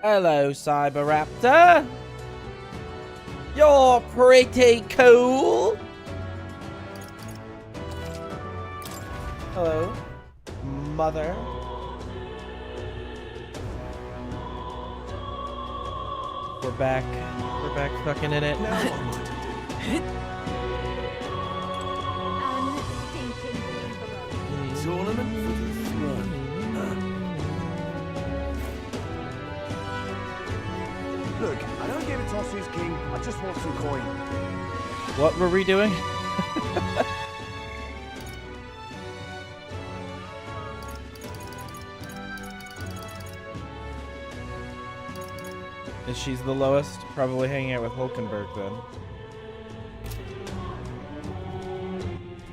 Hello, Cyberraptor. You're pretty cool. Hello, mother. We're back. We're back fucking in it. Tournament for the throne. Look, I don't give a toss who's king. I just want some coin. What were we doing? If she's the lowest, probably hanging out with Hulkenberg then.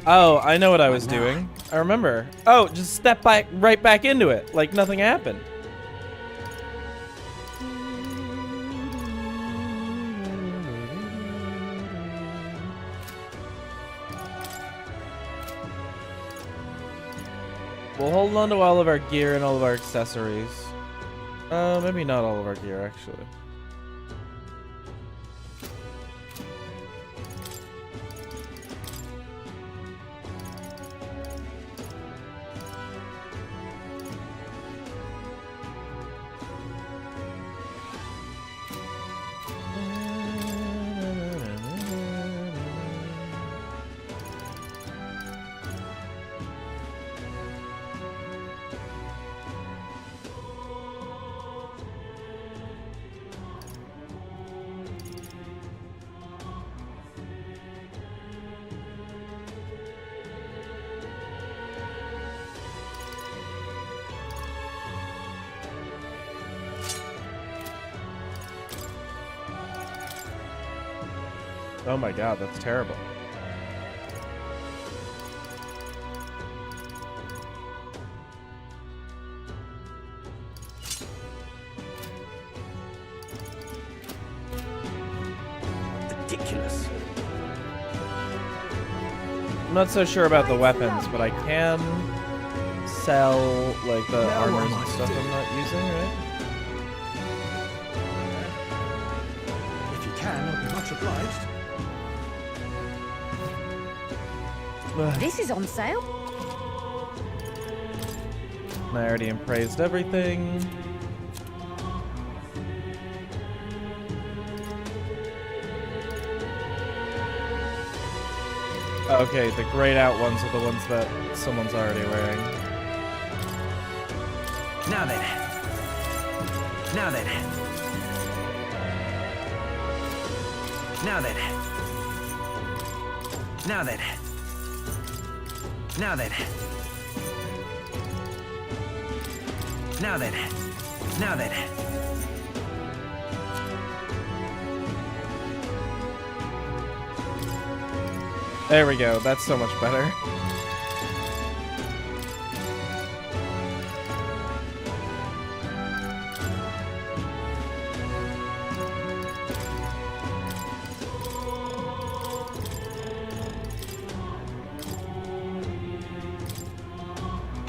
Oh, I know what I was doing. I remember. Oh, just step back right back into it, like nothing happened. We'll hold on to all of our gear and all of our accessories. Maybe not all of our gear, actually. Oh my god, that's terrible. Ridiculous. I'm not so sure about the weapons, but I can sell like the armors and stuff I'm not using, right? If you can, I'll be much obliged. This is on sale. I already appraised everything. Okay, the grayed out ones are the ones that someone's already wearing. Now then. Now then. Now then. Now then. Now then. Now then. Now then. There we go. That's so much better.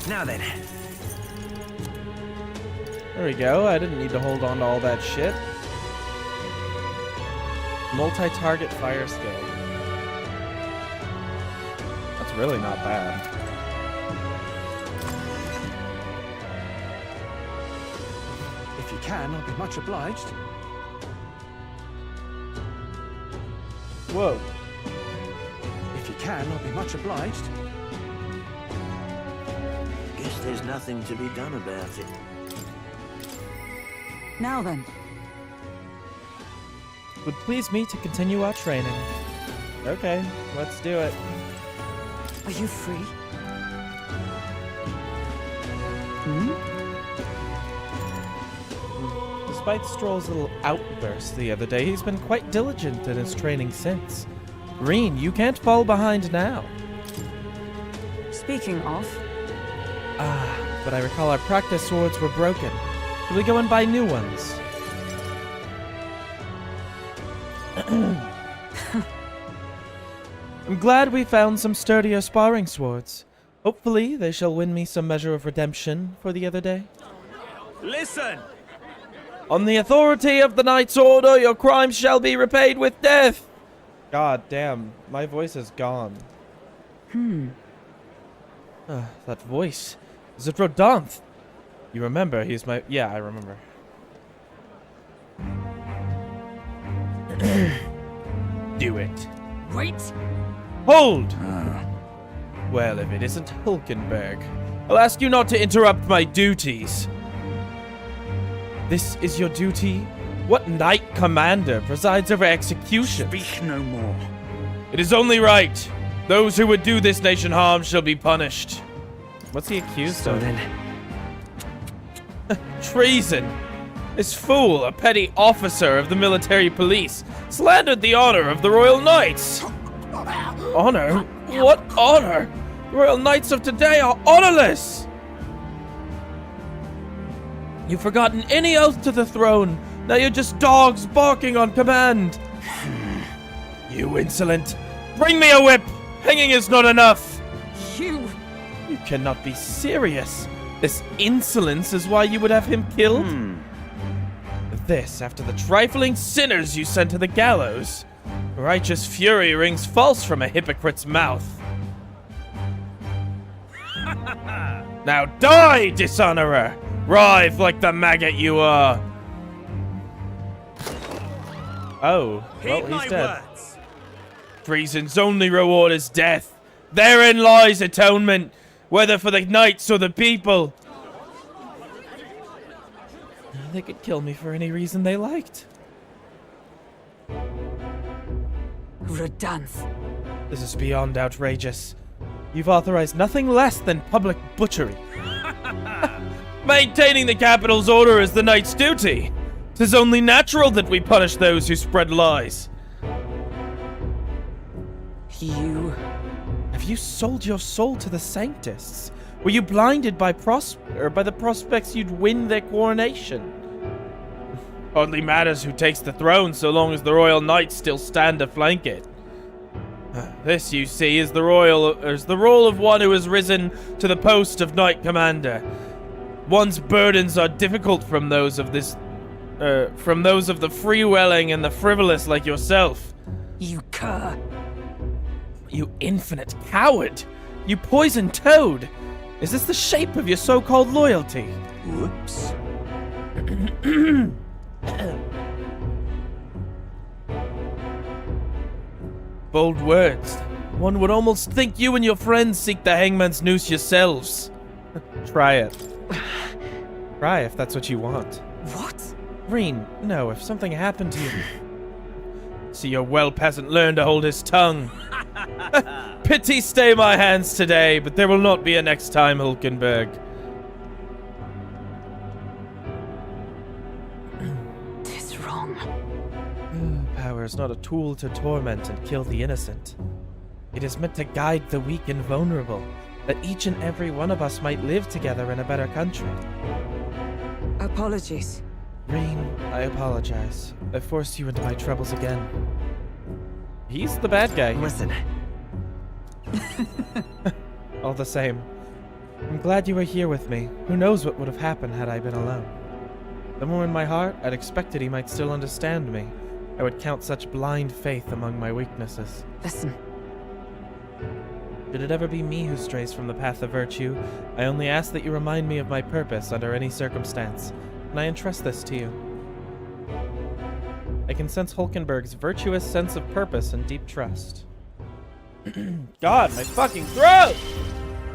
Now then. There we go. I didn't need to hold on to all that shit. Multi-target fire skill. That's really not bad. If you can, I'll be much obliged. Whoa. If you can, I'll be much obliged. Guess there's nothing to be done about it. Now then. Would please me to continue our training. Okay, let's do it. Are you free? Hmm? Despite Stroll's little outburst the other day, he's been quite diligent in his training since. Green, you can't fall behind now. Speaking of, Ah, but I recall our practice swords were broken. Should we go and buy new ones? I'm glad we found some sturdier sparring swords. Hopefully, they shall win me some measure of redemption for the other day. Listen! On the authority of the knight's order, your crimes shall be repaid with death. God damn, my voice is gone. That voice. Is it Rodonth? You remember, he's my... Yeah, I remember. Do it. Wait. Hold! Well, if it isn't Hulkenberg, I'll ask you not to interrupt my duties. This is your duty? What knight commander presides over executions? Speak no more. It is only right. Those who would do this nation harm shall be punished. What's he accused So of? then, Treason. This fool, a petty officer of the military police, slandered the honor of the Royal Knights. Honor? What honor? The Royal Knights of today are honorless. You've forgotten any oath to the throne. Now you're just dogs barking on command. You insolent. Bring me a whip. Hanging is not enough. You cannot be serious. This insolence is why you would have him killed? This after the trifling sinners you sent to the gallows. Righteous fury rings false from a hypocrite's mouth. Now die, dishonorer! Writhe like the maggot you are! Oh, well, he's dead. Treason's only reward is death. Therein lies atonement, whether for the knights or the people. They could kill me for any reason they liked. Rodonth. This is beyond outrageous. You've authorized nothing less than public butchery. Maintaining the capital's order is the knight's duty. 'Tis only natural that we punish those who spread lies. You. Have you sold your soul to the Sanctists? Were you blinded by the prospects you'd win their coronation? Hardly matters who takes the throne so long as the royal knights still stand to flank it. This, you see, is the role of one who has risen to the post of knight commander. One's burdens are difficult from those of the free-welling and the frivolous like yourself. You cur. You infinite coward! You poisoned toad! Is this the shape of your so-called loyalty? whoops. Bold words. One would almost think you and your friends seek the hangman's noose yourselves. Try it. Try if that's what you want. What? Reen, no, if something happened to you... See your well peasant learn to hold his tongue. Pity stay my hands today, but there will not be a next time, Hulkenberg. Tis wrong. Power is not a tool to torment and kill the innocent. It is meant to guide the weak and vulnerable, that each and every one of us might live together in a better country. Apologies. Reen, I apologize. I forced you into my troubles again. He's the bad guy here. Listen, All the same, I'm glad you were here with me. Who knows what would have happened had I been alone. Somewhere in my heart, I'd expected he might still understand me. I would count such blind faith among my weaknesses. Listen. Should it ever be me who strays from the path of virtue, I only ask that you remind me of my purpose under any circumstance, and I entrust this to you. I can sense Hulkenberg's virtuous sense of purpose and deep trust. God, my fucking throat!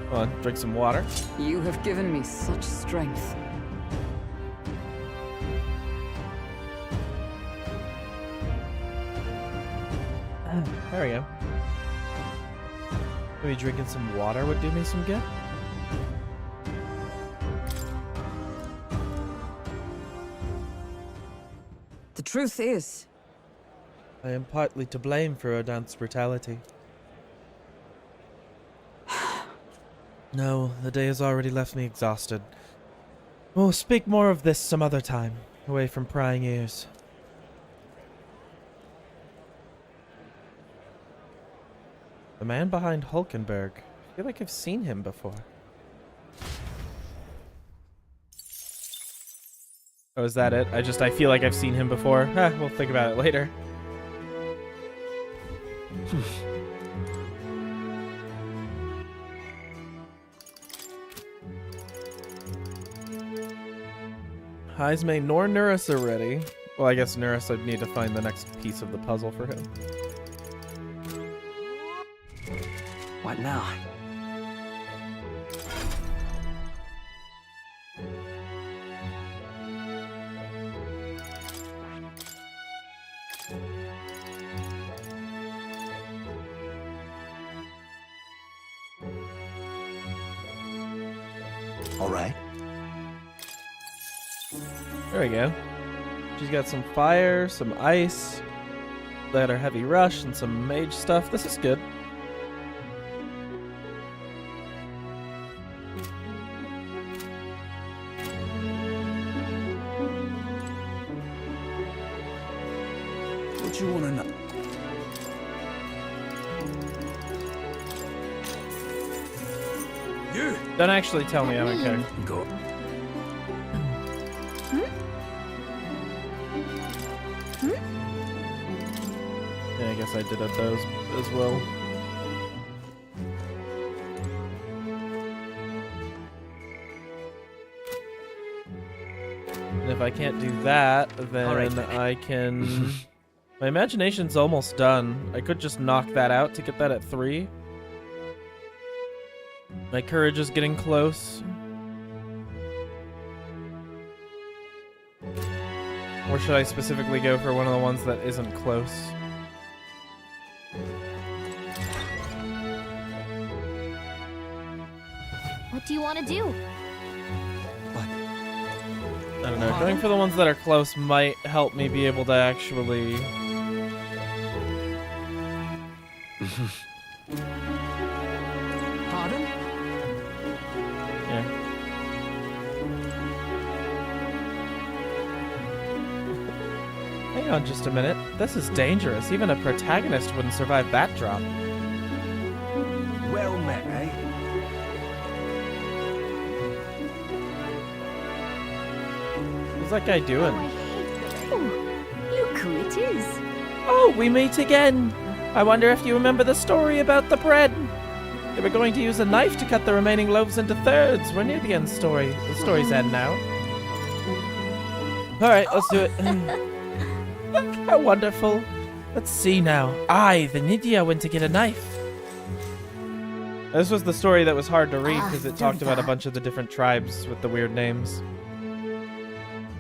Hold on, drink some water. You have given me such strength. There we go. Maybe drinking some water would do me some good? The truth is, I am partly to blame for Rodonth's brutality. No, the day has already left me exhausted. We'll speak more of this some other time, away from prying ears. The man behind Hulkenberg. I feel like I've seen him before. Oh, is that it? I feel like I've seen him before. We'll think about it later. Heisme nor Nurus are ready. Well, I guess Nurus would need to find the next piece of the puzzle for him. What now? All right. There we go. She's got some fire, some ice, that are heavy rush, and some mage stuff. This is good. What you want to know? You Don't actually tell me, I don't care. go. Yeah, I guess I did have those as well. And if I can't do that, then Alright. I can... My imagination's almost done. I could just knock that out to get that at 3. My courage is getting close. Or should I specifically go for one of the ones that isn't close? What do you want to do? I don't know. Going for the ones that are close might help me be able to actually... Pardon? Yeah. Hang on just a minute. This is dangerous. Even a protagonist wouldn't survive that drop. Well met, eh? What's that guy doing? Oh, look who it is. Oh, we meet again! I wonder if you remember the story about the bread. They were going to use a knife to cut the remaining loaves into thirds. We're near the end story. The story's end now. Alright, let's do it. Look how wonderful. Let's see now. I, the Nydia, went to get a knife. This was the story that was hard to read because it talked about a bunch of the different tribes with the weird names.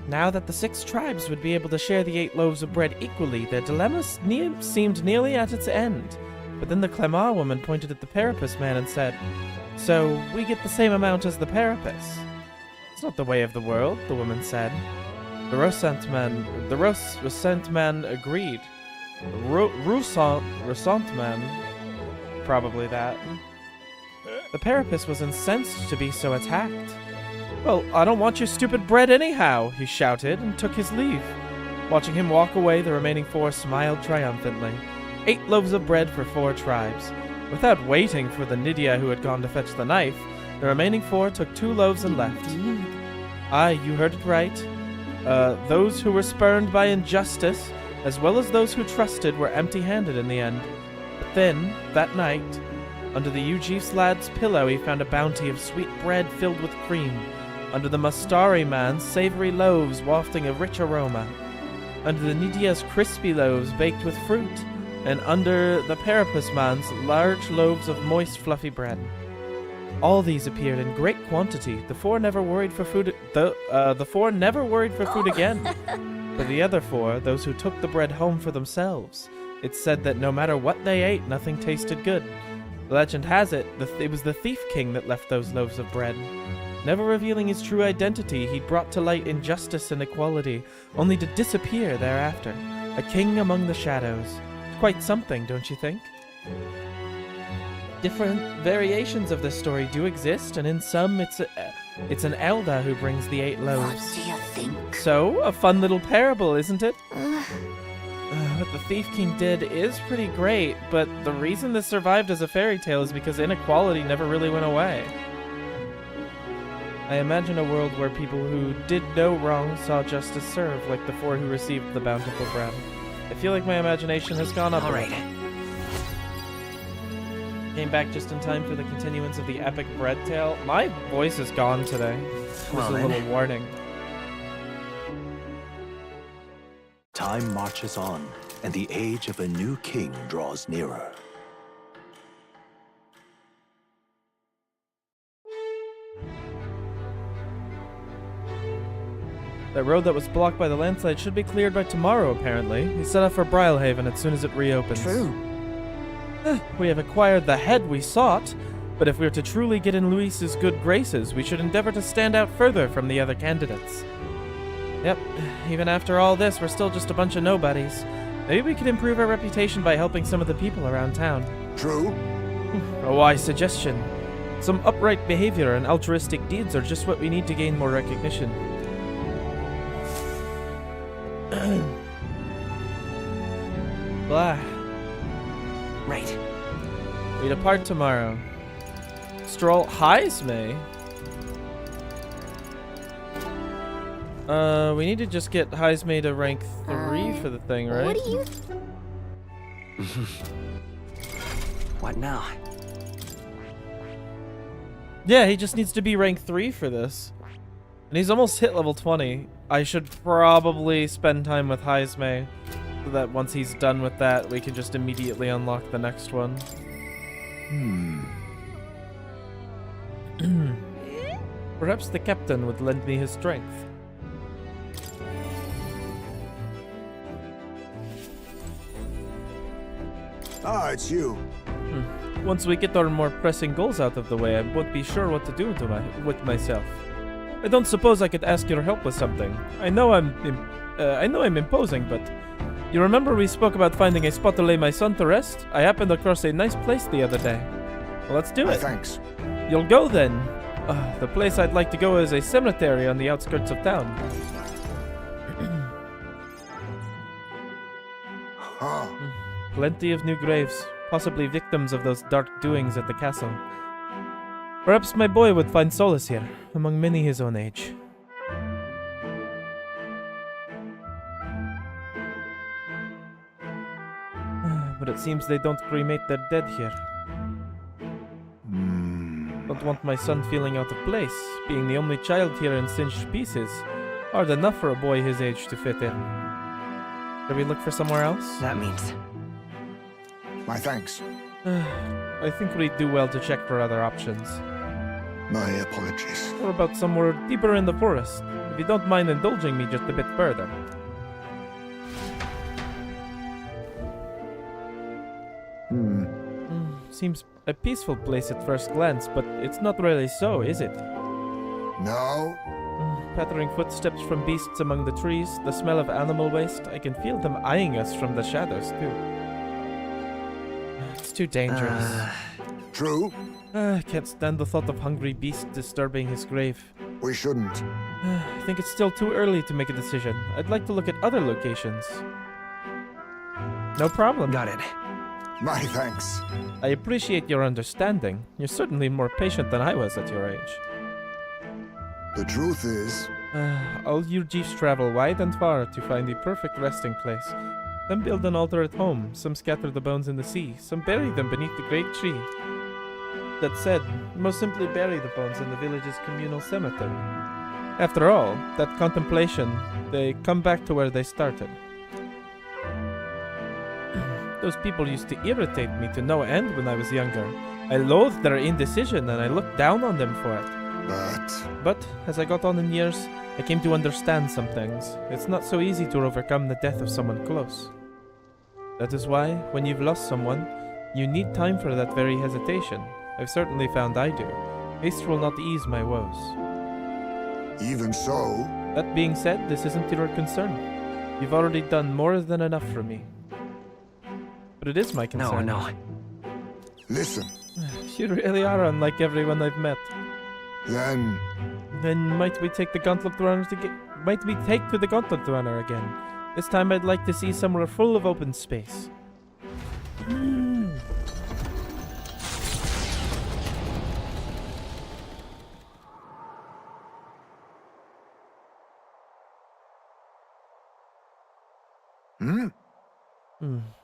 Now that the 6 tribes would be able to share the 8 loaves of bread equally, their dilemma seemed nearly at its end. But then the Clemar woman pointed at the Parapus man and said, "So, we get the same amount as the Parapus." "It's not the way of the world," the woman said. The Rosant man agreed. Rosant man, probably that. The Parapus was incensed to be so attacked. "Well, I don't want your stupid bread anyhow," he shouted and took his leave. Watching him walk away, the remaining 4 smiled triumphantly. 8 loaves of bread for 4 tribes. Without waiting for the Nydia who had gone to fetch the knife, the remaining 4 took 2 loaves and left. Aye, you heard it right. Those who were spurned by injustice, as well as those who trusted, were empty-handed in the end. But then, that night, under the Ujif's lad's pillow he found a bounty of sweet bread filled with cream. Under the Mastari man's savory loaves wafting a rich aroma. Under the Nydia's crispy loaves baked with fruit. And under the Parapus man's large loaves of moist, fluffy bread. All these appeared in great quantity. The 4 never worried for food. The 4 never worried for food again. For the other 4, those who took the bread home for themselves, it's said that no matter what they ate, nothing tasted good. The legend has it, it was the Thief King that left those loaves of bread. Never revealing his true identity, he brought to light injustice and equality, only to disappear thereafter. A king among the shadows. Quite something, don't you think? Different variations of this story do exist, and in some it's an elder who brings the 8 loaves. What do you think? So, a fun little parable, isn't it? What the Thief King did is pretty great, but the reason this survived as a fairy tale is because inequality never really went away. I imagine a world where people who did no wrong saw justice serve, like the four who received the bountiful bread. I feel like my imagination has gone up. All right. Came back just in time for the continuance of the epic bread tale. My voice is gone today. Just Well, a then. little warning. Time marches on, and the age of a new king draws nearer. That road that was blocked by the landslide should be cleared by tomorrow, apparently. He set off for Brylehaven as soon as it reopens. True. We have acquired the head we sought, but if we're to truly get in Luis's good graces, we should endeavor to stand out further from the other candidates. Yep, even after all this, we're still just a bunch of nobodies. Maybe we could improve our reputation by helping some of the people around town. True. A wise suggestion. Some upright behavior and altruistic deeds are just what we need to gain more recognition. Blah. Right. We depart tomorrow. Stroll highs May. We need to just get Heismay to rank 3 for the thing, right? What do you What now? Yeah, he just needs to be rank 3 for this. And he's almost hit level 20. I should probably spend time with Heismay, so that once he's done with that, we can just immediately unlock the next one. Perhaps the captain would lend me his strength. Ah, it's you. Once we get our more pressing goals out of the way, I won't be sure what to do with myself. I don't suppose I could ask your help with something. I know I'm imposing, but you remember we spoke about finding a spot to lay my son to rest? I happened across a nice place the other day. Well, let's do it. Thanks. You'll go then. The place I'd like to go is a cemetery on the outskirts of town. Huh. Plenty of new graves, possibly victims of those dark doings at the castle. Perhaps my boy would find solace here, among many his own age. But it seems they don't cremate their dead here. Don't want my son feeling out of place, being the only child here in singed pieces. Hard enough for a boy his age to fit in. Shall we look for somewhere else? That means My thanks. I think we'd do well to check for other options. My apologies. Or about somewhere deeper in the forest, if you don't mind indulging me just a bit further. Seems a peaceful place at first glance, but it's not really so, is it? No. Pattering footsteps from beasts among the trees, the smell of animal waste. I can feel them eyeing us from the shadows, too. It's too dangerous. True. I can't stand the thought of hungry beasts disturbing his grave. We shouldn't. I think it's still too early to make a decision. I'd like to look at other locations. No problem. got it. My thanks. I appreciate your understanding. You're certainly more patient than I was at your age. The truth is, All your Jeeves travel wide and far to find the perfect resting place. Some build an altar at home, some scatter the bones in the sea, some bury them beneath the great tree. That said, most simply bury the bones in the village's communal cemetery. After all, that contemplation, they come back to where they started. Those people used to irritate me to no end when I was younger. I loathed their indecision and I looked down on them for it. But, as I got on in years, I came to understand some things. It's not so easy to overcome the death of someone close. That is why, when you've lost someone, you need time for that very hesitation. I've certainly found I do. Haste will not ease my woes. even so, That being said, this isn't your concern. You've already done more than enough for me. But it is my concern. No. listen, You really are unlike everyone I've met. then Might we take the Gauntlet Runner Might we take to the Gauntlet Runner again? This time I'd like to see somewhere full of open space.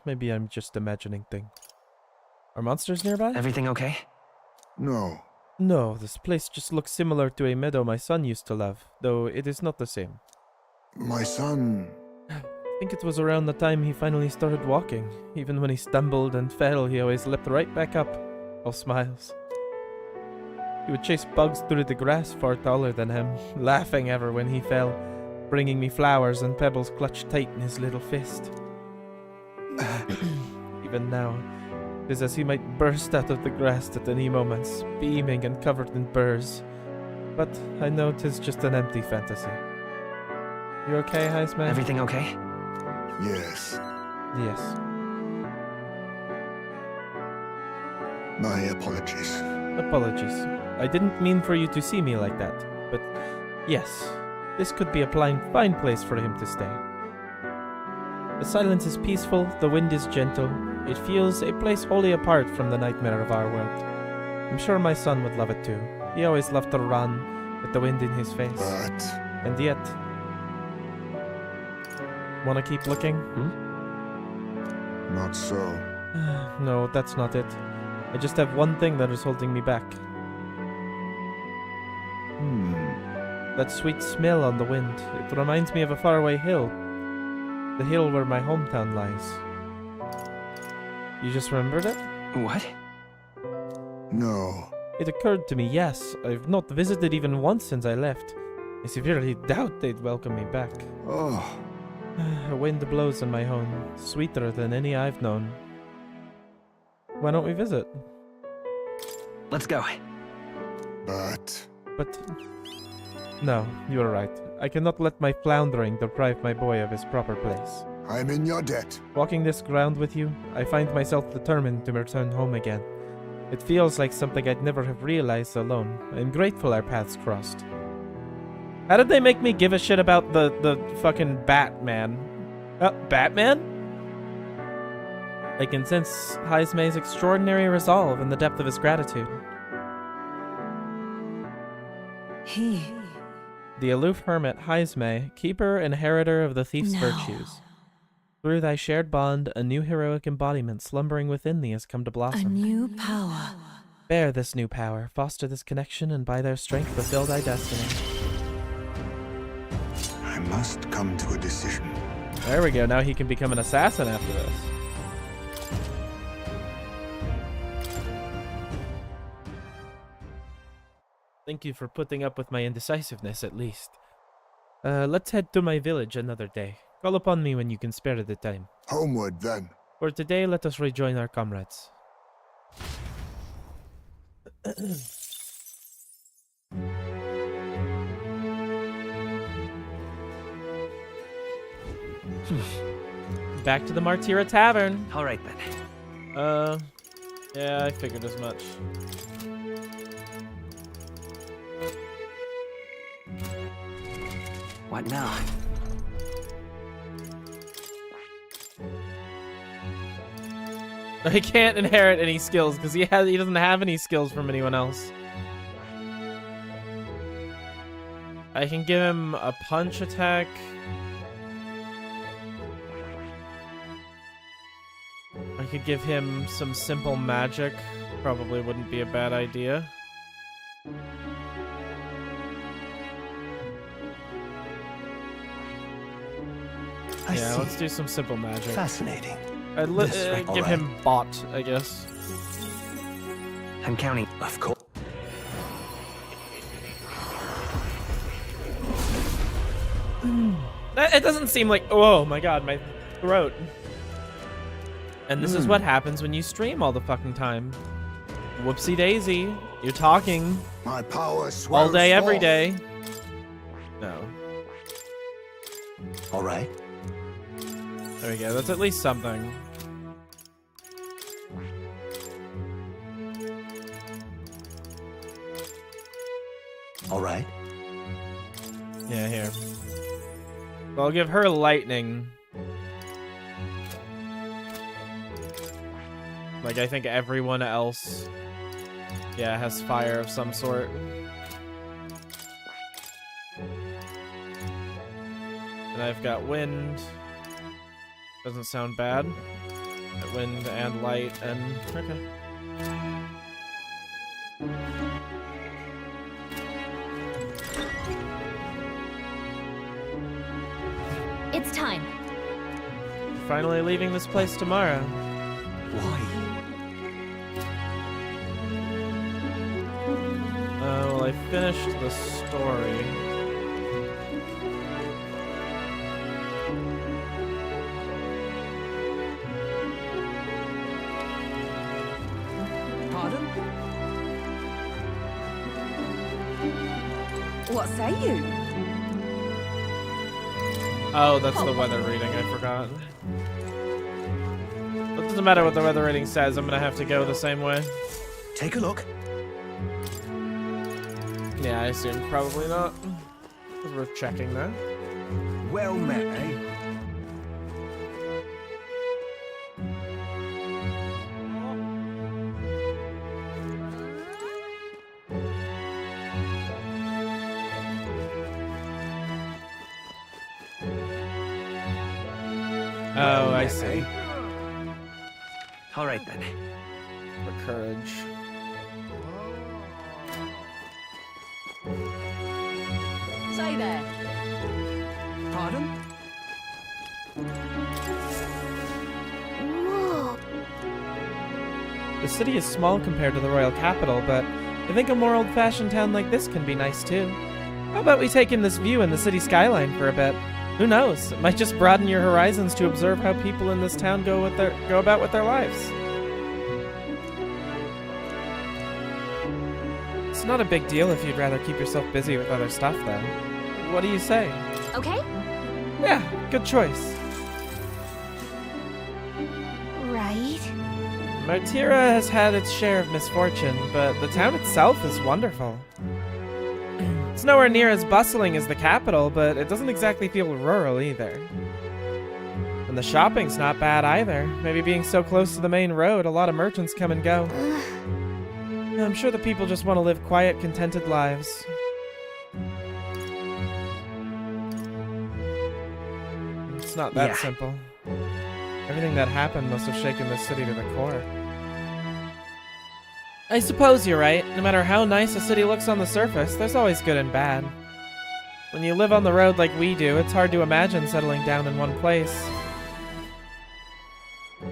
Maybe I'm just imagining things. Are monsters nearby? Everything okay? No. No, this place just looks similar to a meadow my son used to love, though it is not the same. My son... I think it was around the time he finally started walking. Even when he stumbled and fell, he always leapt right back up, all smiles. He would chase bugs through the grass far taller than him, laughing ever when he fell, bringing me flowers and pebbles clutched tight in his little fist. Even now, it is as he might burst out of the grass at any moment, beaming and covered in burrs. But I know 'tis just an empty fantasy. You okay, Heisman? Everything okay? Yes. Yes. My apologies. Apologies. I didn't mean for you to see me like that, but yes, this could be a fine place for him to stay. The silence is peaceful, the wind is gentle. It feels a place wholly apart from the nightmare of our world. I'm sure my son would love it too. He always loved to run with the wind in his face. But... And yet... Wanna keep looking? not so. No, that's not it. I just have one thing that is holding me back. That sweet smell on the wind. It reminds me of a faraway hill. The hill where my hometown lies. You just remembered it? What? No. It occurred to me, yes. I've not visited even once since I left. I severely doubt they'd welcome me back. Oh. A wind blows in my home, sweeter than any I've known. Why don't we visit? Let's go. But... No, you're right. I cannot let my floundering deprive my boy of his proper place. I'm in your debt. Walking this ground with you, I find myself determined to return home again. It feels like something I'd never have realized alone. I'm grateful our paths crossed. How did they make me give a shit about the fucking Batman? Batman? I can sense Heismei's extraordinary resolve and the depth of his gratitude. The aloof hermit Heismei, keeper and inheritor of the thief's virtues. Through thy shared bond, a new heroic embodiment slumbering within thee has come to blossom. A new power. Bear this new power, foster this connection, and by their strength fulfill thy destiny. I must come to a decision. There we go, now he can become an assassin after this. Thank you for putting up with my indecisiveness, at least. Let's head to my village another day. Call upon me when you can spare the time. Homeward, then. For today, let us rejoin our comrades. Back to the Martira Tavern. All right, then. Yeah, I figured as much. What now? I can't inherit any skills because he doesn't have any skills from anyone else. I can give him a punch attack. I could give him some simple magic. Probably wouldn't be a bad idea. Yeah, let's do some simple magic. Fascinating. I'd give him bot, I guess. I'm counting. Of course. It doesn't seem like... Oh my god, my throat. And this is what happens when you stream all the fucking time. Whoopsie daisy. You're talking My power all day, every forth. day. No. All right. There we go. That's at least something. All right. Yeah, here. So I'll give her lightning. Like, I think everyone else, yeah, has fire of some sort. And I've got wind. Doesn't sound bad. Wind and light and... okay. It's time. Finally leaving this place tomorrow. Why? Well, I finished the story. Pardon? What say you? Oh, that's the weather reading. I forgot. It doesn't matter what the weather reading says. I'm gonna have to go the same way. Take a look. Yeah, I assume probably not. It's worth checking that. Well met, eh? Oh, I see. All right then. For courage. Say there. Pardon? Whoa. The city is small compared to the royal capital, but I think a more old-fashioned town like this can be nice too. How about we take in this view in the city skyline for a bit? Who knows? It might just broaden your horizons to observe how people in this town go about with their lives. It's not a big deal if you'd rather keep yourself busy with other stuff, though. What do you say? Okay? Yeah, good choice. Right. Martira has had its share of misfortune, but the town itself is wonderful. It's nowhere near as bustling as the capital, but it doesn't exactly feel rural either. And the shopping's not bad either. Maybe being so close to the main road, a lot of merchants come and go. I'm sure the people just want to live quiet, contented lives. It's not that simple. Everything that happened must have shaken this city to the core. I suppose you're right. No matter how nice a city looks on the surface, there's always good and bad. When you live on the road like we do, it's hard to imagine settling down in one place.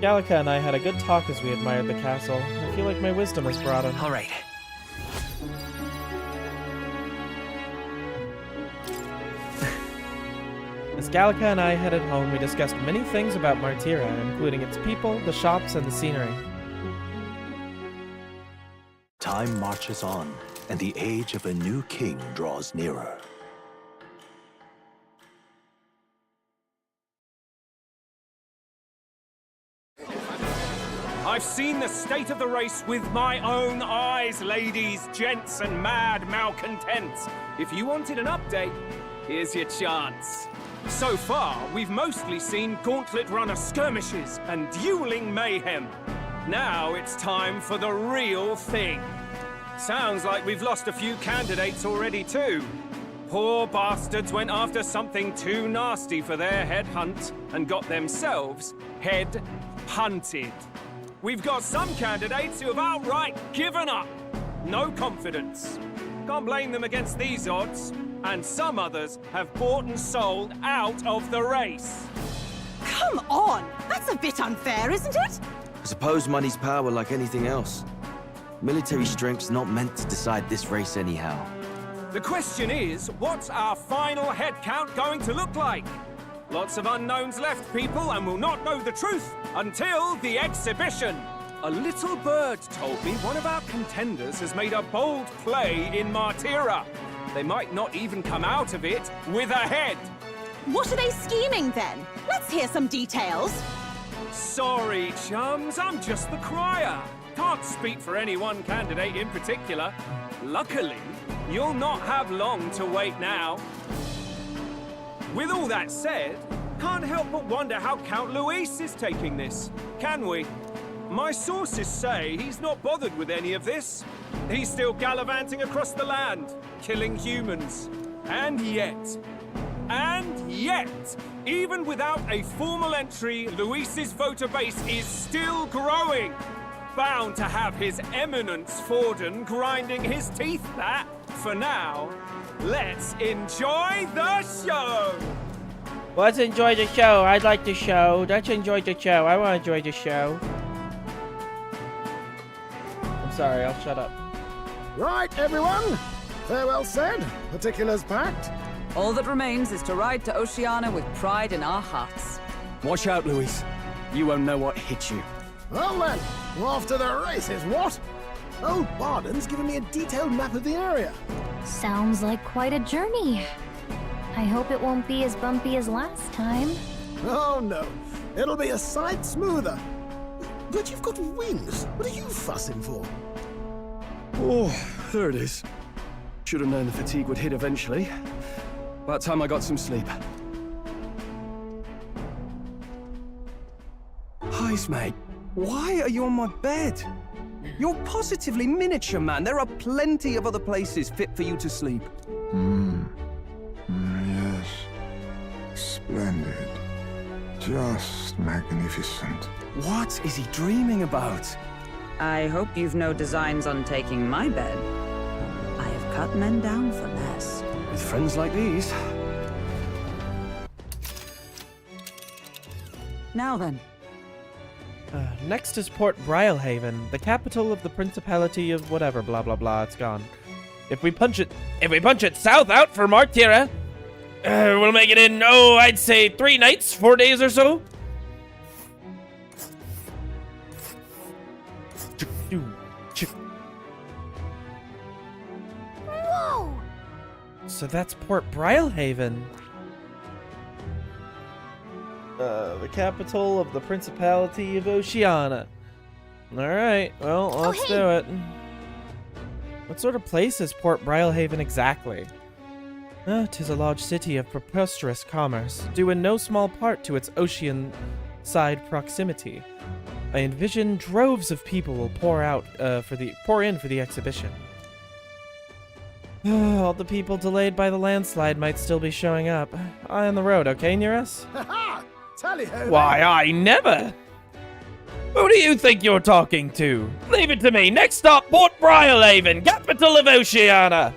Gallica and I had a good talk as we admired the castle. I feel like my wisdom has broadened. All right. As Gallica and I headed home, we discussed many things about Martira, including its people, the shops, and the scenery. Time marches on, and the age of a new king draws nearer. I've seen the state of the race with my own eyes, ladies, gents, and mad malcontents. If you wanted an update, here's your chance. So far, we've mostly seen gauntlet runner skirmishes and dueling mayhem. Now it's time for the real thing. Sounds like we've lost a few candidates already too. Poor bastards went after something too nasty for their head hunt and got themselves head hunted. We've got some candidates who have outright given up. No confidence. Can't blame them against these odds. And some others have bought and sold out of the race. Come on! That's a bit unfair, isn't it? I suppose money's power like anything else. Military strength's not meant to decide this race anyhow. The question is, what's our final head count going to look like? Lots of unknowns left, people, and we'll not know the truth until the exhibition. A little bird told me one of our contenders has made a bold play in Martira. They might not even come out of it with a head. What are they scheming then? Let's hear some details. Sorry, chums, I'm just the crier. Can't speak for any one candidate in particular. Luckily, you'll not have long to wait now. With all that said, can't help but wonder how Count Luis is taking this, can we? My sources say he's not bothered with any of this. He's still gallivanting across the land, killing humans. And yet, And yet, even without a formal entry, Luis's voter base is still growing. Bound to have His Eminence Forden grinding his teeth that, for now, let's enjoy the show! Let's enjoy the show. I'd like the show. Let's enjoy the show. I want to enjoy the show. I'm sorry, I'll shut up. Right, everyone. Farewell said, particulars packed. All that remains is to ride to Oceania with pride in our hearts. Watch out, Luis. You won't know what hit you. Well then, off to the races, what? Oh, Barden's given me a detailed map of the area. Sounds like quite a journey. I hope it won't be as bumpy as last time. Oh no, it'll be a sight smoother. But you've got wings. What are you fussing for? Oh, there it is. Should have known the fatigue would hit eventually. About time I got some sleep. Heis, mate. Why are you on my bed? You're positively miniature, man. There are plenty of other places fit for you to sleep. Yes. Splendid. Just magnificent. What is he dreaming about? I hope you've no designs on taking my bed. I have cut men down for less. With friends like these. Now then. Next is Port Brialhaven, the capital of the Principality of whatever, blah blah blah, it's gone. If we punch it south out from Martira, we'll make it in, I'd say 3 nights, 4 days or so. Whoa! So that's Port Brialhaven. The capital of the Principality of Oceania. Alright, well, let's do it. What sort of place is Port Brialhaven exactly? 'Tis a large city of preposterous commerce, due in no small part to its ocean-side proximity. I envision droves of people will pour in for the exhibition. All the people delayed by the landslide might still be showing up. Eye on the road, okay, Nearest? Ha-ha! Tally-ho! Why, I never! Who do you think you're talking to? Leave it to me. Next stop, Port Brialhaven, capital of Oceania.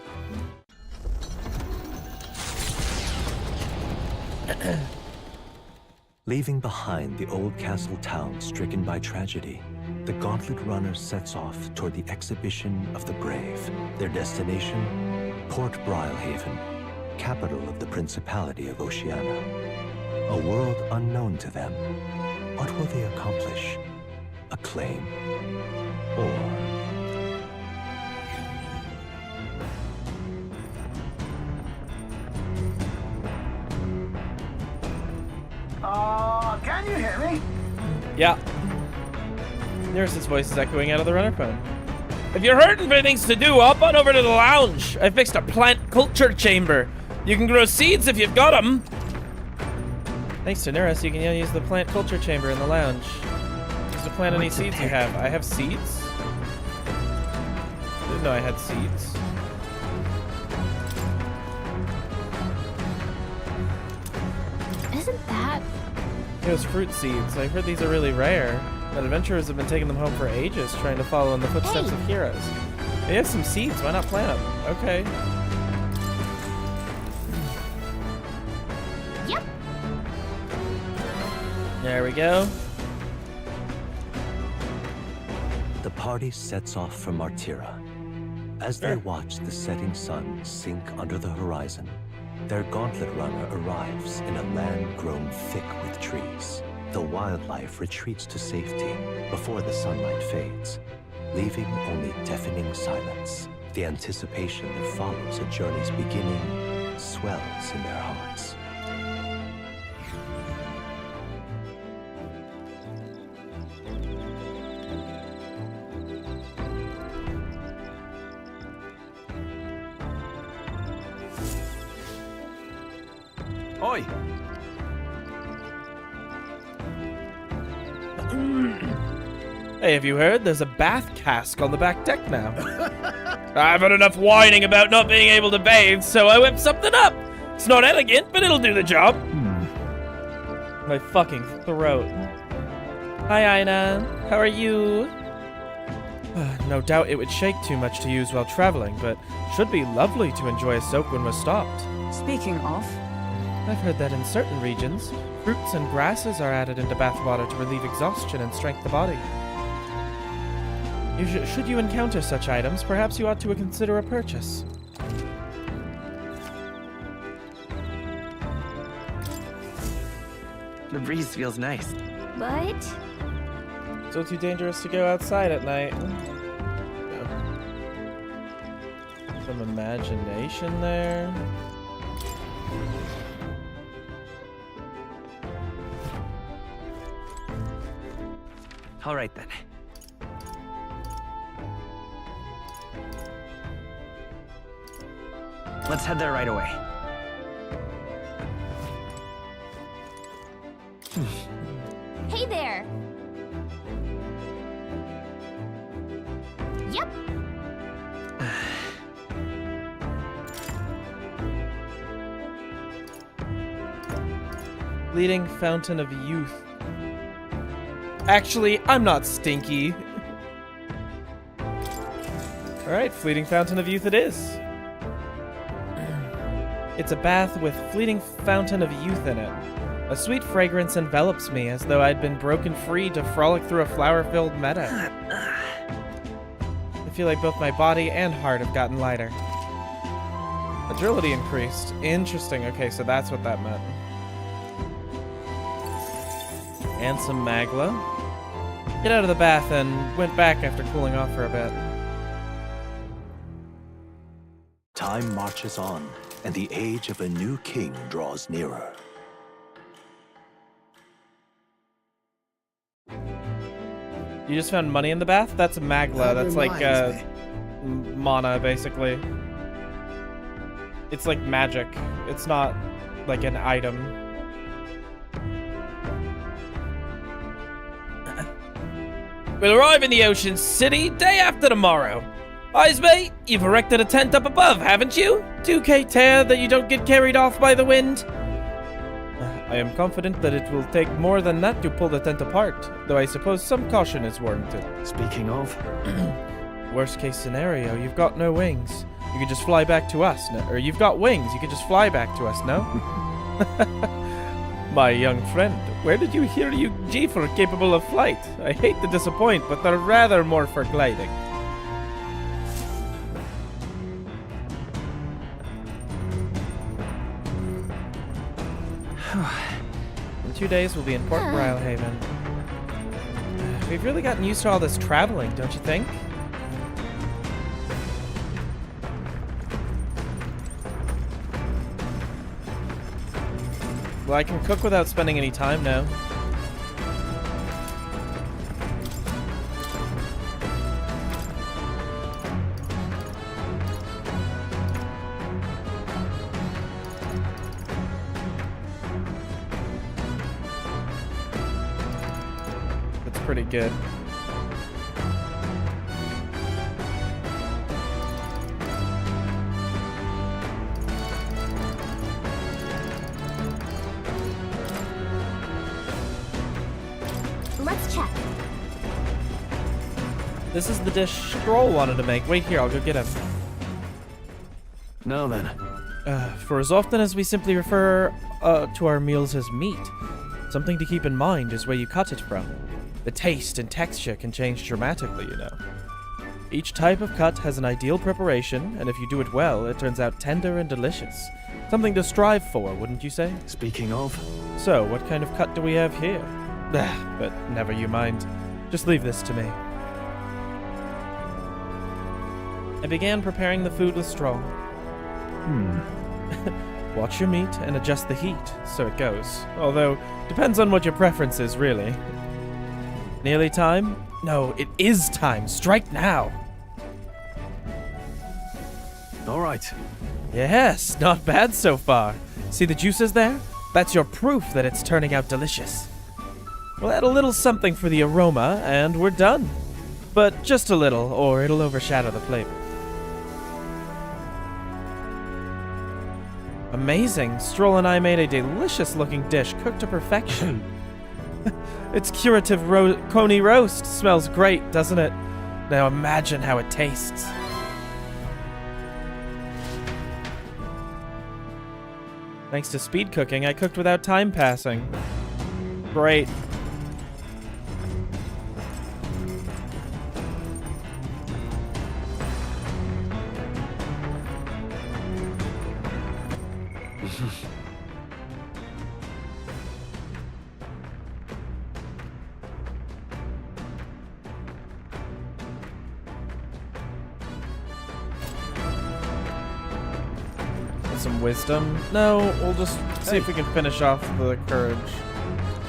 Leaving behind the old castle town stricken by tragedy, the Gauntlet Runner sets off toward the exhibition of the brave. Their destination, Port Brialhaven, capital of the Principality of Oceania. A world unknown to them. What will they accomplish? Acclaim? Or... Can you hear me? Yeah. Nearest's voice is echoing out of the runner phone. If you're hurting for things to do, hop on over to the lounge. I fixed a plant culture chamber. You can grow seeds if you've got them. Thanks to Nearest, you can use the plant culture chamber in the lounge. Just to plant any seeds you have. I have seeds? Didn't know I had seeds. Isn't that... It was fruit seeds. I heard these are really rare. But adventurers have been taking them home for ages, trying to follow in the footsteps of heroes. They have some seeds, why not plant them? Okay. Yep. There we go. The party sets off for Martira. As they watch the setting sun sink under the horizon, their Gauntlet Runner arrives in a land grown thick with trees. The wildlife retreats to safety before the sunlight fades, leaving only deafening silence. The anticipation that follows a journey's beginning swells in their hearts. Oi! Hey, have you heard? There's a bath cask on the back deck now. I've had enough whining about not being able to bathe, so I whipped something up. It's not elegant, but it'll do the job. My fucking throat. Hi, Aina. How are you? No doubt it would shake too much to use while traveling, but should be lovely to enjoy a soak when we're stopped. Speaking of, I've heard that in certain regions, fruits and grasses are added into bathwater to relieve exhaustion and strengthen the body. Should you encounter such items, perhaps you ought to consider a purchase. The breeze feels nice. But Still too dangerous to go outside at night. Some imagination there. All right then. Let's head there right away. hey there. Yep. Fleeting Fountain of Youth. Actually, I'm not stinky. Alright, Fleeting Fountain of Youth it is. It's a bath with fleeting fountain of youth in it. A sweet fragrance envelops me as though I'd been broken free to frolic through a flower-filled meadow. I feel like both my body and heart have gotten lighter. Agility increased. Interesting. Okay, so that's what that meant. And some Magla. Get out of the bath and went back after cooling off for a bit. Time marches on, and the age of a new king draws nearer. You just found money in the bath? That's a Magla. That's like mana, basically. It's like magic. It's not like an item. We'll arrive in the Ocean City day after tomorrow. Eyes, mate, you've erected a tent up above, haven't you? 2K tear that you don't get carried off by the wind. I am confident that it will take more than that to pull the tent apart, though I suppose some caution is warranted. Speaking of... Worst case scenario, you've got no wings. You could just fly back to us, or you've got wings, you could just fly back to us, no? My young friend, where did you hear you G for capable of flight? I hate to disappoint, but they're rather more for gliding. In 2 days, we'll be in Port Brilehaven. We've really gotten used to all this traveling, don't you think? Well, I can cook without spending any time now. That's pretty good. Let's check. This is the dish Stroll wanted to make. Wait here, I'll go get him. Now then. For as often as we simply refer to our meals as meat, something to keep in mind is where you cut it from. The taste and texture can change dramatically, you know. Each type of cut has an ideal preparation, and if you do it well, it turns out tender and delicious. Something to strive for, wouldn't you say? Speaking of... So, what kind of cut do we have here? But never you mind. Just leave this to me. I began preparing the food with straw. Watch your meat and adjust the heat, so it goes. Although, depends on what your preference is, really. Nearly time? No, it is time. Strike now. All right. Yes, not bad so far. See the juices there? That's your proof that it's turning out delicious. We'll add a little something for the aroma, and we're done. But just a little, or it'll overshadow the flavor. Amazing. Stroll and I made a delicious-looking dish cooked to perfection. Its curative coney roast smells great, doesn't it? Now imagine how it tastes. Thanks to speed cooking, I cooked without time passing. Great. Some wisdom. No, we'll just see if we can finish off the courage.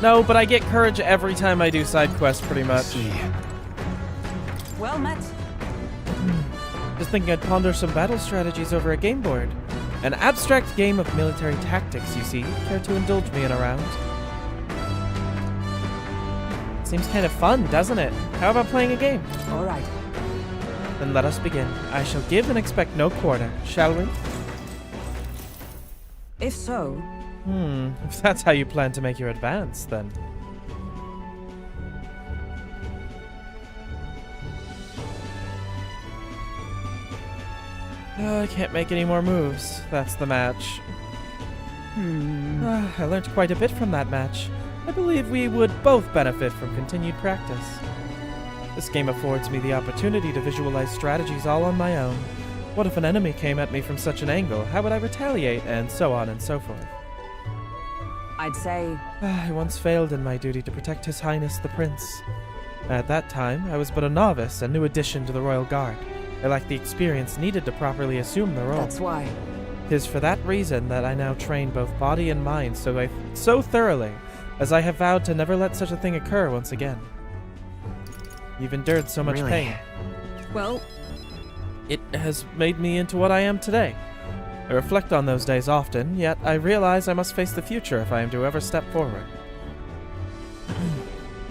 No, but I get courage every time I do side quests, pretty much. Well met. Just thinking I'd ponder some battle strategies over a game board. An abstract game of military tactics, you see. Care to indulge me in a round? Seems kind of fun, doesn't it? How about playing a game? All right. Then let us begin. I shall give and expect no quarter, shall we? If so... If that's how you plan to make your advance, then... I can't make any more moves. That's the match. I learned quite a bit from that match. I believe we would both benefit from continued practice. This game affords me the opportunity to visualize strategies all on my own. What if an enemy came at me from such an angle? How would I retaliate? And so on and so forth. I'd say... I once failed in my duty to protect His Highness the Prince. At that time, I was but a novice, a new addition to the Royal Guard. I lacked the experience needed to properly assume the role. That's why. 'Tis for that reason that I now train both body and mind so thoroughly, as I have vowed to never let such a thing occur once again. You've endured so much pain. Well... It has made me into what I am today. I reflect on those days often, yet I realize I must face the future if I am to ever step forward.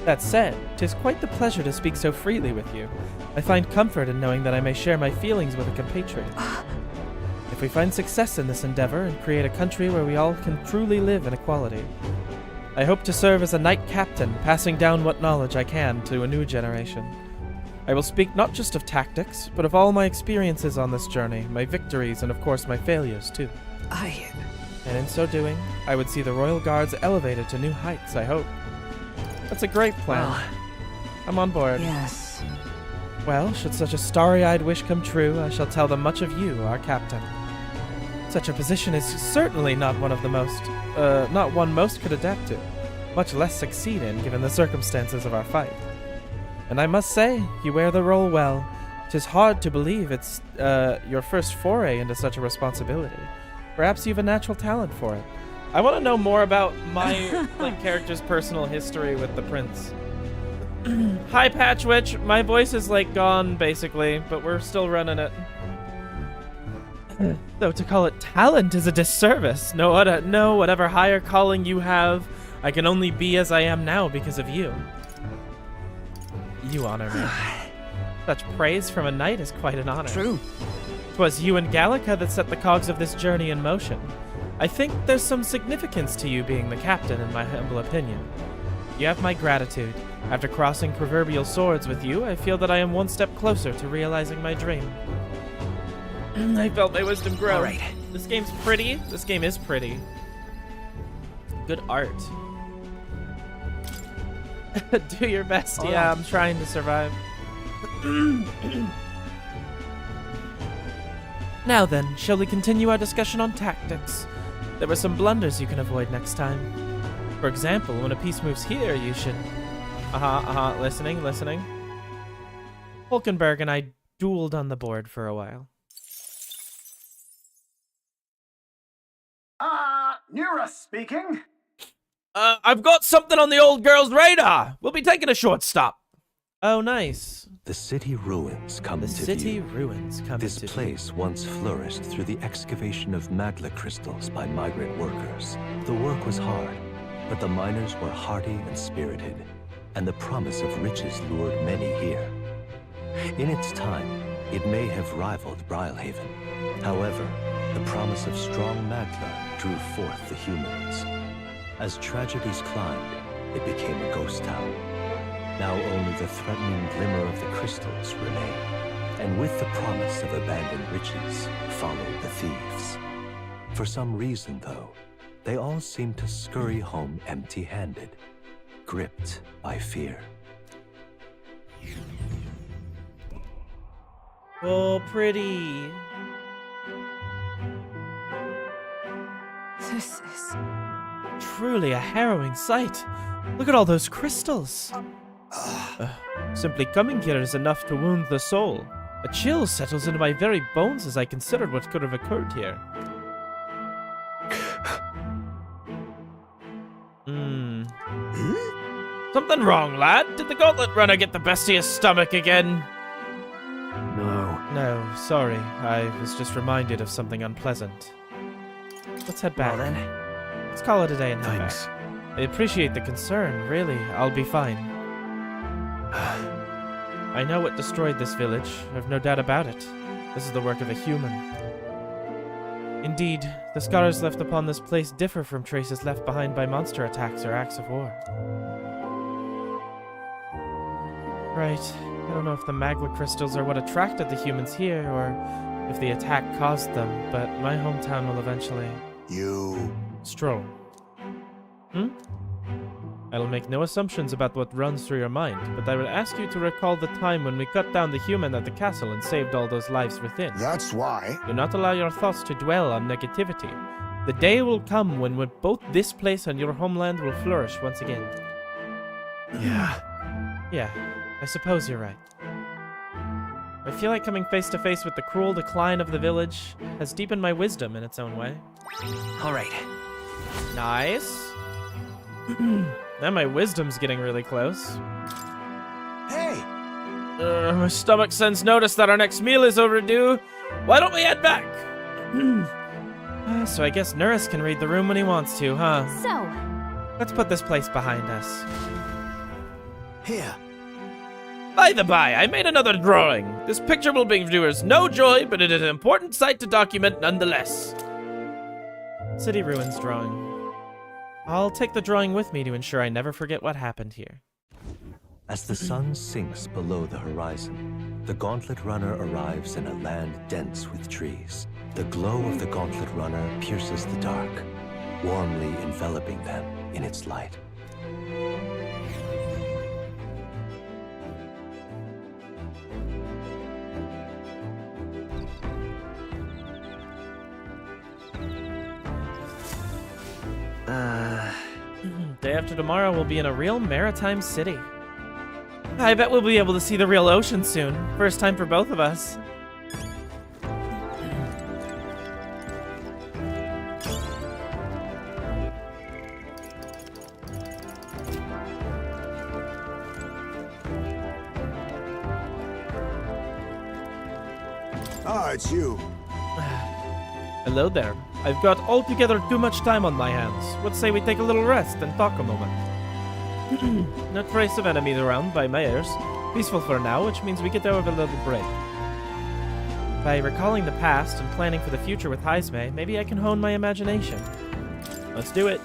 That said, 'tis quite the pleasure to speak so freely with you. I find comfort in knowing that I may share my feelings with a compatriot. If we find success in this endeavor and create a country where we all can truly live in equality, I hope to serve as a knight captain, passing down what knowledge I can to a new generation. I will speak not just of tactics, but of all my experiences on this journey, my victories, and of course my failures too. And in so doing, I would see the Royal Guards elevated to new heights, I hope. That's a great plan. Well, I'm on board. yes. Well, should such a starry-eyed wish come true, I shall tell them much of you, our captain. Such a position is certainly not one most could adapt to, much less succeed in, given the circumstances of our fight. And I must say, you wear the role well. 'Tis hard to believe it's your first foray into such a responsibility. Perhaps you've a natural talent for it. I want to know more about my character's personal history with the prince. Hi, Patchwitch. My voice is gone basically, but we're still running it. Though to call it talent is a disservice. No, whatever higher calling you have, I can only be as I am now because of you. You honor me. Such praise from a knight is quite an honor. True. 'Twas you and Gallica that set the cogs of this journey in motion. I think there's some significance to you being the captain, in my humble opinion. You have my gratitude. After crossing proverbial swords with you, I feel that I am one step closer to realizing my dream. I felt my wisdom grow. All right. This game's pretty. This game is pretty. Good art. Do your best. All Yeah, right. I'm trying to survive. Now then, shall we continue our discussion on tactics? There are some blunders you can avoid next time. For example, when a piece moves here, you should... Listening. Hulkenberg and I dueled on the board for a while. Nura speaking. I've got something on the old girl's radar. We'll be taking a short stop. Oh, nice. The city ruins come to view. This place once flourished through the excavation of magla crystals by migrant workers. The work was hard, but the miners were hardy and spirited, and the promise of riches lured many here. In its time, It may have rivaled Brilhaven. However, the promise of strong Magla drew forth the humans. As tragedies climbed, it became a ghost town. Now only the threatening glimmer of the crystals remain. And with the promise of abandoned riches followed the thieves. For some reason, though, they all seem to scurry home empty-handed, gripped by fear. Oh, pretty. This is... Truly a harrowing sight. Look at all those crystals. Simply coming here is enough to wound the soul. A chill settles into my very bones as I considered what could have occurred here. Something wrong, lad? Did the gauntlet runner get the best of your stomach again? No. No, sorry. I was just reminded of something unpleasant. Let's head back. Well then. Let's call it a day and head Thanks. back. I appreciate the concern, really. I'll be fine. I know what destroyed this village. I've no doubt about it. This is the work of a human. Indeed, the scars left upon this place differ from traces left behind by monster attacks or acts of war. Right. I don't know if the Magla crystals are what attracted the humans here, or if the attack caused them, but my hometown will eventually... You... Stroll. I'll make no assumptions about what runs through your mind, but I will ask you to recall the time when we cut down the human at the castle and saved all those lives within. That's why. Do not allow your thoughts to dwell on negativity. The day will come when both this place and your homeland will flourish once again. Yeah, I suppose you're right. I feel like coming face to face with the cruel decline of the village has deepened my wisdom in its own way. All right. Nice. Now my wisdom's getting really close. Hey! My stomach sends notice that our next meal is overdue. Why don't we head back? So I guess Nurse can read the room when he wants to, huh? So, Let's put this place behind us. Here. By the by, I made another drawing. This picture will bring viewers no joy, but it is an important sight to document nonetheless. City Ruins drawing. I'll take the drawing with me to ensure I never forget what happened here. As the sun sinks below the horizon, the Gauntlet Runner arrives in a land dense with trees. The glow of the Gauntlet Runner pierces the dark, warmly enveloping them in its light. Day after tomorrow, we'll be in a real maritime city. I bet we'll be able to see the real ocean soon. First time for both of us. Ah, it's you. Hello there. I've got altogether too much time on my hands. What say we take a little rest and talk a moment? No trace of enemies around by my ears. Peaceful for now, which means we get to have a little break. By recalling the past and planning for the future with Heisme, maybe I can hone my imagination. Let's do it.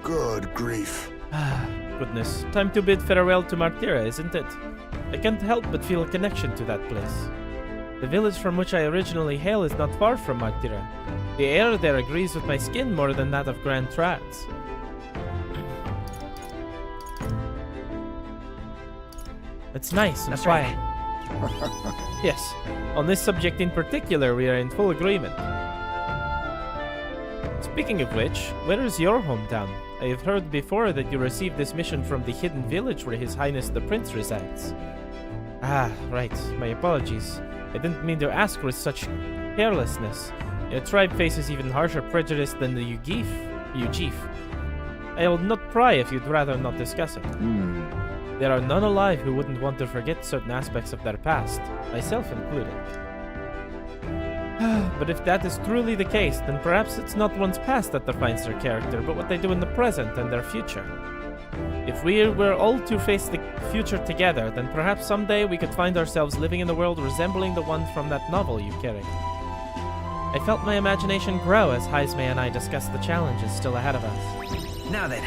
Good grief. Goodness, time to bid farewell to Martira, isn't it? I can't help but feel a connection to that place. The village from which I originally hail is not far from Martira. The air there agrees with my skin more than that of Grand Trads. It's nice and quiet. Yes, on this subject in particular, we are in full agreement. Speaking of which, where is your hometown? I have heard before that you received this mission from the hidden village where His Highness the Prince resides. Ah, right. My apologies. I didn't mean to ask with such carelessness. Your tribe faces even harsher prejudice than the Ujif. I will not pry if you'd rather not discuss it. There are none alive who wouldn't want to forget certain aspects of their past, myself included. But if that is truly the case, then perhaps it's not one's past that defines their character, but what they do in the present and their future. If we were all to face the future together, then perhaps someday we could find ourselves living in a world resembling the one from that novel you carried. I felt my imagination grow as Heisme and I discussed the challenges still ahead of us. Now then.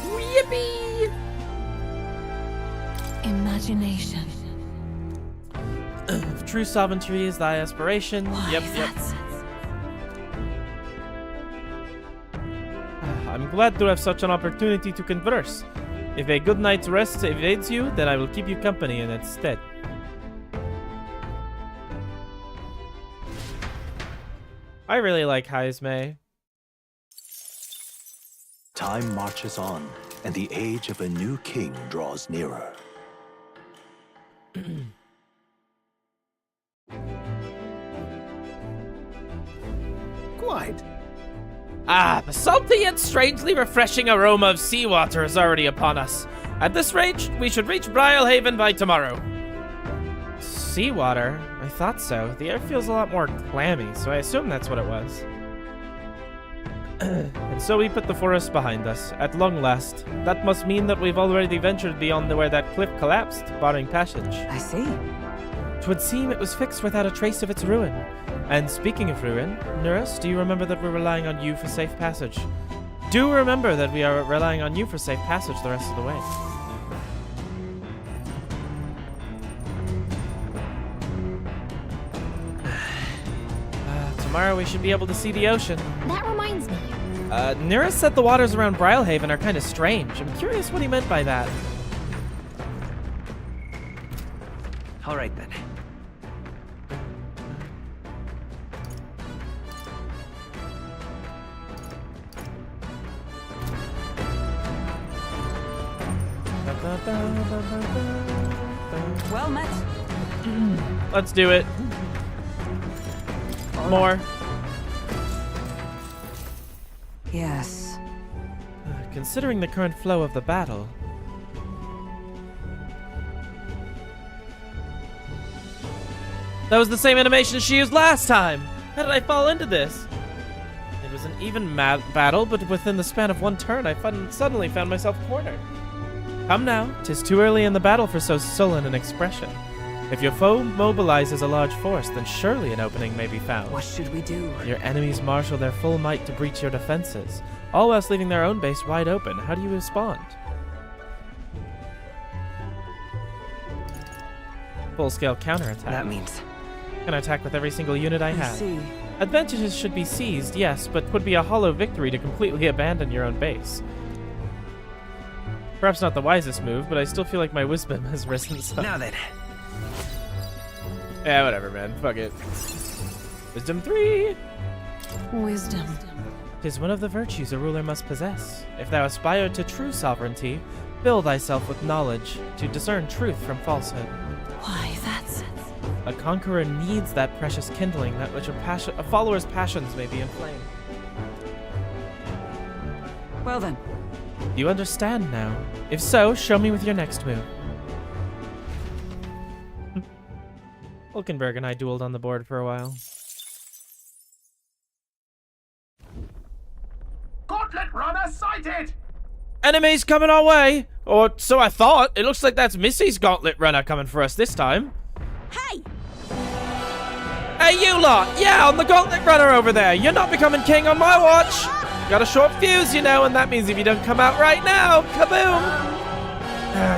Yippee! Imagination. If true sovereignty is thy aspiration. Yep. I'm glad to have such an opportunity to converse. If a good night's rest evades you, then I will keep you company in its stead. I really like Heisme. Time marches on, and the age of a new king draws nearer. Quite. Ah, the salty yet strangely refreshing aroma of seawater is already upon us. At this rate, we should reach Brylehaven by tomorrow. Seawater? I thought so. The air feels a lot more clammy, so I assume that's what it was. And so we put the forest behind us, at long last. That must mean that we've already ventured beyond where that cliff collapsed, barring passage. I see. 'Twould seem it was fixed without a trace of its ruin. And speaking of ruin, Nurse, do you remember that we're relying on you for safe passage? Do remember that we are relying on you for safe passage the rest of the way. Tomorrow we should be able to see the ocean. That reminds me. Nurse said the waters around Brylehaven are kind of strange. I'm curious what he meant by that. All right then. Well met. Let's do it. More. Yes. Considering the current flow of the battle. That was the same animation she used last time! How did I fall into this? It was an even battle, but within the span of one turn, I suddenly found myself cornered. Come now, 'tis too early in the battle for so sullen an expression. If your foe mobilizes a large force, then surely an opening may be found. What should we do? Your enemies marshal their full might to breach your defenses, all whilst leaving their own base wide open. How do you respond? Full-scale counterattack. That means... Can attack with every single unit I have. see. Advantages should be seized, yes, but would be a hollow victory to completely abandon your own base. Perhaps not the wisest move, but I still feel like my wisdom has risen some. Now then. Yeah, whatever, man. Fuck it. Wisdom 3! Wisdom. 'Tis one of the virtues a ruler must possess. If thou aspire to true sovereignty, fill thyself with knowledge to discern truth from falsehood. Why, that's... A conqueror needs that precious kindling that which a follower's passions may be inflamed. Well then. Do you understand now? If so, show me with your next move. Hulkenberg and I dueled on the board for a while. Gauntlet runner sighted! Enemies coming our way! Or so I thought. It looks like that's Missy's gauntlet runner coming for us this time. Hey! Hey, you lot! Yeah, on the gauntlet runner over there! You're not becoming king on my watch! Got a short fuse, you know, and that means if you don't come out right now, kaboom!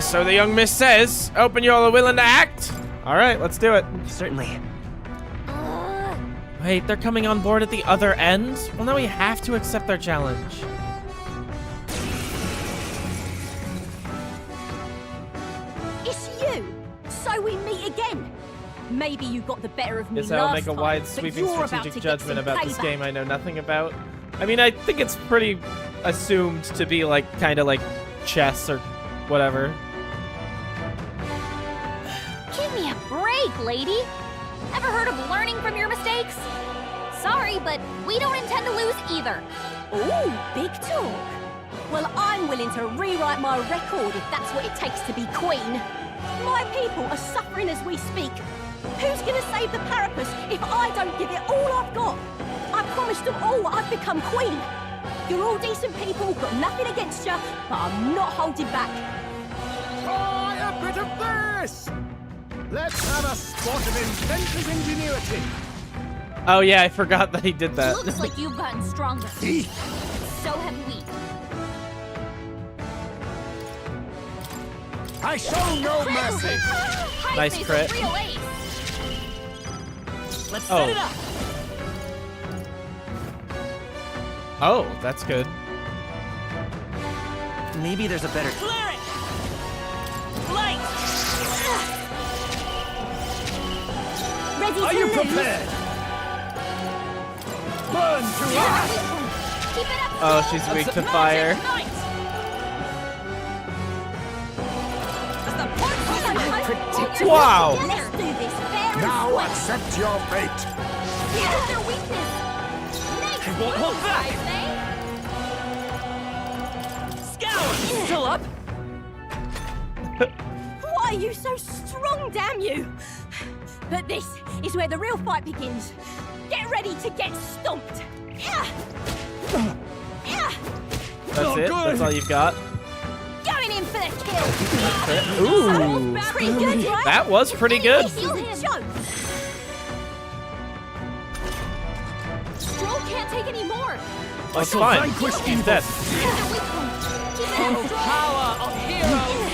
So the young miss says, open you all are willing to act? Alright, let's do it. Certainly. Wait, they're coming on board at the other end? Well, now we have to accept their challenge. It's you! So we meet again! Maybe you got the better of me Guess I'll last make a time, wide, but sweeping you're about strategic to get judgment some about this payback. game I know nothing about. I mean, I think it's pretty assumed to be like, kind of like chess or whatever. Give me a break, lady. Ever heard of learning from your mistakes? Sorry, but we don't intend to lose either. Ooh, big talk. Well, I'm willing to rewrite my record if that's what it takes to be queen. My people are suffering as we speak. Who's gonna save the Parapus if I don't give it all I've got? I promised them all I'd become queen. You're all decent people, got nothing against you, but I'm not holding back. Try a bit of this! Let's have a spot of inventor's ingenuity. Oh yeah, I forgot that he did that. Looks like you've gotten stronger. So have we. I show no mercy. Nice Hype is crit. a real ace. Let's Oh. set it up. Oh, that's good. Maybe there's a better... Clear it! Light! Ready Are to you lose? prepared? Burn to us! Keep it up. Oh, she's weak to fire. Wow. Let's do this fair and Now square. accept your fate. Here's their weakness. Nice won't hold moves, back. I say. Scour! Still up? Why are you so strong, damn you? But this is where the real fight begins. Get ready to get stomped. Yeah. Yeah. That's it? That's all you've got? Going in for the kill. Ooh. Pretty good, right? That was pretty good. This is a joke. Stroll can't take any more. Oh, it's fine. He's dead. Here's their weak point. Keep it up. Power of heroes.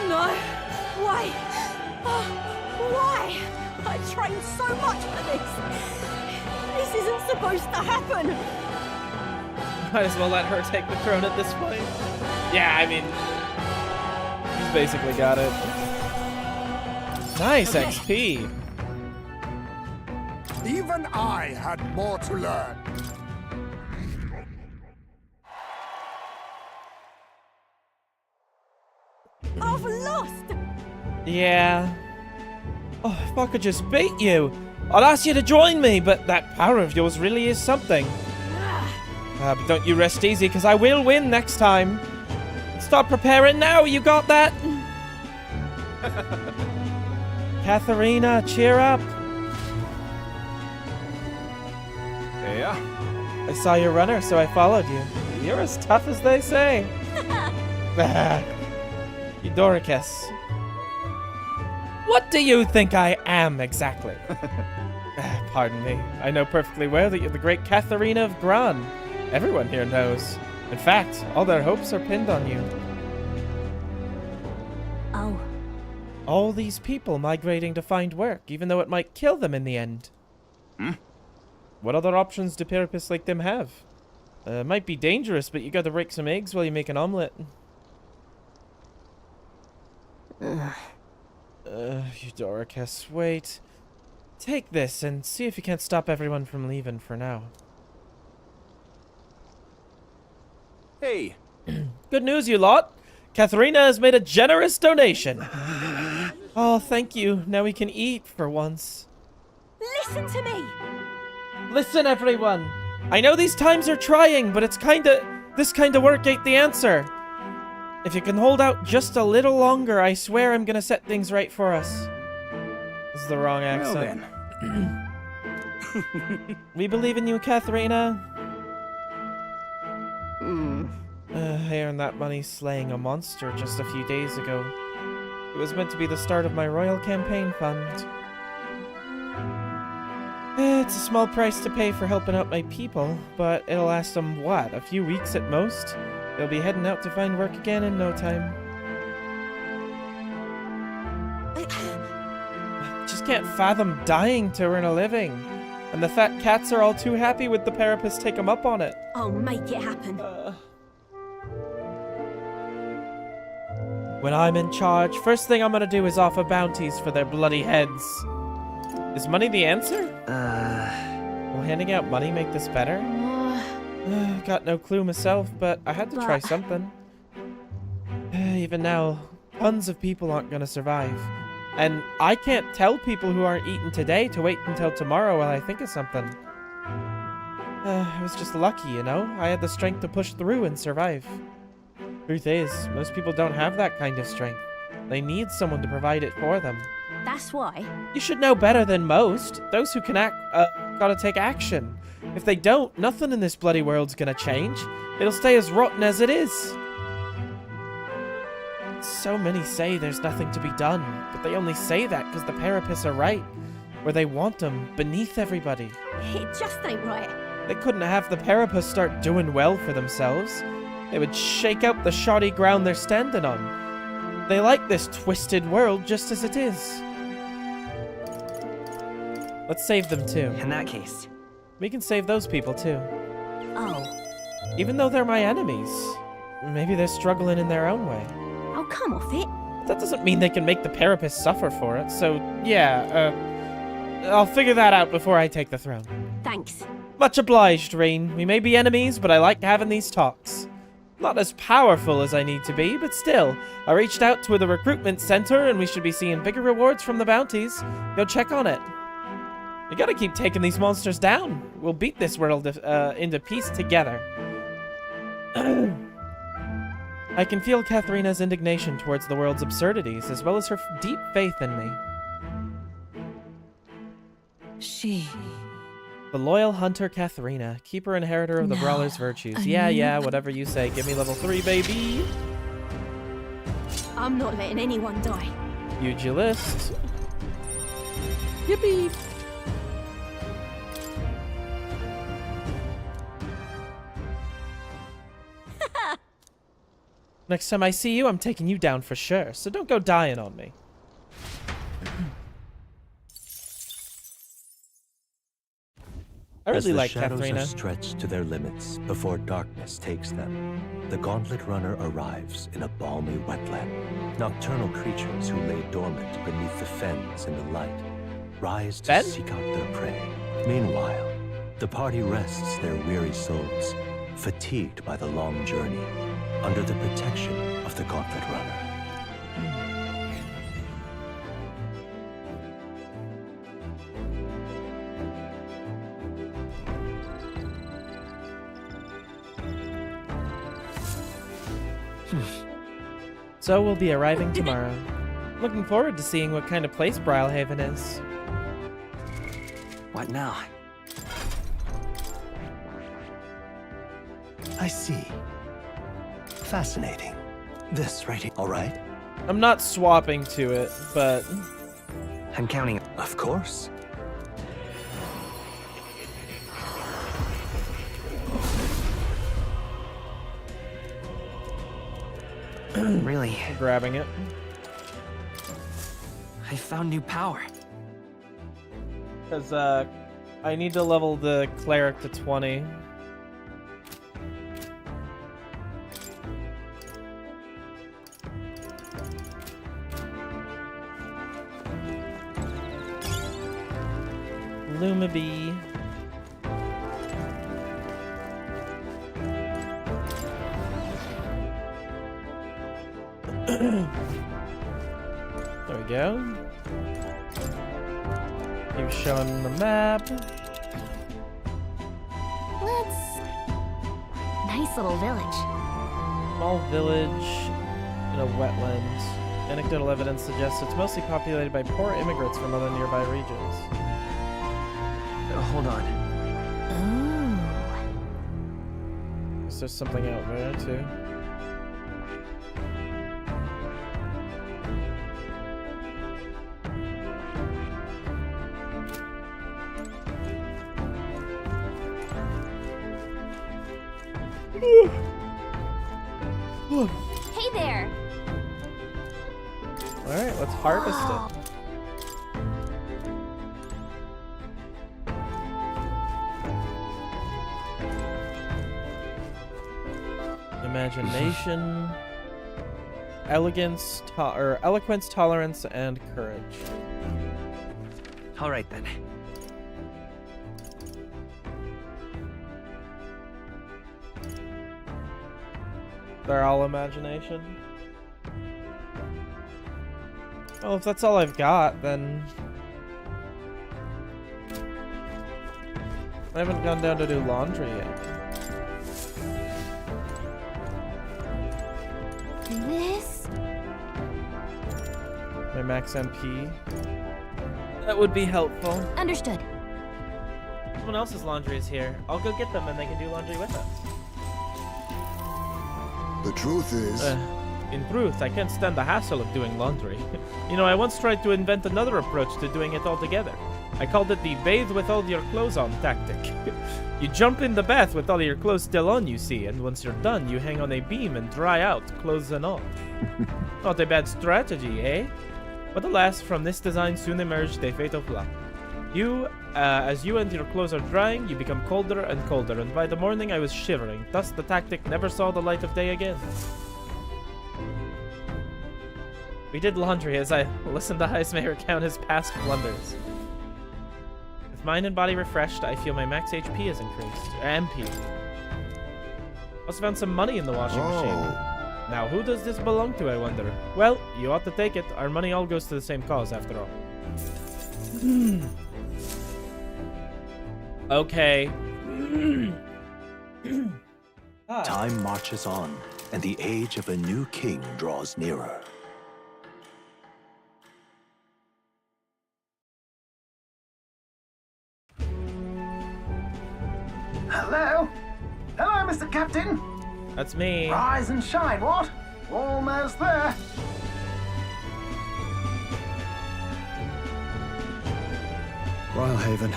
No. Why? Why? I trained so much for this. This isn't supposed to happen. Might as well let her take the throne at this point. Yeah, I mean, he's basically got it. Nice XP. Even I had more to learn. I've lost. Yeah. Oh, if I could just beat you, I'd ask you to join me, but that power of yours really is something. But don't you rest easy, because I will win next time. Start preparing now, you got that? Katharina, cheer up. Yeah? I saw your runner, so I followed you. You're as tough as they say. Eudoricus. What do you think I am, exactly? Pardon me. I know perfectly well that you're the great Katharina of Gran. Everyone here knows. In fact, all their hopes are pinned on you. Oh. All these people migrating to find work, even though it might kill them in the end. What other options do therapists like them have? Might be dangerous, but you gotta break some eggs while you make an omelet. Eudoricus, wait. Take this and see if you can't stop everyone from leaving for now. Hey. Good news, you lot. Katharina has made a generous donation. Oh, thank you. Now we can eat for once. Listen to me. Listen, everyone. I know these times are trying, but this kind of work ain't the answer. If you can hold out just a little longer, I swear I'm gonna set things right for us. This is the wrong accent. We believe in you, Katharina. I earned that money slaying a monster just a few days ago. It was meant to be the start of my royal campaign fund. It's a small price to pay for helping out my people, but it'll last them, what, a few weeks at most? They'll be heading out to find work again in no time. Just can't fathom dying to earn a living. And the fat cats are all too happy with the parapets take them up on it. I'll make it happen. When I'm in charge, first thing I'm gonna do is offer bounties for their bloody heads. Is money the answer? Will handing out money make this better? Got no clue myself, but I had to try something. Even now, tons of people aren't gonna survive. And I can't tell people who aren't eating today to wait until tomorrow while I think of something. I was just lucky, you know? I had the strength to push through and survive. Truth is, most people don't have that kind of strength. They need someone to provide it for them. That's why. You should know better than most. Those who can act, gotta take action. If they don't, nothing in this bloody world's gonna change. It'll stay as rotten as it is. So many say there's nothing to be done, but they only say that because the Parapists are right. Where they want them, beneath everybody. It just ain't right. They couldn't have the Parapists start doing well for themselves. It would shake out the shoddy ground they're standing on. They like this twisted world just as it is. Let's save them too. In that case. We can save those people too. Oh. Even though they're my enemies. Maybe they're struggling in their own way. Oh, come off it. That doesn't mean they can make the Parapists suffer for it, so yeah, I'll figure that out before I take the throne. Thanks. Much obliged, Rain. We may be enemies, but I like having these talks. Not as powerful as I need to be, but still. I reached out to the recruitment center, and we should be seeing bigger rewards from the bounties. Go check on it. We gotta keep taking these monsters down. We'll beat this world into peace together. I can feel Katharina's indignation towards the world's absurdities, as well as her deep faith in me. The loyal hunter Katharina, keeper inheritor of the brawler's virtues. Yeah, whatever you say. Give me level 3, baby. I'm not letting anyone die. Pugilist. Yippee. Next time I see you, I'm taking you down for sure, so don't go dying on me. I really like Katharina. As the shadows are stretched to their limits before darkness takes them, the Gauntlet Runner arrives in a balmy wetland. Nocturnal creatures who lay dormant beneath the fens in the light rise to seek out their prey. Meanwhile, the party rests their weary souls, fatigued by the long journey, under the protection of the Gauntlet Runner. So we'll be arriving tomorrow. Looking forward to seeing what kind of place Brilhaven is. What now? I see. Fascinating. This right here, all right? I'm not swapping to it, but... I'm counting. Of course. Really? Grabbing it. I found new power. Because, I need to level the cleric to 20. Lumabee. There we go. Keep showing the map. Nice little village. Small village in a wetland. Anecdotal evidence suggests it's mostly populated by poor immigrants from other nearby regions. Hold on. Ooh. Is there something out there too? Hey there. All right, let's harvest it. Imagination, elegance, eloquence, tolerance, and courage. All right then. They're all imagination. Well, if that's all I've got, then I haven't gone down to do laundry yet. This? My max MP. That would be helpful. Understood. Someone else's laundry is here. I'll go get them and they can do laundry with us. The truth is... In truth, I can't stand the hassle of doing laundry. You know, I once tried to invent another approach to doing it all together. I called it the bathe with all your clothes on tactic. You jump in the bath with all your clothes still on, you see, and once you're done, you hang on a beam and dry out, clothes and all. Not a bad strategy, eh? But alas, from this design soon emerged a fatal flaw. As you and your clothes are drying, you become colder and colder, and by the morning I was shivering. Thus, the tactic never saw the light of day again. We did laundry as I listened to Heismay recount his past blunders. With mind and body refreshed, I feel my max HP has increased. MP. Also found some money in the washing machine. Now, who does this belong to, I wonder? Well, you ought to take it. Our money all goes to the same cause, after all. Okay. Time marches on, and the age of a new king draws nearer. Hello? Hello, Mr. Captain. That's me. Rise and shine, what? Almost there. Rhylehaven.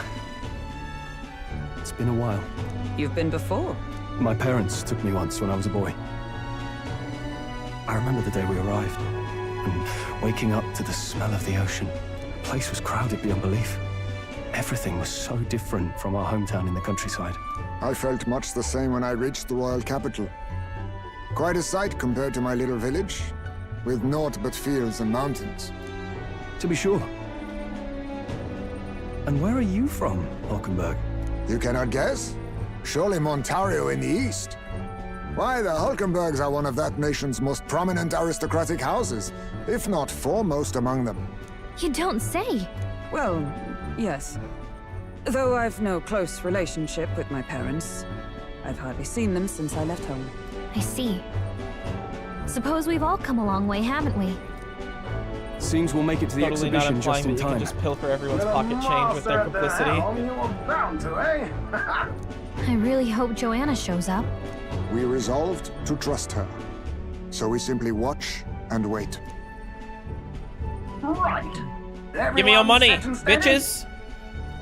It's been a while. You've been before. My parents took me once when I was a boy. I remember the day we arrived, and waking up to the smell of the ocean. The place was crowded beyond belief. Everything was so different from our hometown in the countryside. I felt much the same when I reached the royal capital. Quite a sight compared to my little village, with naught but fields and mountains. To be sure. And where are you from, Hulkenberg? You cannot guess? Surely Montario in the east. Why, the Hulkenbergs are one of that nation's most prominent aristocratic houses, if not foremost among them. You don't say. Well, yes. Though I've no close relationship with my parents, I've hardly seen them since I left home. I see. Suppose we've all come a long way, haven't we? Seems we'll make it to the Totally not exhibition implying just in that you can time. just pilfer everyone's pocket change with their complicity. You were bound to, eh? I really hope Joanna shows up. We resolved to trust her. So we simply watch and wait. Right. Give me your Everyone money, set and steady? bitches!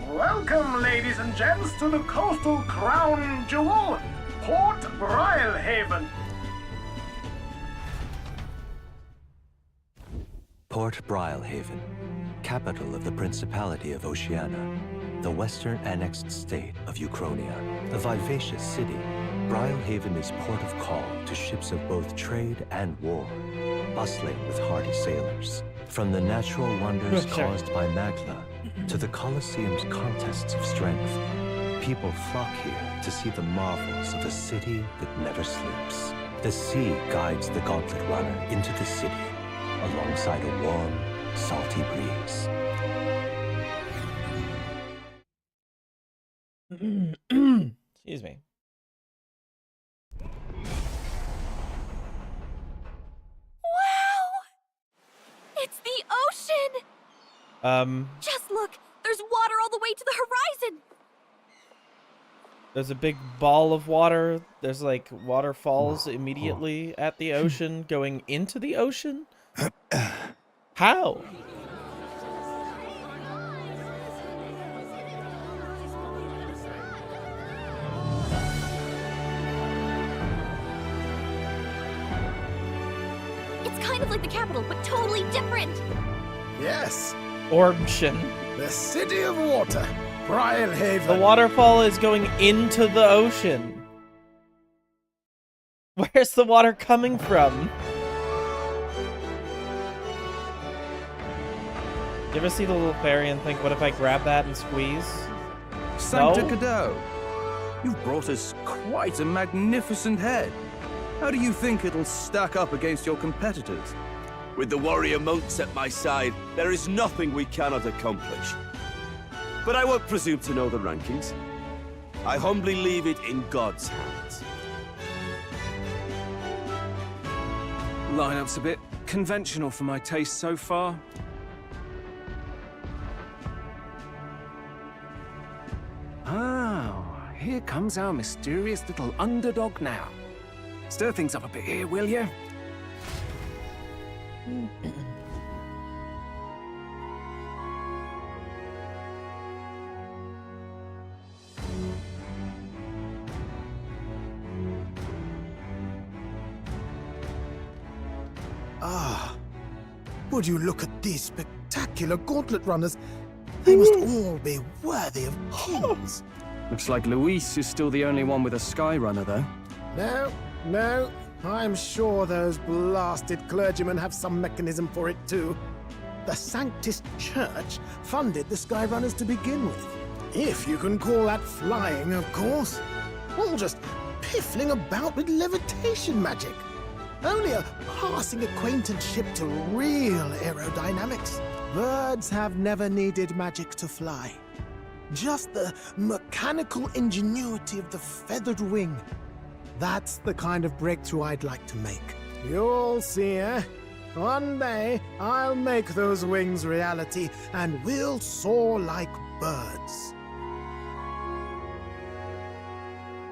Welcome, ladies and gents, to the coastal crown jewel, Port Brylehaven. Port Brylehaven, capital of the Principality of Oceania, the western annexed state of Uchronia. A vivacious city, Brylehaven is port of call to ships of both trade and war, bustling with hardy sailors. From the natural wonders caused by Magla to the Colosseum's contests of strength, people flock here to see the marvels of a city that never sleeps. The sea guides the gauntlet runner into the city, alongside a warm, salty breeze. Excuse me. Wow! It's the ocean! Just look! There's water all the way to the horizon! There's a big ball of water. There's like waterfalls immediately at the ocean going into the ocean? How? It's kind of like the capital, but totally different! Yes, Orbtion. the city of water, Brylehaven. The waterfall is going into the ocean. Where's the water coming from? You ever see the little fairy and think, what if I grab that and squeeze? Sancta No? Cadeau, you've brought us quite a magnificent head. How do you think it'll stack up against your competitors? With the warrior monks at my side, there is nothing we cannot accomplish. But I won't presume to know the rankings. I humbly leave it in God's hands. Lineup's a bit conventional for my taste so far. here comes our mysterious little underdog now. Stir things up a bit here, will you? Ah, would you look at these spectacular gauntlet runners? They must all be worthy of kings. Looks like Luis is still the only one with a Skyrunner, though. No, I'm sure those blasted clergymen have some mechanism for it too. The Sanctist Church funded the Skyrunners to begin with. If you can call that flying, of course. All just piffling about with levitation magic. Only a passing acquaintanceship to real aerodynamics. Birds have never needed magic to fly. Just the mechanical ingenuity of the feathered wing. That's the kind of breakthrough I'd like to make. You'll see, eh? One day, I'll make those wings reality, and we'll soar like birds.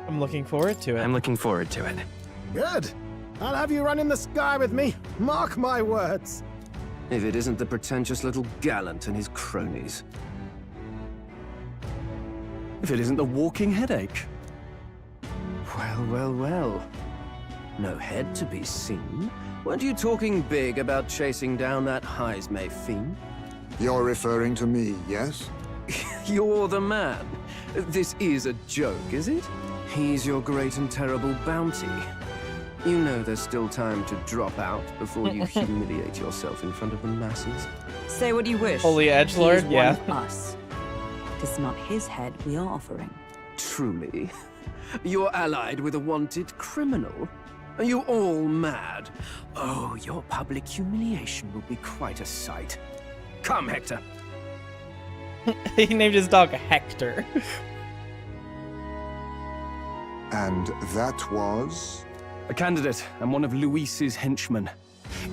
I'm looking forward to it. I'm looking forward to it. Good. I'll have you run in the sky with me. Mark my words. If it isn't the pretentious little gallant and his cronies. If it isn't the walking headache. Well. No head to be seen. Weren't you talking big about chasing down that Heismay fiend? You're referring to me, yes? You're the man. This is a joke, is it? He's your great and terrible bounty. You know there's still time to drop out before you humiliate yourself in front of the masses. Say what you wish. Holy edgelord, He's yeah. one of us. It is not his head we are offering. Truly? You're allied with a wanted criminal? Are you all mad? Oh, your public humiliation will be quite a sight. Come, Hector. He named his dog Hector. And that was? A candidate and one of Luis's henchmen.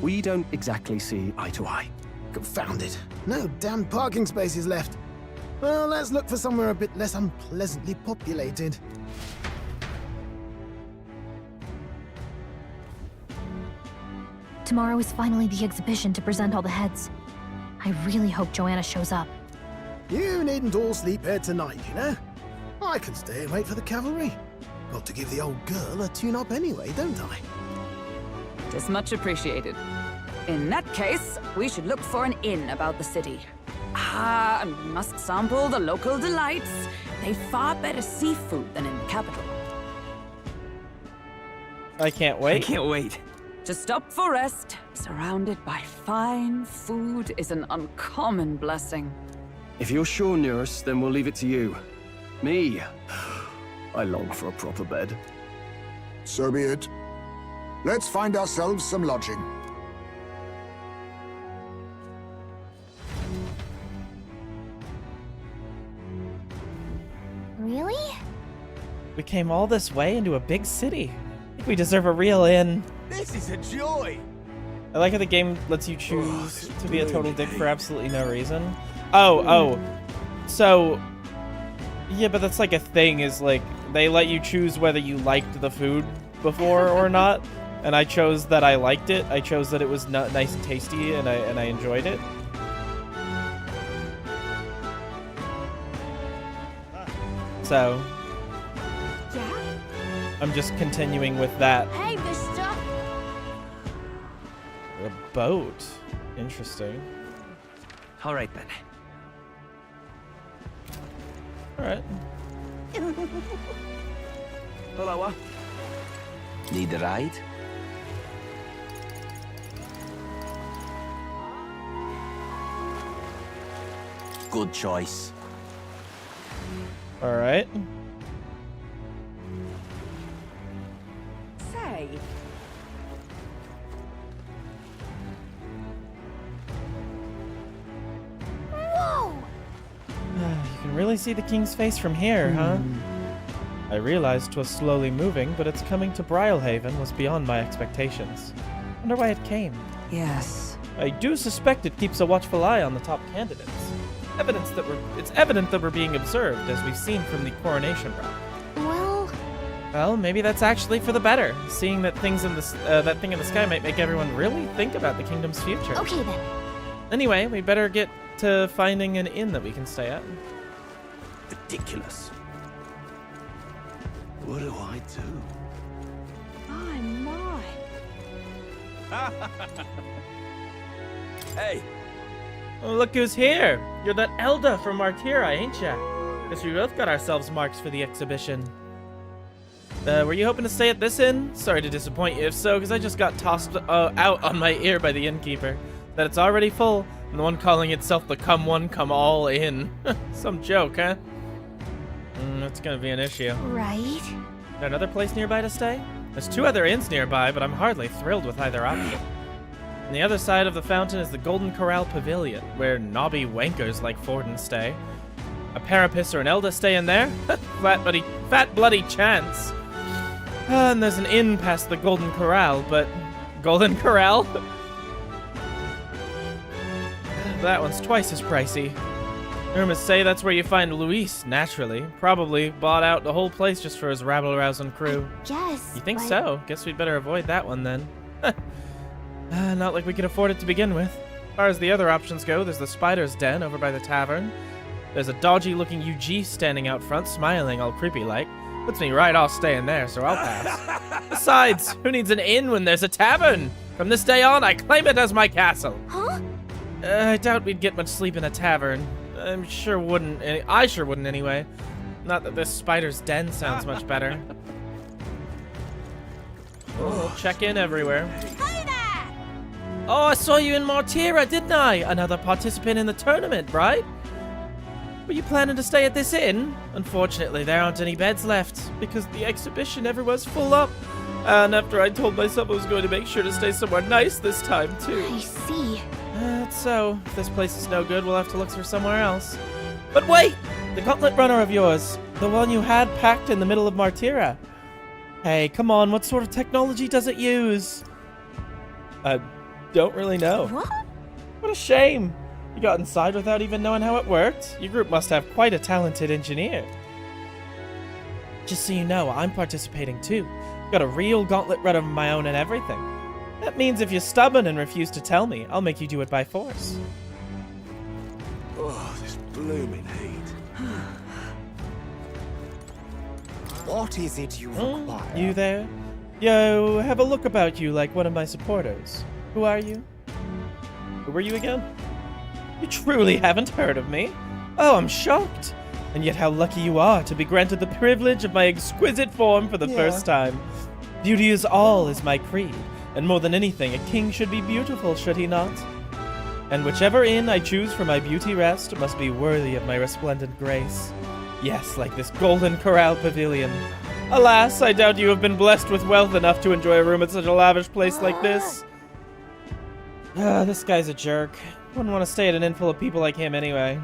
We don't exactly see eye to eye. Confound it. No damn parking spaces left. Well, let's look for somewhere a bit less unpleasantly populated. Tomorrow is finally the exhibition to present all the heads. I really hope Joanna shows up. You needn't all sleep here tonight, you know? I can stay and wait for the cavalry. Got to give the old girl a tune-up anyway, don't I? It is much appreciated. In that case, we should look for an inn about the city. And we must sample the local delights. They've far better seafood than in the capital. I can't wait. I can't wait. To stop for rest, surrounded by fine food, is an uncommon blessing. If you're sure, nurse, then we'll leave it to you. Me, I long for a proper bed. So be it. Let's find ourselves some lodging. Really? We came all this way into a big city. I think we deserve a real inn. This is a joy! I like how the game lets you choose to be a total dick for absolutely no reason. Oh. So, yeah, but that's like a thing, is like, they let you choose whether you liked the food before or not. And I chose that I liked it. I chose that it was nice and tasty, and I enjoyed it. So, Yeah? I'm just continuing with that. Hey, mister! A boat. Interesting. All right, then. Alright. Hello. Need a ride? Good choice. Alright. Say, Whoa! You can really see the king's face from here, huh? I realized 'twas slowly moving, but its coming to Brylehaven was beyond my expectations. Wonder why it came. yes. I do suspect it keeps a watchful eye on the top candidates. It's evident that we're being observed, as we've seen from the coronation route. Well, maybe that's actually for the better. Seeing that things in that thing in the sky might make everyone really think about the kingdom's future. Okay then. Anyway, we better get to finding an inn that we can stay at. Ridiculous. What do I do? My, my. Hey! Oh, look who's here! You're that Elda from Martira, ain't ya? Guess we both got ourselves marks for the exhibition. Were you hoping to stay at this inn? Sorry to disappoint you if so, because I just got tossed out on my ear by the innkeeper. That it's already full, and the one calling itself the Come One Come All Inn. Some joke, huh? That's gonna be an issue. Right. Is there another place nearby to stay? There's 2 other inns nearby, but I'm hardly thrilled with either option. On the other side of the fountain is the Golden Corral Pavilion, where knobby wankers like Forden stay. A Parapis or an Elda stay in there? Fat bloody chance. And there's an inn past the Golden Corral, but... Golden Corral? That one's twice as pricey. Rumors say that's where you find Luis, naturally. Probably bought out the whole place just for his rabble-rousing crew. Yes. You think so? Guess we'd better avoid that one then. Not like we could afford it to begin with. As far as the other options go, there's the Spider's Den over by the tavern. There's a dodgy-looking UG standing out front, smiling all creepy-like. Puts me right off staying there, so I'll pass. Besides, who needs an inn when there's a tavern? From this day on, I claim it as my castle. Huh? I doubt we'd get much sleep in a tavern. I sure wouldn't anyway. Not that this Spider's Den sounds much better. We'll check in everywhere. Hey there! Oh, I saw you in Martira, didn't I? Another participant in the tournament, right? Were you planning to stay at this inn? Unfortunately, there aren't any beds left, because the exhibition everywhere's full up. And after I told myself I was going to make sure to stay somewhere nice this time, too. I see. So, if this place is no good, we'll have to look for somewhere else. But wait! The gauntlet runner of yours. The one you had packed in the middle of Martira. Hey, come on, what sort of technology does it use? I don't really know. What? What a shame. You got inside without even knowing how it worked? Your group must have quite a talented engineer. Just so you know, I'm participating too. Got a real gauntlet run of my own and everything. That means if you're stubborn and refuse to tell me, I'll make you do it by force. Oh, this blooming heat. What is it you require? You there? Yo, have a look about you like one of my supporters. Who are you? Who were you again? You truly haven't heard of me? Oh, I'm shocked. And yet how lucky you are to be granted the privilege of my exquisite form for the first time. Beauty is all is my creed, and more than anything, a king should be beautiful, should he not? And whichever inn I choose for my beauty rest must be worthy of my resplendent grace. Yes, like this Golden Corral Pavilion. Alas, I doubt you have been blessed with wealth enough to enjoy a room at such a lavish place like this. This guy's a jerk. Wouldn't want to stay at an inn full of people like him anyway.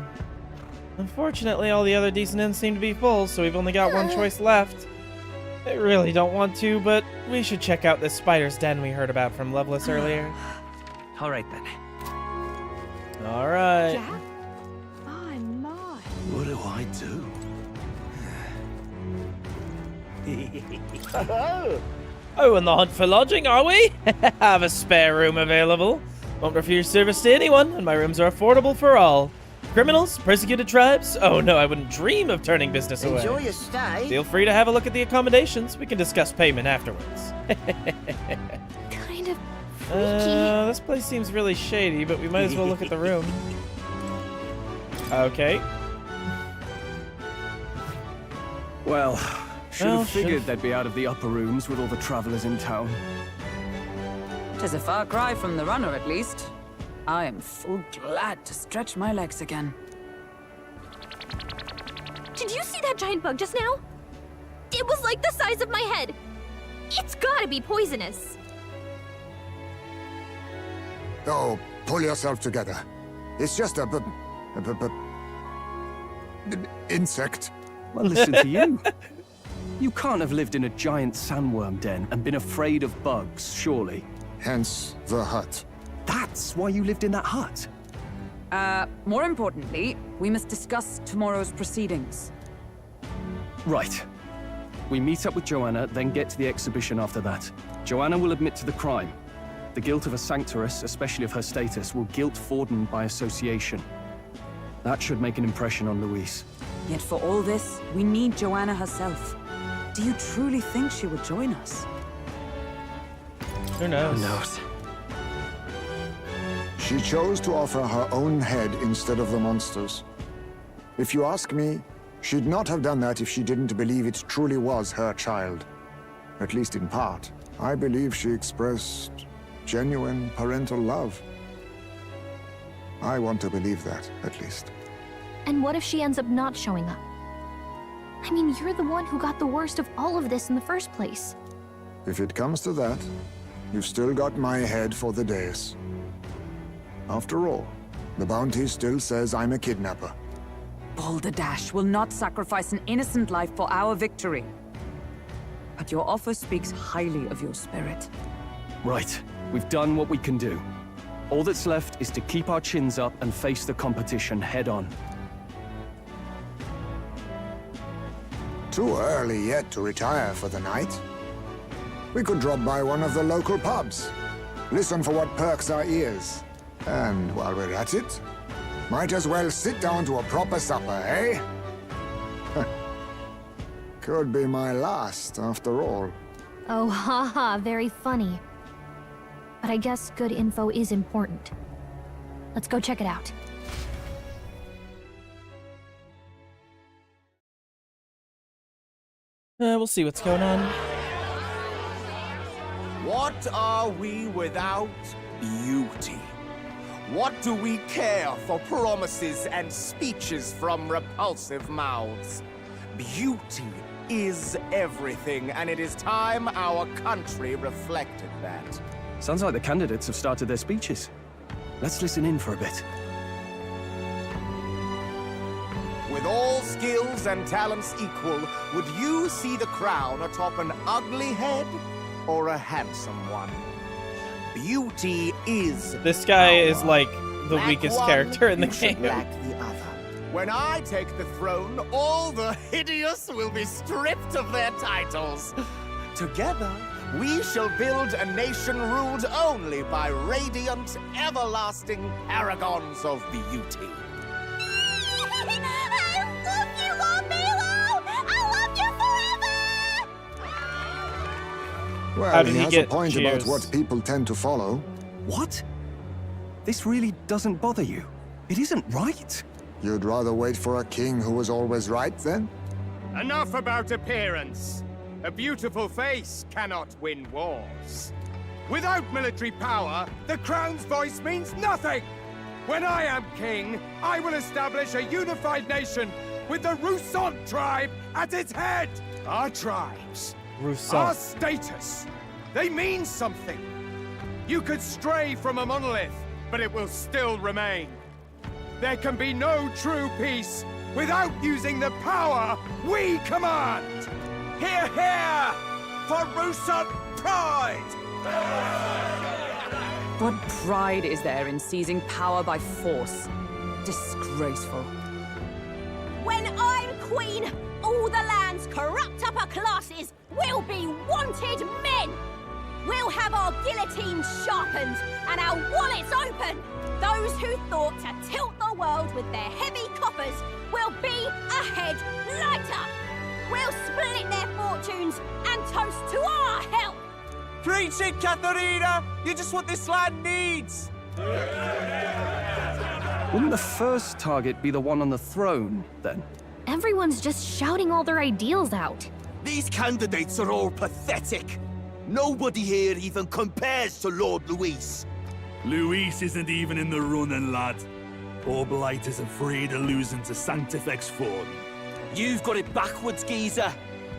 Unfortunately, all the other decent inns seem to be full, so we've only got one choice left. I really don't want to, but we should check out this Spider's Den we heard about from Lovelace earlier. All right, then. All right. Jack? My, my. What do I do? Oh, in the hunt for lodging, are we? Have a spare room available. Won't refuse service to anyone, and my rooms are affordable for all. Criminals? Persecuted tribes? Oh no, I wouldn't dream of turning business away. Enjoy your stay. Feel free to have a look at the accommodations. We can discuss payment afterwards. Kind of freaky. This place seems really shady, but we might as well look at the room. Okay. Well, should Well, have figured should've- they'd be out of the upper rooms with all the travelers in town. 'Tis a far cry from the runner, at least. I am full glad to stretch my legs again. Did you see that giant bug just now? It was like the size of my head. It's gotta be poisonous. Oh, pull yourself together. It's just a insect. Well, listen to you. You can't have lived in a giant sandworm den and been afraid of bugs, surely. Hence the hut. That's why you lived in that hut. More importantly, we must discuss tomorrow's proceedings. Right. We meet up with Joanna, then get to the exhibition after that. Joanna will admit to the crime. The guilt of a sanctoress, especially of her status, will guilt Forden by association. That should make an impression on Louise. Yet for all this, we need Joanna herself. Do you truly think she would join us? Who knows? Who knows? She chose to offer her own head instead of the monster's. If you ask me, she'd not have done that if she didn't believe it truly was her child. At least in part. I believe she expressed genuine parental love. I want to believe that, at least. And what if she ends up not showing up? I mean, you're the one who got the worst of all of this in the first place. If it comes to that, you've still got my head for the dais. After all, the bounty still says I'm a kidnapper. Balderdash will not sacrifice an innocent life for our victory. But your offer speaks highly of your spirit. Right. We've done what we can do. All that's left is to keep our chins up and face the competition head-on. Too early yet to retire for the night. We could drop by one of the local pubs. Listen for what perks our ears. And while we're at it, might as well sit down to a proper supper, eh? Could be my last, after all. Oh, haha, very funny. But I guess good info is important. Let's go check it out. We'll see what's going on. What are we without beauty? What do we care for promises and speeches from repulsive mouths? Beauty is everything, and it is time our country reflected that. Sounds like the candidates have started their speeches. Let's listen in for a bit. With all skills and talents equal, would you see the crown atop an ugly head or a handsome one? Beauty is This guy power. is like the Lack weakest one, character in the you should game. lack the other. When I take the throne, all the hideous will be stripped of their titles. Together, we shall build a nation ruled only by radiant, everlasting paragons of beauty. I love you, Lord Milo! I love you forever! Well, How did he he has get a point cheers? about what people tend to follow. What? This really doesn't bother you? It isn't right? You'd rather wait for a king who was always right, then? Enough about appearance. A beautiful face cannot win wars. Without military power, the crown's voice means nothing. When I am king, I will establish a unified nation with the Rousant tribe at its head. Our tribes, our Rousant. status, they mean something. You could stray from a monolith, but it will still remain. There can be no true peace without using the power we command. Hear, hear, for Rousant pride! What pride is there in seizing power by force? Disgraceful. When I'm queen, all the land's corrupt upper classes will be wanted men! We'll have our guillotines sharpened and our wallets open! Those who thought to tilt the world with their heavy coffers will be a head lighter! We'll split their fortunes and toast to our help! Preach it, Katharina! You're just what this land needs! Wouldn't the first target be the one on the throne, then? Everyone's just shouting all their ideals out. These candidates are all pathetic. Nobody here even compares to Lord Luis. Luis isn't even in the running, lad. Poor Blight is afraid of losing to Sanctifex Ford. You've got it backwards, geezer.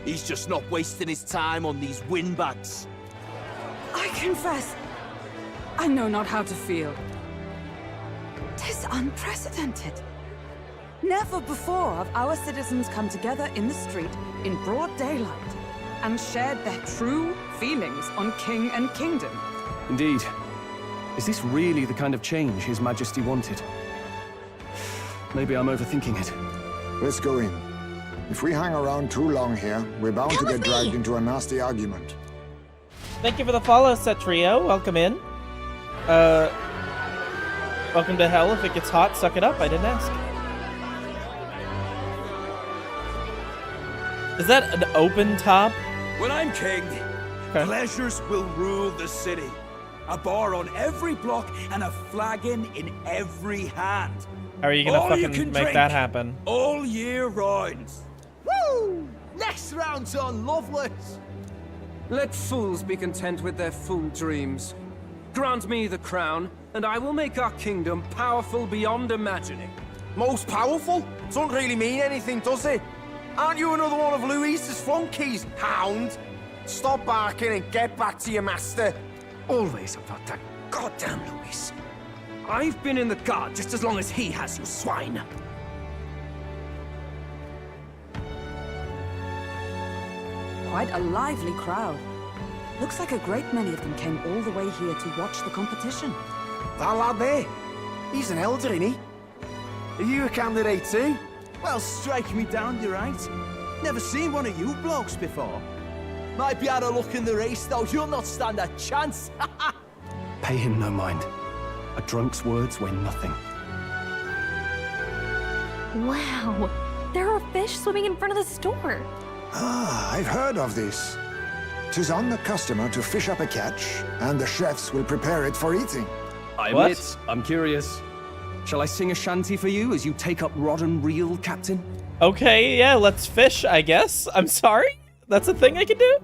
He's just not wasting his time on these windbags. I confess, I know not how to feel. 'Tis unprecedented. Never before have our citizens come together in the street in broad daylight and shared their true feelings on king and kingdom. Indeed. Is this really the kind of change His Majesty wanted? Maybe I'm overthinking it. Let's go in. If we hang around too long here, we're bound to get dragged into a nasty argument. Thank you for the follow, Setrio. Welcome in. Welcome to hell. If it gets hot, suck it up. I didn't ask. Is that an open top? When I'm king, pleasures will rule the city. A bar on every block and a flagon in every hand. How are you gonna All fucking can make drink that happen? all year round. Woo! Next round's on Loveless. Let fools be content with their fool dreams. Grant me the crown, and I will make our kingdom powerful beyond imagining. Most powerful? Doesn't really mean anything, does it? Aren't you another one of Luis's flunkies, hound? Stop barking and get back to your master. Always about that goddamn Luis. I've been in the guard just as long as he has, you swine. Quite a lively crowd. Looks like a great many of them came all the way here to watch the competition. That lad there, he's an elder, isn't he? Are you a candidate too? Well, strike me down, you're right. Never seen one of you blokes before. Might be out of luck in the race, though. You'll not stand a chance. Pay him no mind. A drunk's words weigh nothing. Wow, there are fish swimming in front of the store. Ah, I've heard of this. 'Tis on the customer to fish up a catch, and the chefs will prepare it for eating. I admit, I'm curious. Shall I sing a shanty for you as you take up rod and reel, Captain? Okay, yeah, let's fish, I guess. I'm sorry? That's a thing I can do?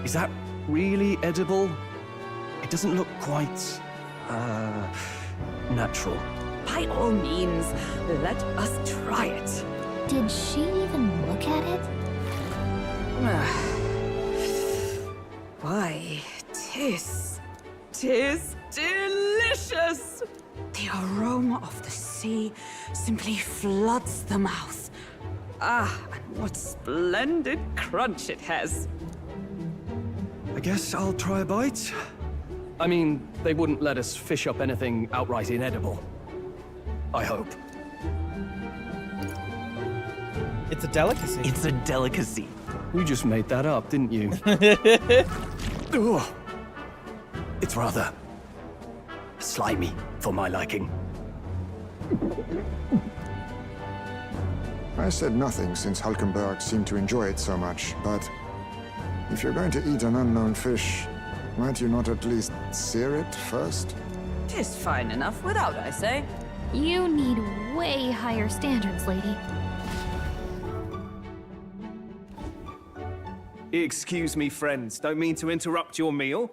Is that really edible? It doesn't look quite, natural. By all means, let us try it. Did she even look at it? Why, tis delicious! The aroma of the sea simply floods the mouth. Ah, and what splendid crunch it has. I guess I'll try a bite. I mean, they wouldn't let us fish up anything outright inedible. I hope. It's a delicacy. It's a delicacy. You just made that up, didn't you? Ugh. It's rather slimy for my liking. I said nothing since Hulkenberg seemed to enjoy it so much, but if you're going to eat an unknown fish, might you not at least sear it first? Tis fine enough without, I say. You need way higher standards, lady. Excuse me, friends. Don't mean to interrupt your meal.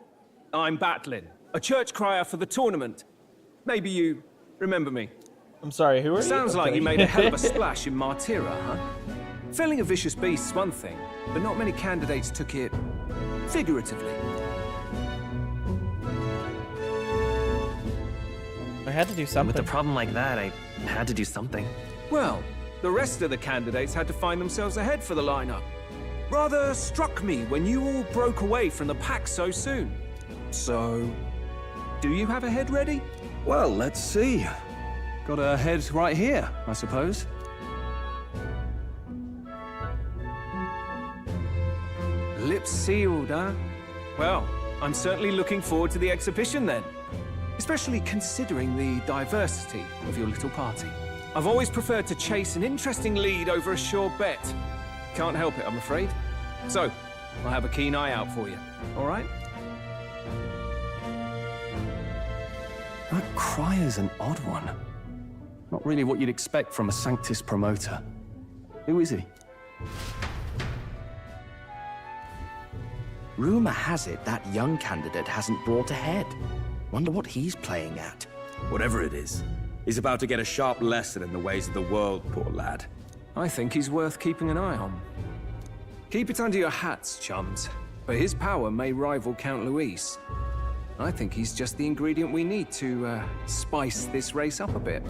I'm Batlin, a church crier for the tournament. Maybe you remember me. I'm sorry, who are you? Sounds like you made a hell of a splash in Martira, huh? Felling a vicious beast's one thing, but not many candidates took it figuratively. I had to do something. With a problem like that, I had to do something. Well, the rest of the candidates had to find themselves ahead for the lineup. Rather struck me when you all broke away from the pack so soon. So, do you have a head ready? Well, let's see. Got a head right here, I suppose. Lips sealed, huh? Well, I'm certainly looking forward to the exhibition then. Especially considering the diversity of your little party. I've always preferred to chase an interesting lead over a sure bet. Can't help it, I'm afraid. So, I'll have a keen eye out for you, all right? That crier's an odd one. Not really what you'd expect from a Sanctus promoter. Who is he? Rumor has it that young candidate hasn't brought ahead. Wonder what he's playing at. Whatever it is, he's about to get a sharp lesson in the ways of the world, poor lad. I think he's worth keeping an eye on. Keep it under your hats, chums, but his power may rival Count Luis. I think he's just the ingredient we need to spice this race up a bit.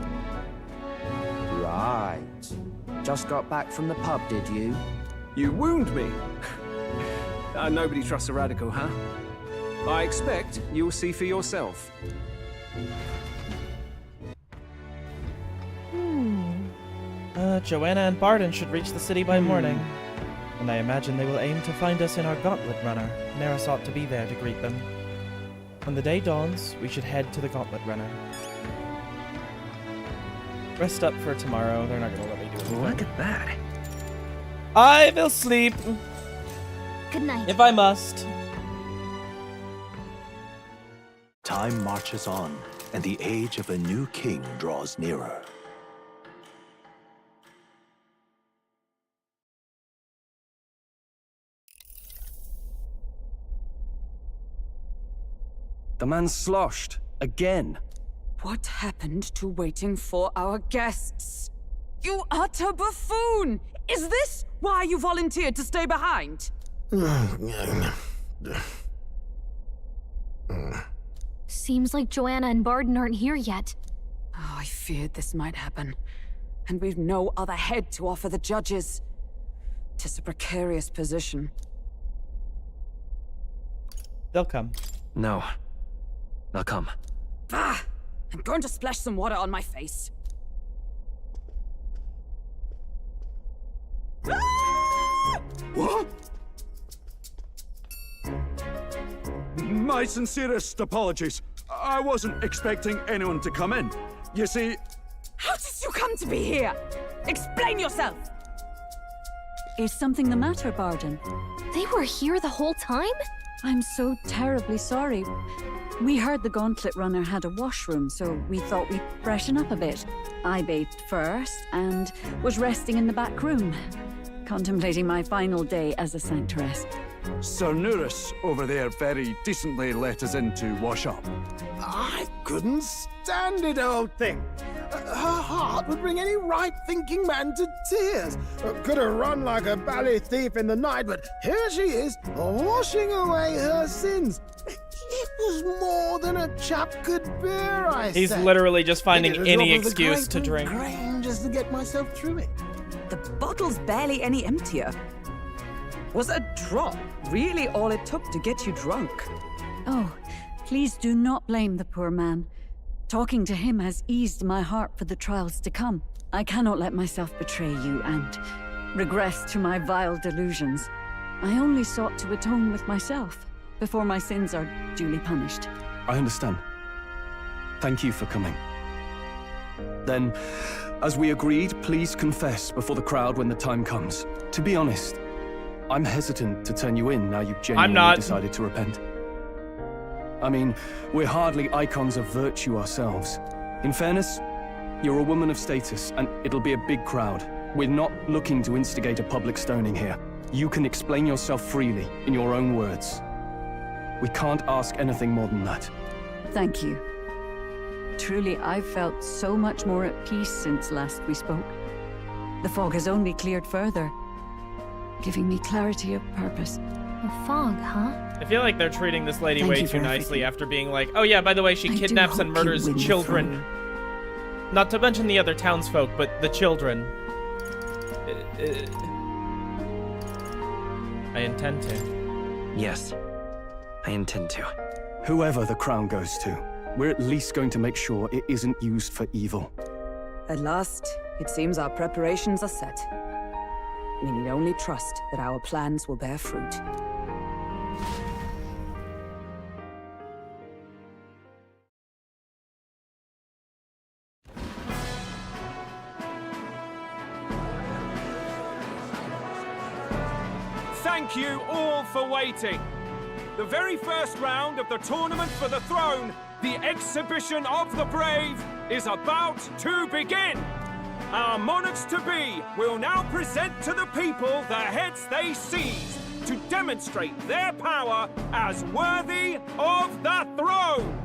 Right. Just got back from the pub, did you? You wound me. Nobody trusts a radical, huh? I expect you'll see for yourself. Joanna and Barden should reach the city by morning. And I imagine they will aim to find us in our Gauntlet Runner. Neris ought to be there to greet them. When the day dawns, we should head to the Gauntlet Runner. Rest up for tomorrow. They're not going to let me do anything. Look at that. I will sleep. Good night. If I must. Time marches on, and the age of a new king draws nearer. The man's sloshed. Again. What happened to waiting for our guests? You utter buffoon! Is this why you volunteered to stay behind? Seems like Joanna and Barden aren't here yet. Oh, I feared this might happen. And we've no other head to offer the judges. 'Tis a precarious position. They'll come. No. They'll come. Ah! I'm going to splash some water on my face. What? My sincerest apologies. I wasn't expecting anyone to come in. You see... How did you come to be here? Explain yourself! Is something the matter, Barden? They were here the whole time? I'm so terribly sorry. We heard the Gauntlet Runner had a washroom, so we thought we'd freshen up a bit. I bathed first and was resting in the back room, contemplating my final day as a sanctuaress. Sir Nuris over there very decently let us in to wash up. I couldn't stand it, old thing. Her heart would bring any right-thinking man to tears. Could have run like a ballet thief in the night, but here she is, washing away her sins. It was more than a chap could bear, I He's say. literally just finding Needed a any drop of the excuse to grape drink. and grain just to get myself through it. The bottle's barely any emptier. Was a drop really all it took to get you drunk? Oh, please do not blame the poor man. Talking to him has eased my heart for the trials to come. I cannot let myself betray you and regress to my vile delusions. I only sought to atone with myself before my sins are duly punished. I understand. Thank you for coming. Then, as we agreed, please confess before the crowd when the time comes. To be honest, I'm hesitant to turn you in now you've genuinely decided to repent. I mean, we're hardly icons of virtue ourselves. In fairness, you're a woman of status, and it'll be a big crowd. We're not looking to instigate a public stoning here. You can explain yourself freely, in your own words. We can't ask anything more than that. Thank you. Truly, I've felt so much more at peace since last we spoke. The fog has only cleared further, giving me clarity of purpose. A fog, huh? I feel like they're treating this lady Thank way you too for nicely after being like, oh yeah, by the way, she kidnaps and murders children. Not to mention the other townsfolk, but the children. I intend to. Yes, I intend to. Whoever the crown goes to, we're at least going to make sure it isn't used for evil. At last, it seems our preparations are set. We need only trust that our plans will bear fruit. Thank you all for waiting. The very first round of the Tournament for the Throne, the Exhibition of the Brave, is about to begin. Our monarchs-to-be will now present to the people the heads they seized to demonstrate their power as worthy of the throne.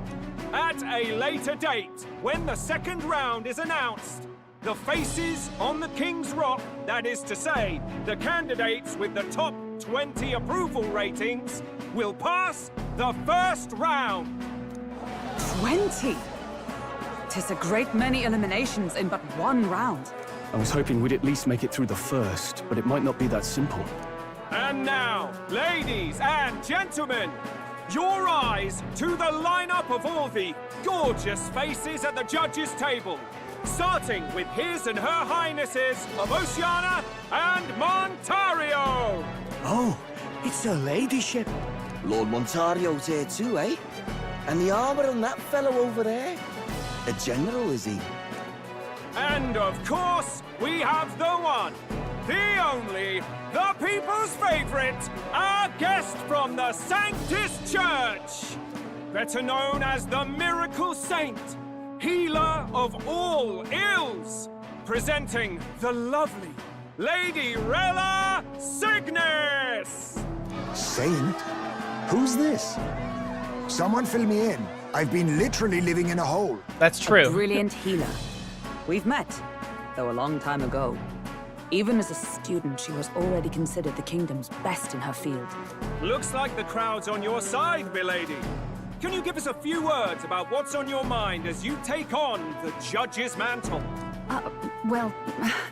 At a later date, when the second round is announced, the faces on the King's Rock, that is to say, the candidates with the top 20 approval ratings, will pass the first round. 20? 'Tis a great many eliminations in but one round. I was hoping we'd at least make it through the first, but it might not be that simple. And now, ladies and gentlemen, your eyes to the lineup of all the gorgeous faces at the judges' table, starting with His and Her Highnesses of Oceania and Montario. Oh, it's her ladyship. Lord Montario's here too, eh? And the armor on that fellow over there? A general, is he? And of course, we have the one, the only, the people's favorite, our guest from the Sanctus Church, better known as the Miracle Saint, healer of all ills, presenting the lovely Lady Rella Cygnus! Saint? Who's this? Someone fill me in. I've been literally living in a hole. That's true. A brilliant healer. We've met, though a long time ago. Even as a student, she was already considered the kingdom's best in her field. Looks like the crowd's on your side, milady. Can you give us a few words about what's on your mind as you take on the judge's mantle? Well,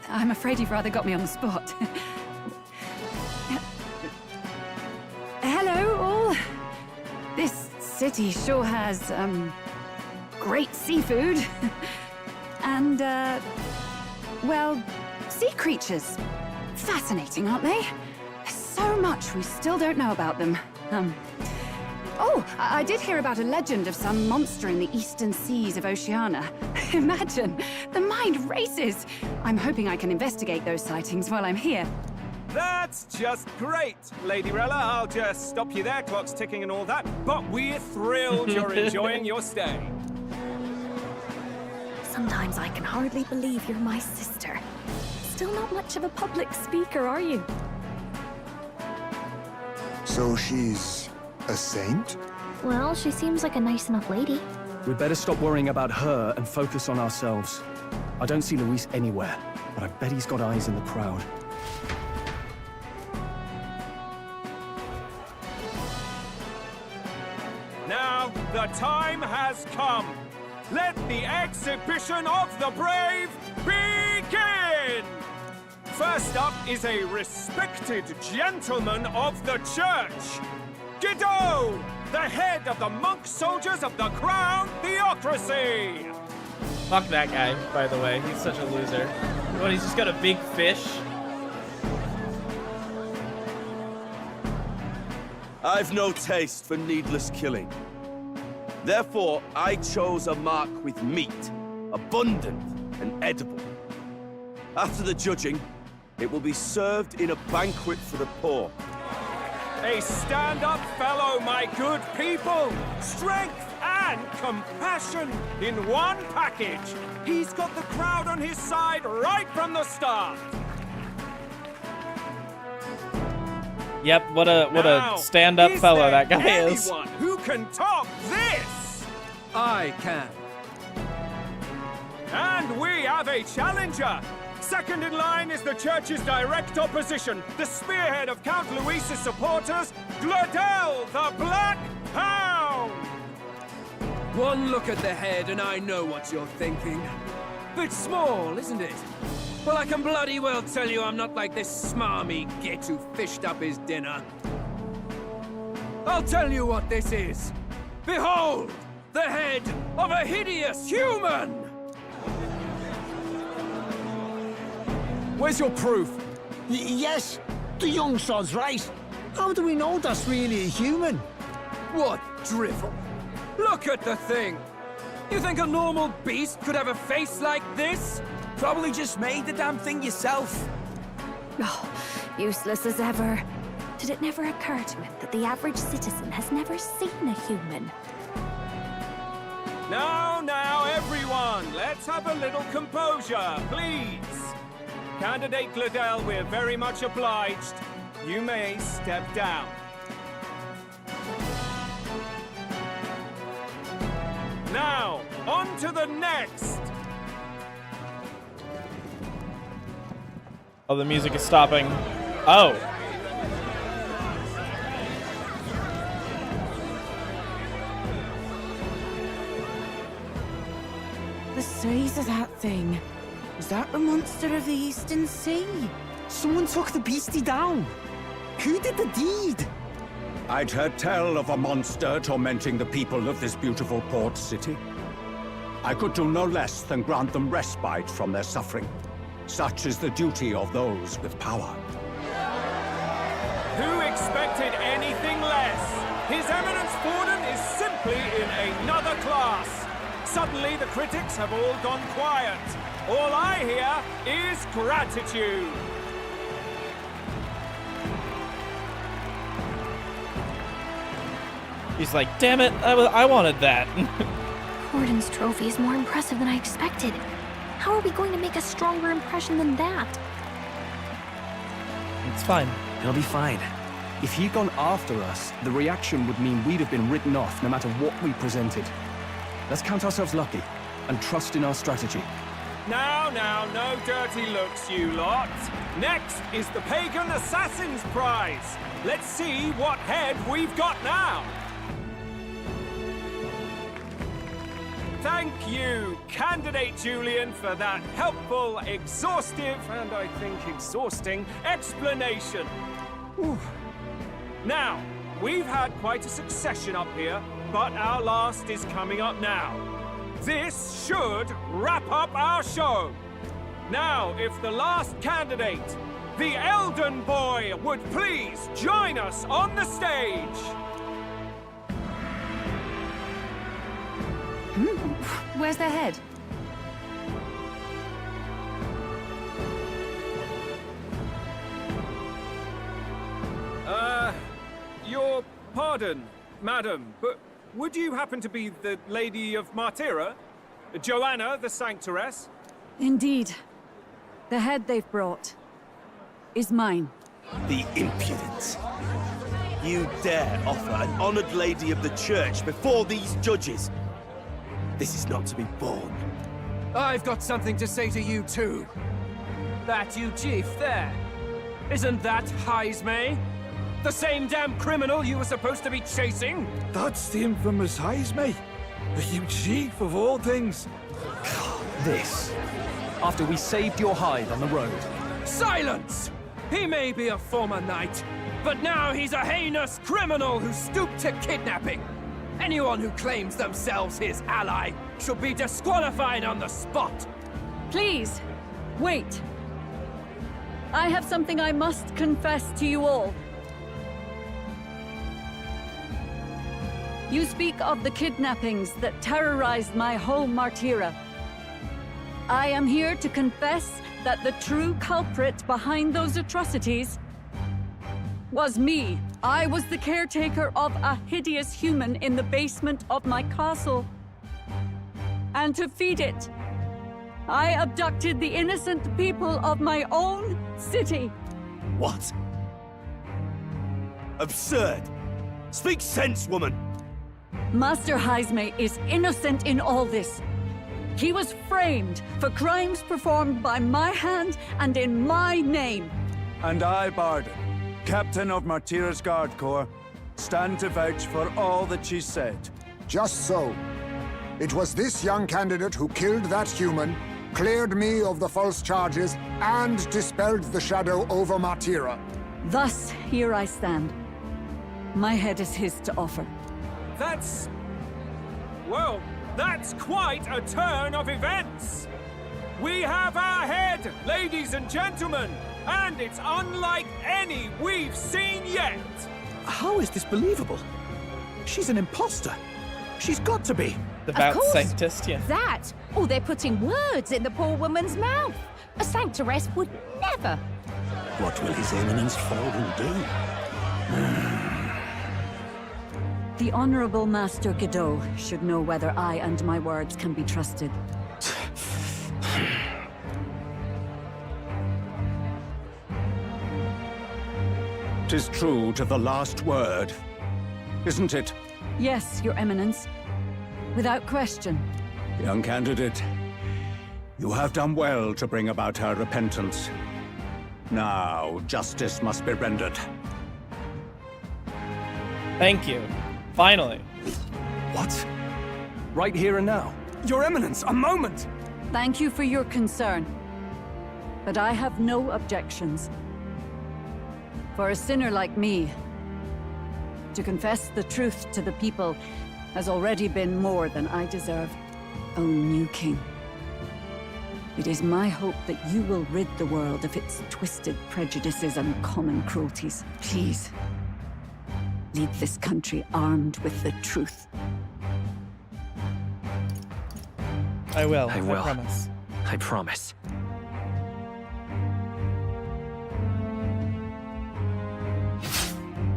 I'm afraid you've rather got me on the spot. Hello, all. This city sure has, great seafood. And, well, sea creatures. Fascinating, aren't they? There's so much we still don't know about them. Oh, I did hear about a legend of some monster in the eastern seas of Oceania. Imagine, the mind races. I'm hoping I can investigate those sightings while I'm here. That's just great, Lady Rella. I'll just stop you there, clock's ticking and all that. But we're thrilled you're enjoying your stay. Sometimes I can hardly believe you're my sister. Still not much of a public speaker, are you? So she's a saint? Well, she seems like a nice enough lady. We'd better stop worrying about her and focus on ourselves. I don't see Luis anywhere, but I bet he's got eyes in the crowd. Now, the time has come. Let the exhibition of the brave begin! First up is a respected gentleman of the church. Guido, the head of the monk soldiers of the Crown Theocracy. Fuck that guy, by the way. He's such a loser. What, he's just got a big fish? I've no taste for needless killing. Therefore, I chose a mark with meat, abundant and edible. After the judging, it will be served in a banquet for the poor. A stand-up fellow, my good people. Strength and compassion in one package. He's got the crowd on his side right from the start. Yep, what a stand-up fellow that guy is. Anyone who can top this? I can. And we have a challenger. Second in line is the church's direct opposition, the spearhead of Count Luis's supporters, Gladel the Black Hound. One look at the head and I know what you're thinking. Bit small, isn't it? Well, I can bloody well tell you I'm not like this smarmy git who fished up his dinner. I'll tell you what this is. Behold, the head of a hideous human! Where's your proof? Yes, the young sod's right. How do we know that's really a human? What drivel? Look at the thing! You think a normal beast could have a face like this? Probably just made the damn thing yourself. Oh, useless as ever. Did it never occur to him that the average citizen has never seen a human? Now, everyone, let's have a little composure, please. Candidate Gladel, we're very much obliged. You may step down. Now, on to the next. Oh, the music is stopping. Oh. The size of that thing. Is that the monster of the Eastern Sea? Someone took the beastie down. Who did the deed? I'd heard tell of a monster tormenting the people of this beautiful port city. I could do no less than grant them respite from their suffering. Such is the duty of those with power. Who expected anything less? His Eminence Forden is simply in another class. Suddenly the critics have all gone quiet. All I hear is gratitude. He's like, damn it, I wanted that. Forden's trophy is more impressive than I expected. How are we going to make a stronger impression than that? It's fine. It'll be fine. If he'd gone after us, the reaction would mean we'd have been written off no matter what we presented. Let's count ourselves lucky and trust in our strategy. Now, no dirty looks, you lot. Next is the Pagan Assassin's Prize. Let's see what head we've got now. Thank you, Candidate Julian, for that helpful, exhaustive, and I think exhausting explanation. Whew. Now, we've had quite a succession up here, but our last is coming up now. This should wrap up our show. Now, if the last candidate, the Elden Boy, would please join us on the stage. Where's their head? Your pardon, madam, but would you happen to be the Lady of Martira? Joanna, the Sanctoress? Indeed. The head they've brought is mine. The impudence. You dare offer an honored lady of the church before these judges? This is not to be borne. I've got something to say to you too. That you chief there. Isn't that Heismay? The same damn criminal you were supposed to be chasing? That's the infamous Heismay. You chief of all things. This. After we saved your hide on the road. Silence! He may be a former knight, but now he's a heinous criminal who stooped to kidnapping. Anyone who claims themselves his ally should be disqualified on the spot. Please, wait. I have something I must confess to you all. You speak of the kidnappings that terrorized my home, Martira. I am here to confess that the true culprit behind those atrocities was me. I was the caretaker of a hideous human in the basement of my castle. And to feed it, I abducted the innocent people of my own city. What? Absurd! Speak sense, woman! Master Heismay is innocent in all this. He was framed for crimes performed by my hand and in my name. And I, Barden, Captain of Martira's Guard Corps, stand to vouch for all that she said. Just so. It was this young candidate who killed that human, cleared me of the false charges, and dispelled the shadow over Martira. Thus, here I stand. My head is his to offer. Well, that's quite a turn of events. We have our head, ladies and gentlemen, and it's unlike any we've seen yet. How is this believable? She's an imposter. She's got to be. Devout sanctist, yeah. That, or they're putting words in the poor woman's mouth. A sanctoress would never. What will His Eminence Forden do? The Honorable Master Godot should know whether I and my words can be trusted. 'Tis true to the last word, isn't it? Yes, Your Eminence. Without question. Young candidate, you have done well to bring about her repentance. Now, justice must be rendered. Thank you. Finally. What? Right here and now? Your Eminence, a moment! Thank you for your concern. But I have no objections. For a sinner like me, to confess the truth to the people has already been more than I deserve. O new king, it is my hope that you will rid the world of its twisted prejudices and common cruelties. Please, lead this country armed with the truth. I will. I will. I promise. I promise.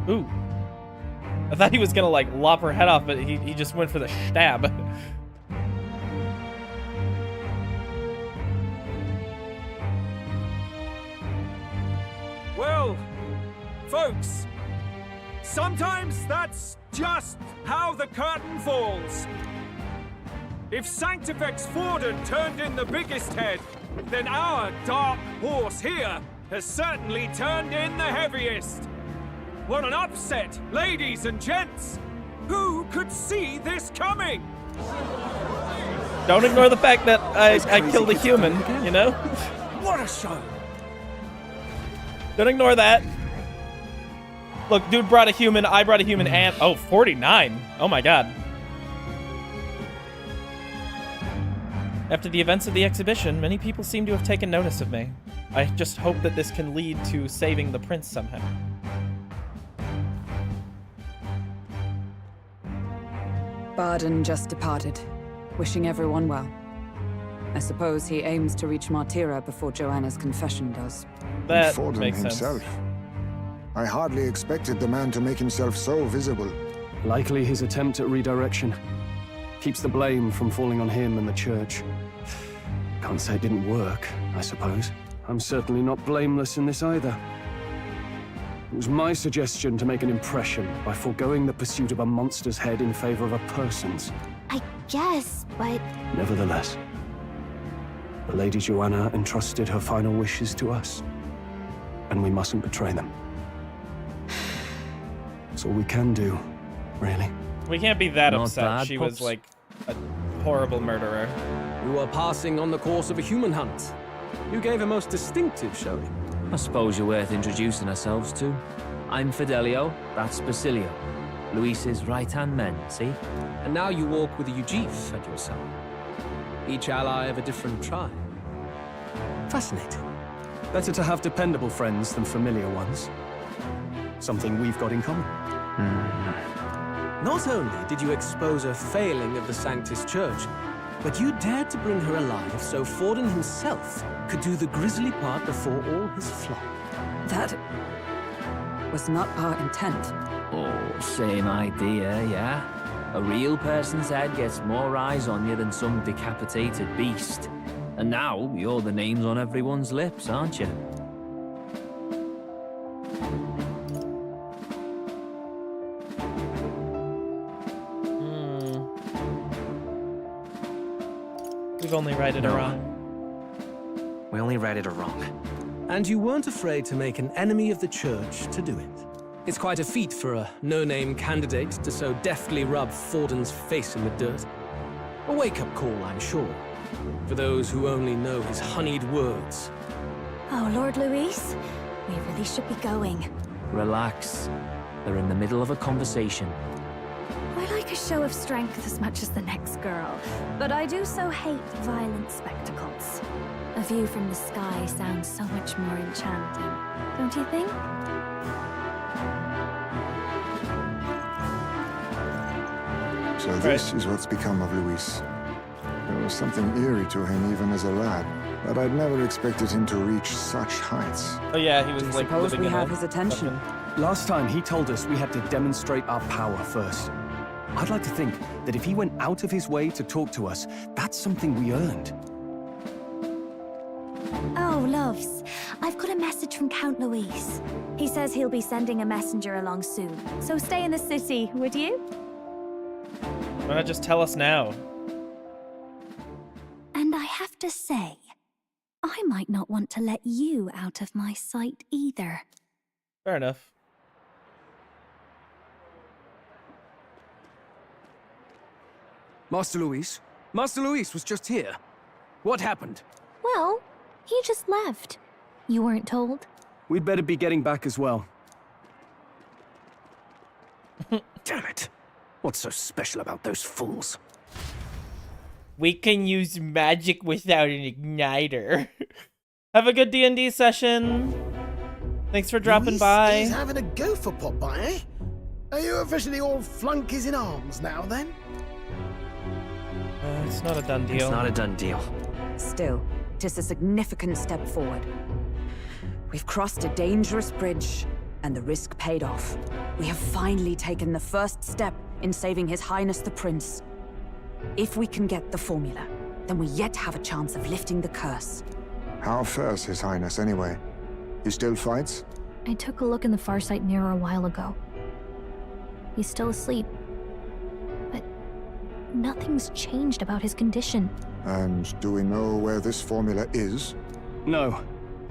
Ooh. I thought he was gonna, like, lop her head off, but he just went for the stab. Well, folks, sometimes that's just how the curtain falls. If Sanctifex Forden turned in the biggest head, then our dark horse here has certainly turned in the heaviest. What an upset, ladies and gents! Who could see this coming? Don't ignore the fact that I killed a human, you know? What a show! Don't ignore that. Look, dude brought a human, I brought a human, and... Oh, 49. Oh my god. After the events of the exhibition, many people seem to have taken notice of me. I just hope that this can lead to saving the prince somehow. Barden just departed, wishing everyone well. I suppose he aims to reach Martira before Joanna's confession does. That Forden makes himself. sense. I hardly expected the man to make himself so visible. Likely his attempt at redirection. Keeps the blame from falling on him and the church. Can't say it didn't work, I suppose. I'm certainly not blameless in this either. It was my suggestion to make an impression by foregoing the pursuit of a monster's head in favor of a person's. I guess, but... Nevertheless, the Lady Joanna entrusted her final wishes to us, and we mustn't betray them. That's all we can do, really. We can't be that Not upset. bad, She Pops. was like a horrible murderer. You are passing on the course of a human hunt. You gave a most distinctive showing. I suppose you're worth introducing ourselves to. I'm Fidelio, that's Basilio. Luis's right-hand men, see? And now you walk with a Ujif at your side. Each ally of a different tribe. Fascinating. Better to have dependable friends than familiar ones. Something we've got in common. Not only did you expose a failing of the Sanctus Church, but you dared to bring her alive so Forden himself could do the grisly part before all his flock. That was not our intent. Oh, same idea, yeah? A real person's head gets more eyes on you than some decapitated beast. And now, you're the names on everyone's lips, aren't you? We've only righted her wrong. We only righted her wrong. And you weren't afraid to make an enemy of the church to do it. It's quite a feat for a no-name candidate to so deftly rub Forden's face in the dirt. A wake-up call, I'm sure, for those who only know his honeyed words. Oh, Lord Luis, we really should be going. Relax. They're in the middle of a conversation. I like a show of strength as much as the next girl, but I do so hate violent spectacles. A view from the sky sounds so much more enchanting, don't you think? So this is what's become of Luis. There was something eerie to him even as a lad, but I'd never expected him to reach such heights. Oh yeah, he was Do you like suppose living we in have a his attention? Last time he told us we had to demonstrate our power first. I'd like to think that if he went out of his way to talk to us, that's something we earned. Oh, loves. I've got a message from Count Luis. He says he'll be sending a messenger along soon. So stay in the city, would you? Why not just tell us now? And I have to say, I might not want to let you out of my sight either. Fair enough. Master Luis? Master Luis was just here. What happened? Well, he just left. You weren't told? We'd better be getting back as well. damn it. What's so special about those fools? We can use magic without an igniter. Have a good D&D session. Thanks for dropping by. He's having a go for Popeye, eh? Are you officially all flunkies in arms now, then? It's not a done deal. It's not a done deal. Still, it is a significant step forward. We've crossed a dangerous bridge, and the risk paid off. We have finally taken the first step in saving His Highness the Prince. If we can get the formula, then we yet have a chance of lifting the curse. How fares His Highness, anyway? He still fights? I took a look in the Farsight mirror a while ago. He's still asleep. But nothing's changed about his condition. And do we know where this formula is? No,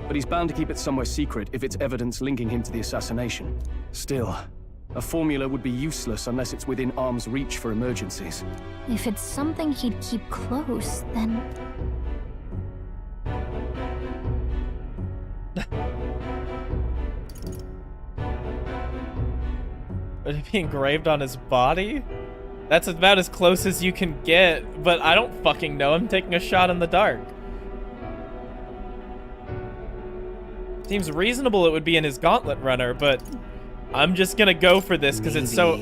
but he's bound to keep it somewhere secret if it's evidence linking him to the assassination. Still, a formula would be useless unless it's within arm's reach for emergencies. If it's something he'd keep close, then... Would it be engraved on his body? That's about as close as you can get, but I don't fucking know. I'm taking a shot in the dark. Seems reasonable it would be in his gauntlet runner, but I'm just gonna go for this because it's so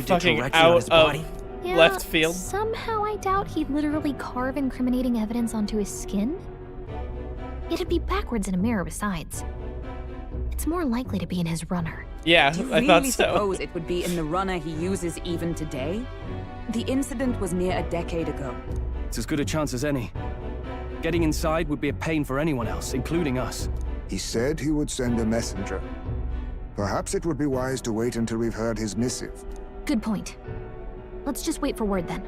fucking out of left field. Somehow I doubt he'd literally carve incriminating evidence onto his skin. It'd be backwards in a mirror besides. It's more likely to be in his runner. Yeah, Do you I really thought so. suppose it would be in the runner he uses even today? The incident was near a decade ago. It's as good a chance as any. Getting inside would be a pain for anyone else, including us. He said he would send a messenger. Perhaps it would be wise to wait until we've heard his missive. Good point. Let's just wait for word then.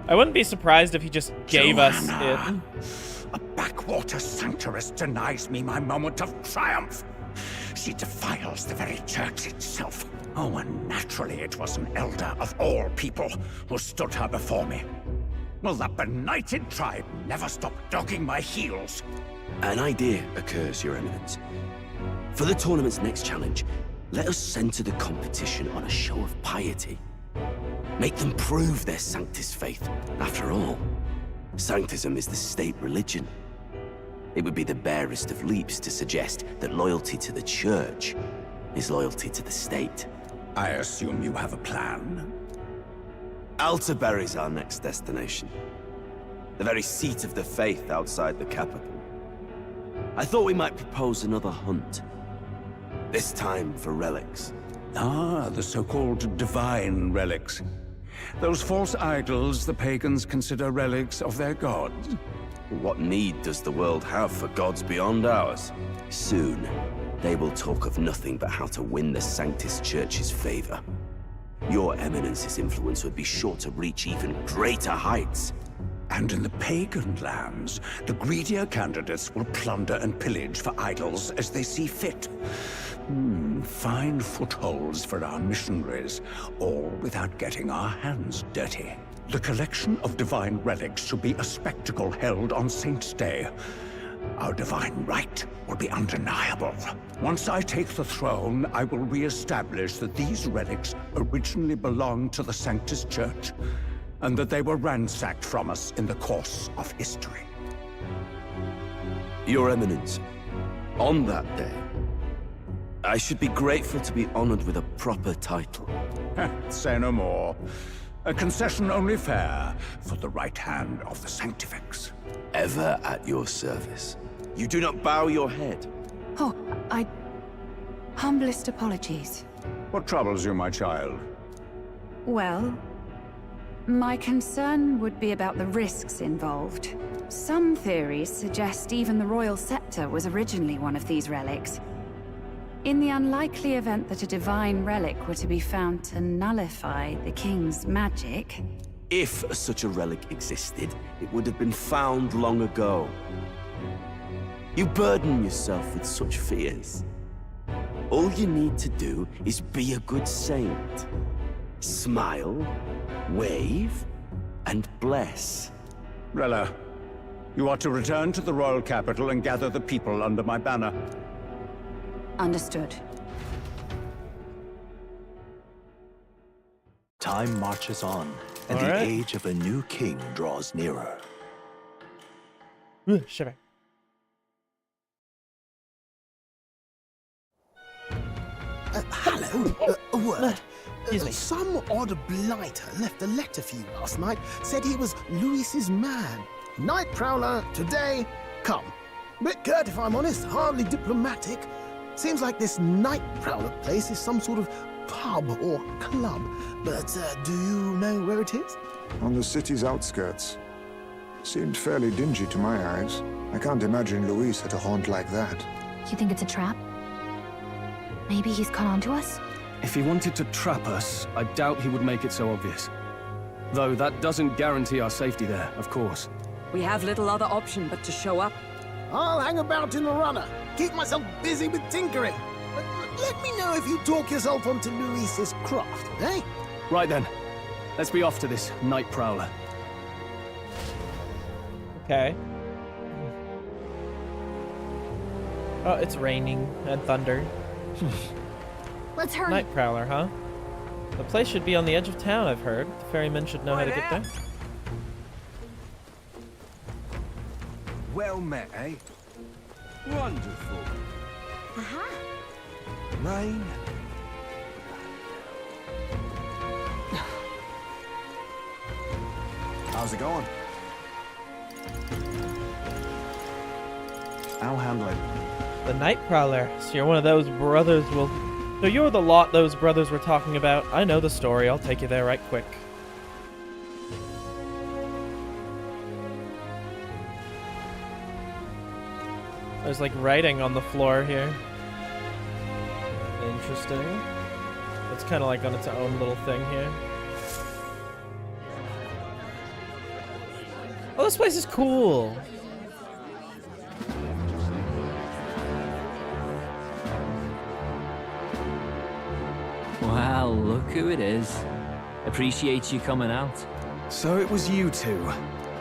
I wouldn't be surprised if he just gave us it. A backwater sanctuarist denies me my moment of triumph. She defiles the very church itself. Oh, and naturally it was an elder of all people who stood her before me. Will that benighted tribe never stop dogging my heels? An idea occurs, Your Eminence. For the tournament's next challenge, let us center the competition on a show of piety. Make them prove their Sanctus faith. After all, Sanctism is the state religion. It would be the barest of leaps to suggest that loyalty to the church is loyalty to the state. I assume you have a plan? Altaberry's our next destination. The very seat of the faith outside the capital. I thought we might propose another hunt. This time for relics. Ah, the so-called divine relics. Those false idols the pagans consider relics of their gods. What need does the world have for gods beyond ours? Soon, they will talk of nothing but how to win the Sanctus Church's favor. Your Eminence's influence would be sure to reach even greater heights. And in the pagan lands, the greedier candidates will plunder and pillage for idols as they see fit. Fine footholds for our missionaries, all without getting our hands dirty. The collection of divine relics should be a spectacle held on Saint's Day. Our divine right will be undeniable. Once I take the throne, I will re-establish that these relics originally belonged to the Sanctus Church, and that they were ransacked from us in the course of history. Your Eminence, on that day, I should be grateful to be honored with a proper title. Say no more. A concession only fair for the right hand of the Sanctifex. Ever at your service. You do not bow your head. Oh, humblest apologies. What troubles you, my child? Well, my concern would be about the risks involved. Some theories suggest even the royal scepter was originally one of these relics. In the unlikely event that a divine relic were to be found to nullify the king's magic... If such a relic existed, it would have been found long ago. You burden yourself with such fears. All you need to do is be a good saint. Smile, wave, and bless. Rella, You are to return to the royal capital and gather the people under my banner. Understood. Time marches on, and All the right. age of a new king draws nearer. Shiver. Hello. A word. Excuse me. Some odd blighter left a letter for you last night. Said he was Luis's man. Night Prowler, today, come. Bit curt, if I'm honest. Hardly diplomatic. Seems like this Night Prowler place is some sort of pub or club. But do you know where it is? On the city's outskirts. Seemed fairly dingy to my eyes. I can't imagine Luis at a haunt like that. You think it's a trap? Maybe he's caught on to us? If he wanted to trap us, I doubt he would make it so obvious. Though that doesn't guarantee our safety there, of course. We have little other option but to show up. I'll hang about in the runner. Keep myself busy with tinkering. Let me know if you talk yourself onto Luis's craft, eh? Right then. Let's be off to this Night Prowler. Okay. Oh, it's raining and thunder. Let's hurry. Night Prowler, huh? The place should be on the edge of town, I've heard. The ferrymen should know how to get there. Well met, eh? Wonderful. Aha. Rain. How's it going? I'll handle it. The Night Prowler. So you're one of those brothers So you're the lot those brothers were talking about. I know the story. I'll take you there right quick. There's like writing on the floor here. Interesting. It's kind of like on its own little thing here. Oh, this place is cool. Well, look who it is. Appreciate you coming out. So it was you two.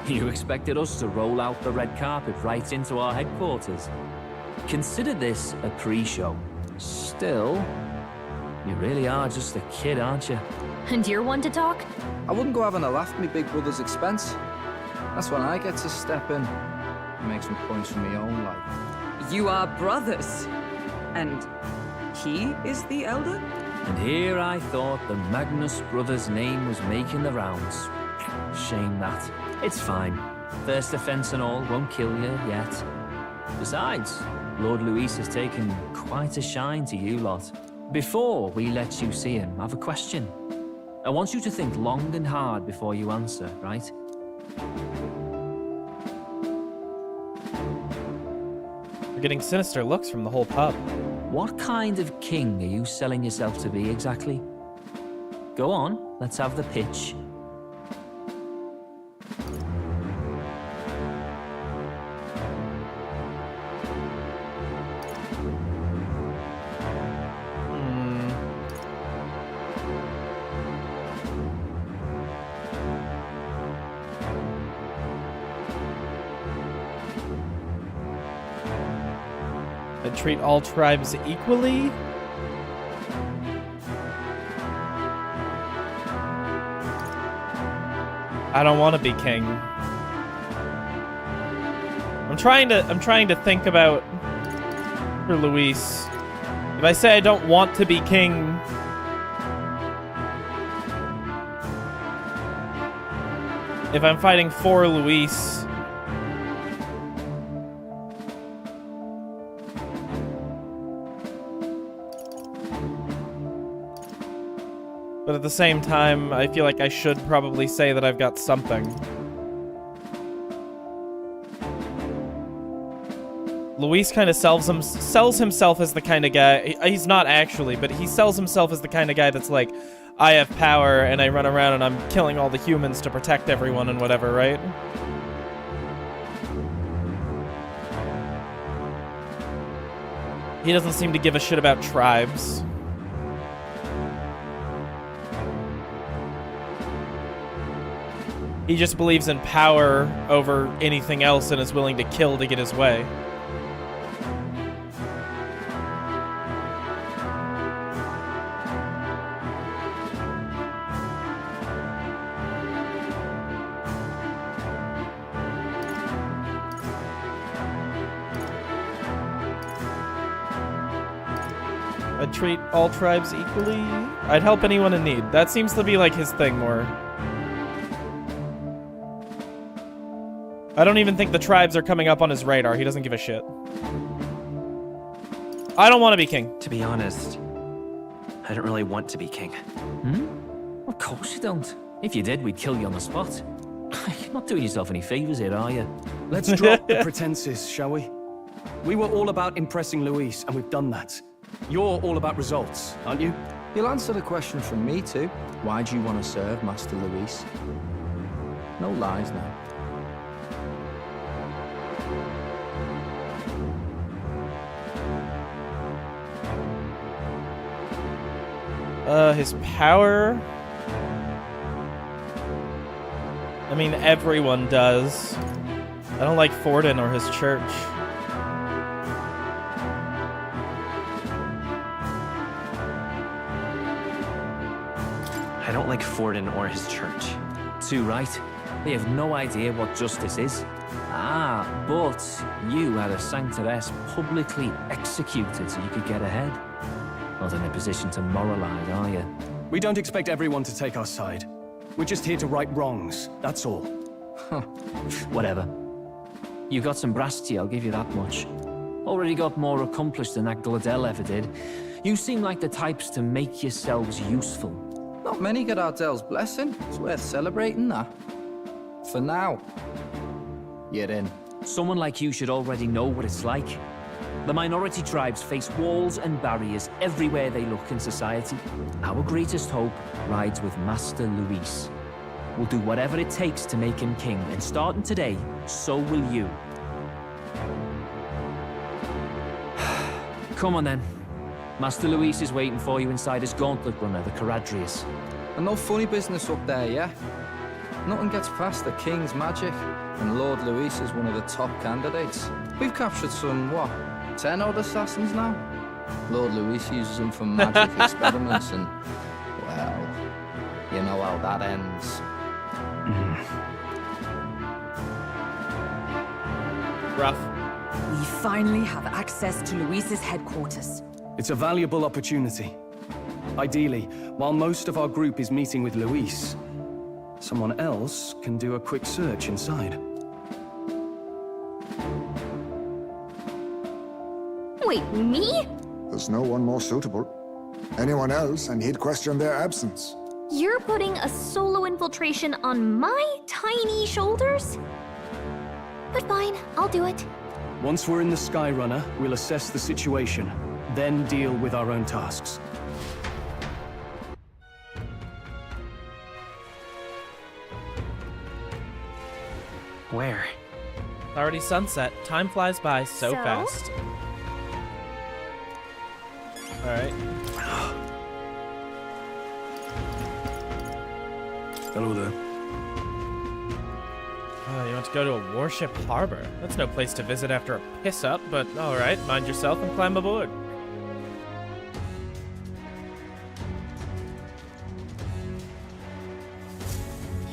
You expected us to roll out the red carpet right into our headquarters. Consider this a pre-show. Still, you really are just a kid, aren't you? And you're one to talk? I wouldn't go having a laugh at me big brother's expense. That's when I get to step in and make some points for my own life. You are brothers. And he is the elder? And here I thought the Magnus brothers' name was making the rounds. Shame that. It's fine. First offense and all won't kill you yet. Besides, Lord Luis has taken quite a shine to you lot. Before we let you see him, I have a question. I want you to think long and hard before you answer, right? You're getting sinister looks from the whole pub. What kind of king are you selling yourself to be exactly? Go on, let's have the pitch. Treat all tribes equally? I don't want to be king. I'm trying to think about for Luis. If I say I don't want to be king, if I'm fighting for Luis, but at the same time, I feel like I should probably say that I've got something. Luis kind of sells himself as the kind of guy, he's not actually, but he sells himself as the kind of guy that's like, I have power and I run around and I'm killing all the humans to protect everyone and whatever, right? He doesn't seem to give a shit about tribes. He just believes in power over anything else and is willing to kill to get his way. I'd treat all tribes equally. I'd help anyone in need. That seems to be like his thing more. I don't even think the tribes are coming up on his radar. He doesn't give a shit. I don't want to be king. To be honest, I don't really want to be king. Hmm? Of course you don't. If you did, we'd kill you on the spot. You're not doing yourself any favors here, are you? Let's drop the pretenses, shall we? We were all about impressing Luis, and we've done that. You're all about results, aren't you? You'll answer the question from me too. Why do you want to serve Master Luis? No lies now. His power. I mean, everyone does. I don't like Forden or his church. I don't like Forden or his church. Too right. They have no idea what justice is. Ah, but you had a sanctoress publicly executed so you could get ahead. Not in a position to moralize, are you? We don't expect everyone to take our side. We're just here to right wrongs, that's all. Whatever. You got some brass to you, I'll give you that much. Already got more accomplished than that Gladel ever did. You seem like the types to make yourselves useful. Not many get Ardel's blessing. It's worth celebrating that. For now, you're in. Someone like you should already know what it's like. The minority tribes face walls and barriers everywhere they look in society. Our greatest hope rides with Master Luis. We'll do whatever it takes to make him king, and starting today, so will you. Come on then. Master Luis is waiting for you inside his gauntlet runner, the Caradrius. And no funny business up there, yeah? Nothing gets past the King's magic, and Lord Luis is one of the top candidates. We've captured some, what, 10 odd assassins now? Lord Luis uses them for magic experiments, and, well, you know how that ends. Rough. We finally have access to Luis's headquarters. It's a valuable opportunity. Ideally, while most of our group is meeting with Luis, someone else can do a quick search inside. Wait, me? There's no one more suitable. Anyone else, and he'd question their absence. You're putting a solo infiltration on my tiny shoulders? But fine, I'll do it. Once we're in the Skyrunner, we'll assess the situation, then deal with our own tasks. Where? Already sunset. Time flies by so fast. Alright. Hello there. Oh, you want to go to a warship harbor? That's no place to visit after a piss up, but alright, mind yourself and climb aboard.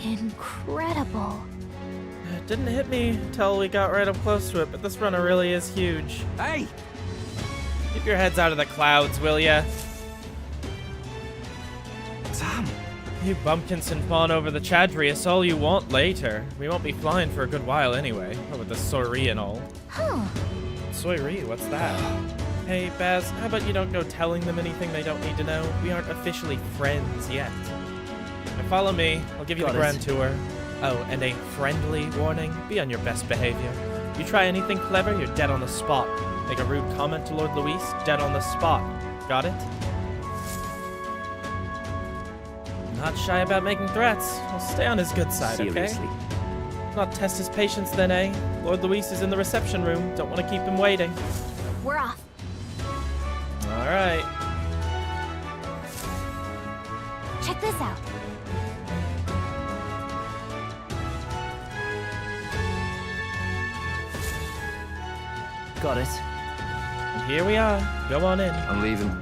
Incredible. It didn't hit me until we got right up close to it, but this runner really is huge. Hey! Keep your heads out of the clouds, will ya? Sam! You bumpkins can fawn over the Chadrius all you want later. We won't be flying for a good while anyway, with the Soiri and all. Huh. Soiri, what's that? Hey, Baz, how about you don't go telling them anything they don't need to know? We aren't officially friends yet. Now follow me, I'll give you the grand tour. Oh, and a friendly warning, be on your best behavior. You try anything clever, you're dead on the spot. Make a rude comment to Lord Luis, dead on the spot. Got it? Not shy about making threats. I'll stay on his good side, Seriously? okay? Not test his patience then, eh? Lord Luis is in the reception room. Don't want to keep him waiting. We're off. Alright. Check this out. Got it. And here we are. Go on in. I'm leaving.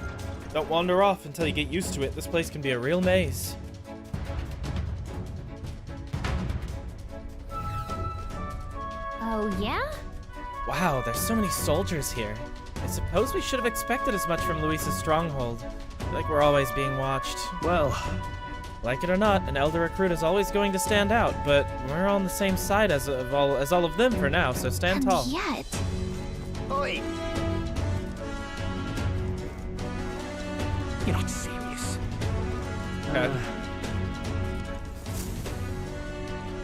Don't wander off until you get used to it. This place can be a real maze. Oh, yeah? Wow, there's so many soldiers here. I suppose we should have expected as much from Luis's stronghold. I feel like we're always being watched. Well, like it or not, an elder recruit is always going to stand out, but we're on the same side as all of them for now, so stand tall. And yet... Oi! You're not serious. Okay.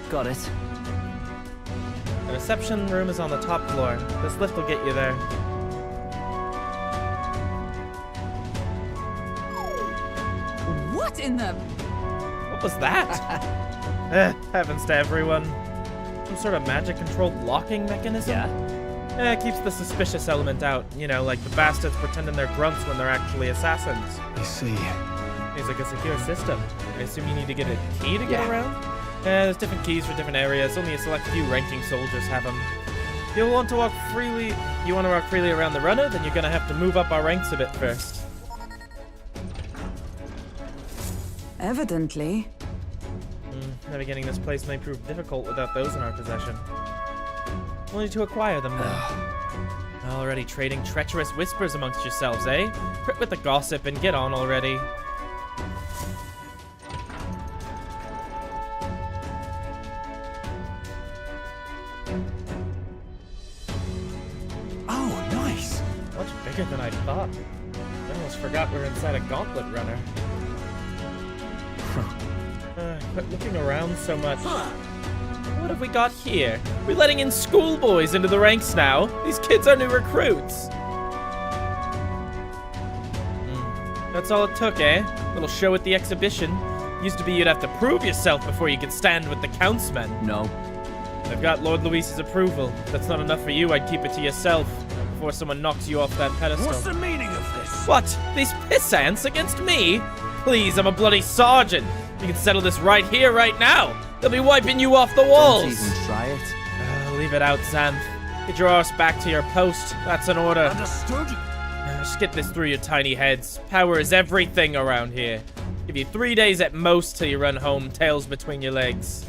Got it. The reception room is on the top floor. This lift will get you there. What in the... What was that? Happens to everyone. Some sort of magic-controlled locking mechanism? Yeah. It keeps the suspicious element out. You know, like the bastards pretending they're grunts when they're actually assassins. I see. Seems like a secure system. I assume you need to get a key to get around? Yeah, there's different keys for different areas. Only a select few ranking soldiers have them. If you want to walk freely around the runner, then you're gonna have to move up our ranks a bit first. Evidently. Navigating this place may prove difficult without those in our possession. Only to acquire them, though. Already trading treacherous whispers amongst yourselves, eh? Quit with the gossip and get on already. Oh, nice. Much bigger than I thought. I almost forgot we were inside a gauntlet runner. Quit looking around so much. What have we got here? We're letting in schoolboys into the ranks now. These kids are new recruits. That's all it took, eh? Little show at the exhibition. Used to be you'd have to prove yourself before you could stand with the countsmen. No. I've got Lord Luis's approval. If that's not enough for you, I'd keep it to yourself before someone knocks you off that pedestal. What's the meaning of this? What? These piss ants against me? Please, I'm a bloody sergeant. You can settle this right here, right now. They'll be wiping you off the walls. Don't even try it. Leave it out, Xanth. Get your arse back to your post. That's an order. Understood. Just get this through your tiny heads. Power is everything around here. Give you 3 days at most till you run home, tails between your legs.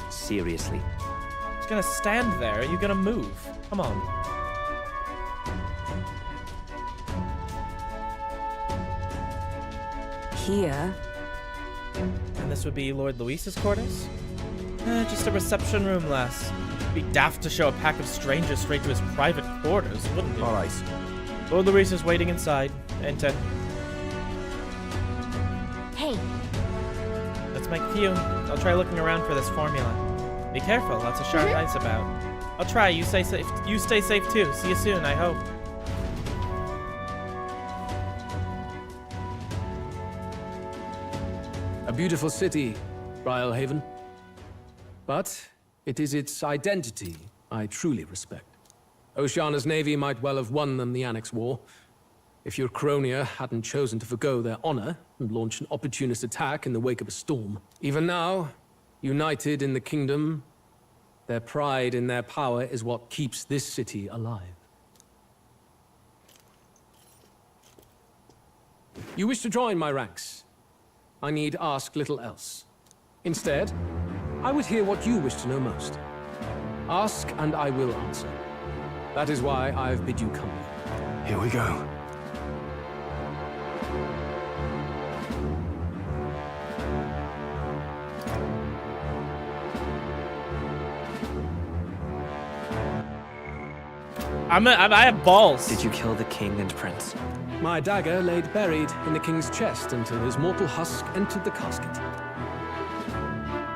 Seriously. Just gonna stand there. Are you gonna move? Come on. Here. And this would be Lord Luis's quarters? Just a reception room, lass. It'd be daft to show a pack of strangers straight to his private quarters, wouldn't it? Alright. Lord Luis is waiting inside. Enter. Hey. That's my cue. I'll try looking around for this formula. Be careful, lots of sharp eyes about. I'll try. You stay safe. You stay safe too. See you soon, I hope. A beautiful city, Brialhaven. But it is its identity I truly respect. Oceana's navy might well have won them the Annex War, if your Cronia hadn't chosen to forgo their honor and launch an opportunist attack in the wake of a storm. Even now, united in the kingdom, their pride in their power is what keeps this city alive. You wish to join my ranks. I need ask little else. Instead, I would hear what you wish to know most. Ask and I will answer. That is why I've bid you come. Here we go. I have balls. Did you kill the king and prince? My dagger laid buried in the king's chest until his mortal husk entered the casket.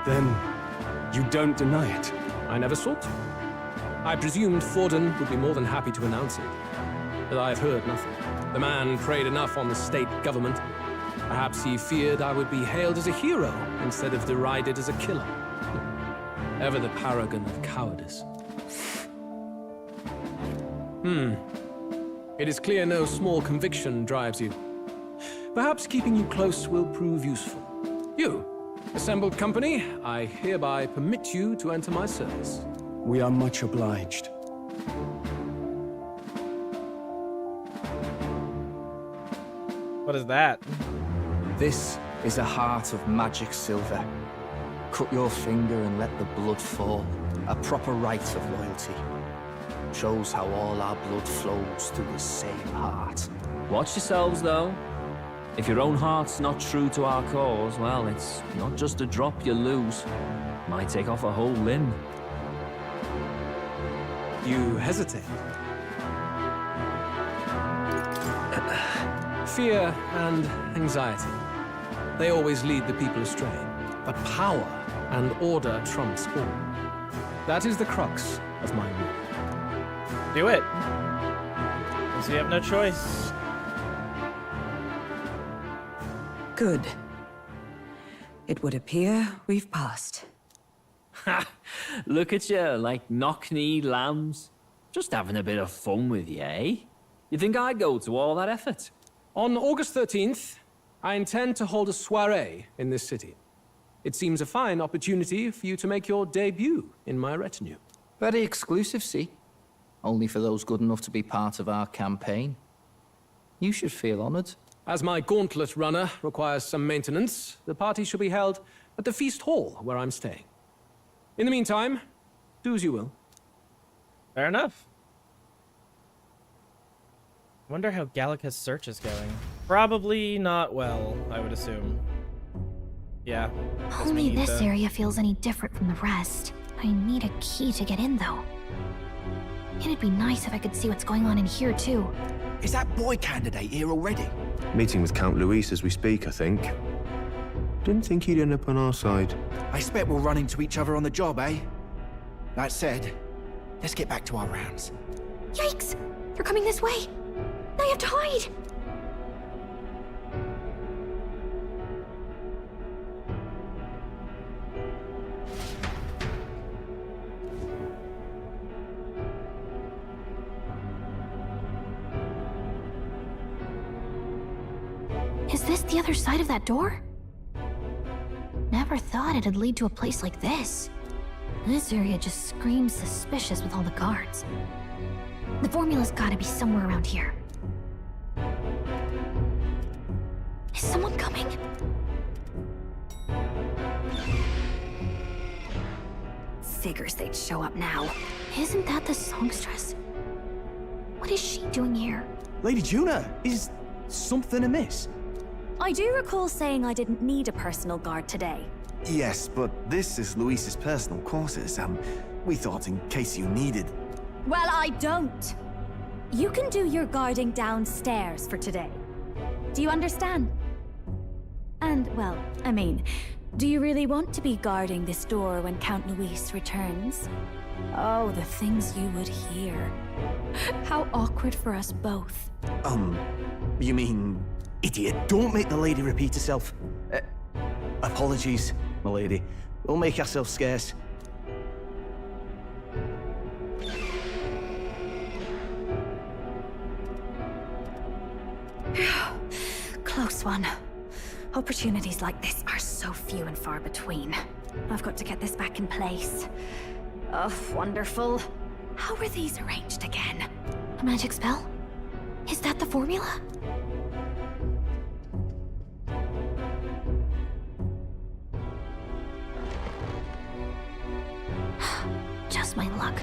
Then, you don't deny it? I never sought to. I presumed Forden would be more than happy to announce it, but I've heard nothing. The man preyed enough on the state government. Perhaps he feared I would be hailed as a hero instead of derided as a killer. Ever the paragon of cowardice. It is clear no small conviction drives you. Perhaps keeping you close will prove useful. You, Assembled company, I hereby permit you to enter my service. We are much obliged. What is that? This is a heart of magic silver. Cut your finger and let the blood fall. A proper rite of loyalty. Shows how all our blood flows through the same heart. Watch yourselves, though. If your own heart's not true to our cause, well, it's not just a drop you lose. Might take off a whole limb. You hesitate. Fear and anxiety. They always lead the people astray. But power and order trumps all. That is the crux of my rule. Do it. Because you have no choice. Good. It would appear we've passed. Ha! Look at you, like knock-kneed lambs. Just having a bit of fun with you, eh? You think I'd go to all that effort? On August 13th, I intend to hold a soiree in this city. It seems a fine opportunity for you to make your debut in my retinue. Very exclusive, see? Only for those good enough to be part of our campaign. You should feel honored. As my gauntlet runner requires some maintenance, the party shall be held at the feast hall where I'm staying. In the meantime, do as you will. Fair enough. Wonder how Gallica's search is going. Probably not well, I would assume. Yeah. Only this area feels any different from the rest. I need a key to get in, though. It'd be nice if I could see what's going on in here, too. Is that boy candidate here already? Meeting with Count Luis as we speak, I think. Didn't think he'd end up on our side. I expect we'll run into each other on the job, eh? That said, let's get back to our rounds. Yikes! They're coming this way! I have to hide! Is this the other side of that door? Never thought it'd lead to a place like this. This area just screams suspicious with all the guards. The formula's gotta be somewhere around here. Is someone coming? Figures they'd show up now. Isn't that the songstress? What is she doing here? Lady Juna, is something amiss? I do recall saying I didn't need a personal guard today. Yes, but this is Luis's personal quarters. We thought in case you needed. Well, I don't. You can do your guarding downstairs for today. Do you understand? And, well, I mean, do you really want to be guarding this door when Count Luis returns? Oh, the things you would hear. How awkward for us both. You mean... Idiot, don't make the lady repeat herself. Apologies, my lady. We'll make ourselves scarce. Close one. Opportunities like this are so few and far between. I've got to get this back in place. Oh, wonderful. How were these arranged again? A magic spell? Is that the formula? Just my luck.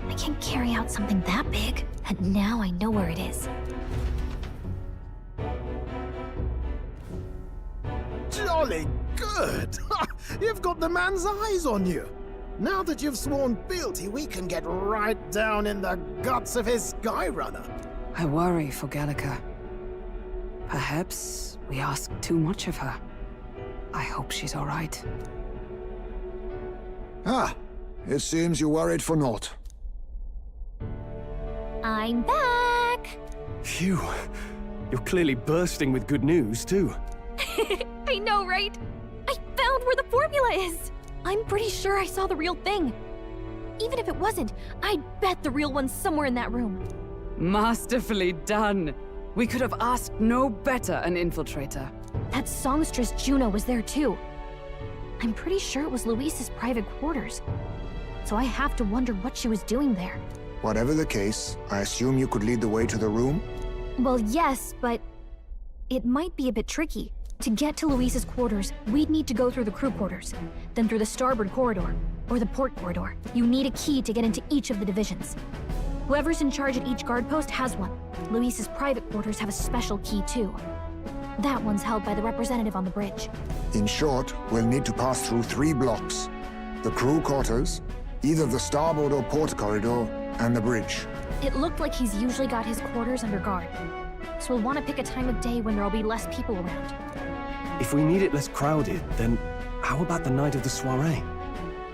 I can't carry out something that big, and now I know where it is. Jolly good! You've got the man's eyes on you. Now that you've sworn fealty, we can get right down in the guts of his Skyrunner. I worry for Gallica. Perhaps we ask too much of her. I hope she's all right. Ah, it seems you worried for naught. I'm back! Phew. You're clearly bursting with good news, too. I know, right? I found where the formula is! I'm pretty sure I saw the real thing. Even if it wasn't, I'd bet the real one's somewhere in that room. Masterfully done. We could have asked no better an infiltrator. That songstress Juno was there too. I'm pretty sure it was Luis's private quarters. So I have to wonder what she was doing there. Whatever the case, I assume you could lead the way to the room? Well, yes, but it might be a bit tricky. To get to Luis's quarters, we'd need to go through the crew quarters, then through the starboard corridor, or the port corridor. You need a key to get into each of the divisions. Whoever's in charge at each guard post has one. Luis's private quarters have a special key too. That one's held by the representative on the bridge. In short, we'll need to pass through 3 blocks. The crew quarters, either the starboard or port corridor, and the bridge. It looked like he's usually got his quarters under guard. So we'll want to pick a time of day when there'll be less people around. If we need it less crowded, then how about the night of the soiree?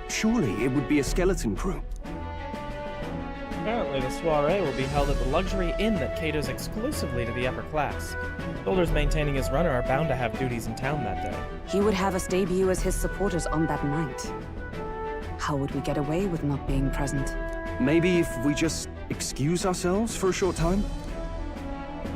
Surely it would be a skeleton crew. Apparently, the soiree will be held at the luxury inn that caters exclusively to the upper class. Soldiers maintaining his runner are bound to have duties in town that day. He would have us debut as his supporters on that night. How would we get away with not being present? Maybe if we just excuse ourselves for a short time?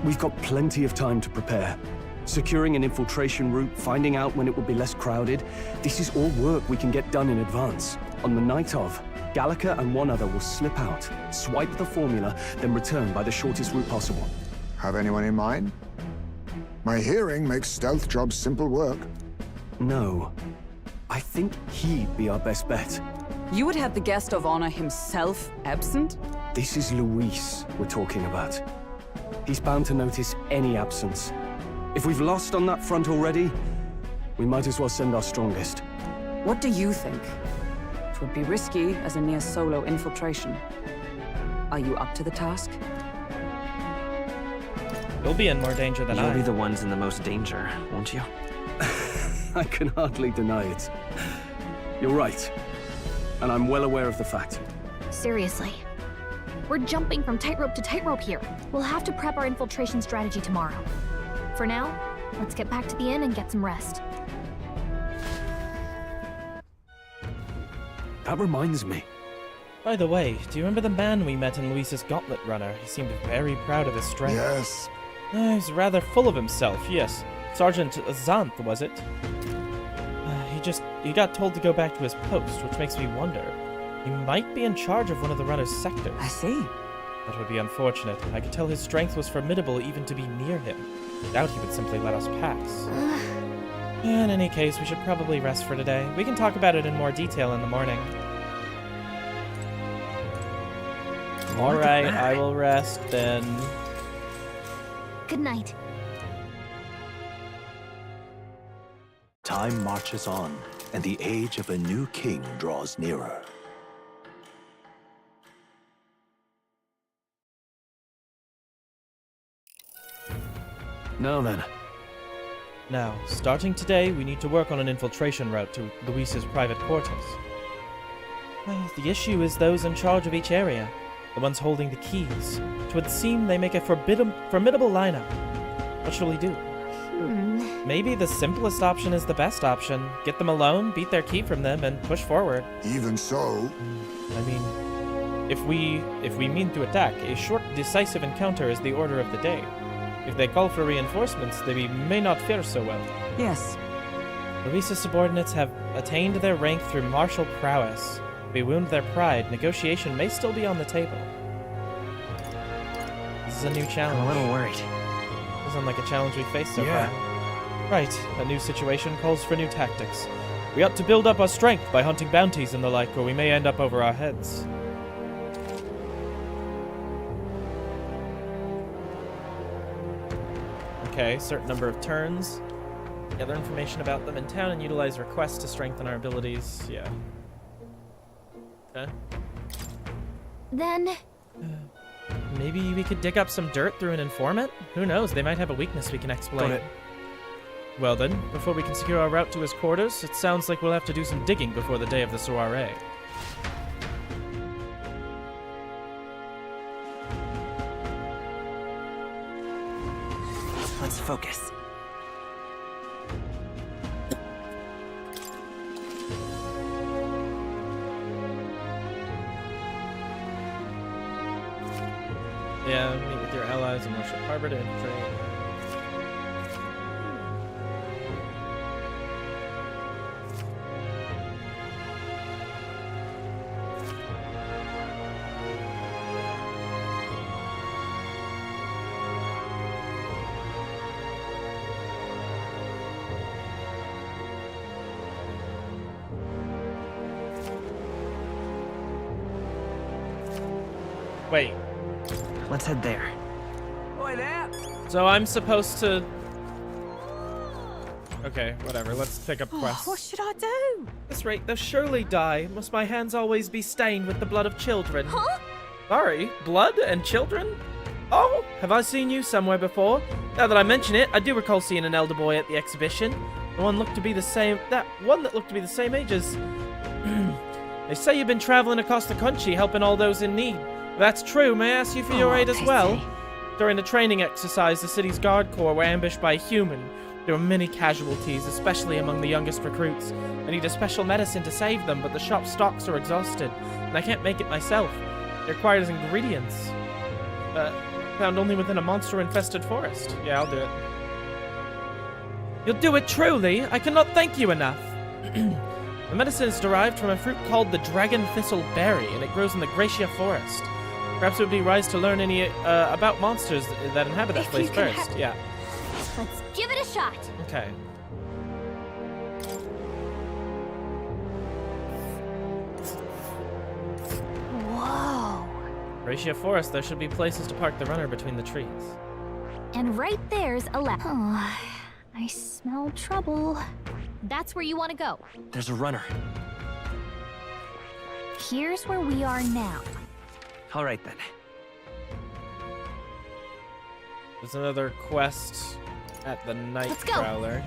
We've got plenty of time to prepare. Securing an infiltration route, finding out when it will be less crowded, this is all work we can get done in advance. On the night of, Gallica and one other will slip out, swipe the formula, then return by the shortest route possible. Have anyone in mind? My hearing makes stealth jobs simple work. No. I think he'd be our best bet. You would have the guest of honor himself absent? This is Luis we're talking about. He's bound to notice any absence. If we've lost on that front already, we might as well send our strongest. What do you think? It would be risky as a near-solo infiltration. Are you up to the task? You'll be in more danger than I. You'll be the ones in the most danger, won't you? I can hardly deny it. You're right. And I'm well aware of the fact. Seriously. We're jumping from tightrope to tightrope here. We'll have to prep our infiltration strategy tomorrow. For now, let's get back to the inn and get some rest. That reminds me. By the way, do you remember the man we met in Luis's gauntlet runner? He seemed very proud of his strength. Yes. He's rather full of himself, yes. Sergeant Zanth, was it? He got told to go back to his post, which makes me wonder. He might be in charge of one of the runner's sectors. I see. That would be unfortunate. I could tell his strength was formidable even to be near him. Doubt he would simply let us pass. In any case, we should probably rest for today. We can talk about it in more detail in the morning. Alright, I will rest then. Good night. Time marches on, and the age of a new king draws nearer. Now then. Now, starting today, we need to work on an infiltration route to Luis's private quarters. The issue is those in charge of each area, the ones holding the keys. It would seem they make a formidable lineup. What shall we do? Maybe the simplest option is the best option. Get them alone, beat their key from them, and push forward. Even so... I mean, if we mean to attack, a short, decisive encounter is the order of the day. If they call for reinforcements, they may not fare so well. Yes. Luis's subordinates have attained their rank through martial prowess. If we wound their pride, negotiation may still be on the table. This is a new challenge. I'm a little worried. This is unlike a challenge we've faced so far. Right, a new situation calls for new tactics. We ought to build up our strength by hunting bounties and the like, or we may end up over our heads. Okay, certain number of turns. Gather information about them in town and utilize requests to strengthen our abilities. Yeah. Okay. Then... Maybe we could dig up some dirt through an informant? Who knows, they might have a weakness we can exploit. Got it. Well then, before we can secure our route to his quarters, it sounds like we'll have to do some digging before the day of the soiree. Let's focus. Yeah, meet with your allies in Worship Harbor to infiltrate. Wait. Let's head there. Oi there! So I'm supposed to... Okay, whatever. Let's pick up quests. What should I do? At this rate, they'll surely die. Must my hands always be stained with the blood of children? Huh? Sorry, blood and children? Oh, have I seen you somewhere before? Now that I mention it, I do recall seeing an elder boy at the exhibition. The one looked to be the same... That one that looked to be the same age as... They say you've been traveling across the country helping all those in need. If that's true, may I ask you for your aid as well? During the training exercise, the city's guard corps were ambushed by a human. There were many casualties, especially among the youngest recruits. I need a special medicine to save them, but the shop stocks are exhausted, and I can't make it myself. It requires ingredients. Found only within a monster-infested forest. Yeah, I'll do it. You'll do it truly? I cannot thank you enough. The medicine is derived from a fruit called the dragon thistle berry, and it grows in the Gracia forest. Perhaps it would be wise to learn any about monsters that inhabit that place first. Yeah. Let's give it a shot. Okay. Whoa. Gracia forest, there should be places to park the runner between the trees. And right there's a left. Oh, I smell trouble. That's where you want to go. There's a runner. Here's where we are now. All right, then. There's another quest at the Night Let's go. Prowler.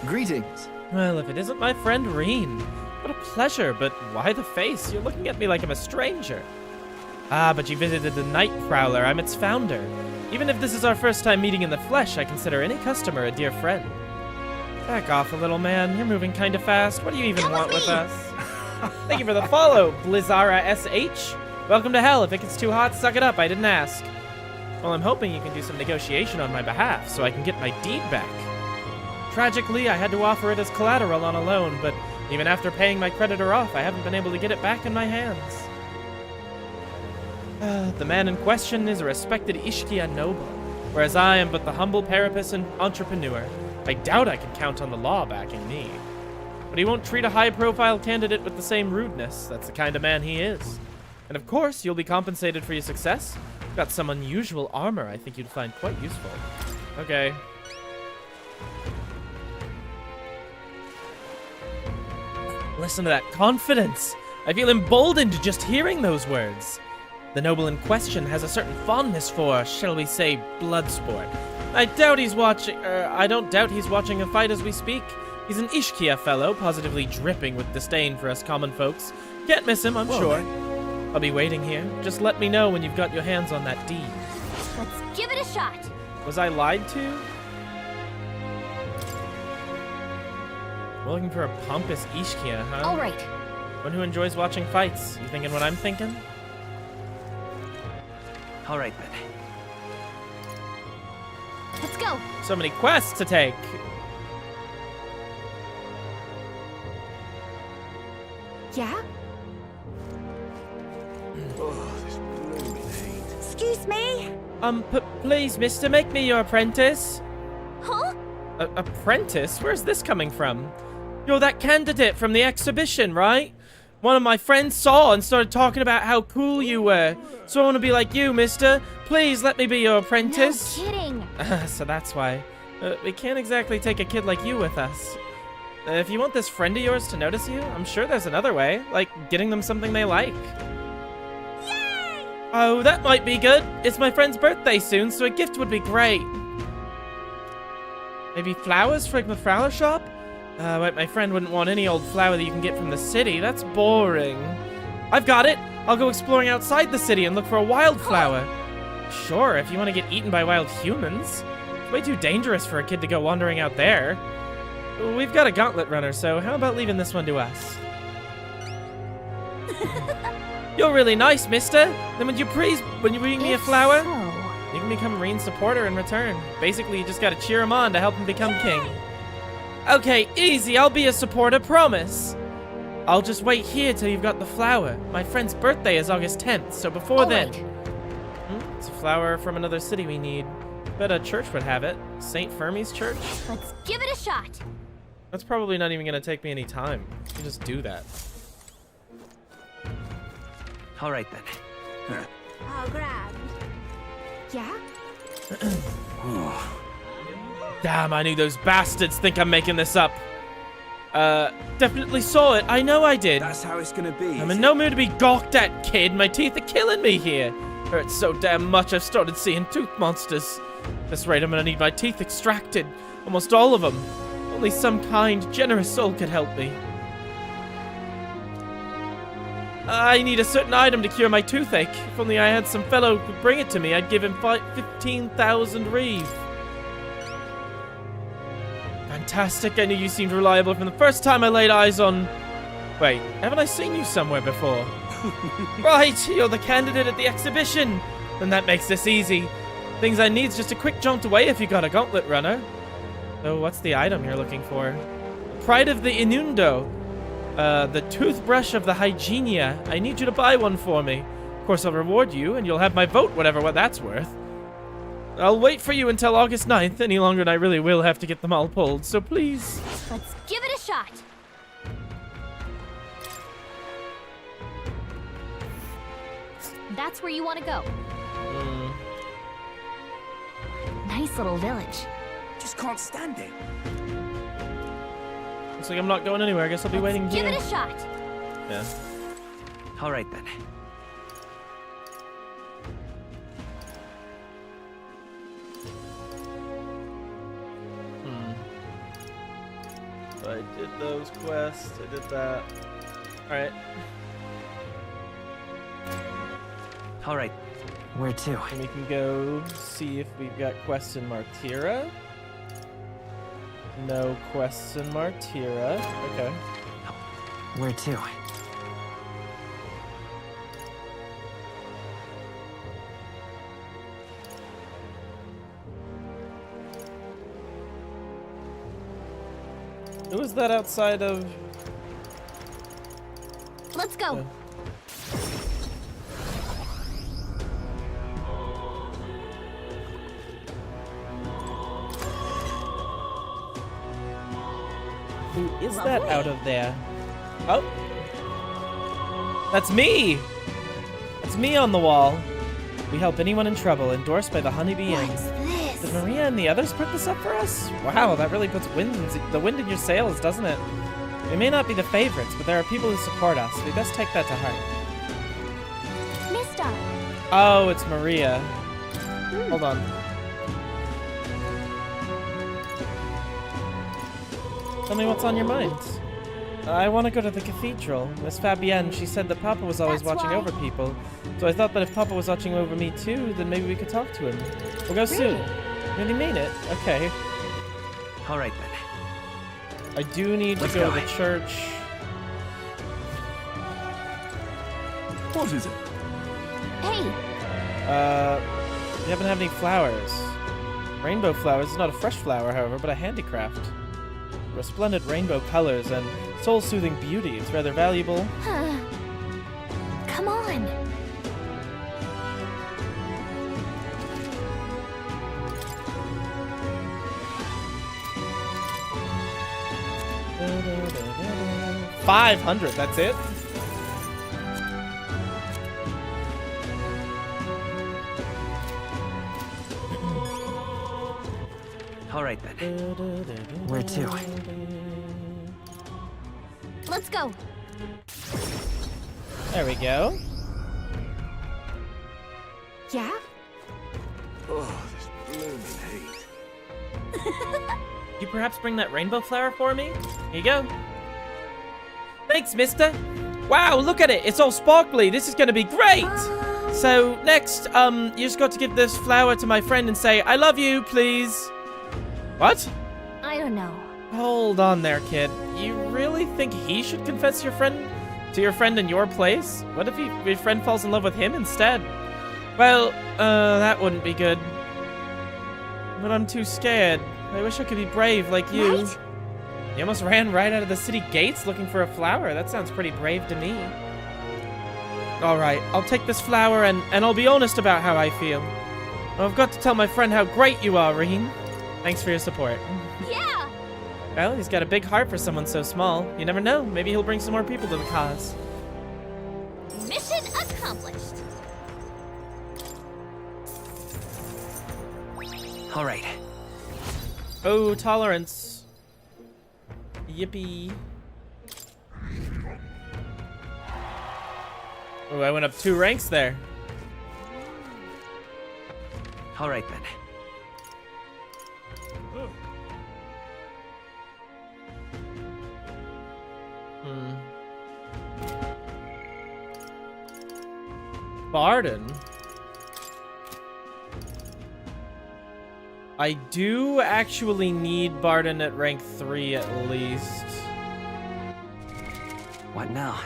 Greetings. Well, if it isn't my friend Reen. What a pleasure, but why the face? You're looking at me like I'm a stranger. Ah, but you visited the Night Prowler. I'm its founder. Even if this is our first time meeting in the flesh, I consider any customer a dear friend. Back off a little, man. You're moving kinda fast. What do you even want with us? Thank you for the follow, Blizzara SH. Welcome to hell. If it gets too hot, suck it up. I didn't ask. Well, I'm hoping you can do some negotiation on my behalf so I can get my deed back. Tragically, I had to offer it as collateral on a loan, but even after paying my creditor off, I haven't been able to get it back in my hands. The man in question is a respected Ishkia noble, whereas I am but the humble parapus and entrepreneur. I doubt I can count on the law backing me. But he won't treat a high-profile candidate with the same rudeness. That's the kind of man he is. And of course, you'll be compensated for your success. Got some unusual armor I think you'd find quite useful. Okay. Listen to that confidence. I feel emboldened just hearing those words. The noble in question has a certain fondness for, shall we say, blood sport. I don't doubt he's watching a fight as we speak. He's an Ishkia fellow, positively dripping with disdain for us common folks. Can't miss him, I'm sure. I'll be waiting here. Just let me know when you've got your hands on that deed. Let's give it a shot. Was I lied to? We're looking for a pompous Ishkia, huh? All right. One who enjoys watching fights. You thinking what I'm thinking? All right, then. Let's go. So many quests to take. Yeah? Excuse me? Please, mister, make me your apprentice. Huh? Apprentice? Where's this coming from? You're that candidate from the exhibition, right? One of my friends saw and started talking about how cool you were. So I want to be like you, mister. Please let me be your apprentice. No kidding. So that's why. We can't exactly take a kid like you with us. If you want this friend of yours to notice you, I'm sure there's another way. Like getting them something they like. Yay! Oh, that might be good. It's my friend's birthday soon, so a gift would be great. Maybe flowers from the flower shop? Wait, my friend wouldn't want any old flower that you can get from the city. That's boring. I've got it. I'll go exploring outside the city and look for a wildflower. Sure, if you want to get eaten by wild humans. It's way too dangerous for a kid to go wandering out there. We've got a gauntlet runner, so how about leaving this one to us? You're really nice, mister. Then would you please, when you bring me a flower, you can become Reen's supporter in return. Basically, you just gotta cheer him on to help him become king. Okay, easy. I'll be a supporter, promise. I'll just wait here till you've got the flower. My friend's birthday is August 10th, so before then. It's a flower from another city we need. Bet a church would have it. St. Fermi's church? Let's give it a shot. That's probably not even gonna take me any time. You can just do that. All right, then. Oh, grand. Yeah? Damn, I knew those bastards think I'm making this up. Definitely saw it. I know I did. That's how it's gonna be. I'm in no mood to be gawked at, kid. My teeth are killing me here. Hurts so damn much I've started seeing tooth monsters. At this rate, I'm gonna need my teeth extracted. Almost all of them. Only some kind, generous soul could help me. I need a certain item to cure my toothache. If only I had some fellow who could bring it to me, I'd give him 15,000 reeve. Fantastic. I knew you seemed reliable from the first time I laid eyes on... Wait, haven't I seen you somewhere before? Right, you're the candidate at the exhibition. Then that makes this easy. Things I need's just a quick jaunt away if you got a gauntlet runner. So what's the item you're looking for? Pride of the Inundo. The toothbrush of the Hygienia. I need you to buy one for me. Of course, I'll reward you, and you'll have my vote, whatever that's worth. I'll wait for you until August 9th. Any longer and I really will have to get them all pulled, so please. Let's give it a shot. That's where you want to go. Nice little village. Just can't stand it. Looks like I'm not going anywhere. I guess I'll be waiting here. Give it a shot. Yeah. All right, then. So I did those quests. I did that. Alright. All right. Where to? And we can go see if we've got quests in Martira. No quests in Martira. Okay. Where to? Who is that outside of... Let's go. Who is that out of there? Oh. That's me! That's me on the wall. We help anyone in trouble, endorsed by the Honeybee Inn. What's this? Did Maria and the others put this up for us? Wow, that really puts the wind in your sails, doesn't it? We may not be the favorites, but there are people who support us. We best take that to heart. Mister. Oh, it's Maria. Hold on. Tell me what's on your mind. I want to go to the cathedral. Miss Fabienne, she said that Papa was always watching over people. So I thought that if Papa was watching over me too, then maybe we could talk to him. We'll go soon. Really mean it? Okay. All right, then. I do need to go to the church. What is it? Hey. We haven't had any flowers. Rainbow flowers is not a fresh flower, however, but a handicraft. Resplendent rainbow colors and soul-soothing beauty. It's rather valuable. Huh. Come on. $500, that's it? All right, then. Where to? Let's go. There we go. Yeah? Oh, this blooming heat. You perhaps bring that rainbow flower for me? Here you go. Thanks, mister. Wow, look at it. It's all sparkly. This is going to be great. So, next, you just got to give this flower to my friend and say, I love you, please. What? I don't know. Hold on there, kid. You really think he should confess to your friend in your place? What if your friend falls in love with him instead? Well, that wouldn't be good. But I'm too scared. I wish I could be brave like you. Right? You almost ran right out of the city gates looking for a flower. That sounds pretty brave to me. Alright, I'll take this flower and I'll be honest about how I feel. I've got to tell my friend how great you are, Raheen. Thanks for your support. Yeah! Well, he's got a big heart for someone so small. You never know. Maybe he'll bring some more people to the cause. Mission Accomplished. All right. Oh, tolerance. Yippee. Oh, I went up 2 ranks there. All right then. Barden. I do actually need Barden at rank 3 at least. What now?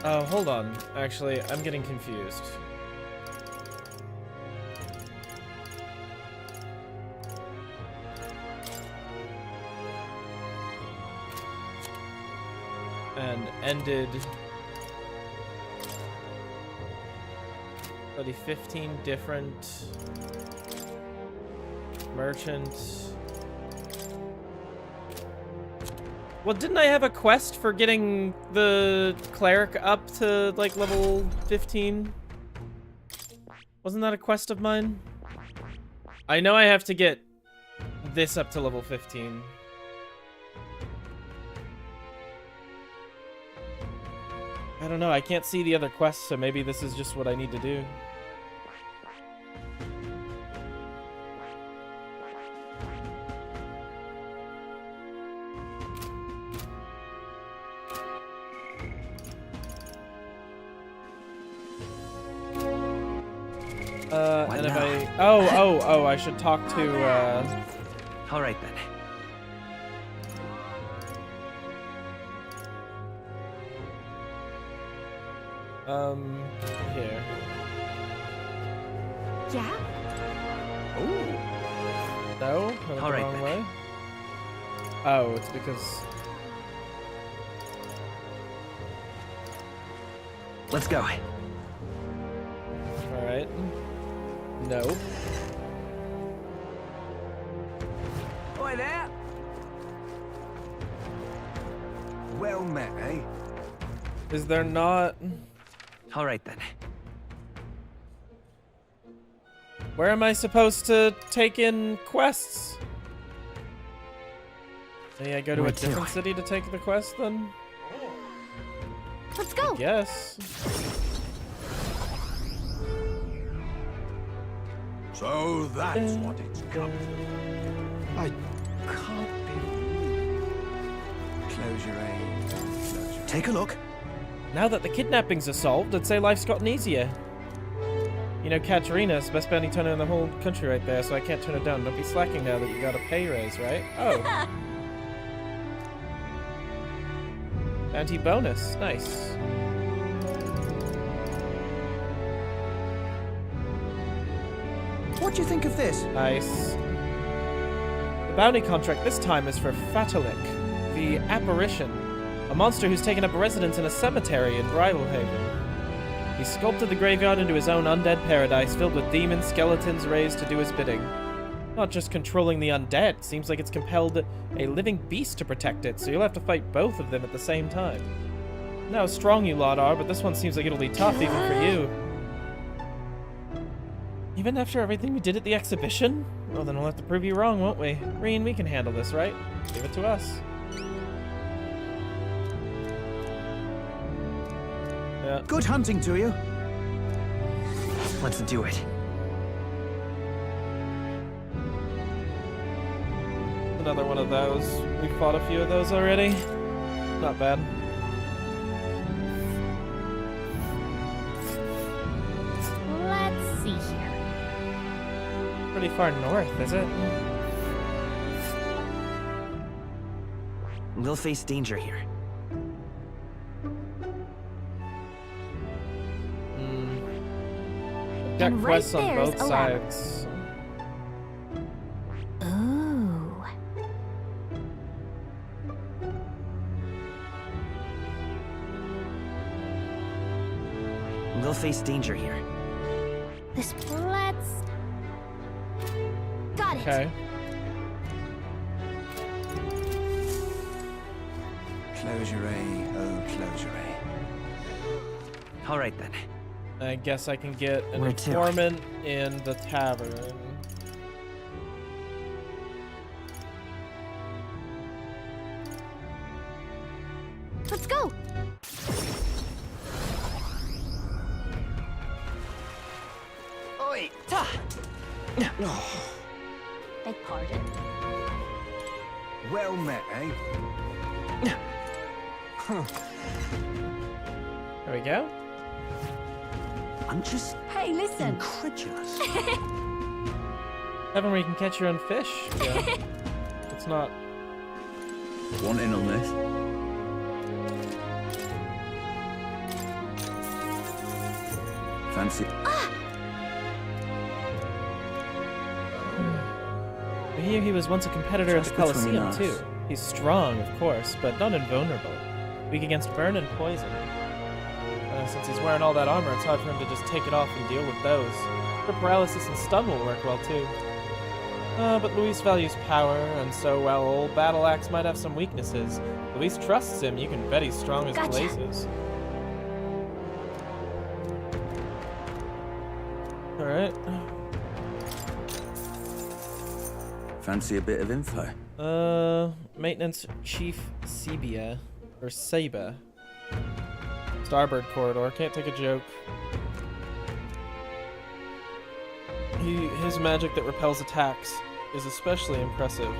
Oh, hold on. Actually, I'm getting confused. And ended... Study 15 different... Merchant... Well, didn't I have a quest for getting the cleric up to, like, level 15? Wasn't that a quest of mine? I know I have to get this up to level 15. I don't know, I can't see the other quests, so maybe this is just what I need to do. And if I... Oh, I should talk to, All right then. Here. Yeah? Oh. No? I went the All right, wrong then. way? Oh, it's because... Let's go. Alright. No. Hi there. Well met, eh? Is there not... All right then. Where am I supposed to take in quests? Maybe I go to Where a different to? city to take the quest then? Let's go. Yes. So that's what it's come to. I can't believe. Close your eyes. Take a look. Now that the kidnappings are solved, I'd say life's gotten easier. You know, Katerina's the best bounty turner in the whole country right there, so I can't turn it down. Don't be slacking now that you got a pay raise, right? Oh. Bounty bonus. Nice. What do you think of this? Nice. The bounty contract this time is for Fatalik, the apparition, a monster who's taken up residence in a cemetery in Bridlehaven. He sculpted the graveyard into his own undead paradise filled with demons, skeletons raised to do his bidding. Not just controlling the undead, seems like it's compelled a living beast to protect it, so you'll have to fight both of them at the same time. I know how strong you lot are, but this one seems like it'll be tough even for you. Even after everything we did at the exhibition? Well, then we'll have to prove you wrong, won't we? Reen, we can handle this, right? Give it to us. Yeah. Good hunting to you. Let's do it. Another one of those. We fought a few of those already. Not bad. Let's see here. Pretty far north, is it? We'll face danger here. Got And right quests on there's both a ladder. sides. Ooh. We'll face danger here. Let's... Got it. Okay. Closure, oh closure. All right then. I guess I can get an Where to? informant in the tavern. Let's go. Oi, ta! Beg pardon? Well met, eh? There we go. I'm just Hey, listen. incredulous. Heaven where you can catch your own fish. Yeah. It's not. Want in on this? Fancy. I hear he was once a competitor Just at the between Colosseum us. too. He's strong, of course, but not invulnerable. Weak against burn and poison. Since he's wearing all that armor, it's hard for him to just take it off and deal with those. Her paralysis and stun will work well too. But Luis values power, and so while old Battle Axe might have some weaknesses, Luis trusts him. You can bet he's strong as Gotcha. blazes. Alright. Fancy a bit of info? Maintenance Chief Sebia. Or Saba. Starboard corridor. Can't take a joke. His magic that repels attacks is especially impressive.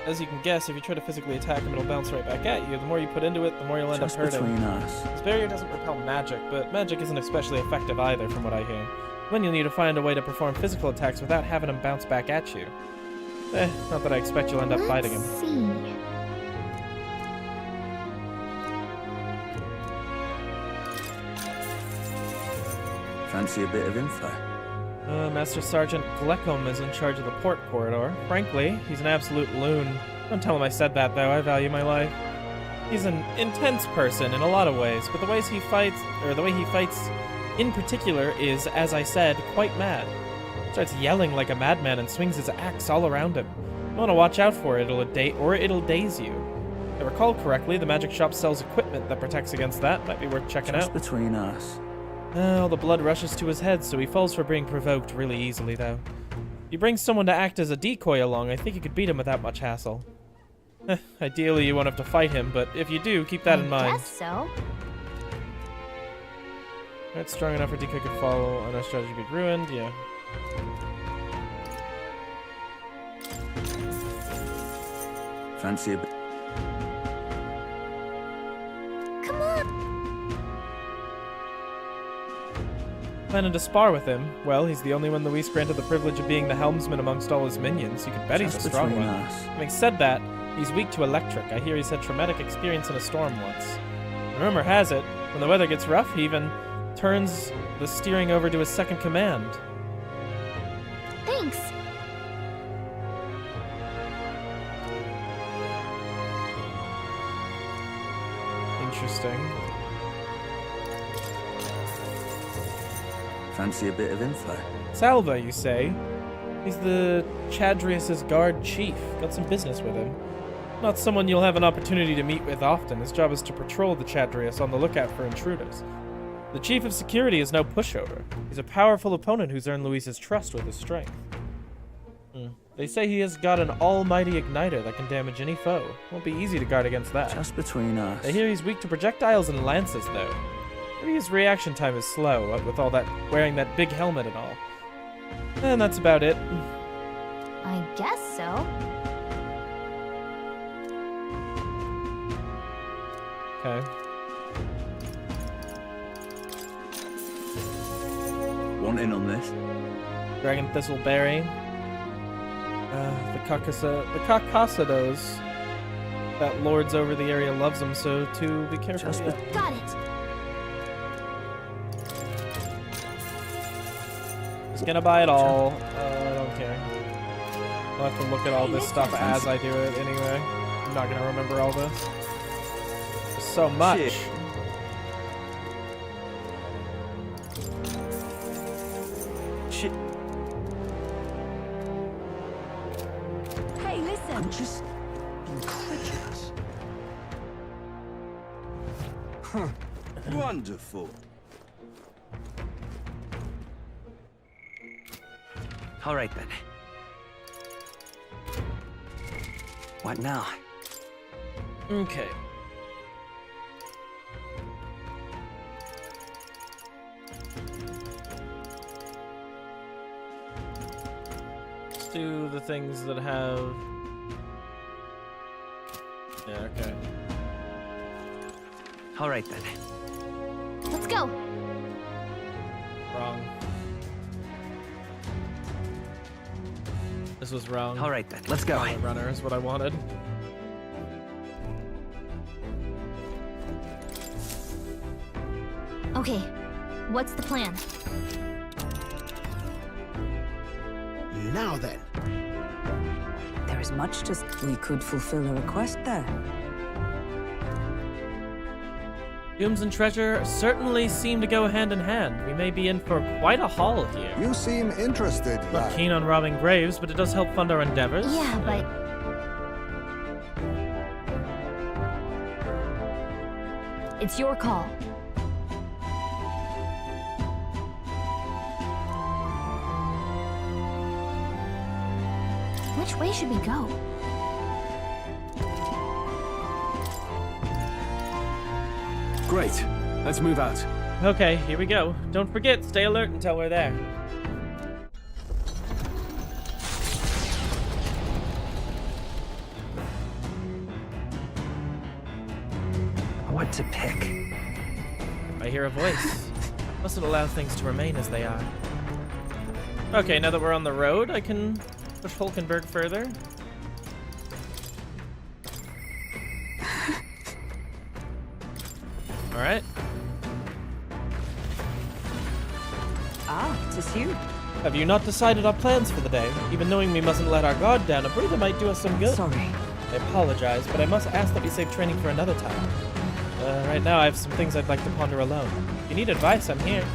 As you can guess, if you try to physically attack him, it'll bounce right back at you. The more you put into it, the more you'll end up Just hurting. between us. His barrier doesn't repel magic, but magic isn't especially effective either, from what I hear. Then you'll need to find a way to perform physical attacks without having them bounce back at you. Not that I expect you'll end up fighting him. Let's see. Fancy a bit of info? Master Sergeant Gleckham is in charge of the port corridor. Frankly, he's an absolute loon. Don't tell him I said that, though. I value my life. He's an intense person in a lot of ways, but the way he fights in particular is, as I said, quite mad. Starts yelling like a madman and swings his axe all around him. You want to watch out for it, it'll daze you. If I recall correctly, the magic shop sells equipment that protects against that. Might be worth checking Just out. between us. All the blood rushes to his head, so he falls for being provoked really easily, though. If you bring someone to act as a decoy along, I think you could beat him without much hassle. Ideally, you won't have to fight him, but if you do, keep that in mind. Guess so. Not strong enough for decoy could follow on a strategy be ruined, yeah. Fancy a bit. Come on. Planning to spar with him? Well, he's the only one Luis granted the privilege of being the helmsman amongst all his minions. You can bet he's a Just strong between one. us. Having said that, he's weak to electric. I hear he's had traumatic experience in a storm once. And rumor has it, when the weather gets rough, he even turns the steering over to his second command. Thanks. Interesting. Fancy a bit of info? Salva, you say? He's the Chadrius' guard chief. Got some business with him. Not someone you'll have an opportunity to meet with often. His job is to patrol the Chadrius on the lookout for intruders. The chief of security is no pushover. He's a powerful opponent who's earned Luis's trust with his strength. They say he has got an almighty igniter that can damage any foe. Won't be easy to guard against that. Just between us. I hear he's weak to projectiles and lances, though. Maybe his reaction time is slow, what with all that wearing that big helmet and all. And that's about it. I guess so. Okay. Want in on this? Dragon Thistleberry. The Caucasados. That lords over the area loves them, so to be careful. Yeah. Got it. Just gonna buy it all. I don't care. I'll have to look at all this stuff as I do it anyway. I'm not gonna remember all this. There's so much. Shit. Shit. Hey, listen. I'm just incredulous. Wonderful. All right then. What now? Okay. Let's do the things that have... Yeah, okay. All right then. Let's go. Wrong. This was wrong. All right then, let's go. Runner is what I wanted. Okay, what's the plan? Now then. There is much to... We could fulfill a request there. Tombs and treasure certainly seem to go hand in hand. We may be in for quite a haul here. You seem interested, Not lad. keen on robbing graves, but it does help fund our endeavors. Yeah, but... It's your call. Which way should we go? Great. Let's move out. Okay, here we go. Don't forget, stay alert until we're there. What to pick? I hear a voice. Mustn't allow things to remain as they are. Okay, now that we're on the road, I can push Hulkenberg further. Alright. Ah, 'tis you. Have you not decided our plans for the day? Even knowing we mustn't let our guard down, a breather might do us some good. Sorry. I apologize, but I must ask that we save training for another time. Right now I have some things I'd like to ponder alone. If you need advice, I'm here.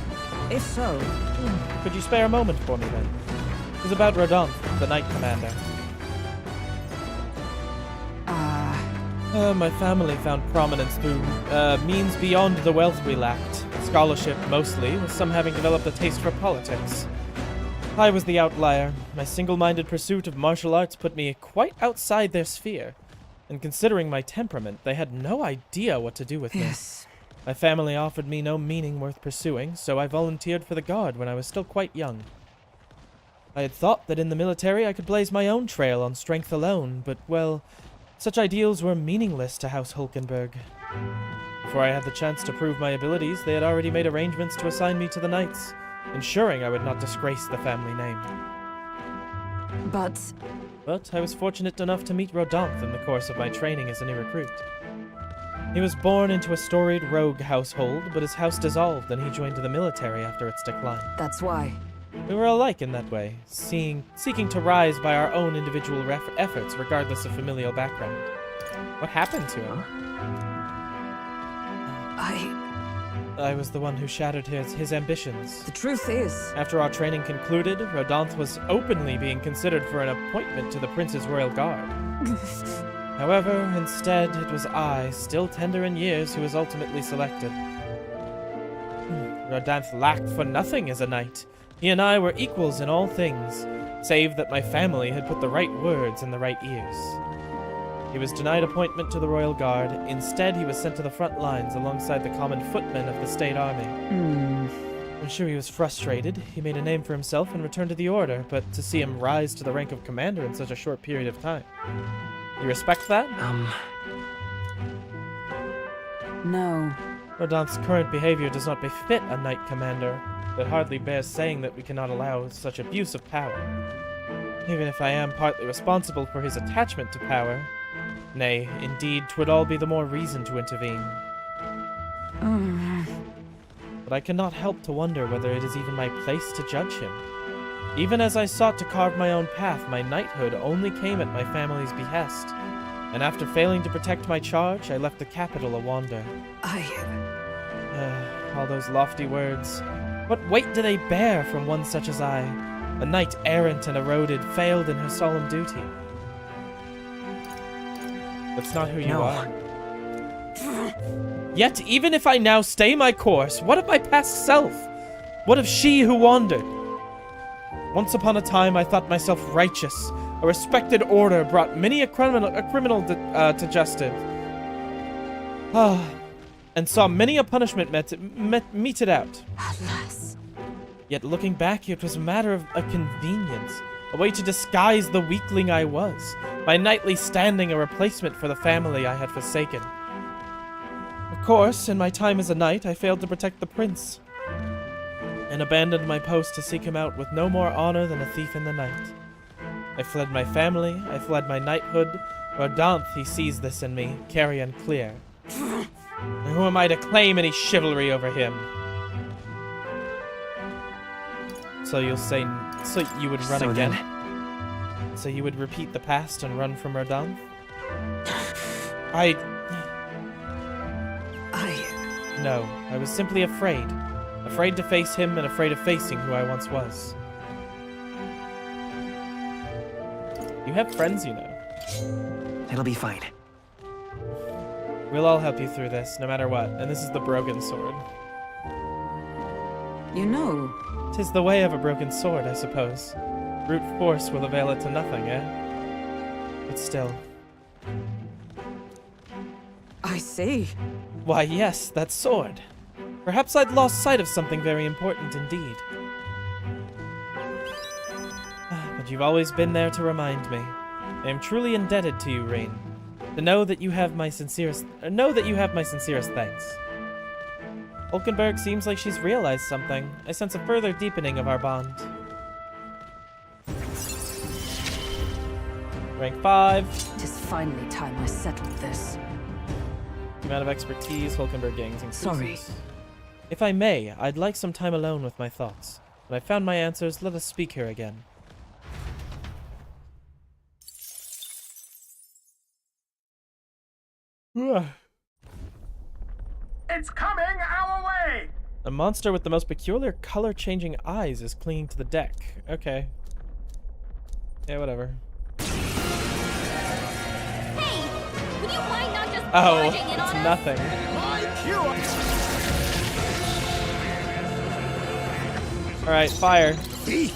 If so... Could you spare a moment for me, then? It's about Rodon, the Knight Commander. My family found prominence through means beyond the wealth we lacked. Scholarship, mostly, with some having developed a taste for politics. I was the outlier. My single-minded pursuit of martial arts put me quite outside their sphere. And considering my temperament, they had no idea what to do with me. My family offered me no meaning worth pursuing, so I volunteered for the Guard when I was still quite young. I had thought that in the military I could blaze my own trail on strength alone, but, well, such ideals were meaningless to House Hulkenberg. Before I had the chance to prove my abilities, they had already made arrangements to assign me to the Knights, ensuring I would not disgrace the family name. But I was fortunate enough to meet Rodon in the course of my training as a new recruit. He was born into a storied rogue household, but his house dissolved and he joined the military after its decline. That's why. We were alike in that way, seeking to rise by our own individual efforts regardless of familial background. What happened to him? I was the one who shattered his ambitions. The truth is... After our training concluded, Rodon was openly being considered for an appointment to the Prince's Royal Guard. However, instead, it was I, still tender in years, who was ultimately selected. Rodon lacked for nothing as a knight. He and I were equals in all things, save that my family had put the right words in the right ears. He was denied appointment to the Royal Guard. Instead, he was sent to the front lines alongside the common footmen of the state army. I'm sure he was frustrated. He made a name for himself and returned to the Order, but to see him rise to the rank of commander in such a short period of time. You respect that? No. Rodon's current behavior does not befit a knight commander. It hardly bears saying that we cannot allow such abuse of power. Even if I am partly responsible for his attachment to power, nay, indeed, 'twould all be the more reason to intervene. But I cannot help to wonder whether it is even my place to judge him. Even as I sought to carve my own path, my knighthood only came at my family's behest. And after failing to protect my charge, I left the capital a wander. All those lofty words. What weight do they bear from one such as I? A knight errant and eroded, failed in her solemn duty. That's not who you are. Yet, even if I now stay my course, what of my past self? What of she who wandered? Once upon a time, I thought myself righteous. A respected order brought many a criminal to justice. And saw many a punishment meted out. Alas. Yet looking back, it was a matter of a convenience. A way to disguise the weakling I was. My knightly standing a replacement for the family I had forsaken. Of course, in my time as a knight, I failed to protect the prince. And abandoned my post to seek him out with no more honor than a thief in the night. I fled my family, I fled my knighthood. Rodanthe, he sees this in me, carrion clear. And who am I to claim any chivalry over him? So you'll say, so you would run again? So you would repeat the past and run from Rodanthe? No, I was simply afraid. Afraid to face him and afraid of facing who I once was. You have friends, you know. It'll be fine. We'll all help you through this, no matter what. And this is the broken sword. You know... 'Tis the way of a broken sword, I suppose. Brute force will avail it to nothing, eh? But still... I see. Why, yes, that sword. Perhaps I'd lost sight of something very important indeed. But you've always been there to remind me. I am truly indebted to you, Rain. To know that you have my sincerest thanks. Hulkenberg seems like she's realized something. I sense a further deepening of our bond. Rank 5. It is finally time I settled this. The amount of expertise Hulkenberg gains increases. Sorry. If I may, I'd like some time alone with my thoughts. When I've found my answers, let us speak here again. It's coming our way! A monster with the most peculiar color-changing eyes is clinging to the deck. Okay. Yeah, whatever. Hey! Would you mind not just Oh, barging in it's on us? nothing. Alright, fire. Hit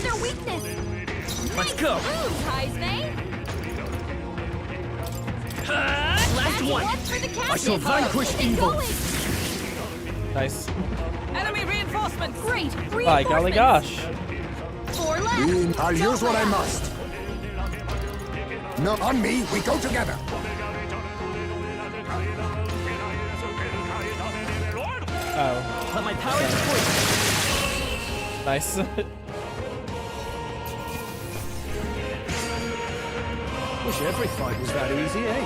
their weakness! Let's go! Move, Heisme! Last one! I shall vanquish evil! Nice. Enemy reinforcements! Great! By golly gosh. 4 left! I'll use what I must. No, on me, we go together. Oh. Let my power Nice. Wish every fight was that easy, eh?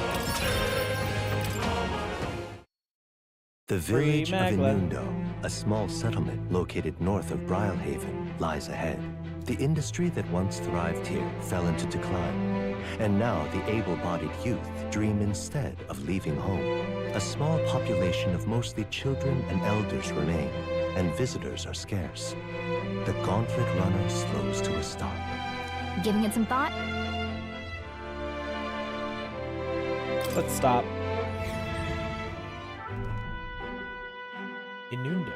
The village of Maglan. Inundo, a small settlement located north of Brylehaven, lies ahead. The industry that once thrived here fell into decline, and now the able-bodied youth dream instead of leaving home. A small population of mostly children and elders remain, and visitors are scarce. The gauntlet runner slows to a stop. Giving it some thought? Let's stop. Inundo.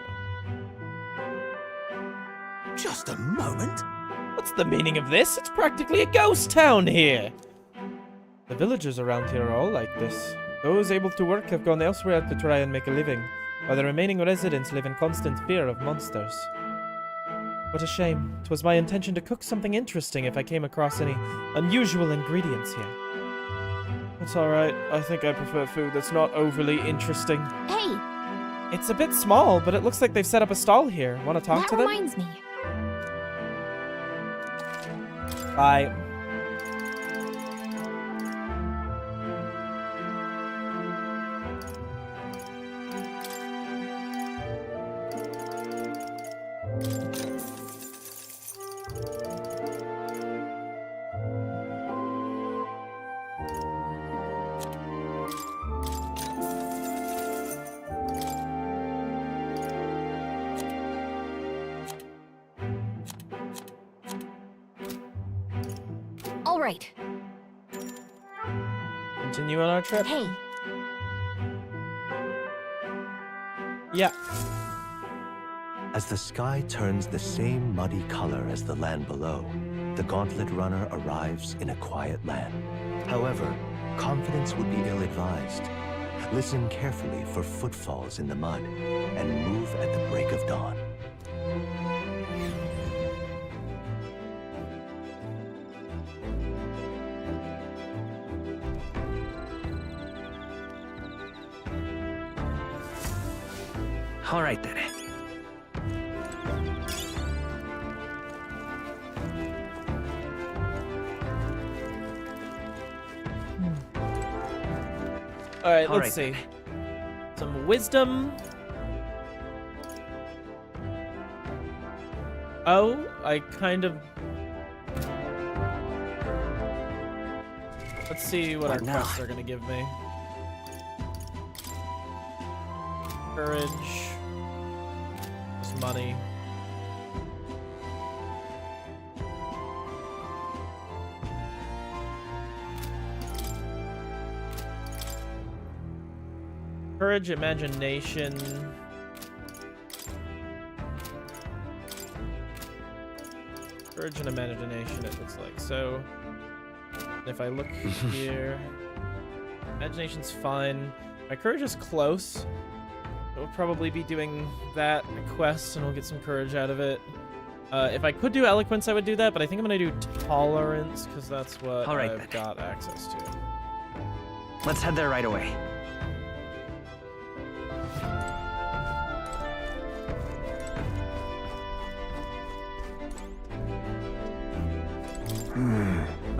Just a moment. What's the meaning of this? It's practically a ghost town here. The villagers around here are all like this. Those able to work have gone elsewhere to try and make a living, while the remaining residents live in constant fear of monsters. What a shame. 'Twas my intention to cook something interesting if I came across any unusual ingredients here. That's alright. I think I prefer food that's not overly interesting. Hey! It's a bit small, but it looks like they've set up a stall here. Want to talk to That them? reminds me. Bye. All right. Continue on our trip. Hey, Yeah. As the sky turns the same muddy color as the land below, the Gauntlet Runner arrives in a quiet land. However, confidence would be ill-advised. Listen carefully for footfalls in the mud, and move at the break of dawn. All right, then. All right, All let's right, see. Some wisdom. Oh, I kind of... Let's see what our What now? quests are gonna give me. Courage. Just money. Courage, imagination. Courage and imagination, it looks like. So, if I look here, imagination's fine. My courage is close. I'll probably be doing that quest, and we'll get some courage out of it. If I could do eloquence, I would do that, but I think I'm gonna do tolerance because that's what All right, I've got access to. Let's head there right away.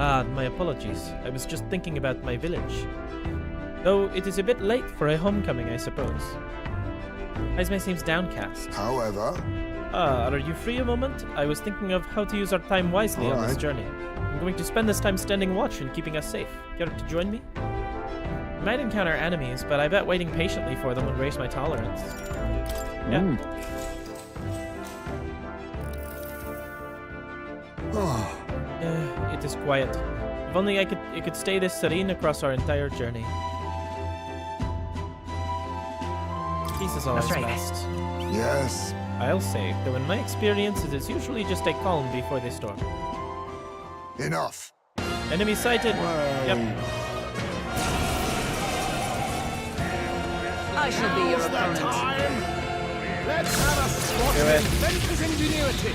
Ah, my apologies. I was just thinking about my village. Though it is a bit late for a homecoming, I suppose. Ismay seems downcast. However... Ah, are you free a moment? I was thinking of how to use our time wisely on this journey. I'm going to spend this time standing watch and keeping us safe. Care to join me? I might encounter enemies, but I bet waiting patiently for them would raise my tolerance. Yeah. It is quiet. If only it could stay this serene across our entire journey. Peace is always best. Yes. I'll say, though in my experience, it is usually just a calm before the storm. Enough. Enemy sighted. Yep. I shall be your opponent. Let's have a swat Do of it. adventurous ingenuity.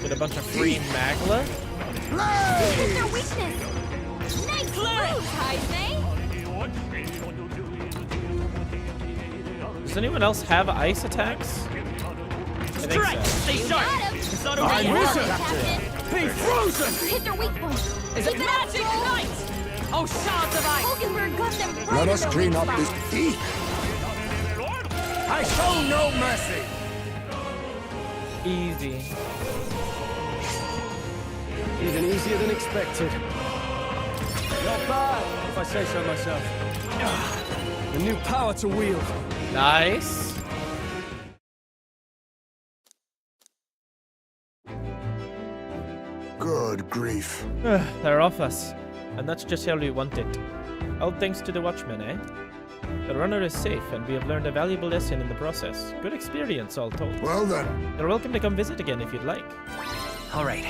Get a bunch of free magla. It's their weakness. Nice move, Ismay. Does anyone else have ice attacks? I think so. Stay sharp! It's not over I'm yet! Captain. Be frozen! Hit their weak point. Is it magic night? Oh, shards of ice! Hulkenberg got them right Let in us their clean weak up spot. this heat. I show no mercy. Easy. Even easier than expected. Not bad, if I say so myself. A new power to wield. Nice. Good grief. They're off us. And that's just how we want it. All thanks to the Watchmen, eh? The runner is safe, and we have learned a valuable lesson in the process. Good experience, all told. Well then. You're welcome to come visit again if you'd like. All right.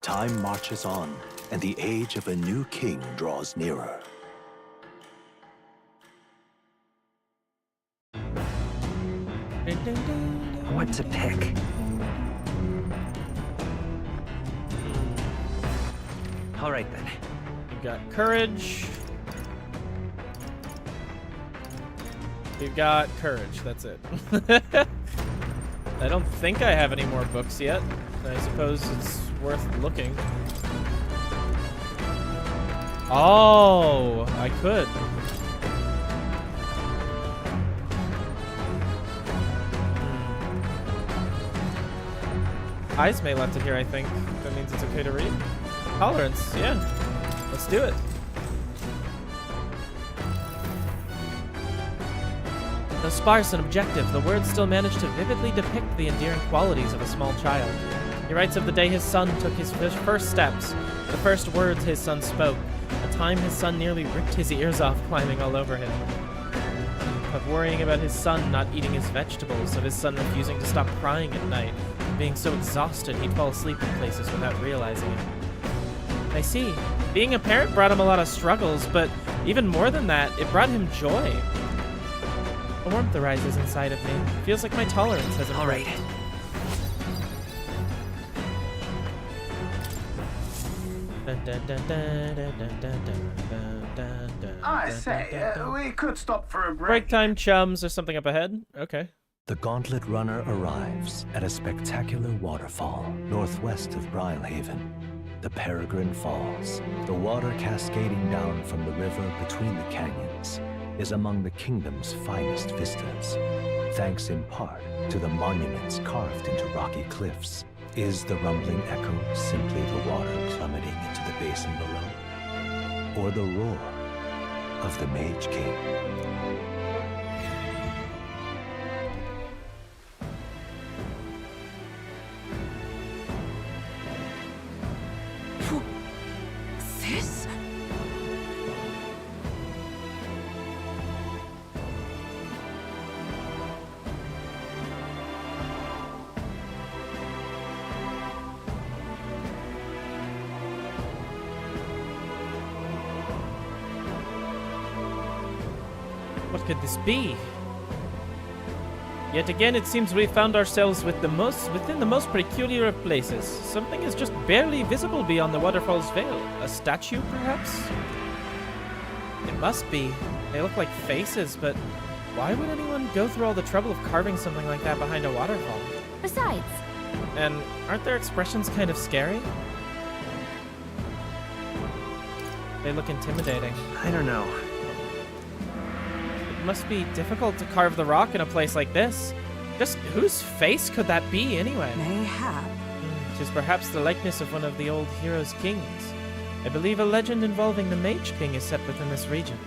Time marches on, and the age of a new king draws nearer. What to pick? All right, then. We've got courage. We've got courage. That's it. I don't think I have any more books yet. I suppose it's worth looking. Oh, I could. Ismay left it here, I think. That means it's okay to read. Tolerance, yeah. Let's do it. Though sparse and objective, the words still manage to vividly depict the endearing qualities of a small child. He writes of the day his son took his first steps, the first words his son spoke, the time his son nearly ripped his ears off climbing all over him. Of worrying about his son not eating his vegetables, of his son refusing to stop crying at night, being so exhausted he'd fall asleep in places without realizing it. I see. Being a parent brought him a lot of struggles, but even more than that, it brought him joy. A warmth arises inside of me. It feels like my tolerance has improved. All right. I say, we could stop for a break. Break time, chums. There's something up ahead. Okay. The Gauntlet Runner arrives at a spectacular waterfall northwest of Brilehaven, the Peregrine Falls. The water cascading down from the river between the canyons is among the kingdom's finest vistas, thanks in part to the monuments carved into rocky cliffs. Is the rumbling echo simply the water plummeting into the basin below, or the roar of the Mage King? This? What could this be? Yet again, it seems we found ourselves within the most peculiar of places. Something is just barely visible beyond the waterfall's veil. A statue, perhaps? It must be. They look like faces, but why would anyone go through all the trouble of carving something like that behind a waterfall? Besides, And aren't their expressions kind of scary? They look intimidating. I don't know. It must be difficult to carve the rock in a place like this. Just whose face could that be, anyway? Mayhap. It is perhaps the likeness of one of the old heroes' kings. I believe a legend involving the Mage King is set within this region.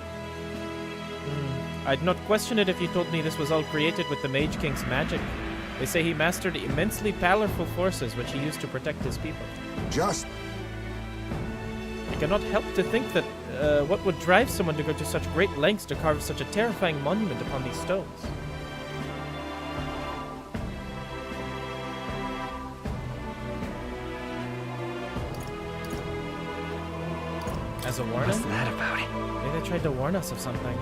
I'd not question it if you told me this was all created with the Mage King's magic. They say he mastered immensely powerful forces which he used to protect his people. I cannot help to think that what would drive someone to go to such great lengths to carve such a terrifying monument upon these stones. As a warning? What's that about? Maybe they tried to warn us of something.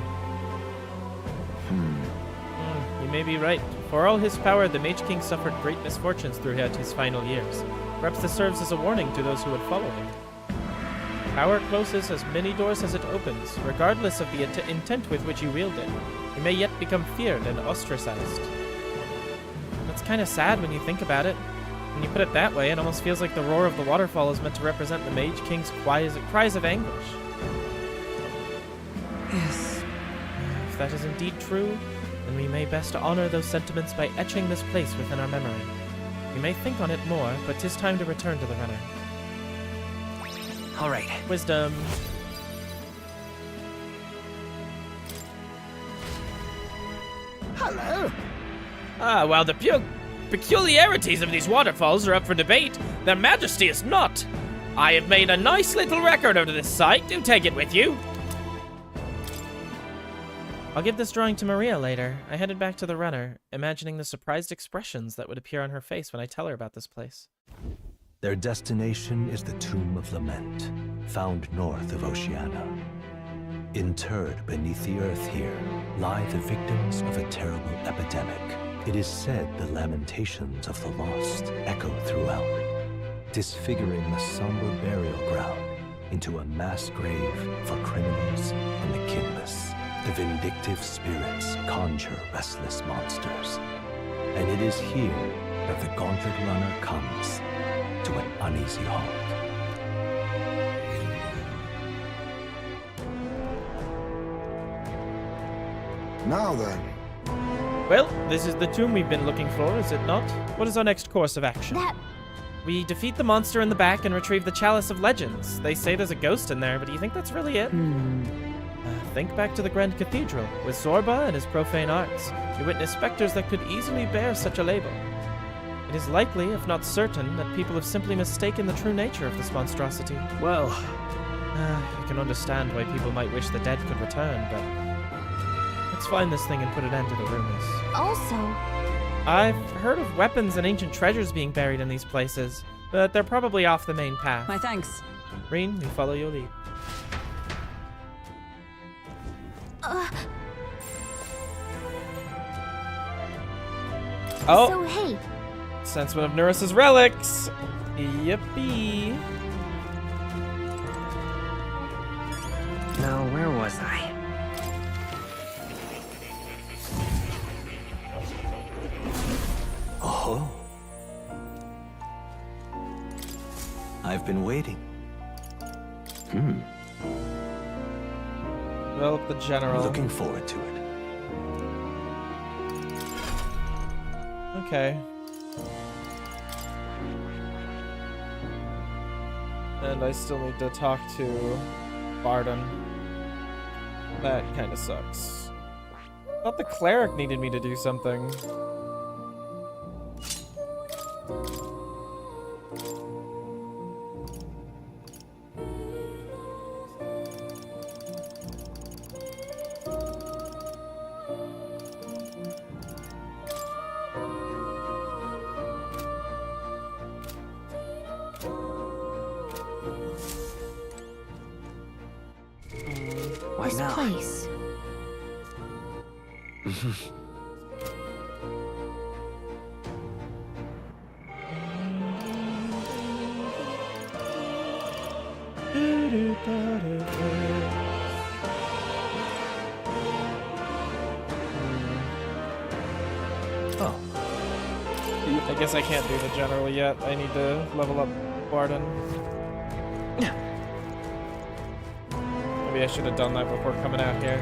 You may be right. For all his power, the Mage King suffered great misfortunes throughout his final years. Perhaps this serves as a warning to those who would follow him. Power closes as many doors as it opens, regardless of the intent with which you wield it. You may yet become feared and ostracized. That's kind of sad when you think about it. When you put it that way, it almost feels like the roar of the waterfall is meant to represent the Mage King's cries of anguish. Yes. If that is indeed true, then we may best honor those sentiments by etching this place within our memory. We may think on it more, but 'tis time to return to the runner. All right. Wisdom. Hello. While the peculiarities of these waterfalls are up for debate, their majesty is not. I have made a nice little record of this site. Do take it with you. I'll give this drawing to Maria later. I headed back to the runner, imagining the surprised expressions that would appear on her face when I tell her about this place. Their destination is the Tomb of Lament, found north of Oceania. Interred beneath the earth here lie the victims of a terrible epidemic. It is said the lamentations of the lost echo throughout, disfiguring the somber burial ground into a mass grave for criminals and the kinless. The vindictive spirits conjure restless monsters, and it is here that the Gauntlet Runner comes to an uneasy halt. Now then. Well, this is the tomb we've been looking for, is it not? What is our next course of action? We defeat the monster in the back and retrieve the Chalice of Legends. They say there's a ghost in there, but do you think that's really it? Think back to the Grand Cathedral. With Zorba and his profane arts, you witness specters that could easily bear such a label. It It is likely, if not certain, that people have simply mistaken the true nature of this monstrosity. Well, I can understand why people might wish the dead could return, but let's find this thing and put an end to the rumors. Also, I've heard of weapons and ancient treasures being buried in these places, but they're probably off the main path. My thanks. Reen, we follow your lead. Oh! So, hey. Sensement of Nurse's relics! Yippee! Now, where was I? Oh. I've been waiting. Develop the general. Looking forward to it. Okay. And I still need to talk to Barden. That kind of sucks. I thought the cleric needed me to do something. This place. Oh. I guess I can't do the general yet. I need to level up Barden. Maybe I should have done that before coming out here.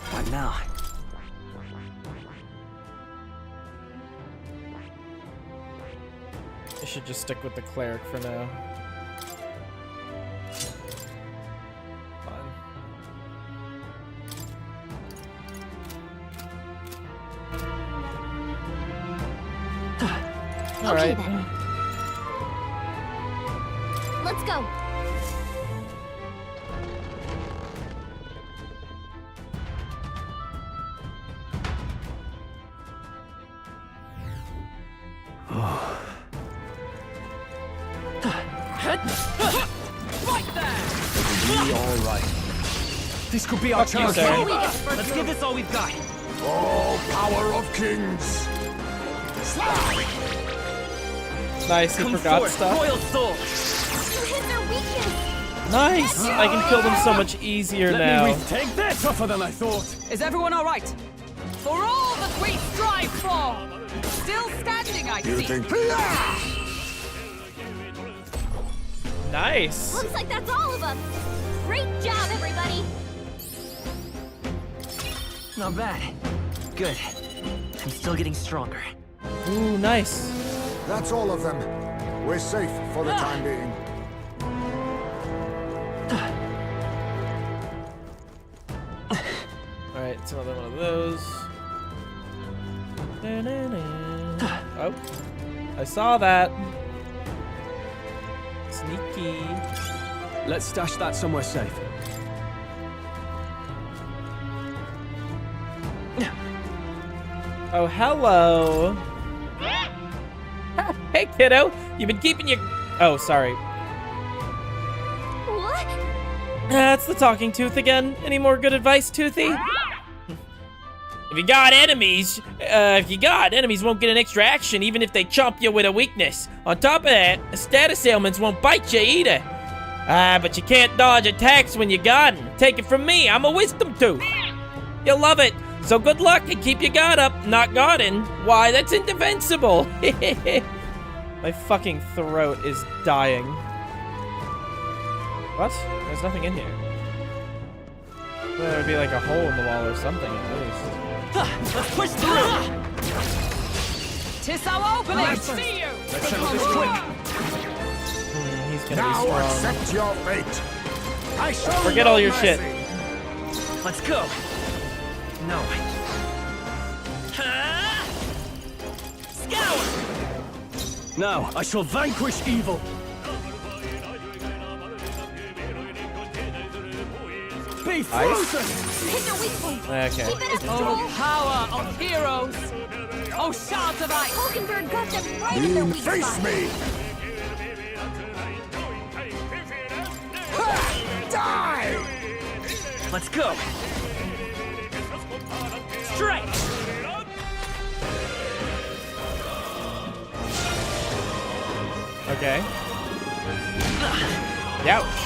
What now? I should just stick with the cleric for now. Fine. All right. Then. Let's go. Right there! It'll be all right. This could be our chance. Let's give this all we've got. All power of kings. Nice, he forgot stuff. Royal soul. You hit their weakness. Nice! I can kill them so much easier now. Let me retake this. Tougher than I thought. Is everyone all right? For all that we strive for! Still standing, I You see. think? Nice! Looks like that's all of them. Great job, everybody. Not bad. Good. I'm still getting stronger. Ooh, nice. That's all of them. We're safe for the time being. Alright, it's another one of those. Oh, I saw that. Sneaky. Let's stash that somewhere safe. Oh, hello. Hey, kiddo. You've been keeping your... Oh, sorry. What? It's the talking tooth again. Any more good advice, Toothy? If you got enemies won't get an extra action even if they chomp you with a weakness. On top of that, status ailments won't bite you either. But you can't dodge attacks when you got 'em. Take it from me, I'm a wisdom tooth. You'll love it. So good luck and keep your guard up. Not guarding. Why, that's indefensible. My fucking throat is dying. What? There's nothing in here. There would be like a hole in the wall or something at least. Let's push through! Tis our opening! I see you! Let's settle this quick. He's gonna Now be strong. accept your fate. I shall Forget all your shit. Let's go! No. Now I shall vanquish evil. Be frozen! Hit the weak point. Okay. Keep it up, Oh, Joel. power of heroes! Oh, shards of ice! Hulkenberg got them right in their weak Face spot. me! Die! Let's go. Strike! Okay. Youch.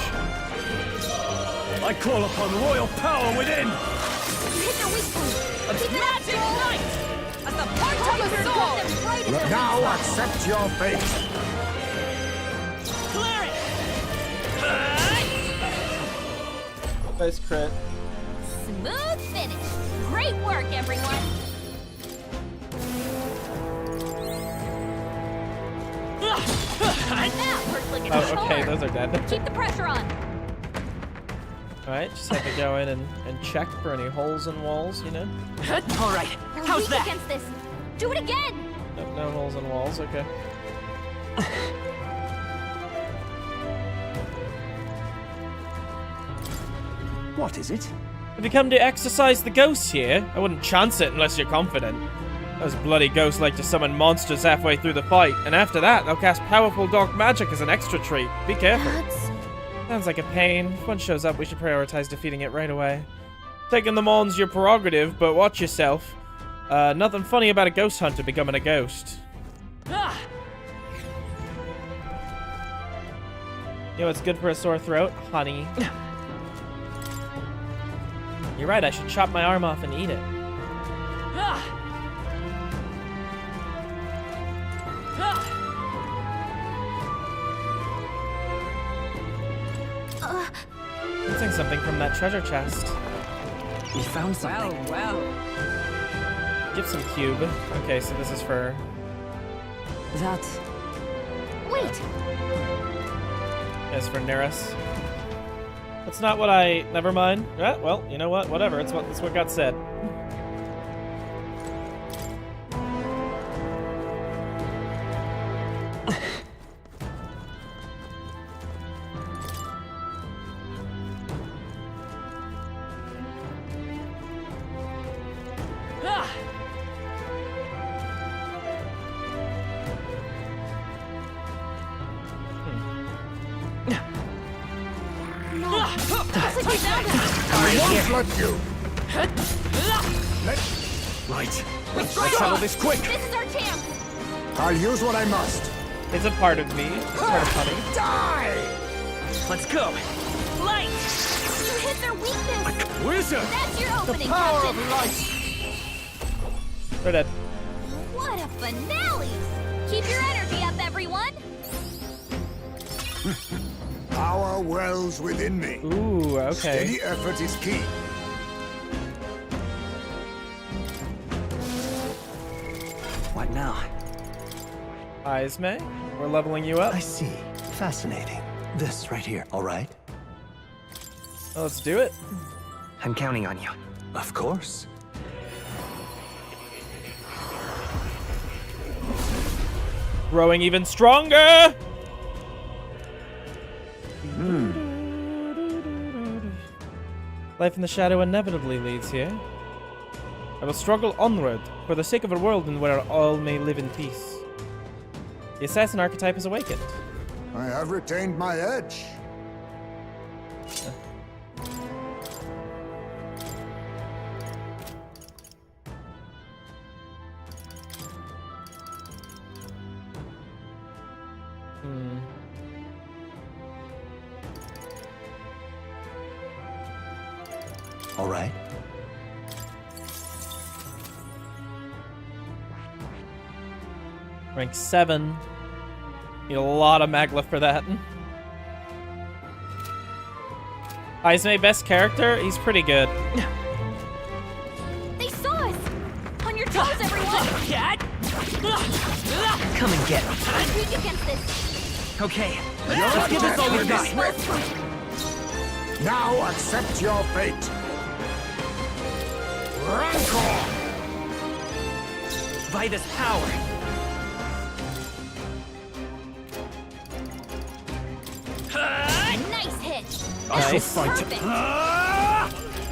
I call upon royal power within! Hit their weak point. Keep it up, Magic Joel. light! As the point of Hulkenberg a got sword! them right in their Now weak spot. accept your fate. Clear it! Nice crit. Smooth finish. Great work, everyone. That worked like a Oh, okay, charm. those are dead. Keep the pressure on. Alright, just have to go in and check for any holes in walls, you know? All right, You're how's weak that? against this. Do it again. Nope, no holes in walls, okay. What is it? Have you come to exercise the ghosts here? I wouldn't chance it unless you're confident. Those bloody ghosts like to summon monsters halfway through the fight, and after that, they'll cast powerful dark magic as an extra treat. Be careful. Sounds like a pain. If one shows up, we should prioritize defeating it right away. Taking them on's your prerogative, but watch yourself. Nothing funny about a ghost hunter becoming a ghost. You know what's good for a sore throat? Honey. You're right, I should chop my arm off and eat it. Missing something from that treasure chest. We found something. Well. Gypsum cube. Okay, so this is for... That... Wait. It's for Neris. That's not what I... Never mind. Well, you know what? Whatever. It's what got said. I won't let you. Right. Let's settle this quick. This is our chance. I'll use what I must. It's a part of me. It's part of Honey. Die! Let's go. Light! You hit their weakness. Wizard! That's your opening, Power Captain. of light! They're dead. What a finale! Keep your energy up, everyone. Power wells within me. Ooh, okay. Steady effort is key. What now? Ismay, we're leveling you up. I see. Fascinating. This right here, all right? Well, let's do it. I'm counting on you. Of course. Growing even stronger! Life in the shadow inevitably leads here. I will struggle onward for the sake of a world in where all may live in peace. The assassin archetype is awakened. I have retained my edge. All right. Rank 7. Need a lot of magla for that. Ismay, best character? He's pretty good. They saw us. On your toes, everyone. Come and get me. Weak against this. Okay, let's give this all we've got. Now accept your fate. Rancor! By this power. I shall Nice. fight. Perfect.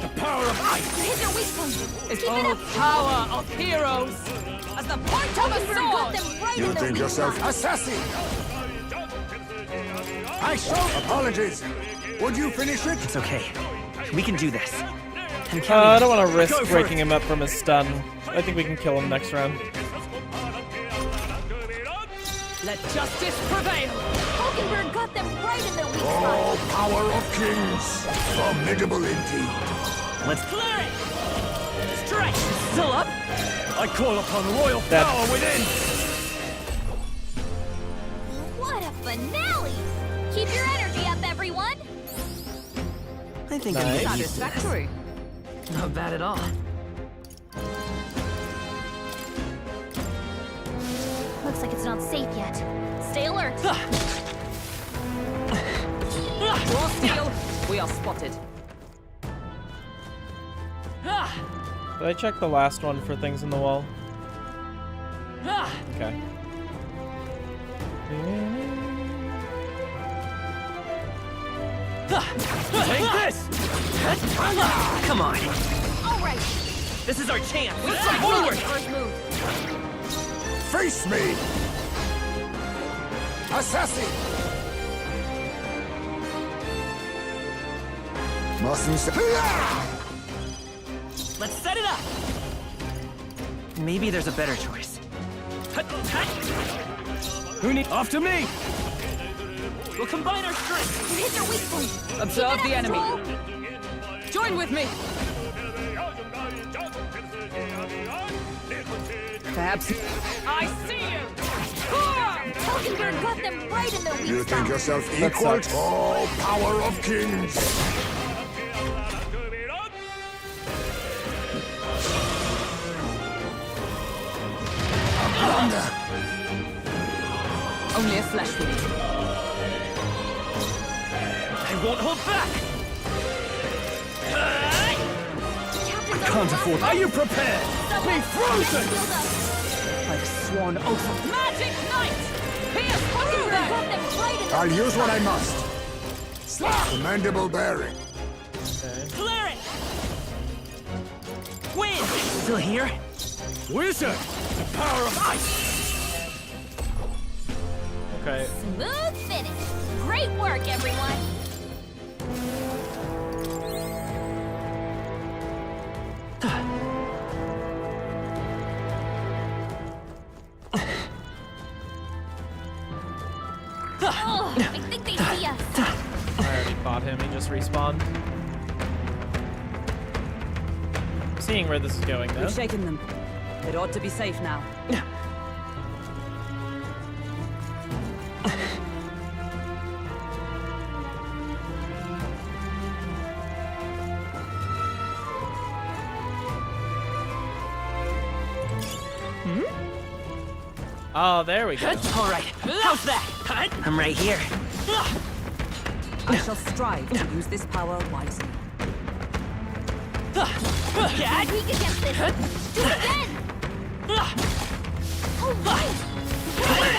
The power of ice. Hit your weak point. It's Keep it all up. power of heroes. As the point of a Mockingbird got sword. them right You in the think weak yourself spot. assassin? I show apologies. Would you finish it? It's okay. We can do this. I'm I counting. don't want to risk Go for breaking it. him up from his stun. I think we can kill him next round. Let justice prevail. Mockingbird got them right in the weak Oh, spot. power of kings. Formidable indeed. Let's Clear it. Stretch. still up. I call upon royal Dead. power within. What a finale! Keep your energy up, everyone. I think I'm Nice. getting used to this. Satisfactory. Not bad at all. Looks like it's not safe yet. Stay alert. Draw steel. We are spotted. Did I check the last one for things in the wall? Okay. Take this! Come on. All right. This is our chance. Let's try Forward! first move. Face me! Assassin! Mustn't say. Let's set it up. Maybe there's a better choice. Who need after me? We'll combine our strength. Hit your weak point. Observe Keep it the up, enemy. Troll. Join with me. Perhaps. I see you. Mockingbird got them right in the weak You spot. think yourself That equal? sucks. Oh, power of kings! Blunder! Only a flesh wound. I won't hold back. Captain's Can't afford. Are you prepared? Be frozen. I've sworn oath of Magic Knight. Pierce through Mockingbird them. got them right in the I'll weak use what I spot. must. Slap! Commendable bearing. Clear it. Win. Still here? Wizard, the power of ice. Okay. Smooth finish. Great work, everyone. Oh, I think they see us. I already fought him. He just respawned. Seeing where this is going, though. We've shaken them. It ought to be safe now. Oh, there we go. All right. How's that? I'm right here. I shall strive to use this power wisely. We're weak against this. Do it again. Oh, right. It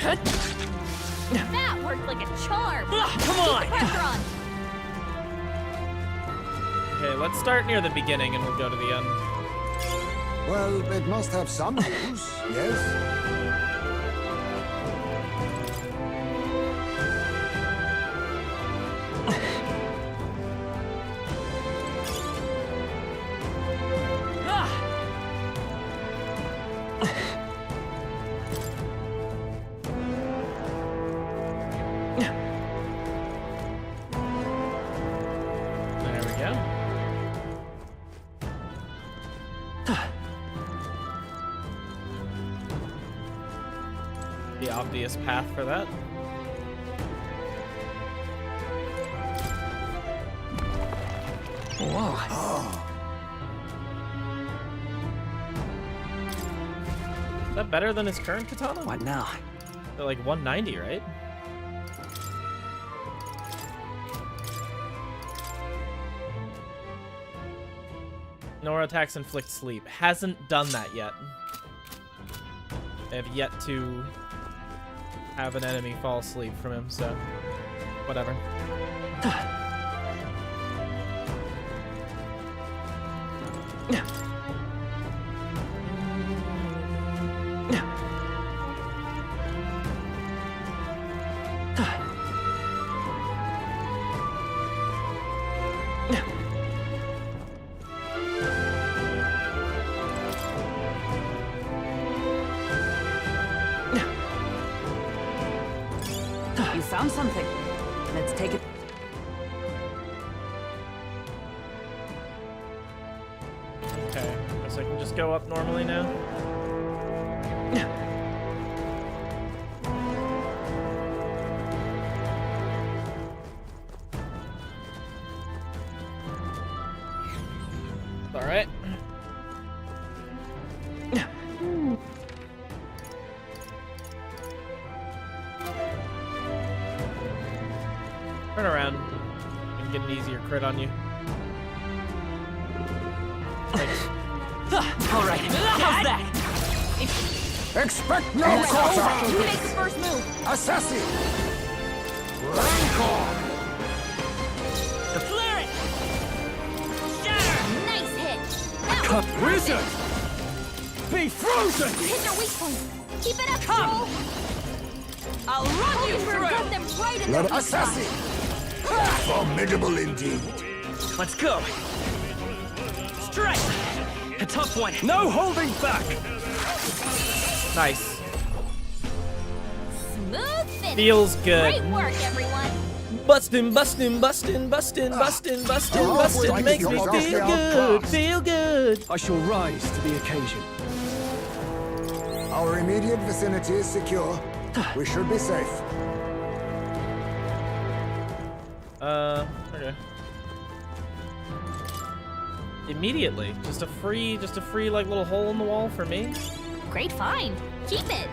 hurts. That worked like a charm. Come on. Keep the pressure on. Okay, let's start near the beginning and we'll go to the end. Well, it must have some use, yes? There we go. The obvious path for that. Whoa. Is that better than his current katana? What now? They're like 190, right? Nora attacks inflict sleep. Hasn't done that yet. They have yet to have an enemy fall asleep from him, so whatever. You found something. Let's take it. Okay, guess I can just go up normally now. All right. Turn around and get an easier crit on you. Thanks. All right, how's that? Expect no quarter! Who makes the first move? Assassin! Rancor! The flare it! Shatter! Nice hit. That was Wizard! Be frozen! You hit their weak point. Keep it up, Come. Troll. I'll run you through! Got them right in the Let weak assassin! spot. Formidable indeed. Let's go! Strike! A tough one! No holding back! Nice. Smooth finish. Feels good. Great work, everyone. Bustin', bustin', bustin', bustin', bustin', bustin', Oh, bustin', boy, makes me you're feel vastly good, outclassed. feel good. I shall rise to the occasion. Our immediate vicinity is secure. We should be safe. Okay. Immediately, just a free like little hole in the wall for me. Great find. Keep it.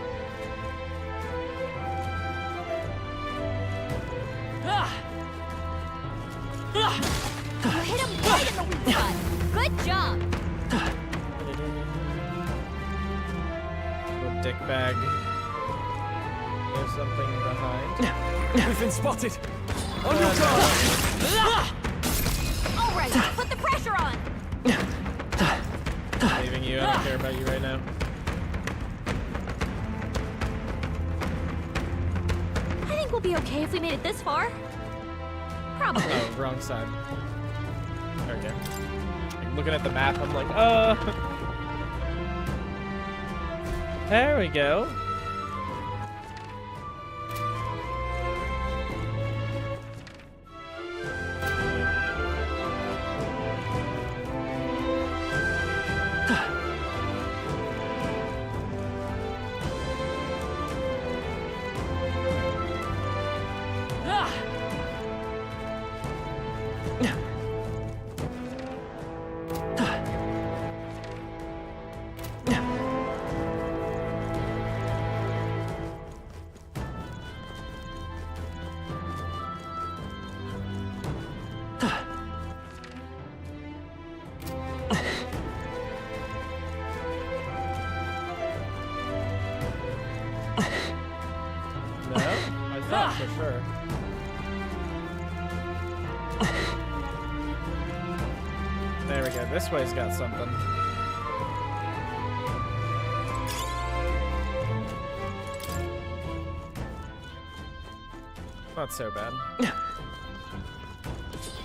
You hit him right in the weak spot. Good job. Little dick bag. There's something behind. We've been spotted. On your guard. All right, put the pressure on. Leaving you. I don't care about you right now. I think we'll be okay if we made it this far. Probably. Oh, wrong side. Okay. Like, looking at the map, I'm like, there we go. For sure. There we go. This way's got something. Not so bad.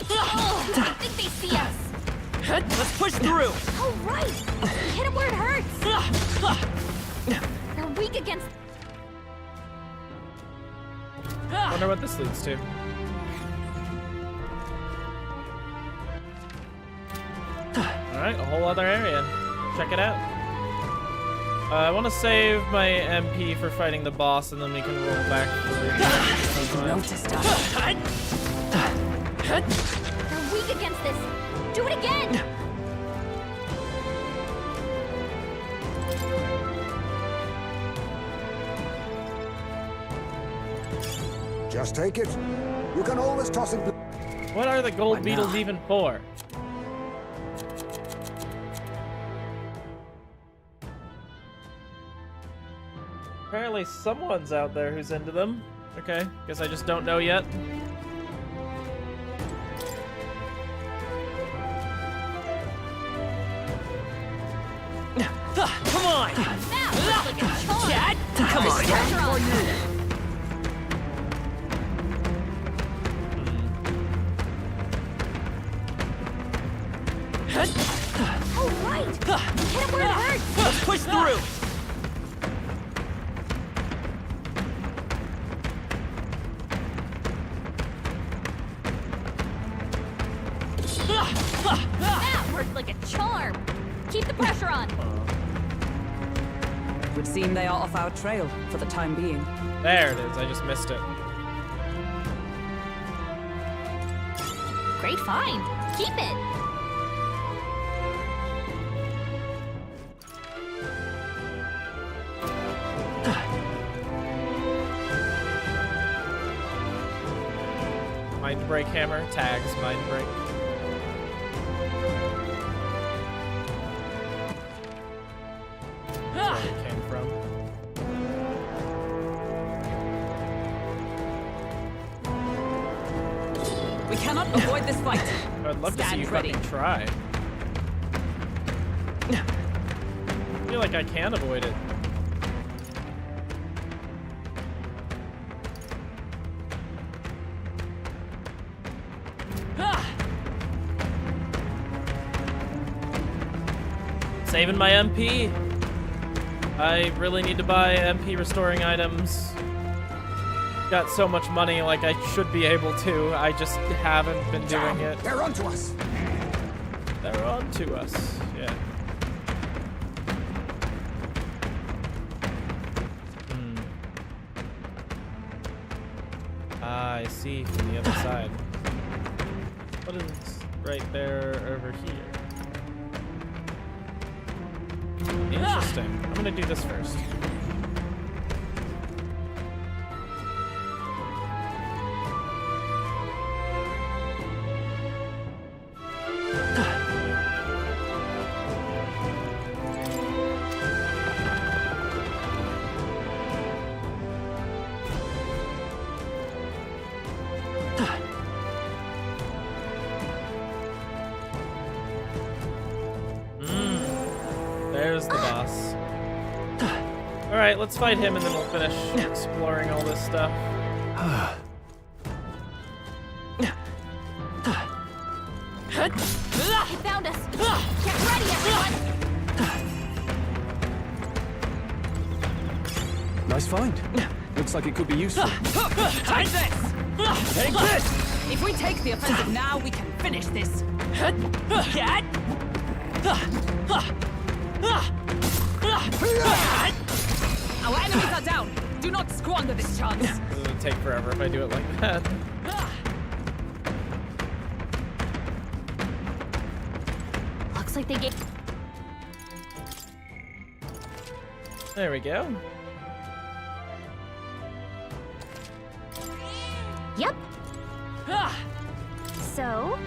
Oh, I think they see us. Let's push through! Oh, right. Hit him where it hurts. They're weak against... Wonder what this leads to. Alright, a whole other area. Check it out. I want to save my MP for fighting the boss, and then we can roll back through. They're weak against this. Do it again. Just take it. You can always toss it. What are the gold beetles even for? Apparently someone's out there who's into them. Okay, guess I just don't know yet. Come on. All right. Hit him where it hurts. Let's push through. That worked like a charm. Keep the pressure on. It would seem they are off our trail for the time being. There it is. I just missed it. Great find. Keep it. Mind break hammer. Tags. Mind break. That's where it came from. We cannot avoid this fight. I'd love to see you ready. fucking try. I feel like I can avoid it. Saving my MP. I really need to buy MP restoring items. Got so much money, like I should be able to. I just haven't been doing it. They're onto us. They're on to us. Yeah. Ah, I see from the other side. What is right there over here? Interesting. I'm gonna do this first. There's the boss. Alright, let's fight him and then we'll finish exploring all this stuff. He found us. Get ready, everyone. Nice find. Looks like it could be useful. Take this! Take this! If we take the offensive now, we can finish this. Our enemies are down. Do not squander this chance. This will take forever if I do it like that. Looks like they get. There we go. Yep. So?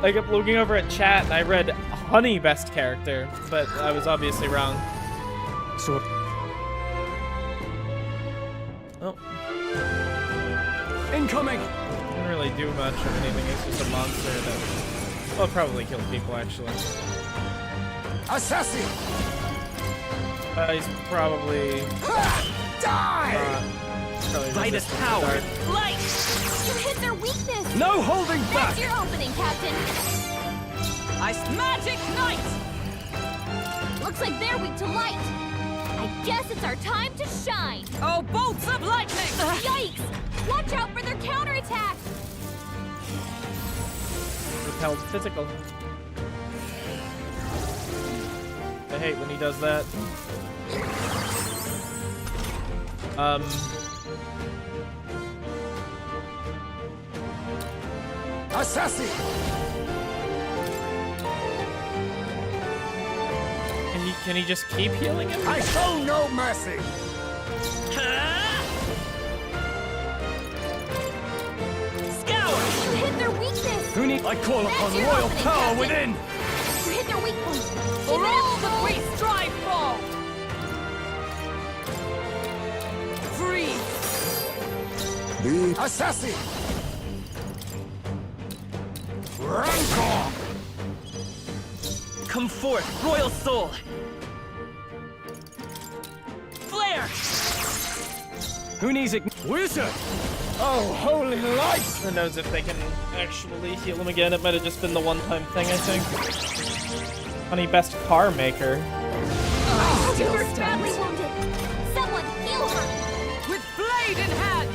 I kept looking over at chat and I read Honey best character, but I was obviously wrong. So. Oh. Incoming! Didn't really do much of anything. It's just a monster that will probably kill people, actually. Assassin! He's probably. Die! Probably Light is resistant to power. dark. Light! You hit their weakness! No holding back! That's your opening, Captain! Ice Magic Knight! Looks like they're weak to light. I guess it's our time to shine. Oh, bolts of lightning! Yikes! Watch out for their counterattack! Repelled physical. I hate when he does that. Assassin! Can he just keep healing him? I show no mercy! Scour! You hit their weakness! Who need? I call upon your royal opening, power Captain. within! You hit their weak point! For all that we strive for! Free! The Assassin! Rancor! Come forth, royal soul. Who needs it? Wizard! Oh, holy light! Who knows if they can actually heal him again? It might have just been the one-time thing, I think. Honey, best car maker. You're badly wounded. Someone heal her. With blade in hand.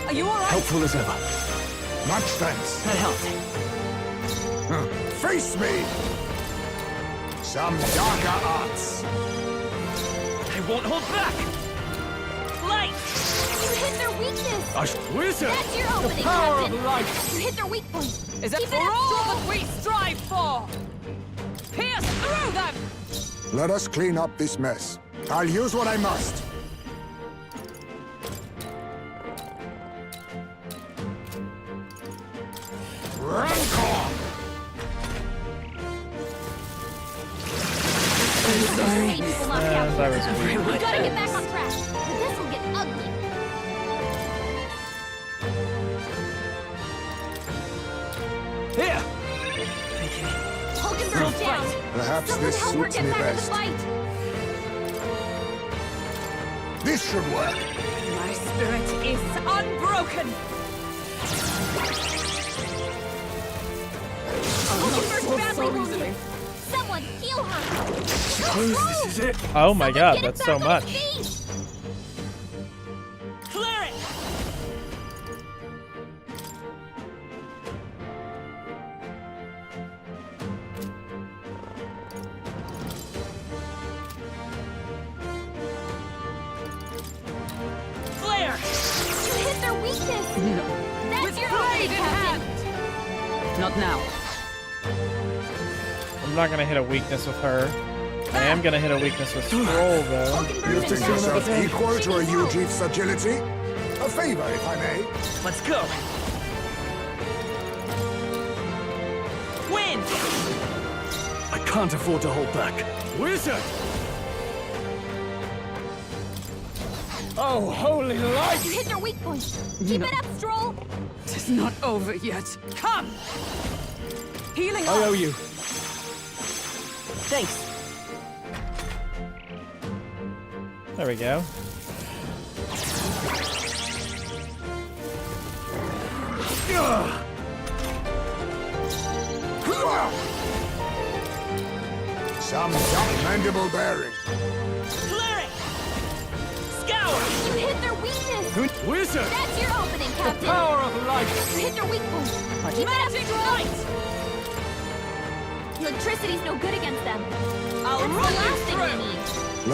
Are you all right? Helpful as ever. Much thanks. That helped. Face me! Some darker arts. I won't hold back! Light! You hit their weakness! Wizard! That's your opening, power Captain! of light! You hit their weak point! Is that Keep for it up, all Stroll! that we strive for? Pierce through them! Let us clean up this mess. I'll use what I must. Rancor! Sorry. We that gotta get back on track, or this will get ugly. Here! Hulkenberg's down. Perhaps Someone this help her suits get me back in the best. fight. This should work. My spirit is unbroken. Hulkenberg's badly wounded. Someone heal her. This is it. Oh my god, Get him that's so back on much. his feet. Clear it. Flare. You hit their weakness. No. That's With your blade opening, in Captain. hand. Not now. I'm not gonna hit a weakness with her. I am gonna hit a weakness with Stroll, though. You think yourself equal to a Yuji's agility? A favor, if I may. Let's go. Win! I can't afford to hold back. Wizard! Oh, holy light! You hit their weak point. Keep it up, Stroll. It's not over yet. Come. Healing I up. owe you. Thanks. There we go. Some dark mandible bearing. Clear it! Scour! You hit their weakness. Wizard! That's your opening, The Captain. power of light! You hit their weak point. Keep it up, Magic Stroll. light. Electricity's no good against them. I'll That's the run last you thing through. we need.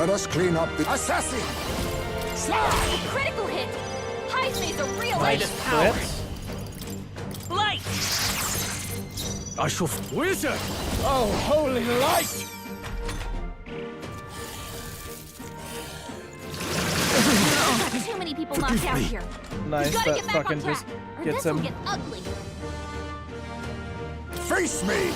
Let us clean up the assassin. Slide. Critical hit. Heismay's a real Light ace. of power. Light! I shall. Wizard! Oh, holy light! Too many people knocked out here. Nice, We gotta that get back on fucking track, just or gets this will him. get ugly. Face me.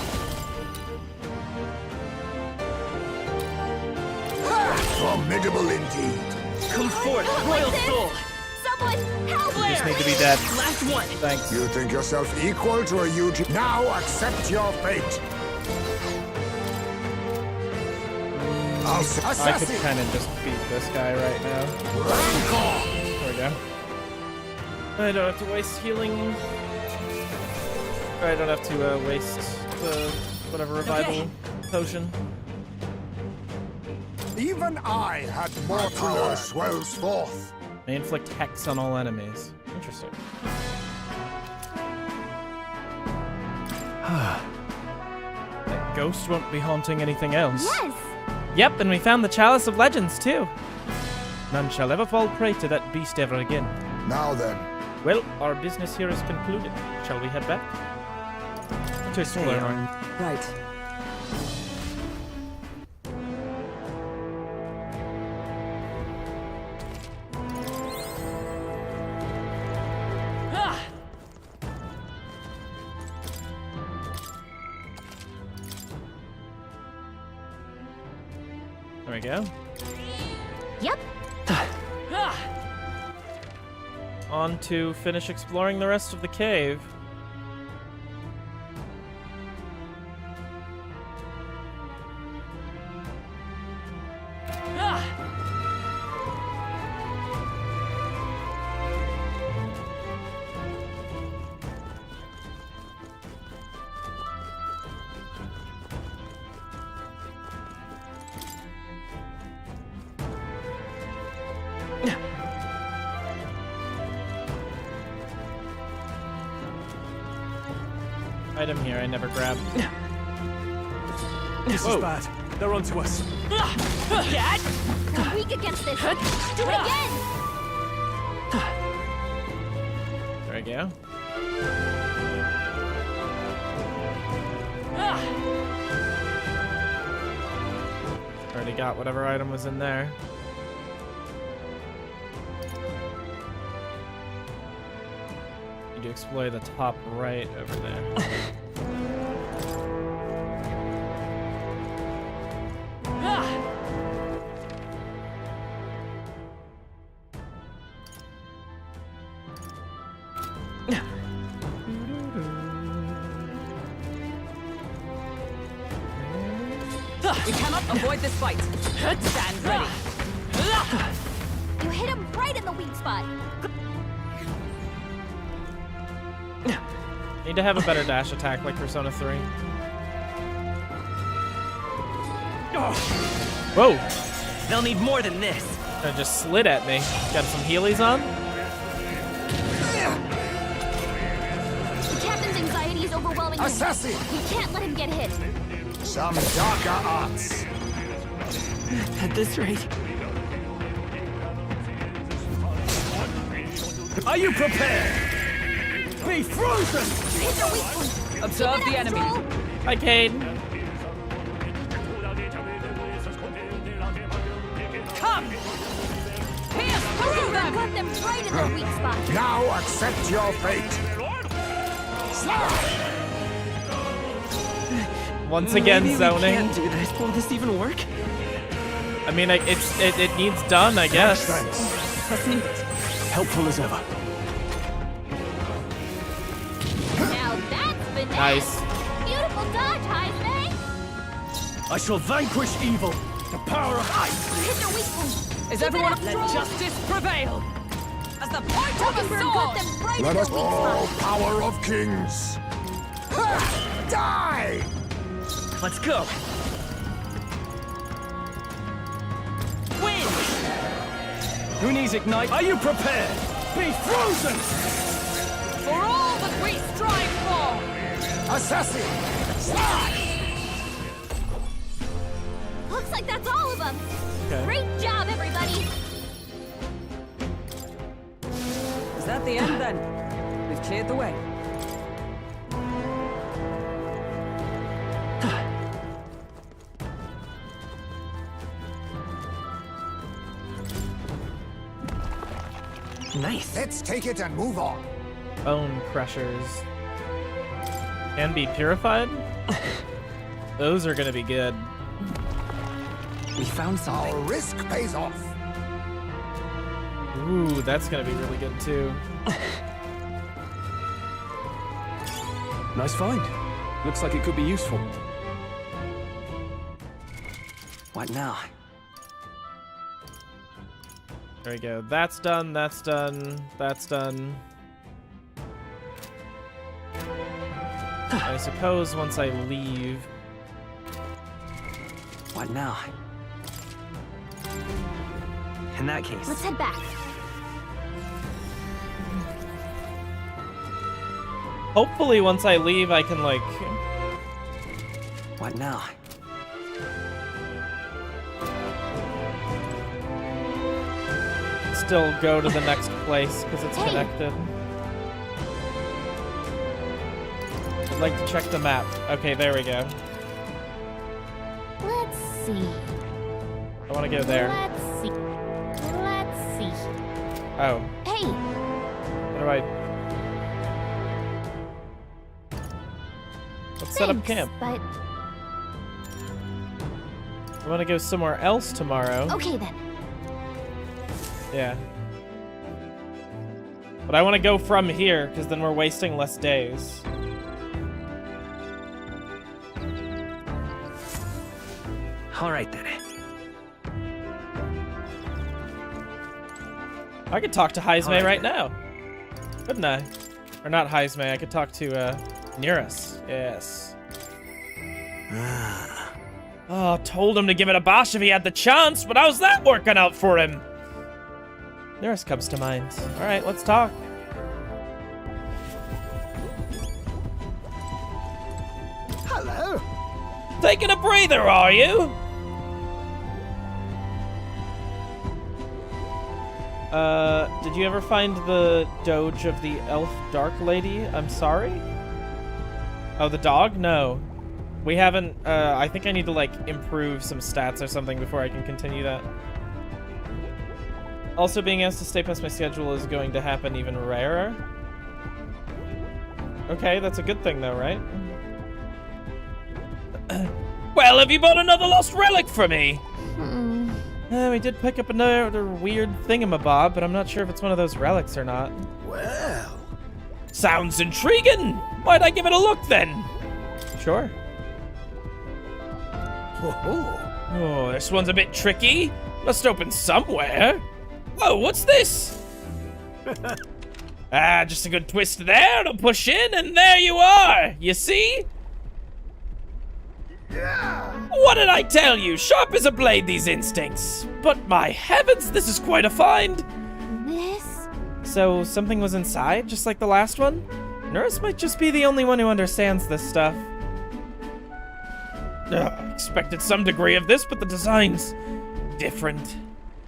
Formidable indeed. Come forth, Not Royal like this. Soul! Someone help! You just need to be dead. Last one! Thanks. You think yourself equal to a Yuji? Now accept your fate. I'll say I could assassin. kind of just beat this guy right now. There we go. I don't have to waste healing. I don't have to waste the whatever revival potion. Even I had more power swells forth. May inflict hex on all enemies. Interesting. That ghost won't be haunting anything else. Yes! Yep, and we found the Chalice of Legends too. None shall ever fall prey to that beast ever again. Now then. Well, our business here is concluded. Shall we head back? To explore. Right. Ah! There we go. Yep. Ah! On to finish exploring the rest of the cave. Ah! Item here I never grabbed. This is bad. They're onto us. Dad! We're weak against this. Do it again! There we go. Already got whatever item was in there. Need to explore the top right over there. We cannot avoid this fight. Stand ready. You hit him right in the weak spot. Need to have a better dash attack like Persona 3. Whoa! They'll need more than this. That just slid at me. Got some healies on? The captain's anxiety is overwhelming him. Assassin! We can't let him get hit. Some darker arts. At this rate. Are you prepared? Be frozen! Hit their weak point. Observe the enemy. Hi, Cade. Come! Pierce through them! Got them right in their weak spot. Now accept your fate. Once again, Maybe zoning. We can't do this. Will this even work? I mean, it needs done, I guess. Helpful as ever. Now that's finesse. Nice. Beautiful dodge, Heisman. I shall vanquish evil. The power of ice. Hit their weak point. Is everyone up? Let justice prevail. As the point of a Mockingbird got sword. them right Let in us their weak all spot. power of kings. Die! Let's go. Win! Who needs ignite? Are you prepared? Be frozen! For all that we strive for. Assassin! Looks like that's all of them. Okay. Great job, everybody. Is that the end then? We've cleared the way. Nice. Let's take it and move on. Bone crushers. Can be purified? Those are gonna be good. We found something. Our risk pays off. Ooh, that's gonna be really good too. Nice find. Looks like it could be useful. What now? There we go. That's done, that's done, that's done. I suppose once I leave... What now? In that case. Let's head back. Hopefully once I leave I can like... What now? still go to the next place because it's connected. I'd like to check the map. Okay, there we go. Let's see. I want to go there. Let's see. Let's see. Oh. Hey! How do I... Let's set up camp. But I want to go somewhere else tomorrow. okay then. Yeah. But I want to go from here, because then we're wasting less days. All right then. I could talk to Heisme right now. Couldn't I? Or not Heisme, I could talk to, Nearus. Yes. Oh, told him to give it a bash if he had the chance, but how's that working out for him? Nurse comes to mind. All right, let's talk. Hello. Taking a breather, are you? Did you ever find the Doge of the Elf Dark Lady? I'm sorry? Oh, the dog? No. We haven't, I think I need to, like, improve some stats or something before I can continue that. Also, being asked to stay past my schedule is going to happen even rarer. Okay, that's a good thing, though, right? Well, have you bought another lost relic for me? We did pick up another weird thingamabob, but I'm not sure if it's one of those relics or not. Well. Sounds intriguing. Why'd I give it a look, then? Sure. Oh, this one's a bit tricky. Must open somewhere. Whoa, what's this? Just a good twist there to push in, and there you are. You see? What did I tell you? Sharp as a blade, these instincts. But my heavens, this is quite a find. Miss? So something was inside, just like the last one? Nurse might just be the only one who understands this stuff. Expected some degree of this, but the design's different.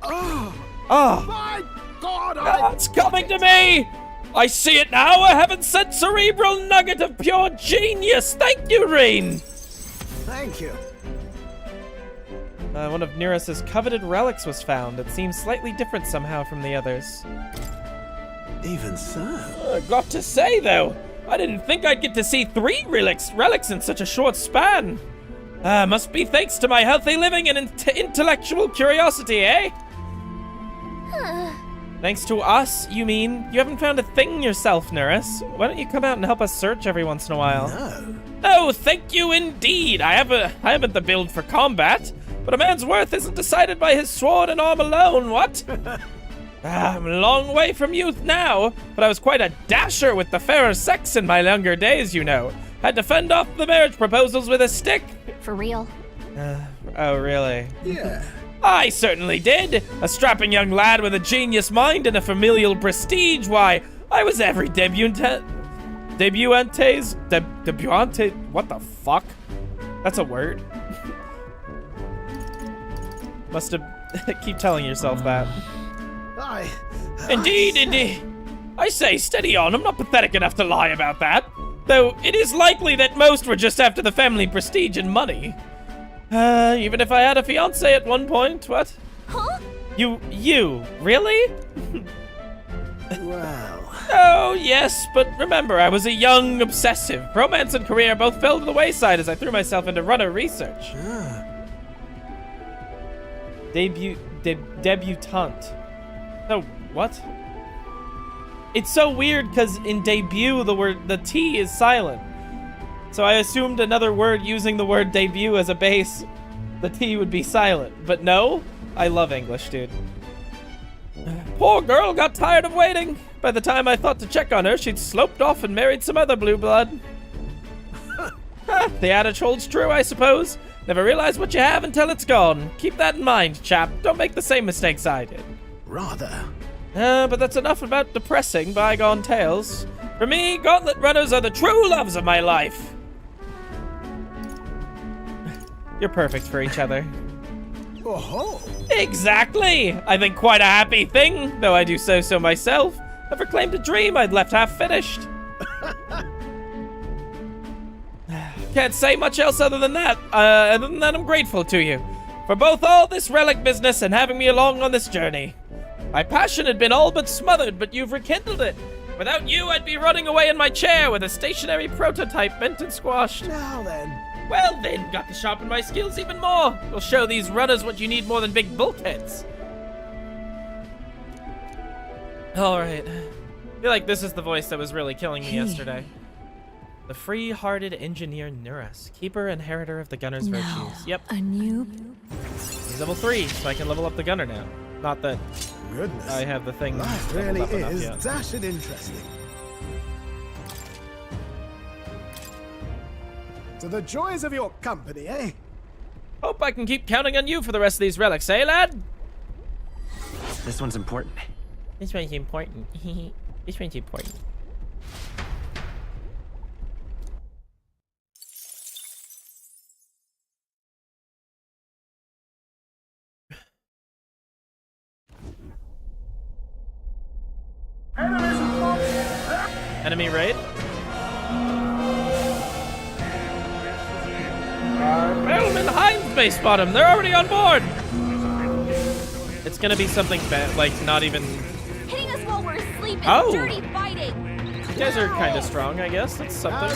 Oh! My God, it's coming to me! I see it now, a heaven-sent cerebral nugget of pure genius! Thank you, Reen! Thank you. One of Neris's coveted relics was found. It seems slightly different somehow from the others. Even so. Got to say, though, I didn't think I'd get to see 3 relics in such a short span. Must be thanks to my healthy living and intellectual curiosity, eh? Thanks to us, you mean? You haven't found a thing yourself, Neris. Why don't you come out and help us search every once in a while? No. Oh, thank you indeed. I haven't the build for combat, but a man's worth isn't decided by his sword and arm alone, what? I'm a long way from youth now, but I was quite a dasher with the fairer sex in my younger days, you know. Had to fend off the marriage proposals with a stick. For real? Oh, really? Yeah. I certainly did. A strapping young lad with a genius mind and a familial prestige. Why, I was every debutante, what the fuck? That's a word. Must have, keep telling yourself that. Indeed. I say, steady on, I'm not pathetic enough to lie about that. Though it is likely that most were just after the family prestige and money. Even if I had a fiance at one point, what? Huh? You, really? Well. Oh, yes, but remember, I was a young obsessive. Romance and career both fell to the wayside as I threw myself into runner research. Debutante. So, what? It's so weird because in debut, the T is silent. So I assumed another word using the word debut as a base, the T would be silent. But no, I love English, dude. Poor girl got tired of waiting. By the time I thought to check on her, she'd sloped off and married some other blue blood. The adage holds true, I suppose. Never realize what you have until it's gone. Keep that in mind, chap. Don't make the same mistakes I did. Rather. But that's enough about depressing bygone tales. For me, gauntlet runners are the true loves of my life. You're perfect for each other. Oh-ho. Exactly! I think quite a happy thing, though I do so myself. Never claimed a dream I'd left half finished. Can't say much else other than that. I'm grateful to you for both all this relic business and having me along on this journey. My passion had been all but smothered, but you've rekindled it. Without you, I'd be rotting away in my chair with a stationary prototype bent and squashed. Now then. Well then, got to sharpen my skills even more. We'll show these runners what you need more than big bulkheads. Alright. I feel like this is the voice that was really killing me yesterday. The free-hearted engineer Nuras, keeper and inheritor of the gunner's virtues. Yep. A new... He's level 3, so I can level up the gunner now. Not that Goodness. I have the thing Life leveled really up enough is yet. dashing interesting. To the joys of your company, eh? Hope I can keep counting on you for the rest of these relics, eh, lad? This one's important. This one's important. This one's important. Enemy raid. Bellman Hines base bottom. They're already on board. It's gonna be something bad, like not even. Hitting us while we're asleep is Oh. dirty fighting. You guys are kind of strong, I guess. That's something.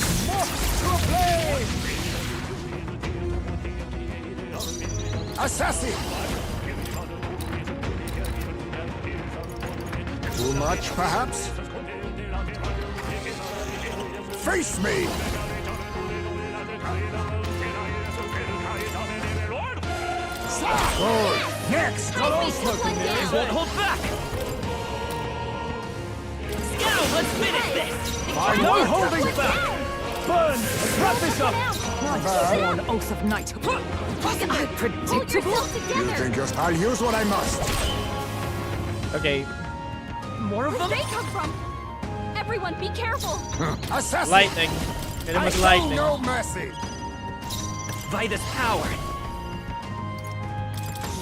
Assassin! Too much, perhaps? Face me! Good. Next! Won't hold back! Scout, let's finish this! No holding back! Burn! Let's wrap this up! Sworn oath of knighthood. Was I predictable? You think you're... I'll use what I must. Okay. More of Where'd them? they come from? Everyone, be careful. Assassin! Lightning. Hit him with lightning. No mercy. Vitus power.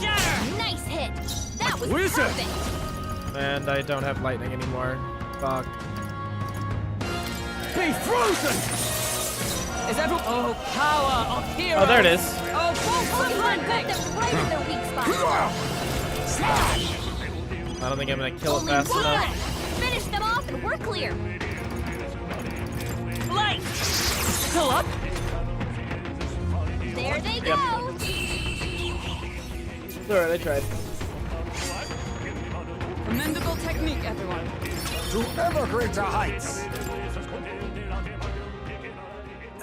Shatter! Nice hit. That was Wizard. perfect. And I don't have lightning anymore. Fuck. Be frozen! Is everyone... Oh, power of heroes! Oh, there it is. Oh, behind them right in their weak spot. I don't think I'm gonna kill it Only fast one enough. left. Finish them off and we're clear. Light! Still up? There they go. Alright, I tried. Commendable technique, everyone. To ever greater heights.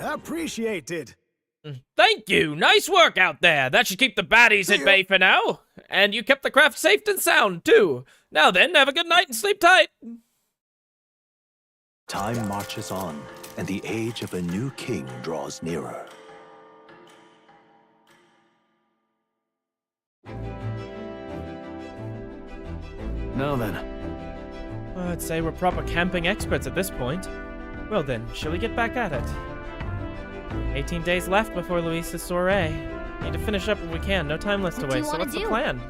Appreciated. Thank you. Nice work out there. That should keep the baddies at bay for now. And you kept the craft safe and sound, too. Now then, have a good night and sleep tight. Time marches on, and the age of a new king draws nearer. Now then. I'd say we're proper camping experts at this point. Well then, shall we get back at it? 18 days left before Luis's soiree. Need to finish up what we can. No time left to What do you waste. So wanna what's the do? plan?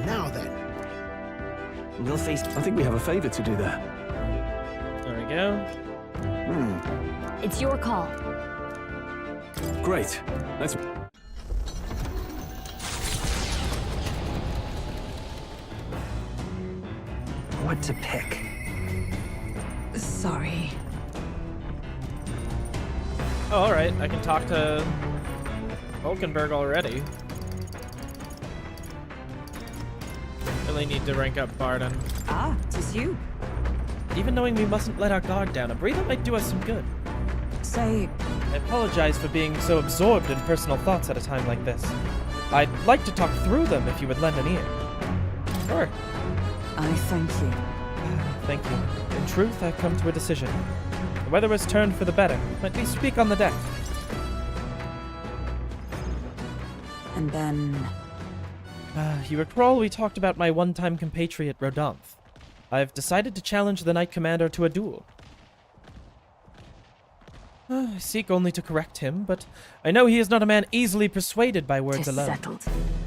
Now then. We'll face... I think we have a favor to do there. There we go. It's your call. Great. Let's... What to pick? Sorry. Oh, alright. I can talk to Volkenberg already. Really need to rank up Barden. Ah, 'tis you. Even knowing we mustn't let our guard down, a breather might do us some good. Say, I apologize for being so absorbed in personal thoughts at a time like this. I'd like to talk through them if you would lend an ear. Sure. I thank you. Thank you. In truth, I've come to a decision. The weather has turned for the better. Might we speak on the deck? And then... You recall we talked about my one-time compatriot, Rodolphe. I've decided to challenge the Knight Commander to a duel. I seek only to correct him, but I know he is not a man easily persuaded by words alone. Settled.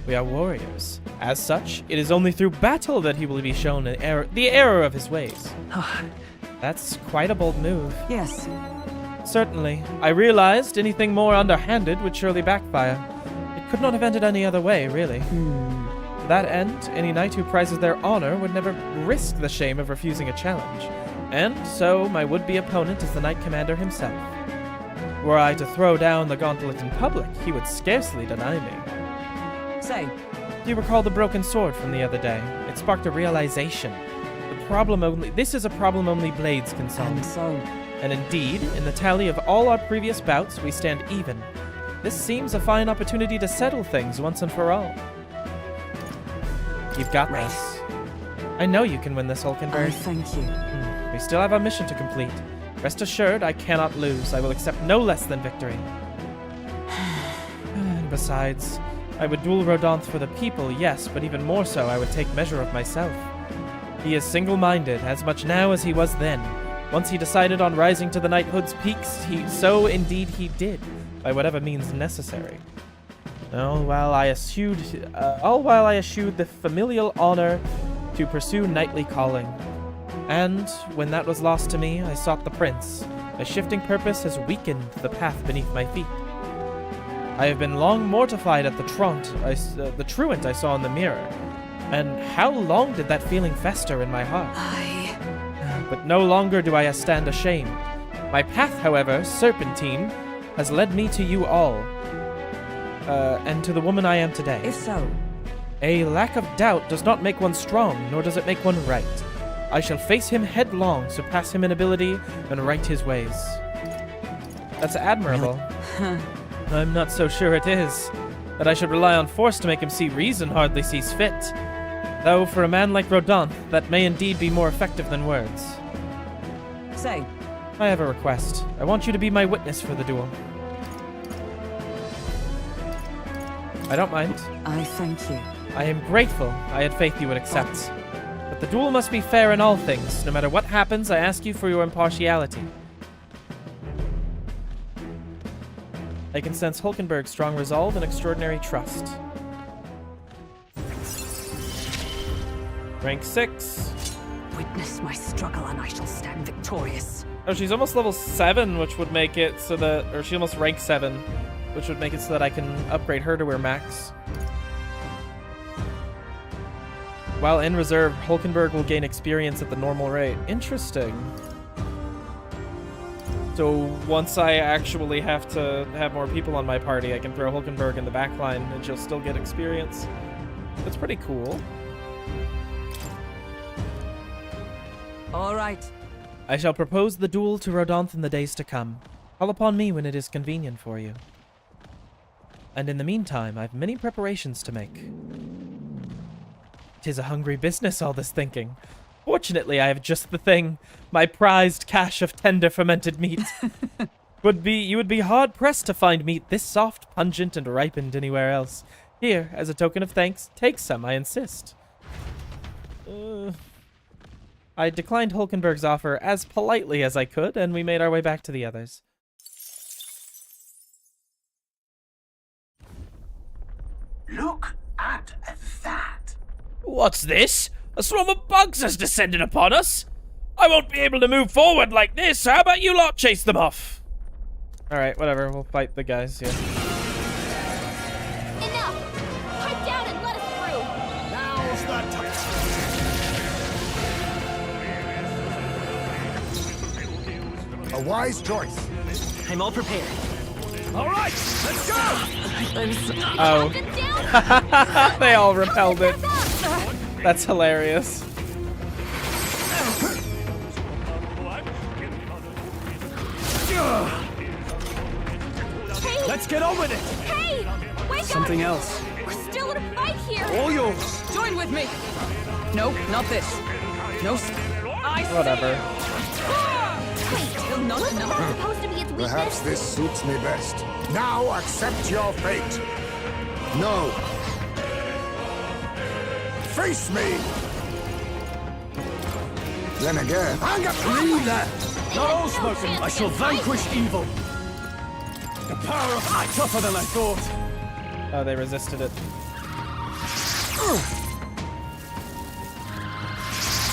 We are warriors. As such, it is only through battle that he will be shown the error of his ways. That's quite a bold move. Yes. Certainly. I realized anything more underhanded would surely backfire. It could not have ended any other way, really. To that end, any knight who prizes their honor would never risk the shame of refusing a challenge. And so, my would-be opponent is the Knight Commander himself. Were I to throw down the gauntlet in public, he would scarcely deny me. Say. Do you recall the broken sword from the other day? It sparked a realization. This is a problem only blades can solve. And so? And indeed, in the tally of all our previous bouts, we stand even. This seems a fine opportunity to settle things once and for all. You've got this. I know you can win this, Hulkenberg. I thank you. We still have a mission to complete. Rest assured, I cannot lose. I will accept no less than victory. And besides, I would duel Rodonth for the people, yes, but even more so, I would take measure of myself. He is single-minded, as much now as he was then. Once he decided on rising to the knighthood's peaks, so indeed he did, by whatever means necessary. All while I eschewed the familial honor to pursue knightly calling. And, when that was lost to me, I sought the prince. My shifting purpose has weakened the path beneath my feet. I have been long mortified at the truant I saw in the mirror. And how long did that feeling fester in my heart? But no longer do I stand ashamed. My path, however, serpentine, has led me to you all. And to the woman I am today. If so? A lack of doubt does not make one strong, nor does it make one right. I shall face him headlong, surpass him in ability, and right his ways. That's admirable. I'm not so sure it is. That I should rely on force to make him see reason hardly sees fit. Though, for a man like Rodonth, that may indeed be more effective than words. Say. I have a request. I want you to be my witness for the duel. I don't mind. I thank you. I am grateful. I had faith you would accept. But the duel must be fair in all things. No matter what happens, I ask you for your impartiality. I can sense Hulkenberg's strong resolve and extraordinary trust. Rank 6. Witness my struggle and I shall stand victorious. Oh, she's almost level 7, which would make it so that... Or she almost rank 7, which would make it so that I can upgrade her to her max. While in reserve, Hulkenberg will gain experience at the normal rate. Interesting. So once I actually have to have more people on my party, I can throw Hulkenberg in the back line and she'll still get experience. That's pretty cool. All right. I shall propose the duel to Rodonth in the days to come. Call upon me when it is convenient for you. And in the meantime, I've many preparations to make. 'Tis a hungry business, all this thinking. Fortunately, I have just the thing. My prized cache of tender fermented meat. You would be hard-pressed to find meat this soft, pungent, and ripened anywhere else. Here, as a token of thanks, take some, I insist. I declined Hulkenberg's offer as politely as I could, and we made our way back to the others. Look at that. What's this? A swarm of bugs has descended upon us. I won't be able to move forward like this. How about you lot chase them off? Alright, whatever. We'll fight the guys here. Enough! Pipe down and let us through! Now's the time! A wise choice. I'm all prepared. All right, let's go! Oh. They all repelled it. That's hilarious. Hey! Let's get on with it! Hey! Wake Something up! else. We're still in a fight here! All yours! Join with me! No, not this. No, whatever. Still not enough. Supposed to be its weakness. Perhaps this suits me best. Now accept your fate. No. Face me! Then again, hang up! 3 left! Not all smoking! I shall vanquish evil! The power of light tougher than I thought! Oh, they resisted it.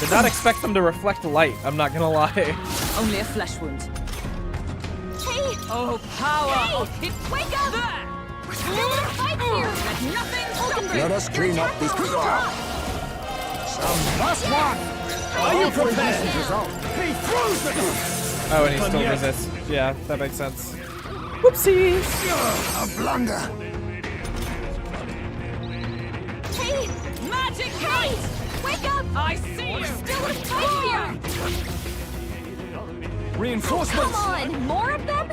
Did not expect them to reflect light, I'm not gonna lie. Only a flesh wound. Hey! Oh, power! Hey! Hit Wake up! there! We're still in a fight here! Let nothing Let us clean up this. Some last one! Are you prepared? He throws it! Oh, and he still resists. Yeah, that makes sense. Whoopsies! A blunder! Hey! Magic Hey! Wake up! I see you! We're still in a fight here! Reinforcements! Come on! More of them?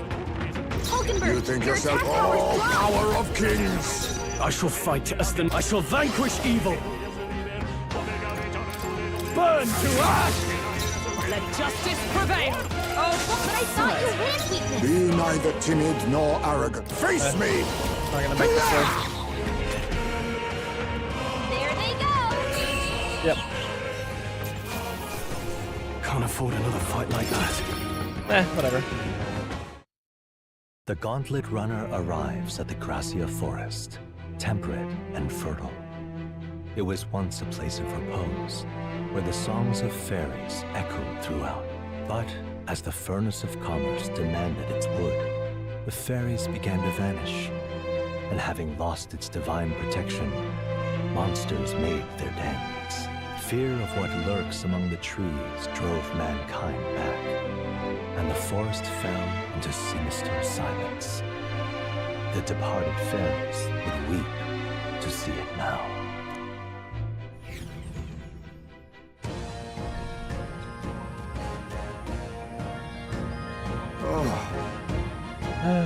Hulkenberg, You think your yourself, attack power is oh, dropped. power of kings! I shall fight as the... I shall vanquish evil! Burn to ash! Let justice prevail! Oh, But I thought you had weakness. Be neither timid nor arrogant. Face me! Not gonna make this work. can't afford another fight like that. Whatever. The Gauntlet Runner arrives at the Gracia Forest, temperate and fertile. It was once a place of repose, where the songs of fairies echoed throughout. But as the furnace of commerce demanded its wood, the fairies began to vanish, and having lost its divine protection, monsters made their dens. Fear of what lurks among the trees drove mankind back, and the forest fell into sinister silence. The departed fairies would weep to see it now.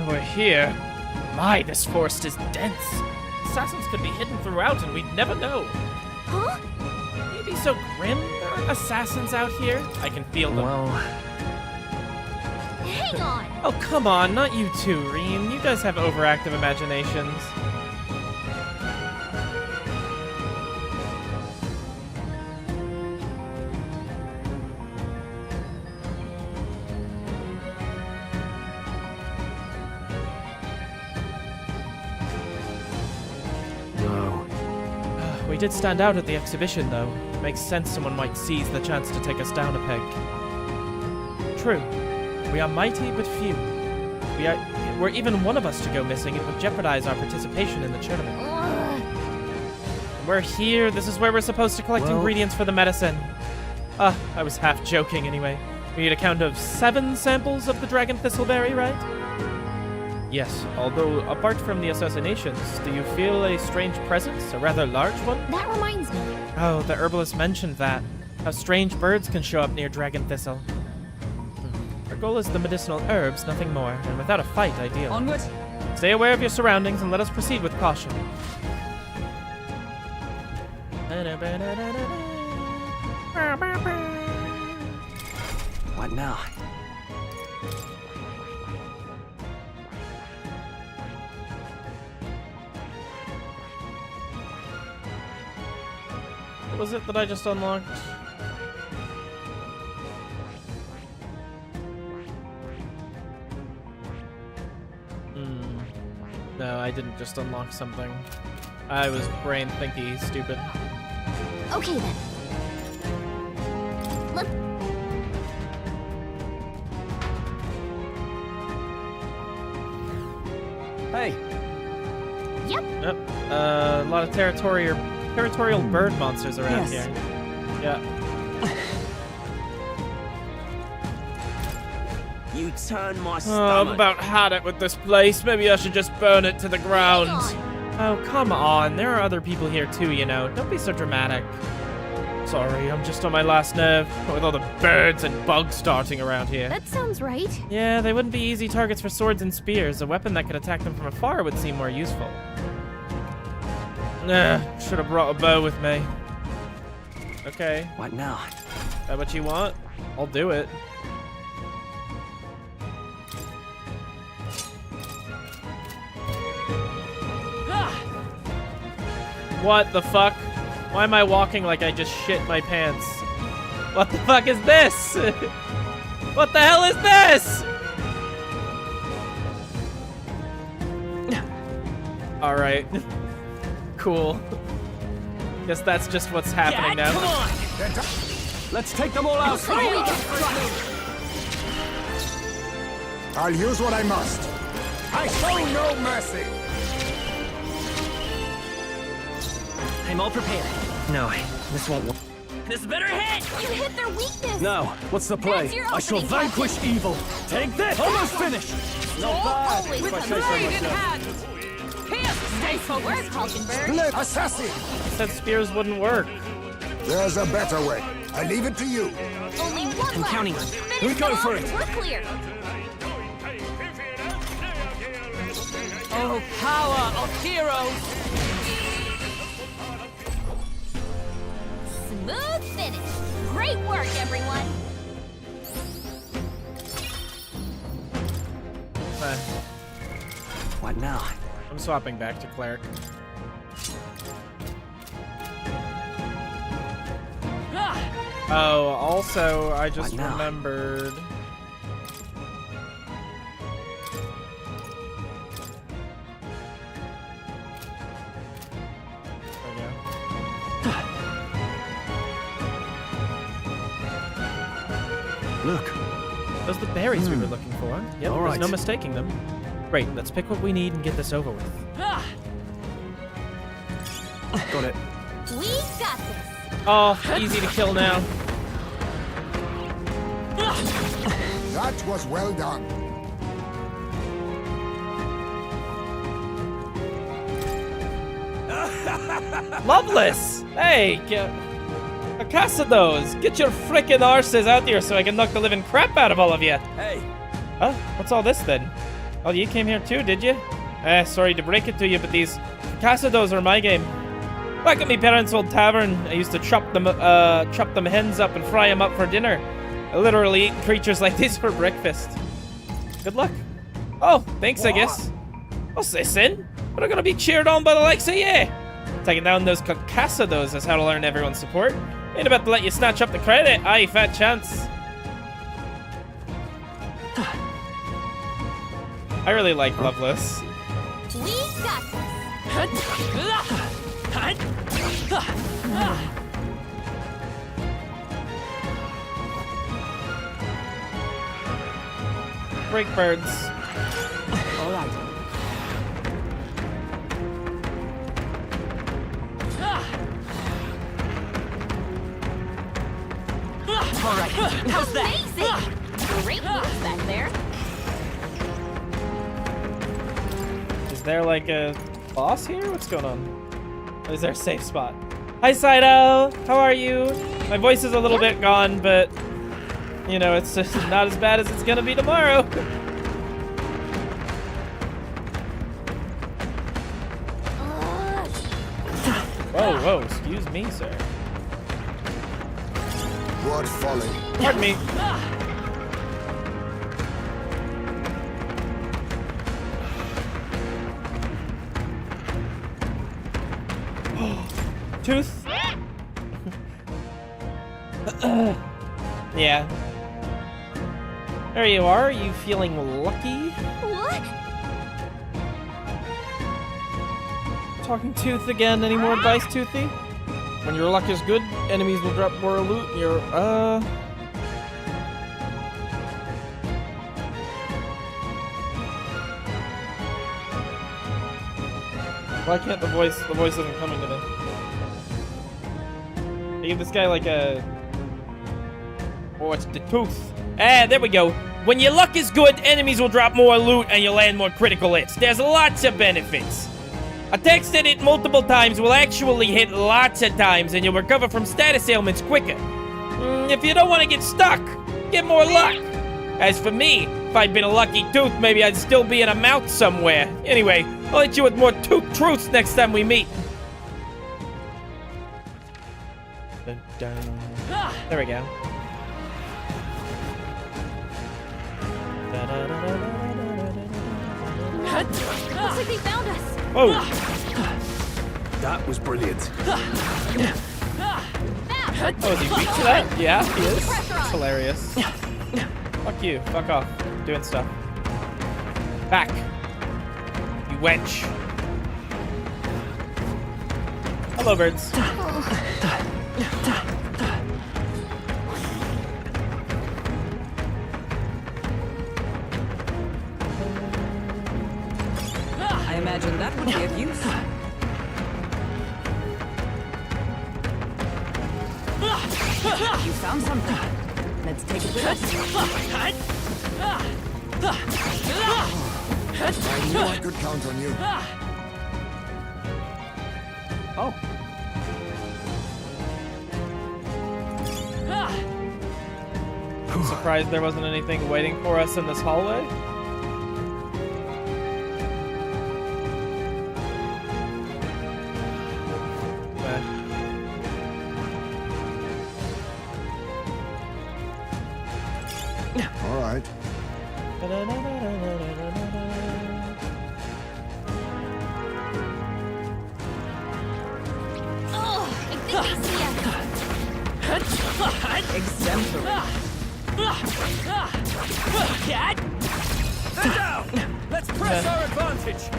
We're here. My, this forest is dense. Assassins could be hidden throughout and we'd never know. Huh? Can you be so grim? There are assassins out here. I can feel them. Well... Hang on! Oh, come on. Not you too, Reem. You guys have overactive imaginations. We did stand out at the exhibition, though. It makes sense someone might seize the chance to take us down a peg. True. We are mighty but few. Were even one of us to go missing, it would jeopardize our participation in the tournament. We're here. This is where we're supposed to collect ingredients for the medicine. I was half joking anyway. We need a count of 7 samples of the dragon thistleberry, right? Yes, although apart from the assassinations, do you feel a strange presence? A rather large one? That reminds me. Oh, the herbalist mentioned that. How strange birds can show up near dragon thistle. Our goal is the medicinal herbs, nothing more, and without a fight, ideally. Onward! Stay aware of your surroundings and let us proceed with caution. What now? What was it that I just unlocked? No, I didn't just unlock something. I was brain thinky, stupid. Okay then. Look. Hey. Yep. Yep. A lot of territorial bird monsters around here. Yeah. You turn my Oh, stomach. I've about had it with this place. Maybe I should just burn it to the ground. Oh, come on. There are other people here too, you know. Don't be so dramatic. Sorry, I'm just on my last nerve with all the birds and bugs darting around here. That sounds right. Yeah, they wouldn't be easy targets for swords and spears. A weapon that could attack them from afar would seem more useful. Should have brought a bow with me. Okay. What now? Is that what you want? I'll do it. What the fuck? Why am I walking like I just shit my pants? What the fuck is this? What the hell is this? Alright. Cool. Guess that's just what's happening now. Come on! Let's take them all out! I'll use what I must. I show no mercy! I'm all prepared. No, this won't work. This better hit! You hit their weakness! Now, what's the play? That's your I shall opening, vanquish Captain. evil. Take this! Almost finished! Not bad, Always if I with say a so blade in myself. hand. Pierce, stay focused, Hulkenberg. Assassin! Said spears wouldn't work. There's a better way. I leave it to you. Only one left. counting on it. Finish We go them for off it. and We're clear. Oh, power of heroes! Smooth finish. Great work, everyone. What now? I'm swapping back to cleric. Oh, also, I just remembered. Look. Those are the berries we were looking for. Yep, All there's right. no mistaking them. Great, let's pick what we need and get this over with. Got it. We got this. Oh, easy to kill now. That was well done. Loveless! Hey, a cast of those. Get your frickin' arses out here so I can knock the living crap out of all of you. Hey. Huh? What's all this then? Oh, you came here too, did you? Sorry to break it to you, but these Casados are my game. Back at me parents' old tavern, I used to chop them hens up and fry them up for dinner. I literally eat creatures like these for breakfast. Good luck. Oh, thanks, I guess. What's this then? We're gonna be cheered on by the likes of you. Taking down those Casados is how to learn everyone's support. Ain't about to let you snatch up the credit. Aye, fat chance. I really like Loveless. We got Break birds. All right. All right. How's that? Amazing! Great moves back there. Is there like a boss here? What's going on? Or is there a safe spot? Hi, Saito. How are you? My voice is a little bit gone, but you know, it's just not as bad as it's gonna be tomorrow. Whoa, whoa, excuse me, sir. What folly. Pardon me. Tooth. Yeah. There you are. Are you feeling lucky? What? Talking Tooth again. Any more advice, Toothy? When your luck is good, enemies will drop more loot. Why can't the voice isn't coming to me. I give this guy like a... Oh, it's the Tooth. Ah, there we go. When your luck is good, enemies will drop more loot and you'll land more critical hits. There's lots of benefits. Attacks that hit multiple times will actually hit lots of times and you'll recover from status ailments quicker. If you don't want to get stuck, get more luck. As for me, if I'd been a lucky Tooth, maybe I'd still be in a mouth somewhere. Anyway, I'll hit you with more Tooth truths next time we meet. Dun, dun. There we go. Looks like they found us. Whoa. That was brilliant. Oh, is he weak to that? Yeah, he is. It's hilarious. Fuck you. Fuck off. Doing stuff. Back. You wench. Hello, birds. I imagine that would be of use. You found something. Let's take it with us. I knew I could count on you. Oh. I'm surprised there wasn't anything waiting for us in this hallway. All right. Oh, I think I see Exemplary. They're down! Let's press our advantage!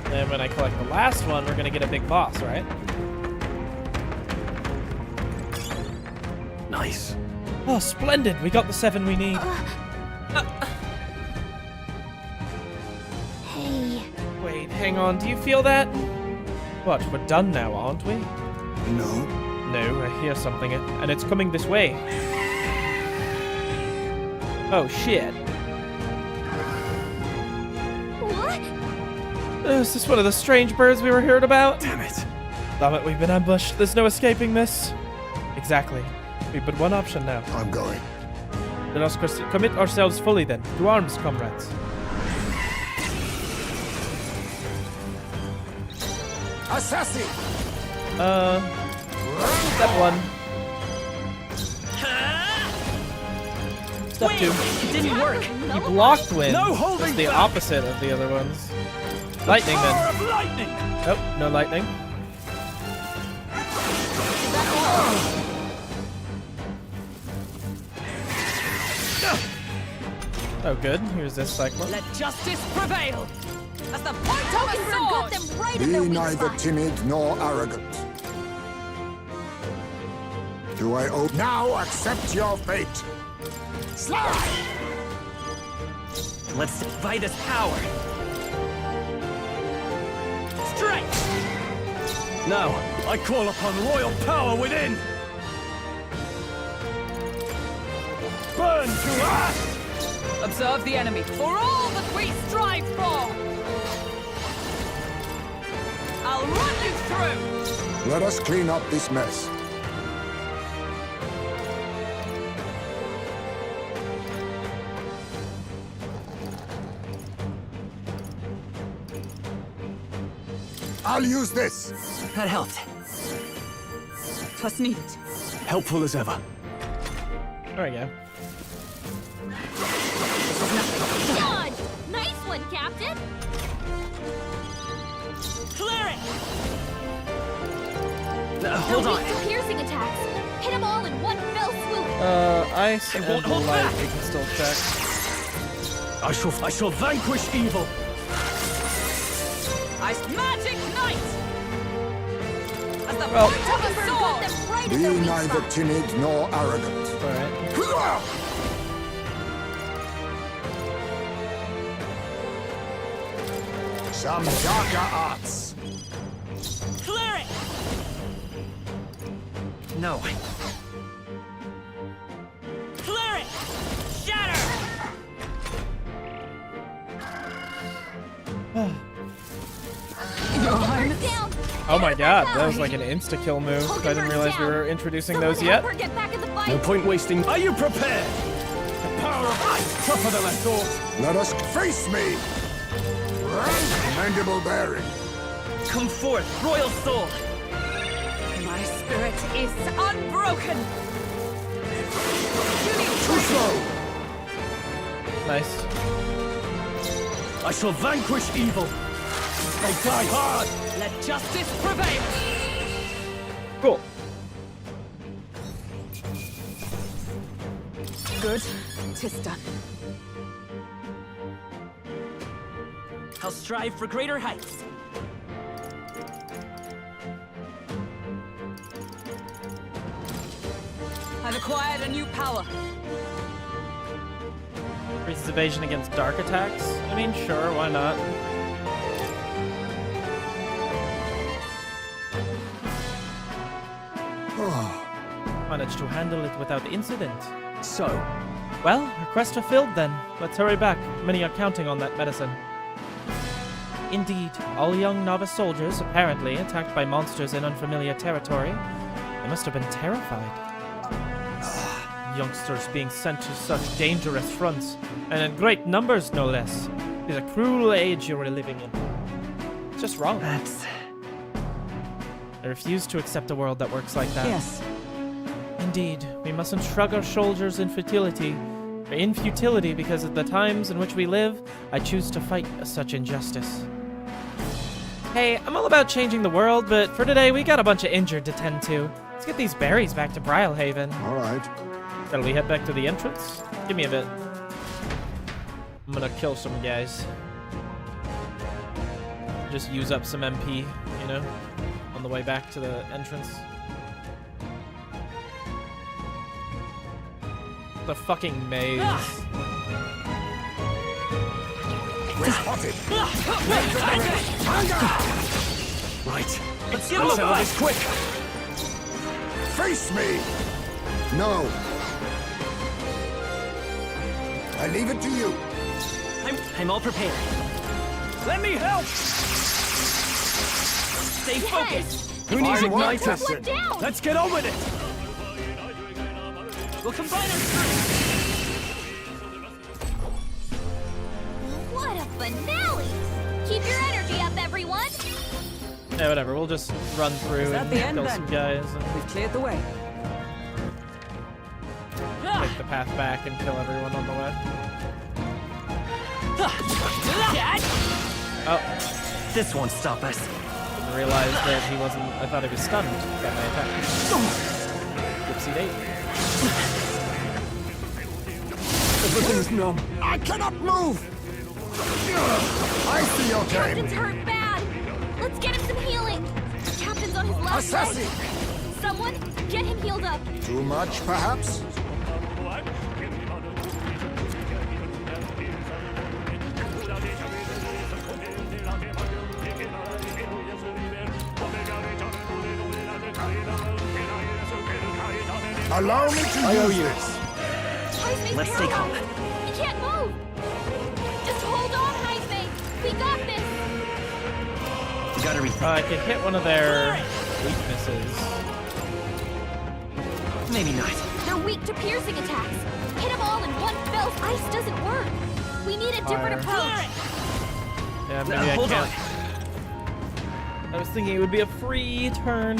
Then when I collect the last one, we're gonna get a big boss, right? Nice. Oh, splendid! We got the 7 we need. Hey. Wait, hang on. Do you feel that? What? We're done now, aren't we? No. No, I hear something, and it's coming this way. Oh, shit. What? Is this one of the strange birds we were heard about? Damn it. Damn it, we've been ambushed. There's no escaping this. Exactly. We've but one option now. I'm going. Let us commit ourselves fully then. To arms, comrades. Assassin! Step 1. Step 2. It didn't work. You blocked wind. No holding That's the back. opposite of the other ones. Lightning Power then. of lightning! Nope, no lightning. Oh, good. Here's this cyclone. Let justice prevail. As the point of a sword. Them right Be in their weak neither spot. timid nor arrogant. Do I owe? Now accept your fate. Slide! Let's divide this power. Strike! Now, I call upon royal power within! Burn to ash! Observe the enemy. For all that we strive for. I'll run you through. Let us clean up this mess. I'll use this. That helped. Twas needed. Helpful as ever. There we go. Done! Nice one, Captain! Clear it! Hold Hold on. to piercing attacks. Hit them all in one fell swoop. Ice It and won't hold light back. we can still check. I shall vanquish evil! Ice magic knight. As the Well- point of a Got sword. them right Be in their weak neither spot. timid nor arrogant. Alright. Some darker arts. Clear it! No. Clear it! Shatter! Down. Oh my god, that was like an insta-kill move. I didn't realize we were introducing those yet. Get back in the fight. No point wasting. Are you prepared? The power of ice tougher than I thought. Let us face me. Commendable bearing. Come forth, royal soul! My spirit is unbroken. Too slow. Nice. I shall vanquish evil. They die hard. Let justice prevail. Cool. Good. 'Tis done. I'll strive for greater heights. I've acquired a new power. Increases evasion against dark attacks. I mean, sure, why not? Managed to handle it without incident. So, Well, request fulfilled then. Let's hurry back. Many are counting on that medicine. Indeed, all young novice soldiers, apparently, attacked by monsters in unfamiliar territory. They must have been terrified. youngsters being sent to such dangerous fronts, and in great numbers, no less. It is a cruel age you're living in. It's just wrong. I refuse to accept a world that works like that. Yes. Indeed, we mustn't shrug our shoulders in futility, because at the times in which we live, I choose to fight such injustice. Hey, I'm all about changing the world, but for today, we got a bunch of injured to tend to. Let's get these berries back to Brylehaven. All right. Shall we head back to the entrance? Give me a bit. I'm gonna kill some guys. Just use up some MP, you know, on the way back to the entrance. The fucking maze. Right. Let's give him a fight. This quick. Face me! No. I leave it to you. I'm all prepared. Let me help! Stay focused. Who needs igniters? Let's get on with it! We'll combine our strength. What a finale! Keep your energy up, everyone! Yeah, whatever. We'll just run through that and the end, kill then? some guys and We've cleared the way. take the path back and kill everyone on the way. Oh. This won't stop us. Didn't realize that he wasn't. I thought he was stunned by my attack. Whoopsie date. Everything's numb. I cannot move! I see your game. Captain's hurt bad! Let's get him some healing! Captain's on his last Assassin! leg. Someone, get him healed up! Too much, perhaps? Allow me to use this. Let's stay calm. He can't move! Just hold on, Jaime! We got this! You gotta rethink. I could hit one of their weaknesses. Maybe not. They're weak to piercing attacks. Hit them all in one fell. Ice doesn't work. We need a different approach. Yeah, maybe I hold can't. I was thinking it would be a free turn.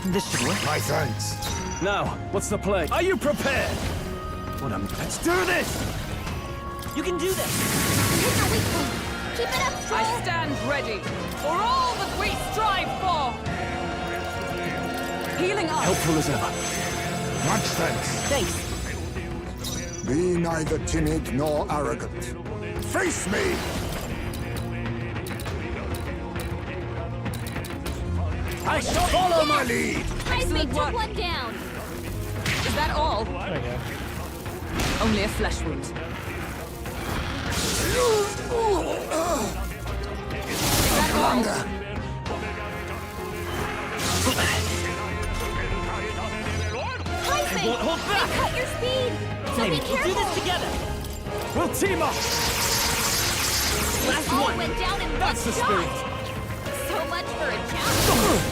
This should work. My thanks. Now, what's the play? Are you prepared? What a... Let's do this! You can do this! Hit your weak point. Keep it up, Troll. I stand ready for all that we strive for. Healing up. Helpful as ever. Much thanks. Thanks. Be neither timid nor arrogant. Face me! I shall follow my lead! Jaime took one down. Is that all? There we go. Only a flesh wound. Is that all? Jaime, won't hold back. they cut your speed. So Maybe be we'll careful. do this together. We'll team up! Last All one. went down in That's the one shot. spirit. So much for a challenge.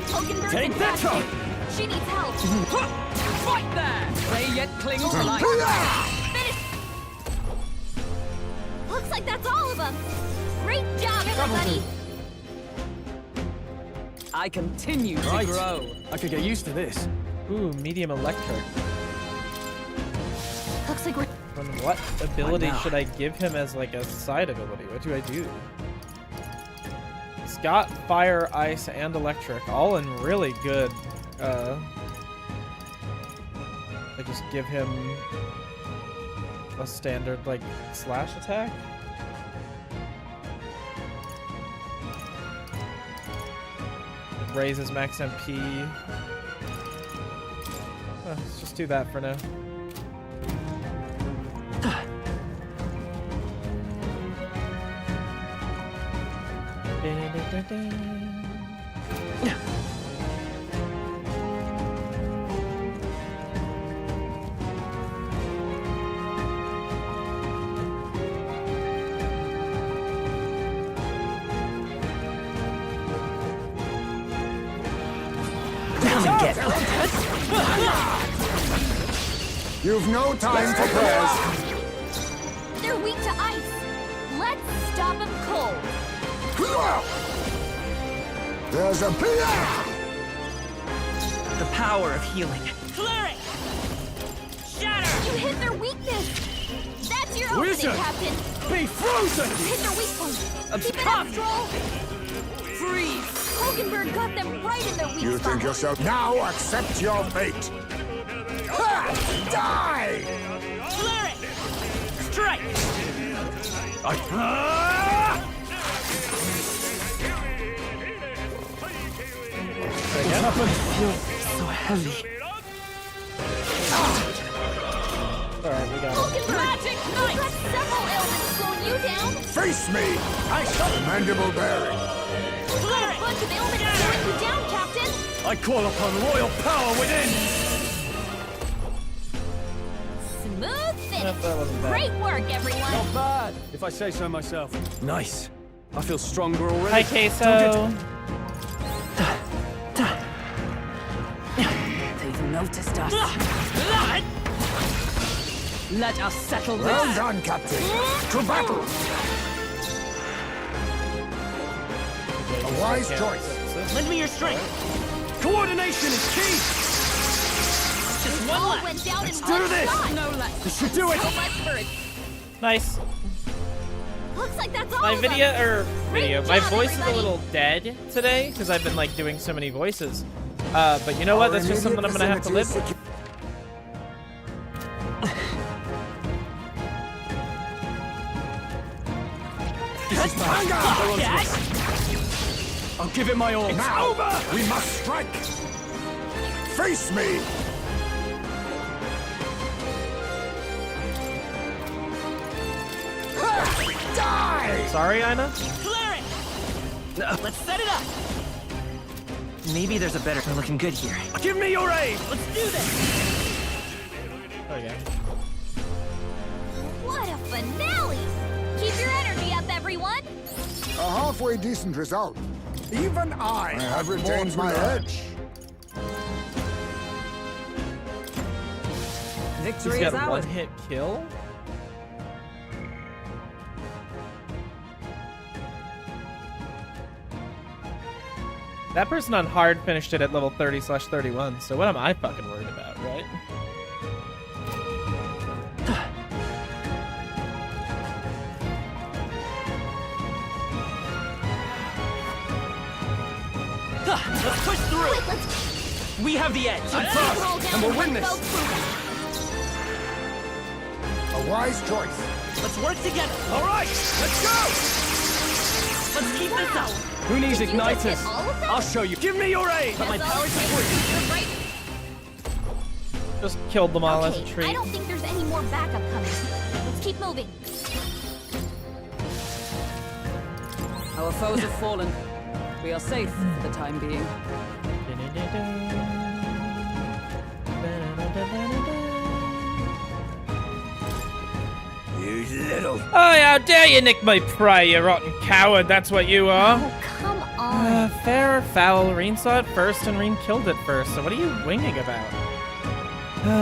Hulkenberg's Take in that, bad Chuck. shape. She needs help. Fight there! They yet cling to life. Finish. Looks like that's all of them. Great job, everybody. I continue to Right. grow. I could get used to this. Ooh, medium electric. Looks like we're... And what ability now? should I give him as like a side ability? What do I do? He's got fire, ice, and electric, all in really good. I just give him a standard like slash attack. Raises max MP. Let's just do that for now. get. You've no time for prayers. They're weak to ice. Let's stop them cold. There's a The power of healing. Clear it! Shatter! You hit their weakness! That's your opening, Wizard! Captain! Be frozen! Hit their weak point! Keep it up, Stroll! Freeze! Hulkenberg got them right in their weak You spot! think yourself now? Accept your fate. Ha! Die! Clear it! Strike! What's happened? Feels so heavy. Alright, we got it. Hulkenberg! Magic Knight! You've got several ailments slowing you down! Face me! I shall Mandible bearing. You've got a bunch of ailments slowing you down, Captain! I call upon royal power within! Smooth finish! That wasn't bad. Great work, everyone! Not bad, if I say so myself. Nice. I feel stronger already. Hi, Queso. They've noticed us. Let us settle this. Well done, Captain. To battle. A wise choice. Lend me your strength. Coordination is key! Just one All left. went down Let's in do one this. shot! No less. This should do it! So much for it. Nice. Looks like that's all My of them. my job, voice is a everybody. little dead today because I've been like doing so many voices. But you know what? That's just something I'm gonna have to live with. I'll give it my all. Now, we must strike. Face me. Ha! Die! Sorry, Ina? Clear it. Let's set it up. Maybe there's a better. We're looking good here. Give me your aid! Let's do this. Okay. What a finale! Keep your energy up, everyone! A halfway decent result. Even I have retained my edge. Victory He's is got a ours. one-hit kill? That person on hard finished it at level 30/31, so what am I fucking worried about, right? Let's push through. We have the edge. And we'll win this. A wise choice. Let's work together. All right, let's go! Let's keep this up. Who needs Did you just igniters? hit all of them? I'll show you. Give me your aid! But my That's all power's it important. takes. You're right. Just killed them all as a Okay, treat. I don't think there's any more backup coming. Let's keep moving. Our foes have fallen. We are safe for the time being. You little... Oh, how dare you nick my prey, you rotten coward, that's what you are. Oh, come on. Fair or foul, Reen saw it first and Reen killed it first, so what are you winging about?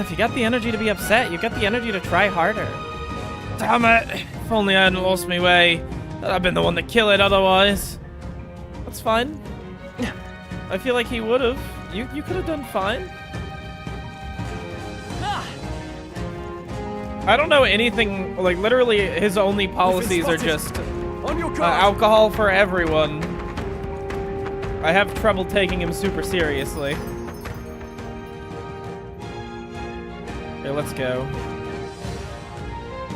If you got the energy to be upset, you got the energy to try harder. Damn it, if only I hadn't lost my way. I'd been the one to kill it otherwise. That's fine. I feel like he would've. You could have done fine. I don't know anything, like literally his only policies are just alcohol for everyone. I have trouble taking him super seriously. Okay, let's go.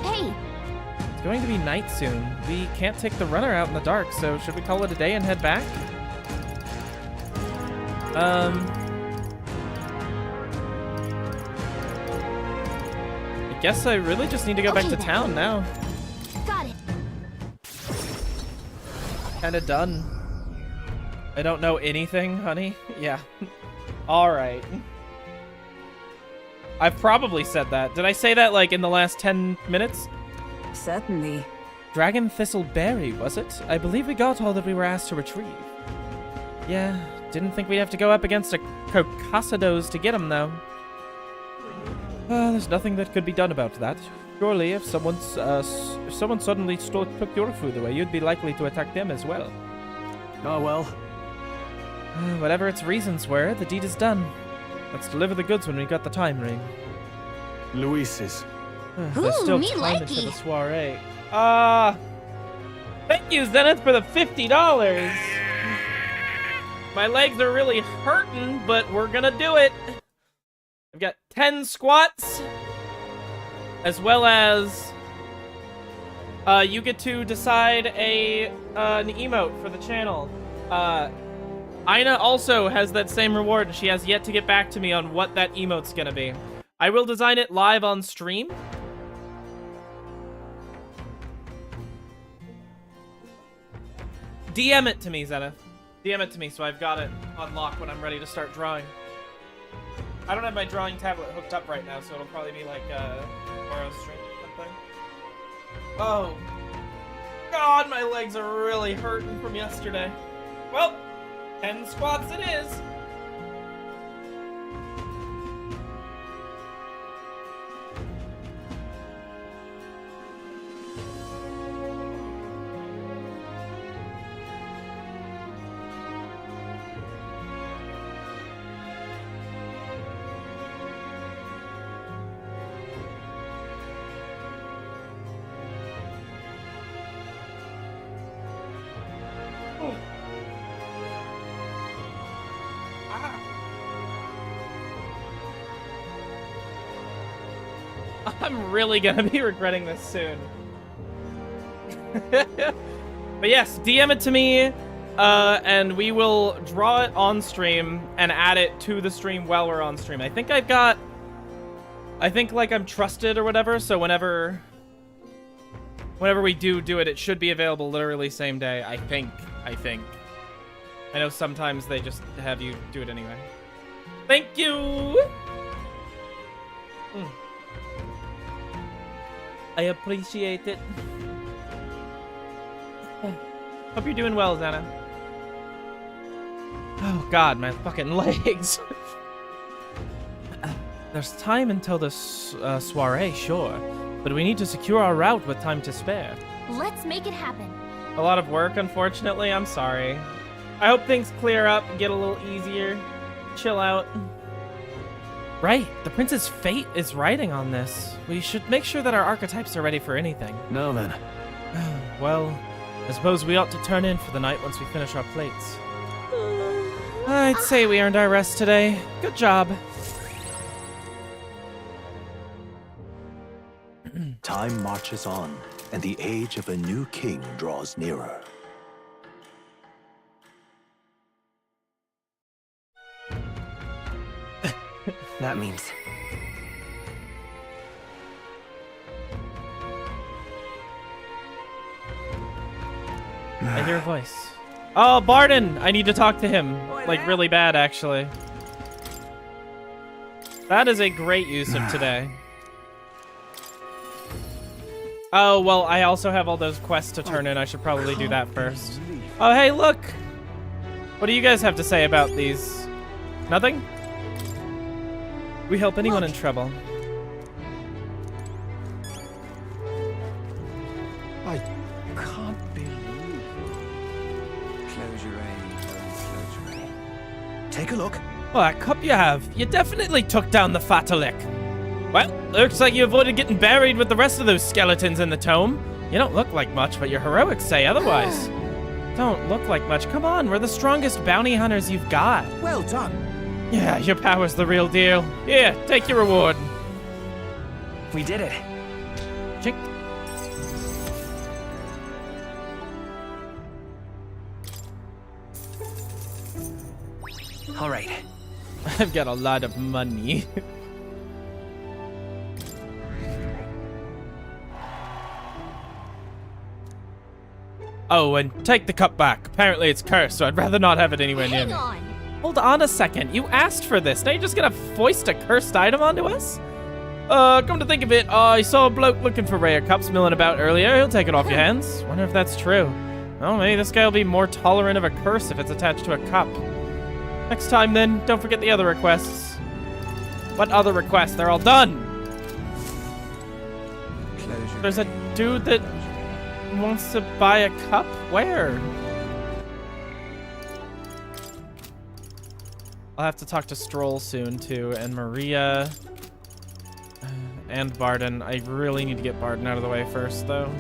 Hey, It's going to be night soon. We can't take the runner out in the dark, so should we call it a day and head back? I guess I really just need to go back to town now. got it. Kinda done. I don't know anything, honey. Yeah. Alright. I've probably said that. Did I say that, like, in the last 10 minutes? Certainly. Dragon Thistle Berry, was it? I believe we got all that we were asked to retrieve. Yeah, Didn't think we'd have to go up against a Cocassados to get him, though. There's nothing that could be done about that. Surely, if someone suddenly took your food away, you'd be likely to attack them as well. Oh, well. Whatever its reasons were, the deed is done. Let's deliver the goods when we got the time ring. Luis's. There's still me time likey. until the soiree. Thank you, Zenith, for the $50. My legs are really hurting, but we're gonna do it. I've got 10 squats, as well as you get to decide an emote for the channel. Ina also has that same reward, and she has yet to get back to me on what that emote's gonna be. I will design it live on stream. DM it to me, Zenith. DM it to me so I've got it on lock when I'm ready to start drawing. I don't have my drawing tablet hooked up right now, so it'll probably be like tomorrow's stream or something. Oh. God, my legs are really hurting from yesterday. Well, 10 squats it is. I'm really gonna be regretting this soon. But yes, DM it to me, and we will draw it on stream and add it to the stream while we're on stream. I think like I'm trusted or whatever, so whenever we do it, it should be available literally same day, I think. I know sometimes they just have you do it anyway. Thank you! I appreciate it. Hope you're doing well, Xana. Oh god, my fucking legs. There's time until the soiree, sure. But we need to secure our route with time to spare. Let's make it happen. A lot of work, unfortunately. I'm sorry. I hope things clear up and get a little easier. Chill out. Right, the prince's fate is riding on this. We should make sure that our archetypes are ready for anything. Now then. Well, I suppose we ought to turn in for the night once we finish our plates. I'd say we earned our rest today. Good job. Time marches on, and the age of a new king draws nearer. That means... I hear a voice. Oh, Barden! I need to talk to him. Like, really bad, actually. That is a great use of today. Oh, well, I also have all those quests to turn in. I should probably do that first. Oh, hey, look! What do you guys have to say about these? Nothing? We help anyone in trouble. I can't believe Take a look. Oh, that cup you have. You definitely took down the Fatalik. Well, looks like you avoided getting buried with the rest of those skeletons in the tome. You don't look like much, but your heroics say otherwise. Don't look like much. Come on, we're the strongest bounty hunters you've got. Well done. Yeah, your power's the real deal. Here, take your reward. We did it. Chink. All right. I've got a lot of money. Oh, and take the cup back. Apparently it's cursed, so I'd rather not have it anywhere near me. Hang on. Hold on a second. You asked for this. Now you're just gonna foist a cursed item onto us? Come to think of it, I saw a bloke looking for rare cups milling about earlier. He'll take it off your hands. Wonder if that's true. Well, maybe this guy will be more tolerant of a curse if it's attached to a cup. Next time, then, don't forget the other requests. What other requests? They're all done. There's a dude that wants to buy a cup. Where? I'll have to talk to Stroll soon, too, and Maria, and Barden. I really need to get Barden out of the way first, though.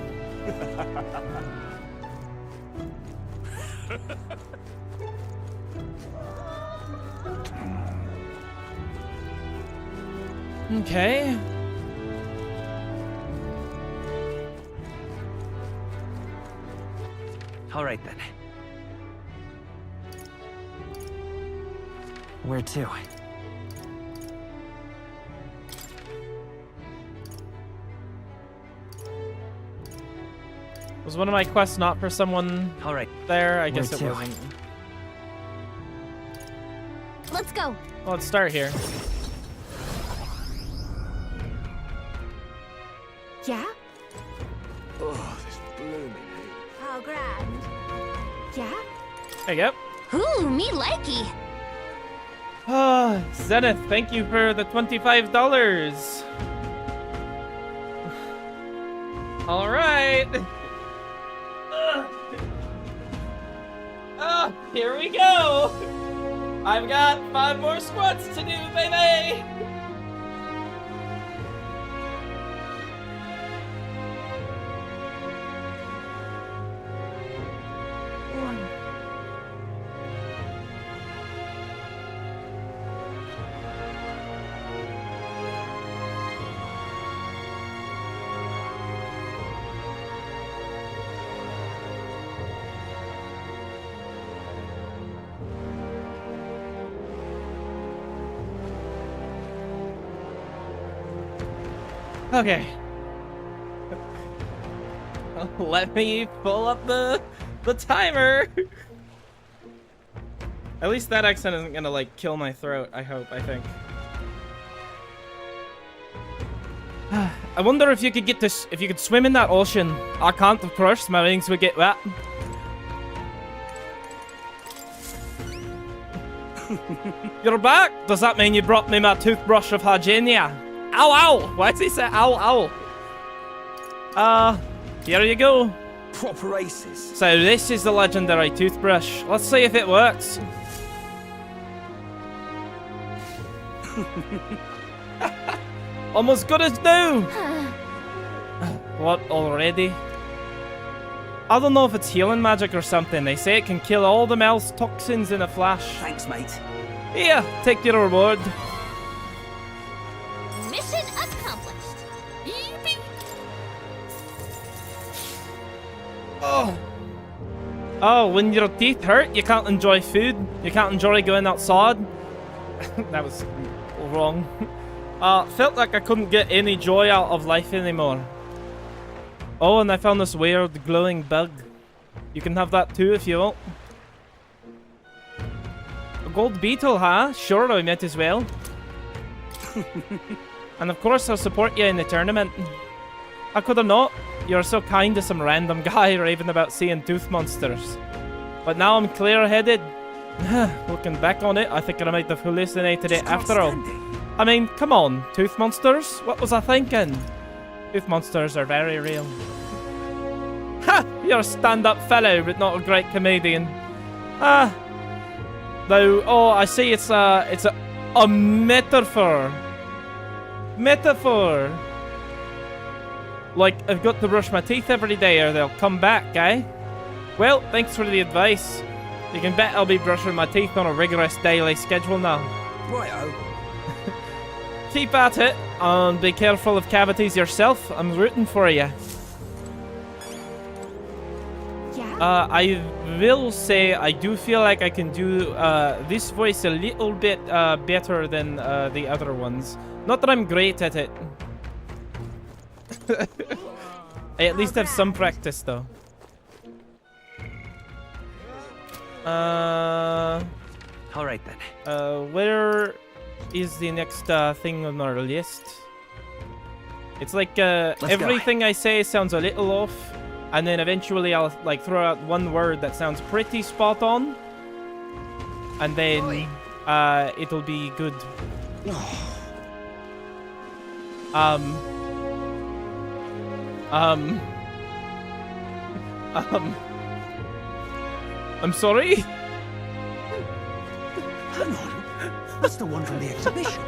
Okay. All right, then. Where to? Was one of my quests not for someone there? I guess it to? wasn't. Let's go. Well, let's start here. Yeah? Oh, this blooming Oh, grand. Yeah? There you go. Ooh, me likey. Ah, Zenith, thank you for the $25. All right. Here we go. I've got 5 more squats to do, baby. Okay. Let me pull up the timer. At least that accent isn't gonna like kill my throat. I think. I wonder if you could get this. If you could swim in that ocean. I can't, of course. My wings would get wet. You're back. Does that mean you brought me my toothbrush of hygienia? Ow, ow! Why does he say ow, ow? Here you go. Proper aces. So this is the legendary toothbrush. Let's see if it works. Almost good as new. What, already? I don't know if it's healing magic or something. They say it can kill all the mouse toxins in a flash. Thanks, mate. Here, take your reward. Mission accomplished. Yippee! Oh, when your teeth hurt, you can't enjoy food. You can't enjoy going outside. That was wrong. Felt like I couldn't get any joy out of life anymore. Oh, and I found this weird glowing bug. You can have that too if you want. A gold beetle, huh? Sure, I might as well. And of course, I'll support you in the tournament. How could I not? You're so kind to some random guy raving about seeing tooth monsters. But now I'm clear-headed. Looking back on it, I think I might have hallucinated it after all. I mean, come on, tooth monsters? What was I thinking? Tooth monsters are very real. Ha! You're a stand-up fellow, but not a great comedian. Though, oh, I see it's a metaphor. Metaphor. Like, I've got to brush my teeth every day or they'll come back, eh? Well, thanks for the advice. You can bet I'll be brushing my teeth on a rigorous daily schedule now. Righto. Keep at it, and be careful of cavities yourself. I'm rooting for you. Yeah? I will say I do feel like I can do this voice a little bit better than the other ones. Not that I'm great at it. I at least have some practice, though. All right, then. Where is the next thing on our list? It's like everything I say sounds a little off, and then eventually I'll like throw out one word that sounds pretty spot on. and then it'll be good. I'm sorry? Hang on. That's the one from the exhibition.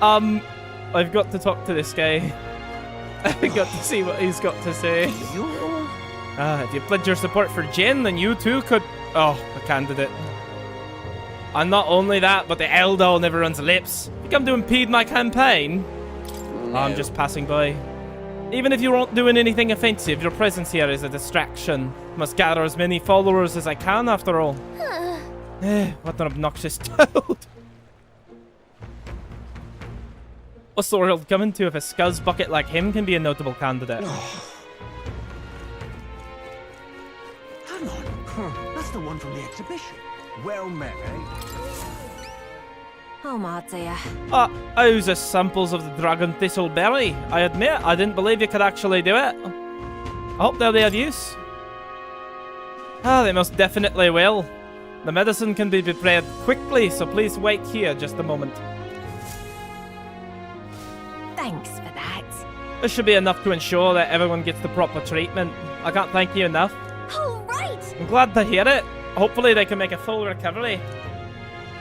I've got to talk to this guy. I've got to see what he's got to say. If you pledge your support for Jen, then you too could... Oh, a candidate. And not only that, but the Eldol never runs lips. Think I'm doing impede my campaign? No. I'm just passing by. Even if you aren't doing anything offensive, your presence here is a distraction. Must gather as many followers as I can, after all. What an obnoxious toad. What's the world coming to if a scuzz bucket like him can be a notable candidate? Hang on. That's the one from the exhibition. Well met, eh? Oh my dear. How's the samples of the dragon thistle berry? I admit, I didn't believe you could actually do it. I hope they'll be of use. They most definitely will. The medicine can be prepared quickly, so please wait here just a moment. Thanks for that. This should be enough to ensure that everyone gets the proper treatment. I can't thank you enough. All right. I'm glad to hear it. Hopefully they can make a full recovery.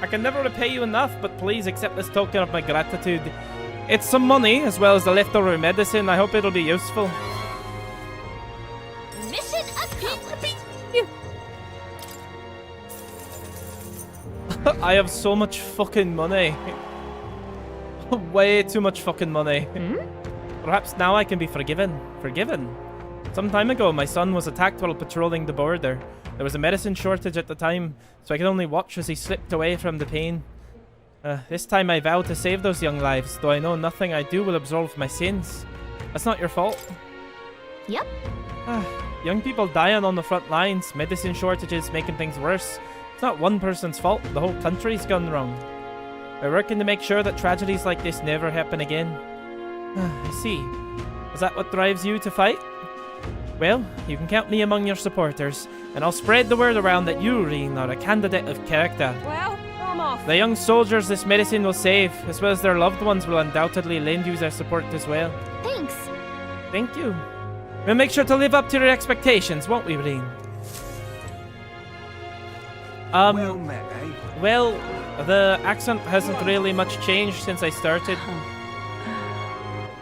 I can never repay you enough, but please accept this token of my gratitude. It's some money, as well as the leftover medicine. I hope it'll be useful. Mission accomplished. I have so much fucking money. Way too much fucking money. Perhaps now I can be forgiven. Forgiven? Some time ago, my son was attacked while patrolling the border. There was a medicine shortage at the time, so I could only watch as he slipped away from the pain. This time I vowed to save those young lives, though I know nothing I do will absolve my sins. That's not your fault. Yep. Young people dying on the front lines, medicine shortages making things worse. It's not one person's fault, the whole country's gone wrong. We're working to make sure that tragedies like this never happen again. I see. Is that what drives you to fight? Well, you can count me among your supporters, and I'll spread the word around that you, Reen, are a candidate of character. Well, I'm off. The young soldiers this medicine will save, as well as their loved ones, will undoubtedly lend you their support as well. Thanks. Thank you. We'll make sure to live up to your expectations, won't we, Reen? Well met, eh? Well, the accent hasn't really much changed since I started.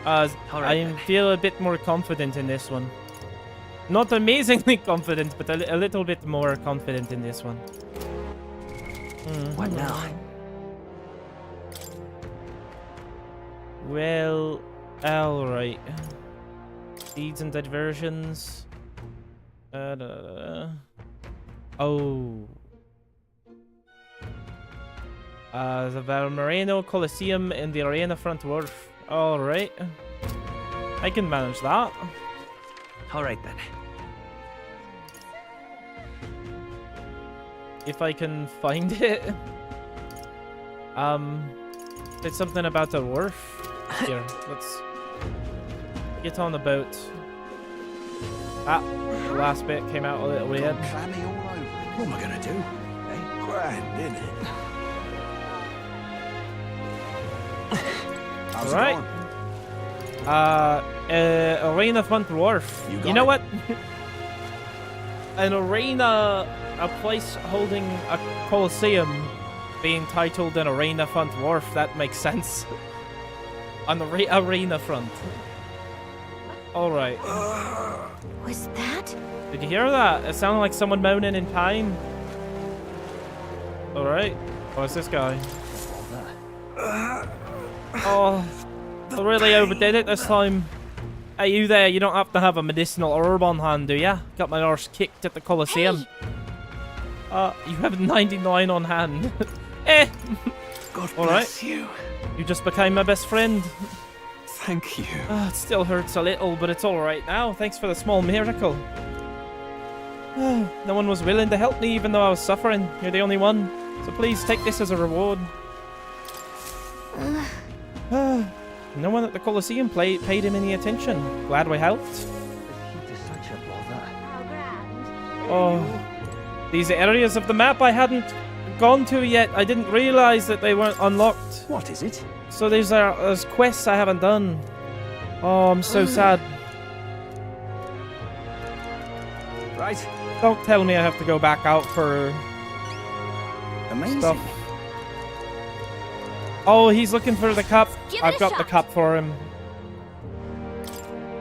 I feel a bit more confident in this one. Not amazingly confident, but a little bit more confident in this one. What now? Well, alright. Deeds and diversions. Oh. The Valmerino Coliseum in the Arena Front Wharf. Alright. I can manage that. Alright then. If I can find it. It's something about the wharf. Here, let's get on the boat. The last bit came out a little weird. Clammy all over it. What am I gonna do? Eh? Grand, isn't it? Alright. Arena Front Wharf. You know what? An arena, a place holding a coliseum, being titled an Arena Front Wharf. That makes sense. On the arena front. Alright. Was that? Did you hear that? It sounded like someone moaning in pain. Alright. Oh, it's this guy. Oh, I really overdid it this time. Hey, you there, you don't have to have a medicinal herb on hand, do ya? Got my arse kicked at the Colosseum. Hey. You have 99 on hand. Eh! God bless you. You just became my best friend. Thank you. It still hurts a little, but it's alright now. Thanks for the small miracle. No one was willing to help me even though I was suffering. You're the only one. So please take this as a reward. No one at the Colosseum paid him any attention. Glad we helped. Oh, These areas of the map I hadn't gone to yet. I didn't realize that they weren't unlocked. What is it? So there's quests I haven't done. Oh, I'm so sad. Right. Don't tell me I have to go back out for Amazing. stuff. Oh, he's looking for the cup. Give it I've a got the shot. cup for him.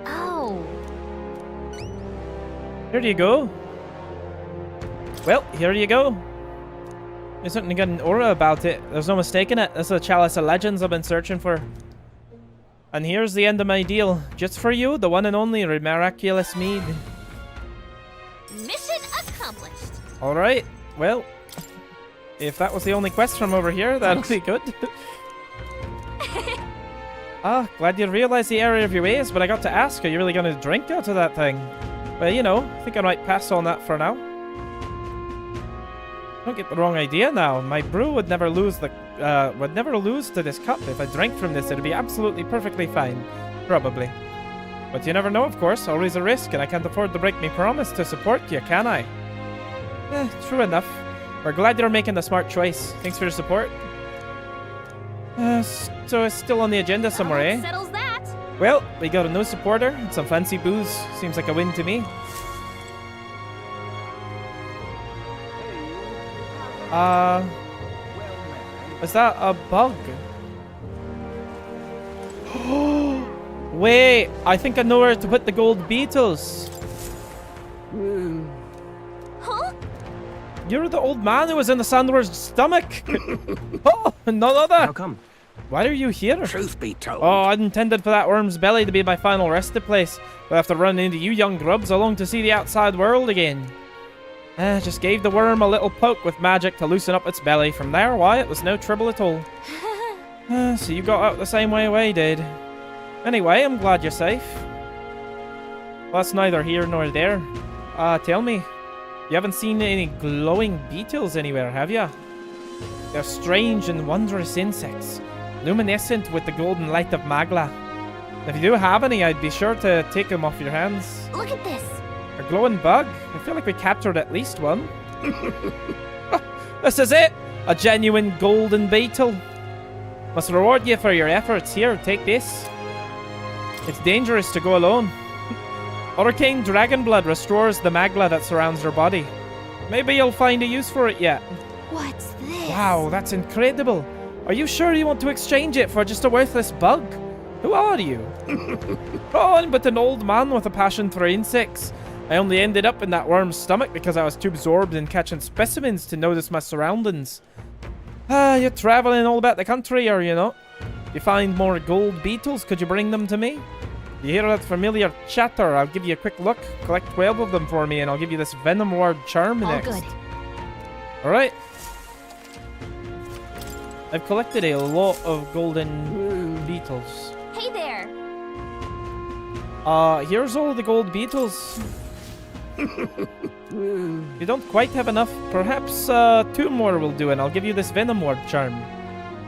Oh. Here you go. Well, here you go. There's something got an aura about it. There's no mistaking it. This is a chalice of legends I've been searching for. And here's the end of my deal. Just for you, the one and only miraculous mead. Mission accomplished. Alright, well, if that was the only quest from over here, that'll be good. Ah, glad you realized the error of your ways, but I got to ask, are you really going to drink out of that thing? Well, you know, I think I might pass on that for now. Don't get the wrong idea now. My brew would never lose to this cup. If I drank from this, it'd be absolutely perfectly fine. Probably. But you never know, of course. Always a risk, and I can't afford to break my promise to support you, can I? True enough. We're glad you're making the smart choice. Thanks for your support. So it's still on the agenda somewhere, eh? Settles that. Well, we got a new supporter and some fancy booze. Seems like a win to me. Is that a bug? Wait, I think I know where to put the gold beetles. Huh? You're the old man who was in the Sandler's stomach. Oh, none other. How come? Why are you here? Truth be told. Oh, I'd intended for that worm's belly to be my final resting place. But I have to run into you young grubs along to see the outside world again. Just gave the worm a little poke with magic to loosen up its belly. From there, why, it was no trouble at all. So you got out the same way I did. Anyway, I'm glad you're safe. Well, that's neither here nor there. Tell me, you haven't seen any glowing beetles anywhere, have you? They're strange and wondrous insects, luminescent with the golden light of Magla. If you do have any, I'd be sure to take them off your hands. Look at this. A glowing bug? I feel like we captured at least one. This is it! A genuine golden beetle. Must reward you for your efforts. Here, take this. It's dangerous to go alone. Arcane dragon blood restores the magla that surrounds her body. Maybe you'll find a use for it yet. What's this? Wow, that's incredible. Are you sure you want to exchange it for just a worthless bug? Who are you? Oh, I'm but an old man with a passion for insects. I only ended up in that worm's stomach because I was too absorbed in catching specimens to notice my surroundings. You're traveling all about the country, are you not? You find more gold beetles? Could you bring them to me? You hear that familiar chatter? I'll give you a quick look. Collect 12 of them for me and I'll give you this venom word charm All next. good. Alright. I've collected a lot of golden beetles. Hey there. Here's all the gold beetles. You don't quite have enough. Perhaps 2 more will do and I'll give you this venom word charm.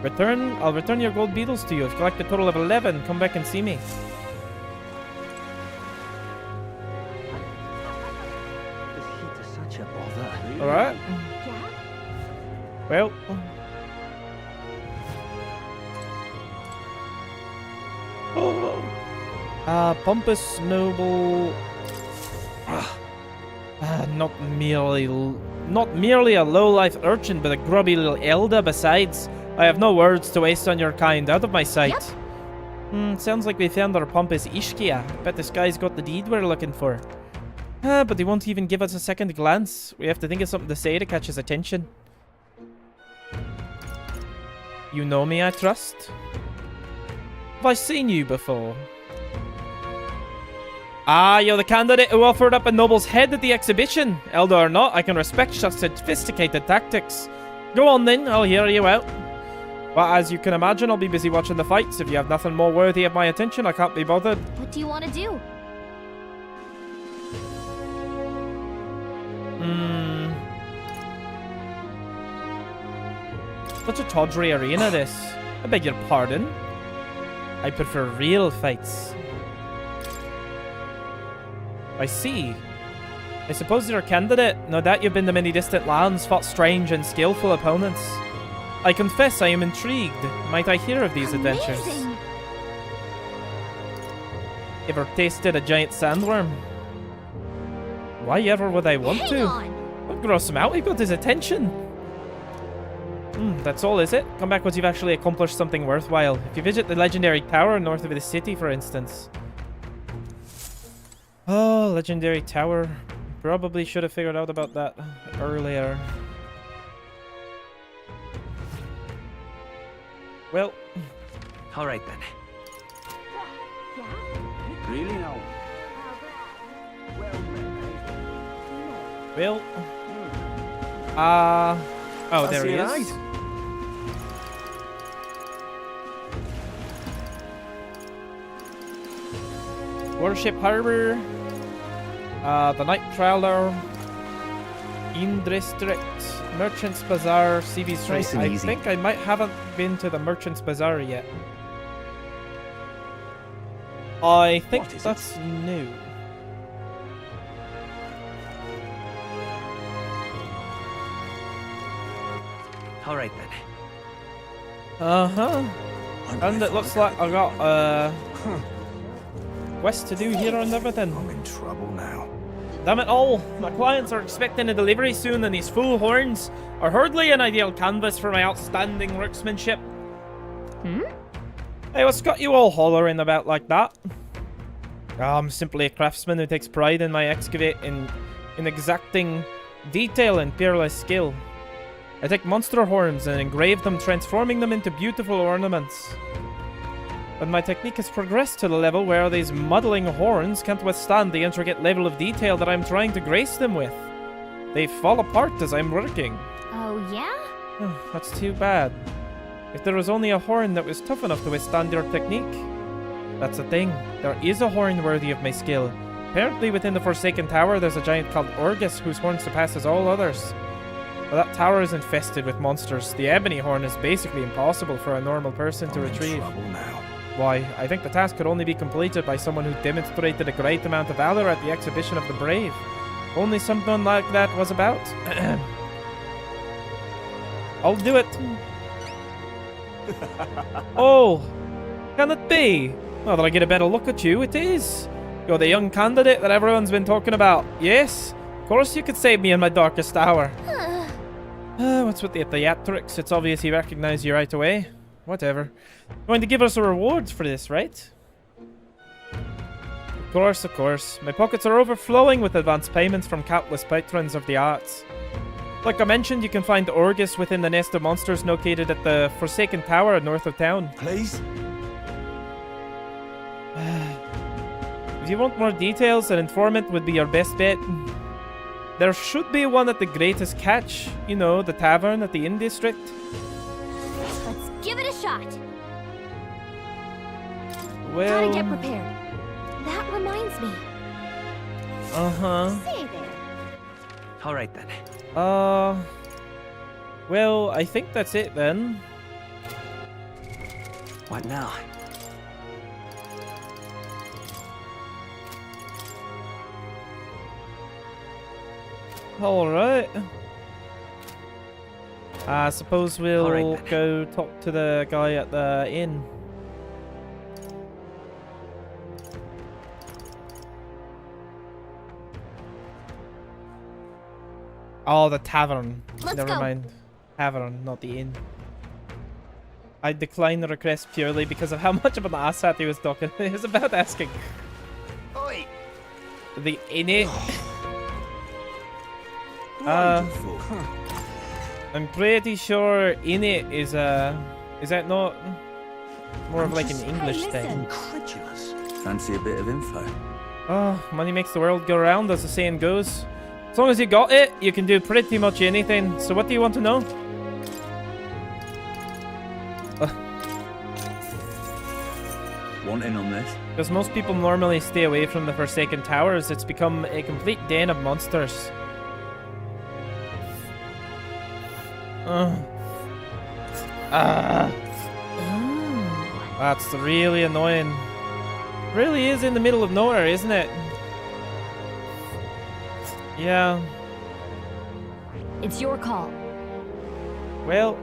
I'll return your gold beetles to you. If you collect a total of 11, come back and see me. This heat is such a bother. Alright. Well. Pompous noble. Not merely a low-life urchin, but a grubby little elder besides. I have no words to waste on your kind. Out of my sight. Sounds like we found our pompous Ishkia. Bet this guy's got the deed we're looking for. But he won't even give us a second glance. We have to think of something to say to catch his attention. You know me, I trust? Have I seen you before? Ah, you're the candidate who offered up a noble's head at the exhibition. Elder or not, I can respect such sophisticated tactics. Go on then, I'll hear you out. But as you can imagine, I'll be busy watching the fights. If you have nothing more worthy of my attention, I can't be bothered. What do you want to do? Such a tawdry arena, this. I beg your pardon. I prefer real fights. I see. I suppose you're a candidate. No doubt you've been to many distant lands, fought strange and skillful opponents. I confess I am intrigued. Might I hear of these adventures? Ever tasted a giant sandworm? Why ever would I want to? Don't gross him out, we've got his attention. That's all, is it? Come back once you've actually accomplished something worthwhile. If you visit the legendary tower north of the city, for instance. Oh, legendary tower. Probably should have figured out about that earlier. Well. Alright then. Really now? Well. Oh, there he is. Warship Harbor. The Night Trawler. In District. Merchant's Bazaar, CB Street. Nice and I easy. think I might haven't been to the Merchant's Bazaar yet. I think that's new. Alright then. Uh-huh. And it looks like I got quest to do here and everything. I'm in trouble now. Damn it all! My clients are expecting a delivery soon, and these fool horns are hardly an ideal canvas for my outstanding workmanship. Hey, what's got you all hollering about like that? I'm simply a craftsman who takes pride in my in exacting detail and peerless skill. I take monster horns and engrave them, transforming them into beautiful ornaments. But my technique has progressed to the level where these muddling horns can't withstand the intricate level of detail that I'm trying to grace them with. They fall apart as I'm working. Oh, yeah? That's too bad. If there was only a horn that was tough enough to withstand your technique. That's the thing. There is a horn worthy of my skill. Apparently within the Forsaken Tower there's a giant called Orgus whose horn surpasses all others. But that tower is infested with monsters. The ebony horn is basically impossible for a normal person to retrieve. Why, I think the task could only be completed by someone who demonstrated a great amount of valor at the exhibition of the brave. Only someone like that was about. I'll do it. Oh, can it be? Now that I get a better look at you, it is. You're the young candidate that everyone's been talking about. Yes, of course you could save me in my darkest hour. What's with the theatrics? It's obvious he recognized you right away. Whatever. Going to give us a reward for this, right? Of course, of course. My pockets are overflowing with advance payments from countless patrons of the arts. Like I mentioned, you can find Orgus within the nest of monsters located at the Forsaken Tower north of town. Please? If you want more details, an informant would be your best bet. There should be one at the Greatest Catch. You know, the tavern at the Inn District. Let's give it a shot. Well... Gotta get prepared. That reminds me. Uh-huh. Say there. Alright then. Well, I think that's it then. What now? Alright. I suppose we'll go talk to the guy at the inn. Oh, the tavern. Never mind. Tavern, not the inn. I declined the request purely because of how much of an asshat he was talking. He was about asking. Oi. The inn. I'm pretty in it is that not more of like an English thing? Incredulous. Fancy a bit of info? Oh, money makes the world go round, as the saying goes. As long as you got it, you can do pretty much anything. So what do you want to know? Want in on this? Because most people normally stay away from the Forsaken Towers, it's become a complete den of monsters. That's really annoying. Really is in the middle of nowhere, isn't it? Yeah. It's your call. Well...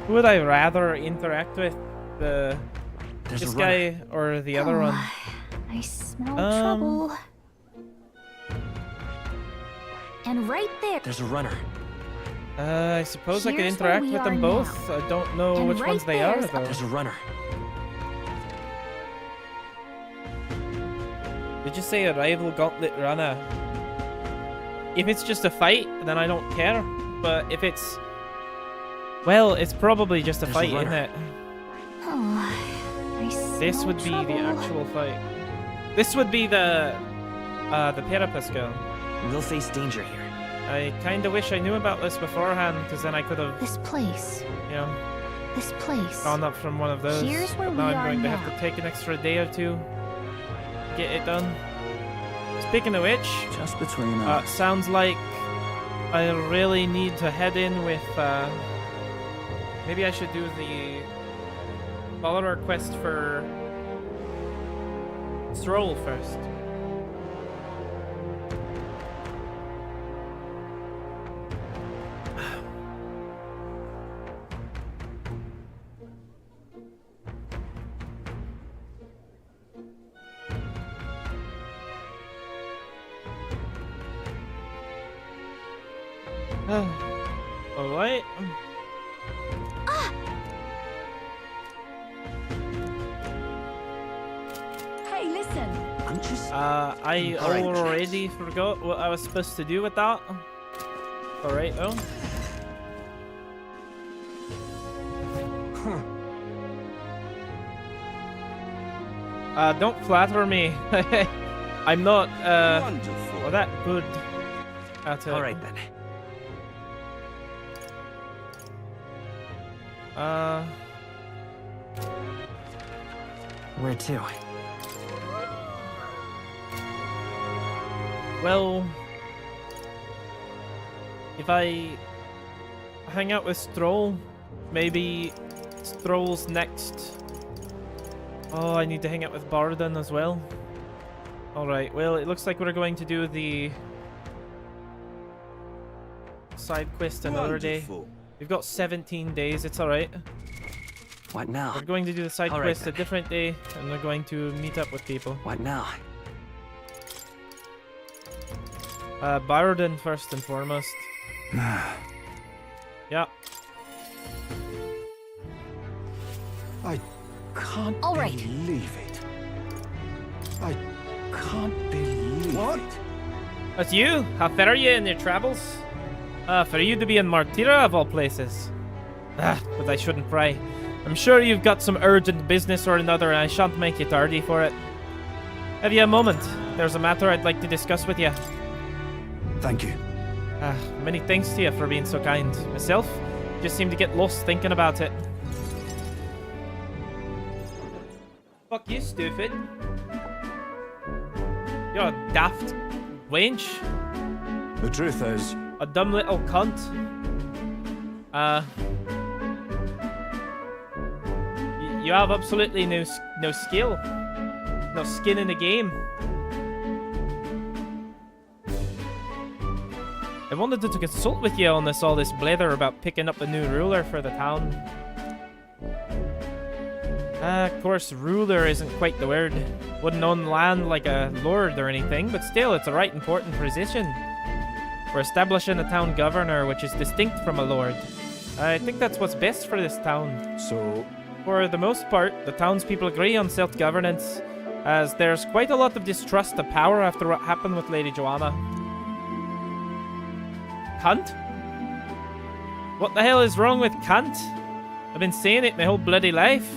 who would I rather interact with? This guy or the other one? I smell trouble. And right there. There's a runner. I suppose I could Here's where interact we with them are both. now. I don't know And which right ones they are, there's though. There's a runner. Did you say a rival gauntlet runner? If it's just a fight, then I don't care. But if it's... well, it's probably just a There's a fight, isn't runner. it? Oh, I smell This would be the trouble. actual fight. This would be the Parapus girl. We'll face danger here. I kinda wish I knew about this beforehand, because then I could have, This place. you know, This place. gone up from one of those. Here's where But now we I'm are going to now. have to take an extra day or two to get it done. Speaking of which, Just between us. sounds like I really need to head in with, maybe I should do the follower quest for Stroll first. Alright. Hey, listen. I'm just... I All right, already forgot what I was supposed to do with that. Alright, though. Don't flatter me. I'm not, Wonderful. that good at it. All right, then. Where to? Well, if I hang out with Stroll, maybe Stroll's next. Oh, I need to hang out with Barden as well. Alright, well, it looks like we're going to do the side quest another day. We've got 17 days, it's alright. What now? We're going to do the side All right, quest a then. different day, and we're going to meet up with people. What now? Barden first and foremost. Yeah. I can't All right. believe it. I can't believe it. That's you? How far are you in your travels? For you to be in Martira of all places. But I shouldn't pry. I'm sure you've got some urgent business or another, and I shan't make you tardy for it. Have you a moment? There's a matter I'd like to discuss with you. Thank you. Many thanks to you for being so kind. Myself, just seem to get lost thinking about it. Fuck you, stupid. You're a daft wench. The truth is, A dumb little cunt. You have absolutely no skill. No skin in the game. I wanted to consult with you on all this blather about picking up a new ruler for the town. Of course, ruler isn't quite the word. Wouldn't own land like a lord or anything, but still, it's a right important position. We're establishing a town governor, which is distinct from a lord. I think that's what's best for this town. so For the most part, the townspeople agree on self-governance, as there's quite a lot of distrust of power after what happened with Lady Joanna. Cunt? What the hell is wrong with cunt? I've been saying it my whole bloody life.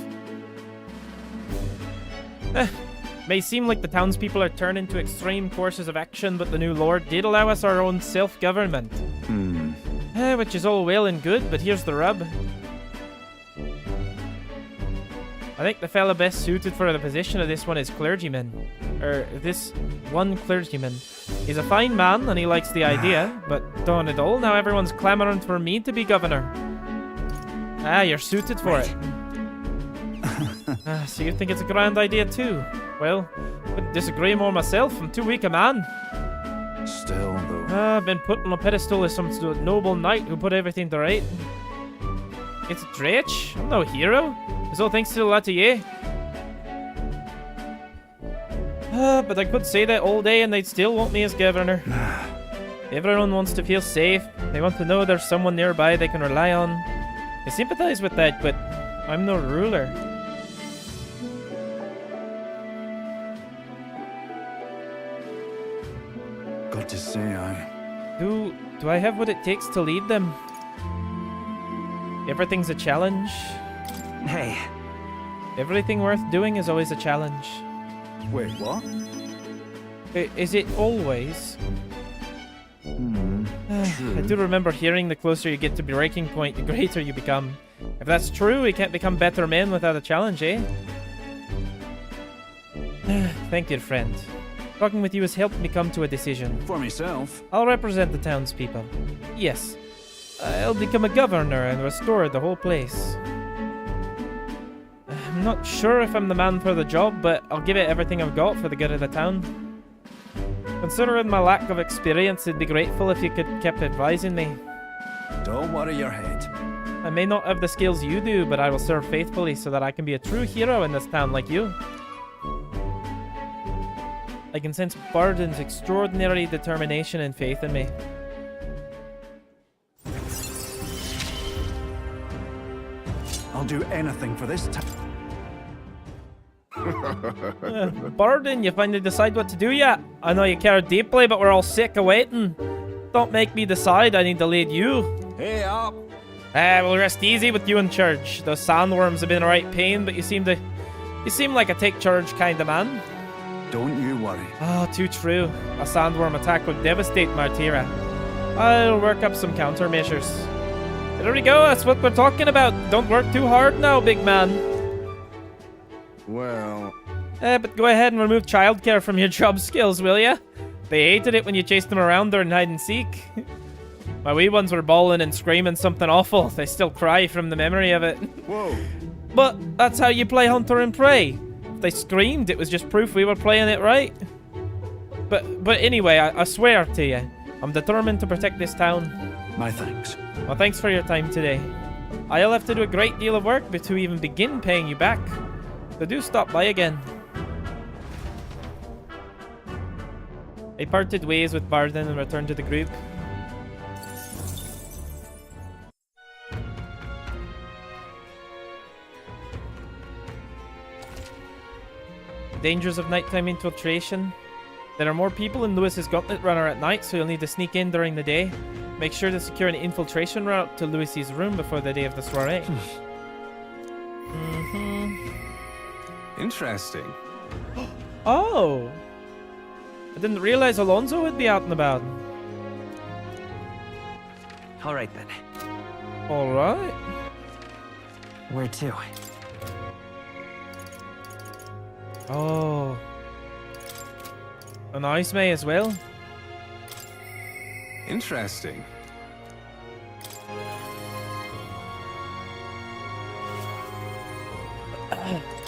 May seem like the townspeople are turning to extreme courses of action, but the new lord did allow us our own self-government. Which is all well and good, but here's the rub. I think the fella best suited for the position of this one is clergyman. Or this one clergyman. He's a fine man and he likes the idea, but darn it all, now everyone's clamoring for me to be governor. You're suited for it. So you think it's a grand idea too? Well, wouldn't disagree more myself. I'm too weak a man. Still, though. I've been put on a pedestal as some sort of noble knight who put everything to right. It's a Drach. I'm no hero. It's all thanks to the lot of ye. But I could say that all day and they'd still want me as governor. Everyone wants to feel safe. They want to know there's someone nearby they can rely on. I sympathize with that, but I'm no ruler. Got to say, Do I have what it takes to lead them? Everything's a challenge. Hey. Everything worth doing is always a challenge. Wait, what? Is it always? I do remember hearing the closer you get to breaking point, the greater you become. If that's true, we can't become better men without a challenge, eh? Thank you, friend. Talking with you has helped me come to a decision. For myself. I'll represent the townspeople. Yes. I'll become a governor and restore the whole place. I'm not sure if I'm the man for the job, but I'll give it everything I've got for the good of the town. Considering my lack of experience, I'd be grateful if you could keep advising me. Don't worry your head. I may not have the skills you do, but I will serve faithfully so that I can be a true hero in this town like you. I can sense Barden's extraordinary determination and faith in me. I'll do anything for this town. Barden, you finally decide what to do yet? I know you care deeply, but we're all sick of waiting. Don't make me decide, I need to lead you. Hey up! We'll rest easy with you in charge. Those sandworms have been a right pain, but you seem like a take charge kind of man. Don't you worry. Oh, too true. A sandworm attack would devastate Martira. I'll work up some countermeasures. There we go, that's what we're talking about. Don't work too hard now, big man. Well... But go ahead and remove childcare from your job skills, will ya? They hated it when you chased them around during hide and seek. My wee ones were bawling and screaming something awful. They still cry from the memory of it. Whoa. But that's how you play Hunter and Prey. If they screamed, it was just proof we were playing it right. But anyway, I swear to you, I'm determined to protect this town. My thanks. Well, thanks for your time today. I'll have to do a great deal of work to even begin paying you back. So do stop by again. I parted ways with Barden and returned to the group. Dangers of nighttime infiltration. There are more people in Lewis's Gauntlet Runner at night, so you'll need to sneak in during the day. Make sure to secure an infiltration route to Lewis's room before the day of the soiree. Interesting. Oh! I didn't realize Alonso would be out and about. Alright then. Alright. Where to? Oh. An ice may as well. Interesting.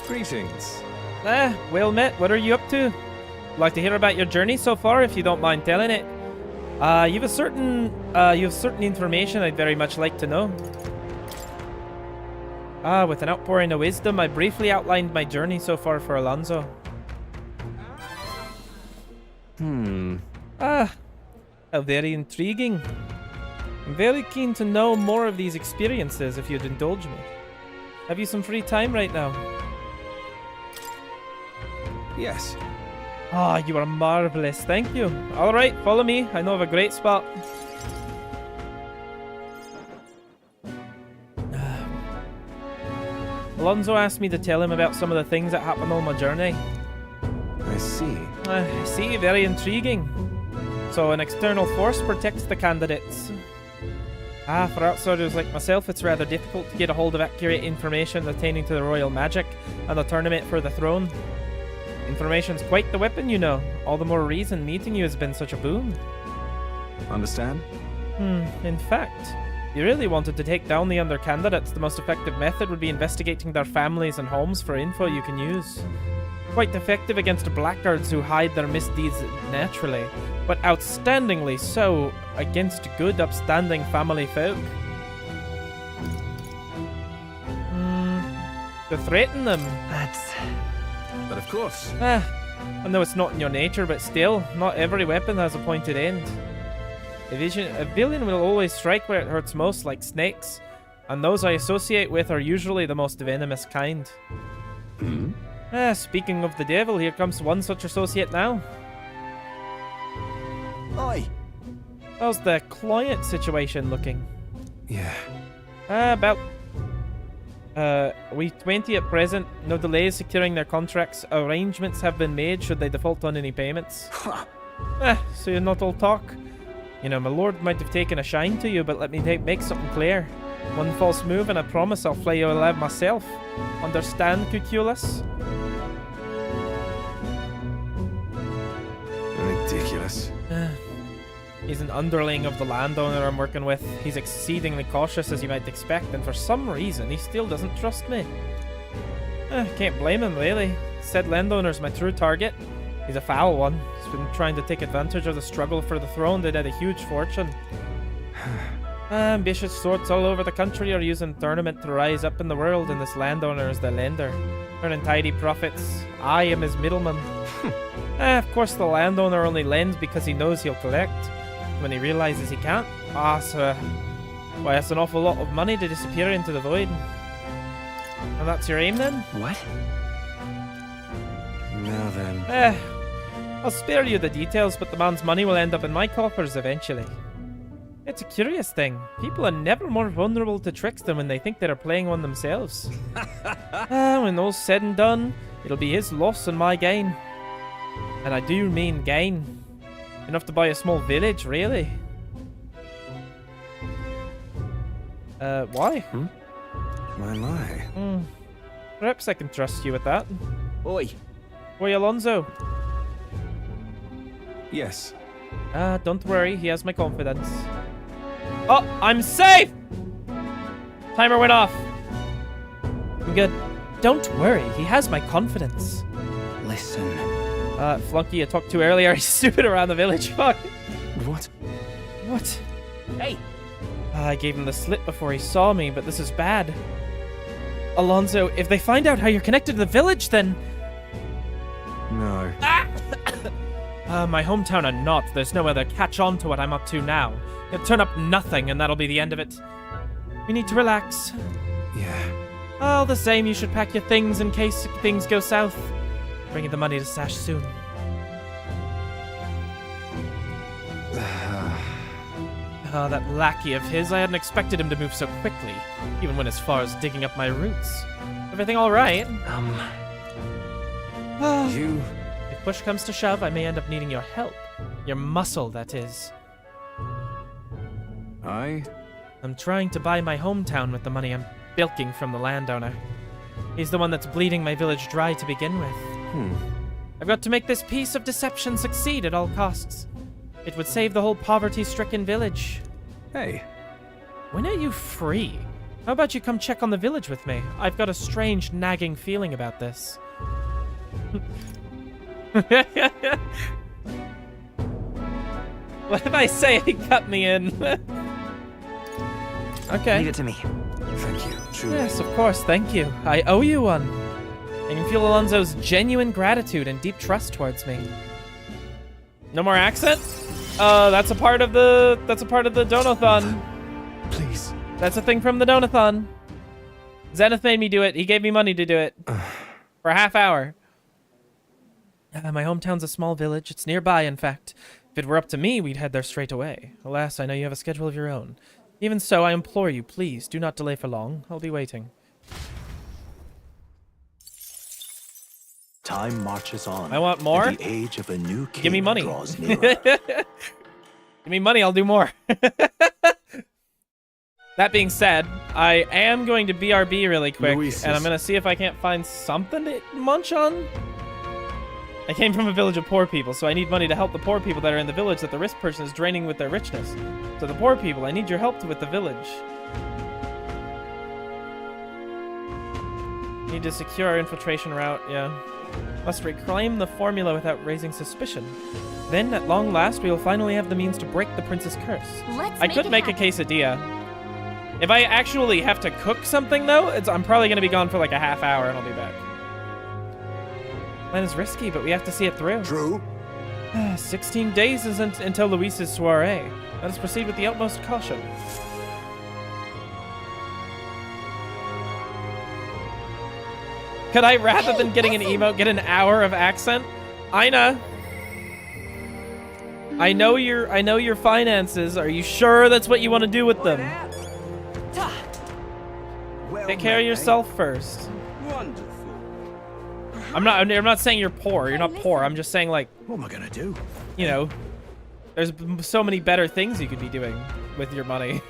Greetings. Well met. What are you up to? Like to hear about your journey so far, if you don't mind telling it. You have certain information I'd very much like to know. With an outpouring of wisdom, I briefly outlined my journey so far for Alonso. How very intriguing. I'm very keen to know more of these experiences if you'd indulge me. Have you some free time right now? Yes. You are marvelous. Thank you. Alright, follow me. I know of a great spot. Alonso asked me to tell him about some of the things that happened on my journey. I see. I see. Very intriguing. So an external force protects the candidates. For outsiders like myself, it's rather difficult to get a hold of accurate information pertaining to the royal magic and the tournament for the throne. Information's quite the weapon, you know. All the more reason meeting you has been such a boon. Understand? In fact, If you really wanted to take down the other candidates, the most effective method would be investigating their families and homes for info you can use. Quite effective against blackguards who hide their misdeeds naturally, but outstandingly so against good, upstanding family folk. To threaten them. But of course. I know it's not in your nature, but still, not every weapon has a pointed end. A villain will always strike where it hurts most, like snakes, and those I associate with are usually the most venomous kind. Speaking of the devil, here comes one such associate now. Oi! How's the client situation looking? Yeah. About... we 20 at present. No delays securing their contracts. Arrangements have been made should they default on any payments. So you're not all talk? You know, my lord might have taken a shine to you, but let me make something clear. One false move and I promise I'll flay you alive myself. Understand, Cuculus? Ridiculous. He's an underling of the landowner I'm working with. He's exceedingly cautious, as you might expect, and for some reason, he still doesn't trust me. Can't blame him, really. Said landowner's my true target. He's a foul one. He's been trying to take advantage of the struggle for the throne that had a huge fortune. Ambitious sorts all over the country are using tournament to rise up in the world, and this landowner is the lender. Earning tidy profits. I am his middleman. Of course, the landowner only lends because he knows he'll collect. When he realizes he can't, so why, that's an awful lot of money to disappear into the void. And that's your aim, then? What? Now then. I'll spare you the details, but the man's money will end up in my coffers eventually. It's a curious thing. People are never more vulnerable to tricks than when they think they're playing one themselves. When all's said and done, it'll be his loss and my gain. And I do mean gain. Enough to buy a small village, really. Why? My. Perhaps I can trust you with that. Oi. Oi, Alonso. Yes. Don't worry, he has my confidence. Oh, I'm safe! Timer went off. I'm good. Don't worry, he has my confidence. Listen. Flunky I talked to earlier, he's stupid around the village. Fuck. What? What? Hey! I gave him the slip before he saw me, but this is bad. Alonso, if they find out how you're connected to the village, then... No. My hometown are not. There's no way they'll catch on to what I'm up to now. They'll turn up nothing, and that'll be the end of it. We need to relax. Yeah. All the same, you should pack your things in case things go south. Bring you the money to stash soon. Oh, that lackey of his. I hadn't expected him to move so quickly. Even went as far as digging up my roots. Everything all right? You... If push comes to shove, I may end up needing your help. Your muscle, that is. I'm trying to buy my hometown with the money I'm bilking from the landowner. He's the one that's bleeding my village dry to begin with. I've got to make this piece of deception succeed at all costs. It would save the whole poverty-stricken village. Hey. When are you free? How about you come check on the village with me? I've got a strange, nagging feeling about this. What if I say he cut me in? Okay. Leave it to me. Thank you, truly. Yes, of course, thank you. I owe you one. I can feel Alonso's genuine gratitude and deep trust towards me. No more accent? That's a part of the Donothon. Please. That's a thing from the Donothon. Zenith made me do it. He gave me money to do it. For a half hour. My hometown's a small village. It's nearby, in fact. If it were up to me, we'd head there straight away. Alas, I know you have a schedule of your own. Even so, I implore you, please, do not delay for long. I'll be waiting. Time marches on. I want more? And the age of a new king Give me money. draws nearer. Give me money, I'll do more. That being said, I am going to BRB really quick, and I'm going to see if I can't find something to munch on. I came from a village of poor people, so I need money to help the poor people that are in the village that the rich person is draining with their richness. So the poor people, I need your help with the village. Need to secure our infiltration route, yeah. Must reclaim the formula without raising suspicion. Then, at long last, we will finally have the means to break the prince's curse. I could make a quesadilla. If I actually have to cook something, though, I'm probably going to be gone for like a half hour and I'll be back. Plan is risky, but we have to see it through. True. 16 days isn't until Luis's soiree. Let us proceed with the utmost caution. Could I, rather than getting an emote, get an hour of accent? Ina, I know your finances. Are you sure that's what you want to do with them? Take care of yourself first. Wonderful. I'm not saying you're poor. You're not poor. I'm just saying, like, what am I gonna do? You know, there's so many better things you could be doing with your money.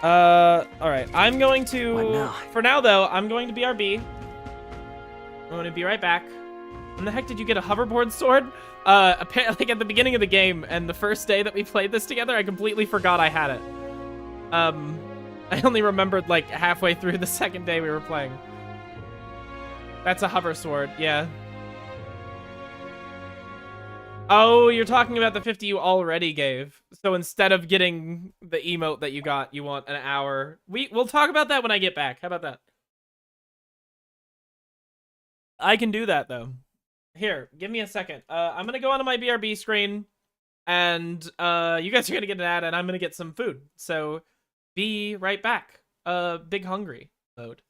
Alright. I'm going to... For now, though, I'm going to BRB. I'm going to be right back. When the heck did you get a hoverboard sword? Apparently, like, at the beginning of the game, and the first day that we played this together, I completely forgot I had it. I only remembered, like, halfway through the second day we were playing. That's a hover sword, yeah. Oh, you're talking about the 50 you already gave. So instead of getting the emote that you got, you want an hour. We'll talk about that when I get back. How about that? I can do that, though. Here, give me a second. I'm going to go onto my BRB screen, and you guys are going to get an ad, and I'm going to get some food. So be right back. Big hungry mode.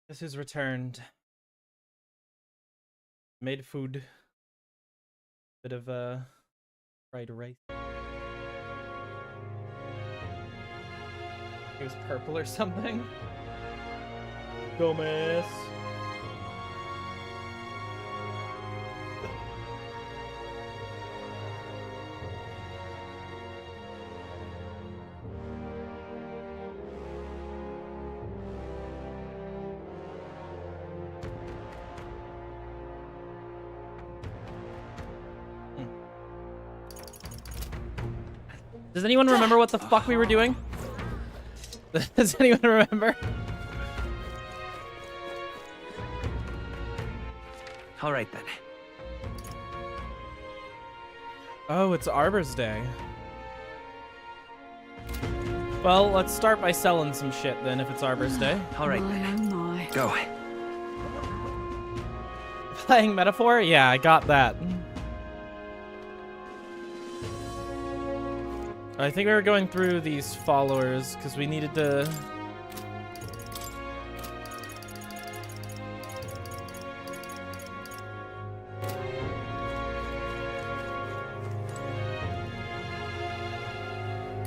Guess who's returned? Made food. Bit of fried rice. It was purple or something. Dumbass. Does anyone remember what the fuck we were doing? Does anyone remember? All right then. Oh, it's Arbor's Day. Well, let's start by selling some shit then, if it's Arbor's Day. All right then. Go. Playing Metaphor? Yeah, I got that. I think we were going through these followers because we needed to...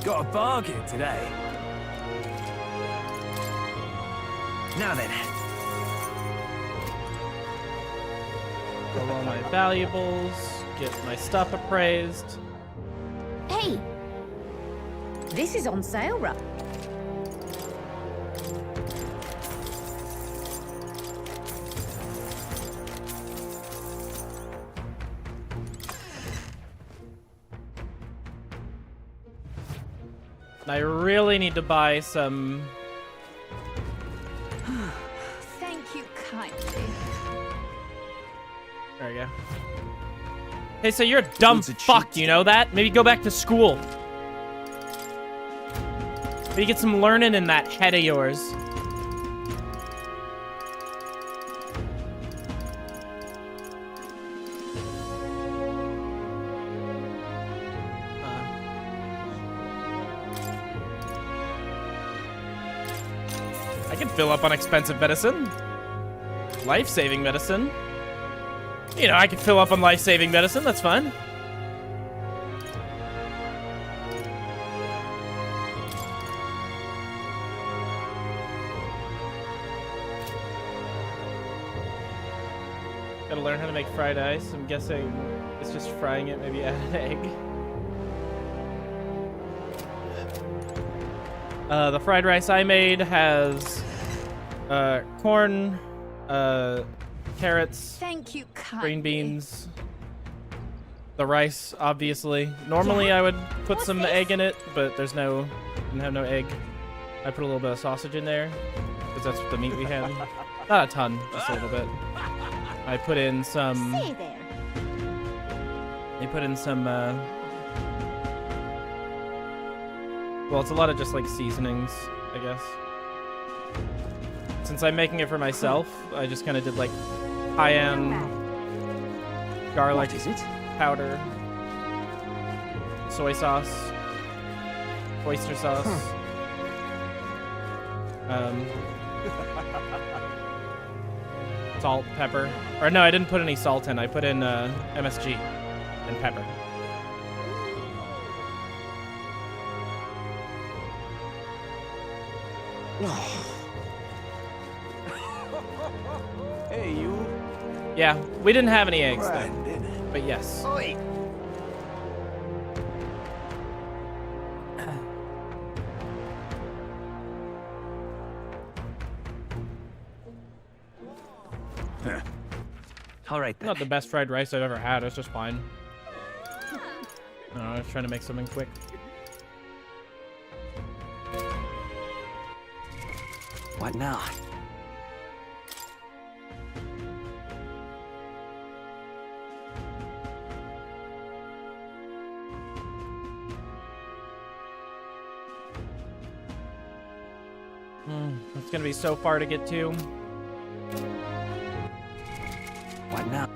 Got a bargain today. Now then. Roll all my valuables, get my stuff appraised. Hey! This is on sale, Rup. I really need to buy some... Thank you kindly. There we go. Hey, so you're a dumb fuck, you know that? Maybe go back to school. Maybe get some learning in that head of yours. I can fill up on expensive medicine. Life-saving medicine. You know, I can fill up on life-saving medicine, that's fine. Gotta learn how to make fried ice. I'm guessing it's just frying it, maybe add an egg. The fried rice I made has corn, carrots, Thank you kindly. green beans, the rice, obviously. Normally I would put some egg in it, but didn't have no egg. I put a little bit of sausage in there, because that's the meat we had. Not a ton, just a little bit. I put in some... Say there. They put in some, well, it's a lot of just, like, seasonings, I guess. Since I'm making it for myself, I just kind of did, like, cayenne, garlic powder, soy sauce, oyster sauce, salt, pepper. Or no, I didn't put any salt in. I put in MSG and pepper. Hey, you. Yeah, we didn't have any eggs though. But yes. Oi. All right, then. Not the best fried rice I've ever had. It's just fine. No, I was trying to make something quick. What now? It's gonna be so far to get to. What now?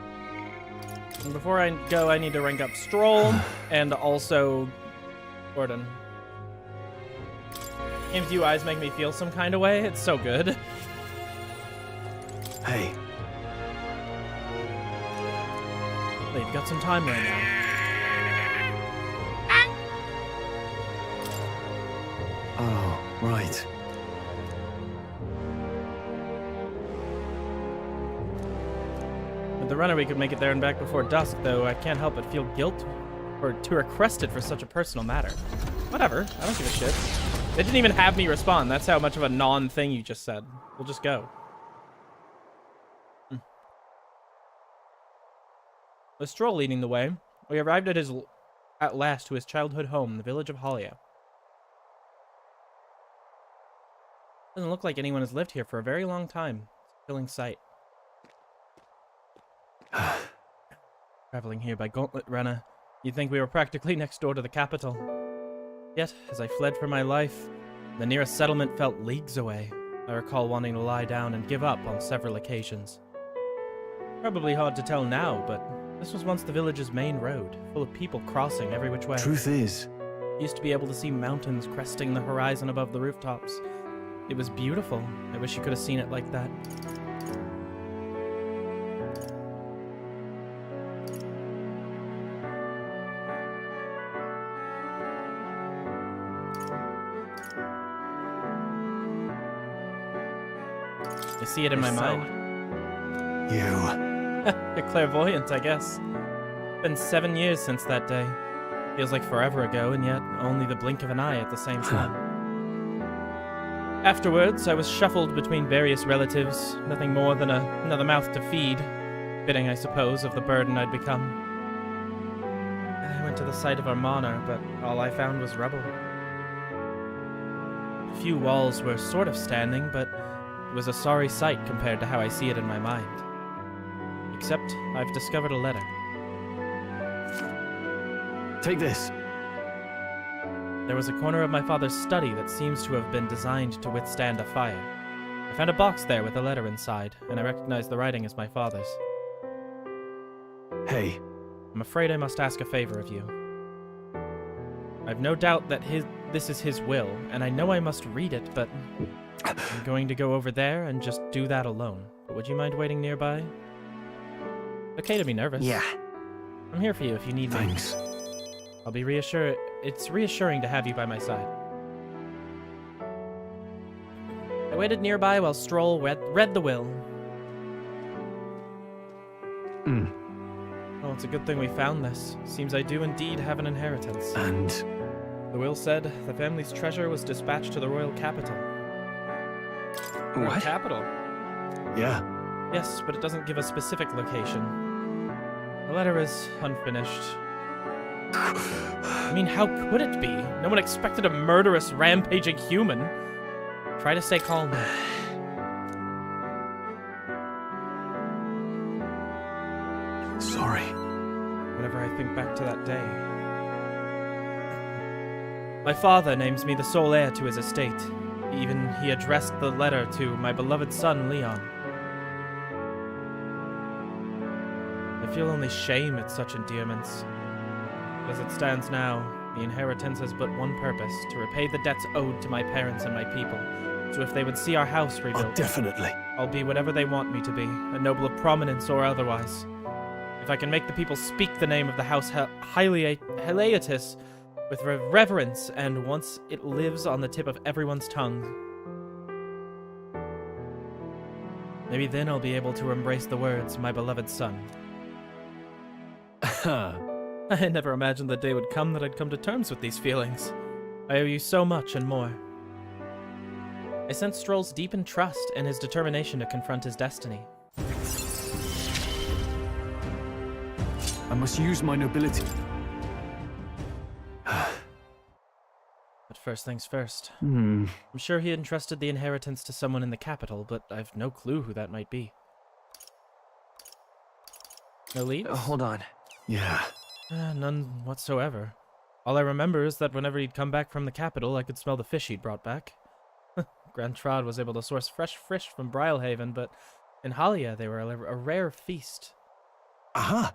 And before I go, I need to rank up Stroll and also Gordon. Games with you eyes make me feel some kind of way. It's so good. Hey. They've got some time right now. Oh, right. With the runner, we could make it there and back before dusk, though I can't help but feel guilt or to request it for such a personal matter. Whatever, I don't give a shit. They didn't even have me respond. That's how much of a non-thing you just said. We'll just go. With Stroll leading the way, we arrived at last to his childhood home, the village of Halia. Doesn't look like anyone has lived here for a very long time. It's a chilling sight. Traveling here by gauntlet runner, you'd think we were practically next door to the capital. Yet, as I fled for my life, the nearest settlement felt leagues away. I recall wanting to lie down and give up on several occasions. Probably hard to tell now, but this was once the village's main road, full of people crossing every which way. Truth is, Used to be able to see mountains cresting the horizon above the rooftops. It was beautiful. I wish you could have seen it like that. I see it in my mind. You're clairvoyant, I guess. Been 7 years since that day. Feels like forever ago, and yet only the blink of an eye at the same time. Afterwards, I was shuffled between various relatives, nothing more than another mouth to feed, fitting, I suppose, of the burden I'd become. I went to the site of our manor, but all I found was rubble. A few walls were sort of standing, but it was a sorry sight compared to how I see it in my mind. Except, I've discovered a letter. Take this. There was a corner of my father's study that seems to have been designed to withstand a fire. I found a box there with a letter inside, and I recognized the writing as my father's. Hey. I'm afraid I must ask a favor of you. I've no doubt that this is his will, and I know I must read it, but I'm going to go over there and just do that alone. But would you mind waiting nearby? Okay to be nervous. Yeah. I'm here for you if you need me. Thanks. I'll be reassured. It's reassuring to have you by my side. I waited nearby while Stroll read the will. Well, it's a good thing we found this. Seems I do indeed have an inheritance. And? The will said the family's treasure was dispatched to the royal capital. What? Capital? Yeah. Yes, but it doesn't give a specific location. The letter is unfinished. I mean, how could it be? No one expected a murderous, rampaging human. Try to stay calm. Sorry. Whenever I think back to that day. My father names me the sole heir to his estate. He addressed the letter to my beloved son, Leon. I feel only shame at such endearments. As it stands now, the inheritance has but one purpose, to repay the debts owed to my parents and my people. So if they would see our house rebuilt... Oh, definitely. I'll be whatever they want me to be, a noble of prominence or otherwise. If I can make the people speak the name of the house Heliatus with reverence, and once it lives on the tip of everyone's tongue, maybe then I'll be able to embrace the words, my beloved son. I never imagined the day would come that I'd come to terms with these feelings. I owe you so much and more. I sense Stroll's deepened trust and his determination to confront his destiny. I must use my nobility. But first things first. Hmm. I'm sure he entrusted the inheritance to someone in the capital, but I've no clue who that might be. No leads? Hold on. Yeah. None whatsoever. All I remember is that whenever he'd come back from the capital, I could smell the fish he'd brought back. Grand Trod was able to source fresh fish from Brylehaven, but in Halia they were a rare feast. Aha!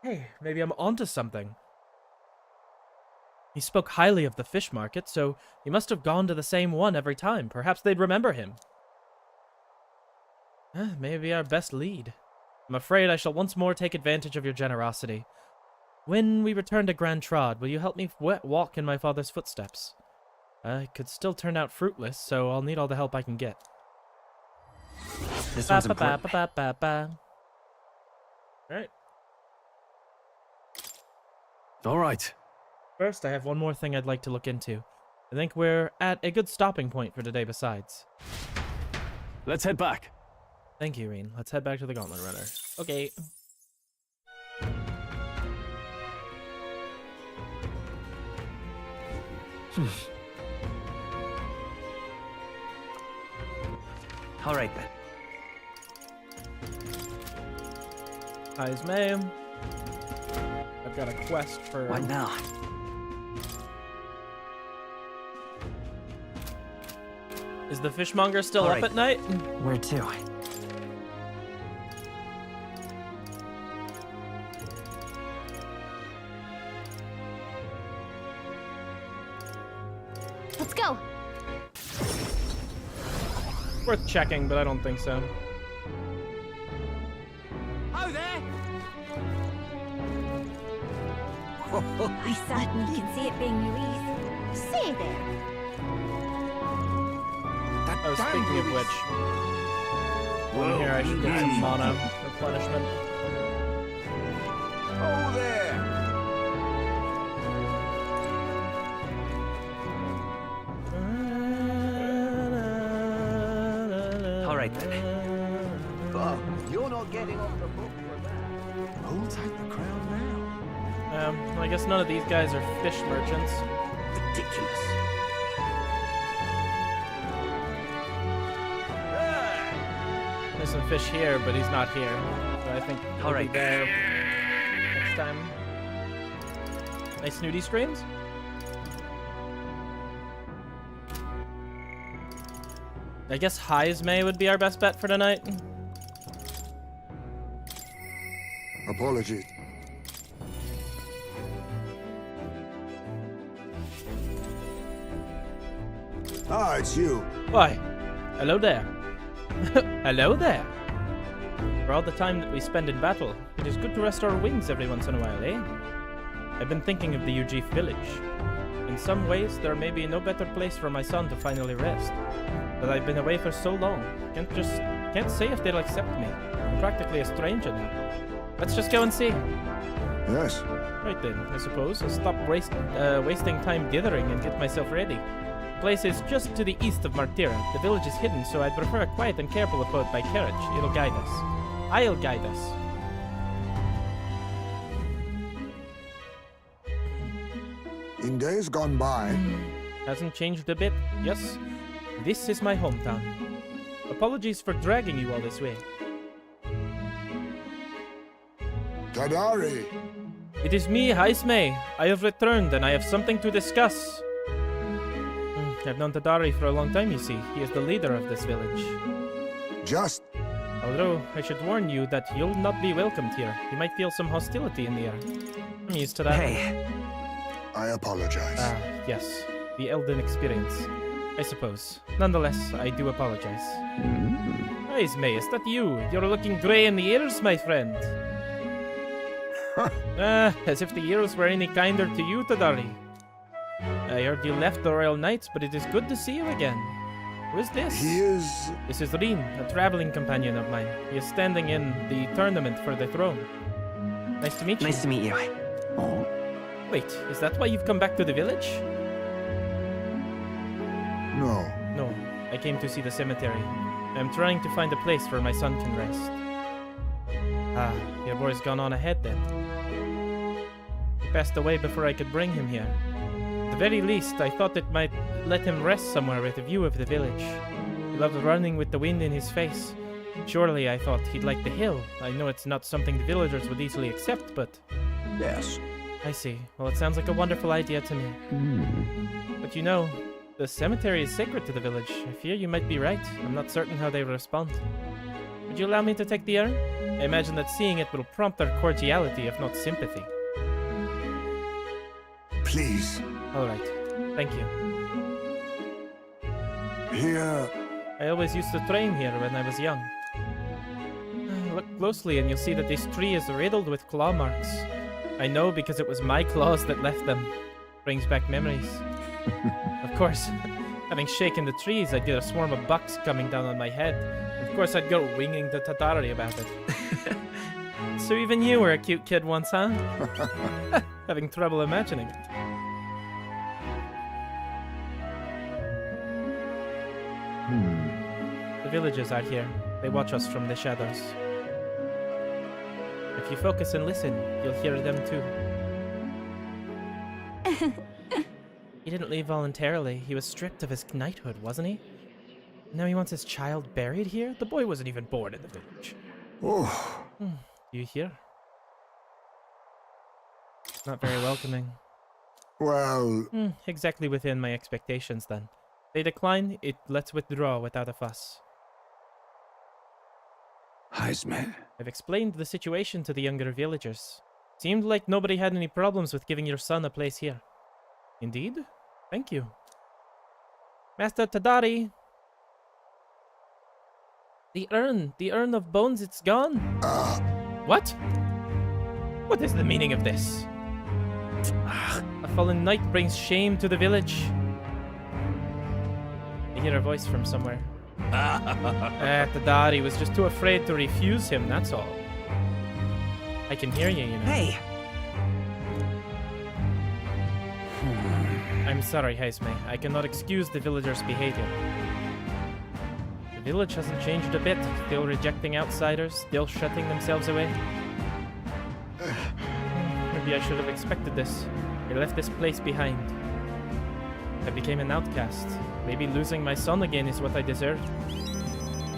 Hey, maybe I'm onto something. He spoke highly of the fish market, so he must have gone to the same one every time. Perhaps they'd remember him. Maybe our best lead. I'm afraid I shall once more take advantage of your generosity. When we return to Grand Trod, will you help me walk in my father's footsteps? It could still turn out fruitless, so I'll need all the help I can get. This one's important. Alright. Alright. First, I have one more thing I'd like to look into. I think we're at a good stopping point for today besides. Let's head back. Thank you, Reen. Let's head back to the Gauntlet Runner. Okay. All right then. Hi, ma'am. I've got a quest for... What now? Is the fishmonger still All up right. at night? Where to? Let's go. Worth checking, but I don't think so. Oh, there! I certainly can see it being Louise. See there. Oh, speaking of which, one here I should get some mana replenishment. Oh, there! All right then. Oh, you're not getting off the hook for that. Who'll take the crown now? I guess none of these guys are fish merchants. Ridiculous. There's some fish here, but he's not here. So I think he'll All be right. there next time. Nice snooty streams. I guess Heismay would be our best bet for tonight. Apologies. Ah, it's you. Why? Hello there. Hello there. For all the time that we spend in battle, it is good to rest our wings every once in a while, eh? I've been thinking of the Ujif village. In some ways, there may be no better place for my son to finally rest. But I've been away for so long, can't say if they'll accept me. I'm practically a stranger now. Let's just go and see. Yes. Right then, I suppose I'll stop wasting time dithering and get myself ready. The place is just to the east of Martira. The village is hidden, so I'd prefer a quiet and careful abode by carriage. It'll guide us. I'll guide us. In days gone by, Hasn't changed a bit. Yes, this is my hometown. Apologies for dragging you all this way. Tadari. It is me, Heismay. I have returned and I have something to discuss. I've known Tadari for a long time, you see. He is the leader of this village. Just. Although, I should warn you that you'll not be welcomed here. You might feel some hostility in the air. I'm used to that. Hey. I apologize. Yes. The Elden experience. I suppose. Nonetheless, I do apologize. Heismay, is that you? You're looking grey in the ears, my friend. As if the ears were any kinder to you, Tadari. I heard you left the Royal Knights, but it is good to see you again. Who is this? He is... This is Reen, a traveling companion of mine. He is standing in the tournament for the throne. Nice to meet you. Nice to meet you. Oh. Wait, is that why you've come back to the village? No. No, I came to see the cemetery. I'm trying to find a place where my son can rest. Ah, your boy's gone on ahead then. He passed away before I could bring him here. At the very least, I thought it might let him rest somewhere with a view of the village. He loved running with the wind in his face. Surely, I thought he'd like the hill. I know it's not something the villagers would easily accept, but... Yes. I see. Well, it sounds like a wonderful idea to me. But you know, the cemetery is sacred to the village. I fear you might be right. I'm not certain how they will respond. Would you allow me to take the urn? I imagine that seeing it will prompt their cordiality, if not sympathy. Please. All right. Thank you. Here. I always used to train here when I was young. Look closely and you'll see that this tree is riddled with claw marks. I know because it was my claws that left them. Brings back memories. Of course, having shaken the trees, I'd get a swarm of bucks coming down on my head. Of course, I'd go winging to Tatari about it. So even you were a cute kid once, huh? Having trouble imagining it. The villagers are here. They watch us from the shadows. If you focus and listen, you'll hear them too. He didn't leave voluntarily. He was stripped of his knighthood, wasn't he? Now he wants his child buried here? The boy wasn't even born in the village. Oh. Do you hear? Not very welcoming. Well... exactly within my expectations, then. They decline, let's withdraw without a fuss. Heisme. I've explained the situation to the younger villagers. Seemed like nobody had any problems with giving your son a place here. Indeed? Thank you. Master Tadari! The urn of bones, it's gone. What? What is the meaning of this? A fallen knight brings shame to the village. I hear a voice from somewhere. Tadari was just too afraid to refuse him, that's all. I can hear you, you know. Hey! I'm sorry, Heisme. I cannot excuse the villagers' behavior. The village hasn't changed a bit. Still rejecting outsiders, still shutting themselves away. Maybe I should have expected this. I left this place behind. I became an outcast. Maybe losing my son again is what I deserved.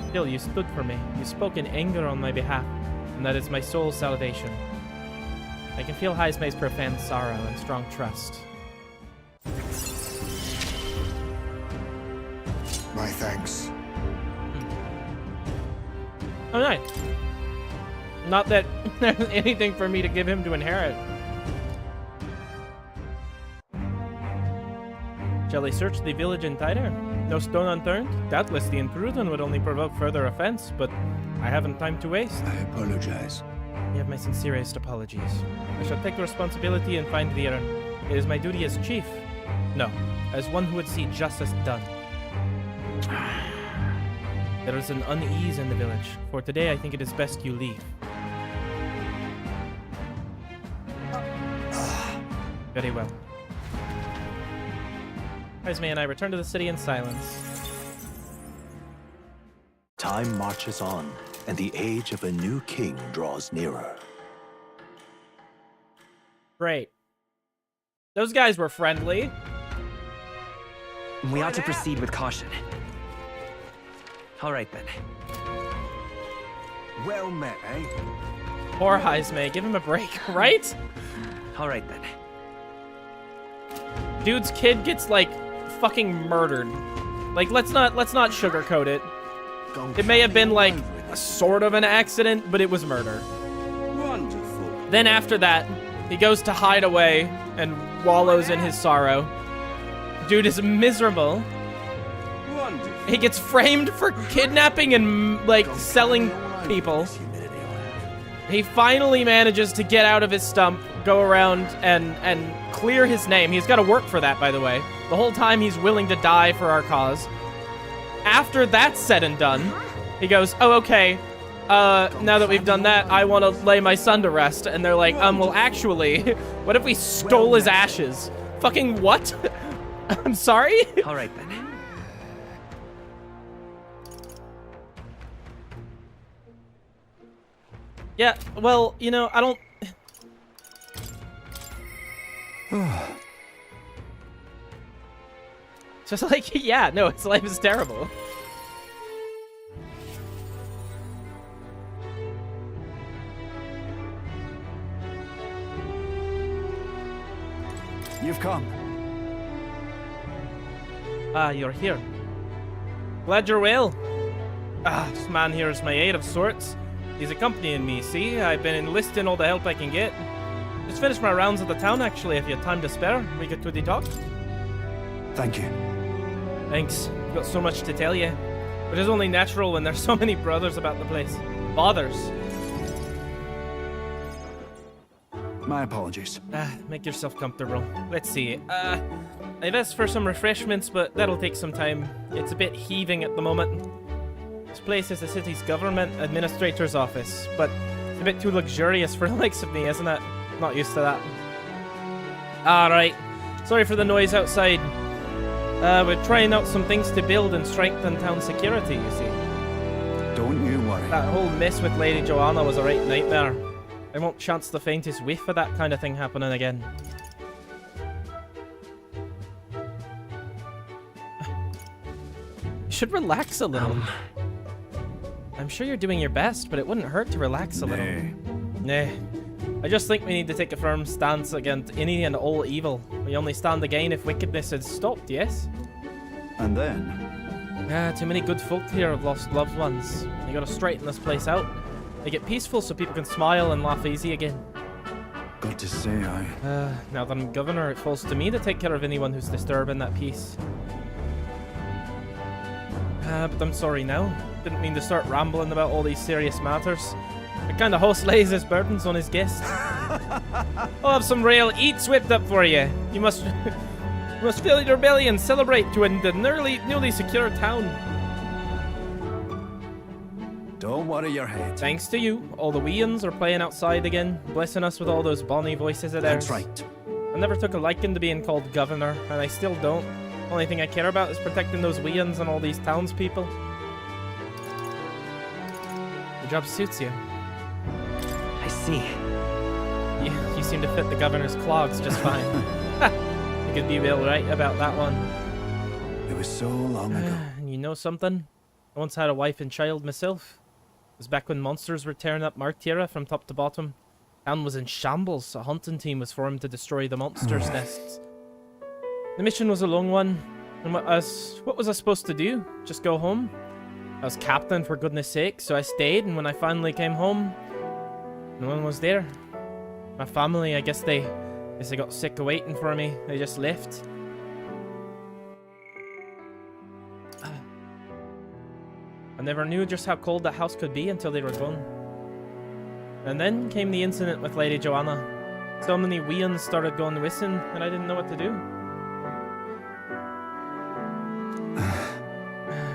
Still, you stood for me. You spoke in anger on my behalf, and that is my soul's salvation. I can feel Heisme's profound sorrow and strong trust. My thanks. Oh, nice. Not that there's anything for me to give him to inherit. Shall I search the village entire? No stone unturned? Doubtless the intrusion would only provoke further offense, but I haven't time to waste. I apologize. You have my sincerest apologies. I shall take the responsibility and find the urn. It is my duty as chief. No, as one who would see justice done. There is an unease in the village. For today, I think it is best you leave. Very well. Heisme and I return to the city in silence. Time marches on, and the age of a new king draws nearer. Great. Those guys were friendly. We ought to proceed with caution. All right, then. Well met, eh? Poor Heisme. Give him a break, right? All right, then. Dude's kid gets, like, fucking murdered. Like, let's not sugarcoat it. It may have been, like, a sort of an accident, but it was murder. Wonderful. Then after that, he goes to hide away and wallows in his sorrow. Dude is miserable. Wonderful. He gets framed for kidnapping and, like, selling people. He finally manages to get out of his stump, go around and clear his name. He's got to work for that, by the way. The whole time he's willing to die for our cause. After that's said and done, he goes, oh, okay, now that we've done that, I want to lay my son to rest. And they're like, well, actually, what if we stole his ashes? Fucking what? I'm sorry? All right, then. Yeah, well, you know, I don't... Just like, yeah, no, its life is terrible. You've come. Ah, you're here. Glad you're well. Ah, this man here is my aide of sorts. He's accompanying me, see? I've been enlisting all the help I can get. Just finished my rounds of the town, actually, if you had time to spare. We could quickly talk. Thank you. Thanks. I've got so much to tell you. But it's only natural when there's so many brothers about the place. Fathers. My apologies. Make yourself comfortable. Let's see. I've asked for some refreshments, but that'll take some time. It's a bit heaving at the moment. This place is the city's government administrator's office, but it's a bit too luxurious for the likes of me, isn't it? Not used to that. Alright. Sorry for the noise outside. We're trying out some things to build and strengthen town security, you see. Don't you worry. That whole mess with Lady Joanna was a right nightmare. I won't chance the faintest whiff of that kind of thing happening again. You should relax a little. I'm sure you're doing your best, but it wouldn't hurt to relax a little. Nah. I just think we need to take a firm stance against any and all evil. We only stand to gain if wickedness is stopped, yes? And then? Too many good folk here have lost loved ones. You gotta straighten this place out. Make it peaceful so people can smile and laugh easy again. Got to say, now that I'm governor, it falls to me to take care of anyone who's disturbing that peace. But I'm sorry now. Didn't mean to start rambling about all these serious matters. The kind of host lays his burdens on his guests. I'll have some real eats whipped up for you. You must fill your belly and celebrate to the newly secure town. Don't worry your head. Thanks to you, all the weans are playing outside again, blessing us with all those bonny voices of theirs. That's right. I never took a liking to being called governor, and I still don't. Only thing I care about is protecting those weans and all these townspeople. The job suits you. I see. You seem to fit the governor's clogs just fine. You could be real right about that one. It was so long ago. And you know something? I once had a wife and child myself. It was back when monsters were tearing up Martira from top to bottom. Town was in shambles. A hunting team was formed to destroy the monsters' nests. The mission was a long one. And what was I supposed to do? Just go home? I was captain, for goodness sake, so I stayed, and when I finally came home, no one was there. My family, I guess they got sick of waiting for me. They just left. I never knew just how cold that house could be until they were gone. And then came the incident with Lady Joanna. So many weans started going missing, and I didn't know what to do.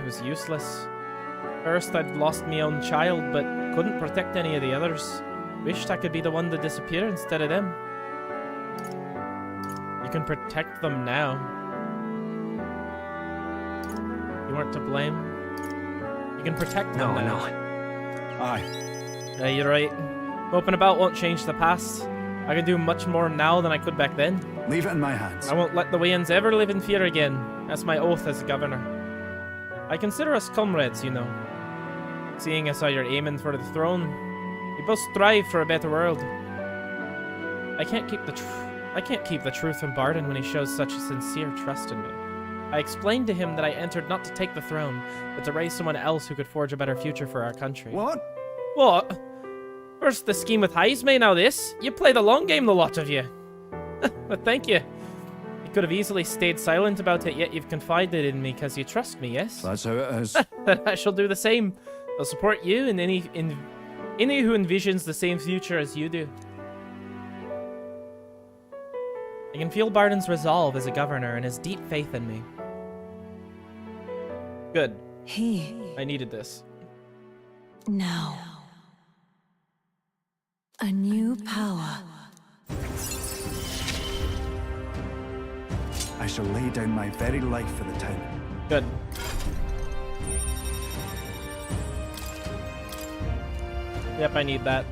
It was useless. First, I'd lost my own child, but couldn't protect any of the others. Wished I could be the one to disappear instead of them. You can protect them now. You weren't to blame. You can protect them now. Aye. You're right. Moping about won't change the past. I can do much more now than I could back then. Leave it in my hands. I won't let the Wayans ever live in fear again. That's my oath as governor. I consider us comrades, you know. Seeing as how you're aiming for the throne, we both strive for a better world. I can't keep the truth from Barden when he shows such a sincere trust in me. I explained to him that I entered not to take the throne, but to raise someone else who could forge a better future for our country. What? What? First the scheme with Heisme, now this. You play the long game, the lot of you. But thank you. You could have easily stayed silent about it, yet you've confided in me because you trust me, yes? That's how it is. Then I shall do the same. I'll support you and any who envisions the same future as you do. I can feel Barden's resolve as a governor and his deep faith in me. Good. I needed this. Now, a new power. I shall lay down my very life for the town. Good. Yep, I need that.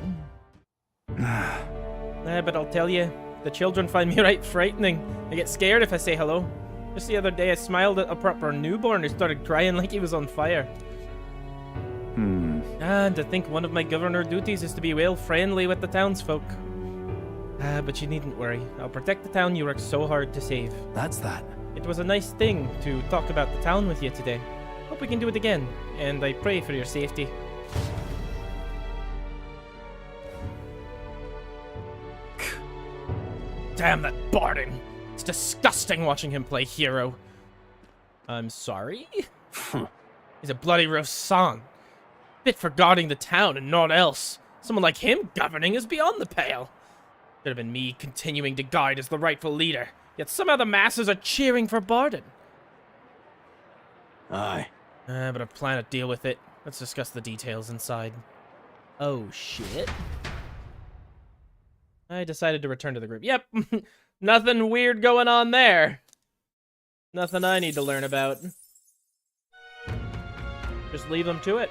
But I'll tell you, The children find me right frightening. They get scared if I say hello. Just the other day, I smiled at a proper newborn who started crying like he was on fire. And to think one of my governor duties is to be well friendly with the townsfolk. But you needn't worry. I'll protect the town you worked so hard to save. That's that. It was a nice thing to talk about the town with you today. Hope we can do it again, and I pray for your safety. Damn that Barden! It's disgusting watching him play hero. I'm sorry? He's a bloody roast son. Fit for guarding the town and naught else. Someone like him governing is beyond the pale. Should have been me continuing to guide as the rightful leader. Yet somehow the masses are cheering for Barden. Aye. But I plan to deal with it. Let's discuss the details inside. Oh, shit. I decided to return to the group. Yep. Nothing weird going on there. Nothing I need to learn about. Just leave them to it.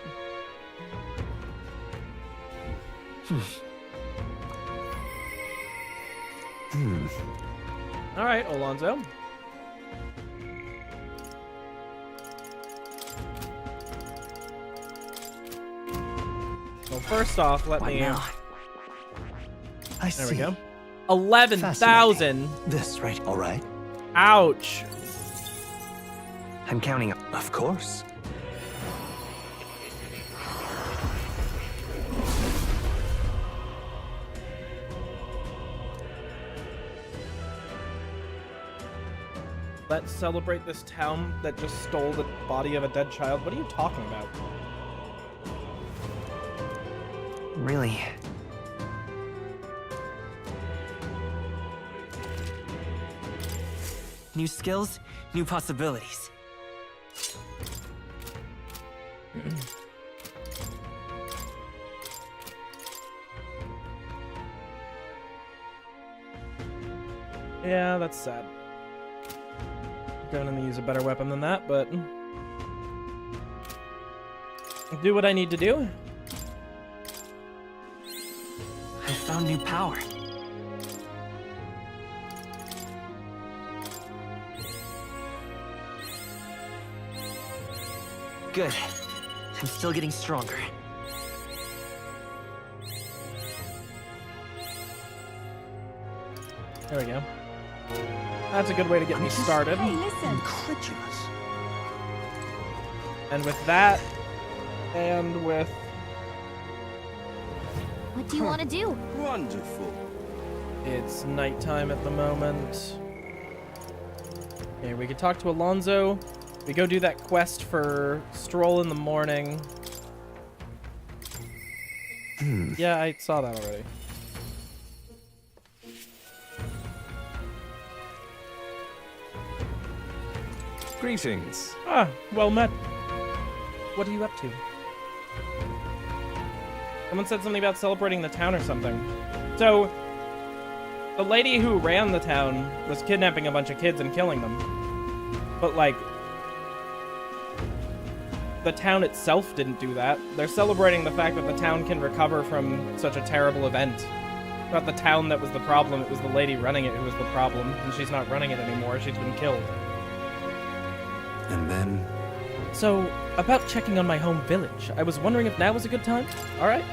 Alright, Alonso. Well, first off, let me... now? I there see. we go. 11,000. This right. All right. Ouch. I'm counting. Of course. Let's celebrate this town that just stole the body of a dead child. What are you talking about? Really? New skills, new possibilities. Yeah, that's sad. Gonna use a better weapon than that, but do what I need to do. I found new power. Good. I'm still getting stronger. There we go. That's a good way to get me started. Hey, listen. Incredulous. And with that, and with... What do you want to do? Wonderful. It's nighttime at the moment. Okay, we could talk to Alonso. We go do that quest for Stroll in the morning. Yeah, I saw that already. Greetings. Ah, well met. What are you up to? Someone said something about celebrating the town or something. So, the lady who ran the town was kidnapping a bunch of kids and killing them. But, like, the town itself didn't do that. They're celebrating the fact that the town can recover from such a terrible event. Not the town that was the problem, it was the lady running it who was the problem. And she's not running it anymore, she's been killed. And then... So, about checking on my home village, I was wondering if now was a good time? Alright.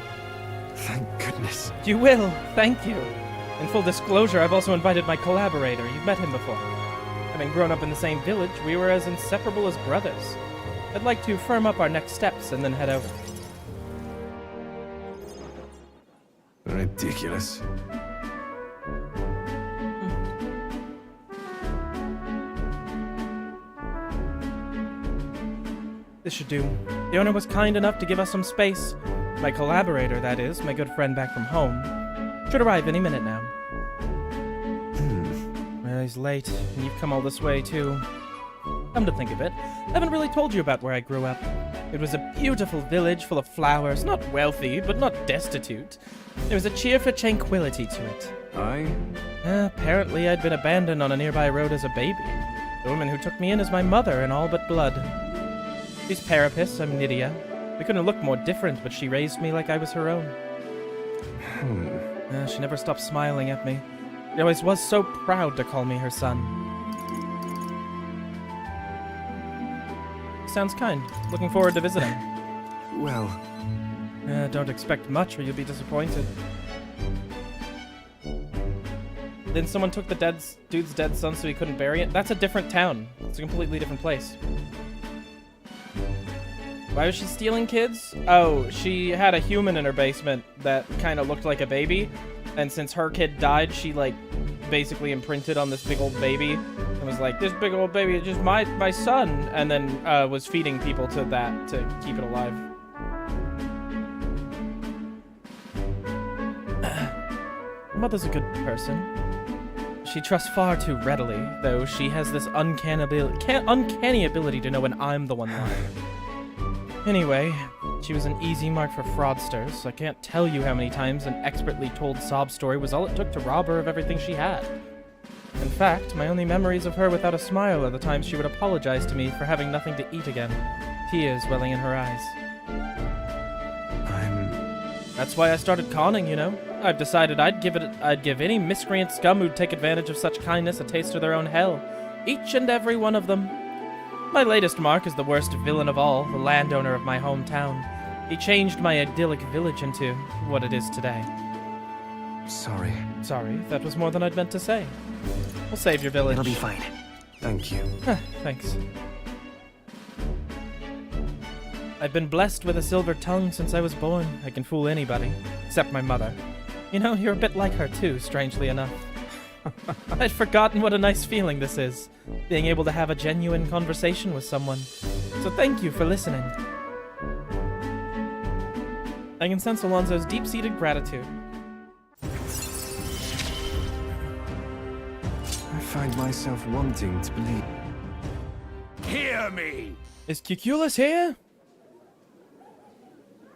Thank goodness. You will, thank you. In full disclosure, I've also invited my collaborator. You've met him before. Having grown up in the same village, we were as inseparable as brothers. I'd like to firm up our next steps and then head over. Ridiculous. This should do. The owner was kind enough to give us some space. My collaborator, that is, my good friend back from home, should arrive any minute now. Well, he's late, and you've come all this way, too. Come to think of it, I haven't really told you about where I grew up. It was a beautiful village full of flowers, not wealthy, but not destitute. There was a cheerful tranquility to it. Aye? Apparently I'd been abandoned on a nearby road as a baby. The woman who took me in is my mother in all but blood. She's Parapis, I'm Nydia. We couldn't look more different, but she raised me like I was her own. She never stopped smiling at me. She always was so proud to call me her son. Sounds kind. Looking forward to visiting. Well... don't expect much or you'll be disappointed. Then someone took the dude's dead son so he couldn't bury it? That's a different town. It's a completely different place. Why was she stealing kids? Oh, she had a human in her basement that kind of looked like a baby. And since her kid died, she, like, basically imprinted on this big old baby. And was like, this big old baby is just my son. And then was feeding people to that to keep it alive. Mother's a good person. She trusts far too readily, though she has this uncanny ability to know when I'm the one lying. Anyway, she was an easy mark for fraudsters. I can't tell you how many times an expertly told sob story was all it took to rob her of everything she had. In fact, my only memories of her without a smile are the times she would apologize to me for having nothing to eat again, tears welling in her eyes. That's why I started conning, you know? I've decided I'd give any miscreant scum who'd take advantage of such kindness a taste of their own hell. Each and every one of them. My latest mark is the worst villain of all, the landowner of my hometown. He changed my idyllic village into what it is today. Sorry. Sorry, that was more than I'd meant to say. We'll save your village. It'll be fine. Thank you. Thanks. I've been blessed with a silver tongue since I was born. I can fool anybody, except my mother. You know, you're a bit like her too, strangely enough. I'd forgotten what a nice feeling this is, being able to have a genuine conversation with someone. So thank you for listening. I can sense Alonso's deep-seated gratitude. I find myself wanting to believe. Hear me! Is Cuculus here?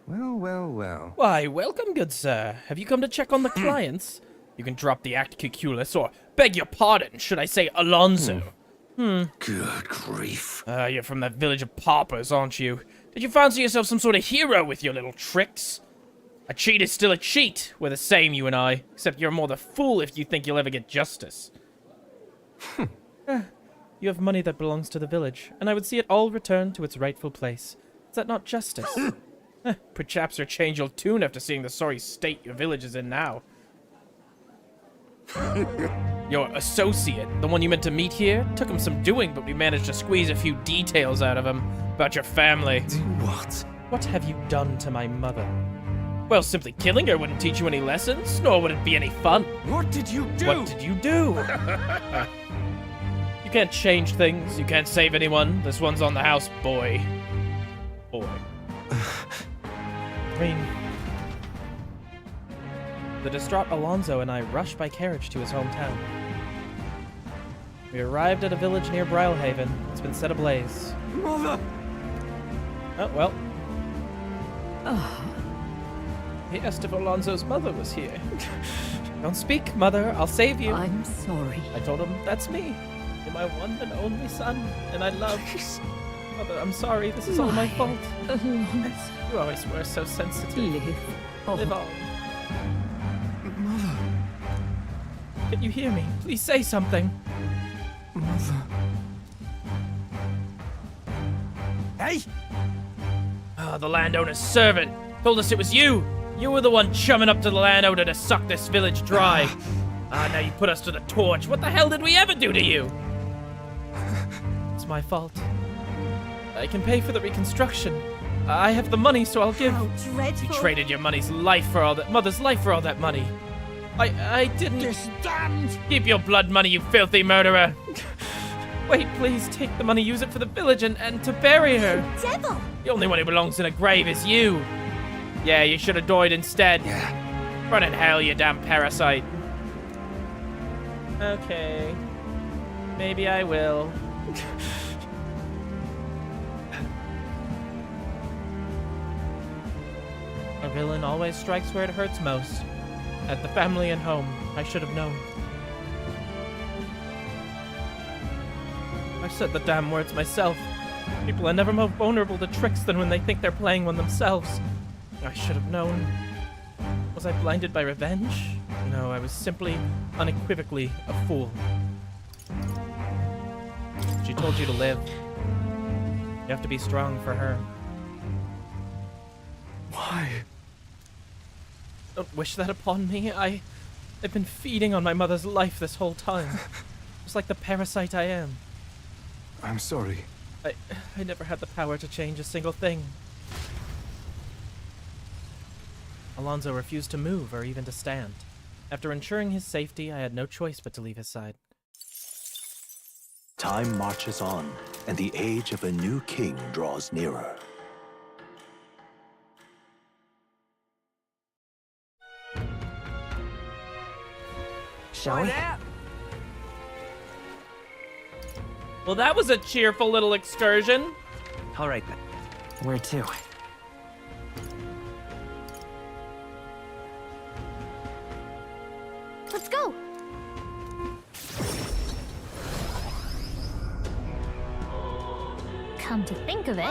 Well, well, well. Why, welcome, good sir. Have you come to check on the clients? You can drop the act, Cuculus, or beg your pardon, should I say Alonso? Good grief. You're from that village of paupers, aren't you? Did you fancy yourself some sort of hero with your little tricks? A cheat is still a cheat. We're the same, you and I. Except you're more the fool if you think you'll ever get justice. You have money that belongs to the village, and I would see it all returned to its rightful place. Is that not justice? Perhaps your change will tune after seeing the sorry state your village is in now. Your associate, the one you meant to meet here, took him some doing, but we managed to squeeze a few details out of him about your family. Do what? What have you done to my mother? Well, simply killing her wouldn't teach you any lessons, nor would it be any fun. What did you do? What did you do? You can't change things. You can't save anyone. This one's on the house, boy. Boy. The distraught Alonso and I rushed by carriage to his hometown. We arrived at a village near Brylehaven. It's been set ablaze. Mother! Oh, well. He asked if Alonso's mother was here. Don't speak, mother. I'll save you. I'm sorry. I told him, that's me. You're my one and only son, and I love you. Mother, I'm sorry. This is all my fault. Alonso. You always were so sensitive. Live on. Mother. Can you hear me? Please say something. Mother. Hey! The landowner's servant told us it was you. You were the one chumming up to the landowner to suck this village dry. Now you put us to the torch. What the hell did we ever do to you? It's my fault. I can pay for the reconstruction. I have the money, so I'll give. How dreadful. You traded your mother's life for all that money. I didn't. This damned! Keep your blood money, you filthy murderer. Wait, please take the money, use it for the village and to bury her. Devil! The only one who belongs in a grave is you. Yeah, you should have died instead. Yeah. Run in hell, you damn parasite. Okay. Maybe I will. A villain always strikes where it hurts most. At the family and home. I should have known. I said the damn words myself. People are never more vulnerable to tricks than when they think they're playing one themselves. I should have known. Was I blinded by revenge? No, I was simply, unequivocally a fool. She told you to live. You have to be strong for her. Why? Don't wish that upon me. I've been feeding on my mother's life this whole time. Just like the parasite I am. I'm sorry. I never had the power to change a single thing. Alonso refused to move or even to stand. After ensuring his safety, I had no choice but to leave his side. Time marches on, and the age of a new king draws nearer. Shall we? Well, that was a cheerful little excursion. All right, then. Where to? Let's go! Come to think of it...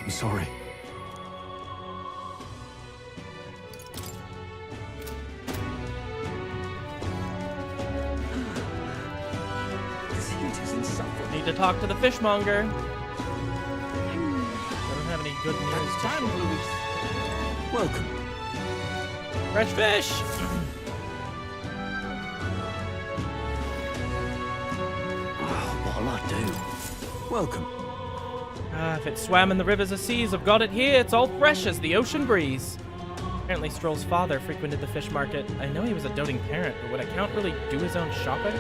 I'm sorry. This heat is insufferable. Need to talk to the fishmonger. I don't have any good news to Damn, share. Luis. Welcome. Fresh fish! What'll I do? Welcome. If it swam in the rivers or seas, I've got it here. It's all fresh as the ocean breeze. Apparently Stroll's father frequented the fish market. I know he was a doting parent, but would a count really do his own shopping?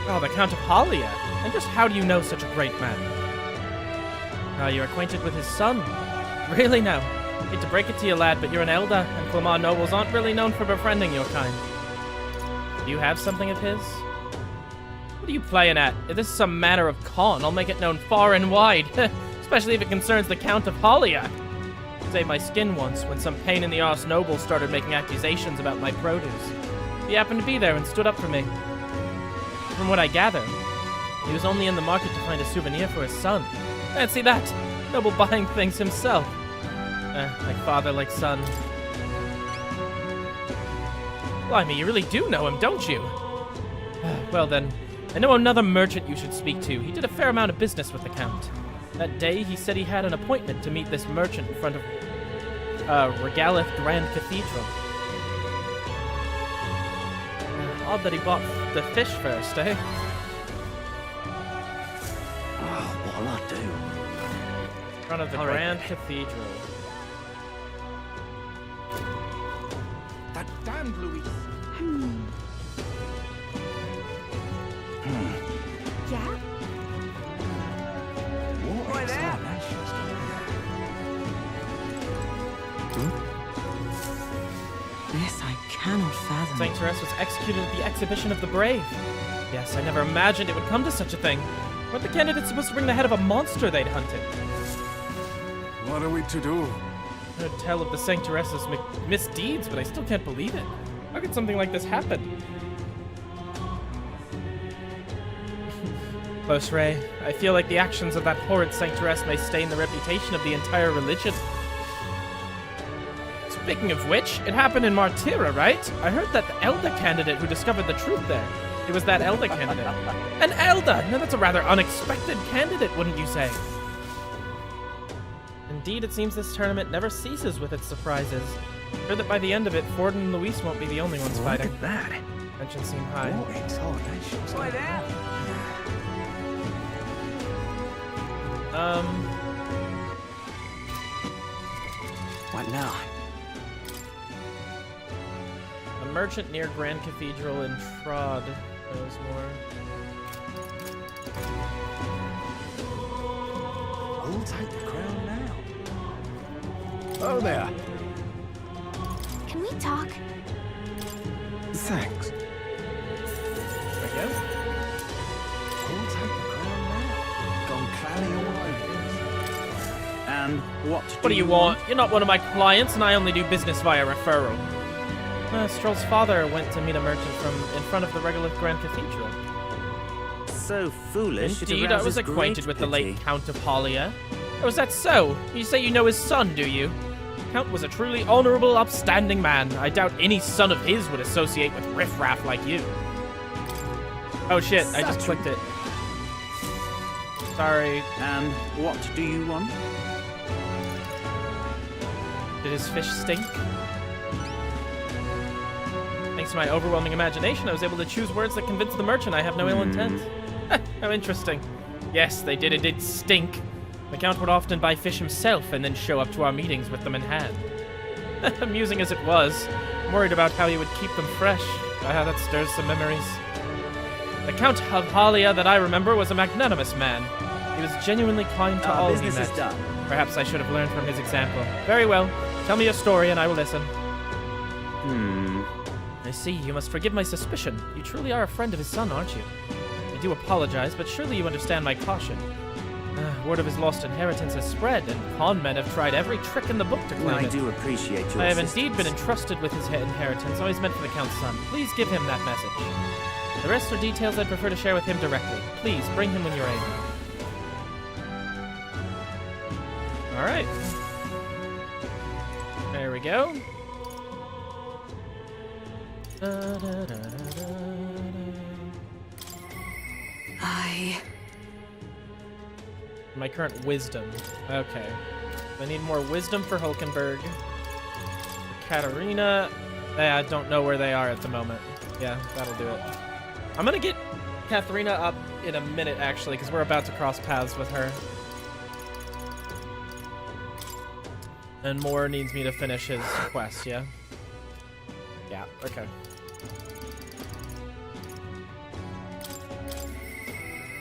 Oh, the Count of Halia. And just how do you know such a great man? You're acquainted with his son. Really now? Hate to break it to you, lad, but you're an elder, and Clamar nobles aren't really known for befriending your kind. Do you have something of his? What are you playing at? If this is some manner of con, I'll make it known far and wide. Especially if it concerns the Count of Halia. Saved my skin once when some pain-in-the-arse noble started making accusations about my produce. He happened to be there and stood up for me. From what I gather, he was only in the market to find a souvenir for his son. Fancy that! Noble buying things himself. Like father, like son. Blimey, you really do know him, don't you? Well then, I know another merchant you should speak to. He did a fair amount of business with the Count. That day, he said he had an appointment to meet this merchant in front of Regalith Grand Cathedral. Odd that he bought the fish first, eh? What'll I do? In front of the Grand Cathedral. That damned Luis. Yeah? What is that? This I cannot fathom. Saint Therese was executed at the exhibition of the brave. Yes, I never imagined it would come to such a thing. Weren't the candidates supposed to bring the head of a monster they'd hunted? What are we to do? I heard tell of the Saint Therese's misdeeds, but I still can't believe it. How could something like this happen? Close, Ray. I feel like the actions of that horrid Saint Therese may stain the reputation of the entire religion. Speaking of which, it happened in Martira, right? I heard that the Elder candidate who discovered the truth there. It was that Elder candidate. An Elder! Now that's a rather unexpected candidate, wouldn't you say? Indeed, it seems this tournament never ceases with its surprises. Heard that by the end of it, Ford and Luis won't be the only ones fighting. Look at that. Tensions seem high. What exaltations. Why there? What now? A merchant near Grand Cathedral in Trod knows more. Who'll take the crown now? Oh, there. Can we talk? Thanks. There we go. Who'll take the crown now? Gone clammy all over. And what What do you want? You're not one of my clients, and I only do business via referral. Stroll's father went to meet a merchant from in front of the Regolith Grand Cathedral. So foolish. Indeed, I was acquainted with the late Count of Halia. Oh, is that so? You say you know his son, do you? Count was a truly honorable, upstanding man. I doubt any son of his would associate with riffraff like you. Oh shit, I just clicked it. Sorry. And what do you want? Did his fish stink? Thanks to my overwhelming imagination, I was able to choose words that convinced the merchant I have no ill intent. How interesting. Yes, they did indeed stink. The Count would often buy fish himself and then show up to our meetings with them in hand. Amusing as it was, I'm worried about how he would keep them fresh. That stirs some memories. The Count of Halia that I remember was a magnanimous man. He was genuinely kind to all he met. Business is done. Perhaps I should have learned from his example. Very well. Tell me your story and I will listen. I see. You must forgive my suspicion. You truly are a friend of his son, aren't you? I do apologize, but surely you understand my caution. Word of his lost inheritance has spread, and con men have tried every trick in the book to claim it. I do appreciate your I have assistance. indeed been entrusted with his inheritance, always meant for the Count's son. Please give him that message. The rest are details I'd prefer to share with him directly. Please, bring him when you're able. Alright. There we go. My current wisdom. Okay. I need more wisdom for Hulkenberg. Katarina. I don't know where they are at the moment. Yeah, that'll do it. I'm gonna get Katharina up in a minute, actually, because we're about to cross paths with her. And Moore needs me to finish his quest, yeah? Yeah, okay.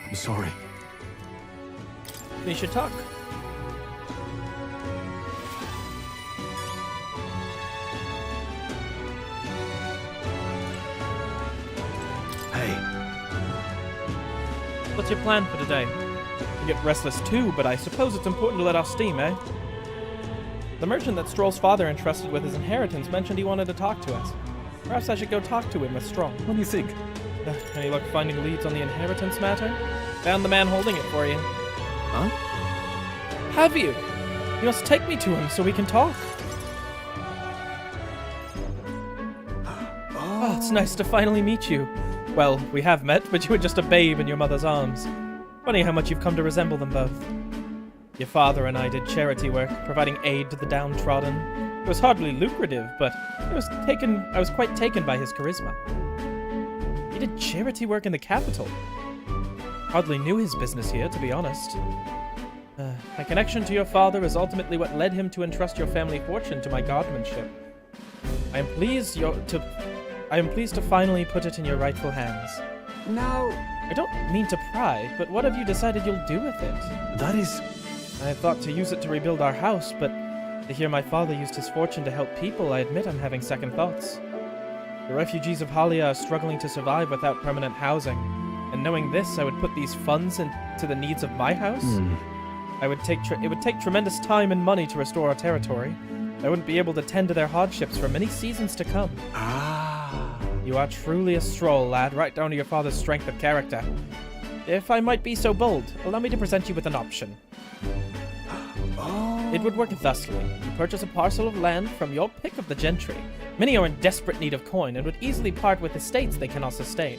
I'm sorry. We should talk. Hey. What's your plan for today? You get restless too, but I suppose it's important to let off steam, eh? The merchant that Stroll's father entrusted with his inheritance mentioned he wanted to talk to us. Perhaps I should go talk to him with Stroll. What do you think? Any luck finding leads on the inheritance matter? Found the man holding it for you. Huh? Have you? You must take me to him so we can talk. Oh, it's nice to finally meet you. Well, we have met, but you were just a babe in your mother's arms. Funny how much you've come to resemble them both. Your father and I did charity work, providing aid to the downtrodden. It was hardly lucrative, but I was quite taken by his charisma. He did charity work in the capital. Hardly knew his business here, to be honest. My connection to your father is ultimately what led him to entrust your family fortune to my guardianship. I am pleased to finally put it in your rightful hands. Now, I don't mean to pry, but what have you decided you'll do with it? That is... I had thought to use it to rebuild our house, but to hear my father used his fortune to help people, I admit I'm having second thoughts. The refugees of Halia are struggling to survive without permanent housing, and knowing this, I would put these funds into the needs of my house. It would take tremendous time and money to restore our territory. I wouldn't be able to tend to their hardships for many seasons to come. You are truly a Stroll, lad, right down to your father's strength of character. If I might be so bold, allow me to present you with an option. It would work thusly. You purchase a parcel of land from your pick of the gentry. Many are in desperate need of coin and would easily part with estates they cannot sustain.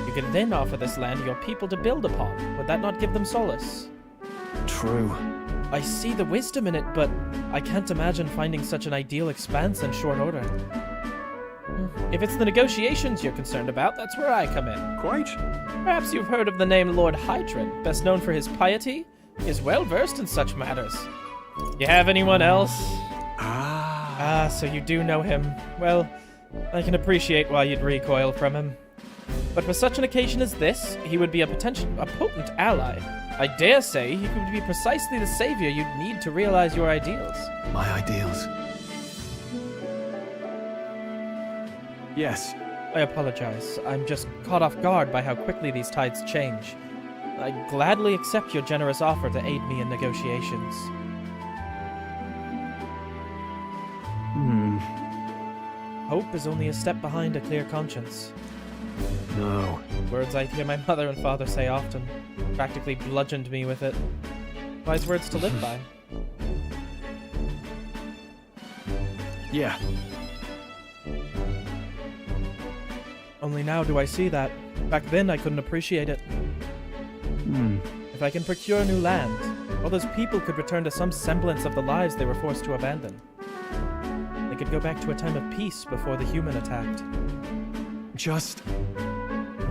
You can then offer this land to your people to build upon. Would that not give them solace? True. I see the wisdom in it, but I can't imagine finding such an ideal expanse in short order. If it's the negotiations you're concerned about, that's where I come in. Quite. Perhaps you've heard of the name Lord Hydron, best known for his piety. He is well versed in such matters. You have anyone else? So you do know him. Well, I can appreciate why you'd recoil from him. But for such an occasion as this, he would be a potent ally. I dare say he could be precisely the savior you'd need to realize your ideals. My ideals? Yes. I apologize. I'm just caught off guard by how quickly these tides change. I gladly accept your generous offer to aid me in negotiations. Hope is only a step behind a clear conscience. No. Words I hear my mother and father say often. Practically bludgeoned me with it. Wise words to live by. Yeah. Only now do I see that. Back then, I couldn't appreciate it. If I can procure new land, all those people could return to some semblance of the lives they were forced to abandon. They could go back to a time of peace before the human attacked. Just...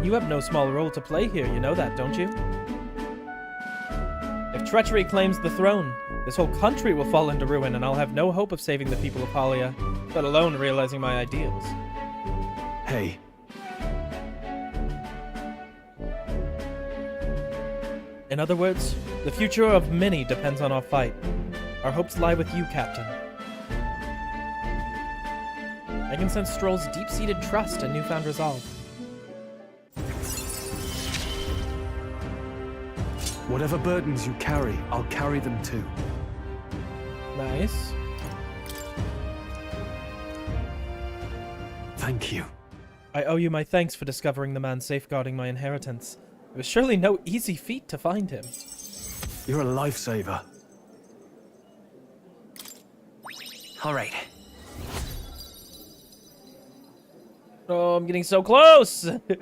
You have no small role to play here, you know that, don't you? If treachery claims the throne, this whole country will fall into ruin, and I'll have no hope of saving the people of Hylia, let alone realizing my ideals. Hey. In other words, the future of many depends on our fight. Our hopes lie with you, Captain. I can sense Stroll's deep-seated trust and newfound resolve. Whatever burdens you carry, I'll carry them too. Nice. Thank you. I owe you my thanks for discovering the man safeguarding my inheritance. It was surely no easy feat to find him. You're a lifesaver. All right. Oh, I'm getting so close! That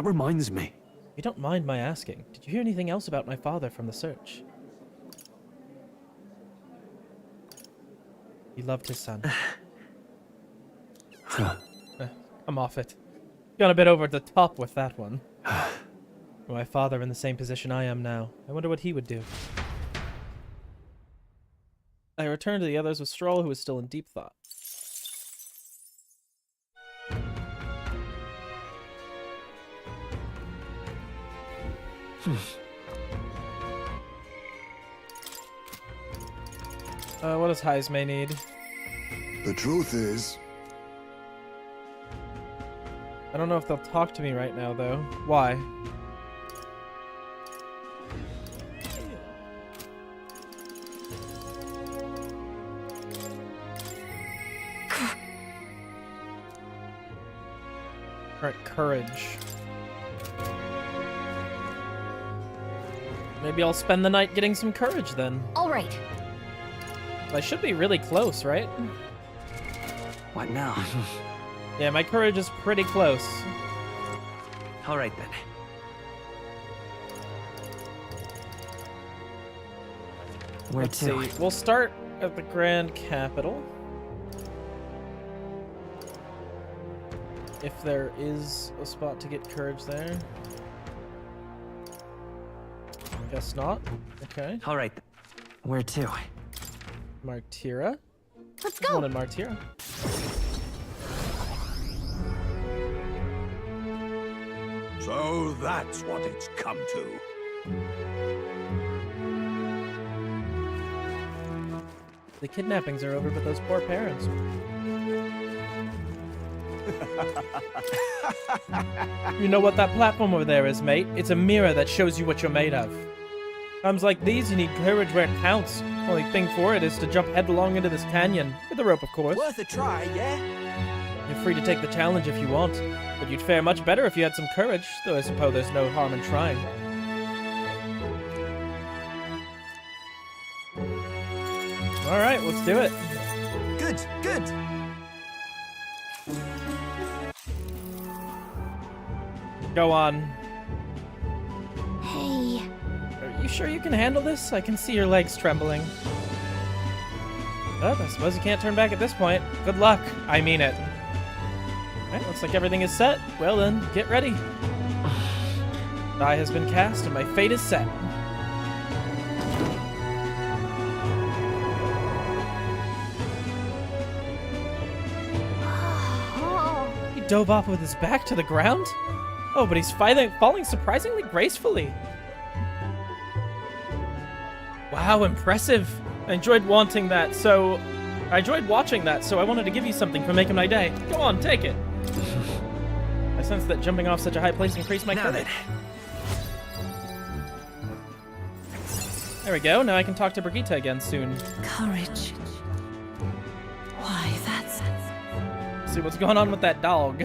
reminds me. You don't mind my asking, did you hear anything else about my father from the search? He loved his son. I'm off it. Gone a bit over the top with that one. My father in the same position I am now. I wonder what he would do. I returned to the others with Stroll, who was still in deep thought. What does Heisme need? The truth is... I don't know if they'll talk to me right now, though. Why? Alright, courage. Maybe I'll spend the night getting some courage, then. All right. I should be really close, right? What now? Yeah, my courage is pretty close. All right, then. Let's see. We'll start at the Grand Capital. If there is a spot to get courage there. Guess not. Okay. All right. Where to? Martira? Let's go. One in Martira. So that's what it's come to. The kidnappings are over, but those poor parents. You know what that platform over there is, mate? It's a mirror that shows you what you're made of. Times like these, you need courage where it counts. Only thing for it is to jump headlong into this canyon. With a rope, of course. Worth a try, yeah? You're free to take the challenge if you want, but you'd fare much better if you had some courage, though I suppose there's no harm in trying. Alright, let's do it. Good, good. Go on. Hey. Are you sure you can handle this? I can see your legs trembling. But I suppose you can't turn back at this point. Good luck. I mean it. Alright, looks like everything is set. Well then, get ready. Die has been cast and my fate is set. He dove off with his back to the ground? Oh, but he's falling surprisingly gracefully. Wow, impressive. I enjoyed watching that, so I wanted to give you something for making my day. Go on, take it. I sense that jumping off such a high place increased my courage. There we go. Now I can talk to Brigitte again soon. Courage. Why, that's... See what's going on with that dog.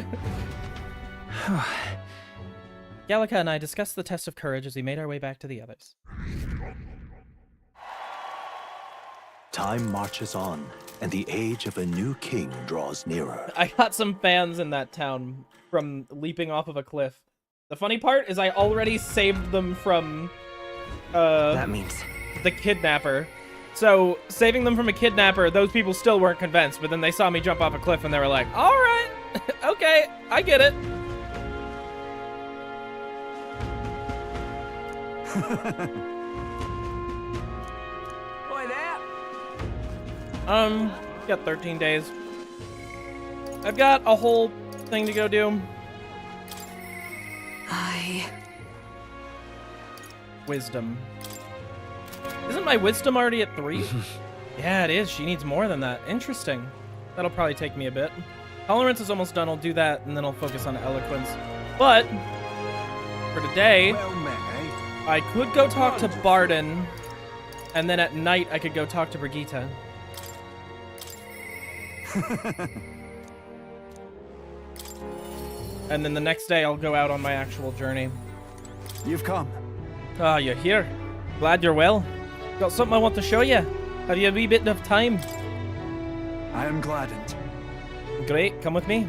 Gallica and I discussed the test of courage as we made our way back to the others. Time marches on, and the age of a new king draws nearer. I got some fans in that town from leaping off of a cliff. The funny part is I already saved them from that means the kidnapper. So saving them from a kidnapper, those people still weren't convinced, but then they saw me jump off a cliff and they were like, all right, okay, I get it. Boy, there. Got 13 days. I've got a whole thing to go do. Wisdom. Isn't my wisdom already at 3? Yeah, it is. She needs more than that. Interesting. That'll probably take me a bit. Tolerance is almost done. I'll do that, and then I'll focus on eloquence. But for today, I could go talk to Barden, and then at night I could go talk to Brigitte. And then the next day I'll go out on my actual journey. You've come. Ah, you're here. Glad you're well. Got something I want to show you. Have you a wee bit of time? I am gladdened. Great, come with me.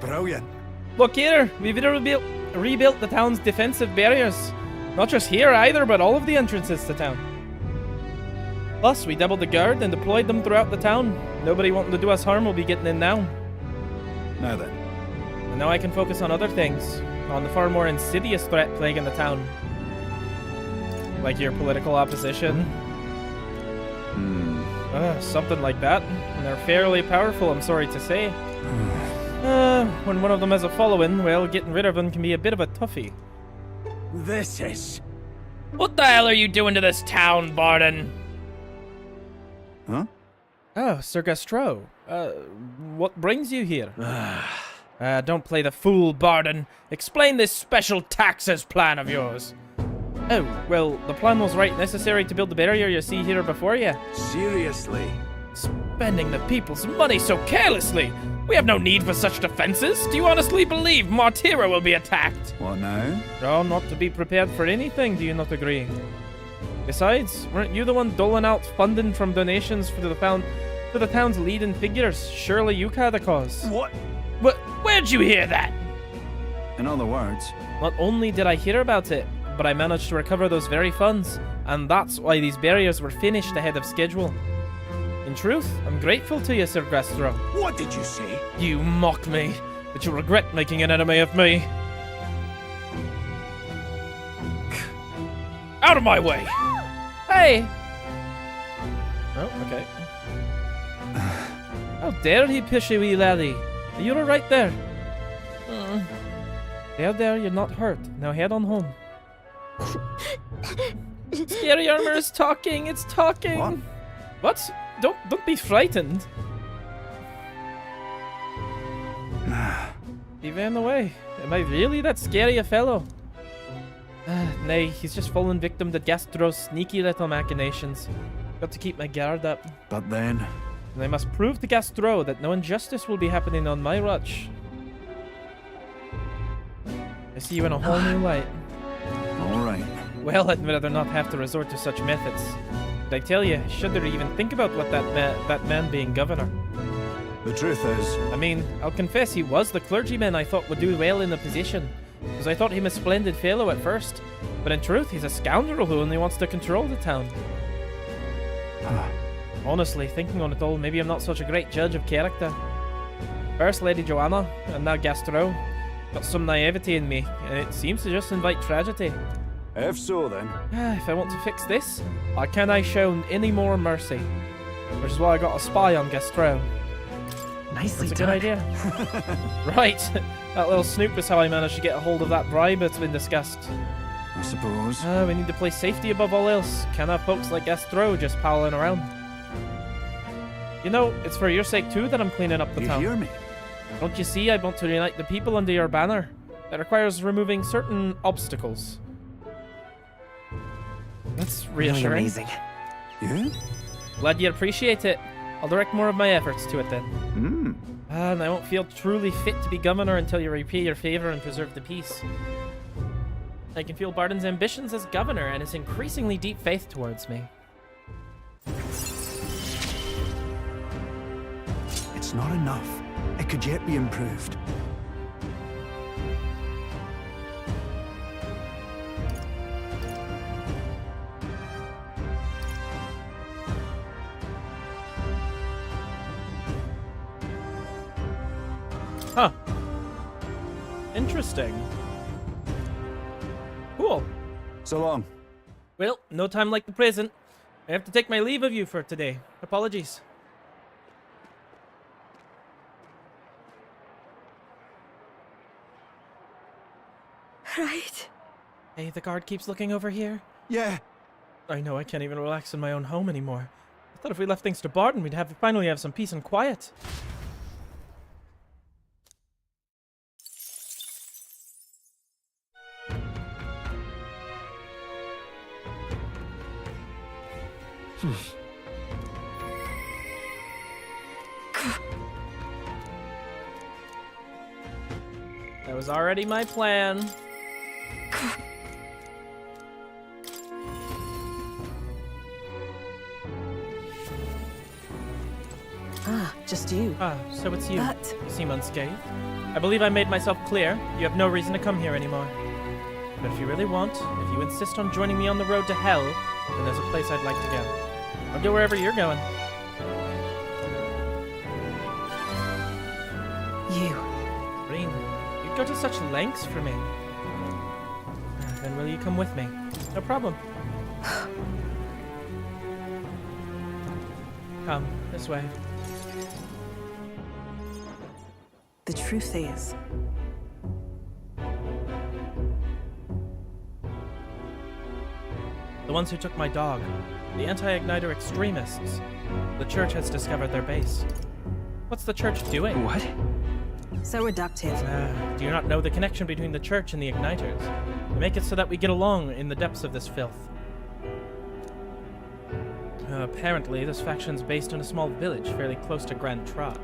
Brilliant. Look here, we've rebuilt the town's defensive barriers. Not just here either, but all of the entrances to town. Plus, we doubled the guard and deployed them throughout the town. Nobody wanting to do us harm will be getting in now. Now then. And now I can focus on other things. On the far more insidious threat plaguing the town. Like your political opposition. Something like that. And they're fairly powerful, I'm sorry to say. When one of them has a following, well, getting rid of them can be a bit of a toughie. This is... What the hell are you doing to this town, Barden? Huh? Oh, Sir Gastro. What brings you here? Don't play the fool, Barden. Explain this special taxes plan of yours. Oh, well, the plan was right necessary to build the barrier you see here before you. Seriously? Spending the people's money so carelessly. We have no need for such defenses. Do you honestly believe Martira will be attacked? What now? Oh, not to be prepared for anything, do you not agree? Besides, weren't you the one doling out funding from donations for the town's leading figures? Surely you had the cause. What? Where'd you hear that? In other words? Not only did I hear about it, but I managed to recover those very funds, and that's why these barriers were finished ahead of schedule. In truth, I'm grateful to you, Sir Gastro. What did you say? You mock me, but you'll regret making an enemy of me. Out of my way! Hey! Oh, okay. How dare he, pishy wee laddie? Are you alright there? There, you're not hurt. Now head on home. Scary armor is talking, it's talking! What? Don't be frightened. He ran away. Am I really that scary a fellow? Nay, he's just fallen victim to Gastro's sneaky little machinations. Got to keep my guard up. But then... And I must prove to Gastro that no injustice will be happening on my watch. I see you in a whole new light. Alright. Well, I'd rather not have to resort to such methods. But I tell you, I shudder to even think about what that man being governor. The truth is... I mean, I'll confess he was the clergyman I thought would do well in the position. Because I thought him a splendid fellow at first. But in truth, he's a scoundrel who only wants to control the town. Honestly, thinking on it all, maybe I'm not such a great judge of character. First Lady Joanna, and now Gastro. Got some naivety in me, and it seems to just invite tragedy. If so, then. If I want to fix this, can I show any more mercy? Which is why I got a spy on Gastro. Nicely That's a done. good idea. Right. That little snoop is how I managed to get a hold of that bribe that's been discussed. I suppose. We need to play safety above all else. Can't have folks like Gastro just palling around. You know, it's for your sake too that I'm cleaning up the town. You hear me? Don't you see, I want to unite the people under your banner. That requires removing certain obstacles. That's reassuring. Really amazing. Yeah? Glad you appreciate it. I'll direct more of my efforts to it then. And I won't feel truly fit to be governor until you repay your favor and preserve the peace. I can feel Barden's ambitions as governor and his increasingly deep faith towards me. It's not enough. It could yet be improved. Huh. Interesting. Cool. So long. Well, no time like the present. I have to take my leave of you for today. Apologies. Right. Hey, the guard keeps looking over here. Yeah. I know I can't even relax in my own home anymore. I thought if we left things to Barden, we'd finally have some peace and quiet. That was already my plan. Ah, just you. Ah, so it's you. But... You seem unscathed. I believe I made myself clear. You have no reason to come here anymore. But if you really want, if you insist on joining me on the road to hell, then there's a place I'd like to go. I'll go wherever you're going. You. Green, you'd go to such lengths for me. Then will you come with me? No problem. Come, this way. The truth is... The ones who took my dog. The anti-Igniter extremists. The church has discovered their base. What's the church doing? What? So reductive. Do you not know the connection between the church and the Igniters? They make it so that we get along in the depths of this filth. Apparently, this faction's based in a small village fairly close to Grand Trot.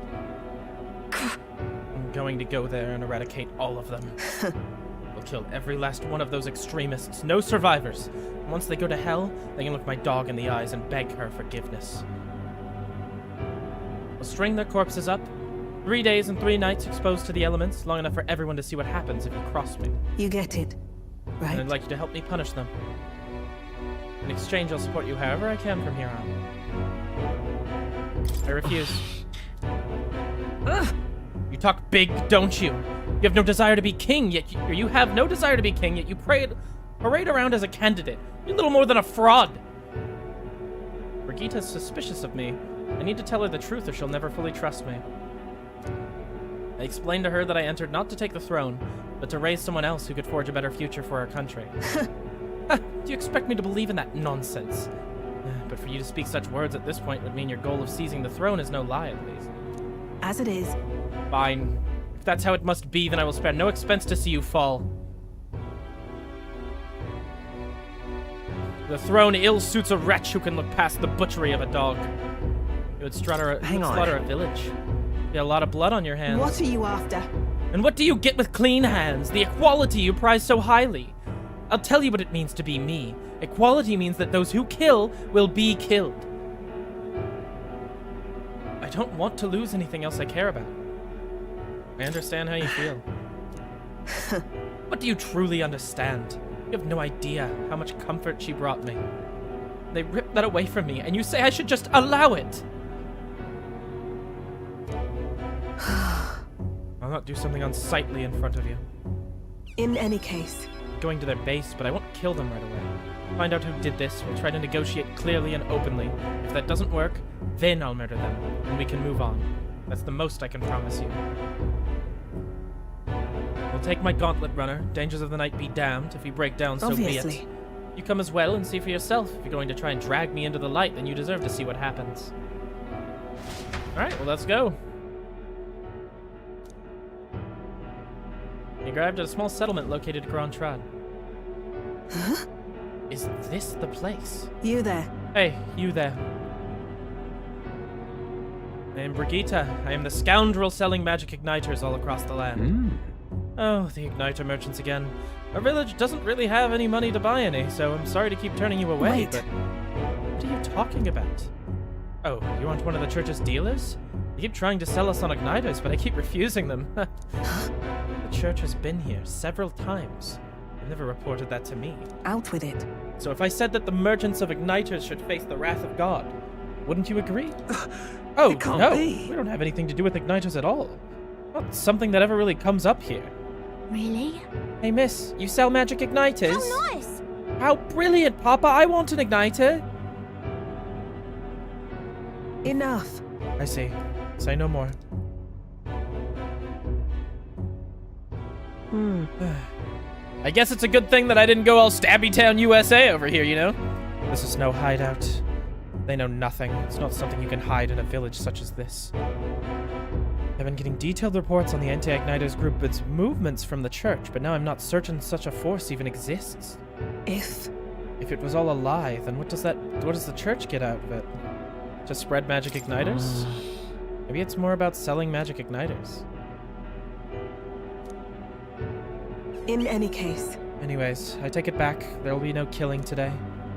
I'm going to go there and eradicate all of them. We'll kill every last one of those extremists. No survivors. And once they go to hell, they can look my dog in the eyes and beg her forgiveness. We'll string their corpses up. 3 days and 3 nights exposed to the elements, long enough for everyone to see what happens if you cross me. You get it, right? And I'd like you to help me punish them. In exchange, I'll support you however I can from here on. I refuse. You talk big, don't you? You have no desire to be king, yet you have no desire to be king, yet you parade around as a candidate. You're little more than a fraud. Brigitta's suspicious of me. I need to tell her the truth or she'll never fully trust me. I explained to her that I entered not to take the throne, but to raise someone else who could forge a better future for our country. Do you expect me to believe in that nonsense? But for you to speak such words at this point would mean your goal of seizing the throne is no lie, at least. As it is. Fine. If that's how it must be, then I will spare no expense to see you fall. The throne ill suits a wretch who can look past the butchery of a dog. You would slaughter a village. You have a lot of blood on your hands. What are you after? And what do you get with clean hands? The equality you prize so highly. I'll tell you what it means to be me. Equality means that those who kill will be killed. I don't want to lose anything else I care about. I understand how you feel. What do you truly understand? You have no idea how much comfort she brought me. They ripped that away from me, and you say I should just allow it. I'll not do something unsightly in front of you. In any case. I'm going to their base, but I won't kill them right away. Find out who did this. We'll try to negotiate clearly and openly. If that doesn't work, then I'll murder them, and we can move on. That's the most I can promise you. We'll take my gauntlet runner. Dangers of the night be damned. If you break down, so be it. You come as well and see for yourself. If you're going to try and drag me into the light, then you deserve to see what happens. Alright, well, let's go. You arrived at a small settlement located at Grand Trot. Huh? Is this the place? You there. Hey, you there. I am Brigitte. I am the scoundrel selling magic igniters all across the land. Oh, the igniter merchants again. Our village doesn't really have any money to buy any, so I'm sorry to keep turning you away, Wait. but what are you talking about? Oh, you aren't one of the church's dealers? They keep trying to sell us on igniters, but I keep refusing them. The church has been here several times. They've never reported that to me. Out with it. So if I said that the merchants of igniters should face the wrath of God, wouldn't you agree? Oh, It can't no, be. we don't have anything to do with igniters at all. Not something that ever really comes up here. Really? Hey, miss, you sell magic igniters? How nice! How brilliant, Papa! I want an igniter! Enough. I see. Say no more. I guess it's a good thing that I didn't go all Stabby Town USA over here, you know? This is no hideout. They know nothing. It's not something you can hide in a village such as this. I've been getting detailed reports on the Anti-Igniters group's movements from the church, but now I'm not certain such a force even exists. If it was all a lie, then what does the church get out of it? To spread magic igniters? Maybe it's more about selling magic igniters. In any case. Anyways, I take it back. There will be no killing today.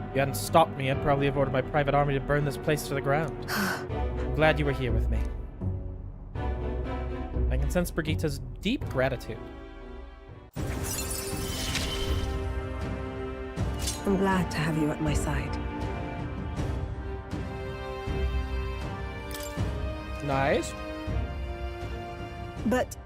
If you hadn't stopped me, I'd probably have ordered my private army to burn this place to the ground. I'm glad you were here with me. I can sense Brigitte's deep gratitude. I'm glad to have you at my side. Nice. But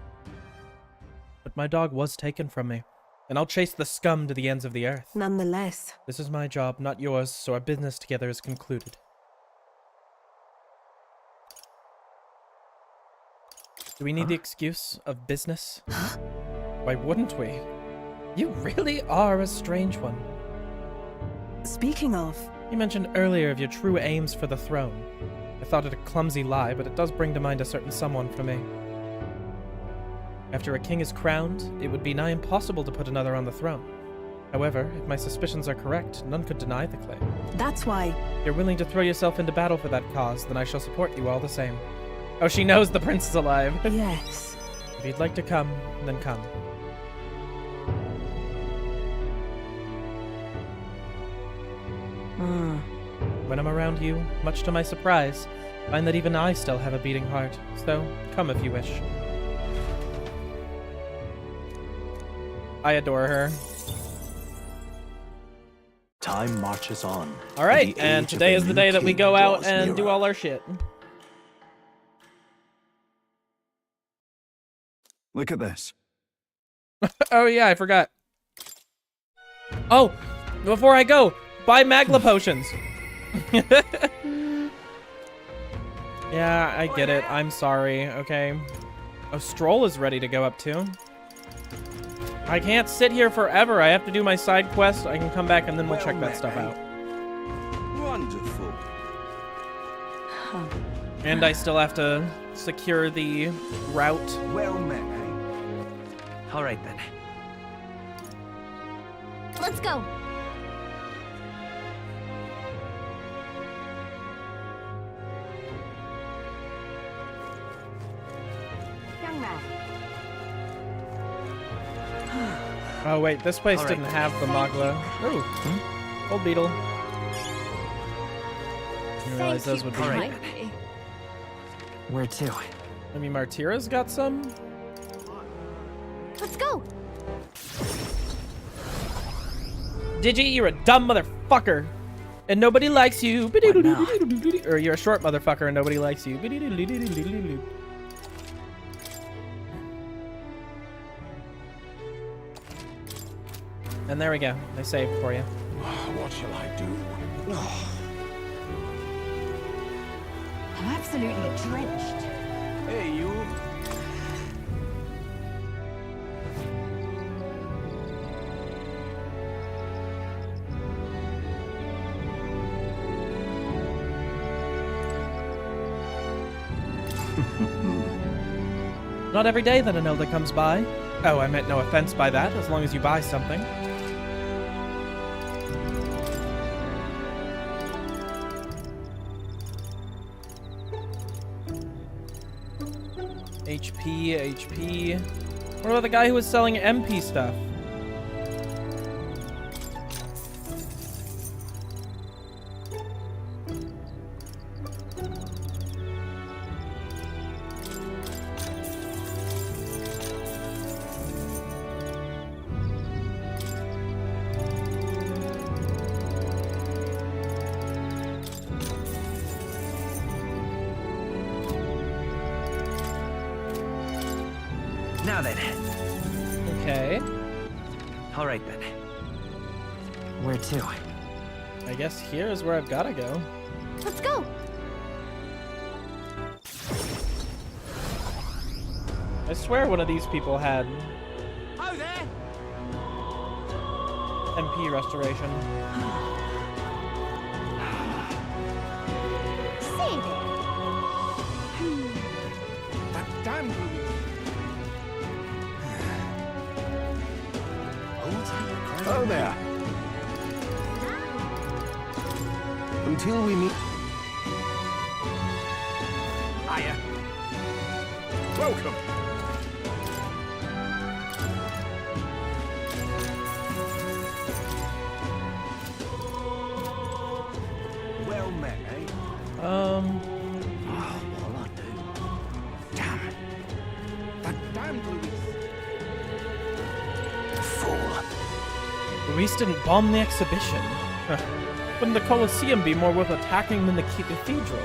my dog was taken from me, and I'll chase the scum to the ends of the earth. nonetheless, This is my job, not yours, so our business together is concluded. Do we need the excuse of business? Why wouldn't we? You really are a strange one. speaking of, You mentioned earlier of your true aims for the throne. I thought it a clumsy lie, but it does bring to mind a certain someone for me. After a king is crowned, it would be nigh impossible to put another on the throne. However, if my suspicions are correct, none could deny the claim. that's why. If you're willing to throw yourself into battle for that cause, then I shall support you all the same. Oh, she knows the prince is alive. Yes. If you'd like to come, then come. When I'm around you, much to my surprise, find that even I still have a beating heart. So, come if you wish. I adore her. Time marches on. All right, and today is the day that we go out and do all our shit. Look at this. Oh yeah, I forgot. Oh, before I go, buy Magla potions. Yeah, I get it. I'm sorry, okay? Oh, Stroll is ready to go up too. I can't sit here forever. I have to do my side quest. I can come back and then we'll check that stuff out. Wonderful. And I still have to secure the route. Well met, All right then. Let's go. Young man. Oh wait, this place All right. didn't have the Magla. Ooh, old beetle. Didn't realize those would be. All right. Where to? Maybe Martira's got some? Let's go. Digi, you're a dumb motherfucker. And nobody likes you. Or you're a short motherfucker and nobody likes you. And there we go. I saved for you. What shall I do? I'm absolutely drenched. Hey, you. Not every day that an elder comes by. Oh, I meant no offense by that, as long as you buy something. HP. What about the guy who was selling MP stuff? Now then. Okay. All right then. Where to? I guess here's where I've gotta go. Let's go. I swear one of these people had Ho there! MP restoration. Say there. That damn Louis. Oh there. Until we meet. Hiya. Welcome. Well met, eh? What'll I do? Damn it. That damn Louis. Luis didn't bomb the exhibition. Wouldn't the Colosseum be more worth attacking than the cathedral?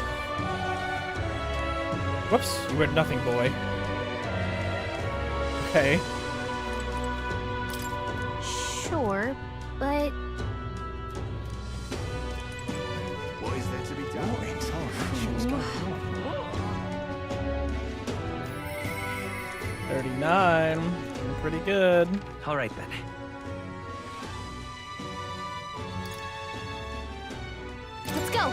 Whoops, you heard nothing, boy. Okay. Sure, but What is there to be done? What in tarnation's going on? 39. Pretty good. All right then. let's go.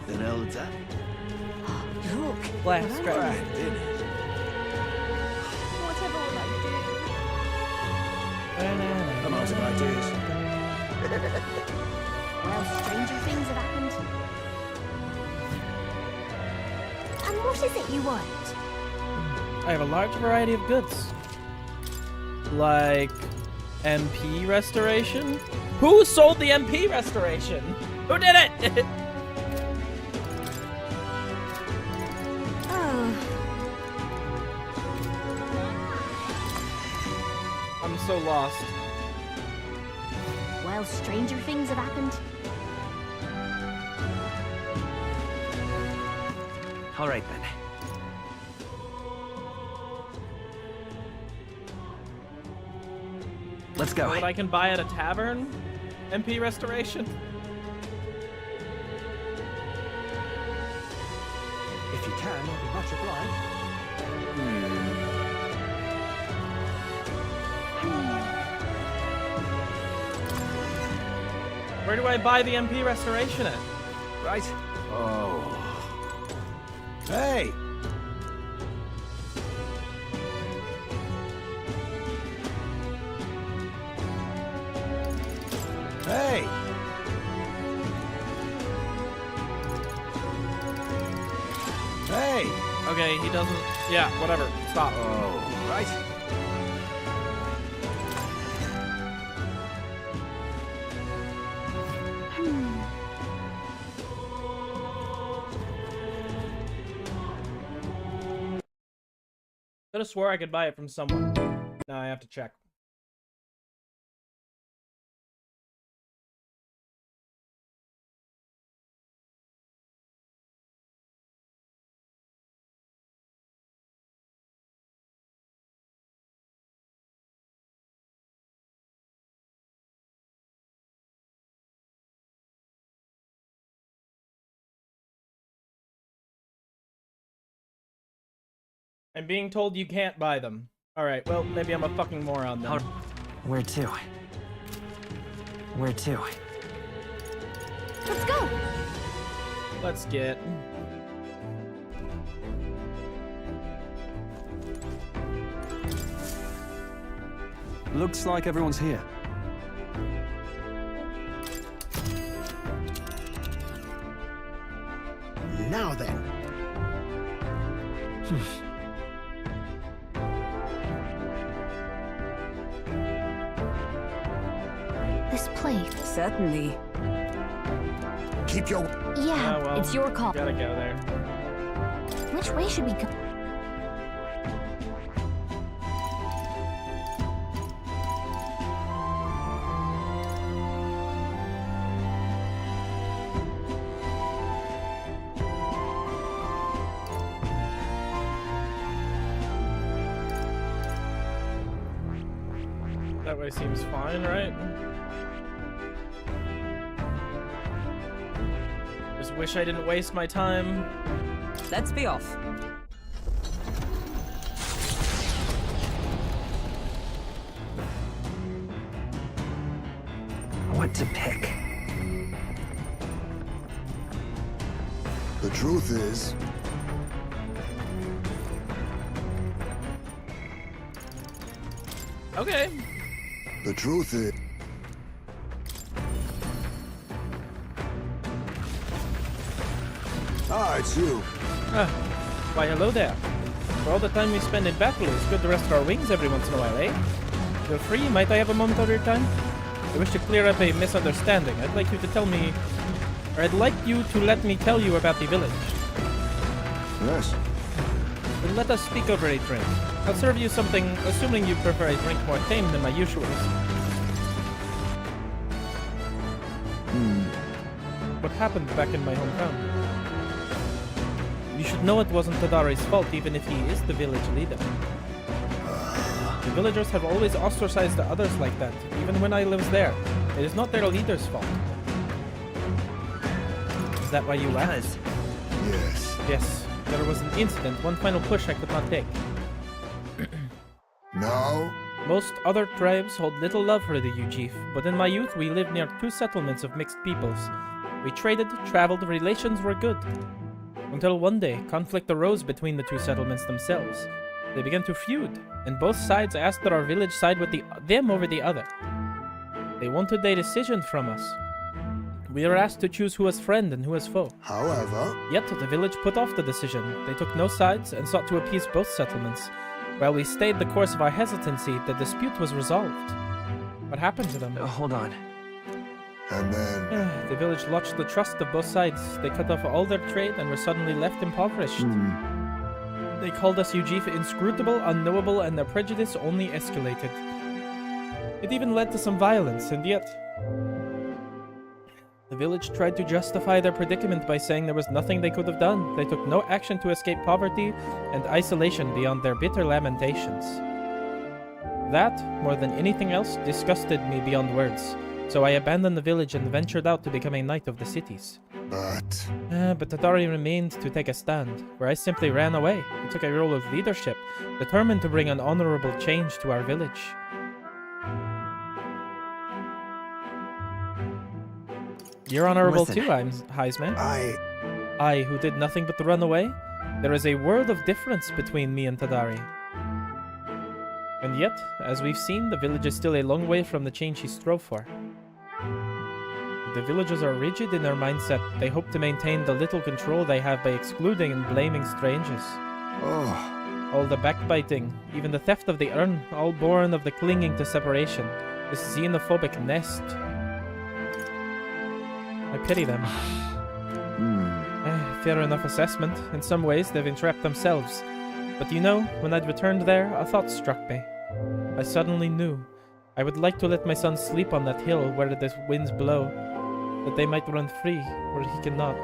Then hold that. Look. Blast what scratch. I Right, didn't it? Whatever will I I'm out of ideas. do? Well, stranger things have happened. And what is it you want? I have a large variety of goods. Like MP restoration? Who sold the MP restoration? Who did it? Oh, I'm so lost. well, stranger things have happened. All right then. Let's go. What I can buy at a tavern? MP restoration? If you can, I'll be much obliged. Where do I buy the MP restoration at? Right. Oh. Hey! Hey! Hey! Okay, he doesn't. Yeah, whatever. Stop. Oh, right. I could have swore I could buy it from someone. Now I have to check. I'm being told you can't buy them. Alright, well, maybe I'm a fucking moron then. Where to? Where to? Let's go. Let's get... Looks like everyone's here. Now then. This place. Certainly. Keep your... Yeah, well, it's your call. Gotta go there. Which way should we go? That way seems fine, right? Just wish I didn't waste my time. Let's be off. What to pick? The truth is, Okay. the truth is... Ah, it's you. Ah, why hello there. For all the time we spend in battle, it's good to rest our wings every once in a while, eh? Feel free, might I have a moment of your time? I wish to clear up a misunderstanding. I'd like you to tell me... Or I'd like you to let me tell you about the village. Yes. Then let us speak over a drink. I'll serve you something, assuming you prefer a drink more tame than my usuals. What happened back in my hometown? You should know it wasn't Tadari's fault, even if he is the village leader. The villagers have always ostracized the others like that, even when I was there. It is not their leader's fault. Is that why you left? Yes. Yes. There was an incident, one final push I could not take. No? Most other tribes hold little love for the Ujif, but in my youth we lived near 2 settlements of mixed peoples. We traded, traveled, relations were good. Until one day, conflict arose between the 2 settlements themselves. They began to feud, and both sides asked that our village side with them over the other. They wanted a decision from us. We were asked to choose who was friend and who was foe. However... Yet the village put off the decision. They took no sides and sought to appease both settlements. While we stayed the course of our hesitancy, the dispute was resolved. What happened to them? Hold on. And then... The village lost the trust of both sides. They cut off all their trade and were suddenly left impoverished. They called us Ujif inscrutable, unknowable, and their prejudice only escalated. It even led to some violence, and yet... The village tried to justify their predicament by saying there was nothing they could have done. They took no action to escape poverty and isolation beyond their bitter lamentations. That, more than anything else, disgusted me beyond words. So I abandoned the village and ventured out to become a knight of the cities. But Tadari remained to take a stand, where I simply ran away and took a role of leadership, determined to bring an honorable change to our village. You're honorable too, Heisman. I, who did nothing but run away? There is a world of difference between me and Tadari. And yet, as we've seen, the village is still a long way from the change he strove for. The villagers are rigid in their mindset. They hope to maintain the little control they have by excluding and blaming strangers. Oh. All the backbiting, even the theft of the urn, all born of the clinging to separation. This xenophobic nest. I pity them. Fair enough assessment. In some ways, they've entrapped themselves. But you know, when I'd returned there, a thought struck me. I suddenly knew. I would like to let my son sleep on that hill where the winds blow, that they might run free where he cannot.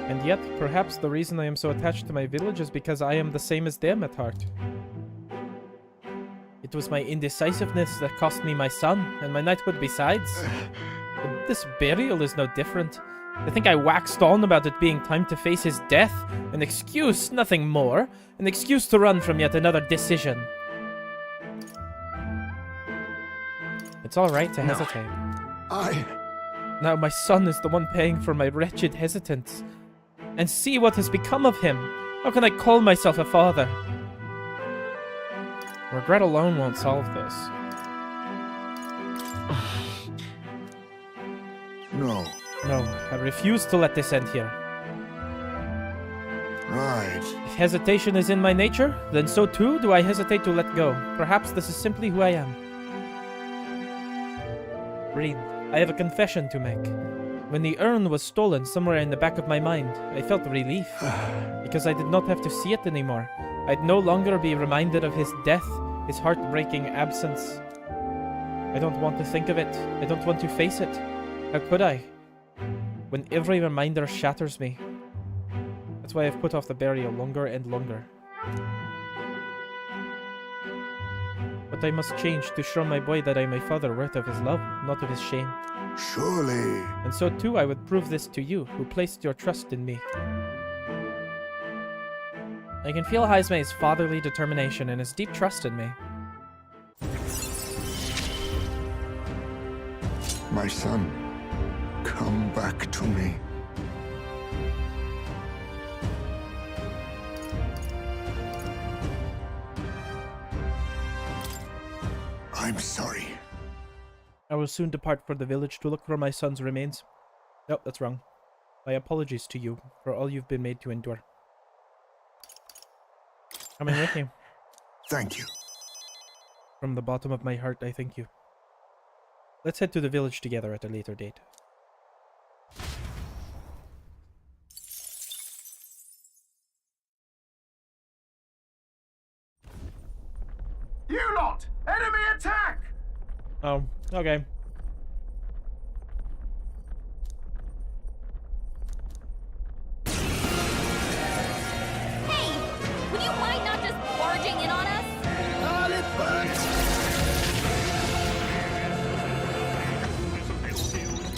And yet, perhaps the reason I am so attached to my village is because I am the same as them at heart. It was my indecisiveness that cost me my son, and my knighthood besides. But this burial is no different. I think I waxed on about it being time to face his death. An excuse, nothing more. An excuse to run from yet another decision. It's alright to hesitate. Now my son is the one paying for my wretched hesitance. And see what has become of him. How can I call myself a father? Regret alone won't solve this. No. No, I refuse to let this end here. Right. If hesitation is in my nature, then so too do I hesitate to let go. Perhaps this is simply who I am. Reed, I have a confession to make. When the urn was stolen somewhere in the back of my mind, I felt relief. Because I did not have to see it anymore. I'd no longer be reminded of his death, his heartbreaking absence. I don't want to think of it. I don't want to face it. How could I? When every reminder shatters me. That's why I've put off the burial longer and longer. But I must change to show my boy that I'm a father worth of his love, not of his shame. Surely. And so too I would prove this to you, who placed your trust in me. I can feel Haizme's fatherly determination and his deep trust in me. My son, come back to me. I'm sorry. I will soon depart for the village to look for my son's remains. Nope, that's wrong. My apologies to you for all you've been made to endure. Coming with you. Thank you. From the bottom of my heart, I thank you. Let's head to the village together at a later date. You lot! Enemy attack! Oh, okay. Hey! Would you mind not just barging in on us? All it burns.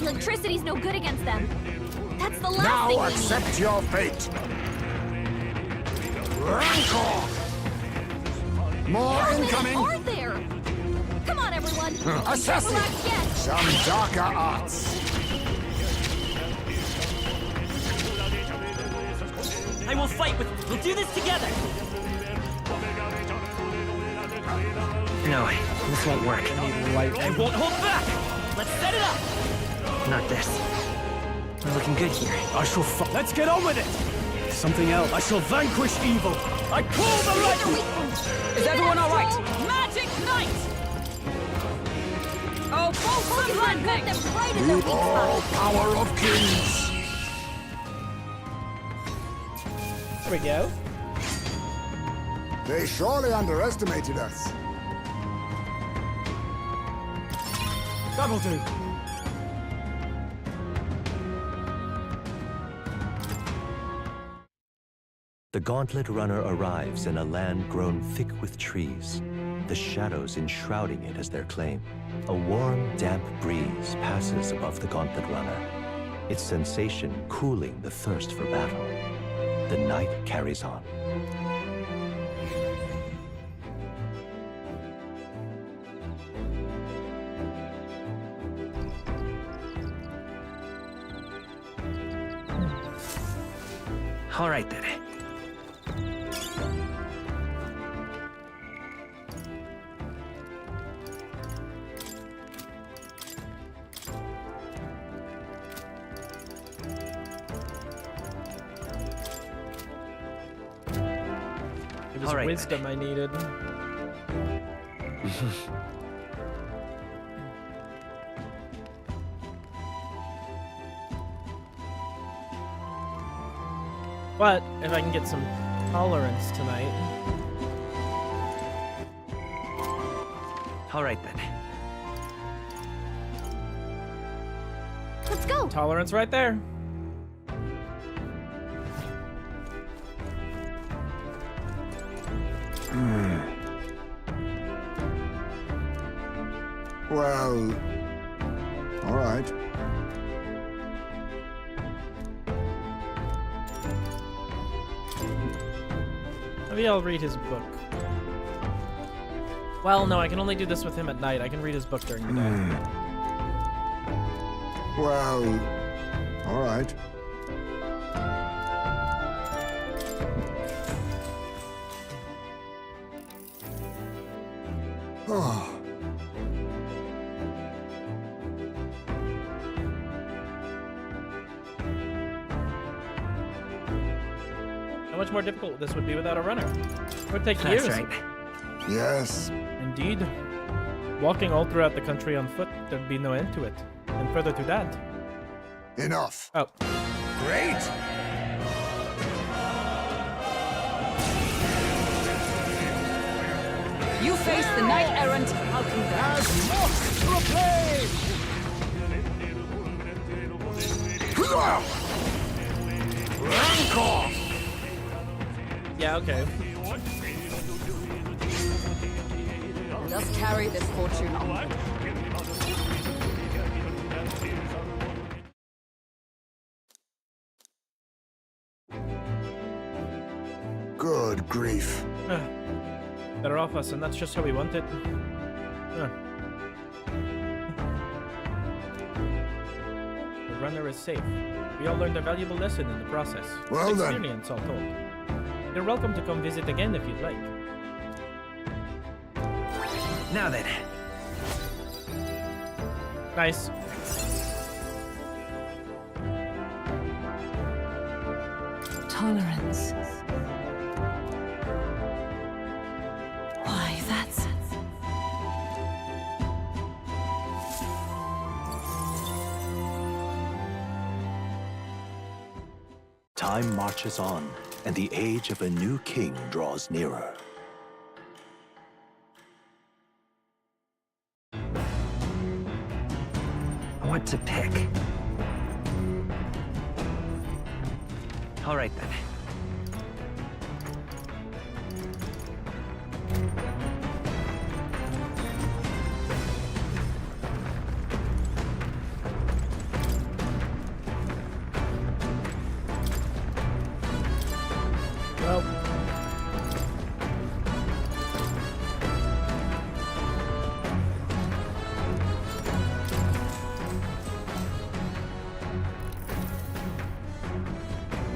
Electricity's no good against them. That's the last Now thing we accept need. your fate. Rancor! More How many incoming! are there? Come on, everyone. Assassin! Relax yet. Some darker arts. I will fight with. We'll do this together. No, this won't work. I won't hold back. Let's set it up. Not this. We're looking good here. I shall Let's get on with it! Something else. I shall vanquish evil. I call the lightning! Is everyone all right? Magic Knight! Oh, both run them right in the weak All spot. power of kings! There we go. They surely underestimated us. That'll do. The Gauntlet Runner arrives in a land grown thick with trees, the shadows enshrouding it as their claim. A warm, damp breeze passes above the Gauntlet Runner, its sensation cooling the thirst for battle. The night carries on. All right then. It was All right, wisdom I needed. But if I can get some tolerance tonight. All right then. Let's go. Tolerance right there. Well, all right. Maybe I'll read his book. Well, no, I can only do this with him at night. I can read his book during the day. Well, all right. Oh. How much more difficult this would be without a runner? It would take That's years. right. Yes. Indeed. Walking all throughout the country on foot, there'd be no end to it. And further to that. Enough. Oh. Great! You face the knight-errant Alcindor. Yeah, okay. Just carry this fortune on. Good grief. They're off us, and that's just how we want it. The runner is safe. We all learned a valuable lesson in the process. Well then. Experience, all told. You're welcome to come visit again if you'd like. Now then. Nice. Tolerance. Why, that's... Time marches on, and the age of a new king draws nearer. What to pick? All right then. Well.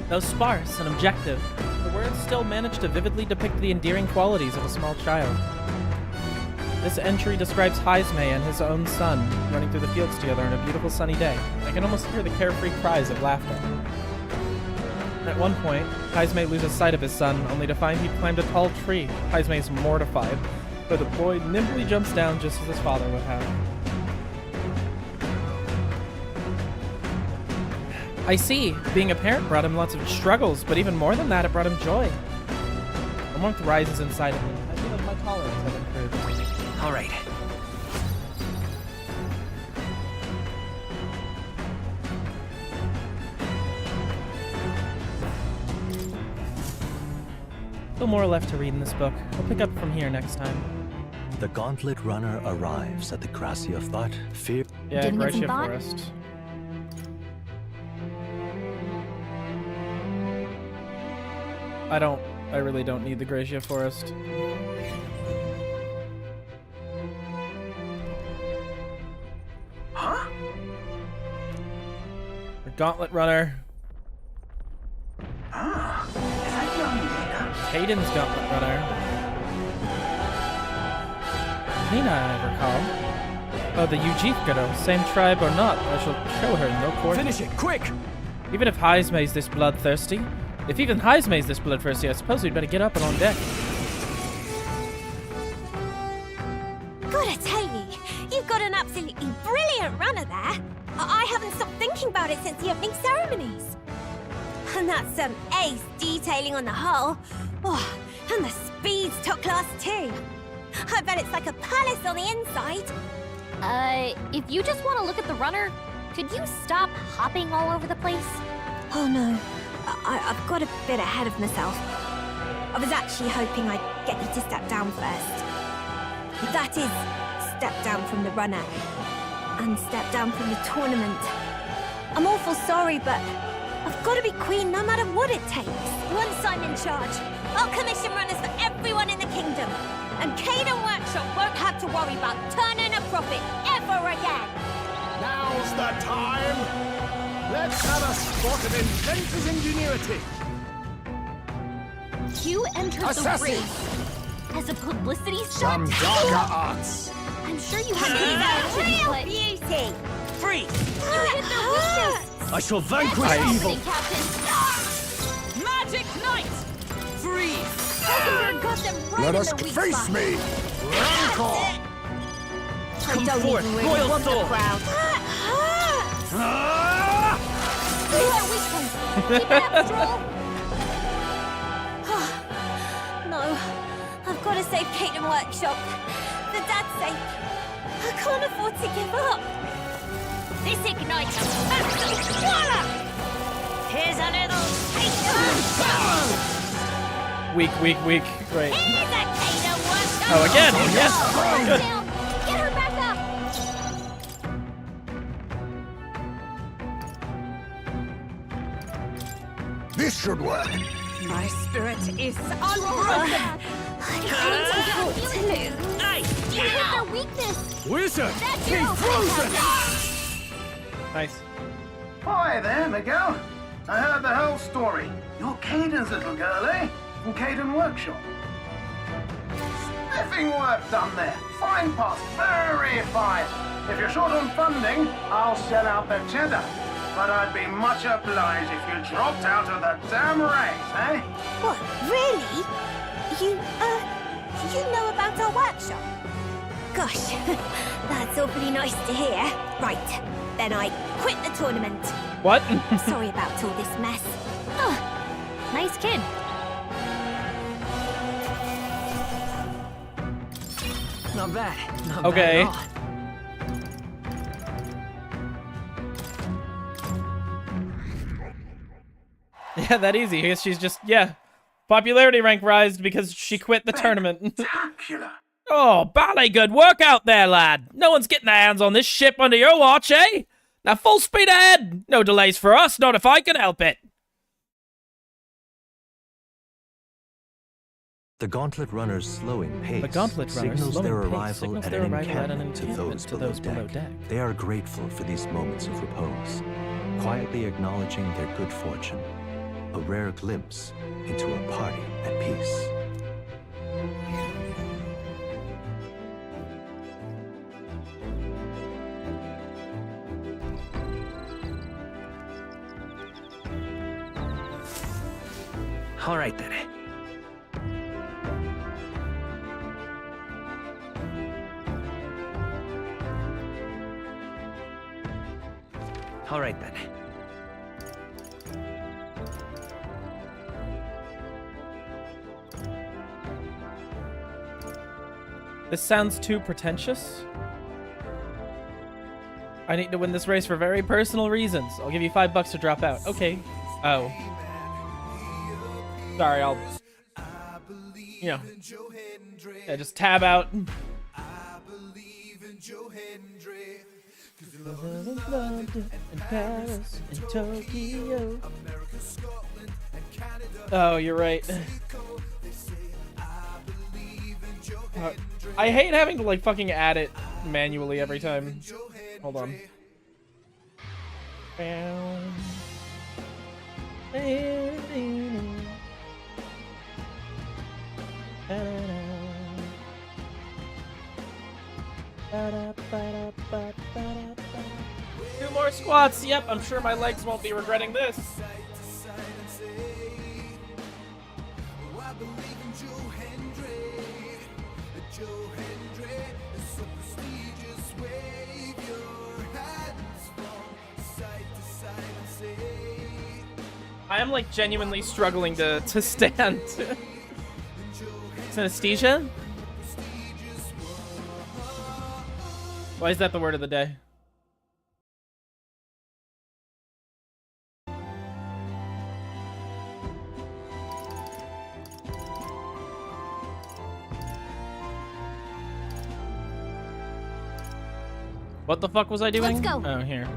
Though sparse and objective, the words still manage to vividly depict the endearing qualities of a small child. This entry describes Heisme and his own son running through the fields together on a beautiful sunny day. I can almost hear the carefree cries of laughter. At one point, Heisme loses sight of his son, only to find he'd climbed a tall tree. Heisme is mortified, but the boy nimbly jumps down just as his father would have. I see. Being a parent brought him lots of struggles, but even more than that, it brought him joy. A warmth rises inside of me. I feel like my tolerance has improved. All right. Still more left to read in this book. I'll pick up from here next time. The Gauntlet Runner arrives at the Gracia of Thought. Fear. Yeah, Gracia Forest. I really don't need the Gracia Forest. Huh? The Gauntlet Runner. Ah, is that young Nina? Hayden's Gauntlet Runner. Nina, I recall. Oh, the Ujif Widow. Same tribe or not, I shall show her no quarter. Finish it, quick! Even if Heisme's this bloodthirsty. If even Heisme's this bloodthirsty, I suppose we'd better get up and on deck. Gotta tell you, you've got an absolutely brilliant runner there. I haven't stopped thinking about it since the opening ceremonies. And that's some ace detailing on the hull. Oh, and the speed's top class too. I bet it's like a palace on the inside. If you just want to look at the runner, could you stop hopping all over the place? Oh no, I've got a bit ahead of myself. I was actually hoping I'd get you to step down first. That is, step down from the runner. And step down from the tournament. I'm awful sorry, but I've got to be queen no matter what it takes. Once I'm in charge, I'll commission runners for everyone in the kingdom. And Caden Workshop won't have to worry about turning a profit ever again. Now's the time! Let's have a spot of inventor's ingenuity! You entered the Assassin! race As a publicity Some stunt? darker arts. I'm sure you have these actions, but... beauty! Freeze! You hit their weakness! I shall vanquish evil. Magic Knight! Freeze! Falkenberg got them right Let in us the weak face spot. me! I don't forth, even really royal want soul. the crowd. You are weak point. Keep it up, Stroll. No, I've got to save Caden Workshop. For Dad's sake. I can't afford to give up. This ignites a massive wallop. Here's a little taste of Weak. Great. Here's a Caden Workshop. Oh, again. Yes. Good. Down. Get her back up. This should work. My spirit is unbroken! Nice. You hit their weakness. Wizard! That's Be your frozen! Nice. Hi there, Miguel. I heard the whole story. You're Caden's little girl, eh? From Caden Workshop. Spiffing work done there. Fine pass, very fine. If you're short on funding, I'll shell out the cheddar. But I'd be much obliged if you dropped out of the damn race, eh? What, really? You know about our workshop? Gosh, that's awfully nice to hear. Right, then I quit the tournament. What? Sorry about all this mess. Oh, nice kid. Not bad. Not Okay. bad at all. Yeah, that easy. I guess she's just, yeah. Popularity rank rised because she quit the tournament. Spectacular. Oh, bally good work out there, lad. No one's getting their hands on this ship under your watch, eh? Now full speed ahead. No delays for us, not if I can help it. The Gauntlet Runner's slowing pace The Gauntlet Runner's signals slowing their pace arrival signals at their an arrival at an encampment to encampment those below deck. They are grateful for these moments of repose, quietly acknowledging their good fortune, a rare glimpse into a party at peace. All right then. All right then. This sounds too pretentious. I need to win this race for very personal reasons. I'll give you $5 to drop out. Okay. Oh. Sorry, I'll... You know. Yeah, just tab out. Oh, you're right. I hate having to, like, fucking add it manually every time. Hold on. Two more squats. Yep, I'm sure my legs won't be regretting this. I am, like, genuinely struggling to stand. Synesthesia? Why is that the word of the day? What the fuck was I doing? Let's go. Oh, here.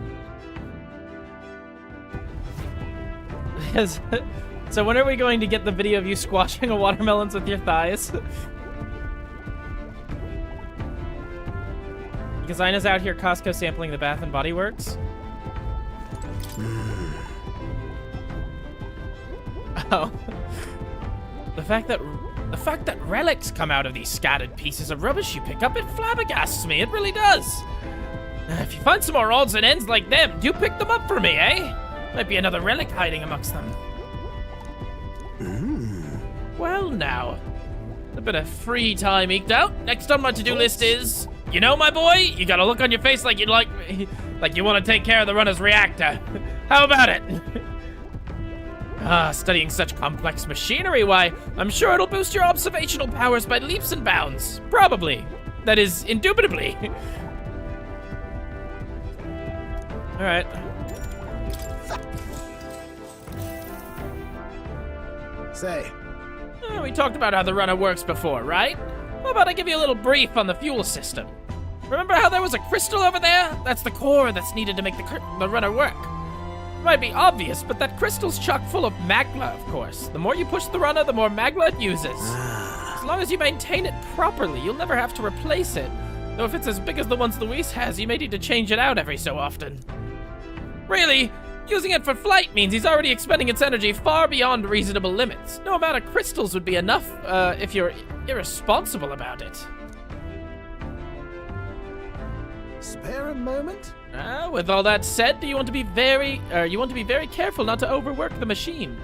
So when are we going to get the video of you squashing a watermelons with your thighs? Because Ina's out here Costco sampling the Bath and Body Works. Oh. The fact that... The fact that relics come out of these scattered pieces of rubbish you pick up, it flabbergasts me. It really does. If you find some more odds and ends like them, do pick them up for me, eh? Might be another relic hiding amongst them. Well, now. A bit of free time eked out. Next on my to-do list is... You know, my boy, you got a look on your face like you'd like you want to take care of the runner's reactor. How about it? Studying such complex machinery, why, I'm sure it'll boost your observational powers by leaps and bounds. Probably. That is, indubitably. Alright. Say. We talked about how the runner works before, right? How about I give you a little brief on the fuel system? Remember how there was a crystal over there? That's the core that's needed to make the runner work. It might be obvious, but that crystal's chock full of magma, of course. The more you push the runner, the more magma it uses. As long as you maintain it properly, you'll never have to replace it. Though if it's as big as the ones Luis has, you may need to change it out every so often. Really, using it for flight means he's already expending its energy far beyond reasonable limits. No amount of crystals would be enough if you're irresponsible about it. Spare a moment? With all that said, you want to be very careful not to overwork the machine.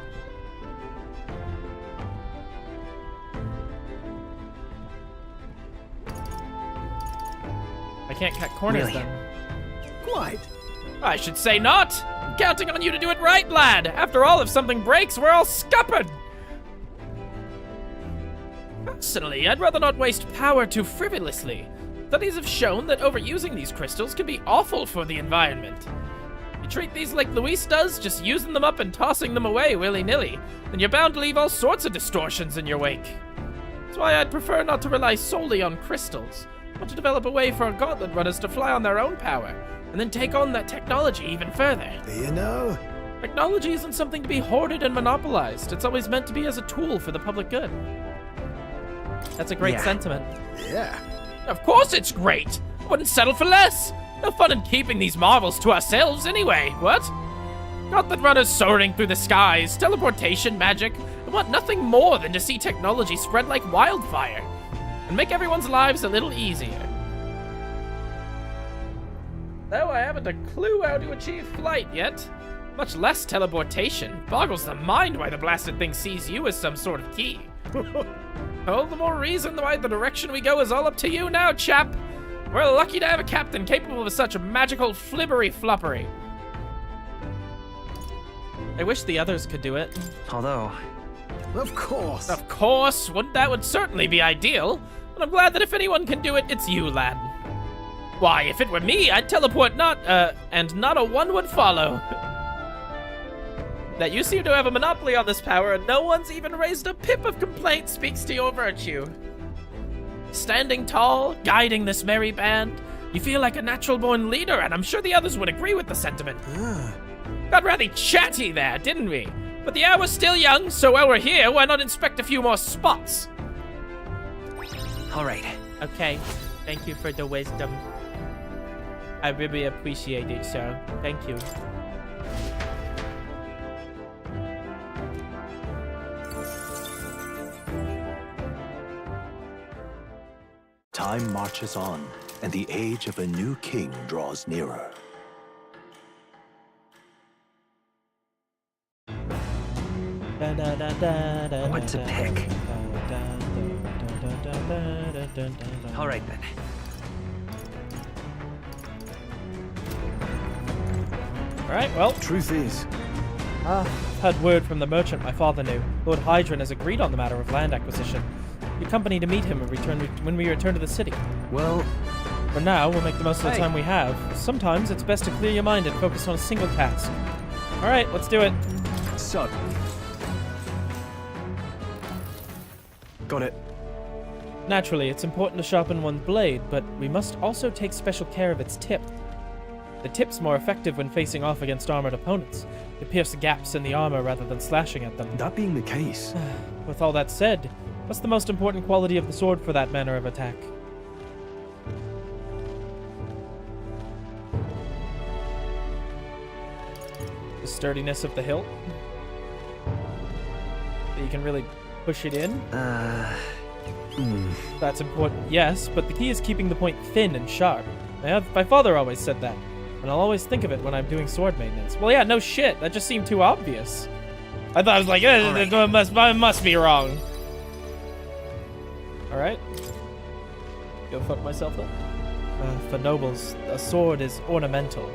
I can't cut corners then. Quite. I should say not. I'm counting on you to do it right, lad. After all, if something breaks, we're all scuppered. Personally, I'd rather not waste power too frivolously. Studies have shown that overusing these crystals can be awful for the environment. You treat these like Luis does, just using them up and tossing them away willy-nilly, then you're bound to leave all sorts of distortions in your wake. That's why I'd prefer not to rely solely on crystals. I want to develop a way for our gauntlet runners to fly on their own power, and then take on that technology even further. You know, technology isn't something to be hoarded and monopolized. It's always meant to be as a tool for the public good. That's a great sentiment. Yeah. Of course it's great. I wouldn't settle for less. No fun in keeping these marvels to ourselves anyway, what? Gauntlet runners soaring through the skies, teleportation, magic. I want nothing more than to see technology spread like wildfire and make everyone's lives a little easier. Though I haven't a clue how to achieve flight yet, much less teleportation. Boggles the mind why the blasted thing sees you as some sort of key. All the more reason why the direction we go is all up to you now, chap. We're lucky to have a captain capable of such magical flibbery-floppery. I wish the others could do it. Although... Of course. Of course. That would certainly be ideal. But I'm glad that if anyone can do it, it's you, lad. Why, if it were me, I'd teleport and not a one would follow. That you seem to have a monopoly on this power, and no one's even raised a pip of complaint speaks to your virtue. Standing tall, guiding this merry band, you feel like a natural-born leader, and I'm sure the others would agree with the sentiment. Got rather chatty there, didn't we? But the hour's still young, so while we're here, why not inspect a few more spots? All right. Okay. Thank you for the wisdom. I really appreciate it, sir. Thank you. Time marches on, and the age of a new king draws nearer. What to pick? All right, then. Alright, well. Truth is, I've had word from the merchant my father knew. Lord Hydron has agreed on the matter of land acquisition. Your company to meet him when we return to the city. Well, for now, we'll make the most of the time we have. Sometimes it's best to clear your mind and focus on a single task. Alright, let's do it. So. Got it. Naturally, it's important to sharpen one's blade, but we must also take special care of its tip. The tip's more effective when facing off against armored opponents. It pierces gaps in the armor rather than slashing at them. That being the case... With all that said, what's the most important quality of the sword for that manner of attack? The sturdiness of the hilt? That you can really push it in. That's important, yes, but the key is keeping the point thin and sharp. My father always said that, and I'll always think of it when I'm doing sword maintenance. Well, yeah, no shit. That just seemed too obvious. I thought I was like, it must be wrong. Alright. Go fuck myself then. For nobles, a sword is ornamental.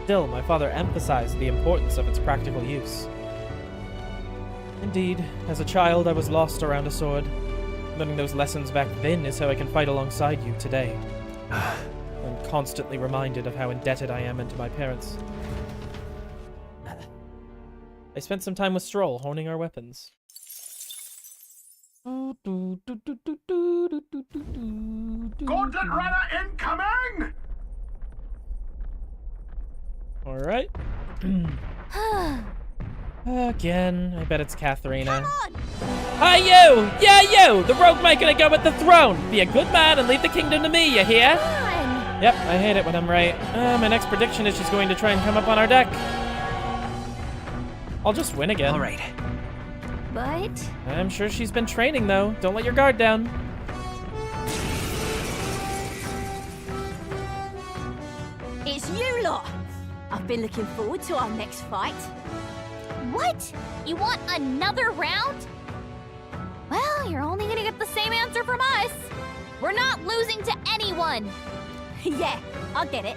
Still, my father emphasized the importance of its practical use. Indeed, as a child, I was lost around a sword. Learning those lessons back then is how I can fight alongside you today. I'm constantly reminded of how indebted I am to my parents. I spent some time with Stroll, honing our weapons. Gauntlet runner incoming! Alright. Again, I bet it's Katharina. Hi, you! Yeah, you! The rogue mate gonna go with the throne! Be a good man and leave the kingdom to me, you hear? Yep, I hate it when I'm right. My next prediction is she's going to try and come up on our deck. I'll just win again. Alright. But? I'm sure she's been training, though. Don't let your guard down. It's you lot! I've been looking forward to our next fight. What? You want another round? Well, you're only gonna get the same answer from us. We're not losing to anyone. Yeah, I get it.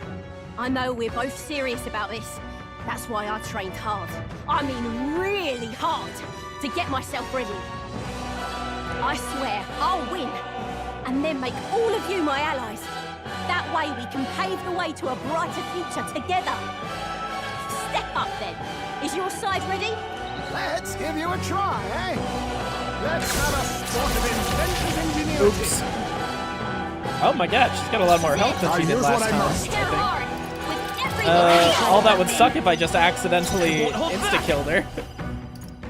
I know we're both serious about this. That's why I trained hard. I mean really hard to get myself ready. I swear I'll win and then make all of you my allies. That way we can pave the way to a brighter future together. Step up then. Is your side ready? Let's give you a try, eh? Let's have a sport of inventive ingenuity. Oops. Oh my god, she's got a lot more health than she did last time. All that would suck if I just accidentally insta-killed her.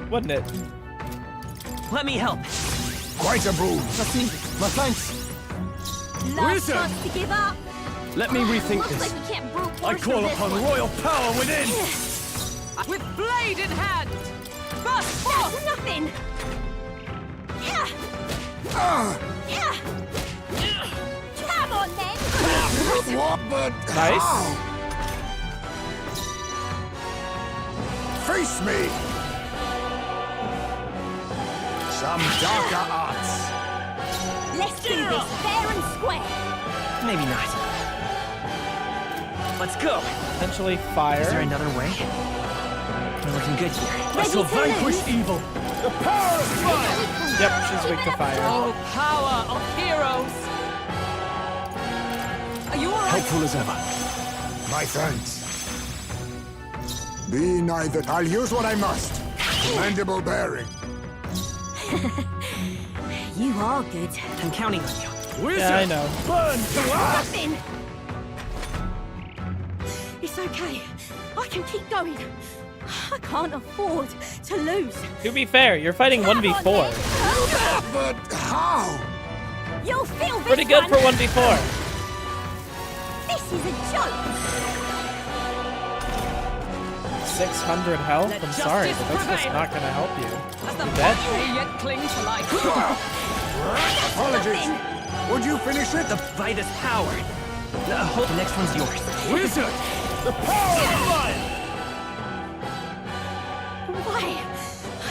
Wouldn't it? Let me help. Quite a boon. That's needed. My thanks. Last chance to give up. Let me rethink this. Like we can't brute I force call through upon this one. royal power within. With blade in hand! Burst forth! That's nothing! Yeah! Yeah! Come on then! Nice. Face me! Some darker arts. Let's do this fair and square! Maybe not. Let's go. Potentially fire. Is there another way? We're looking good here. I shall vanquish evil. The power of fire. Yep, she's weak to fire. Oh, power of heroes! Are you alright? Helpful as ever. My thanks. Be neither. I'll use what I must. Commendable bearing. You are good. I'm counting on you. Yeah, I know. Burn to us. Nothing! It's okay. I can keep going. I can't afford to lose. To be fair, you're fighting 1v4. But how? You'll feel this Pretty good one. for 1v4. This is a joke. 600 health? Let I'm sorry, but that's just prevail. not gonna help you. As the You dead? body yet cling to life. Apologies. Would you finish it? The bite is power. Hold, the next one's yours. Wizard. The power of fire. Why?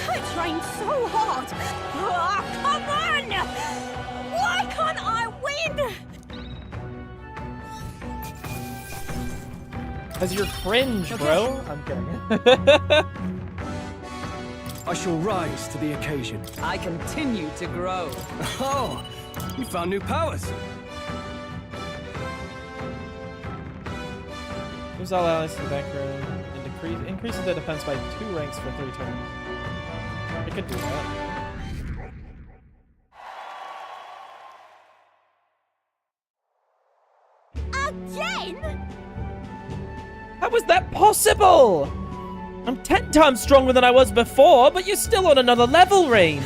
I trained so hard. Oh, come on! Why can't I win? Because you're cringe, bro. I'm kidding. I shall rise to the occasion. I continue to grow. Oh, you found new powers. Moves all allies to the back row and increases the defense by 2 ranks for 3 turns. I could do that. Again? How was that possible? I'm 10 times stronger than I was before, but you're still on another level, Rain.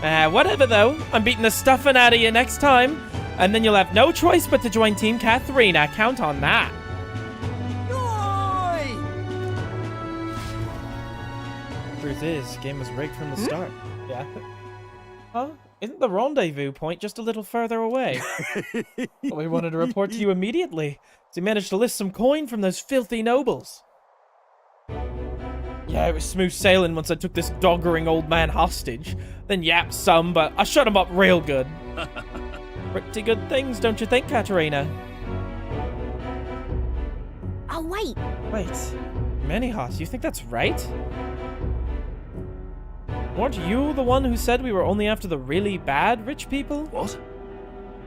Whatever though. I'm beating the stuffing out of you next time. And then you'll have no choice but to join Team Katharina. Count on that. Truth is, game was rigged from the start. Yeah. Huh? Isn't the rendezvous point just a little further away? Well, we wanted to report to you immediately, so we managed to lift some coin from those filthy nobles. Yeah, it was smooth sailing once I took this doggering old man hostage. Then yapped some, but I shut him up real good. Pretty good things, don't you think, Katerina? Oh, wait. Wait. Manihot, you think that's right? Weren't you the one who said we were only after the really bad rich people? What?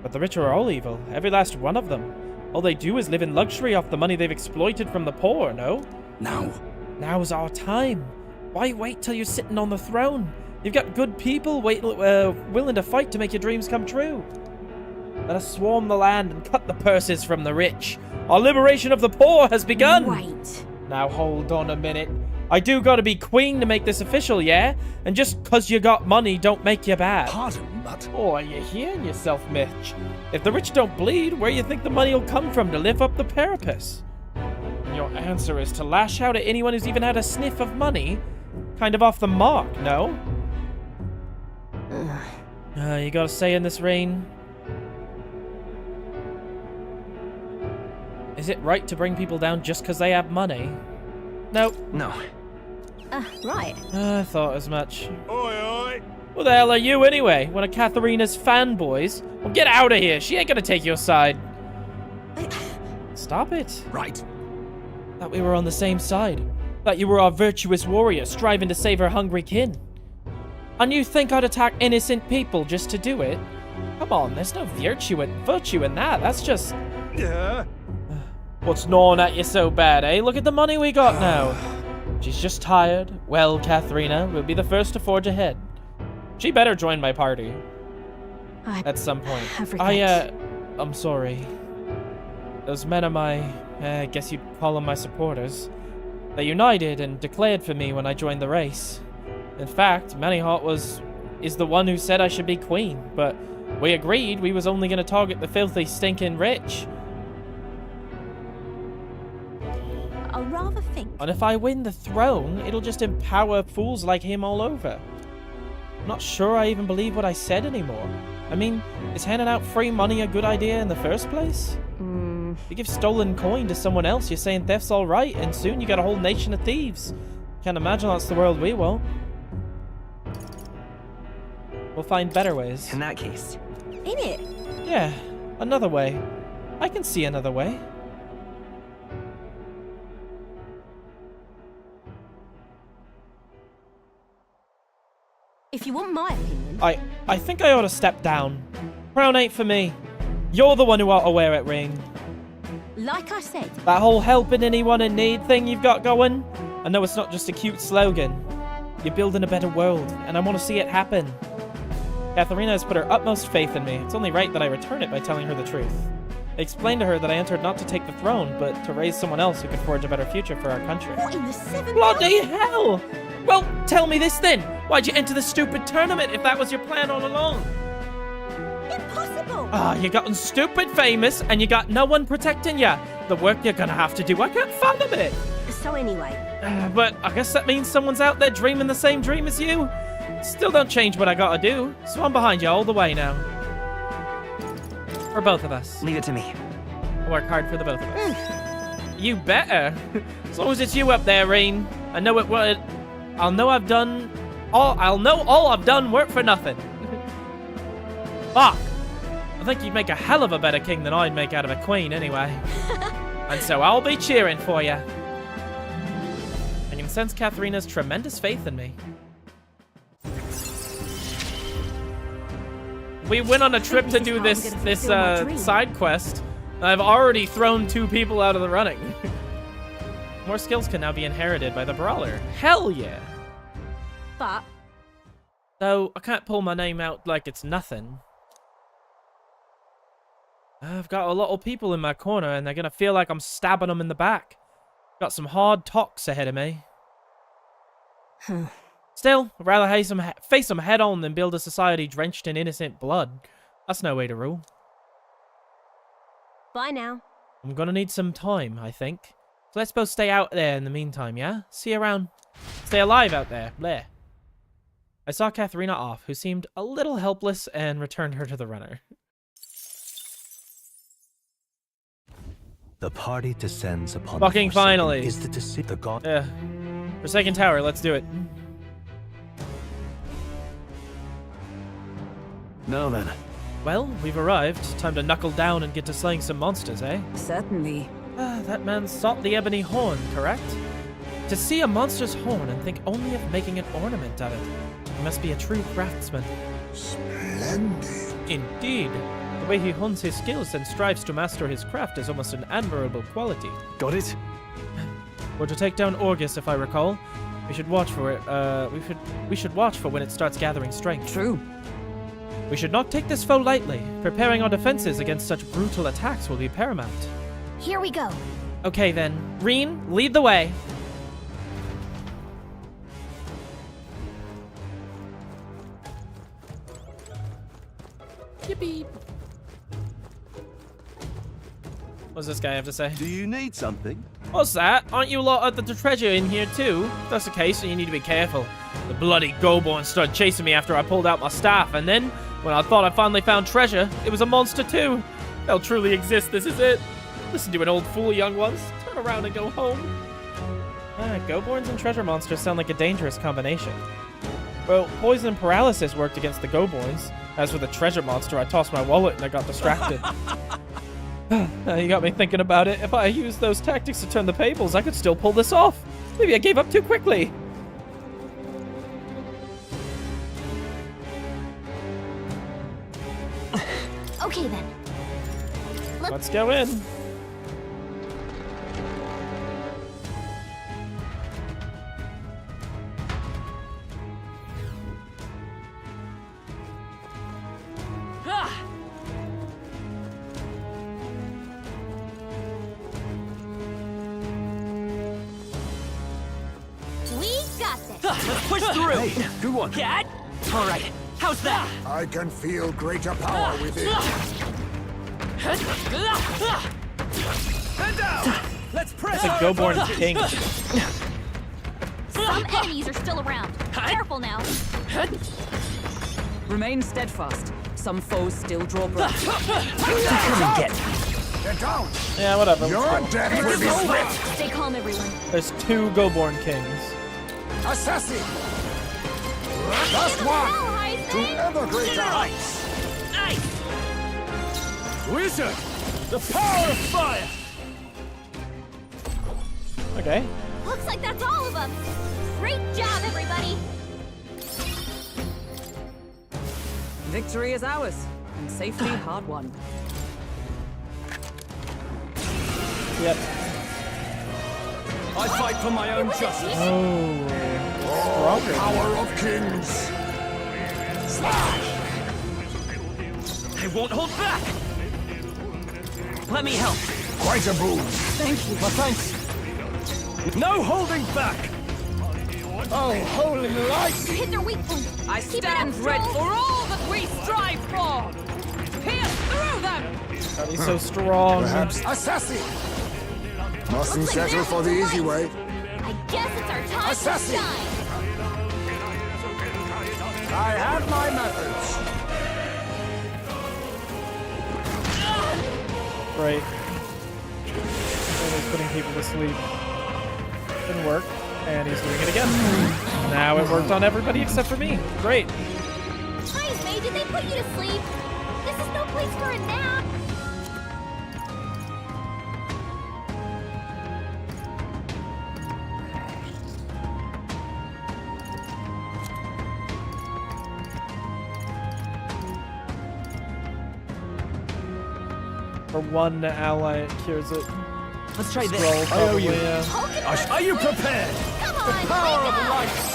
But the rich are all evil, every last one of them. All they do is live in luxury off the money they've exploited from the poor, no? Now. Now's our time. Why wait till you're sitting on the throne? You've got good people willing to fight to make your dreams come true. Let us swarm the land and cut the purses from the rich. Our liberation of the poor has begun. Wait. Now hold on a minute. I do gotta be queen to make this official, yeah? And just 'cause you got money don't make you bad. Pardon, but... Oh, are you hearing yourself, Mitch? If the rich don't bleed, where you think the money will come from to live up the parapet? And your answer is to lash out at anyone who's even had a sniff of money? Kind of off the mark, no? You got a say in this, Rain? Is it right to bring people down just 'cause they have money? Nope. No. Right. I thought as much. Oi, oi! Who the hell are you anyway? One of Katharina's fanboys? Well, get out of here. She ain't gonna take your side. Stop it. Right. Thought we were on the same side. Thought you were our virtuous warrior striving to save her hungry kin. And you think I'd attack innocent people just to do it? Come on, there's no virtue in that. That's just... Yeah. What's gnawing at you so bad, eh? Look at the money we got now. She's just tired. Well, Katharina, we'll be the first to forge ahead. She better join my party. At some point. I'm sorry. Those men are my, I guess you'd call them my supporters. They united and declared for me when I joined the race. In fact, Manihot is the one who said I should be queen, but we agreed we was only going to target the filthy, stinking rich. I'll rather think. And if I win the throne, it'll just empower fools like him all over. I'm not sure I even believe what I said anymore. I mean, is handing out free money a good idea in the first place? You give stolen coin to someone else, you're saying theft's alright, and soon you got a whole nation of thieves. Can't imagine that's the world we want. We'll find better ways. In that case. In it? Yeah, another way. I can see another way. If you want my opinion. I think I ought to step down. Crown ain't for me. You're the one who ought to wear it, Ring. Like I said. That whole helping anyone in need thing you've got going, I know it's not just a cute slogan. You're building a better world, and I want to see it happen. Katharina has put her utmost faith in me. It's only right that I return it by telling her the truth. I explained to her that I entered not to take the throne, but to raise someone else who could forge a better future for our country. What in the seven? Bloody hell! Well, tell me this then. Why'd you enter the stupid tournament if that was your plan all along? Impossible! You gotten stupid famous, and you got no one protecting you. The work you're gonna have to do, I can't fathom it. So anyway. But I guess that means someone's out there dreaming the same dream as you. Still don't change what I gotta do, so I'm behind you all the way now. For both of us. Leave it to me. I work hard for the both of us. You better. As long as it's you up there, Rain. I know it would. I'll know all I've done worked for nothing. Fuck. I think you'd make a hell of a better king than I'd make out of a queen anyway. And so I'll be cheering for you. I can sense Katharina's tremendous faith in me. We went on a trip to do this side quest. I've already thrown 2 people out of the running. More skills can now be inherited by the brawler. Hell yeah! But though I can't pull my name out like it's nothing. I've got a lot of people in my corner, and they're gonna feel like I'm stabbing them in the back. Got some hard talks ahead of me. Still, I'd rather face them head on than build a society drenched in innocent blood. That's no way to rule. bye now. I'm gonna need some time, I think. So let's both stay out there in the meantime, yeah? See you around. Stay alive out there. Bleh. I saw Katharina off, who seemed a little helpless, and returned her to the runner. The party descends upon Fucking the Forsaken. finally. Is to deceive the god. Yeah. Forsaken Tower, let's do it. Now then. Well, we've arrived. Time to knuckle down and get to slaying some monsters, eh? Certainly. That man sought the ebony horn, correct? To see a monster's horn and think only of making an ornament of it. He must be a true craftsman. Splendid. Indeed. The way he hones his skills and strives to master his craft is almost an admirable quality. Got it? We're to take down Orgus, if I recall. We should watch for it. We should watch for when it starts gathering strength. True. We should not take this foe lightly. Preparing our defenses against such brutal attacks will be paramount. Here we go. Okay then, Reen, lead the way. Yippee. What's this guy have to say? Do you need something? What's that? Aren't you lot of the treasure in here too? If that's the case, then you need to be careful. The bloody Goborn started chasing me after I pulled out my staff, and then, when I thought I finally found treasure, it was a monster too. They'll truly exist, this is it. Listen to an old fool, young ones. Turn around and go home. Goborns and treasure monsters sound like a dangerous combination. Well, poison and paralysis worked against the Goborns. As for the treasure monster, I tossed my wallet and I got distracted. You got me thinking about it. If I used those tactics to turn the tables, I could still pull this off. Maybe I gave up too quickly. Okay then. Let's go in. Let's push through! Hey, good one. Cat? Alright, how's that? I can feel greater power within. Head down! Let's press! It's a Goborn king. Some enemies are still around. Careful now. Remain steadfast. Some foes still draw breath. Get down! Yeah, whatever. Your death will be swift! Stay calm, everyone. There's 2 Goborn kings. Assassin! Last one! To ever greater heights! Wizard! The power of fire! Okay. Looks like that's all of them. Great job, everybody. Victory is ours, and safely hard won. Yep. I fight for my own justice. Oh, power of kings! Slash! I won't hold back! Let me help. Quite a boon. Thank you. My thanks. No holding back! Oh, holy light! Hit their weak point. I stand ready for all that we strive for! Pierce through them! God, he's so strong. Perhaps assassin! Mustn't settle for the easy way. I guess it's our time Assassin! to shine. I have my methods. Right. And he's putting people to sleep. Didn't work. And he's doing it again. Now it worked on everybody except for me. Great. Hi, May, did they put you to sleep? This is no place for a nap. For one ally, it cures it. Let's try this. Scroll, I owe you. probably, yeah. Are you prepared? Come The on, power wake of up. light!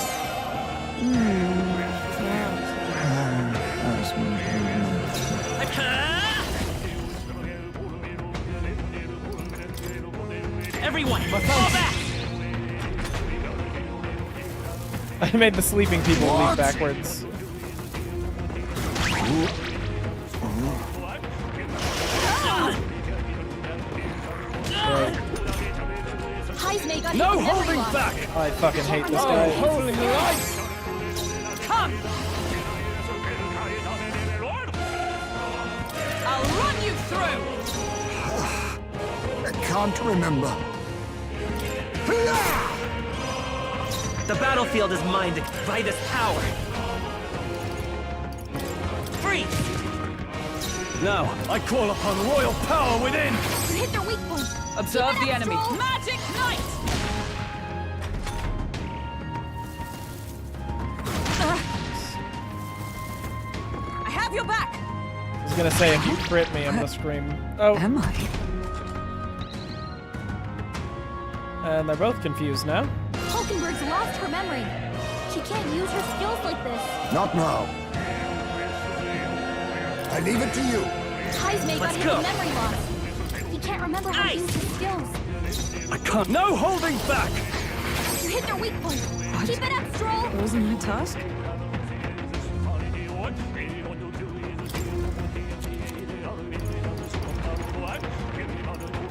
Everyone, fall back! I made the sleeping people leap backwards. Right. Heisme got No hit with holding everyone. back! I fucking hate this Oh, guy. holy light! Come! I'll run you through! I can't remember. The battlefield is mine by this power. Freeze! Now, I call upon royal power within! You hit their weak point. Observe Keep it the up, enemy. Stroll. Magic Knight! I have your back! I was gonna say, if you crit me, I'm gonna scream. Oh. Am I? And they're both confused now. Hulkenberg's lost her memory. She can't use her skills like this. Not now. I leave it to you. Heismay got Let's hit go. with memory loss. He can't remember how to use his skills. I can't. No holding back! You hit their weak point. Keep it up, Stroll. Wasn't my task?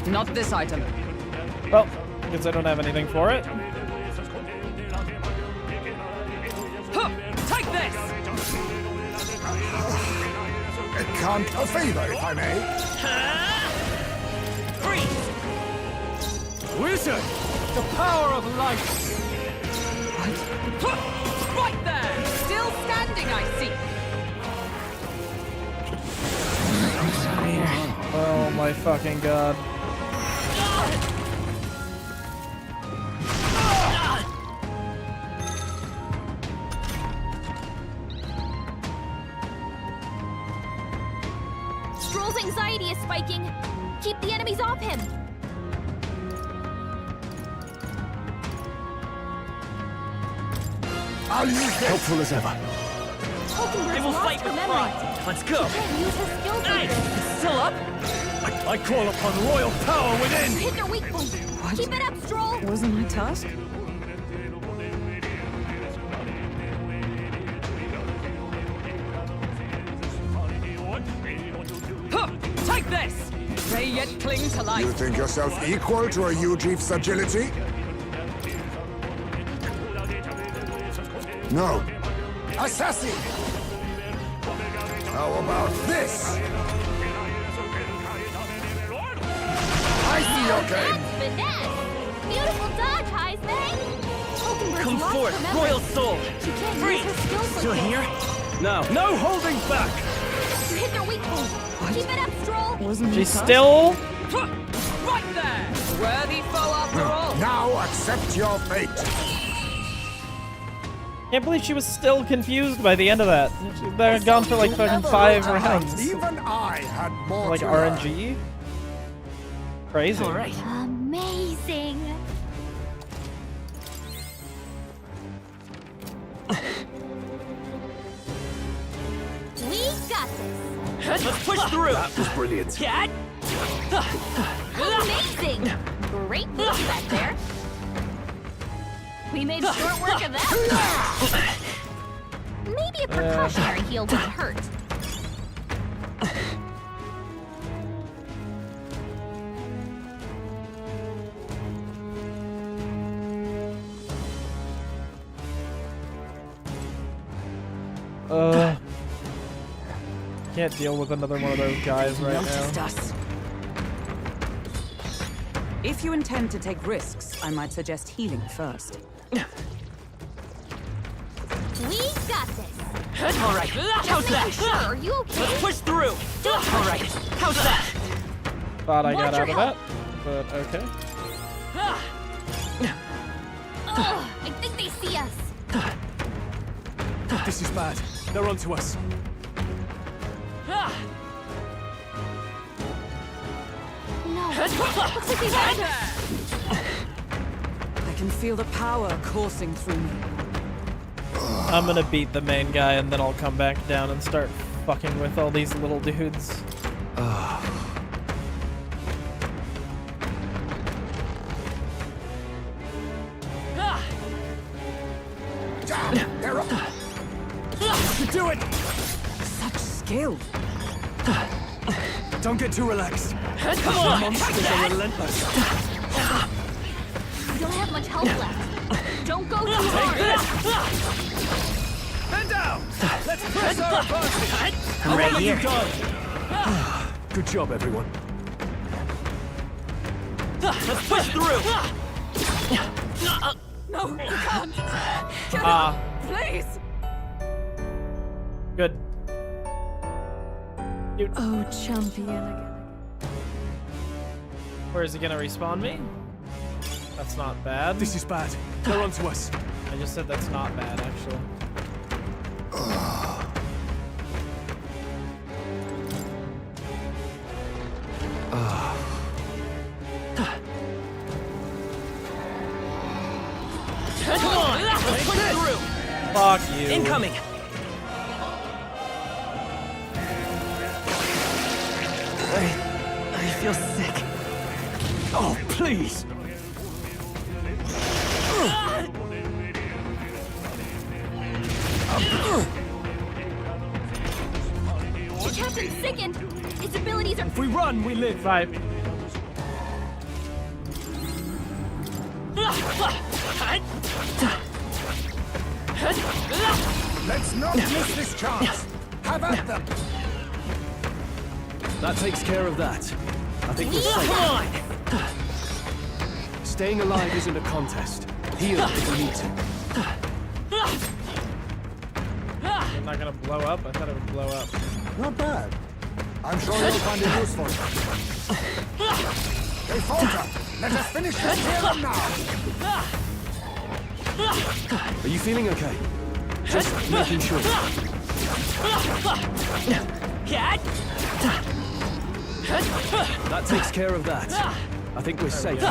Not this item. Well, because I don't have anything for it. Huh, take this! I can't. A favor, if I may. Freeze! Wizard! The power of light! Huh, right there! Still standing, I see. Oh my fucking god. Stroll's anxiety is spiking. Keep the enemies off him. I'll use this. Helpful as ever. Hulkenberg's I will lost fight her with memory. pride. Let's go. She can't use her skills like Nice. this. It's still up. I call upon royal power You within! hit their weak point. Keep it up, Stroll. Wasn't my task? Huh, take this! They yet cling to life. You think yourself equal to a Ujief's agility? No. Assassin! How about this? I see your game. Finesse. Beautiful dodge, Heismay. Hulkenberg's Come lost forth, her memory. royal soul. She can't Freeze! use her skills like Still this. here? Now, no holding back! You hit their weak point. Keep it up, Stroll. Wasn't She's still. Huh, right there! Worthy foe after all. Now accept your fate. Can't believe she was still confused by the end of that. They're gone for like fucking 5 rounds. Even I had more Like to learn. RNG. Crazy. All right. Amazing. We got this. Let's push through. That was brilliant. Cat. Amazing. Great move back there. We made short work of that. Maybe a precautionary heal wouldn't hurt. Can't deal with another one of those guys right Noticed now. us. If you intend to take risks, I might suggest healing first. We got this. All right. How's Just making that? sure. Are you okay? Let's push through. All right. How's that? Thought I got Want out your of that, but okay. Ugh, I think they see us. This is bad. They're onto us. No. Looks like they found her. I can feel the power coursing through me. I'm gonna beat the main guy and then I'll come back down and start fucking with all these little dudes. They're up. You do it! Such skill. Don't get too relaxed. Come on. Monsters are relentless. We don't have much health left. Don't go too hard. Man down! Let's press our advantage! I'm right here. Good job, everyone. Let's push through! No, you can't! Get up, please! Good. Oh, champion. Where is he gonna respawn me? That's not bad. This is bad. They're onto us. I just said that's not bad, actually. Come on! Let's push through! Fuck you. Incoming! I feel sick. Oh, please! The captain's sickened. His abilities are. If we run, we live. Bye. Let's not miss this chance. Have at them. That takes care of that. I think we're safe. Staying alive isn't a contest. Heal if we need to. I'm not gonna blow up? I thought it would blow up. Not bad. I'm sure you'll find it useful. They falter. Let us finish this here and now. Are you feeling okay? Just making sure. That takes care of that. I think we're safe.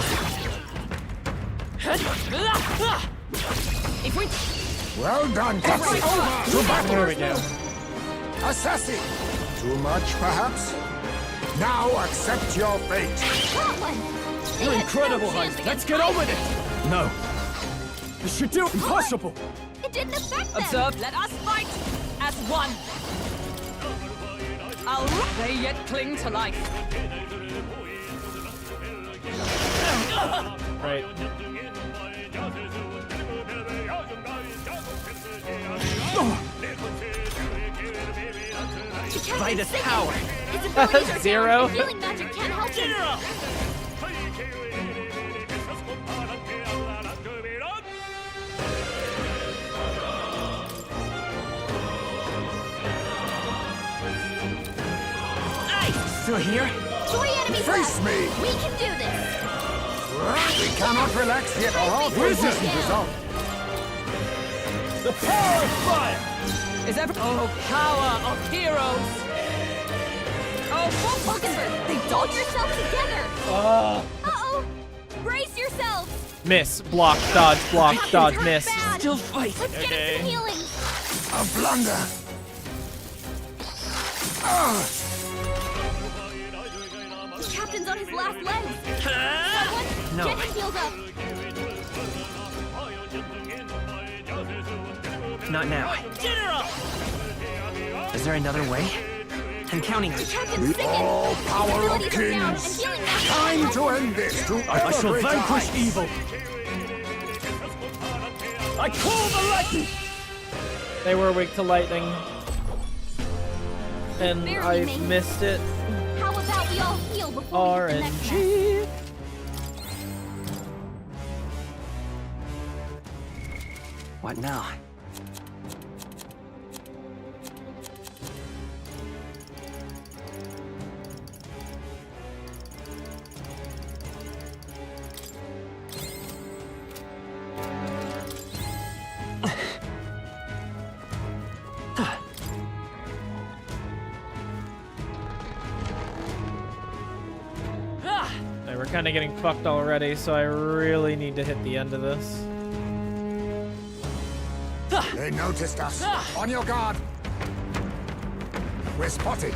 If we... Well done, Captain. To battle. There we go. Assassin. Too much, perhaps? Now accept your fate. Scotland! You're incredible, Heist. Let's get on with it. No. This should do impossible. It didn't affect them! Observe, let us fight as one! They yet cling to life. Right. By this power! His abilities are Zero. down. Healing magic can't help him. Still here? 3 enemies Face left. me. We can do this. We cannot relax yet. Our resistance is up. The power of fire! Is ever... Oh, power of heroes! Oh, Vulcanburg! They dodge yourself together. Uh-oh. Brace yourselves. Miss. Block. Dodge. Block. Dodge. Miss. Still fight. Let's get him some healing. A blunder. The captain's on his last legs. Someone, No. get him healed up. Not now. Is there another way? I'm counting on The you. captain's The sickened. all-power of His abilities are down, and kings. healing magic Time can't to help him. end this to I shall ever greater vanquish heights. evil. I call the lightning! They were weak to lightning. And Barely I made it. missed it. How about we all heal before we hit the next mess? RNG. What now? We're kind of getting fucked already, so I really need to hit the end of this. They noticed us. On your guard. We're spotted.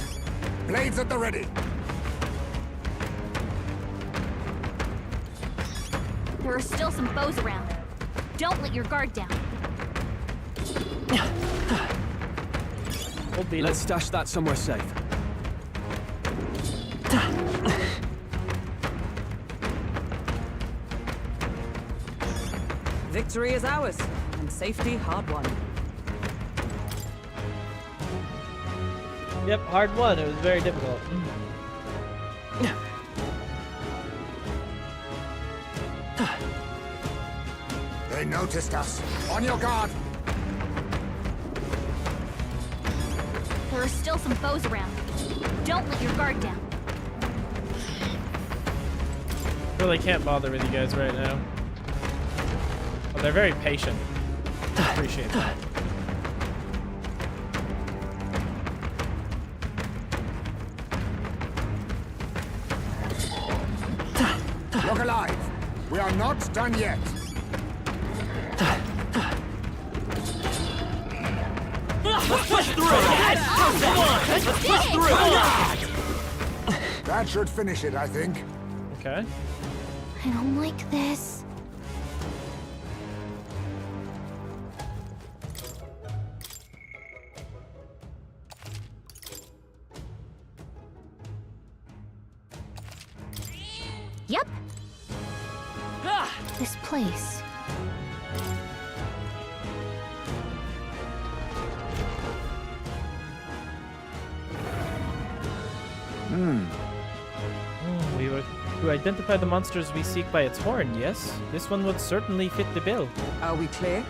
Blades at the ready. There are still some foes around. Don't let your guard down. We'll beat Let's stash that somewhere safe. Victory is ours, and safety hard won. Yep, hard one. It was very difficult. They noticed us. On your guard. There are still some foes around. Don't let your guard down. Really can't bother with you guys right now. Well, they're very patient. Appreciate that. Look alive. We are not done yet. Let's push through! Come on! Let's push through! That should finish it, I think. Okay. I don't like this. Yep. This place. We were to identify the monsters we seek by its horn, yes? This one would certainly fit the bill. Are we clear?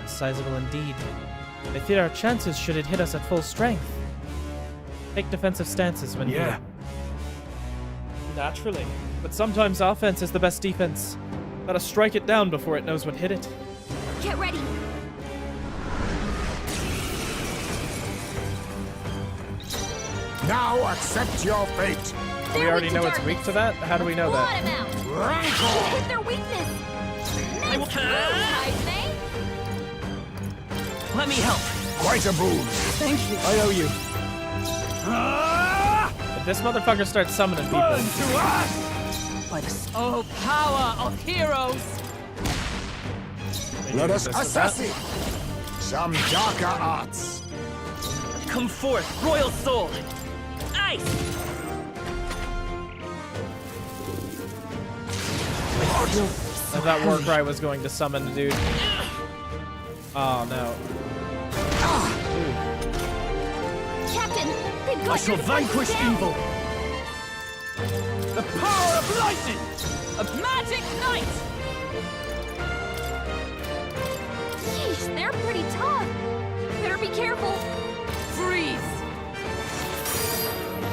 Sizable indeed. I fear our chances should it hit us at full strength. Take defensive stances when Yeah. Naturally. But sometimes offense is the best defense. Gotta strike it down before it knows what hit it. Get ready. Now accept your fate. We already know it's weak to that? How do we know that? Hit their weakness. Nice move, Heisman. Let me help. Quite a boon. Thank you. I owe you. If this motherfucker starts summoning people. By the power of heroes. Let us assess it. Some darker arts. Come forth, royal soul. Ice. I thought Warcry was going to summon the dude. Oh no. Captain, they've got I shall your vanquish down. evil. The power of lightning. A magic knight. Yeesh, they're pretty tough. Better be careful. Freeze.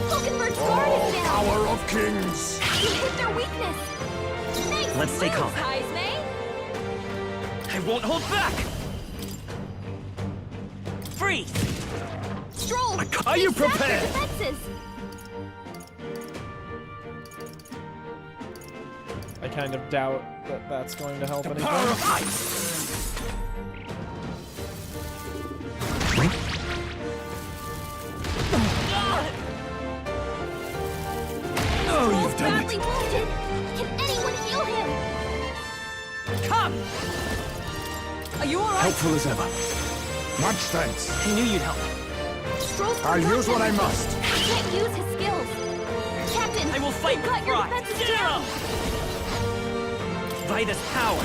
Hulkenberg's guard is down. Power of kings. You hit their weakness. Nice Let's stay moves, calm. Heisman. I won't hold back. Freeze. Stroll. Are you they've sapped their prepared? defenses. I kind of doubt that that's going to help anything. Power of ice. Oh, you've done it. badly wounded. Can anyone heal him? Come. Are you all right? Helpful as ever. Much thanks. I knew you'd help. Stroll's I'll forgotten use what I everything. must. He can't use his skills. Captain, I will fight they've got with your pride. defenses Zero. down. Vitus power.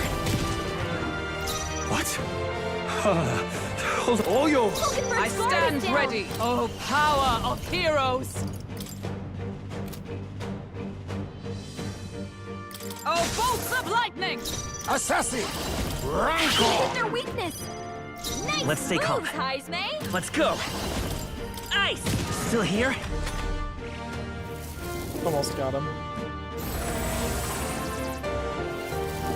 What? Hold all yours. Hulkenberg's I guard stand is down. ready. Oh, power of heroes. Oh, bolts of lightning. Assassin. You hit Rancor. their weakness. Nice Let's stay calm. moves, Heisman. Let's go. Ice. Still here? Almost got him.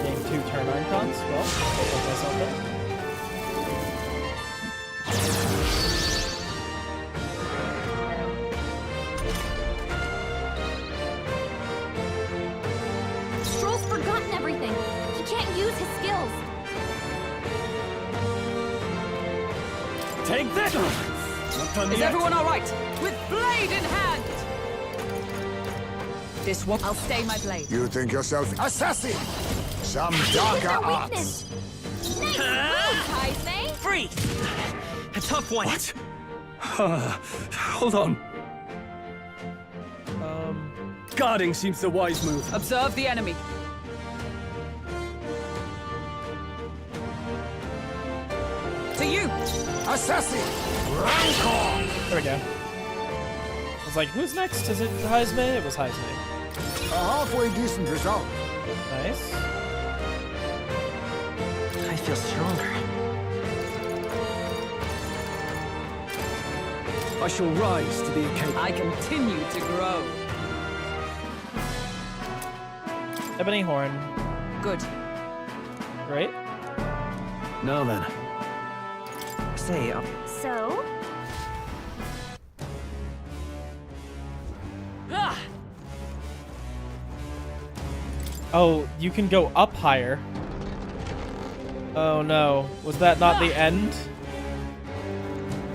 Game 2 turn icons. Well, I'll put myself in. Stroll's forgotten everything. He can't use his skills. Take this. Not done Is yet. everyone all right? With blade in hand. This one. I'll stay my blade. You think yourself assassin. Some You hit darker their arts. weakness. Nice moves, Heisman. Freeze. A tough one. What? Hold on. Guarding seems the wise move. Observe the enemy. To you. Assassin. Rancor. There we go. was like, who's next? Is it Heisme? It was Heisme. A halfway decent result. Nice. I feel stronger. I shall rise to the occasion. I continue to grow. Ebony Horn. Good. Great. Now then. Say, So? Oh, you can go up higher. Oh no. Was that not the end?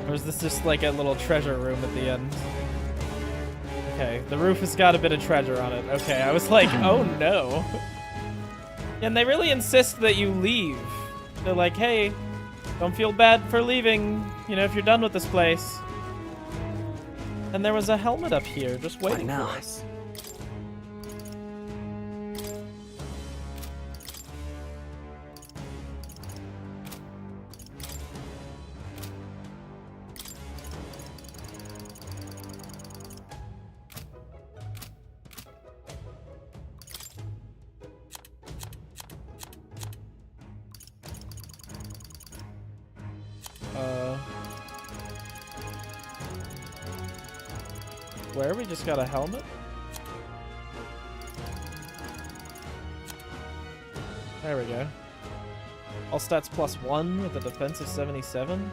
Or is this just like a little treasure room at the end? Okay, the roof has got a bit of treasure on it. Okay, I was like, oh no. And they really insist that you leave. They're like, hey, don't feel bad for leaving, you know, if you're done with this place. And there was a helmet up here, just waiting for us. Where? We just got a helmet? There we go. All stats +1 with a defense of 77.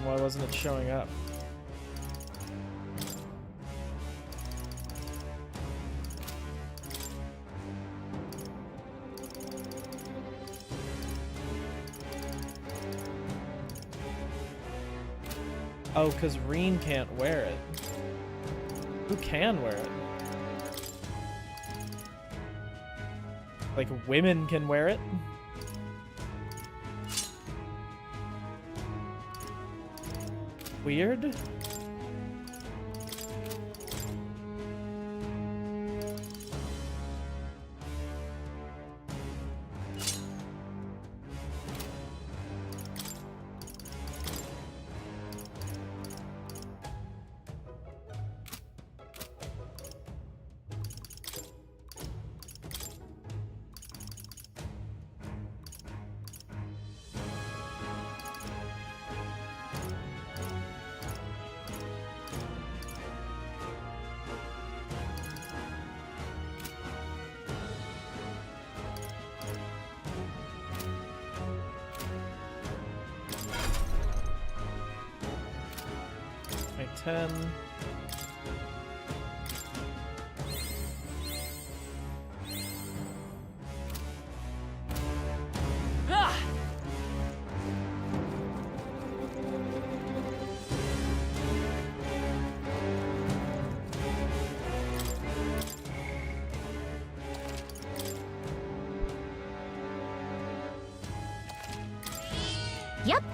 Why wasn't it showing up? Oh, because Reen can't wear it. Who can wear it? Like, women can wear it? Weird? Okay, 10. Yep.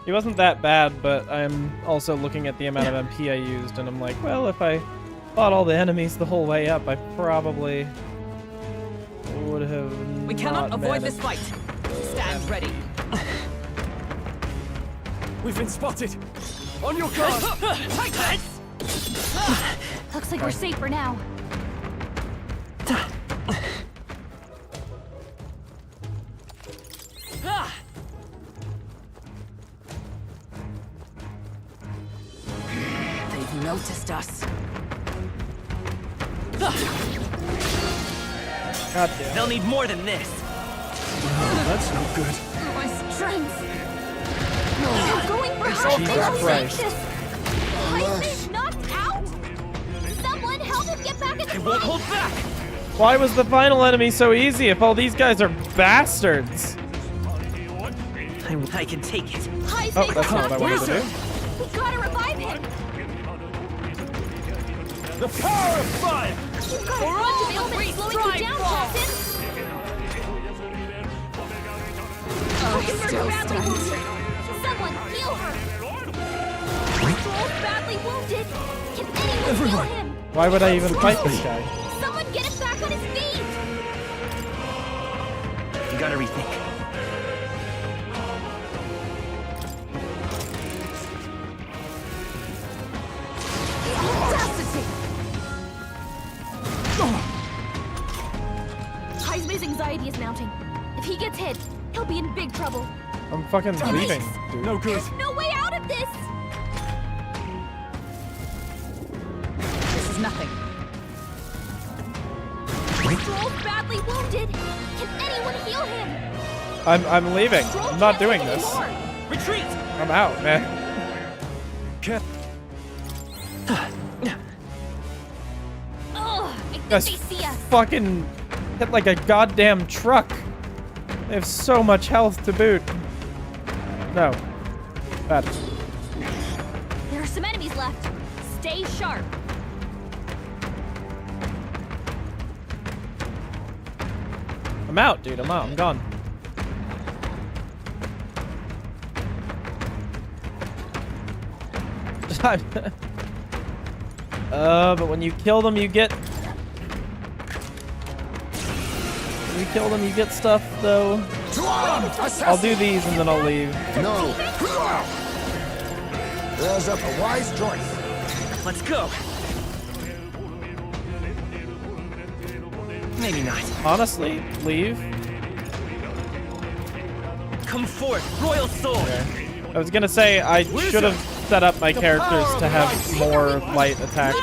He wasn't that bad, but I'm also looking at the amount of MP I used, and I'm like, well, if I fought all the enemies the whole way up, I probably would have. We cannot avoid this fight. Stand ready. We've been spotted. On your guard. Looks like we're safe for now. They've noticed us. God damn. They'll need more than this. That's no good. My strength. I'm going for Jesus Christ. Heisman's knocked out? Someone help him get back in the fight! I won't hold back! Why was the final enemy so easy if all these guys are bastards? I can take it. Heisman's Oh, that's not what I wanted to do. We gotta revive him! The power of fire! You've got a bunch of ailments slowing you down, Captain! Oh, still badly stunned. wounded! Someone heal her! Joel's badly wounded! Can anyone heal him? Why would I even fight this guy? Someone get him back on his feet! You gotta rethink. kid. He'll be in big trouble. I'm fucking leaving, dude. No good. There's no way out of this. This is nothing. Stroll's badly wounded. Can anyone heal him? I'm leaving. I'm not doing this. Retreat! I'm out, man. Ugh, I think Guys, they see us. fucking hit like a goddamn truck. They have so much health to boot. No. Bad. There are some enemies left. Stay sharp. I'm out, dude. I'm out. I'm gone. But when you kill them, you get... When you kill them, you get stuff, though. I'll do these and then I'll leave. No. There's a wise choice. Let's go. Maybe not. Honestly, leave. Come forth, royal sword. Okay. I was gonna say I should have set up my characters to have more light attacks.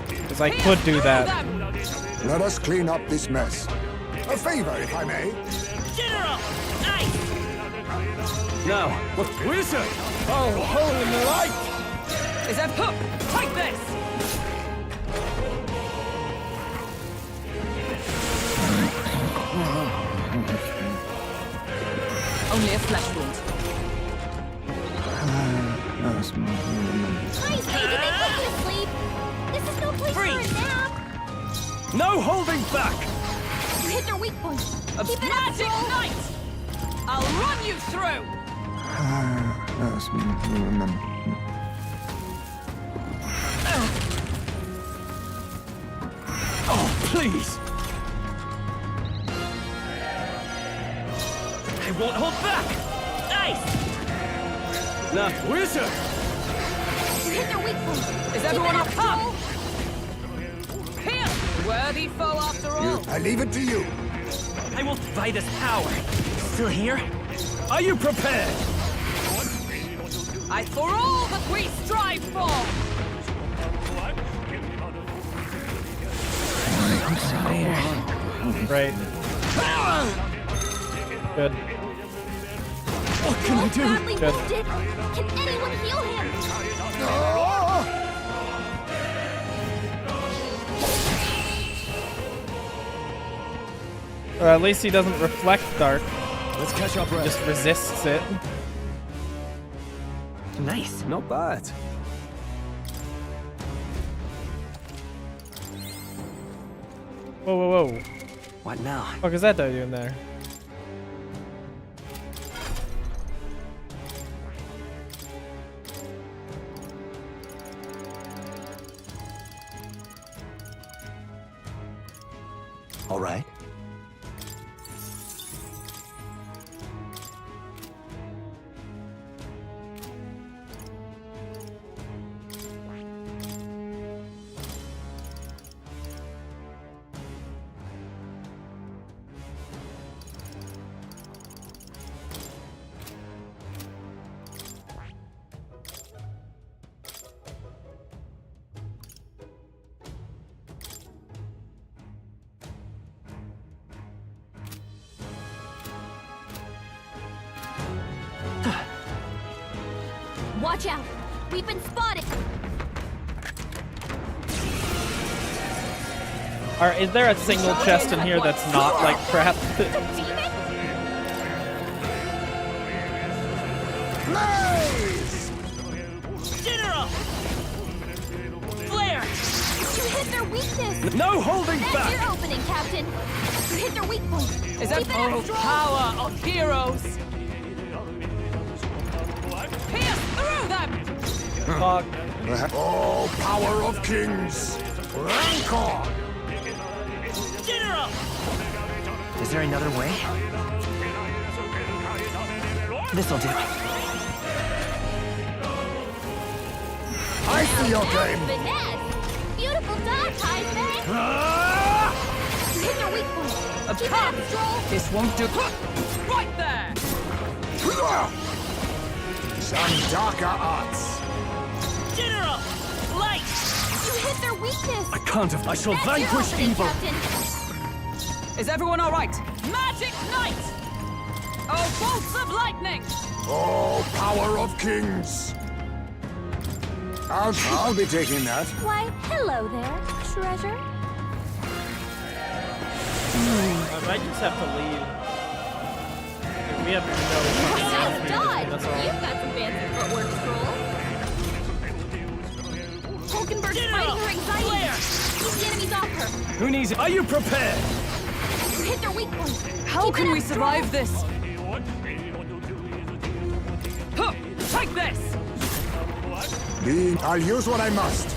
Because I could do that. Let us clean up this mess. A favor, if I may. General! Ice! Now, what is it? Oh, holy light! Is that hook? Take this! Only a flesh wound. Guys, hey, did they put you to sleep? This is no place for a nap. No holding back! You hit their weak point. Keep it up, Magic Stroll. Knight! I'll run you through! Oh, please! I won't hold back! Ice! Now, wizard! You hit their weak point. Is Keep everyone it up up, top? Stroll. Here! Worthy foe after all. I leave it to you. I will defy this power. Still here? Are you prepared? I for all that we strive for! Right. Good. What can I do? Badly Good. wounded. Can anyone heal him? Or at least he doesn't reflect dark. Let's catch up, He Red. just resists it. Nice. Not bad. Whoa, whoa, whoa. What now? What the fuck is that guy doing there? All right. Watch out. We've been spotted. Is there a single chest in here that's not like crap? General! Flare! You hit their weakness. No holding That's back! your opening, Captain. You hit their weak point. Is that Keep it up, the Stroll. power of heroes? Pierce through them! Fuck. Oh, power of kings! Rancor! General! Is there another way? This'll do. I see your game! Finesse. Beautiful dodge, Heisman. You Hit their weak point. Keep it up, Stroll. This won't do. Right there! Some darker arts. General! Light! You hit their weakness. I can't have. I shall That's your vanquish opening, evil. Captain. Is everyone all right? Magic Knight! Oh, bolts of lightning! Oh, power of kings! I'll be taking that. Why, hello there, treasure. I might just have to leave. We have Nice no dodge. that's all. You've got some fancy footwork, Stroll. Hulkenberg's fighting her anxiety. Keep the enemies off her. Who needs it? Are you prepared? You hit their weak point. How Keep it can up, we survive Stroll. this? Huh, take this! I'll use what I must.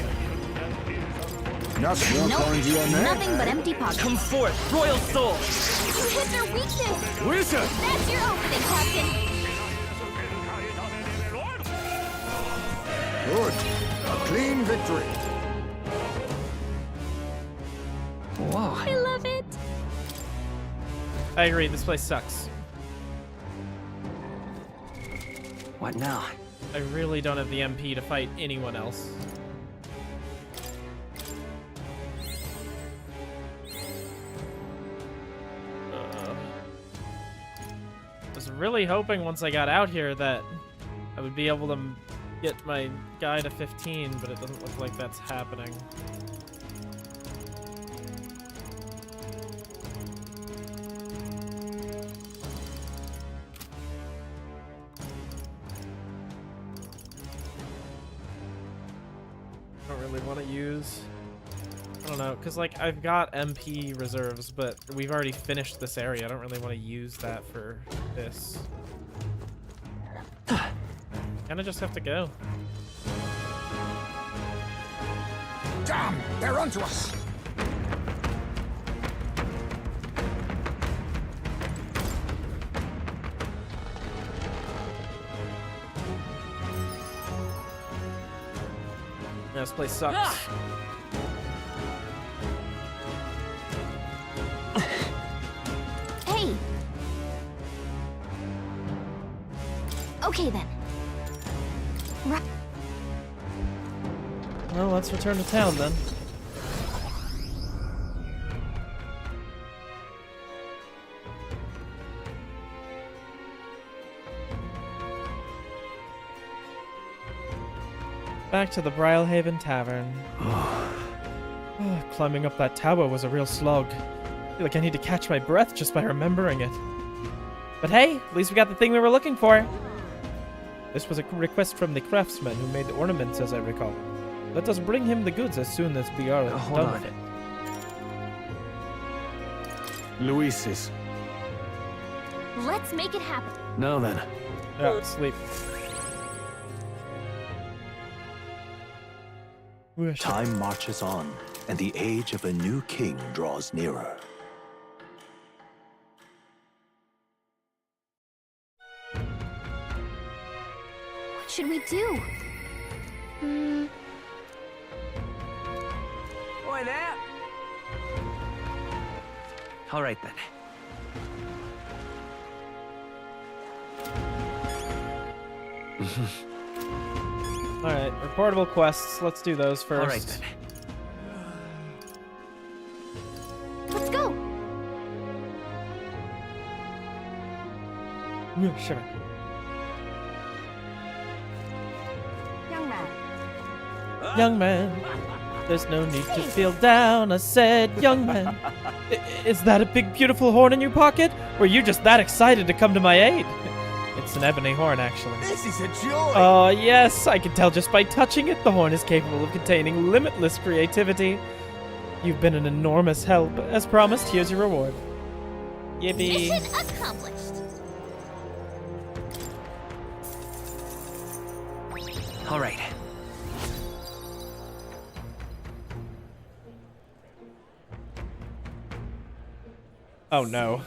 Nothing Nope, going to your neck. nothing but empty pockets. Come forth, royal soul. You hit their weakness. Wizard! That's your opening, Captain. Good. A clean victory. Whoa. I love it. I agree, this place sucks. What now? I really don't have the MP to fight anyone else. I was really hoping once I got out here that I would be able to get my guy to 15, but it doesn't look like that's happening. I don't really want to use... I don't know, because like I've got MP reserves, but we've already finished this area. I don't really want to use that for this. Kind of just have to go. Damn, they're onto us. Yeah, this place sucks. Hey. Okay then. Right. Well, let's return to town then. Back to the Brylehaven Tavern. Climbing up that tower was a real slog. I feel like I need to catch my breath just by remembering it. But hey, at least we got the thing we were looking for. This was a request from the craftsman who made the ornaments, as I recall. Let us bring him the goods as soon as we are done with it. Luis's. Let's make it happen. Now then. Yeah, sleep. Time marches on, and the age of a new king draws nearer. What should we do? Boy, there. All right then. Alright, reportable quests. Let's do those first. All right then. Let's go. Yeah, sure. Young man. Young man, there's no need to feel down, I said, young man. Is that a big, beautiful horn in your pocket? Were you just that excited to come to my aid? It's an ebony horn, actually. This is a joy! Oh, yes, I can tell just by touching it. The horn is capable of containing limitless creativity. You've been an enormous help. As promised, here's your reward. Yippee. Mission accomplished. All right. Oh, no.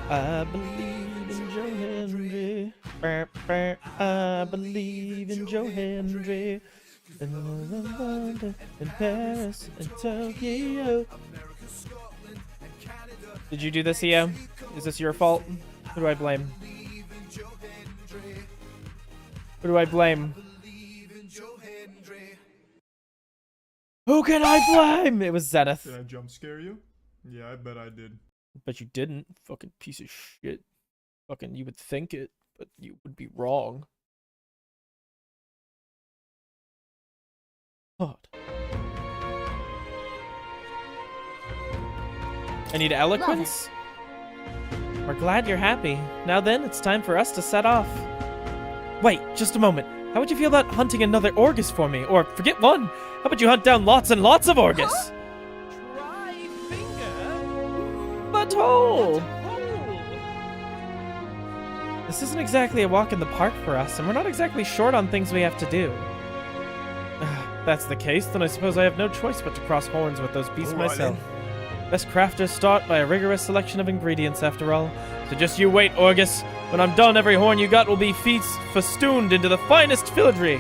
I believe in Joe Henry. I believe in Joe Henry. In London, in Paris, in Tokyo. Did you do this, EO? Is this your fault? Who do I blame? Who do I blame? Who can I blame? It was Zenith. Did I jump scare you? Yeah, I bet I did. But you didn't. Fucking piece of shit. Fucking, you would think it, but you would be wrong. God. I need eloquence? We're glad you're happy. Now then, it's time for us to set off. Wait, just a moment. How would you feel about hunting another Orgus for me? Or, forget one, how about you hunt down lots and lots of Orgus? Huh? Butthole! This isn't exactly a walk in the park for us, and we're not exactly short on things we have to do. If that's the case, then I suppose I have no choice but to cross horns with those beasts myself. Best crafters start by a rigorous selection of ingredients, after all. So just you wait, Orgus. When I'm done, every horn you got will be festooned into the finest filigree.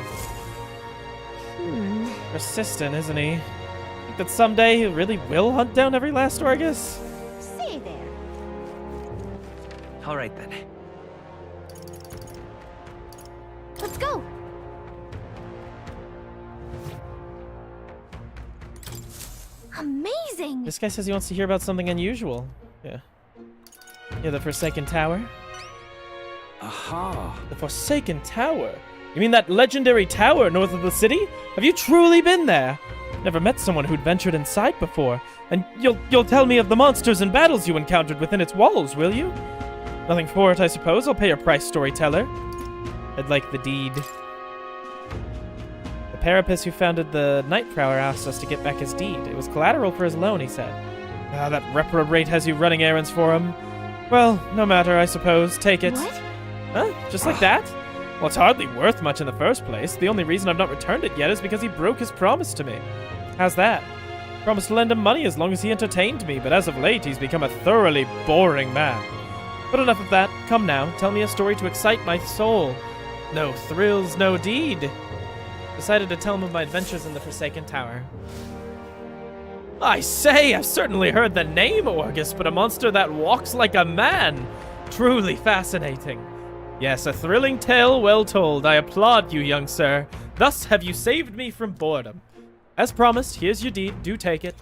Persistent, isn't he? Think that someday he really will hunt down every last Orgus? See there. All right, then. Let's go. Amazing! This guy says he wants to hear about something unusual. Yeah. Yeah, the Forsaken Tower. Aha! The Forsaken Tower? You mean that legendary tower north of the city? Have you truly been there? Never met someone who'd ventured inside before. And you'll tell me of the monsters and battles you encountered within its walls, will you? Nothing for it, I suppose. I'll pay your price, storyteller. I'd like the deed. The Parapus who founded the Night Prowler asked us to get back his deed. It was collateral for his loan, he said. Ah, that reprobate has you running errands for him. Well, no matter, I suppose. Take it. What? Huh? Just like that? Well, it's hardly worth much in the first place. The only reason I've not returned it yet is because he broke his promise to me. How's that? Promised to lend him money as long as he entertained me, but as of late, he's become a thoroughly boring man. But enough of that. Come now, tell me a story to excite my soul. No thrills, no deed. Decided to tell him of my adventures in the Forsaken Tower. I say, I've certainly heard the name Orgus, but a monster that walks like a man. Truly fascinating. Yes, a thrilling tale well told. I applaud you, young sir. Thus have you saved me from boredom. As promised, here's your deed. Do take it.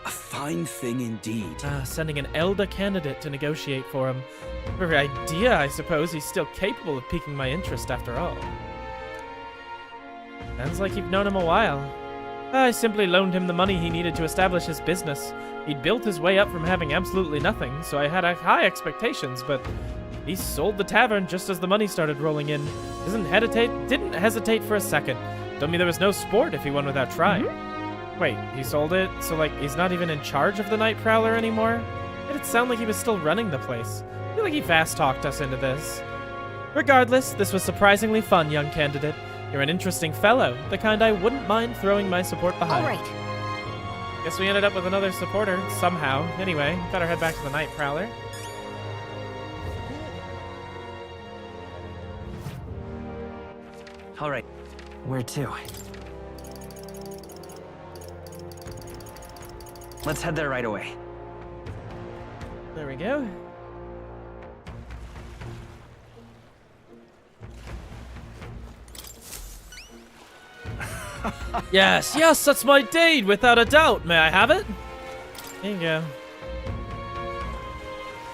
A fine thing indeed. Sending an elder candidate to negotiate for him. Very idea, I suppose. He's still capable of piquing my interest after all. Sounds like you've known him a while. I simply loaned him the money he needed to establish his business. He'd built his way up from having absolutely nothing, so I had high expectations, but he sold the tavern just as the money started rolling in. Didn't hesitate for a second. Told me there was no sport if he won without trying. Wait, he sold it? So, like, he's not even in charge of the Night Prowler anymore? Made it sound like he was still running the place. I feel like he fast-talked us into this. Regardless, this was surprisingly fun, young candidate. You're an interesting fellow, the kind I wouldn't mind throwing my support behind. All right. Guess we ended up with another supporter, somehow. Anyway, better head back to the Night Prowler. All right. Where to? Let's head there right away. There we go. Yes, that's my deed, without a doubt. May I have it? There you go.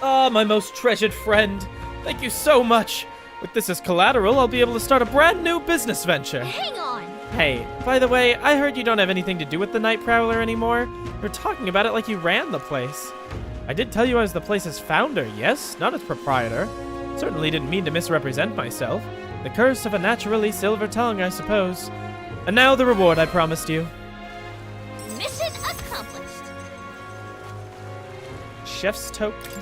Ah, my most treasured friend. Thank you so much. With this as collateral, I'll be able to start a brand new business venture. Hang on. Hey, by the way, I heard you don't have anything to do with the Night Prowler anymore. You're talking about it like you ran the place. I did tell you I was the place's founder, yes, not its proprietor. Certainly didn't mean to misrepresent myself. The curse of a naturally silver tongue, I suppose. And now the reward I promised you. Mission accomplished. Chef's token.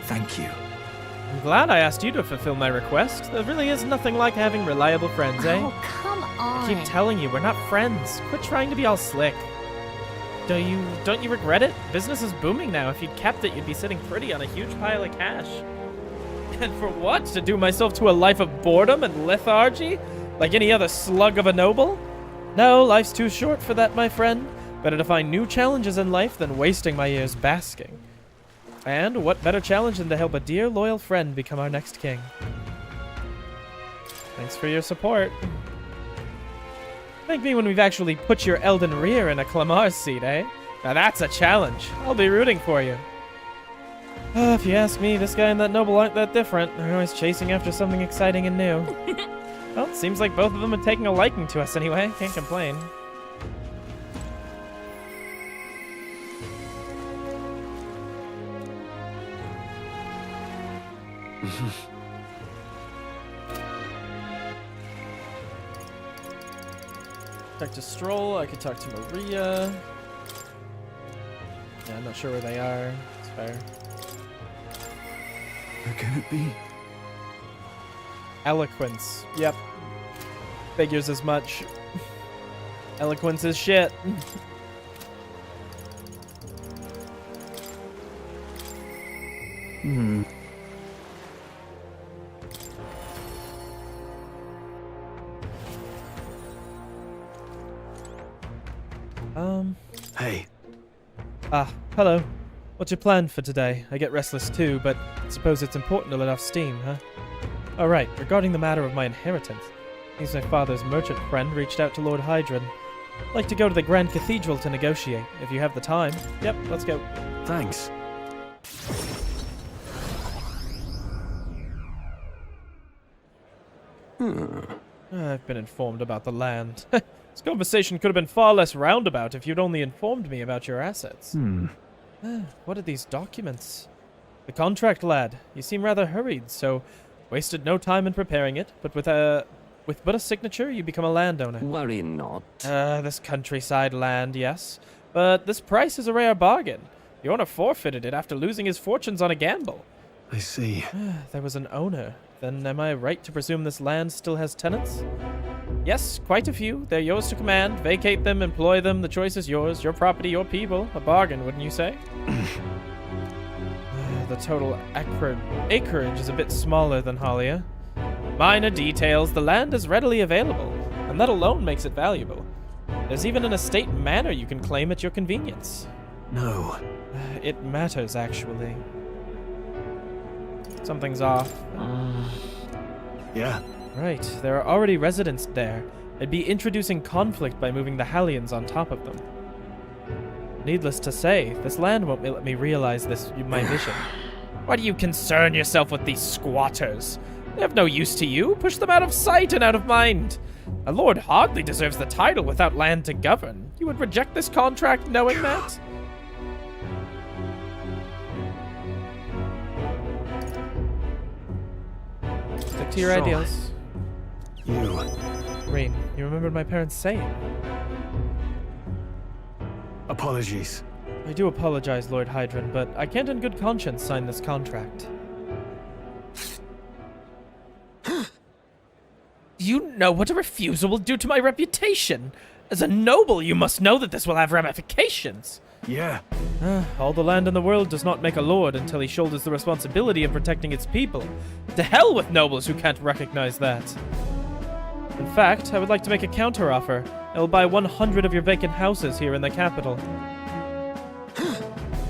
Thank you. I'm glad I asked you to fulfill my request. There really is nothing like having reliable friends, eh? Oh, come on. I keep telling you, we're not friends. Quit trying to be all slick. Don't you regret it? Business is booming now. If you'd kept it, you'd be sitting pretty on a huge pile of cash. And for what? To doom myself to a life of boredom and lethargy? Like any other slug of a noble? No, life's too short for that, my friend. Better to find new challenges in life than wasting my years basking. And what better challenge than to help a dear, loyal friend become our next king? Thanks for your support. Thank me when we've actually put your Elden Rear in a Clamar's seat, eh? Now that's a challenge. I'll be rooting for you. If you ask me, this guy and that noble aren't that different. They're always chasing after something exciting and new. Well, it seems like both of them are taking a liking to us anyway. Can't complain. Talk to Stroll. I could talk to Maria. Yeah, I'm not sure where they are. It's fair. Where can it be? Eloquence. Yep. Figures as much. Eloquence is shit. Hey. Hello. What's your plan for today? I get restless too, but I suppose it's important to let off steam, huh? Oh, right. Regarding the matter of my inheritance. Seems my father's merchant friend reached out to Lord Hydron. I'd like to go to the Grand Cathedral to negotiate, if you have the time. Yep, let's go. Thanks. I've been informed about the land. This conversation could have been far less roundabout if you'd only informed me about your assets. What are these documents? The contract, lad. You seem rather hurried, so wasted no time in preparing it, but with but a signature, you become a landowner. Worry not. This countryside land, yes. But this price is a rare bargain. The owner forfeited it after losing his fortunes on a gamble. I see. There was an owner. Then am I right to presume this land still has tenants? Yes, quite a few. They're yours to command. Vacate them, employ them. The choice is yours. Your property, your people. A bargain, wouldn't you say? The total acreage is a bit smaller than Halia. Minor details. The land is readily available, and that alone makes it valuable. There's even an estate manor you can claim at your convenience. No. It matters, actually. Something's off. Yeah. Right, there are already residents there. I'd be introducing conflict by moving the Hallians on top of them. Needless to say, this land won't let me realize my vision. Why do you concern yourself with these squatters? They have no use to you. Push them out of sight and out of mind. A lord hardly deserves the title without land to govern. You would reject this contract knowing that? Stick to your ideals. You. Rain, you remembered my parents saying? Apologies. I do apologize, Lord Hydron, but I can't in good conscience sign this contract. You know what a refusal will do to my reputation. As a noble, you must know that this will have ramifications. Yeah. All the land in the world does not make a lord until he shoulders the responsibility of protecting its people. To hell with nobles who can't recognize that. In fact, I would like to make a counteroffer. I will buy 100 of your vacant houses here in the capital.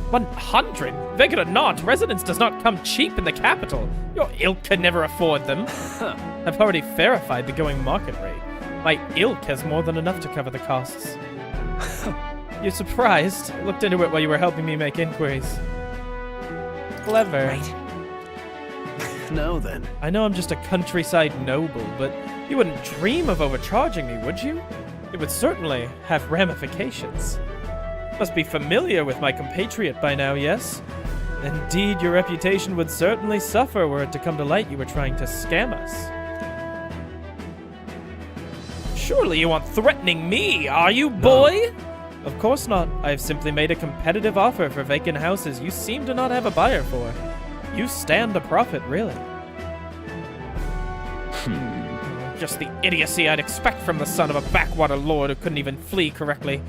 100? Vacant or not, residence does not come cheap in the capital. Your ilk could never afford them. I've already verified the going market rate. My ilk has more than enough to cover the costs. You're surprised? I looked into it while you were helping me make inquiries. Clever. Right. Now then. I know I'm just a countryside noble, but you wouldn't dream of overcharging me, would you? It would certainly have ramifications. Must be familiar with my compatriot by now, yes? Indeed, your reputation would certainly suffer were it to come to light you were trying to scam us. Surely you aren't threatening me, are you, boy? No. Of course not. I've simply made a competitive offer for vacant houses you seem to not have a buyer for. You stand to profit, really. Just the idiocy I'd expect from the son of a backwater lord who couldn't even flee correctly.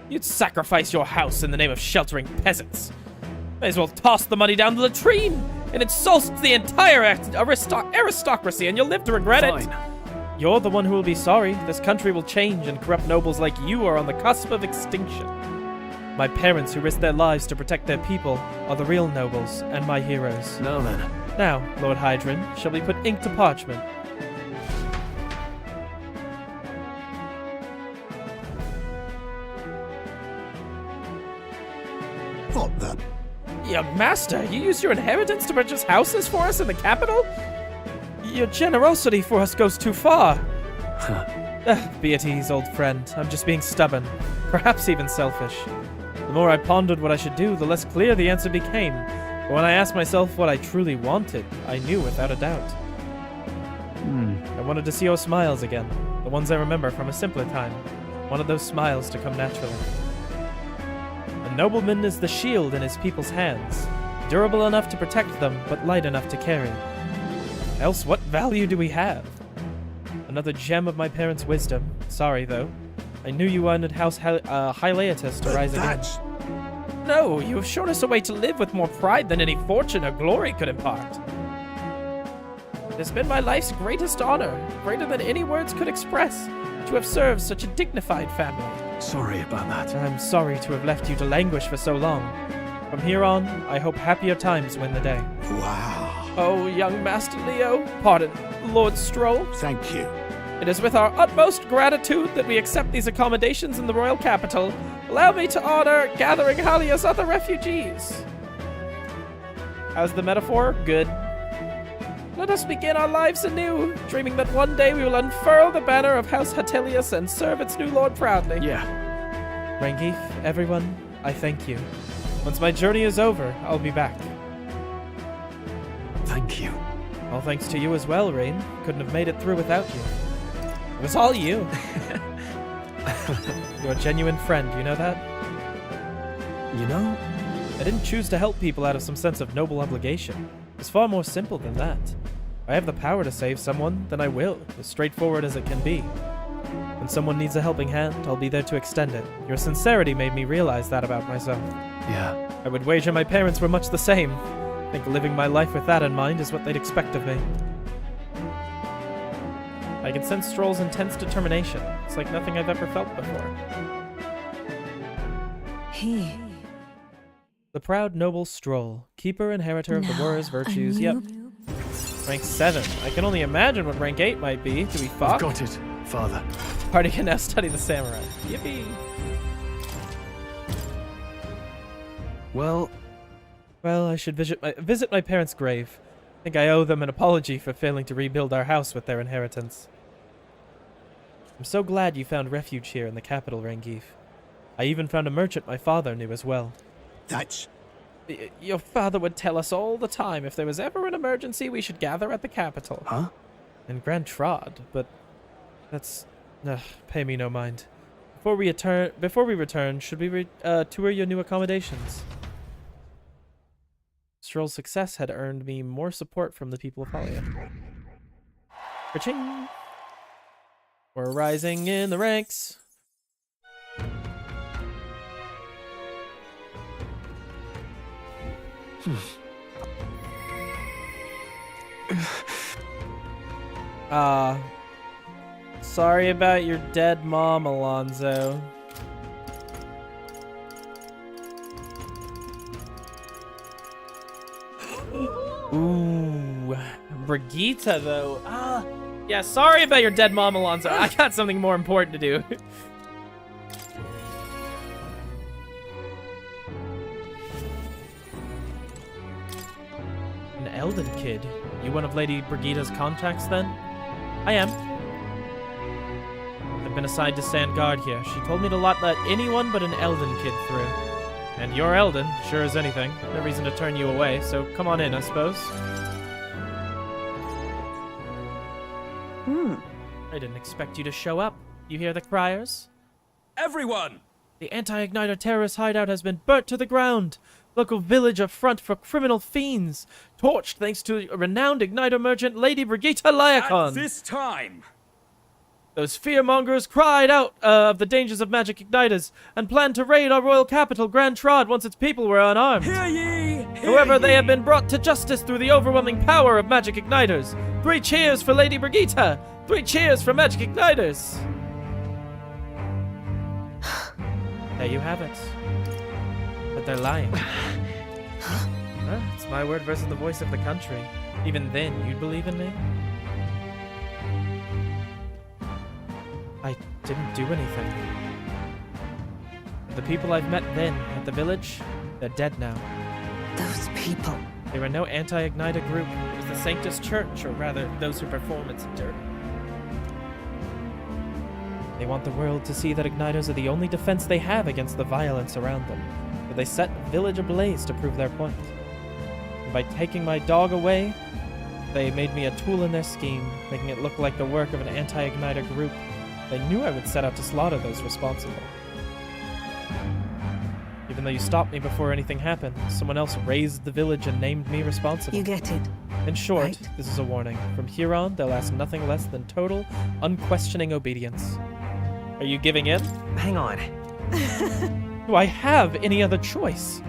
You'd sacrifice your house in the name of sheltering peasants. May as well toss the money down the latrine. It insults the entire aristocracy, and you'll live to regret it. You're the one who will be sorry. This country will change, and corrupt nobles like you are on the cusp of extinction. My parents, who risked their lives to protect their people, are the real nobles and my heroes. Now then. Now, Lord Hydron, shall we put ink to parchment? What the? Yeah, master, you used your inheritance to purchase houses for us in the capital? Your generosity for us goes too far. Be at ease, old friend. I'm just being stubborn. Perhaps even selfish. The more I pondered what I should do, the less clear the answer became. But when I asked myself what I truly wanted, I knew without a doubt. I wanted to see your smiles again, the ones I remember from a simpler time. Wanted those smiles to come naturally. A nobleman is the shield in his people's hands, durable enough to protect them, but light enough to carry. Else what value do we have? Another gem of my parents' wisdom. Sorry, though. I knew you wanted House Hylaetus to rise again. No, you have shown us a way to live with more pride than any fortune or glory could impart. It has been my life's greatest honor, greater than any words could express, to have served such a dignified family. Sorry about that. I'm sorry to have left you to languish for so long. From here on, I hope happier times win the day. Wow. Oh, young Master Leo, pardon, Lord Stroll. Thank you. It is with our utmost gratitude that we accept these accommodations in the royal capital. Allow me to honor gathering Halia's other refugees. How's the metaphor? Good. Let us begin our lives anew, dreaming that one day we will unfurl the banner of House Hatilius and serve its new lord proudly. Yeah. Rangif, everyone, I thank you. Once my journey is over, I'll be back. Thank you. All thanks to you as well, Rain. Couldn't have made it through without you. It was all you. You're a genuine friend, you know that? You know? I didn't choose to help people out of some sense of noble obligation. It's far more simple than that. If I have the power to save someone, then I will, as straightforward as it can be. When someone needs a helping hand, I'll be there to extend it. Your sincerity made me realize that about myself. Yeah. I would wager my parents were much the same. I think living my life with that in mind is what they'd expect of me. I can sense Stroll's intense determination. It's like nothing I've ever felt before. The proud noble Stroll, keeper inheritor of the Warrior's virtues. Yep. Rank 7. I can only imagine what rank 8 might be. Do we fuck? I've got it, father. Party can now study the samurai. Yippee. Well, I should visit my parents' grave. I think I owe them an apology for failing to rebuild our house with their inheritance. I'm so glad you found refuge here in the capital, Rangif. I even found a merchant my father knew as well. That's... Your father would tell us all the time if there was ever an emergency, we should gather at the capital. Huh? In Grand Trod, but that's... pay me no mind. Before we return, should we tour your new accommodations? Stroll's success had earned me more support from the people of Halia. Ka-ching! We're rising in the ranks. Sorry about your dead mom, Alonzo. Ooh, Brigitte, though. Yeah, sorry about your dead mom, Alonzo. I got something more important to do. An Elden kid. You one of Lady Brigitte's contacts, then? I am. I've been assigned to stand guard here. She told me to not let anyone but an Elden kid through. And you're Elden, sure as anything. No reason to turn you away, so come on in, I suppose. I didn't expect you to show up. You hear the criers? Everyone! The anti-Igniter terrorist hideout has been burnt to the ground. Local village a front for criminal fiends. Torched thanks to a renowned Igniter merchant, Lady Brigitte Lyacon. At this time! Those fearmongers cried out of the dangers of magic igniters and planned to raid our royal capital, Grand Trod, once its people were unarmed. Hear ye! However, they have been brought to justice through the overwhelming power of magic igniters. 3 cheers for Lady Brigitte! 3 cheers for magic igniters! There you have it. But they're lying. It's my word versus the voice of the country. Even then, you'd believe in me? I didn't do anything. The people I've met then at the village, they're dead now. Those people. They were no anti-Igniter group. It was the Sanctus Church, or rather, those who perform its dirt. They want the world to see that Igniters are the only defense they have against the violence around them. But they set the village ablaze to prove their point. And by taking my dog away, they made me a tool in their scheme, making it look like the work of an anti-Igniter group. They knew I would set out to slaughter those responsible. Even though you stopped me before anything happened, someone else raised the village and named me responsible. You get it. In short, right? This is a warning. From here on, they'll ask nothing less than total, unquestioning obedience. Are you giving in? Hang on. Do I have any other choice?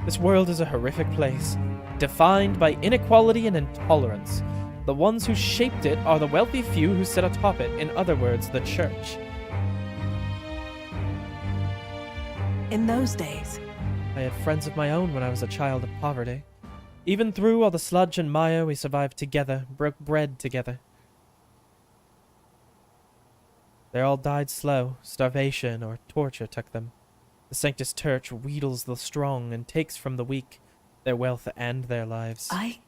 This world is a horrific place, defined by inequality and intolerance. The ones who shaped it are the wealthy few who sit atop it, in other words, the church. In those days, I had friends of my own when I was a child of poverty. Even through all the sludge and mire, we survived together, broke bread together. They all died slow. Starvation or torture took them. The Sanctus Church wheedles the strong and takes from the weak their wealth and their lives. I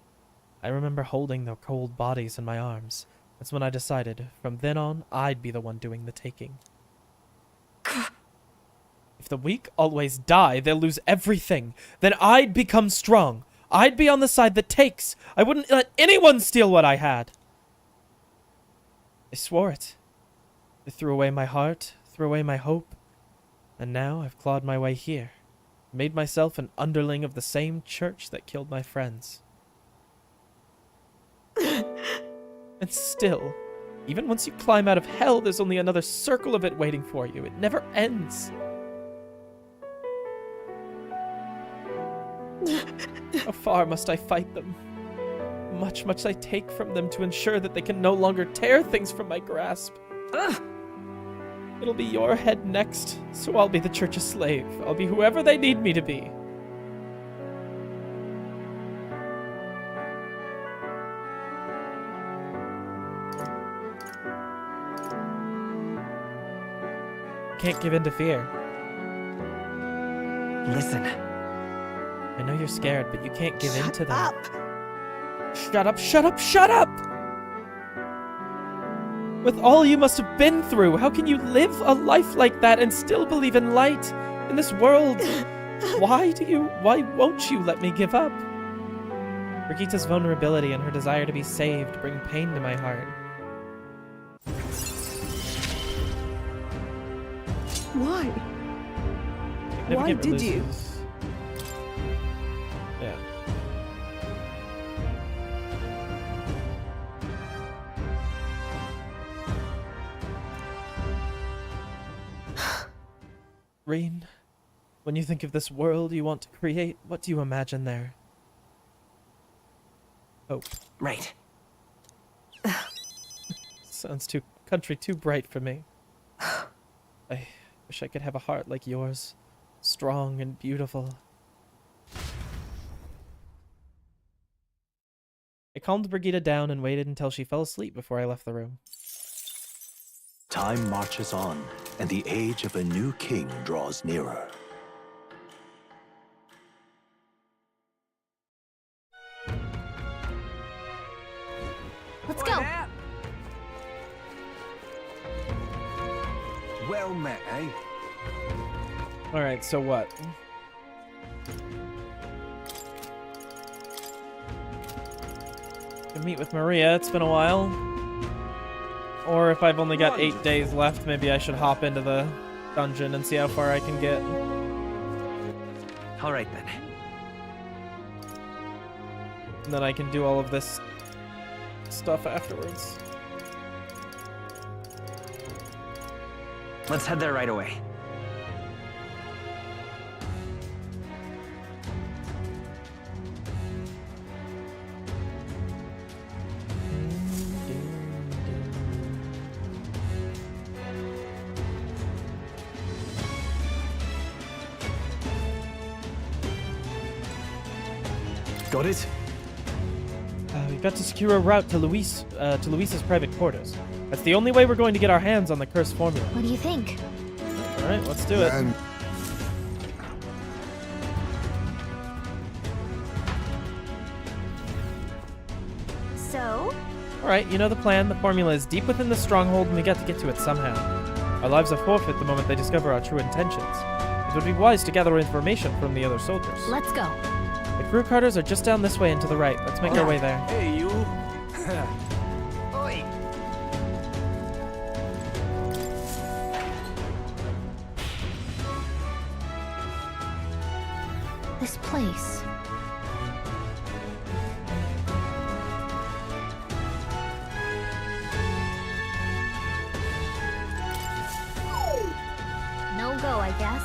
remember holding their cold bodies in my arms. That's when I decided, from then on, I'd be the one doing the taking. If the weak always die, they'll lose everything. Then I'd become strong. I'd be on the side that takes. I wouldn't let anyone steal what I had. I swore it. I threw away my heart, threw away my hope, and now I've clawed my way here. Made myself an underling of the same church that killed my friends. And still, even once you climb out of hell, there's only another circle of it waiting for you. It never ends. How far must I fight them? Much must I take from them to ensure that they can no longer tear things from my grasp. It'll be your head next, so I'll be the church's slave. I'll be whoever they need me to be. Can't give in to fear. Listen. I know you're scared, but you can't give in to them. Shut up, shut up, shut up! With all you must have been through, how can you live a life like that and still believe in light in this world? Why won't you let me give up? Brigitte's vulnerability and her desire to be saved bring pain to my heart. why? Why did you? Yeah. Reen, when you think of this world you want to create, what do you imagine there? Hope. Right. Sounds country too bright for me. I wish I could have a heart like yours. Strong and beautiful. I calmed Brigitte down and waited until she fell asleep before I left the room. Time marches on, and the age of a new king draws nearer. Let's go. Well met, eh? Alright, so what? Can meet with Maria, it's been a while. Or if I've only got 8 days left, maybe I should hop into the dungeon and see how far I can get. Alright then. And then I can do all of this stuff afterwards. Let's head there right away. Got it? We've got to secure a route to Luis's private quarters. That's the only way we're going to get our hands on the cursed formula. What do you think? All right, let's do it. So? All right, you know the plan. The formula is deep within the stronghold, and we got to get to it somehow. Our lives are forfeit the moment they discover our true intentions. It would be wise to gather information from the other soldiers. Let's go. The crew quarters are just down this way and to the right. Let's make our way there. Hey, you. Oi. This place. No go, I guess.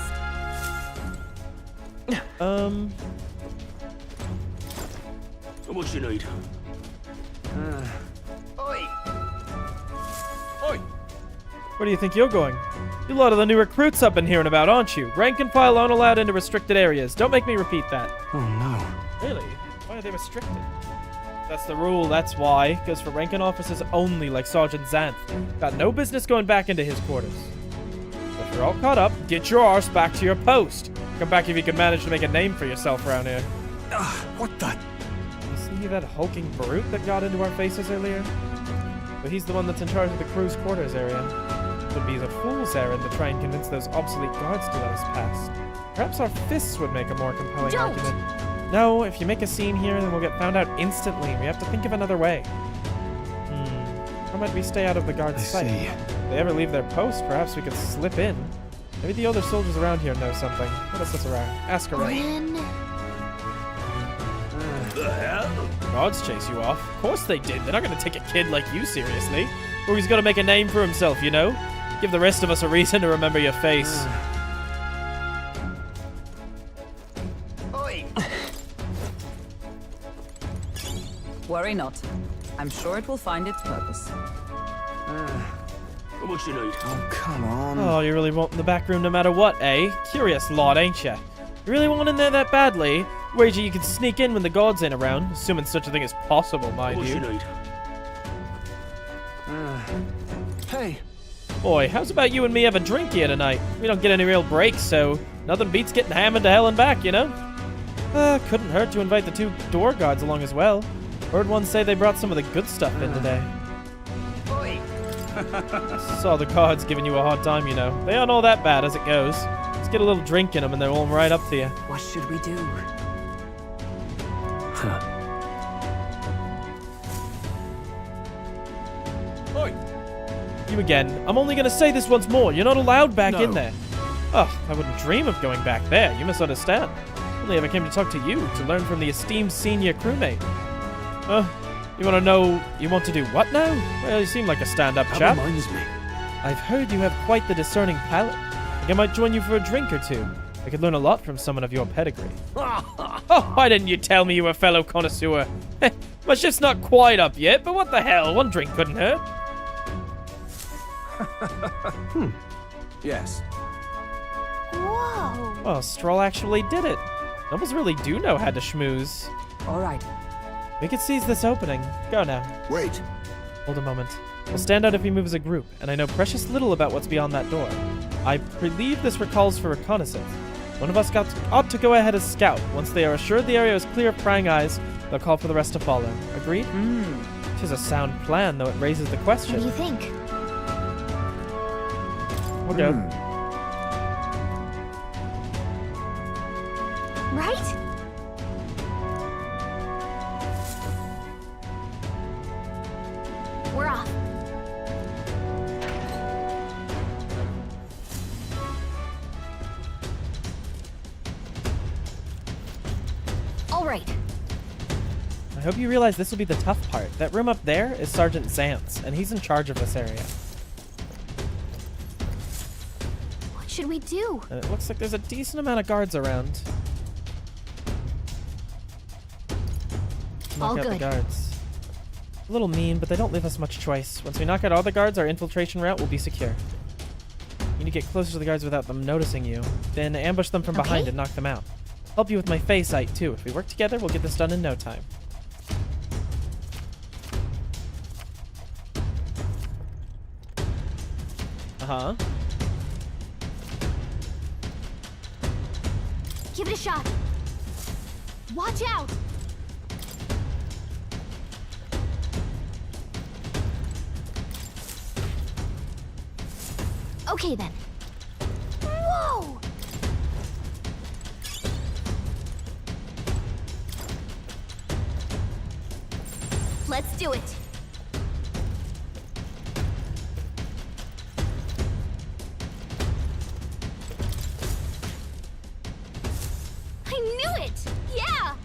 What you need? Oi. Oi. Where do you think you're going? You're a lot of the new recruits I've been hearing about, aren't you? Rank and file aren't allowed into restricted areas. Don't make me repeat that. Oh, no. Really? Why are they restricted? That's the rule, that's why. Goes for ranking officers only, like Sergeant Xanth. Got no business going back into his quarters. So if you're all caught up, get your arse back to your post. Come back if you can manage to make a name for yourself around here. What the? You see that hulking brute that got into our faces earlier? But he's the one that's in charge of the crew's quarters area. It would be a fool's errand to try and convince those obsolete guards to let us pass. Perhaps our fists would make a more compelling argument. No, if you make a scene here, then we'll get found out instantly. We have to think of another way. How might we stay out of the guards' sight? If they ever leave their post, perhaps we could slip in. Maybe the other soldiers around here know something. What else is around? Ask around. The hell? Guards chase you off? Of course they did. They're not going to take a kid like you seriously. Or he's got to make a name for himself, you know? Give the rest of us a reason to remember your face. Oi. Worry not. I'm sure it will find its purpose. What you need? Oh, come on. Oh, you really want in the back room no matter what, eh? Curious lot, ain't ya? You really want in there that badly? Wager you can sneak in when the guards ain't around, assuming such a thing is possible, mind What you. you need? Hey. Boy, how's about you and me have a drink here tonight? We don't get any real breaks, so nothing beats getting hammered to hell and back, you know? Couldn't hurt to invite the two door guards along as well. Heard one say they brought some of the good stuff in today. Oi. Saw the guards giving you a hard time, you know. They aren't all that bad as it goes. Let's get a little drink in them and they'll warm right up to you. What should we do? Oi. You again. I'm only gonna say this once more. You're not allowed back in there. Oh, I wouldn't dream of going back there. You misunderstand. Only ever came to talk to you, to learn from the esteemed senior crewmate. You want to know... You want to do what now? Well, you seem like a stand-up chap. That reminds me. I've heard you have quite the discerning palate. I think I might join you for a drink or two. I could learn a lot from someone of your pedigree. Oh, why didn't you tell me you were a fellow connoisseur? My shift's not quite up yet, but what the hell? One drink couldn't hurt. Yes. Whoa. Oh, Stroll actually did it. Nobles really do know how to schmooze. All right. We could seize this opening. Go now. Wait. Hold a moment. We'll stand out if we move as a group, and I know precious little about what's beyond that door. I believe this recalls for reconnaissance. One of us ought to go ahead as scout. Once they are assured the area is clear of prying eyes, they'll call for the rest to follow. Agreed? Tis a sound plan, though it raises the question. What do you think? We'll go. Right? We're off. All right. I hope you realize this will be the tough part. That room up there is Sergeant Xanth's, and he's in charge of this area. What should we do? And it looks like there's a decent amount of guards around. All Knock out the good. guards. A little mean, but they don't leave us much choice. Once we knock out all the guards, our infiltration route will be secure. You need to get closer to the guards without them noticing you. Then ambush them from behind and knock them out. Help you with my eyesight too. If we work together, we'll get this done in no time. Uh-huh. Give it a shot. Watch out! Okay then. Whoa! Let's do it. I knew it! Yeah!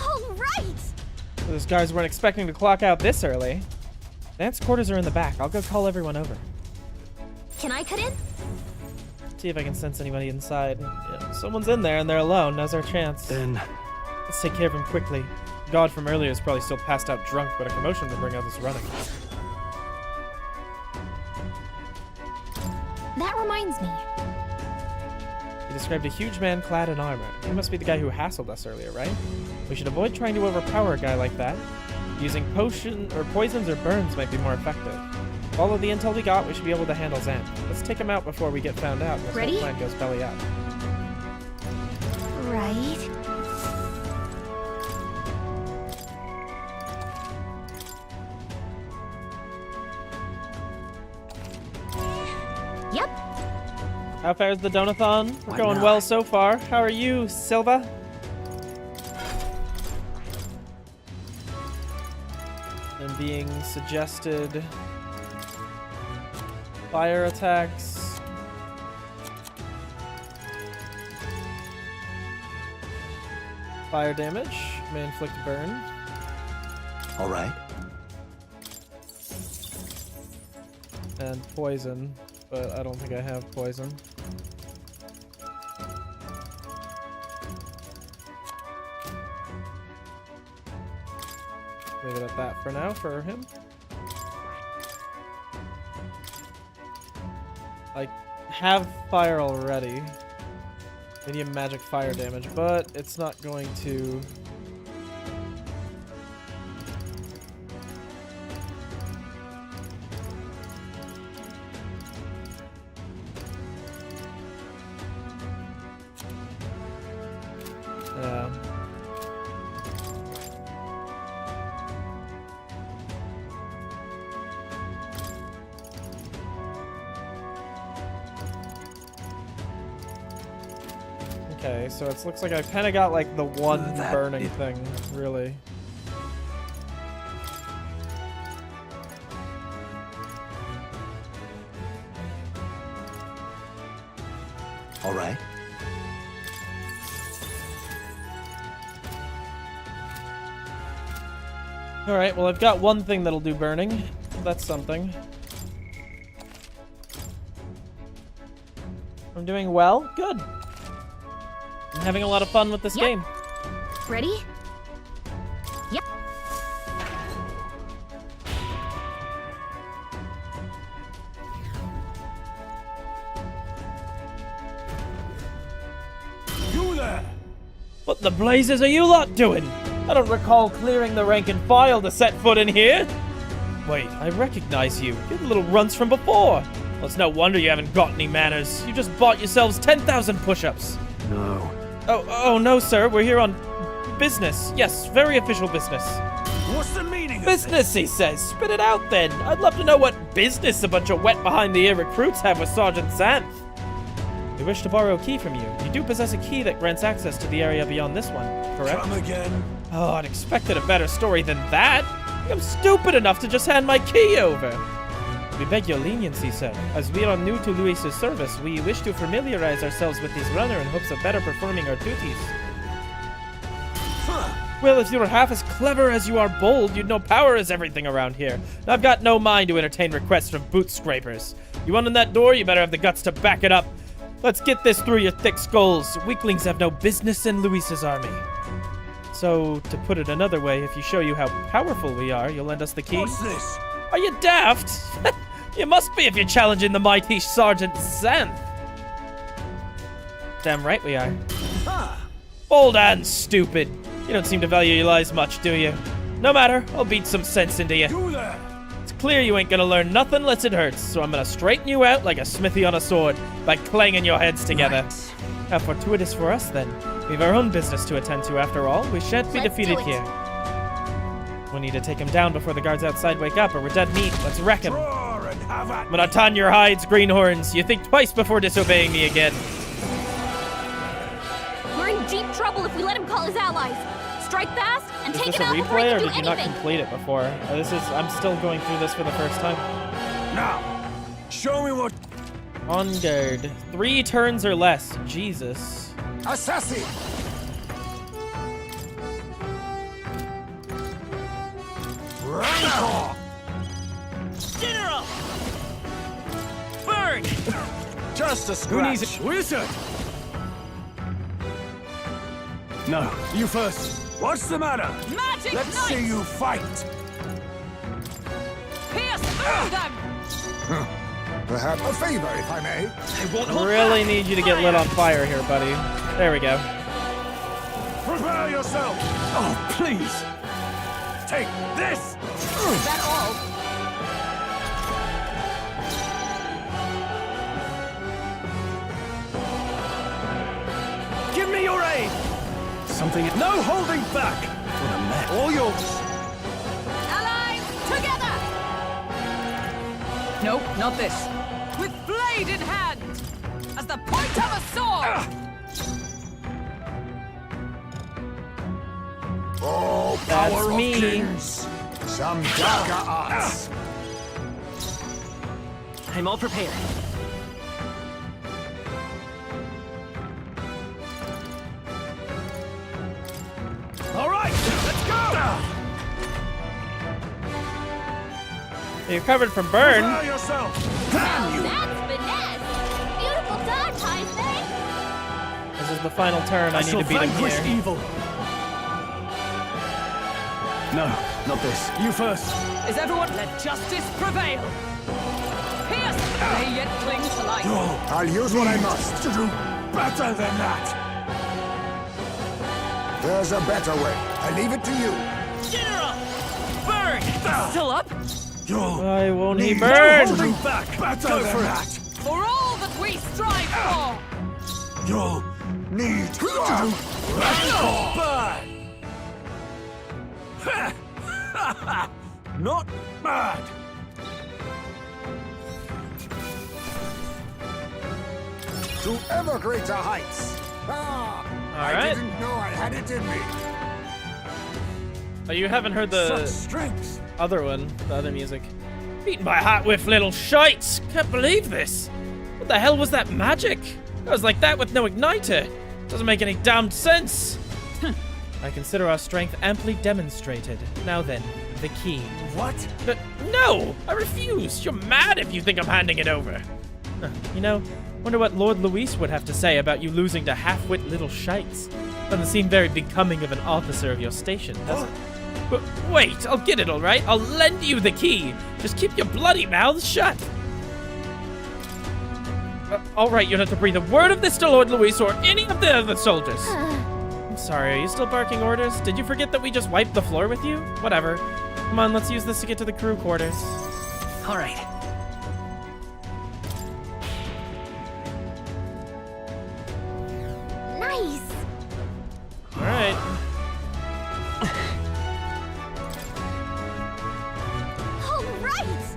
All right! Those guys weren't expecting to clock out this early. Dance quarters are in the back. I'll go call everyone over. Can I cut in? See if I can sense anybody inside. Yeah, someone's in there and they're alone. Now's our chance. Then let's take care of him quickly. God from earlier is probably still passed out drunk, but a commotion would bring out this running. That reminds me. He described a huge man clad in armor. He must be the guy who hassled us earlier, right? We should avoid trying to overpower a guy like that. Using poisons or burns might be more effective. Follow the intel we got, we should be able to handle Xanth. Let's take him out before we get found out. Ready? The plan goes belly up. Right. Yep. How fares the Donathon? We're going well so far. How are you, Silva? And being suggested fire attacks. Fire damage may inflict burn. All right. And poison, but I don't think I have poison. Leave it at that for now for him. I have fire already. Medium magic fire damage, but it's not going to... Yeah. Okay, so it looks like I kind of got like the one burning thing, really. All right. All right, well, I've got one thing that'll do burning. That's something. I'm doing well. Good. I'm having a lot of fun with this game. Ready? Yep. You there! What the blazes are you lot doing? I don't recall clearing the rank and file to set foot in here. Wait, I recognize you. You're the little runts from before. Well, it's no wonder you haven't got any manners. You just bought yourselves 10,000 push-ups. No. Oh, no, sir. We're here on business. Yes, very official business. What's the meaning of Business, he says. Spit it out, then. I'd love to know what business a bunch of wet behind-the-ear recruits have with Sergeant Xanth. We wish to borrow a key from you. You do possess a key that grants access to the area beyond this one, correct? Come again? Oh, I'd expected a better story than that. I'm stupid enough to just hand my key over. We beg your leniency, sir. As we are new to Luis's service, we wish to familiarize ourselves with this runner in hopes of better performing our duties. Well, if you were half as clever as you are bold, you'd know power is everything around here. And I've got no mind to entertain requests from boot scrapers. You want in that door, you better have the guts to back it up. Let's get this through your thick skulls. Weaklings have no business in Luis's army. So, to put it another way, if you show you how powerful we are, you'll lend us the key? What's this? Are you daft? You must be if you're challenging the mighty Sergeant Xanth. Damn right we are. Bold and stupid. You don't seem to value your lives much, do you? No matter, I'll beat some sense into you. It's clear you ain't gonna learn nothing unless it hurts, so I'm gonna straighten you out like a smithy on a sword by clanging your heads together. How fortuitous for us, then. We've our own business to attend to, after all. We shan't be defeated here. We need to take him down before the guards outside wake up, or we're dead meat. Let's wreck him. I'm gonna tan your hides, greenhorns. You think twice before disobeying me again. We're in deep trouble if we let him call his allies. Strike fast and Is take this him a out before he replay, can or do did you not anything. complete it before? I'm still going through this for the first time. Now, show me what... On guard. 3 turns or less. Jesus. Assassin! Rancor! General! Burn! Just a scratch. Who needs it? Wizard! No. You first. What's the matter? Magic Let's knight! see you fight. Pierce through them! Perhaps A favor, if I may. I really need you to get lit on fire here, buddy. There we go. Prepare yourself. Oh, please. Take this. Is that all? Give me your aid. Something... No holding back. What a mess. All yours. Allies, together! Nope, not this. With blade in hand, as the point of a sword! Oh, That's power me. of kings. Some dagger arts. I'm all prepared. All right, let's go. You're covered from burn. Prepare yourself. Damn you. That's finesse. Beautiful dodge, I think. This is the final turn. I need to beat him vanquish here. evil. No, not this. You first. Is everyone let justice prevail? Pierce! They yet cling to life. I'll use what I must. To do better than that. There's a better way. I leave it to you. General! Burn! Still up? Why won't he No burn? holding back. Better Go than for that. For all that we strive for! You'll need to do better. Burn! Not bad. To ever greater heights. Ah, All right. I didn't know I had it in me. Oh, you haven't heard the Such strength. other one, the other music. Beaten by hot whiff little shites. Can't believe this. What the hell was that magic? I was like that with no igniter. Doesn't make any damned sense. I consider our strength amply demonstrated. Now then, the key. What? But no! I refuse! You're mad if you think I'm handing it over. You know, wonder what Lord Luis would have to say about you losing to half-wit little shites. Doesn't seem very becoming of an officer of your station, does it? But wait, I'll get it, all right? I'll lend you the key. Just keep your bloody mouths shut. All right, you don't have to breathe a word of this to Lord Luis or any of the other soldiers. I'm sorry, are you still barking orders? Did you forget that we just wiped the floor with you? Whatever. Come on, let's use this to get to the crew quarters. All right. Nice. All right. All right.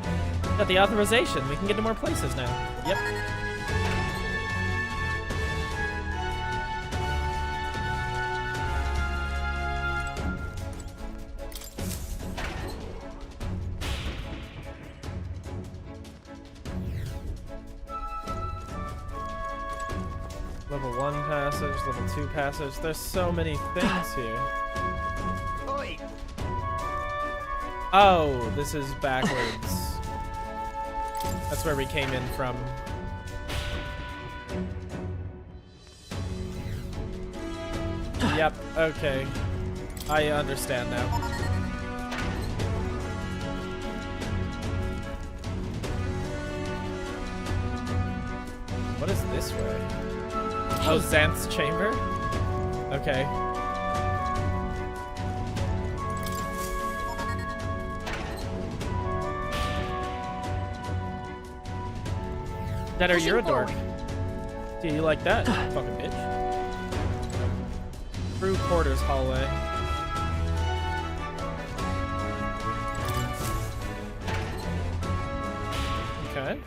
Got the authorization. We can get to more places now. Yep. Level 1 passage, level 2 passage. There's so many things here. Oh, this is backwards. That's where we came in from. Yep, okay. I understand now. What is this way? Oh, Xanth's chamber? Okay. That are you're a dork. Do you like that, fucking bitch? Through quarters hallway. Okay.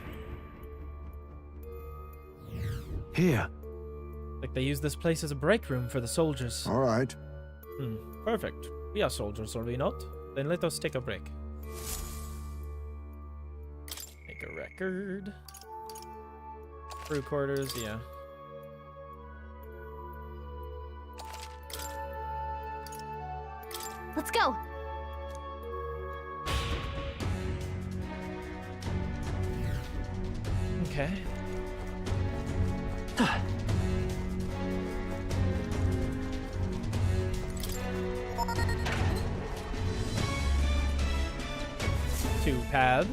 Here. Like they use this place as a break room for the soldiers. All right. Perfect. We are soldiers, are we not? Then let us take a break. Make a record. Crew quarters, yeah. Let's go. Okay. Two paths.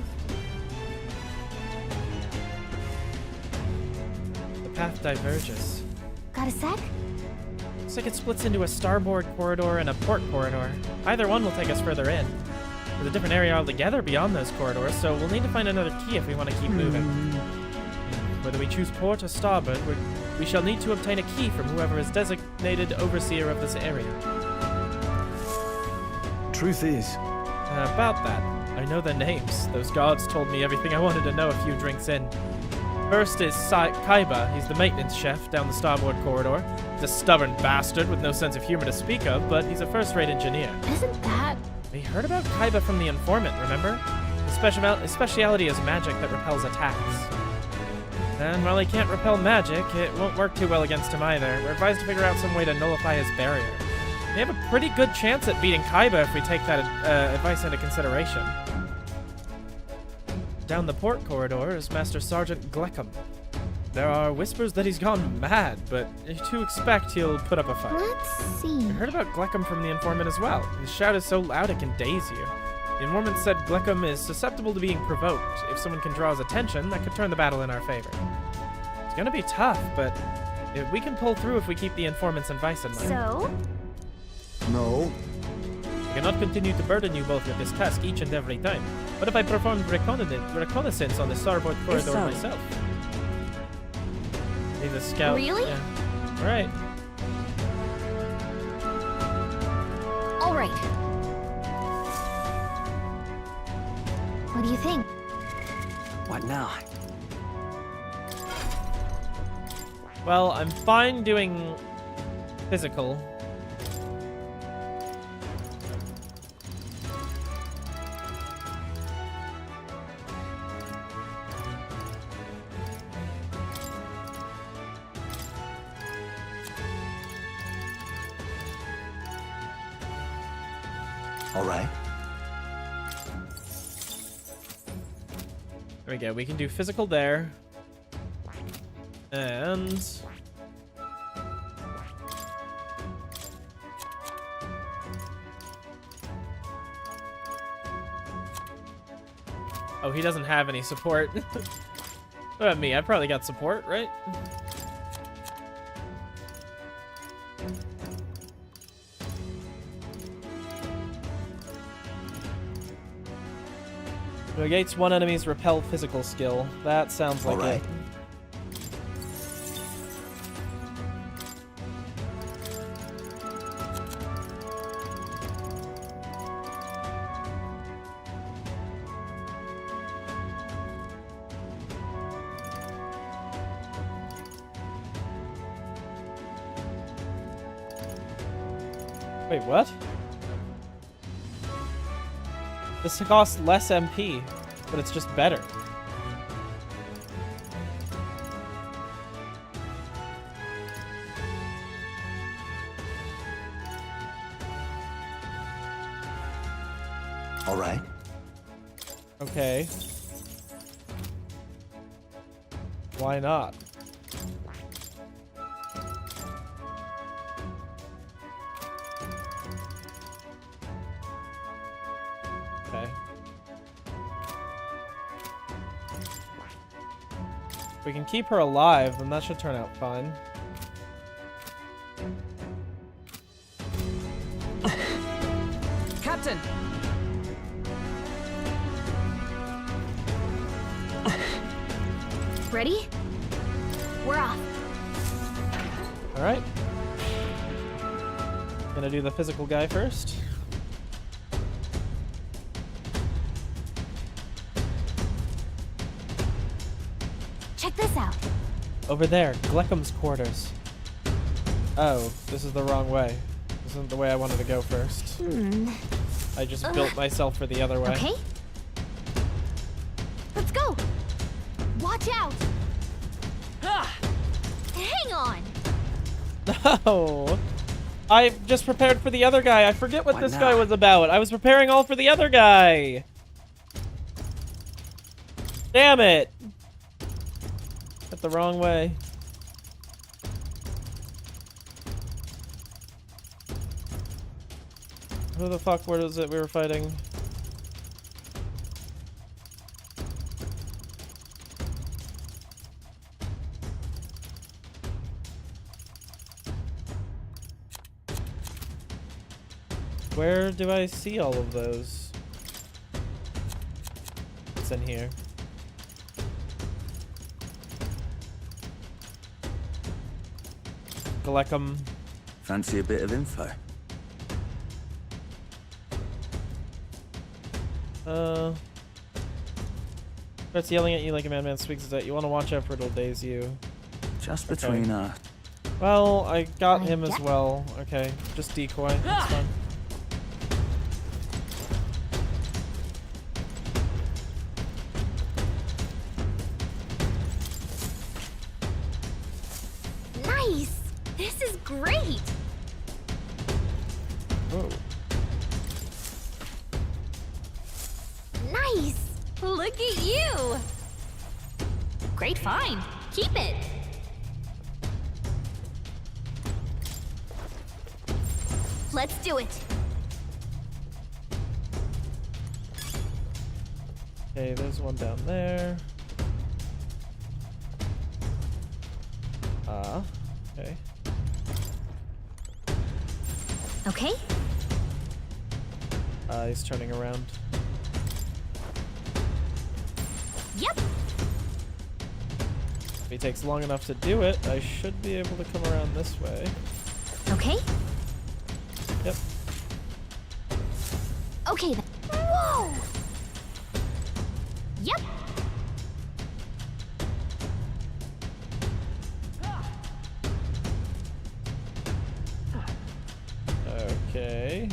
The path diverges. Got a sec? Looks like it splits into a starboard corridor and a port corridor. Either one will take us further in. There's a different area altogether beyond those corridors, so we'll need to find another key if we want to keep moving. Whether we choose port or starboard, we shall need to obtain a key from whoever is designated overseer of this area. Truth is... about that, I know their names. Those guards told me everything I wanted to know a few drinks in. First is Kaiba. He's the maintenance chef down the starboard corridor. He's a stubborn bastard with no sense of humor to speak of, but he's a first-rate engineer. Isn't that... We heard about Kaiba from the informant, remember? His speciality is magic that repels attacks. And while he can't repel magic, it won't work too well against him either. We're advised to figure out some way to nullify his barrier. We have a pretty good chance at beating Kaiba if we take that advice into consideration. Down the port corridor is Master Sergeant Gleckham. There are whispers that he's gone mad, but to expect he'll put up a fight. Let's see. I heard about Gleckham from the informant as well. His shout is so loud it can daze you. The informant said Gleckham is susceptible to being provoked. If someone can draw his attention, that could turn the battle in our favor. It's gonna be tough, but we can pull through if we keep the informant's advice in mind. So? No. I cannot continue to burden you both with this task each and every time. What if I performed reconnaissance on the starboard corridor myself? He's a scout. Really? Yeah. All right. All right. What do you think? What now? Well, I'm fine doing physical. All right. There we go. We can do physical there. And... oh, he doesn't have any support. What about me? I probably got support, right? Negates one enemy's repel physical skill. That sounds like it. Wait, what? This costs less MP, but it's just better. All right. Okay. Why not? If we can keep her alive, then that should turn out fine. Captain! Ready? We're off. Alright. Gonna do the physical guy first. Check this out. Over there, Gleckum's quarters. Oh, this is the wrong way. This isn't the way I wanted to go first. I just built myself for the other way. Okay. Let's go. Watch out. Hang on. No! I just prepared for the other guy. I forget what this guy was about. I was preparing all for the other guy. Damn it! Got the wrong way. Who the fuck was it we were fighting? Where do I see all of those? It's in here. Gleckum. Fancy a bit of info? Starts yelling at you like a madman speaks that you want to watch out for it'll daze you. Just between Well, I got him as well. Okay, just decoy. That's fine. Nice. This is great. Oh. Nice. Look at you. Great find. Keep it. Let's do it. Okay, there's one down there. Okay. Okay. He's turning around. Yep. If he takes long enough to do it, I should be able to come around this way. Okay. Yep. Okay then. Whoa. Yep. Okay.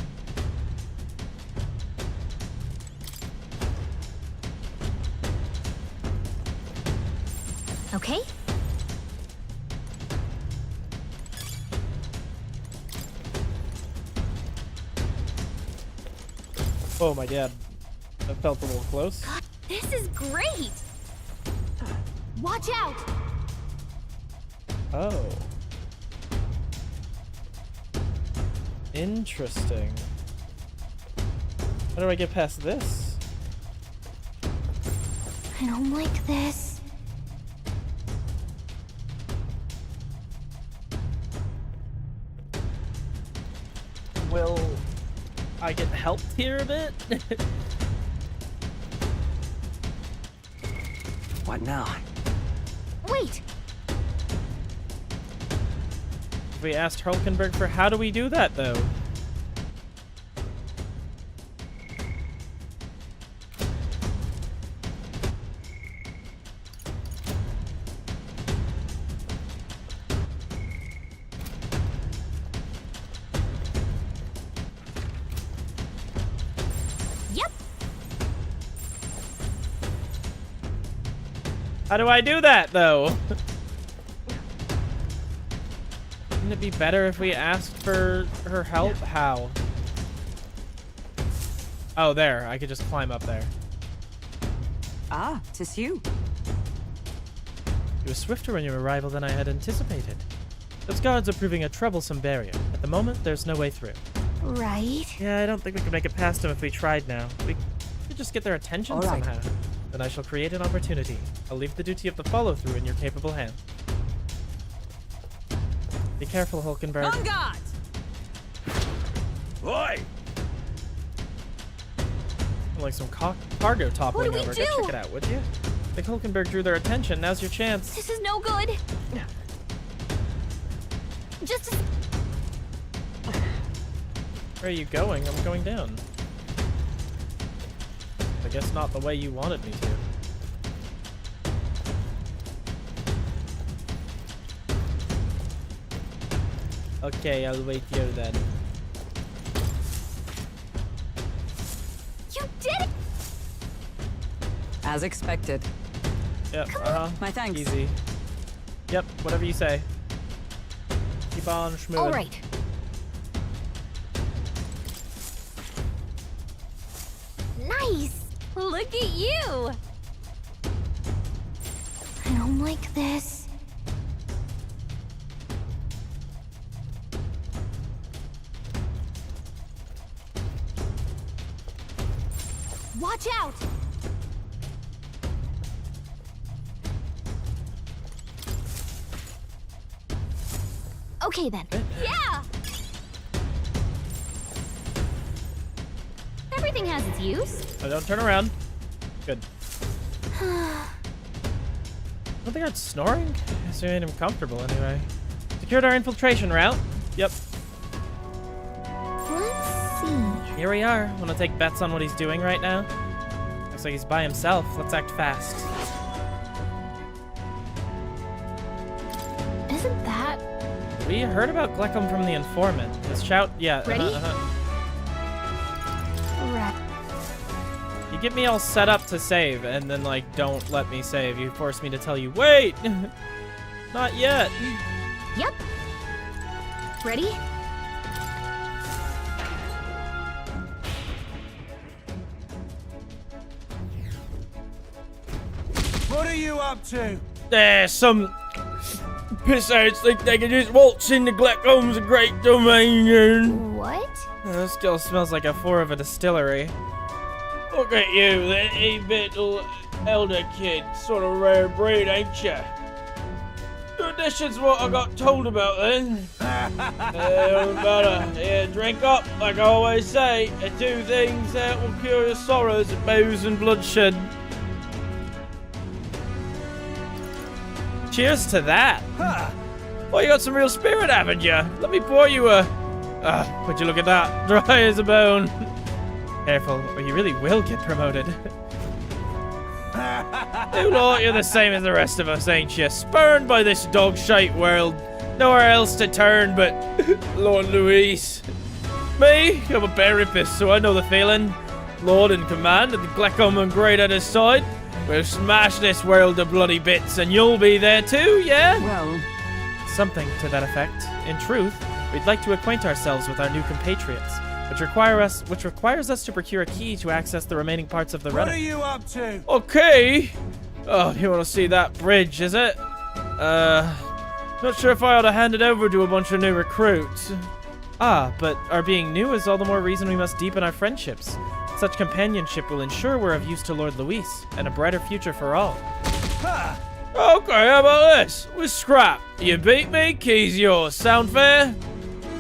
Okay. Oh my god. That felt a little close. God, this is great. Watch out. Oh. Interesting. How do I get past this? I don't like this. Will I get helped here a bit? What now? Wait. We asked Hulkenberg for how do we do that, though? Yep. How do I do that, though? Wouldn't it be better if we asked for her help? How? Oh, there. I could just climb up there. Ah, 'tis you. You were swifter in your arrival than I had anticipated. Those guards are proving a troublesome barrier. At the moment, there's no way through. Right. Yeah, I don't think we could make it past them if we tried now. We could just get their attention All right. somehow. Then I shall create an opportunity. I'll leave the duty of the follow-through in your capable hand. Be careful, Hulkenberg. On guard! Oi! Like some cargo toppling What do we over. do? Go check it out, would you? The Hulkenberg drew their attention. Now's your chance. This is no good. Just Where are you going? I'm going down. I guess not the way you wanted me to. Okay, I'll wait here then. You did it! As expected. Yep, My thanks. Easy. Yep, whatever you say. Keep on schmoving. All right. Nice! Look at you! I don't like this. Watch out! Okay then. Yeah! Everything has its use. Oh, don't turn around. Good. I don't think I'm snoring. Guess we made him comfortable anyway. Secured our infiltration route. Yep. Let's see. Here we are. Want to take bets on what he's doing right now? Looks like he's by himself. Let's act fast. Isn't that... We heard about Gleckham from the informant. His shout, yeah. Ready? Right. You get me all set up to save, and then, like, don't let me save. You force me to tell you, wait! Not yet. Yep. Ready? What are you up to? There's some pissheads think they can just waltz into Gleckham's great domain and... What? This girl smells like a four of a distillery. Look at you, that little elder kid. Sort of rare breed, ain't ya? This is what I got told about then. Yeah, drink up, like I always say. Two things that will cure your sorrows, booze and bloodshed. Cheers to that. Well, you got some real spirit, haven't you? Let me pour you a... would you look at that? Dry as a bone. Careful, or you really will get promoted. You lot, you're the same as the rest of us, ain't you? Spurned by this dog-shite world. Nowhere else to turn but Lord Louis. Me? I'm a therapist, so I know the feeling. Lord in command and the Gleckham and Great at his side. We'll smash this world to bloody bits, and you'll be there too, yeah? Well... Something to that effect. In truth, we'd like to acquaint ourselves with our new compatriots, which requires us to procure a key to access the remaining parts of the What Reddit. are you up to? Okay. Oh, you want to see that bridge, is it? Not sure if I ought to hand it over to a bunch of new recruits. Ah, but our being new is all the more reason we must deepen our friendships. Such companionship will ensure we're of use to Lord Luis, and a brighter future for all. Okay, how about this? We scrap. You beat me, key's yours. Sound fair?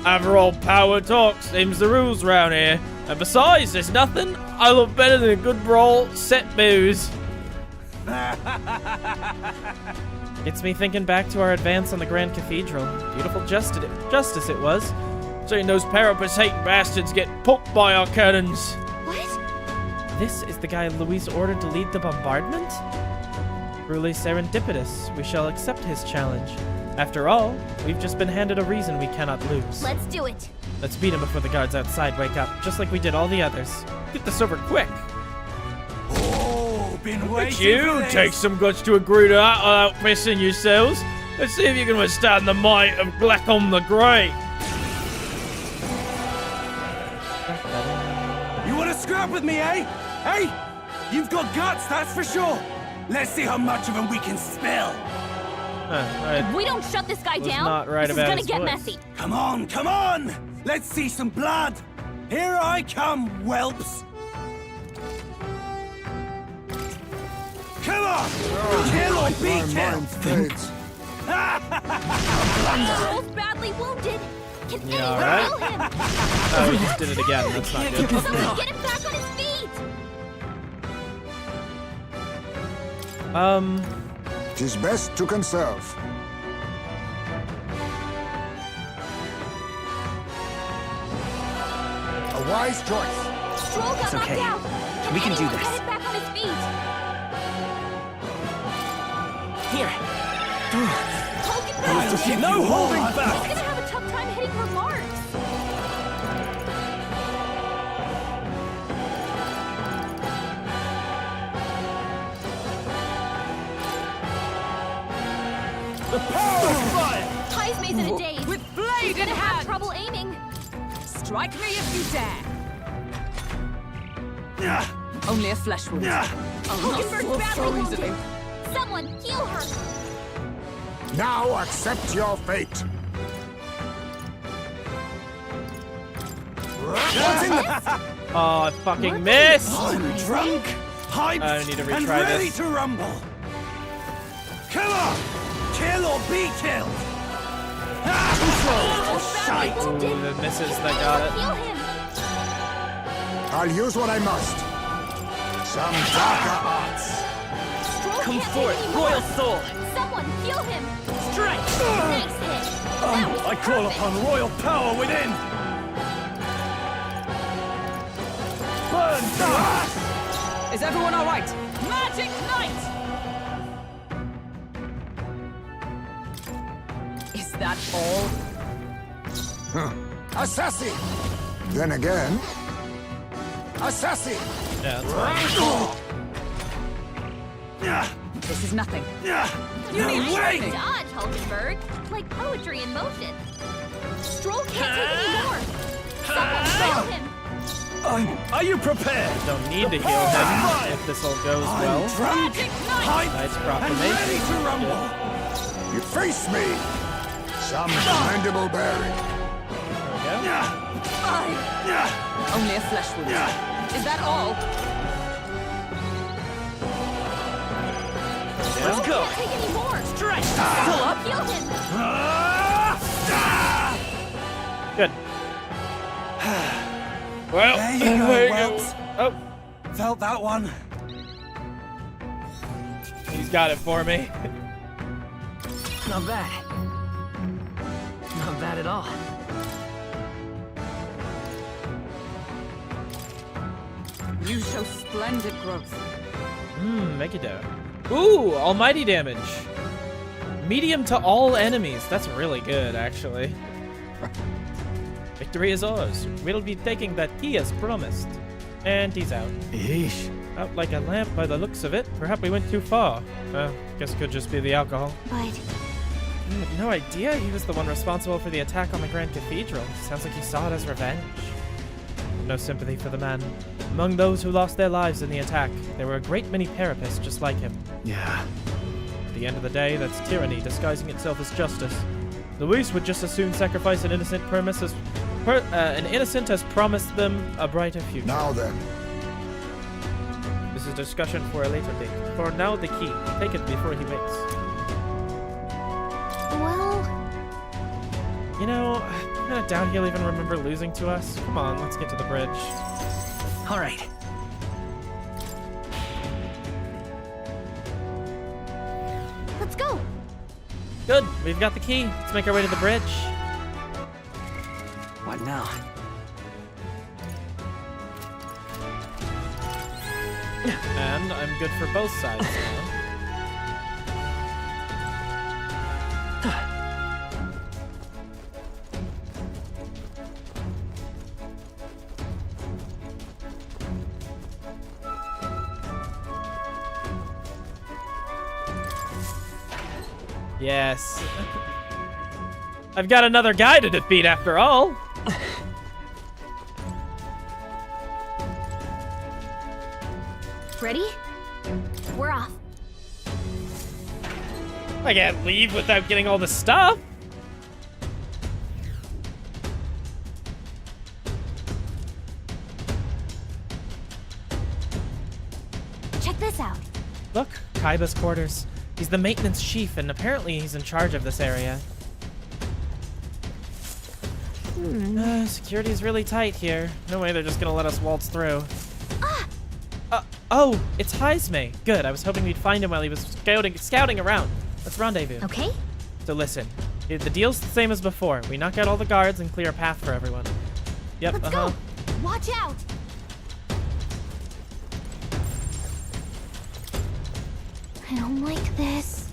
After all, power talks, them's the rules round here. And besides, there's nothing I love better than a good brawl, set booze. Gets me thinking back to our advance on the Grand Cathedral. Beautiful justice it was. Seeing those parapet-hating bastards get poked by our cannons. What? This is the guy Luis ordered to lead the bombardment? Truly serendipitous. We shall accept his challenge. After all, we've just been handed a reason we cannot lose. Let's do it. Let's beat him before the guards outside wake up, just like we did all the others. Get this over quick. Oh, been waiting for You this. take some guts to agree to that without pissing yourselves. Let's see if you can withstand the might of Gleckham the Great. You want to scrap with me, eh? Hey, you've got guts, that's for sure. Let's see how much of them we can smell. If we don't shut this guy down, not right this is about gonna his get voice. messy. Come on, come on! Let's see some blood! Here I come, whelps! on! Kill or be My killed! mind fades. Both badly wounded. Can Yeah, anyone alright. heal him? Oh, he just did it again. That's not good. Someone get him back on his feet. Tis best to conserve. A wise choice. Stroll got It's okay. knocked out. We can do anyone this. Get him back on his feet. Here. Hulk and back. No holding He's back! gonna have a tough time hitting her marks. The power of fire! Ty's maze in a daze. With blade He's gonna in have hand. trouble aiming. Strike me if you dare. Yeah. Only a flesh wound. Yeah. I'll not Hulkenberg's fall badly so wounded. easily. Someone heal her. Now accept your fate. What's in the... Oh, I fucking missed! I'm drunk, hyped, I need to and retry ready this. to rumble. Come on! Kill or be killed! Shite! Ooh, the misses that got it. Heal him. I'll use what I must. Some darker arts. Stroll Come can't forth, take anymore. royal soul! Someone heal him. Strike! Nice hit. That was I call perfect. upon royal power within! Burn to ash! Is everyone all right? Magic Knight! Is that all? Assassin! Then again, assassin! Yeah, that's fine. Yeah. This is nothing. Yeah. You need Nice training. dodge, Hulkenberg. Like poetry in motion. Stroll can't take any more. Someone heal him. Are you prepared? Don't need to heal him if this all goes well. Drunk, hyped, Nice and proclamation. ready to rumble. You face me! Some commendable bearing. There we go. Yeah. Only a flesh wound. Yeah. Is that all? Stroll can't take any more. Strike! Pull up. Heal him. Good. Well, There you go, there you Welts. go. Felt that one. Oh, he's got it for me. Not bad. Not bad at all. You show splendid growth. Megiddo. Ooh, almighty damage. Medium to all enemies. That's really good, actually. Victory is ours. We'll be taking that key as promised. And he's out. Yeesh. Out like a lamp by the looks of it. Perhaps we went too far. Guess it could just be the alcohol. But No idea he was the one responsible for the attack on the Grand Cathedral. Sounds like he saw it as revenge. No sympathy for the man. Among those who lost their lives in the attack, there were a great many Parapists just like him. Yeah. At the end of the day, that's tyranny disguising itself as justice. Luis would just as soon sacrifice an innocent has promised them a brighter future. Now then, This is a discussion for a later date. For now, the key. Take it before he wakes. well, You know, I kinda doubt he'll even remember losing to us. Come on, let's get to the bridge. All right. let's go. Good, we've got the key. Let's make our way to the bridge. What now? And I'm good for both sides now. Yes. I've got another guy to defeat after all. Ready? We're off. I can't leave without getting all the stuff. Check this out. Look, Kaiba's quarters. He's the maintenance chief, and apparently he's in charge of this area. Security is really tight here. No way they're just gonna let us waltz through. Oh, it's Heisme. Good, I was hoping we'd find him while he was scouting around. Let's rendezvous. Okay. So listen, the deal's the same as before. We knock out all the guards and clear a path for everyone. Yep, Let's go. Watch out. I don't like this.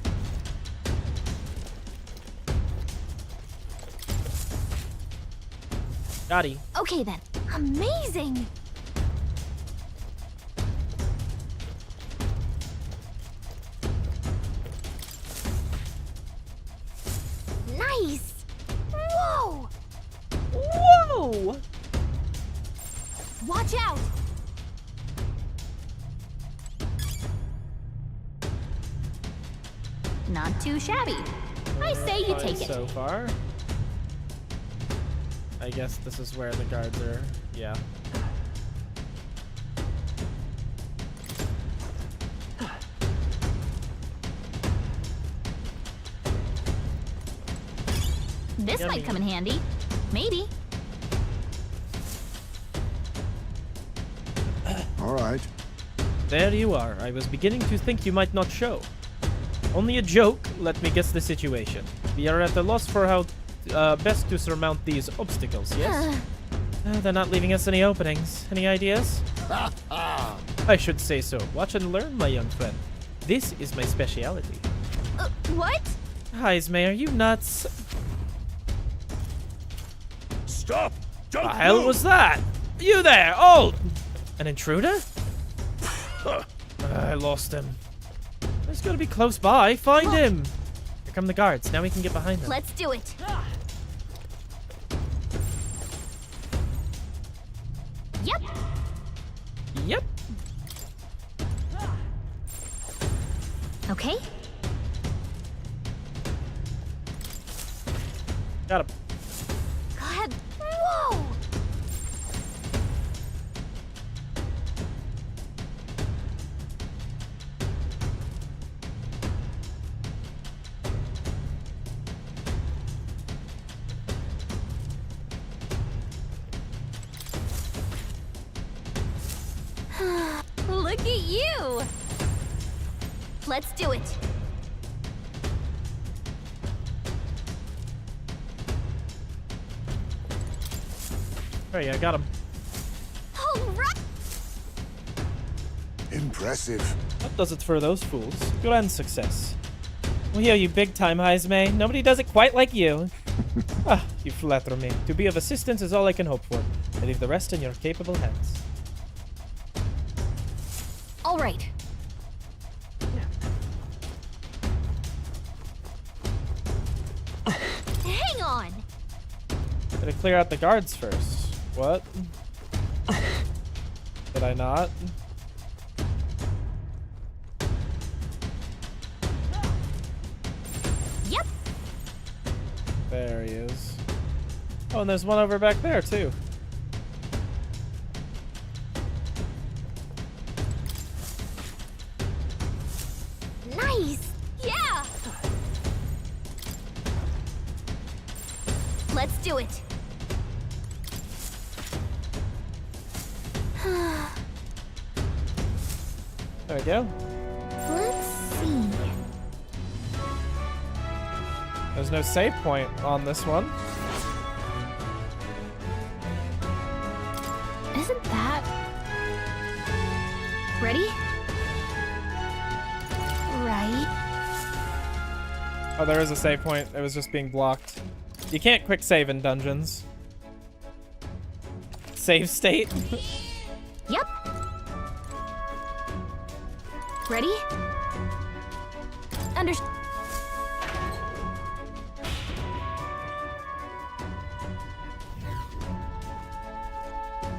Gotti. Okay then. Amazing. Nice. Whoa. Whoa. Watch out. Not too shabby. I say you take it. So far. I guess this is where the guards are. Yeah. This Yummy. might come in handy. Maybe. All right. There you are. I was beginning to think you might not show. Only a joke. Let me guess the situation. We are at a loss for how best to surmount these obstacles, yes? They're not leaving us any openings. Any ideas? I should say so. Watch and learn, my young friend. This is my speciality. What? Heisme, are you nuts? Stop! The hell was that? You there! Oh! An intruder? I lost him. He's gotta be close by. Find him! Here come the guards. Now we can get behind them. Let's do it. Yep. Yep. Okay. Got him. God. Whoa. Look at you. Let's do it. Oh yeah, got him. All right. Impressive. That does it for those fools. Grand success. Well, here, you big-time Heisme. Nobody does it quite like you. You flatter me. To be of assistance is all I can hope for. I leave the rest in your capable hands. All right. Hang on. Gotta clear out the guards first. What? Did I not? Yep. There he is. Oh, and there's one over back there, too. Nice. Yeah. Let's do it. There we go. Let's see. There's no save point on this one. Isn't that... Ready? Right. Oh, there is a save point. It was just being blocked. You can't quick save in dungeons. Save state. Yep. Ready? Understood.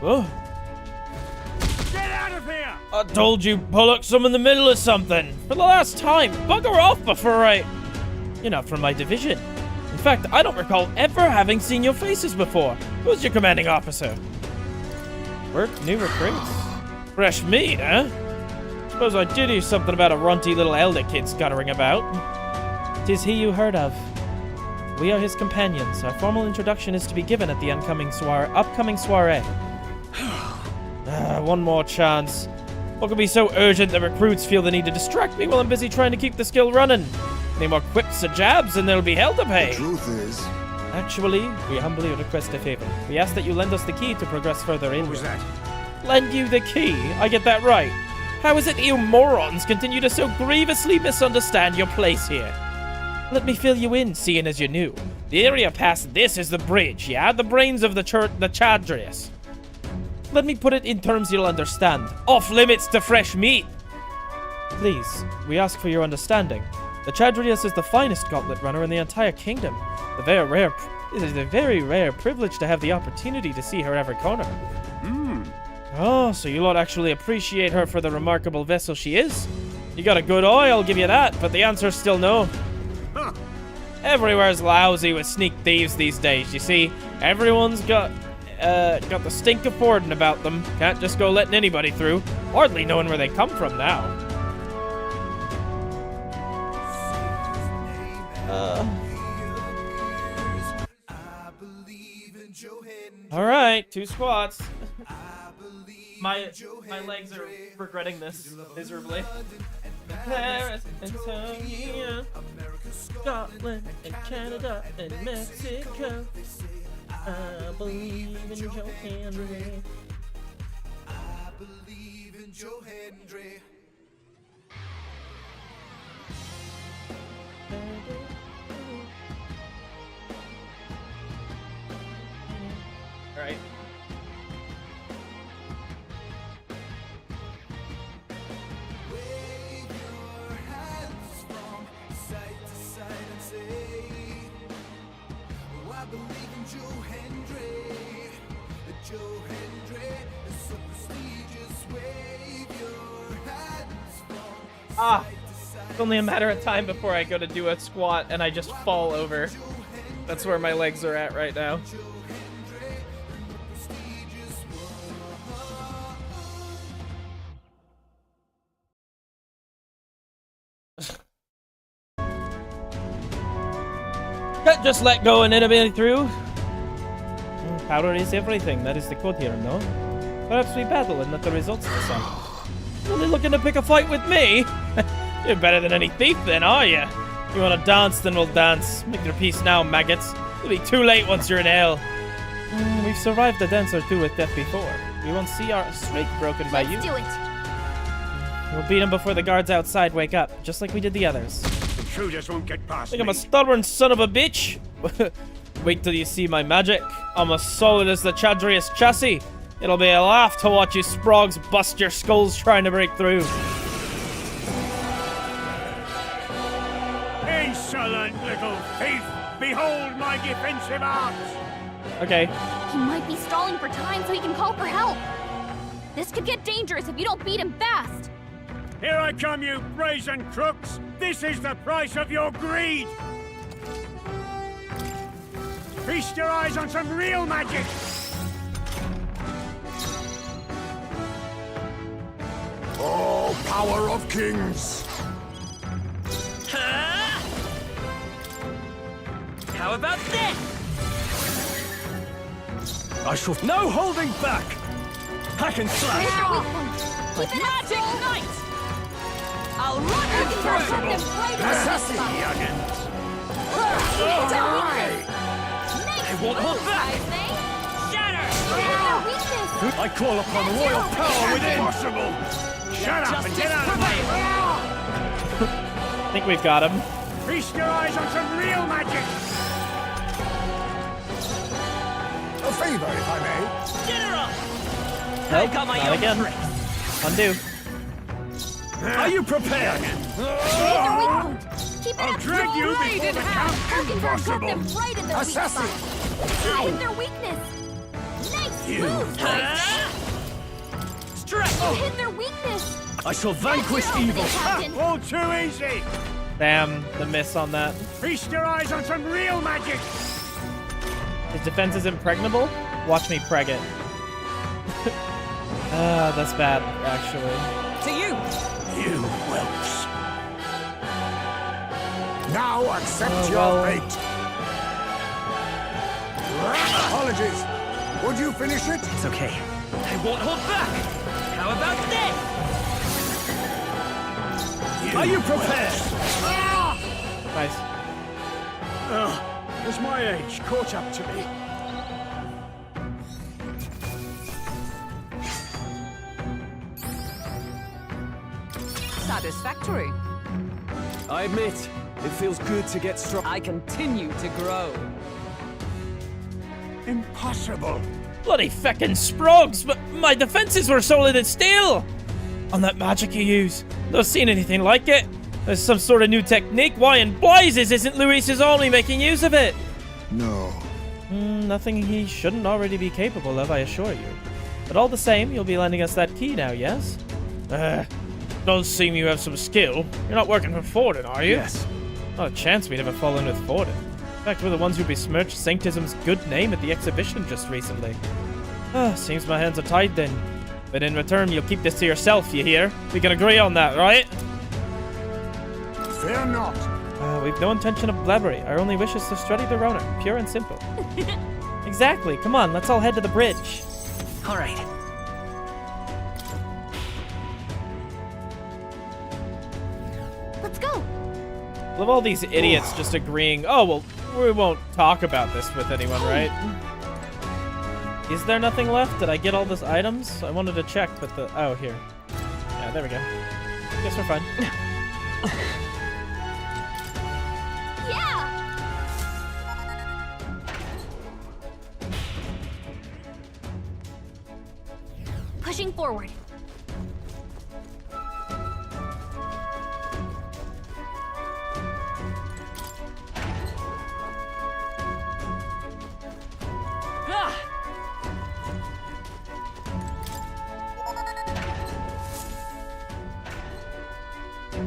Oh. Get out of here! I told you, Pollux, I'm in the middle of something. For the last time, bugger off before I... You're not from my division. In fact, I don't recall ever having seen your faces before. Who's your commanding officer? Work new recruits. Fresh meat, huh? Suppose I did hear something about a runty little elder kid scuttering about. 'Tis he you heard of. We are his companions. Our formal introduction is to be given at the upcoming soiree. One more chance. What could be so urgent that recruits feel the need to distract me while I'm busy trying to keep the skill running? Any more quips or jabs and there'll be hell to pay. The truth is... Actually, we humbly request a favor. We ask that you lend us the key to progress further in. What was that? Lend you the key? I get that right. How is it you morons continue to so grievously misunderstand your place here? Let me fill you in, seeing as you're new. The area past this is the bridge, yeah? The brains of the Chadrius. Let me put it in terms you'll understand. Off limits to fresh meat. Please, we ask for your understanding. The Chadrius is the finest gauntlet runner in the entire kingdom. It is a very rare privilege to have the opportunity to see her every corner. Oh, so you lot actually appreciate her for the remarkable vessel she is? You got a good eye, I'll give you that, but the answer's still no. Everywhere's lousy with sneak thieves these days, you see. Everyone's got the stink of Fording about them. Can't just go letting anybody through. Hardly knowing where they come from now. Alright, 2 squats. My legs are regretting this miserably. Paris and Tangia, Scotland and Canada and Mexico. I believe in Joe Henry. I believe in Joe Henry. All right. Wave your hands from side to side and say, oh, I believe in Joe Henry. Joe Henry is so prestigious. Wave your hands from Ah, it's only a matter of time before I go to do a squat and I just fall over. That's where my legs are at right now. Can't just let go and anybody through. Power is everything. That is the code here, no? Perhaps we battle and let the results decide. Only looking to pick a fight with me? You're better than any thief then, are you? You wanna dance, then we'll dance. Make your peace now, maggots. It'll be too late once you're in hell. We've survived a dance or two with death before. We won't see our streak broken by you. Let's do it. We'll beat them before the guards outside wake up, just like we did the others. Intruders won't get past Think I'm a stubborn son of a bitch? Wait till you see my magic. I'm as solid as the Chadrius chassis. It'll be a laugh to watch you sprogs bust your skulls trying to break through. Insolent little thief! Behold my defensive arms! Okay. He might be stalling for time so he can call for help. This could get dangerous if you don't beat him fast. Here I come, you brazen crooks! This is the price of your greed! Feast your eyes on some real magic! Oh, power of kings! How about this? I shall... No holding back! Hack and slash! Keep it magic night! I'll run you through! Assassin, youngins! I won't hold back! Shatter! I call upon royal power within! Impossible! Shut up and get out of my way! I think we've got him. Feast your eyes on some real magic! A favor, if I may. General! Nope, got my not own again. tricks. Undo. Are you prepared? Keep it I'll up. drag you Right before in the half. count. Hulkenberg got them Impossible! right in their weak spot. Hit their weakness. Nice move, Stretch! Hit their weakness. I shall vanquish evil! Captain. All too easy! Damn, the miss on that. Feast your eyes on some real magic! His defense is impregnable? Watch me preg it. That's bad, actually. To you! You whelps. Now accept your fate. Apologies. Would you finish it? It's okay. I won't hold back. How about this? Are you prepared? Nice. As my age caught up to me. Satisfactory. I admit, it feels good to get strong. I continue to grow. Impossible. Bloody feckin' sprogs, but my defenses were solid as steel! On that magic you use, not seen anything like it. There's some sort of new technique. Why in blazes isn't Luis's only making use of it? No. Nothing he shouldn't already be capable of, I assure you. But all the same, you'll be lending us that key now, yes? Does seem you have some skill. You're not working for Forden, are you? Yes. Not a chance we'd ever fall in with Forden. In fact, we're the ones who besmirched Sanctism's good name at the exhibition just recently. Seems my hands are tied then. But in return, you'll keep this to yourself, you hear? We can agree on that, right? Fear not. We've no intention of blabbery. Our only wish is to study the Rona, pure and simple. Exactly. Come on, let's all head to the bridge. All right. Let's go. Love all these idiots just agreeing, oh, well, we won't talk about this with anyone, right? Is there nothing left? Did I get all those items? I wanted to check, but the... Oh, here. Yeah, there we go. Guess we're fine. Pushing forward.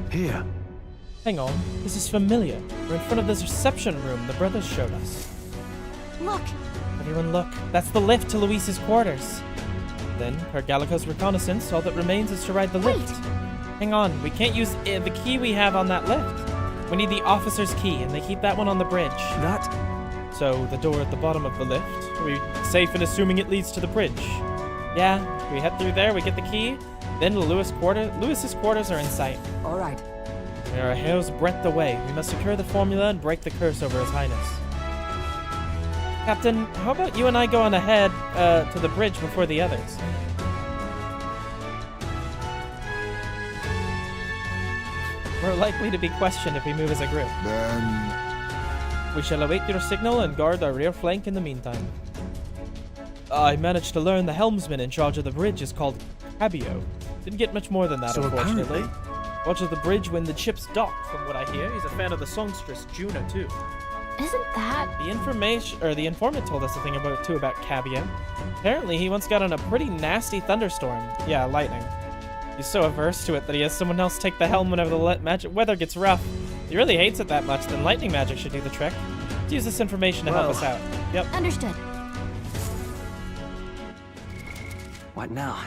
Here. Hang on. This is familiar. We're in front of this reception room the brothers showed us. Look. Everyone look. That's the lift to Luis's quarters. Then, per Gallico's reconnaissance, all that remains is to ride the lift. Hang on. We can't use the key we have on that lift. We need the officer's key, and they keep that one on the bridge. That? So, the door at the bottom of the lift. Are we safe in assuming it leads to the bridge? Yeah. We head through there, we get the key. Then Luis's quarters are in sight. All right. We are a hair's breadth away. We must secure the formula and break the curse over His Highness. Captain, how about you and I go on ahead to the bridge before the others? We're likely to be questioned if we move as a group. Then... We shall await your signal and guard our rear flank in the meantime. I managed to learn the helmsman in charge of the bridge is called Cabio. Didn't get much more than that, So unfortunately. apparently- Watches the bridge when the ships dock, from what I hear. He's a fan of the songstress Juna, too. Isn't that... The informant told us a thing about Cabio. Apparently, he once got in a pretty nasty thunderstorm. Yeah, lightning. He's so averse to it that he has someone else take the helm whenever the weather gets rough. He really hates it that much, then lightning magic should do the trick. Let's use this information to help us out. Yep. Understood. What now?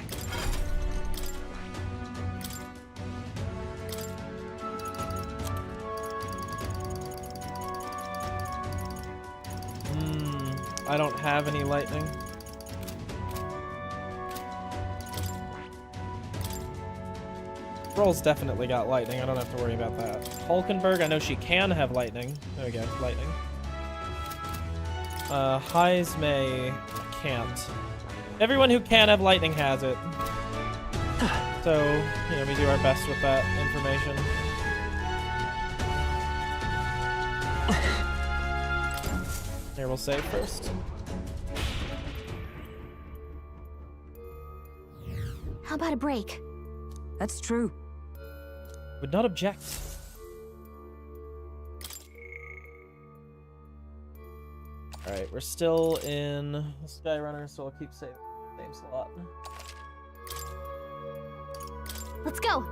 I don't have any lightning. Roll's definitely got lightning. I don't have to worry about that. Hulkenberg, I know she can have lightning. There we go, lightning. Heismay can't. Everyone who can have lightning has it. So, you know, we do our best with that information. Here, we'll save first. How about a break? That's true. Would not object. Alright, we're still in the Skyrunner, so I'll keep saving same slot. Let's go.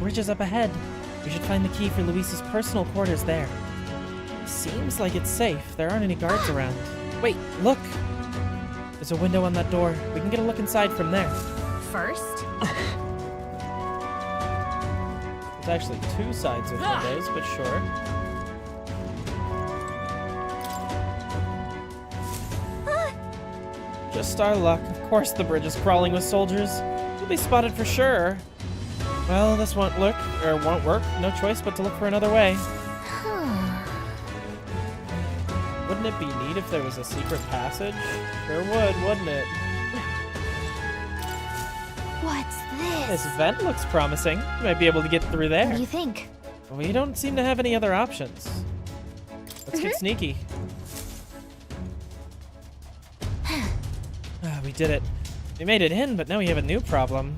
bridge is up ahead. We should find the key for Luis's personal quarters there. Seems like it's safe. There aren't any guards around. Wait, look! There's a window on that door. We can get a look inside from there. First? There's actually two sides of windows, but sure. Just our luck. Of course the bridge is crawling with soldiers. We'll be spotted for sure. Well, this won't work. No choice but to look for another way. Wouldn't it be neat if there was a secret passage? Sure would, wouldn't it? What's this? This vent looks promising. You might be able to get through there. What do you think? We don't seem to have any other options. Let's get sneaky. We did it. We made it in, but now we have a new problem.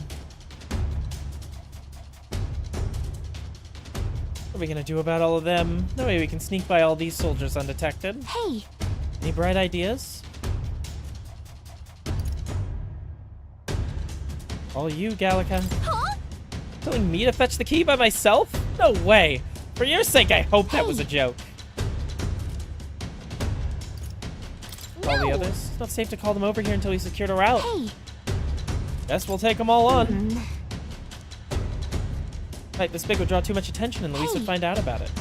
What are we gonna do about all of them? No way we can sneak by all these soldiers undetected. Hey! Any bright ideas? All you, Gallica. Huh? Telling me to fetch the key by myself? No way. For your sake, I hope that was a joke. All the others? It's not safe to call them over here until we secured a route. Hey! Guess we'll take them all on. Right, this big would draw too much attention and Luis would find out about it.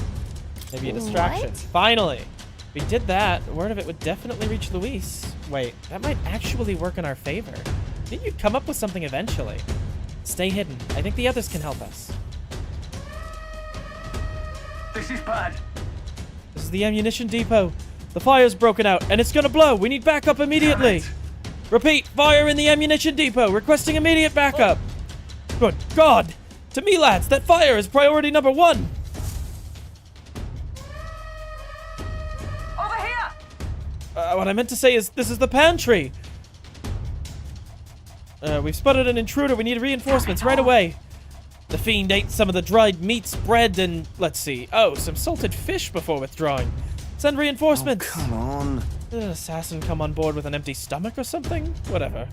Maybe a distraction. What? Finally! If we did that, word of it would definitely reach Luis. Wait, that might actually work in our favor. I think you'd come up with something eventually. Stay hidden. I think the others can help us. This is bad. This is the ammunition depot. The fire's broken out, and it's gonna blow. We need backup immediately. Repeat, fire in the ammunition depot. Requesting immediate backup. Good God. To me, lads, that fire is priority number 1. Over here! What I meant to say is, this is the pantry. We've spotted an intruder. We need reinforcements right away. The fiend ate some of the dried meats, bread, and, let's see, some salted fish before withdrawing. Send reinforcements. Oh, come on. Did an assassin come on board with an empty stomach or something? Whatever.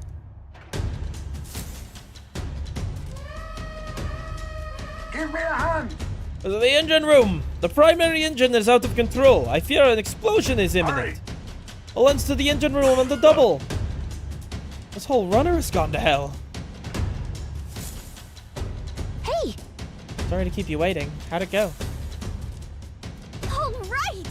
Give me a hand! The engine room! The primary engine is out of control. I fear an explosion is imminent. A lens to the engine room on the double. This whole runner has gone to hell. Hey! Sorry to keep you waiting. How'd it go? All right!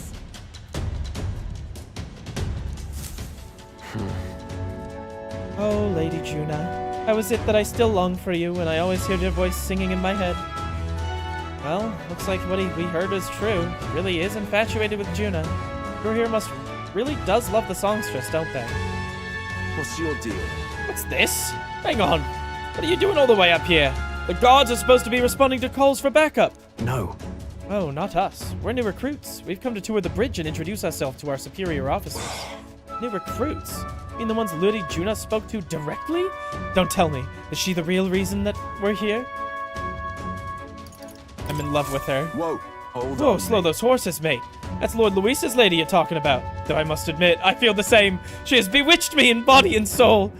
Oh, Lady Juna. How is it that I still long for you and I always hear your voice singing in my head? Well, looks like what we heard is true. He really is infatuated with Juna. Who here really does love the songstress, don't they? What's your deal? What's this? Hang on. What are you doing all the way up here? The guards are supposed to be responding to calls for backup. No. Oh, not us. We're new recruits. We've come to tour the bridge and introduce ourselves to our superior officers. New recruits? You mean the ones Lady Juna spoke to directly? Don't tell me. Is she the real reason that we're here? I'm in love with her. Whoa. Hold Whoa, on. slow those horses, mate. That's Lord Luis's lady you're talking about. Though I must admit, I feel the same. She has bewitched me in body and soul.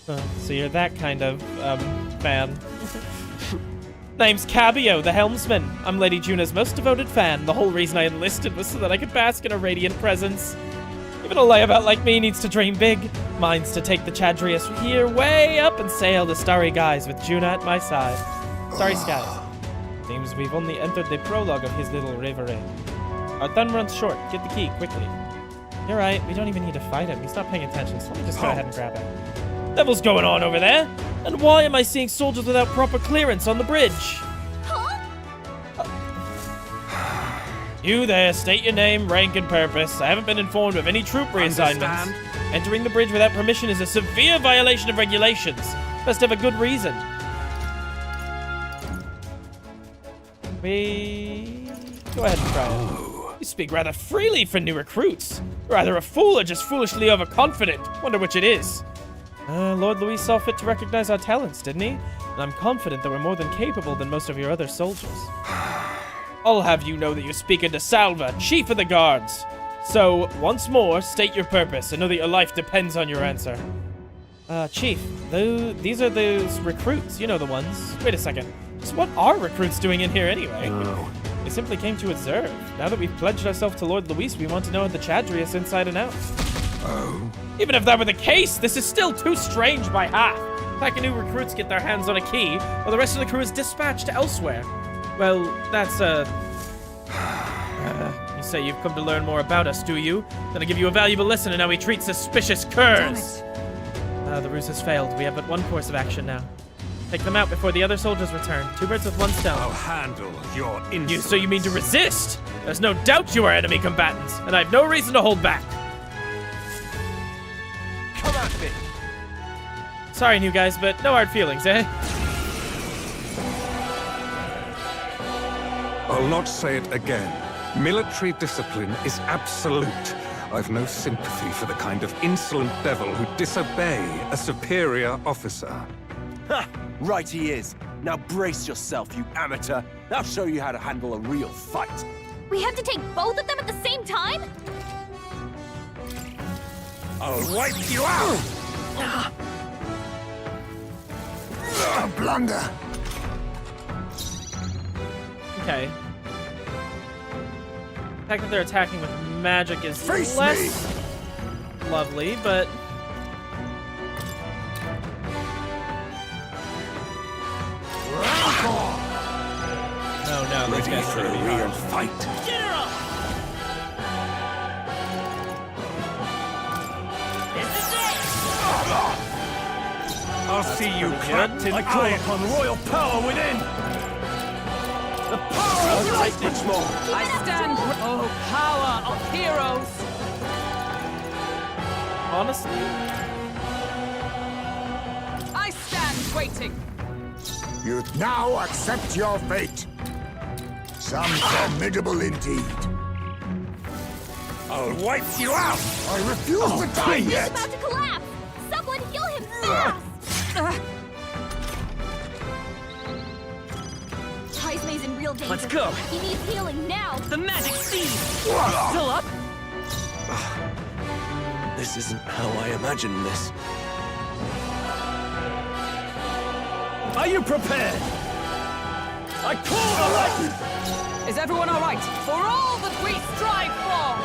So you're that kind of, fan. Name's Cabio, the helmsman. I'm Lady Juna's most devoted fan. The whole reason I enlisted was so that I could bask in her radiant presence. Even a layabout like me needs to dream big. Mine's to take the Chadrius here way up and sail to starry guys with Juna at my side. Starry skies. Seems we've only entered the prologue of his little reverie. Our time runs short. Get the key, quickly. You're right, we don't even need to fight him. He's not paying attention, so let me just go ahead and grab it. Devil's going on over there? And why am I seeing soldiers without proper clearance on the bridge? You there, state your name, rank, and purpose. I haven't been informed of any troop reassignments. Entering the bridge without permission is a severe violation of regulations. Must have a good reason. Go ahead and try it. You speak rather freely for new recruits. You're either a fool or just foolishly overconfident. Wonder which it is. Lord Luis saw fit to recognize our talents, didn't he? And I'm confident that we're more than capable than most of your other soldiers. I'll have you know that you're speaking to Salva, Chief of the Guards. So, once more, state your purpose and know that your life depends on your answer. Chief, these are those recruits. You know the ones. Wait a second. So what are recruits doing in here anyway? No. They simply came to observe. Now that we've pledged ourselves to Lord Luis, we want to know the Chadrius inside and out. Oh? Even if that were the case, this is still too strange by half. Like new recruits get their hands on a key, while the rest of the crew is dispatched elsewhere. Well, that's, you say you've come to learn more about us, do you? Then I give you a valuable lesson in how we treat suspicious curs. The ruse has failed. We have but one course of action now. Take them out before the other soldiers return. 2 birds with 1 stone. I'll handle your insolence. So you mean to resist? There's no doubt you are enemy combatants, and I have no reason to hold back. Come at me. Sorry, new guys, but no hard feelings, eh? I'll not say it again. Military discipline is absolute. I've no sympathy for the kind of insolent devil who disobey a superior officer. Ha! Right he is. Now brace yourself, you amateur. I'll show you how to handle a real fight. We have to take both of them at the same time? I'll wipe you out! Blunder! Okay. The fact that they're attacking with magic is Face less lovely, but... No, those Ready guys for are a gonna be real hard. fight. General! This is it! I'll see you clapped in I call iron. upon royal power within! The power of lightning! Much more. I stand. Oh, power of heroes! Honestly? I stand waiting. You now accept your fate. Some formidable indeed. I'll wipe you out! I refuse to die He's yet! about to collapse! Someone heal him fast! Heismay's in real danger. Let's go. He needs healing now. The magic seed! Still up? This isn't how I imagined this. Are you prepared? I call the lightning! Is everyone all right? For all that we strive for!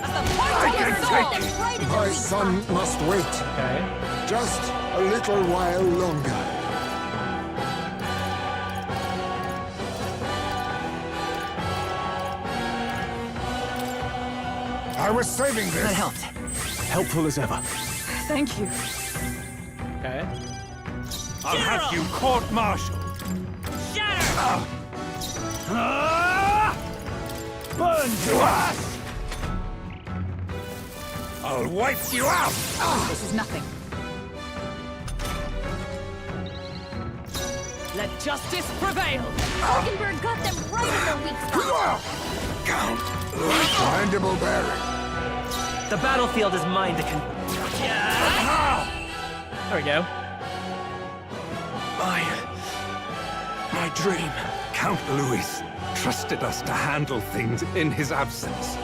As the point of your soul! Right in the My weak son spot. must wait. Okay. Just a little while longer. I was saving this. That helped. Helpful as ever. Thank you. Okay. I'll have you court-martialed. Shatter! Burn to ash! I'll wipe you out! This is nothing. Let justice prevail! Falkenberg got them right in their weak spot. Count. Commendable bearing. The battlefield is mine to There we go. My dream. Count Luis trusted us to handle things in his absence.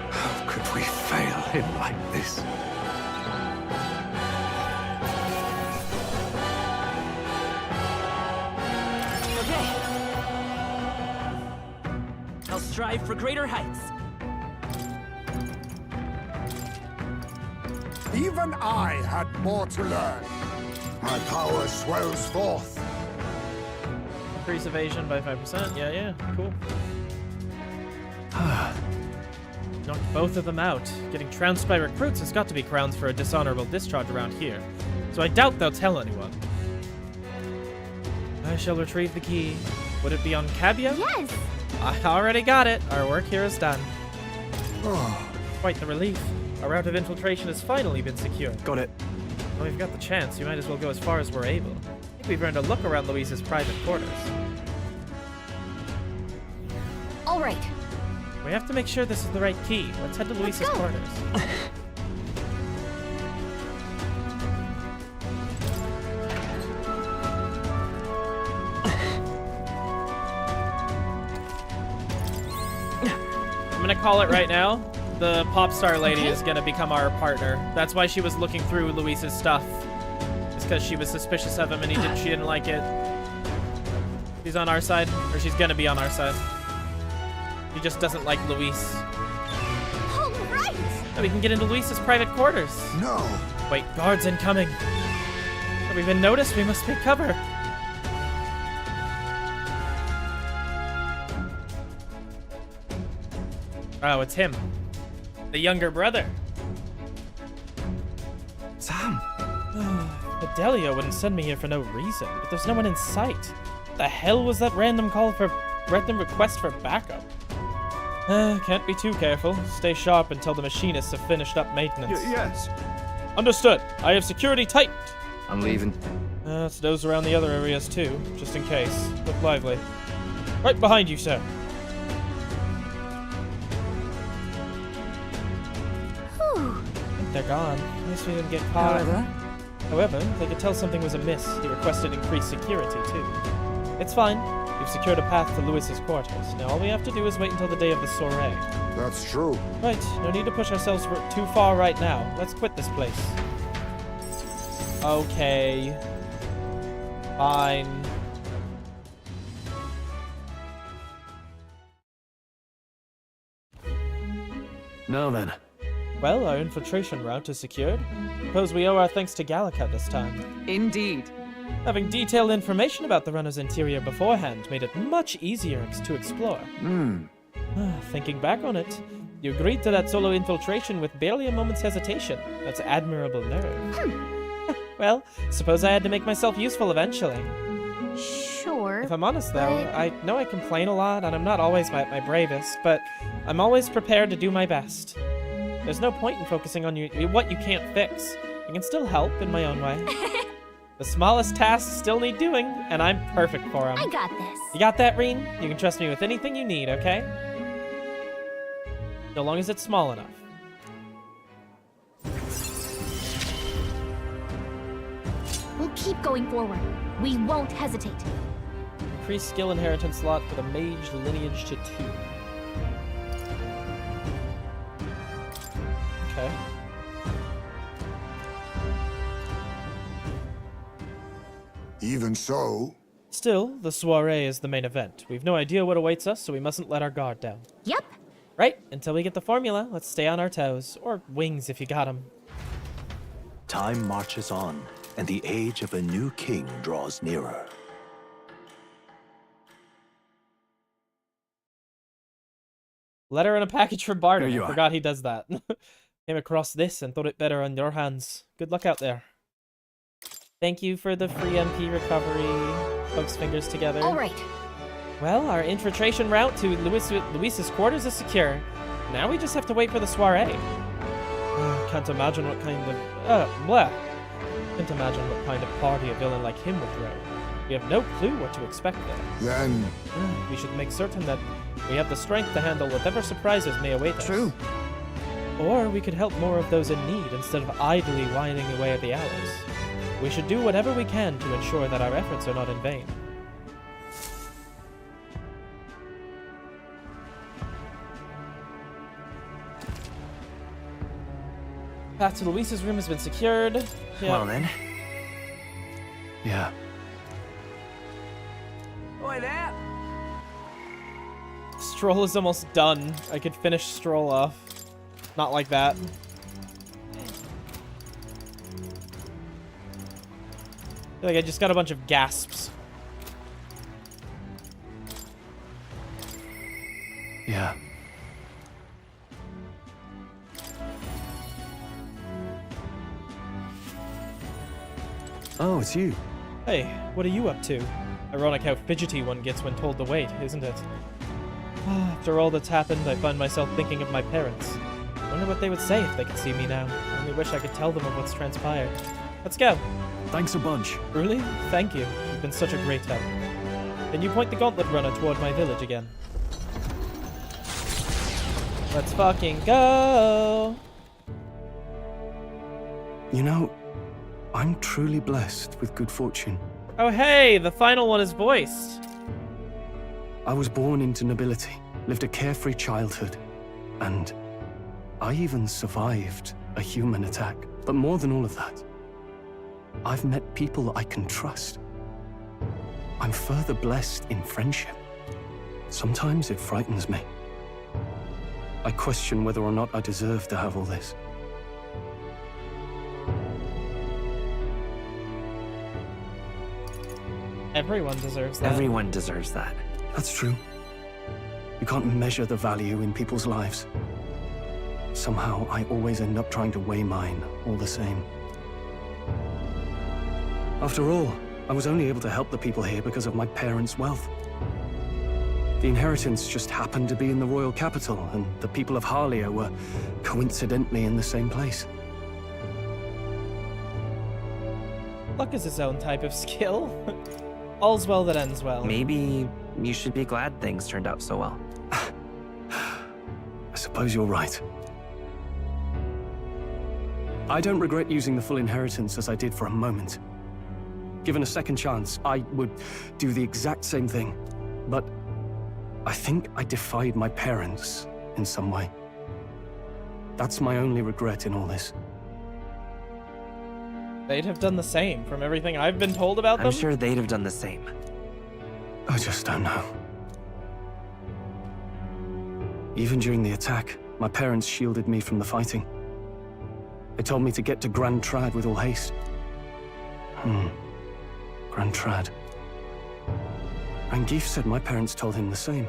How could we fail him like this? Okay. I'll strive for greater heights. Even I had more to learn. My power swells forth. Increase evasion by 5%. Yeah, cool. Knocked both of them out. Getting trounced by recruits has got to be grounds for a dishonorable discharge around here. So I doubt they'll tell anyone. I shall retrieve the key. Would it be on Cabia? Yes! I already got it. Our work here is done. Oh, Quite the relief. Our route of infiltration has finally been secured. Got it. Well, we've got the chance. We might as well go as far as we're able. I think we've earned a look around Luis's private quarters. All right. We have to make sure this is the right key. Let's head to Luis's quarters. I'm gonna call it right now. The pop star lady is gonna become our partner. That's why she was looking through Luis's stuff. because she was suspicious of him and she didn't like it. She's on our side, or she's gonna be on our side. She just doesn't like Luis. All right. Now we can get into Luis's private quarters. No. Wait, guards incoming. Have we been noticed? We must take cover. Oh, it's him. The younger brother. Sam! Fidelio wouldn't send me here for no reason, but there's no one in sight. What the hell was that random request for backup? Can't be too careful. Stay sharp until the machinists have finished up maintenance. Yes. Understood. I have security tightened. I'm leaving. Let's nose around the other areas too, just in case. Look lively. Right behind you, sir. Whew. They're gone. At least we didn't get caught. However, they could tell something was amiss. He requested increased security, too. It's fine. We've secured a path to Luis's quarters. Now all we have to do is wait until the day of the soiree. That's true. Right. No need to push ourselves too far right now. Let's quit this place. Okay. Fine. Now then. Well, our infiltration route is secured. Suppose we owe our thanks to Gallica this time. Indeed. Having detailed information about the runner's interior beforehand made it much easier to explore. Thinking back on it, you agreed to that solo infiltration with barely a moment's hesitation. That's admirable nerve. Well, suppose I had to make myself useful eventually. Sure. If I'm honest, though, I know I complain a lot, and I'm not always my bravest, but I'm always prepared to do my best. There's no point in focusing on what you can't fix. I can still help in my own way. The smallest tasks still need doing, and I'm perfect for them. I got this. You got that, Reen? You can trust me with anything you need, okay? So long as it's small enough. We'll keep going forward. We won't hesitate. Increase skill inheritance slot for the mage lineage to 2. Okay. Even so... Still, the soiree is the main event. We've no idea what awaits us, so we mustn't let our guard down. Yep. Right, until we get the formula, let's stay on our toes. Or wings if you got them. Time marches on, and the age of a new king draws nearer. Letter and a package for Barton. There you I are. forgot he does that. Came across this and thought it better on your hands. Good luck out there. Thank you for the free MP recovery. Pokes fingers together. All right. Well, our infiltration route to Luis's quarters is secure. Now we just have to wait for the soiree. Can't imagine what kind of... Can't imagine what kind of party a villain like him would throw. We have no clue what to expect there. Then... We should make certain that we have the strength to handle whatever surprises may await us. True. Or we could help more of those in need instead of idly whining away at the hours. We should do whatever we can to ensure that our efforts are not in vain. Path to Luis's room has been secured. Well then. Yeah. Oi there! Stroll is almost done. I could finish Stroll off. Not like that. I feel like I just got a bunch of gasps. Yeah. Oh, it's you. Hey, what are you up to? Ironic how fidgety one gets when told to wait, isn't it? After all that's happened, I find myself thinking of my parents. I wonder what they would say if they could see me now. I only wish I could tell them of what's transpired. Let's go. Thanks a bunch. Really? Thank you. You've been such a great help. Can you point the gauntlet runner toward my village again? Let's fucking go! You know, I'm truly blessed with good fortune. Oh hey, the final one is voiced. I was born into nobility, lived a carefree childhood, and I even survived a human attack. But more than all of that, I've met people I can trust. I'm further blessed in friendship. Sometimes it frightens me. I question whether or not I deserve to have all this. Everyone deserves that. Everyone deserves that. That's true. You can't measure the value in people's lives. Somehow, I always end up trying to weigh mine all the same. After all, I was only able to help the people here because of my parents' wealth. The inheritance just happened to be in the royal capital, and the people of Harlia were coincidentally in the same place. Luck is his own type of skill. All's well that ends well. Maybe you should be glad things turned out so well. I suppose you're right. I don't regret using the full inheritance as I did for a moment. Given a second chance, I would do the exact same thing. But I think I defied my parents in some way. That's my only regret in all this. They'd have done the same from everything I've been told about them. I'm sure they'd have done the same. I just don't know. Even during the attack, my parents shielded me from the fighting. They told me to get to Grand Trad with all haste. Grand Trad. Rangif said my parents told him the same.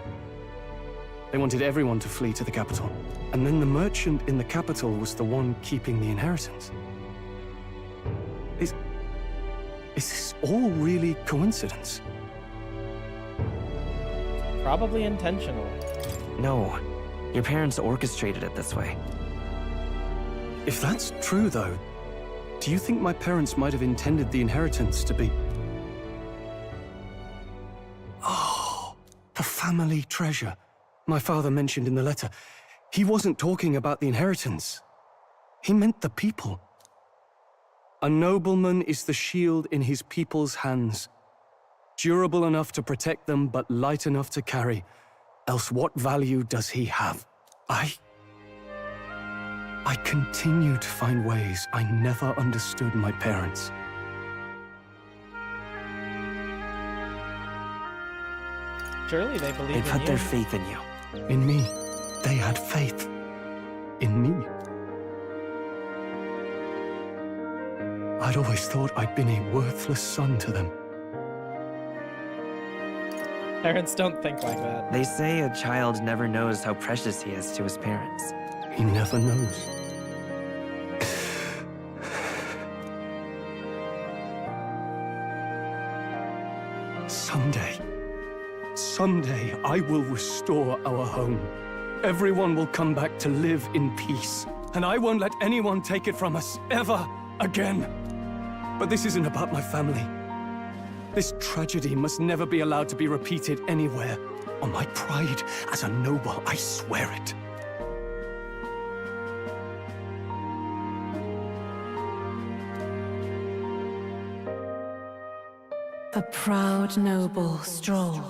They wanted everyone to flee to the capital. And then the merchant in the capital was the one keeping the inheritance. Is this all really coincidence? Probably intentional. No, your parents orchestrated it this way. If that's true, though, do you think my parents might have intended the inheritance to be... Oh, the family treasure my father mentioned in the letter. He wasn't talking about the inheritance. He meant the people. A nobleman is the shield in his people's hands, durable enough to protect them, but light enough to carry. Else what value does he have? I continue to find ways I never understood my parents. Surely they believe in you. They put their faith in you. In me. They had faith. In me. I'd always thought I'd been a worthless son to them. Parents don't think like that. They say a child never knows how precious he is to his parents. He never knows. Someday, I will restore our home. Everyone will come back to live in peace. And I won't let anyone take it from us, ever again. But this isn't about my family. This tragedy must never be allowed to be repeated anywhere. On my pride as a noble, I swear it. A proud noble Stroll,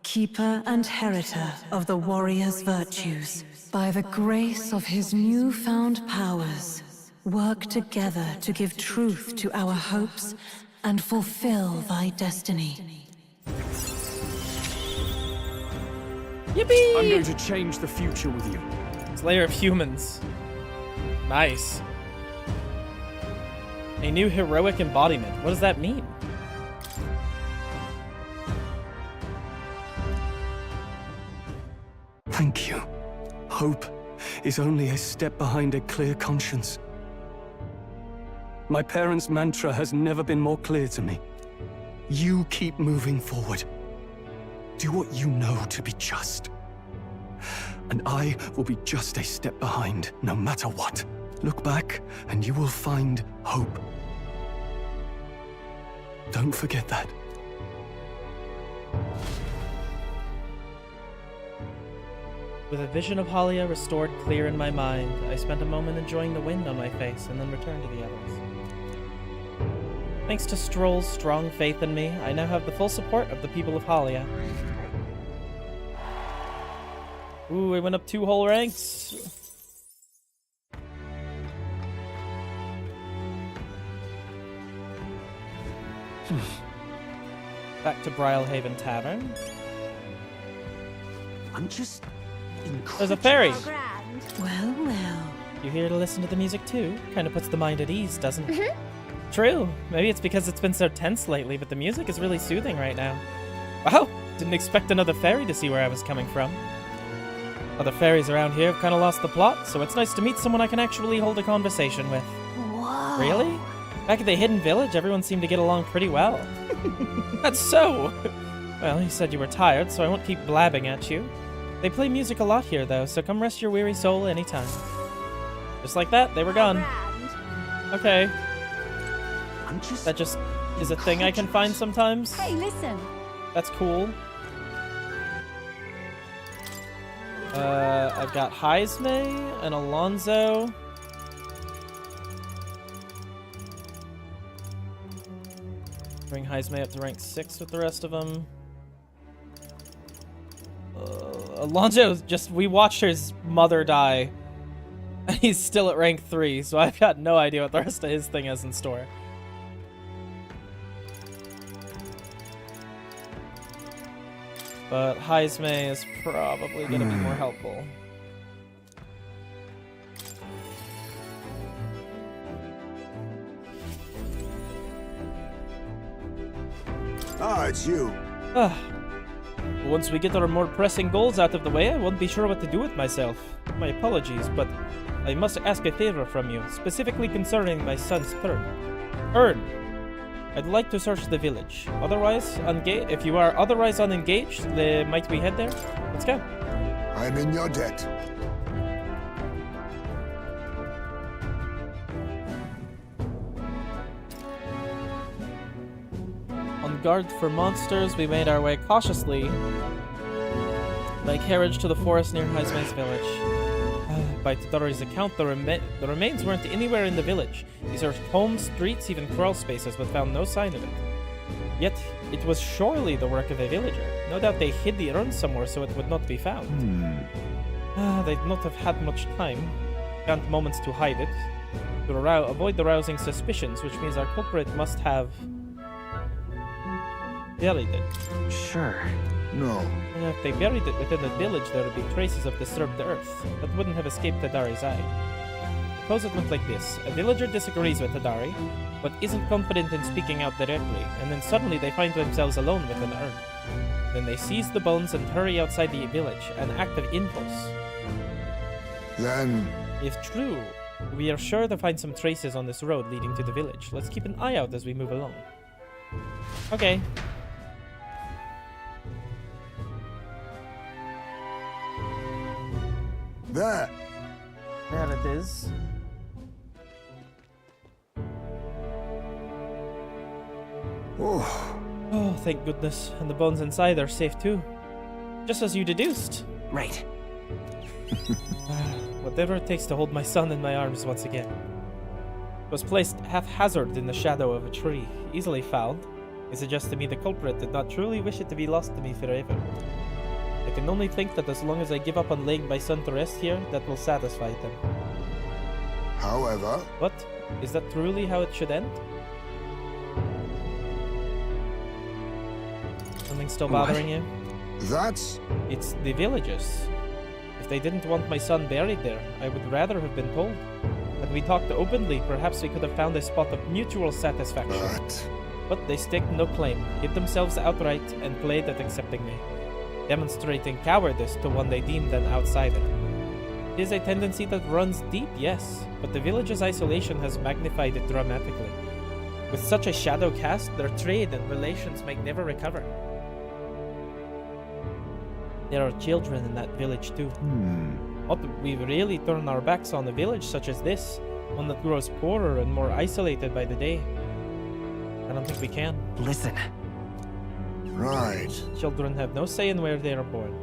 keeper and heritor of the warrior's virtues, by the grace of his newfound powers, work together to give truth to our hopes and fulfill thy destiny. Yippee! I'm going to change the future with you. Slayer of humans. Nice. A new heroic embodiment. What does that mean? Thank you. Hope is only a step behind a clear conscience. My parents' mantra has never been more clear to me. You keep moving forward. Do what you know to be just. And I will be just a step behind, no matter what. Look back, and you will find hope. Don't forget that. With a vision of Halia restored clear in my mind, I spent a moment enjoying the wind on my face and then returned to the others. Thanks to Stroll's strong faith in me, I now have the full support of the people of Halia. Ooh, I went up 2 whole ranks! Back to Brylehaven Tavern. I'm just There's a ferry. Well, well. You here to listen to the music too? Kind of puts the mind at ease, doesn't it? True. Maybe it's because it's been so tense lately, but the music is really soothing right now. Wow, didn't expect another ferry to see where I was coming from. Other ferries around here have kind of lost the plot, so it's nice to meet someone I can actually hold a conversation with. Whoa. Really? Back at the Hidden Village, everyone seemed to get along pretty well. That's so! Well, you said you were tired, so I won't keep blabbing at you. They play music a lot here, though, so come rest your weary soul anytime. Just like that, they were gone. Okay. That just is a thing I can find sometimes. Hey, listen. That's cool. I've got Heisme and Alonzo. Bring Heisme up to rank 6 with the rest of them. Alonzo we watched his mother die. And he's still at rank 3, so I've got no idea what the rest of his thing is in store. But Heisme is probably going to be more helpful. Ah, it's you. Once we get our more pressing goals out of the way, I won't be sure what to do with myself. My apologies, but I must ask a favor from you, specifically concerning my son's Ern. I'd like to search the village. Otherwise, if you are otherwise unengaged, might we head there? Let's go. I'm in your debt. On guard for monsters, we made our way cautiously by carriage to the forest near Heisme's village. By Tadari's account, the remains weren't anywhere in the village. He searched homes, streets, even crawl spaces, but found no sign of it. Yet, it was surely the work of a villager. No doubt they hid the urn somewhere so it would not be found. They'd not have had much time. Scant moments to hide it. To avoid arousing suspicions, which means our culprit must have buried it. Sure. No. If they buried it within the village, there would be traces of disturbed earth that wouldn't have escaped Tadari's eye. Suppose it went like this. A villager disagrees with Tadari, but isn't confident in speaking out directly, and then suddenly they find themselves alone with an urn. Then they seize the bones and hurry outside the village, an act of impulse. Then... If true, we are sure to find some traces on this road leading to the village. Let's keep an eye out as we move along. Okay. There it is. Oh, thank goodness. And the bones inside are safe too. Just as you deduced. Right. Whatever it takes to hold my son in my arms once again. It was placed haphazard in the shadow of a tree, easily found. It suggests to me the culprit did not truly wish it to be lost to me forever. I can only think that as long as I give up on laying my son to rest here, that will satisfy them. However... What? Is that truly how it should end? Something still bothering you? That's... It's the villagers. If they didn't want my son buried there, I would rather have been told. Had we talked openly, perhaps we could have found a spot of mutual satisfaction. But they staked no claim, hid themselves outright, and played at accepting me. Demonstrating cowardice to one they deemed an outsider. It is a tendency that runs deep, yes, but the village's isolation has magnified it dramatically. With such a shadow cast, their trade and relations may never recover. There are children in that village too. Ought we really turn our backs on a village such as this, one that grows poorer and more isolated by the day? I don't think we can. Listen. Right. Children have no say in where they are born.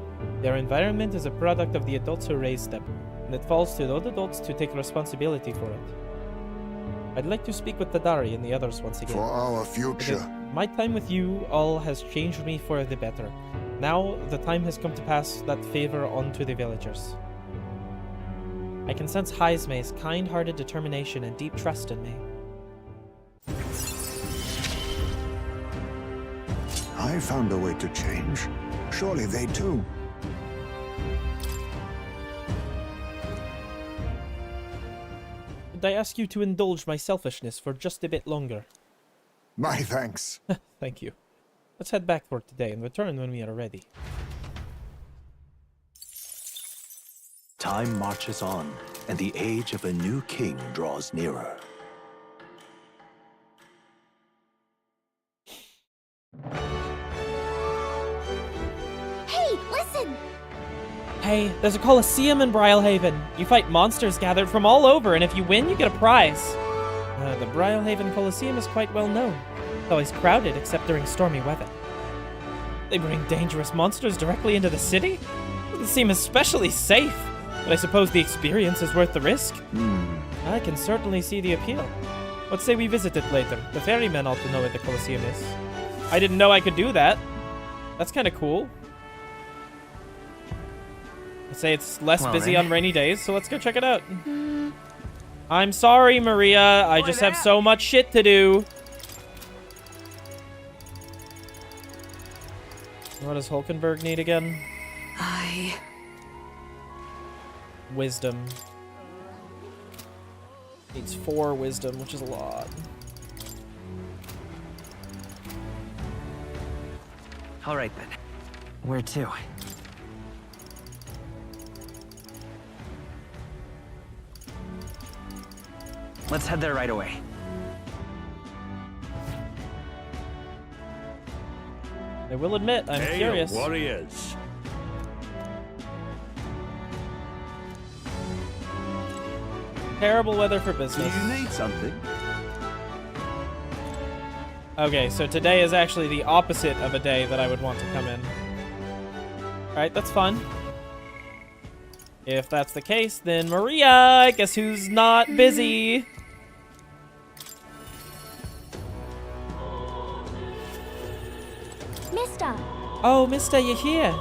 Their environment is a product of the adults who raised them, and it falls to those adults to take responsibility for it. I'd like to speak with Tadari and the others once again. For our future. My time with you all has changed me for the better. Now, the time has come to pass that favor on to the villagers. I can sense Heisme's kind-hearted determination and deep trust in me. I found a way to change. Surely they too. Could I ask you to indulge my selfishness for just a bit longer? My thanks. Thank you. Let's head back for today and return when we are ready. Time marches on, and the age of a new king draws nearer. Hey, listen! Hey, there's a Colosseum in Brilehaven. You fight monsters gathered from all over, and if you win, you get a prize. The Brilehaven Colosseum is quite well known. It's always crowded, except during stormy weather. They bring dangerous monsters directly into the city? Doesn't seem especially safe, but I suppose the experience is worth the risk. I can certainly see the appeal. Let's say we visit it later. The ferrymen ought to know where the Colosseum is. I didn't know I could do that. That's kind of cool. Let's say it's less busy on rainy days, so let's go check it out. I'm sorry, Maria. I just have so much shit to do. What does Hulkenberg need again? Wisdom. Needs 4 wisdom, which is a lot. All right then. Where to? Let's head there right away. I will admit, I'm curious. Warriors. Terrible weather for business. Do you need something? Okay, so today is actually the opposite of a day that I would want to come in. Alright, that's fun. If that's the case, then Maria, guess who's not busy? Mister! Oh, mister, you're here.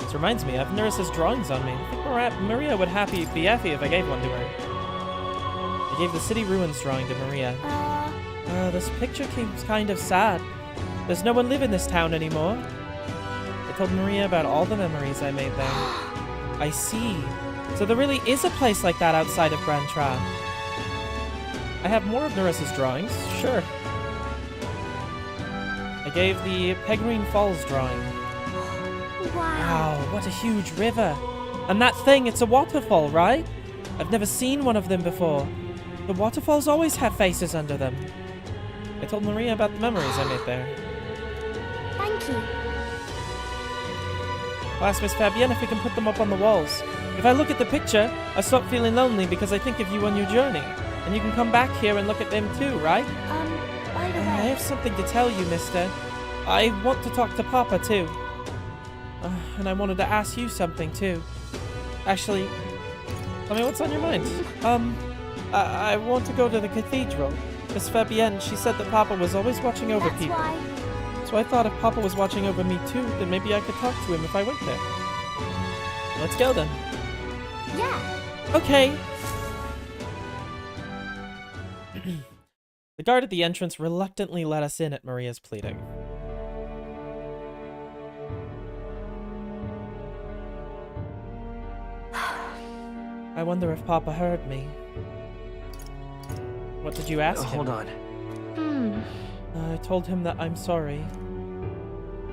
This reminds me, I have Neris's drawings on me. I think Maria would be happy if I gave one to her. I gave the city ruins drawing to Maria. This picture seems kind of sad. There's no one live in this town anymore. I told Maria about all the memories I made there. I see. So there really is a place like that outside of Grand Tra. I have more of Neris's drawings, sure. I gave the Pegrine Falls drawing. Wow, what a huge river. And that thing, it's a waterfall, right? I've never seen one of them before. The waterfalls always have faces under them. I told Maria about the memories I made there. Thank you. I'll ask Miss Fabienne if we can put them up on the walls. If I look at the picture, I stop feeling lonely because I think of you on your journey. And you can come back here and look at them too, right? By the way... I have something to tell you, mister. I want to talk to Papa too. And I wanted to ask you something too. Actually, tell me what's on your mind. I want to go to the cathedral. Miss Fabienne, she said that Papa was always watching over people. So I thought if Papa was watching over me too, then maybe I could talk to him if I went there. Let's go then. Yeah. Okay. The guard at the entrance reluctantly let us in at Maria's pleading. I wonder if Papa heard me. What did you ask him? Hold on. I told him that I'm sorry.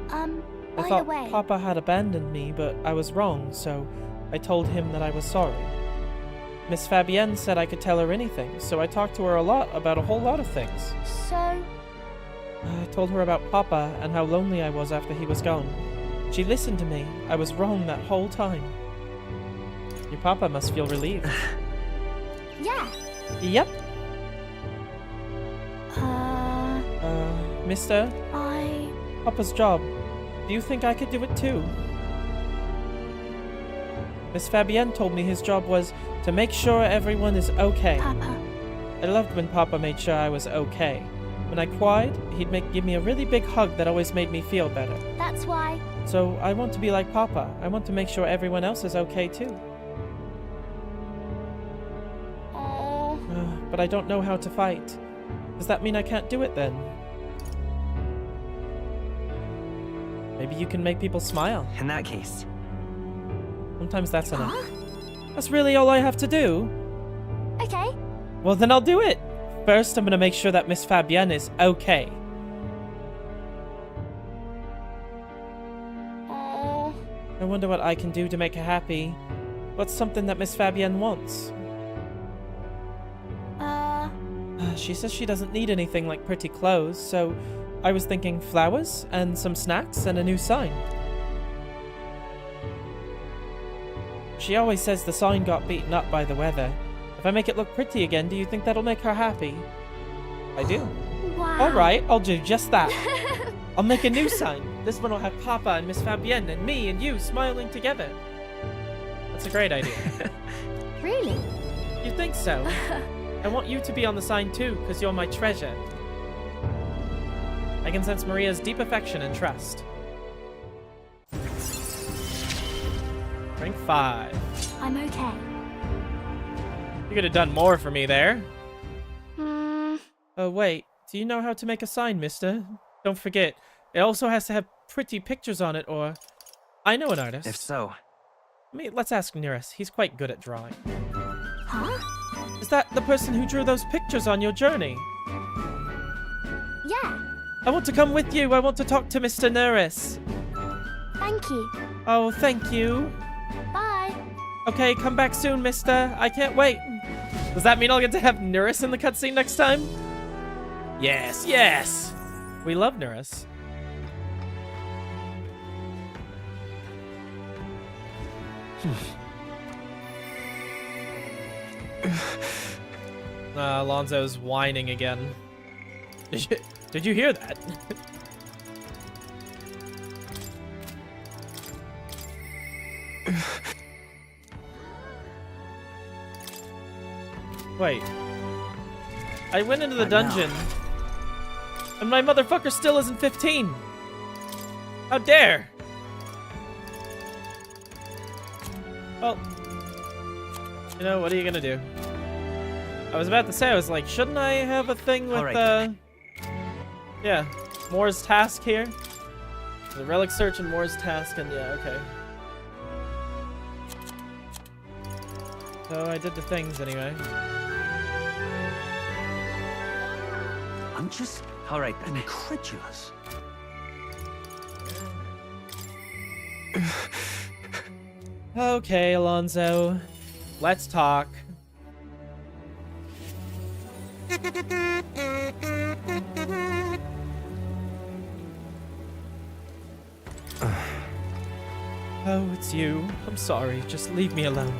I by the thought way... Papa had abandoned me, but I was wrong, so I told him that I was sorry. Miss Fabienne said I could tell her anything, so I talked to her a lot about a whole lot of things. So... I told her about Papa and how lonely I was after he was gone. She listened to me. I was wrong that whole time. Your Papa must feel relieved. Yeah. Yep. Mister? Papa's job. Do you think I could do it too? Miss Fabienne told me his job was to make sure everyone is okay. Papa. I loved when Papa made sure I was okay. When I cried, he'd give me a really big hug that always made me feel better. That's why... So I want to be like Papa. I want to make sure everyone else is okay too. But I don't know how to fight. Does that mean I can't do it then? Maybe you can make people smile. In that case. Sometimes that's enough. That's really all I have to do? Okay. Well, then I'll do it. First, I'm gonna make sure that Miss Fabienne is okay. I wonder what I can do to make her happy. What's something that Miss Fabienne wants? She says she doesn't need anything like pretty clothes, so I was thinking flowers and some snacks and a new sign. She always says the sign got beaten up by the weather. If I make it look pretty again, do you think that'll make her happy? I do. Wow. Alright, I'll do just that. I'll make a new sign. This one will have Papa and Miss Fabienne and me and you smiling together. That's a great idea. Really? You think so? I want you to be on the sign too, because you're my treasure. I can sense Maria's deep affection and trust. Rank 5. I'm okay. You could have done more for me there. Oh, wait. Do you know how to make a sign, mister? Don't forget, it also has to have pretty pictures on it, or... I know an artist. If so. Let's ask Nearest. He's quite good at drawing. Huh? Is that the person who drew those pictures on your journey? Yeah. I want to come with you. I want to talk to Mr. Nearest. Thank you. Oh, thank you. Bye. Okay, come back soon, mister. I can't wait. Does that mean I'll get to have Nearest in the cutscene next time? Yes, yes. We love Nearest. Alonso's whining again. Did you hear that? Wait. I went into the dungeon, and my motherfucker still isn't 15. How dare! Well, you know, what are you gonna do? I was about to say, I was like, shouldn't I have a thing with, yeah, Moore's task here? The relic search and Moore's task, and yeah, okay. So I did the things anyway. I'm just incredulous. Okay, Alonso. Let's talk. Oh, it's you. I'm sorry. Just leave me alone.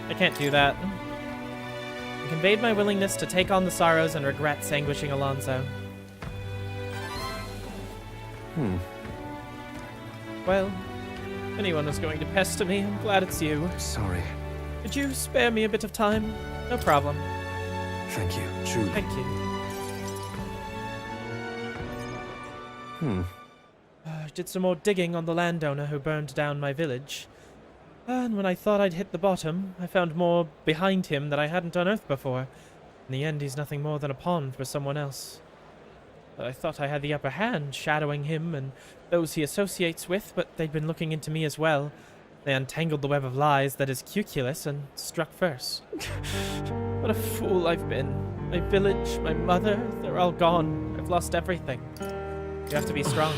I can't do that. I conveyed my willingness to take on the sorrows and regrets anguishing Alonso. Well, if anyone was going to pester me, I'm glad it's you. Sorry. Could you spare me a bit of time? No problem. Thank you, truly. Thank you. I did some more digging on the landowner who burned down my village. And when I thought I'd hit the bottom, I found more behind him that I hadn't unearthed before. In the end, he's nothing more than a pawn for someone else. But I thought I had the upper hand, shadowing him and those he associates with, but they'd been looking into me as well. They untangled the web of lies that is Cuculus and struck first. What a fool I've been. My village, my mother, they're all gone. I've lost everything. You have to be strong.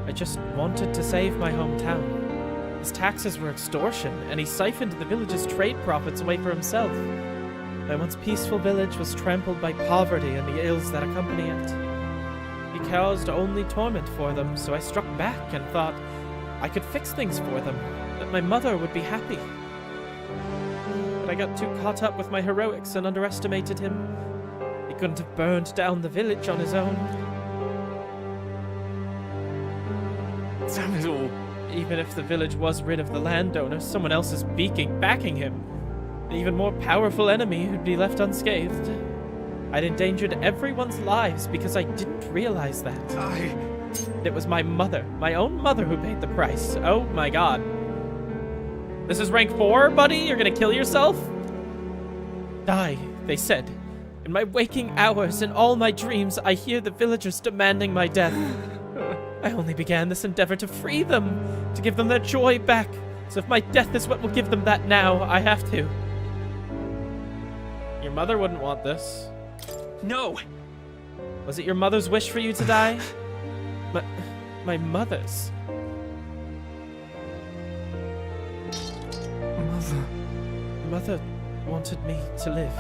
I just wanted to save my hometown. His taxes were extortion, and he siphoned the village's trade profits away for himself. My once peaceful village was trampled by poverty and the ills that accompany it. He caused only torment for them, so I struck back and thought I could fix things for them, that my mother would be happy. But I got too caught up with my heroics and underestimated him. He couldn't have burned down the village on his own. Damn it all. Even if the village was rid of the landowner, someone else is backing him. An even more powerful enemy who'd be left unscathed. I'd endangered everyone's lives because I didn't realize that. It was my mother, my own mother, who paid the price. Oh my god. This is rank 4, buddy? You're gonna kill yourself? Die, they said. In my waking hours, in all my dreams, I hear the villagers demanding my death. I only began this endeavor to free them, to give them their joy back. So if my death is what will give them that now, I have to. Your mother wouldn't want this. No! Was it your mother's wish for you to die? My mother's? Mother wanted me to live.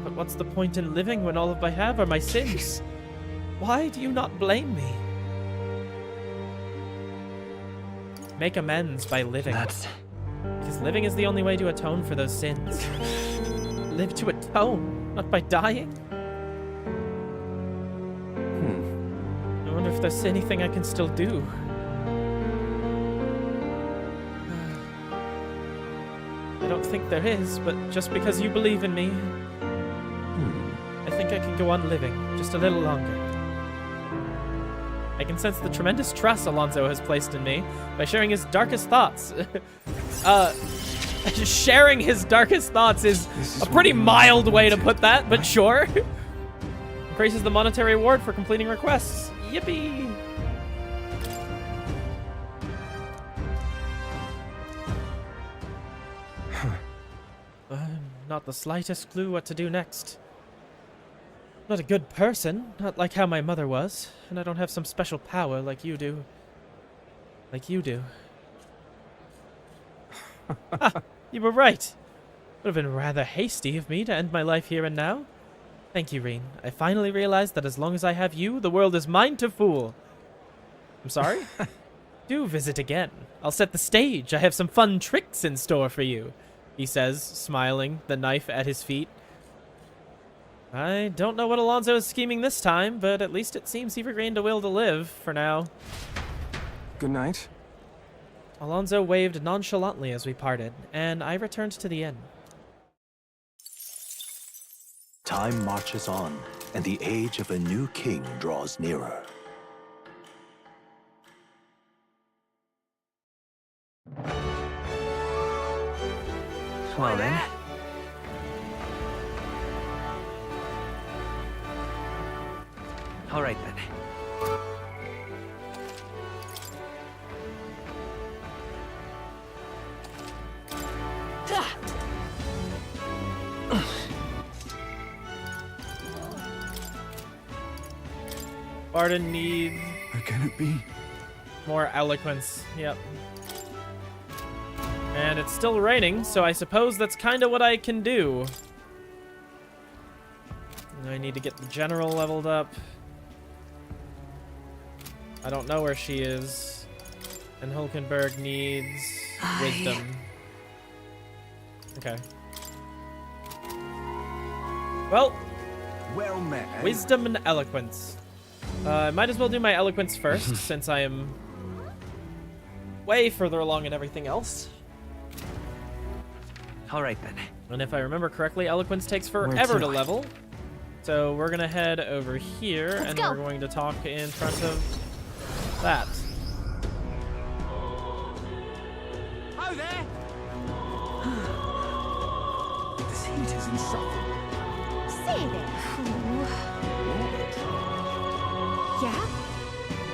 But what's the point in living when all of I have are my sins? Why do you not blame me? Make amends by living. Because living is the only way to atone for those sins. Live to atone, not by dying. I wonder if there's anything I can still do. I don't think there is, but just because you believe in me, I think I can go on living just a little longer. I can sense the tremendous trust Alonso has placed in me by sharing his darkest thoughts. Sharing his darkest thoughts is a pretty mild way to put that, but sure. Increases the monetary reward for completing requests. Yippee! Not the slightest clue what to do next. Not a good person, not like how my mother was, and I don't have some special power like you do. Like you do. You were right. Would have been rather hasty of me to end my life here and now. Thank you, Reen. I finally realized that as long as I have you, the world is mine to fool. I'm sorry? Do visit again. I'll set the stage. I have some fun tricks in store for you, he says, smiling, the knife at his feet. I don't know what Alonso is scheming this time, but at least it seems he regained a will to live, for now. Good night. Alonso waved nonchalantly as we parted, and I returned to the inn. Time marches on, and the age of a new king draws nearer. Well then. All right then. Barden needs... Where can it be? More eloquence. Yep. And it's still raining, so I suppose that's kind of what I can do. And I need to get the general leveled up. I don't know where she is. And Hulkenberg needs wisdom. Okay. Well, man. Wisdom and eloquence. I might as well do my eloquence first, since I am way further along in everything else. All right then. And if I remember correctly, eloquence takes forever to level. So we're gonna head over here, and we're going to talk in front of that. Oh there! This heat is insufferable. See there. Yeah?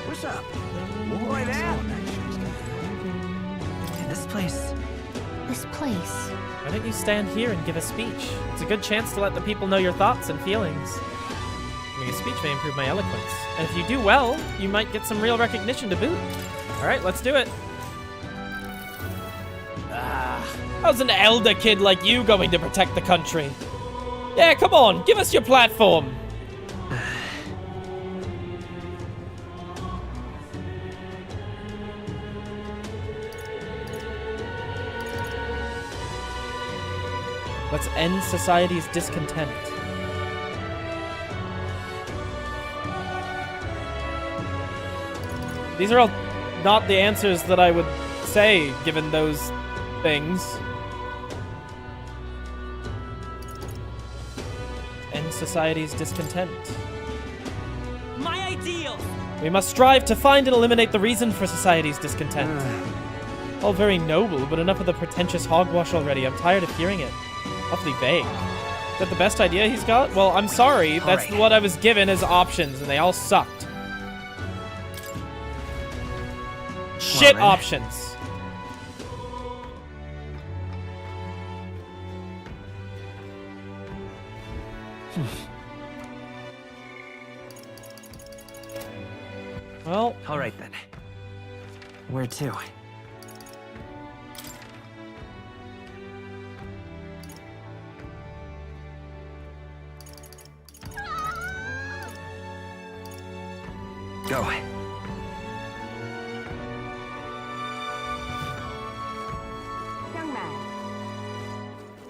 What's up? Boy there? This place. This place. Why don't you stand here and give a speech? It's a good chance to let the people know your thoughts and feelings. Giving a speech may improve my eloquence. And if you do well, you might get some real recognition to boot. Alright, let's do it. How's an elder kid like you going to protect the country? Yeah, come on, give us your platform. Let's end society's discontent. These are all not the answers that I would say, given those things. End society's discontent. My ideal! We must strive to find and eliminate the reason for society's discontent. All very noble, but enough of the pretentious hogwash already. I'm tired of hearing it. Awfully vague. Is that the best idea he's got? Well, I'm sorry. That's what I was given as options, and they all sucked. Shit options. Well, all right then. Where to? Go.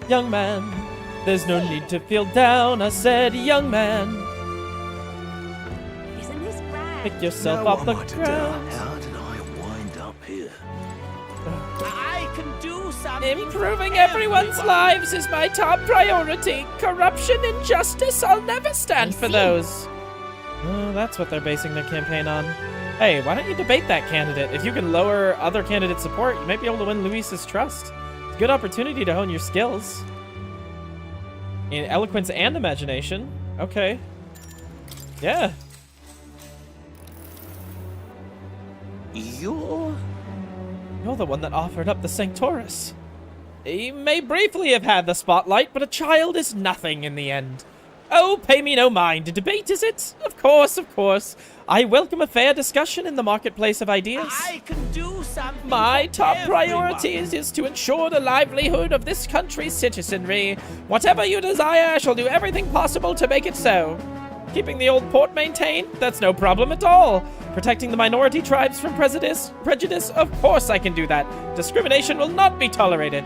Young man, there's no need to feel down. I said, young man, Isn't this grand? pick yourself off the ground. How did I wind up here? I can do something. Improving everyone's lives is my top priority. Corruption, injustice, I'll never stand for those. That's what they're basing their campaign on. Hey, why don't you debate that candidate? If you can lower other candidate support, you might be able to win Luis's trust. It's a good opportunity to hone your skills. In eloquence and imagination. Okay. Yeah. You're the one that offered up the Sanctoris. He may briefly have had the spotlight, but a child is nothing in the end. Oh, pay me no mind. A debate, is it? Of course, of course. I welcome a fair discussion in the marketplace of ideas. I can do something. My top everyone. priority is to ensure the livelihood of this country's citizenry. Whatever you desire, I shall do everything possible to make it so. Keeping the old port maintained? That's no problem at all. Protecting the minority tribes from prejudice? Of course I can do that. Discrimination will not be tolerated.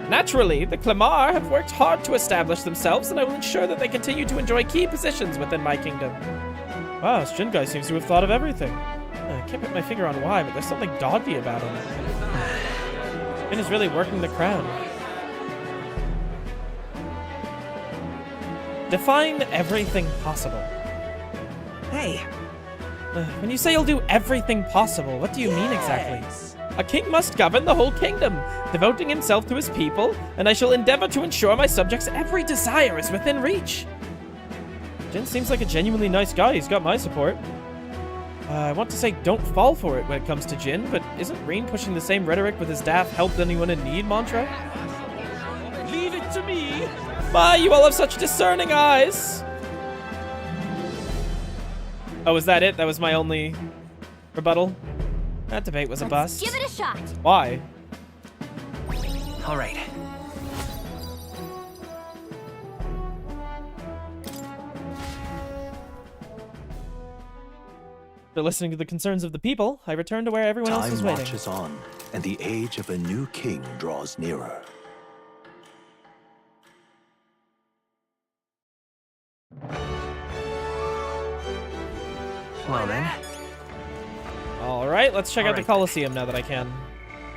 Naturally, the Clamar have worked hard to establish themselves, and I will ensure that they continue to enjoy key positions within my kingdom. Wow, this Jin guy seems to have thought of everything. I can't put my finger on why, but there's something dodgy about him. Jin is really working the crown. Define everything possible. Hey. When you say you'll do everything possible, what do you mean exactly? A king must govern the whole kingdom, devoting himself to his people, and I shall endeavor to ensure my subjects' every desire is within reach. Jin seems like a genuinely nice guy. He's got my support. I want to say don't fall for it when it comes to Jin, but isn't Reen pushing the same rhetoric with his daft help anyone in need mantra? Leave it to me. My, you all have such discerning eyes. Oh, is that it? That was my only rebuttal? That debate was a bust. Give it a shot. Why? All right. After listening to the concerns of the people, I return to where everyone else is waiting. Time marches on, and the age of a new king draws nearer. Well then. All right, let's check out the right, Colosseum now that I can.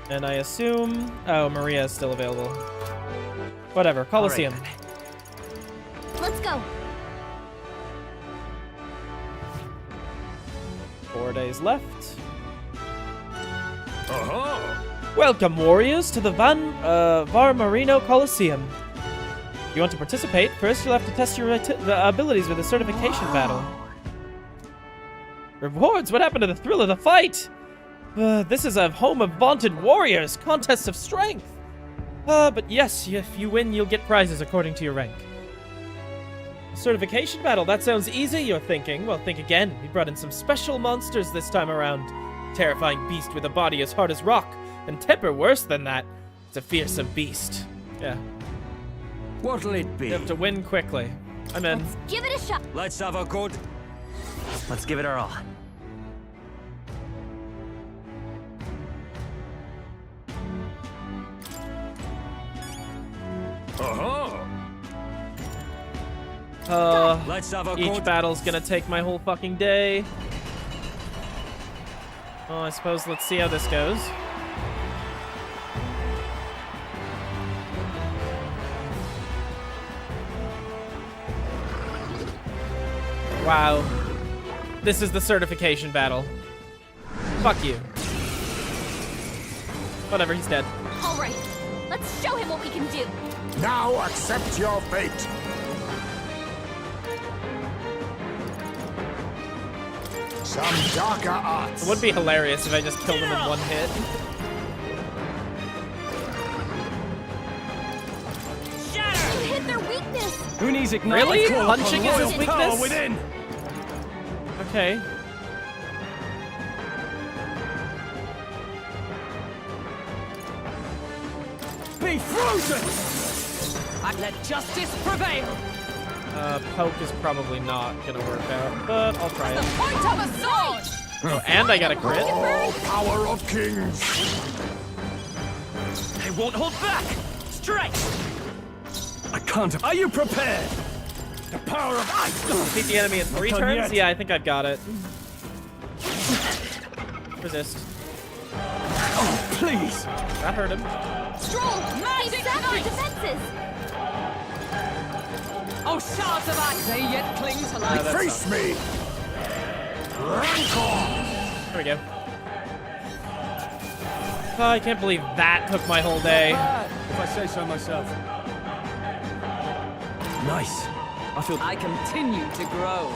And I assume... Oh, Maria is still available. Whatever, Colosseum. Let's go. 4 days left. Welcome, warriors, to the Var Marino Colosseum. If you want to participate, first you'll have to test your abilities with a certification battle. Rewards? What happened to the thrill of the fight? This is a home of vaunted warriors, contests of strength. But yes, if you win, you'll get prizes according to your rank. Certification battle, that sounds easy, you're thinking. Well, think again. We brought in some special monsters this time around. Terrifying beast with a body as hard as rock, and temper worse than that. It's a fearsome beast. Yeah. What'll it be? You have to win quickly. I'm in. Give it a shot. Let's have a good. Let's give it our all. Let's have a each good. battle's gonna take my whole fucking day. Well, I suppose let's see how this goes. Wow. This is the certification battle. Fuck you. Whatever, he's dead. All right, let's show him what we can do. Now accept your fate. Some darker arts. It would be hilarious if I just killed him in one hit. You hit their weakness. Who needs ignite? Really? Call upon Punching is his royal power weakness? within. Okay. Be frozen! And let justice prevail. Poke is probably not gonna work out, but I'll try The it. point of a sword. Oh, and I got a crit. Oh, power of kings! I won't hold back! Strike! I can't. Are you prepared? The power of ice! Defeat the enemy in 3 Not done turns? yet. Yeah, I think I've got it. Resist. Oh, please! That hurt him. Stroll, magic your defenses. Oh, shards of ice, they yet cling to life. that Face sucks. me! Rancor! There we go. Oh, I can't believe that took my whole day. If I say so myself. Nice. I continue to grow.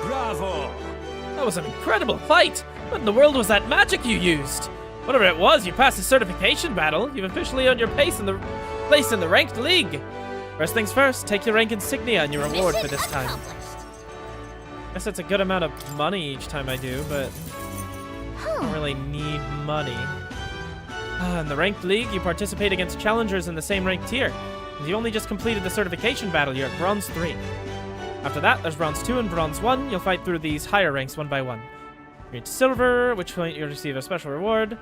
Bravo! That was an incredible fight! What in the world was that magic you used? Whatever it was, you passed the certification battle. You've officially earned your place in the ranked league. First things first, take your rank insignia and your reward for this time. Guess that's a good amount of money each time I do, but I don't really need money. In the ranked league, you participate against challengers in the same rank tier. If you only just completed the certification battle, you're at Bronze 3. After that, there's Bronze 2 and Bronze 1. You'll fight through these higher ranks one by one. You reach Silver, which point you'll receive a special reward.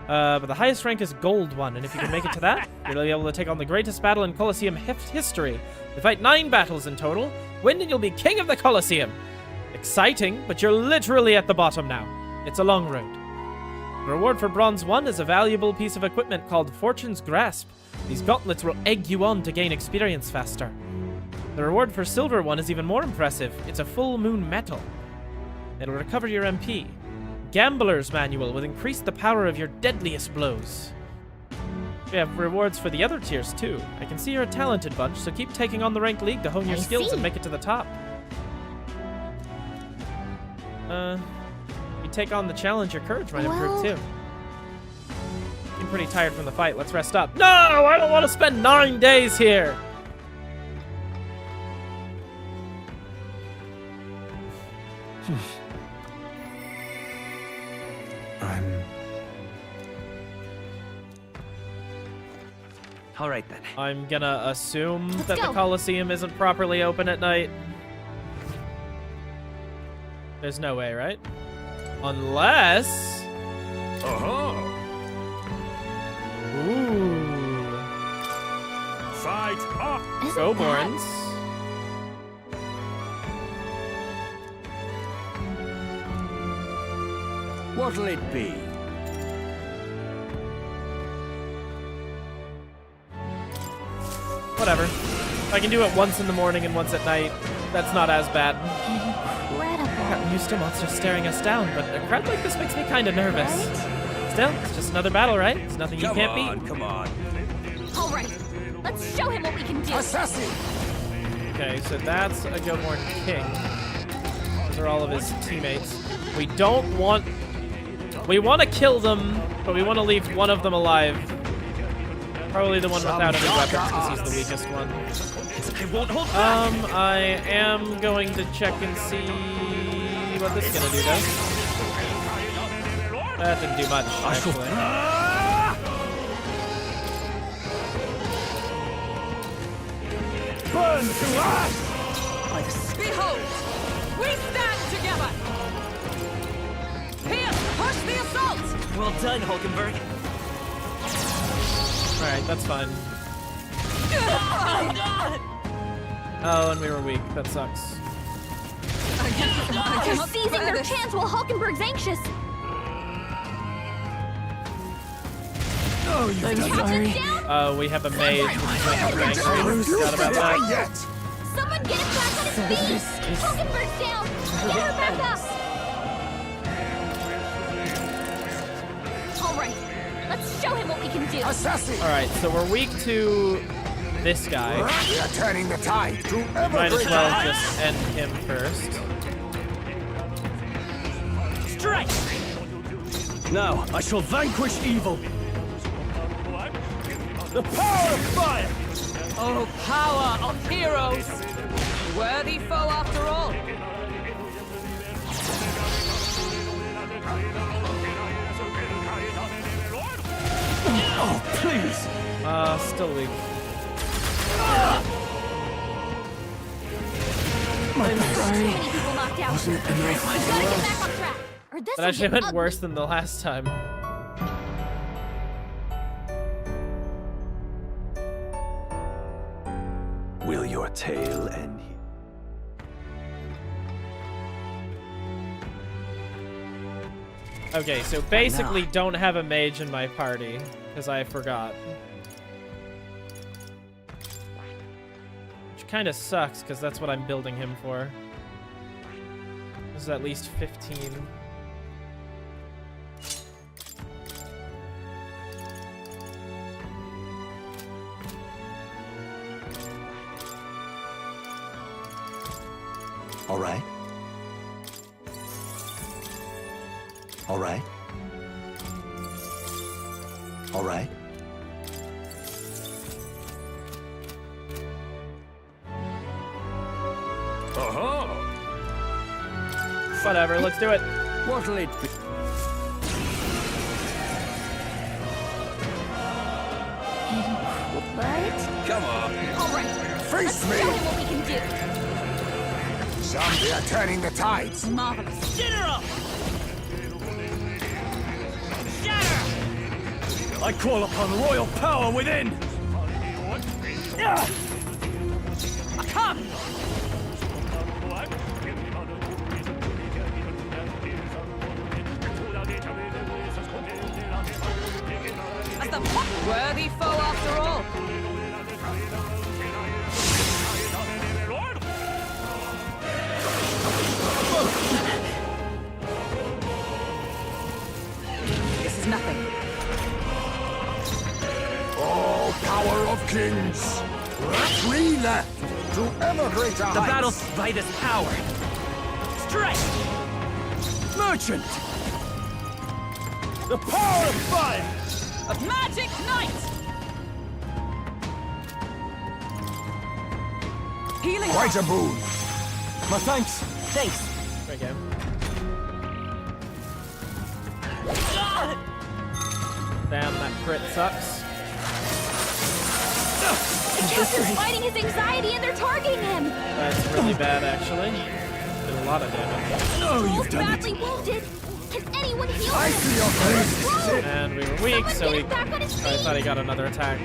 But the highest rank is Gold 1, and if you can make it to that, you'll be able to take on the greatest battle in Colosseum history. You fight 9 battles in total, win and you'll be king of the Colosseum. Exciting, but you're literally at the bottom now. It's a long road. The reward for Bronze 1 is a valuable piece of equipment called Fortune's Grasp. These gauntlets will egg you on to gain experience faster. The reward for Silver 1 is even more impressive. It's a full moon medal. It'll recover your MP. Gambler's Manual will increase the power of your deadliest blows. We have rewards for the other tiers too. I can see you're a talented bunch, so keep taking on the ranked league to hone your skills and make it to the top. You take on the challenge, your courage might improve too. I'm pretty tired from the fight. Let's rest up. No, I don't want to spend 9 days here. All right then. I'm gonna assume that the Colosseum isn't properly open at night. There's no way, right? Unless... Ooh. Fight up! Go, Borns. What'll it be? Whatever. If I can do it once in the morning and once at night, that's not as bad. I've gotten used to monsters staring us down, but a crowd like this makes me kind of nervous. Still, it's just another battle, right? It's nothing you can't beat. Come on. All right, let's show him what we can do. Assassin! Okay, so that's a Gilmore King. Those are all of his teammates. We don't want... We want to kill them, but we want to leave one of them alive. Probably the one without any weapons, because he's the weakest one. I am going to check and see what this is gonna do, though. That didn't do much, actually. Burn to ash! Behold, we stand together. Pierce, push the assault. Well done, Hulkenberg. Alright, that's fine. Oh, and we were weak. That sucks. They're seizing their chance while Hulkenberg's anxious. Oh, you've done it. We have a mage, which is like angry. Forgot about that. Someone get him back on his feet! Hulkenberg's down! Get her back up! All right, Let's show him what we can do. Alright, so we're weak to this guy. We are turning the tide to Might as well just end him first. Strike! Now, I shall vanquish evil. The power of fire! Oh, power of heroes! Worthy foe after all. Oh, please! Still weak. I'm sorry. Too many people knocked out. Wasn't Gotta get back on track. Or this That will actually get went ugly. worse than the last time. Will your tale end here? Okay, so basically don't have a mage in my party, because I forgot. Which kind of sucks, because that's what I'm building him for. This is at least 15. All right. All right. All right. Whatever, let's do it. What'll it be? Right? Come on. All right. Face Let's me. show him what we can do. Zombie are turning the tides. Marvelous. General! Shatter! I call upon royal power within! Come! As the worthy foe after all. This is nothing. Oh, power of kings! We left to ever greater The heights. battle's fight is power. Strike! Merchant! The power of fire! A magic knight! Healing. Quite a boon. My thanks. Thanks. There we go. Damn, that crit sucks. The caster's fighting his anxiety and they're targeting him. That's really bad, actually. Did a lot of damage. No, He's you've done it. badly wounded. Can anyone heal I him? see your face. And we were weak, so Someone we... get him back on his I feet. thought he got another attack.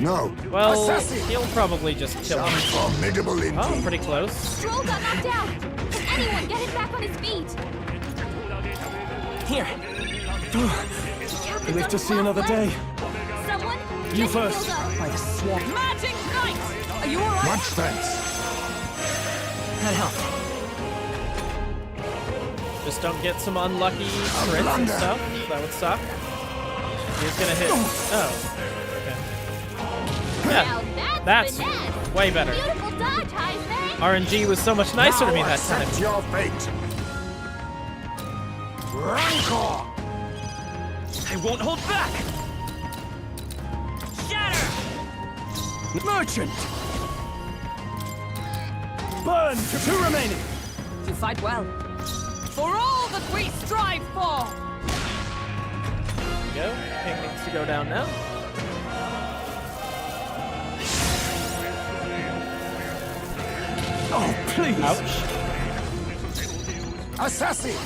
No. Well, Assassin! he'll probably just kill Some him. formidable Oh, indeed. pretty close. Stroll got knocked out. Can anyone get him back on his feet? Here. Captain's Live on to his see last another leg. day. Someone You get him first. healed up. By the swamp. Magic knight! Are you alright? Much thanks. That helped. Just don't get some unlucky crits and blunder. stuff. That would suck. He's gonna hit. Oh. Okay. Now Yeah, that's that's finesse. way better. Beautiful dodge, Heisman. RNG was so much nicer to me Now that time. accept your fate. Rancor! I won't hold back! Shatter! Merchant! Burn! Two remaining! You fight well. For all that we strive for! There we go. Ping needs to go down now. Oh, please! Ouch. Assassin!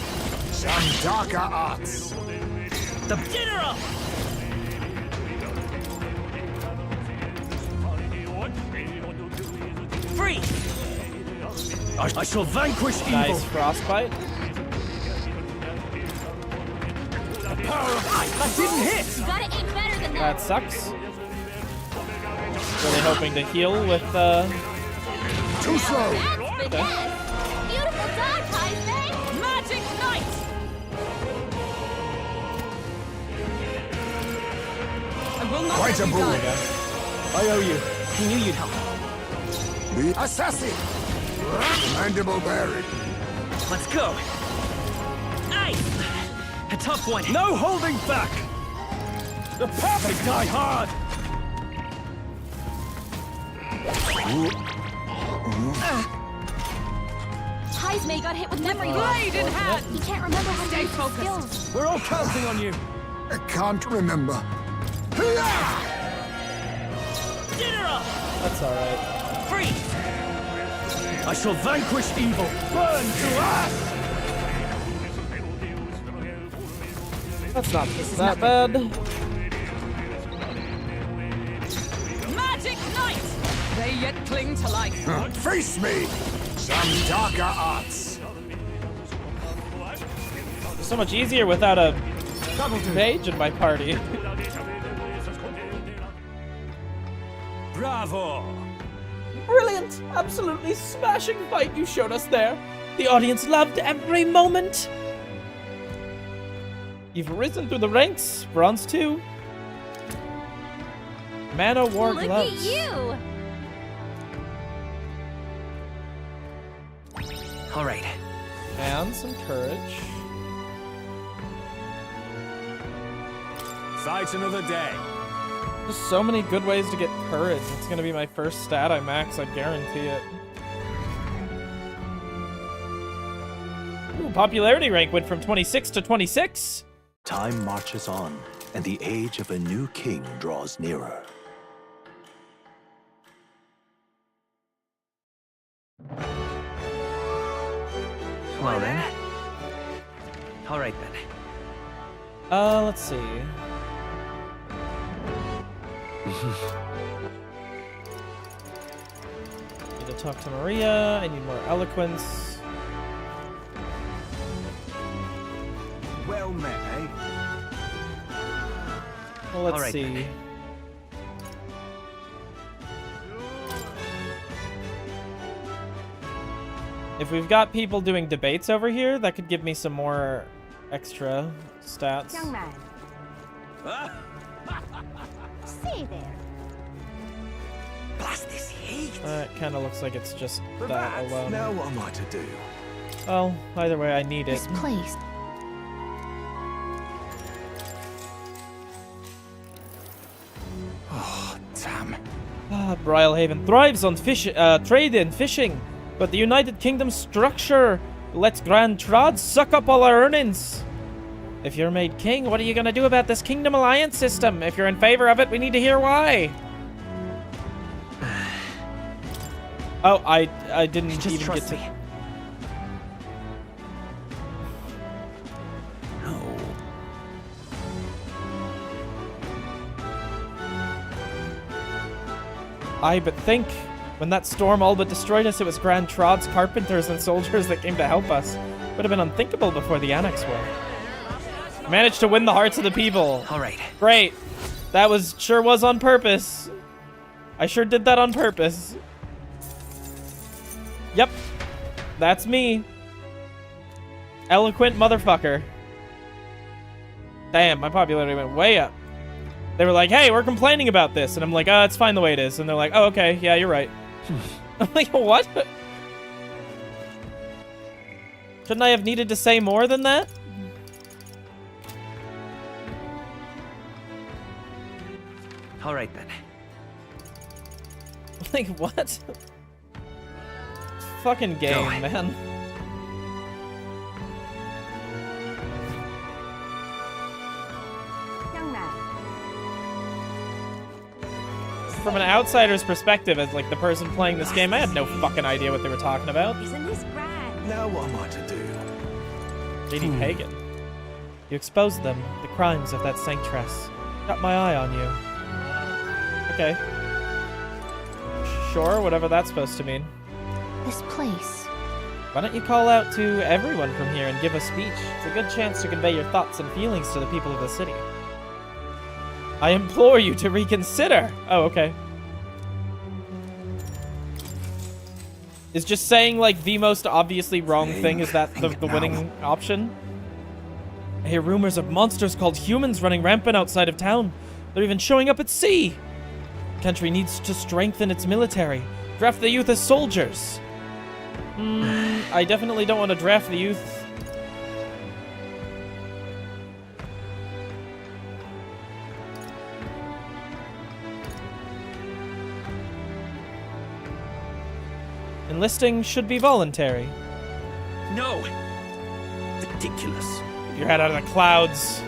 Some darker arts. The General! Free! I shall vanquish evil! Nice frostbite. The power of that didn't hit! You gotta aim better than That that. sucks. Really hoping to heal with Too slow! That's finesse. Beautiful dodge, Heisman. Magic knight! will not Quite let a you boon. die. I owe you. I knew you'd help. The assassin! Mandible bearing. Let's go. Nice! A tough one. No holding back! The perfect die hard! Heismay got hit with memory Blade in hand! He can't remember how to Stay use his focused. skills. We're all counting on you. I can't remember. General! That's alright. Freeze! I shall vanquish evil. Burn to ash! That's not that bad. Magic Knight! They yet cling to life. Face me! Some darker arts. It's so much easier without a mage in my party. Bravo! Brilliant! Absolutely smashing fight you showed us there. The audience loved every moment. You've risen through the ranks. Bronze 2. Mana War Look Gloves. at you! All right. And some courage. Fight another day. There's so many good ways to get courage. It's gonna be my first stat I max, I guarantee it. Ooh, popularity rank went from 26 to 26. Time marches on, and the age of a new king draws nearer. Well then. All right then. Let's see. Need to talk to Maria. I need more eloquence. Well met, eh? Well, let's All right, see. then. If we've got people doing debates over here, that could give me some more extra stats. Young man. Stay there. Blast this heat! It kind of looks like it's just that alone. Now what am I to do? Well, either way, I need it. This place. Oh, damn. Brylehaven thrives on trade and fishing, but the United Kingdom's structure lets Grand Trod suck up all our earnings. If you're made king, what are you gonna do about this Kingdom Alliance system? If you're in favor of it, we need to hear why. Oh, I didn't Just even trust get to... me. No. But think, when that storm all but destroyed us, it was Grand Trod's carpenters and soldiers that came to help us. Would have been unthinkable before the Annex War. Managed to win the hearts of the people. All right. Great. That sure was on purpose. I sure did that on purpose. Yep. That's me. Eloquent motherfucker. Damn, my popularity went way up. They were like, hey, we're complaining about this. And I'm like, it's fine the way it is. And they're like, oh, okay, yeah, you're right. I'm like, what? Shouldn't I have needed to say more than that? All right then. Like, what? Fucking game, man. Young man. From an outsider's perspective, as like the person playing this game, I had no fucking idea what they were talking about. Isn't this grand? Now what am I to do? Lady Pagan. You exposed them, the crimes of that sanctress. Got my eye on you. Okay. Sure, whatever that's supposed to mean. This place. Why don't you call out to everyone from here and give a speech? It's a good chance to convey your thoughts and feelings to the people of the city. I implore you to reconsider! Oh, okay. Is just saying, like, the most obviously wrong thing, is that the winning option? I hear rumors of monsters called humans running rampant outside of town. They're even showing up at sea. The country needs to strengthen its military. Draft the youth as soldiers. I definitely don't want to draft the youth. Enlisting should be voluntary. No! Ridiculous. Get your head out of the clouds.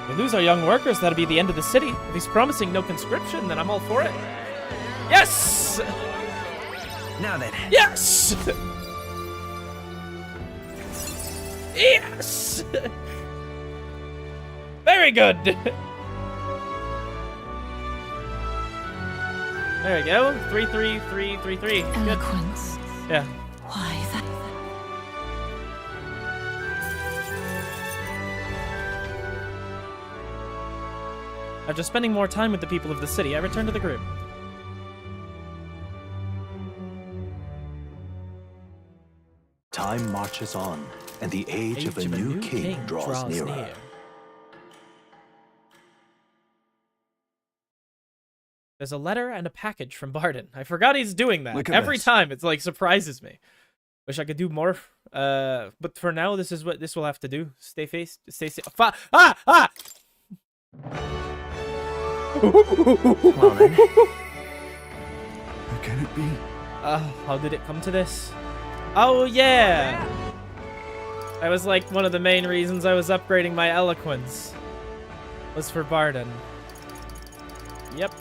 We lose our young workers, that'll be the end of the city. If he's promising no conscription, then I'm all for it. Yes! Now then. Yes! Yes! Very good. There we go. 3-3-3-3-3. Eloquence. Good. Yeah. Why that? After spending more time with the people of the city, I return to the group. Time marches on, and the age of a new king draws nearer. near. There's a letter and a package from Barden. I forgot he's doing that. Look at Every this. time. It's like surprises me. Wish I could do more. But for now, this is what this will have to do. Stay safe. Ah! Well then. How can it be? How did it come to this? Oh, yeah! That was like one of the main reasons I was upgrading my eloquence. Was for Barden. Yep.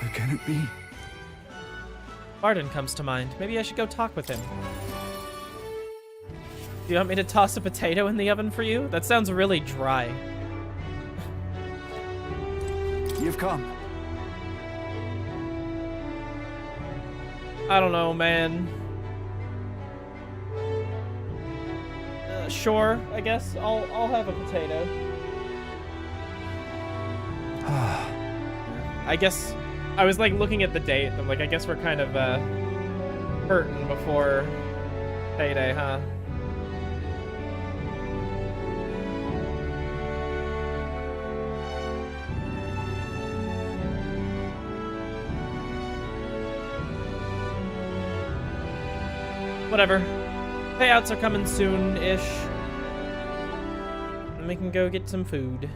How can it be? Barden comes to mind. Maybe I should go talk with him. Do you want me to toss a potato in the oven for you? That sounds really dry. You've come. I don't know, man. Sure, I guess I'll have a potato. I guess I was like looking at the date. I'm like, I guess we're kind of hurting before payday, huh? Whatever. Payouts are coming soon-ish. And we can go get some food.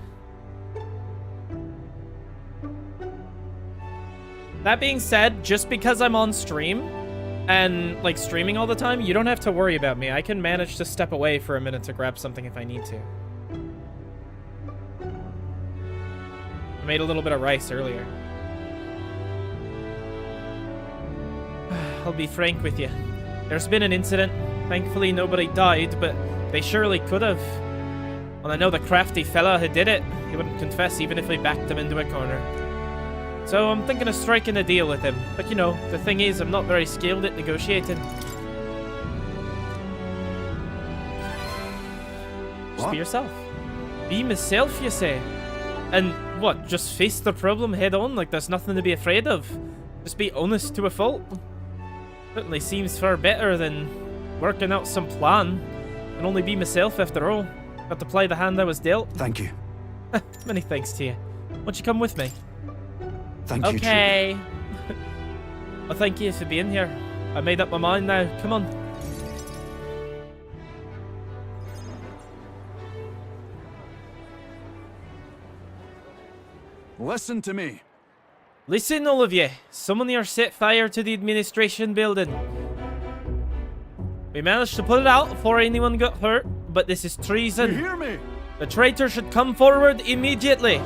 That being said, just because I'm on stream and like streaming all the time, you don't have to worry about me. I can manage to step away for a minute to grab something if I need to. I made a little bit of rice earlier. I'll be frank with you. There's been an incident. Thankfully, nobody died, but they surely could have. Well, I know the crafty fella who did it. He wouldn't confess even if we backed him into a corner. So I'm thinking of striking a deal with him. But you know, the thing is, I'm not very skilled at negotiating. Just be yourself. Be myself, you say. And what, just face the problem head on like there's nothing to be afraid of? Just be honest to a fault? Certainly seems far better than working out some plan. And only be myself after all. Got to play the hand I was dealt. Thank you. Many thanks to you. Won't you come with me? Thank you. Okay. Well, thank you for being here. I made up my mind now. Come on. Listen to me. Listen, all of you. Someone here set fire to the administration building. We managed to put it out before anyone got hurt, but this is treason. You hear me? The traitor should come forward immediately.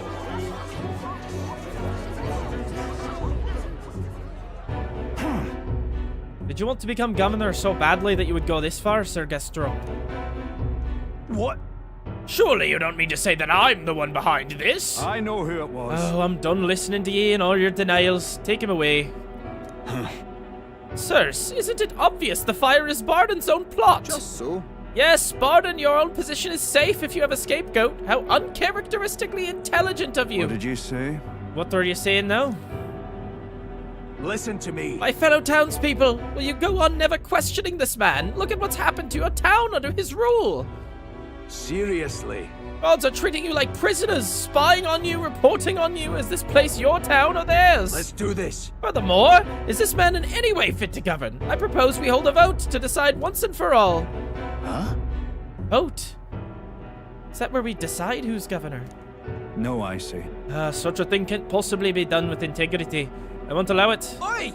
Did you want to become governor so badly that you would go this far, Sir Gaston? What? Surely you don't mean to say that I'm the one behind this? I know who it was. Oh, I'm done listening to you and all your denials. Take him away. Sirs, isn't it obvious the fire is Barden's own plot? Just so. Yes, Barden, your own position is safe if you have a scapegoat. How uncharacteristically intelligent of you. What did you say? What are you saying now? Listen to me. My fellow townspeople, will you go on never questioning this man? Look at what's happened to your town under his rule. Seriously? Gods are treating you like prisoners, spying on you, reporting on you. Is this place your town or theirs? Let's do this. Furthermore, is this man in any way fit to govern? I propose we hold a vote to decide once and for all. Huh? Vote? Is that where we decide who's governor? No, I see. Such a thing can't possibly be done with integrity. I won't allow it. Oi!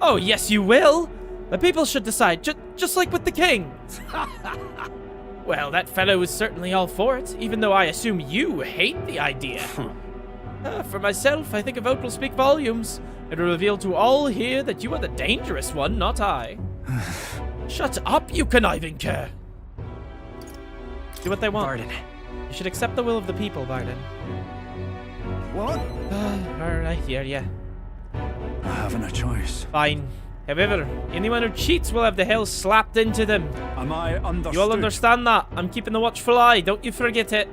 Oh, yes, you will. The people should decide, just like with the king. Well, that fellow is certainly all for it, even though I assume you hate the idea. For myself, I think a vote will speak volumes. It will reveal to all here that you are the dangerous one, not I. Shut up, you conniving cur. Do what they want. Barden. You should accept the will of the people, Barden. What? Alright, hear ya. I haven't a choice. Fine. However, anyone who cheats will have the hell slapped into them. Am I understood? You all understand that? I'm keeping the watchful eye. Don't you forget it.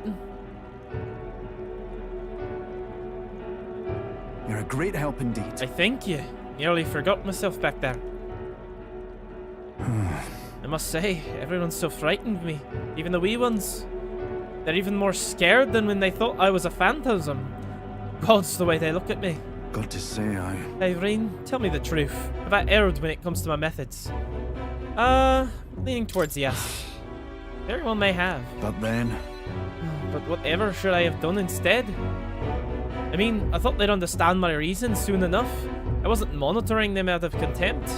You're a great help indeed. I thank you. Nearly forgot myself back there. I must say, everyone's so frightened of me. Even the wee ones. They're even more scared than when they thought I was a phantasm. God's the way they look at me. Got to say, Hey, Rain, tell me the truth. Have I erred when it comes to my methods? Leaning towards yes. Very well may have. But then? But whatever should I have done instead? I mean, I thought they'd understand my reasons soon enough. I wasn't monitoring them out of contempt.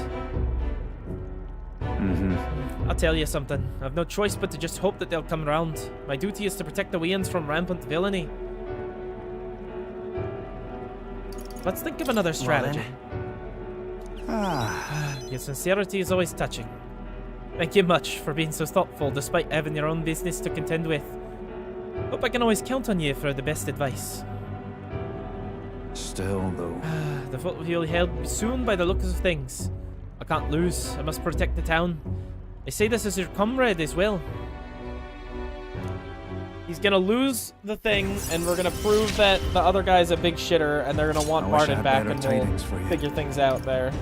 I'll tell you something. I've no choice but to just hope that they'll come round. My duty is to protect the Weans from rampant villainy. Let's think of another strategy. Your sincerity is always touching. Thank you much for being so thoughtful despite having your own business to contend with. Hope I can always count on you for the best advice. Still, though. The foot will be held soon by the looks of things. I can't lose. I must protect the town. I say this as your comrade as well. He's gonna lose the thing, and we're gonna prove that the other guy's a big shitter, and they're gonna want Barden back, and we'll figure things out there.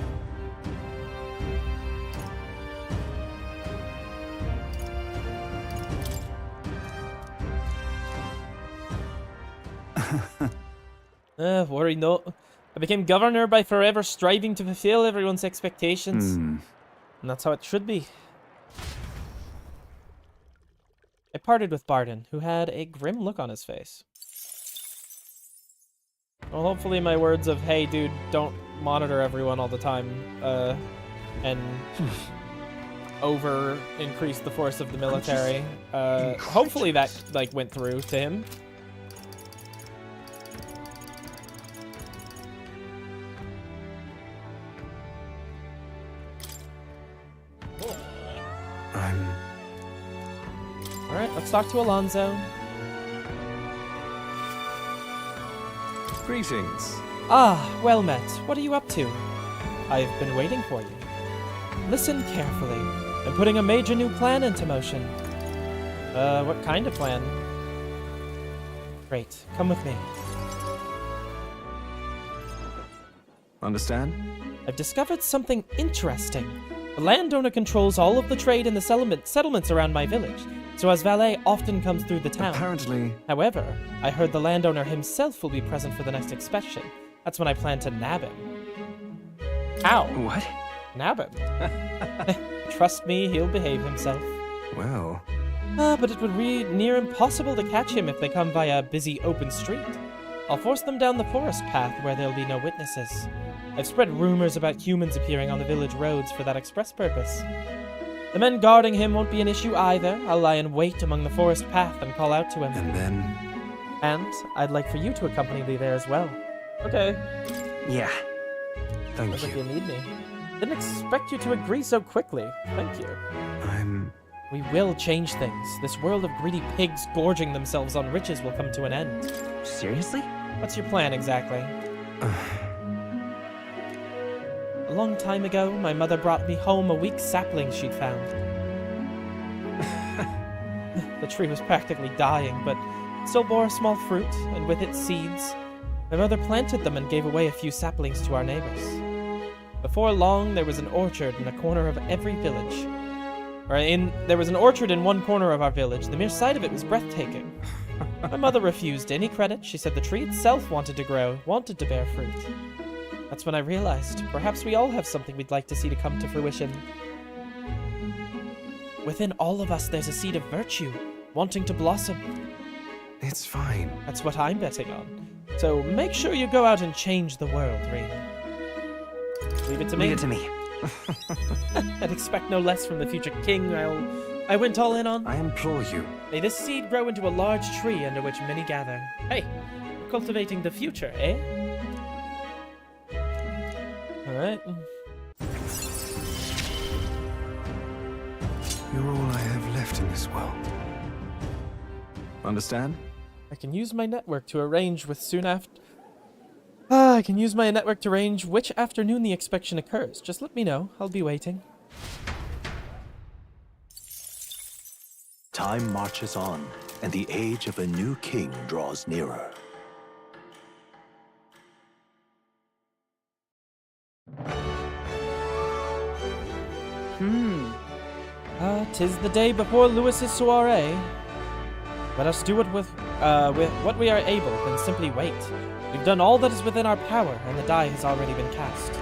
Worry not. I became governor by forever striving to fulfill everyone's expectations. And that's how it should be. I parted with Barden, who had a grim look on his face. Well, hopefully my words of, hey dude, don't monitor everyone all the time, and over increase the force of the military. Hopefully that, like, went through to him. Alright, let's talk to Alonso. Greetings. Ah, well met. What are you up to? I've been waiting for you. Listen carefully. I'm putting a major new plan into motion. What kind of plan? Great. Come with me. Understand? I've discovered something interesting. The landowner controls all of the trade in the settlements around my village, so as valet often comes through the town. Apparently. However, I heard the landowner himself will be present for the next inspection. That's when I plan to nab him. How? What? Nab him. Trust me, he'll behave himself. Well. But it would be near impossible to catch him if they come via a busy open street. I'll force them down the forest path where there'll be no witnesses. I've spread rumors about humans appearing on the village roads for that express purpose. The men guarding him won't be an issue either. I'll lie in wait among the forest path and call out to him. And then? And I'd like for you to accompany me there as well. Okay. Yeah. Thank Sounds you. like you need me. Didn't expect you to agree so quickly. Thank you. We will change things. This world of greedy pigs gorging themselves on riches will come to an end. Seriously? What's your plan exactly? A long time ago, my mother brought me home a weak sapling she'd found. The tree was practically dying, but still bore a small fruit, and with its seeds, my mother planted them and gave away a few saplings to our neighbors. Before long, there was an orchard in a corner of every village. There was an orchard in one corner of our village. The mere sight of it was breathtaking. My mother refused any credit. She said the tree itself wanted to grow, wanted to bear fruit. That's when I realized, perhaps we all have something we'd like to see to come to fruition. Within all of us, there's a seed of virtue, wanting to blossom. It's fine. That's what I'm betting on. So make sure you go out and change the world, Rain. Leave it to me. Leave it to me. I'd expect no less from the future king I went all in on. I implore you. May this seed grow into a large tree under which many gather. Hey, we're cultivating the future, eh? Alright. You're all I have left in this world. Understand? I can use my network to arrange with soon after... I can use my network to arrange which afternoon the inspection occurs. Just let me know. I'll be waiting. Time marches on, and the age of a new king draws nearer. Tis the day before Lewis's soiree. Let us do it with what we are able, then simply wait. We've done all that is within our power, and the die has already been cast.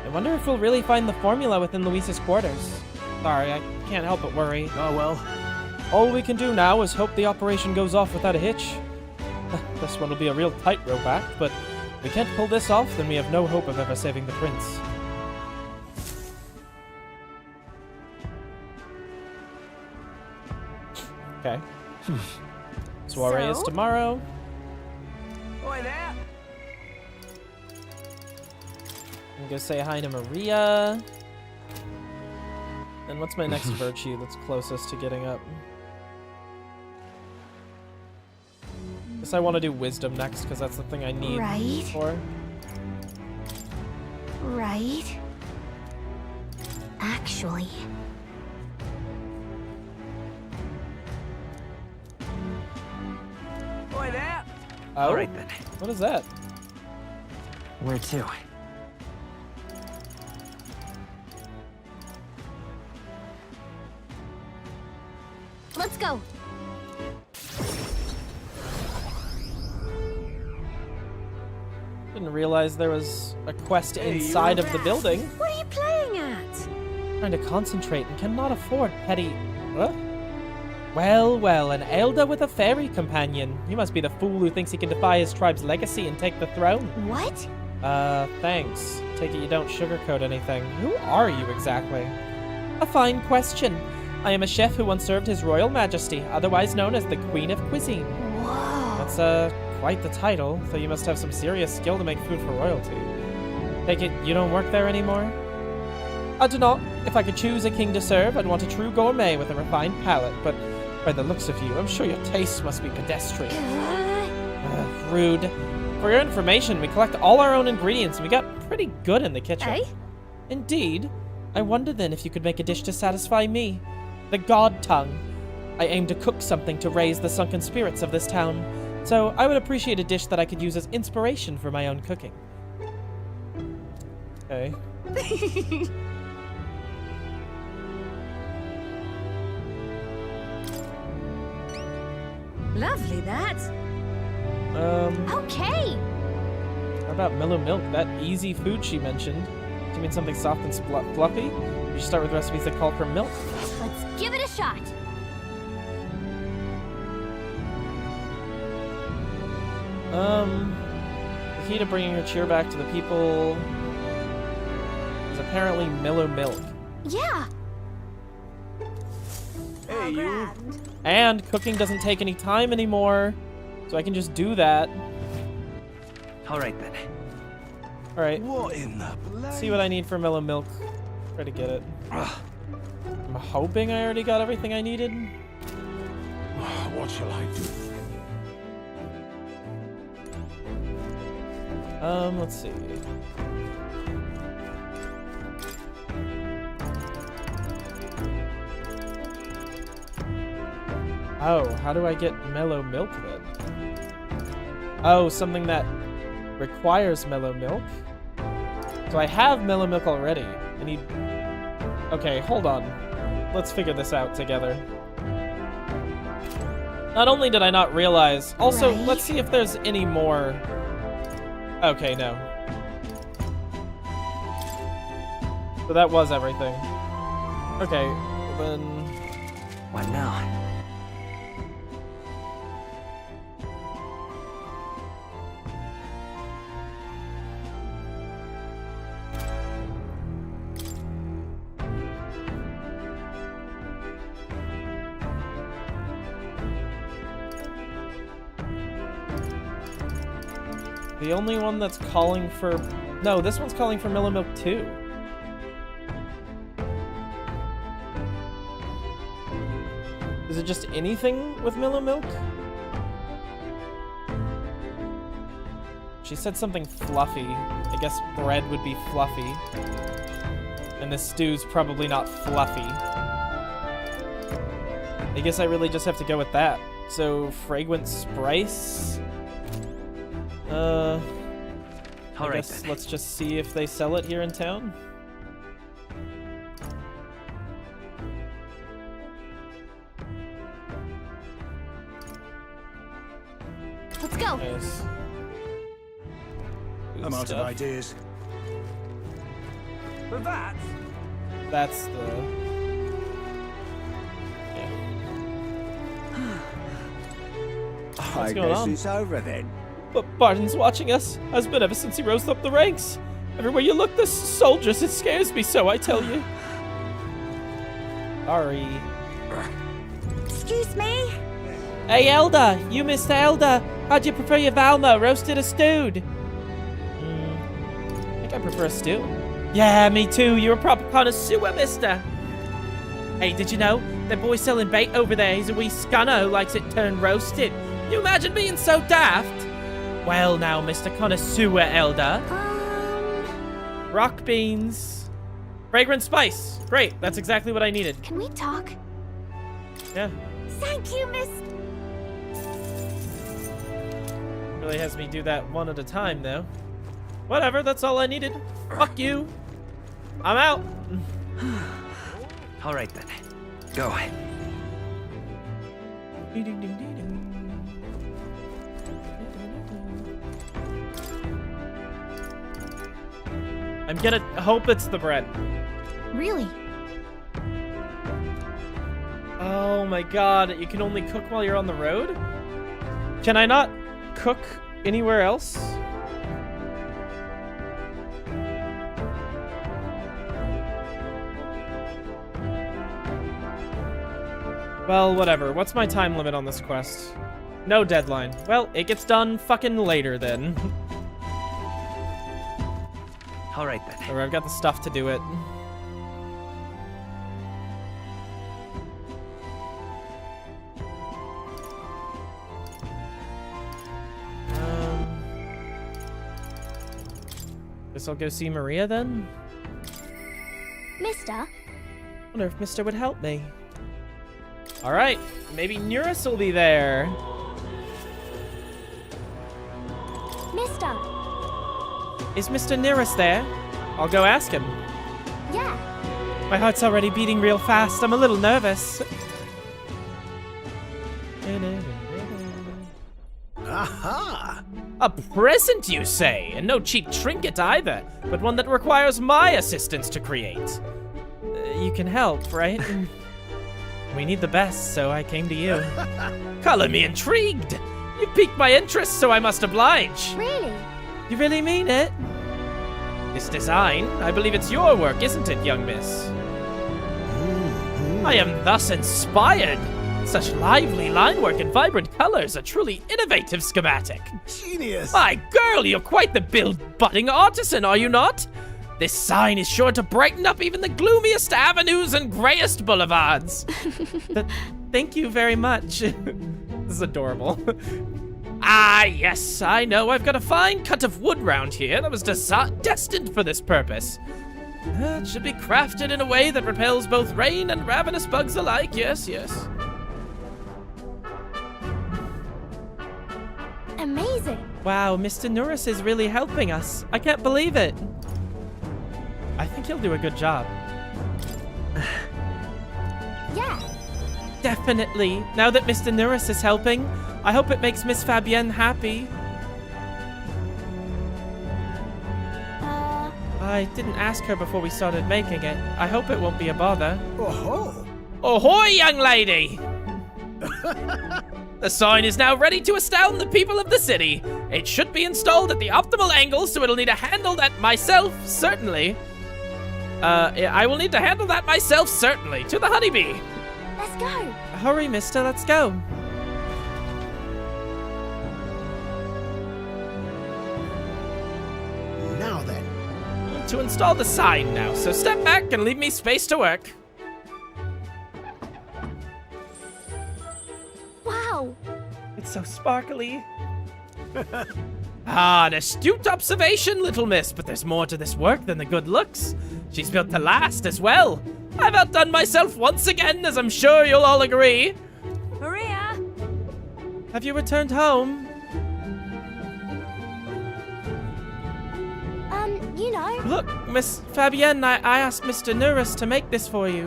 I wonder if we'll really find the formula within Luis's quarters. Sorry, I can't help but worry. Oh well. All we can do now is hope the operation goes off without a hitch. This one will be a real tightrope act, but if we can't pull this off, then we have no hope of ever saving the prince. Okay. Soiree is tomorrow. Oi there! I'm gonna say hi to Maria. And what's my next virtue that's closest to getting up? Guess I want to do wisdom next, because that's the thing I need for. Right. Actually. Oi there! Oh? All right then. What is that? Where to? Let's go. Didn't realize there was a quest inside of the building. What are you playing at? Trying to concentrate and cannot afford petty... What? Well, an elder with a fairy companion. You must be the fool who thinks he can defy his tribe's legacy and take the throne. What? Thanks. Take it you don't sugarcoat anything. Who are you exactly? A fine question. I am a chef who once served His Royal Majesty, otherwise known as the Queen of Cuisine. Whoa. That's, quite the title, so you must have some serious skill to make food for royalty. Take it you don't work there anymore? I do not. If I could choose a king to serve, I'd want a true gourmet with a refined palate, but by the looks of you, I'm sure your taste must be pedestrian. Rude. For your information, we collect all our own ingredients, and we got pretty good in the kitchen. Eh? Indeed. I wonder then if you could make a dish to satisfy me. The god tongue. I aim to cook something to raise the sunken spirits of this town, so I would appreciate a dish that I could use as inspiration for my own cooking. Okay. Lovely, that. Okay. How about mellow milk? That easy food she mentioned. Do you mean something soft and fluffy? You should start with recipes that call for milk. Let's give it a shot. The key to bringing her cheer back to the people is apparently mellow milk. Yeah. Hey, you. And cooking doesn't take any time anymore, so I can just do that. All right then. All right. What in the See what I need for mellow milk. Try to get it. I'm hoping I already got everything I needed. What shall I do? Let's see. Oh, how do I get mellow milk then? Oh, something that requires mellow milk? So I have mellow milk already. I need... Okay, hold on. let's figure this out together. Not only did I not realize, also, let's see if there's any more. Okay, no. So that was everything. Okay, then. What now? The only one that's calling for... No, this one's calling for Milk too. Is it just anything with Milk? She said something fluffy. I guess bread would be fluffy. And this stew's probably not fluffy. I guess I really just have to go with that. So, fragrant spice... I guess let's just see if they sell it here in town. Let's go. Nice. I'm out of ideas. But that's the... I guess it's over then. But Barton's watching us. Has been ever since he rose up the ranks. Everywhere you look, there's soldiers. It scares me so, I tell you. Sorry. Excuse me? Hey, Elder! You Mr. Elder! How'd you prefer your Valmo, roasted or stewed? I think I prefer a stew. Yeah, me too. You're a proper connoisseur, mister. Hey, did you know? That boy selling bait over there, he's a wee scunner who likes it turned roasted. You imagine being so daft? Well now, Mr. Connoisseur Elder. Rock beans. Fragrant spice. Great, that's exactly what I needed. Can we talk? Yeah. Thank you, Miss... Really has me do that one at a time, though. Whatever, that's all I needed. Fuck you. I'm out. All right, then. Go. I'm gonna hope it's the bread. Really? Oh my god, you can only cook while you're on the road? Can I not cook anywhere else? Well, whatever. What's my time limit on this quest? No deadline. Well, it gets done fucking later then. All right, then. Or I've got the stuff to do it. Guess I'll go see Maria then? Mister? Wonder if Mister would help me. Alright, maybe Neurus will be there. Mister? Is Mr. Nearest there? I'll go ask him. Yeah. My heart's already beating real fast. I'm a little nervous. Aha! A present, you say? And no cheap trinket either, but one that requires my assistance to create. You can help, right? We need the best, so I came to you. Color me intrigued. You piqued my interest, so I must oblige. Really? You really mean it? This design, I believe it's your work, isn't it, young miss? I am thus inspired. Such lively line work and vibrant colors, a truly innovative schematic. Genius! My girl, you're quite the budding artisan, are you not? This sign is sure to brighten up even the gloomiest avenues and grayest boulevards. Thank you very much. This is adorable. Ah, yes, I know. I've got a fine cut of wood round here that was destined for this purpose. It should be crafted in a way that repels both rain and ravenous bugs alike. Yes, yes. Amazing. Wow, Mr. Norris is really helping us. I can't believe it. I think he'll do a good job. Definitely. Now that Mr. Nuris is helping, I hope it makes Miss Fabienne happy. I didn't ask her before we started making it. I hope it won't be a bother. Oh-ho! Ahoy, young lady! The sign is now ready to astound the people of the city. It should be installed at the optimal angle, so it'll need a handle that myself, certainly. I will need to handle that myself, certainly. To the honeybee. Let's go. Hurry, mister, let's go. Now then. To install the sign now, so step back and leave me space to work. Wow. It's so sparkly. An astute observation, little miss, but there's more to this work than the good looks. She's built to last as well. I've outdone myself once again, as I'm sure you'll all agree. Maria! Have you returned home? You know. Look, Miss Fabienne, I asked Mr. Nuris to make this for you.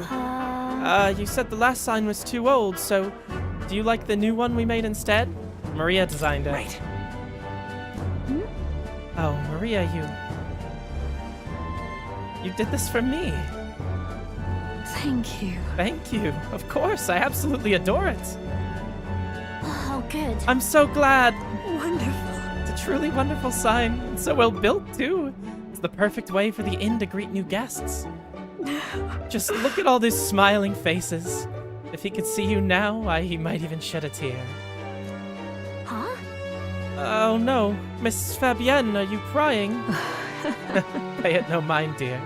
You said the last sign was too old, so do you like the new one we made instead? Maria designed it. Right. Oh, Maria, you did this for me. Thank you. Thank you. Of course, I absolutely adore it. Oh, good. I'm so glad. Wonderful. It's a truly wonderful sign. And so well built, too. It's the perfect way for the inn to greet new guests. Just look at all these smiling faces. If he could see you now, he might even shed a tear. Huh? Oh no, Miss Fabienne, are you crying? Pay it no mind, dear.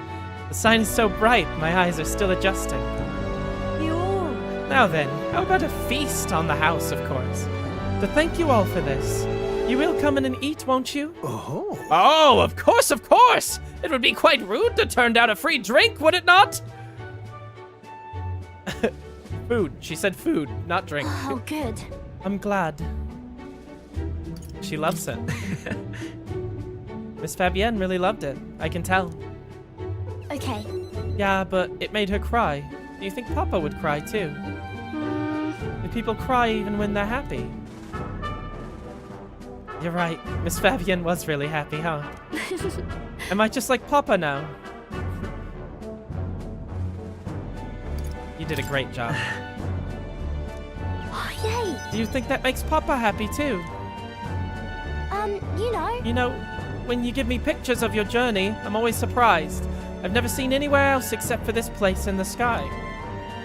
The sign is so bright, my eyes are still adjusting. Now then, how about a feast on the house, of course? To thank you all for this. You will come in and eat, won't you? Oh. Oh, of course, of course! It would be quite rude to turn down a free drink, would it not? Food. She said food, not drink. Oh, good. I'm glad. She loves it. Miss Fabienne really loved it. I can tell. Okay. Yeah, but it made her cry. Do you think Papa would cry too? Do people cry even when they're happy? You're right. Miss Fabienne was really happy, huh? Am I just like Papa now? You did a great job. Oh, yay! Do you think that makes Papa happy too? You know. You know, when you give me pictures of your journey, I'm always surprised. I've never seen anywhere else except for this place in the sky.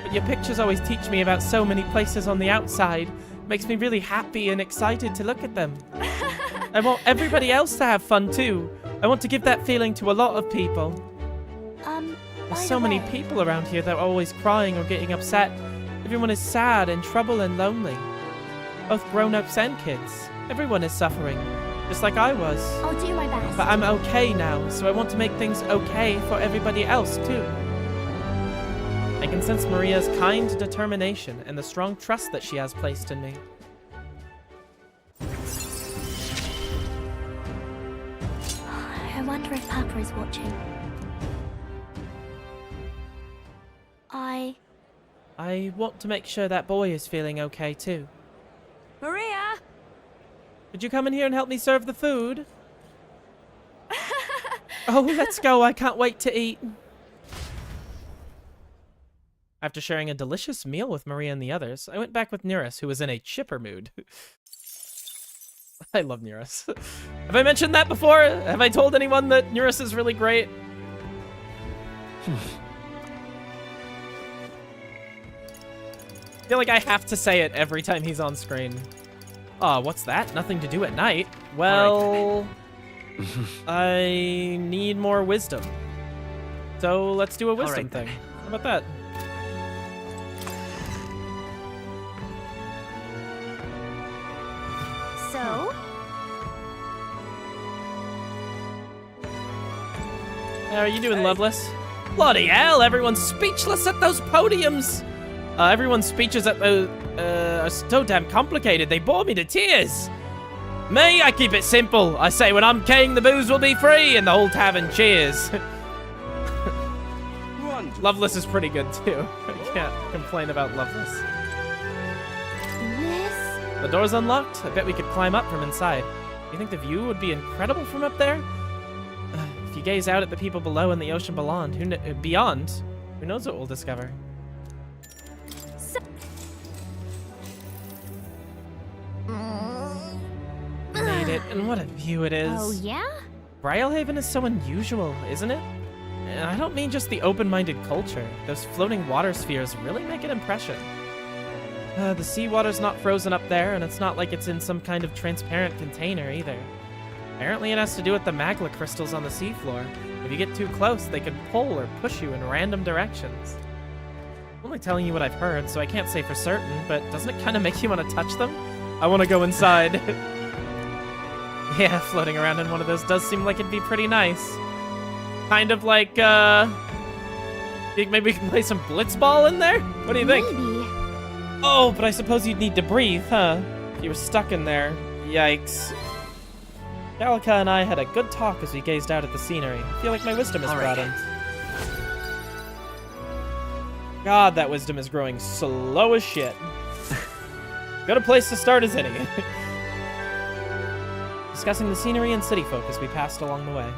But your pictures always teach me about so many places on the outside. Makes me really happy and excited to look at them. I want everybody else to have fun too. I want to give that feeling to a lot of people. There's so many people around here that are always crying or getting upset. Everyone is sad and troubled and lonely. Both grown-ups and kids. Everyone is suffering, just like I was. I'll do my best. But I'm okay now, so I want to make things okay for everybody else too. I can sense Maria's kind determination and the strong trust that she has placed in me. I wonder if Papa is watching. I want to make sure that boy is feeling okay too. Maria! Could you come in here and help me serve the food? Oh, let's go. I can't wait to eat. After sharing a delicious meal with Maria and the others, I went back with Nuris, who was in a chipper mood. I love Nuris. Have I mentioned that before? Have I told anyone that Nuris is really great? I feel like I have to say it every time he's on screen. Oh, what's that? Nothing to do at night? Well, I need more wisdom. So let's do a wisdom thing. How about that? So? How are you doing, Loveless? Bloody hell, everyone's speechless at those podiums! Everyone's speeches at those are so damn complicated, they bore me to tears. Me, I keep it simple. I say when I'm king, the booze will be free, and the whole tavern cheers. Loveless is pretty good too. I can't complain about Loveless. The door's unlocked. I bet we could climb up from inside. You think the view would be incredible from up there? If you gaze out at the people below and the ocean beyond, who knows what we'll discover? Made it, and what a view it is. Oh, yeah? Brylehaven is so unusual, isn't it? And I don't mean just the open-minded culture. Those floating water spheres really make an impression. The seawater's not frozen up there, and it's not like it's in some kind of transparent container either. Apparently it has to do with the magma crystals on the seafloor. If you get too close, they can pull or push you in random directions. I'm only telling you what I've heard, so I can't say for certain, but doesn't it kind of make you want to touch them? I want to go inside. Yeah, floating around in one of those does seem like it'd be pretty nice. Kind of like, think maybe we can play some blitzball in there? What do you think? Maybe. Oh, but I suppose you'd need to breathe, huh? If you were stuck in there. Yikes. Gallica and I had a good talk as we gazed out at the scenery. I feel like my wisdom is broadened. God, that wisdom is growing slow as shit. Good a place to start as any. Discussing the scenery and city folk as we passed along the way.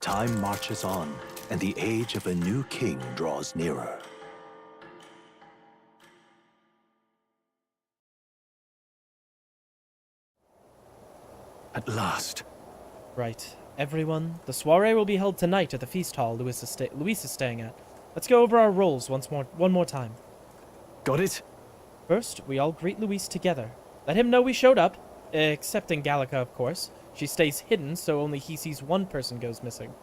Time marches on, and the age of a new king draws nearer. At last. Right. Everyone, the soiree will be held tonight at the feast hall Luis is staying at. Let's go over our roles one more time. Got it? First, we all greet Luis together. Let him know we showed up, excepting Gallica, of course. She stays hidden, so only he sees one person goes missing.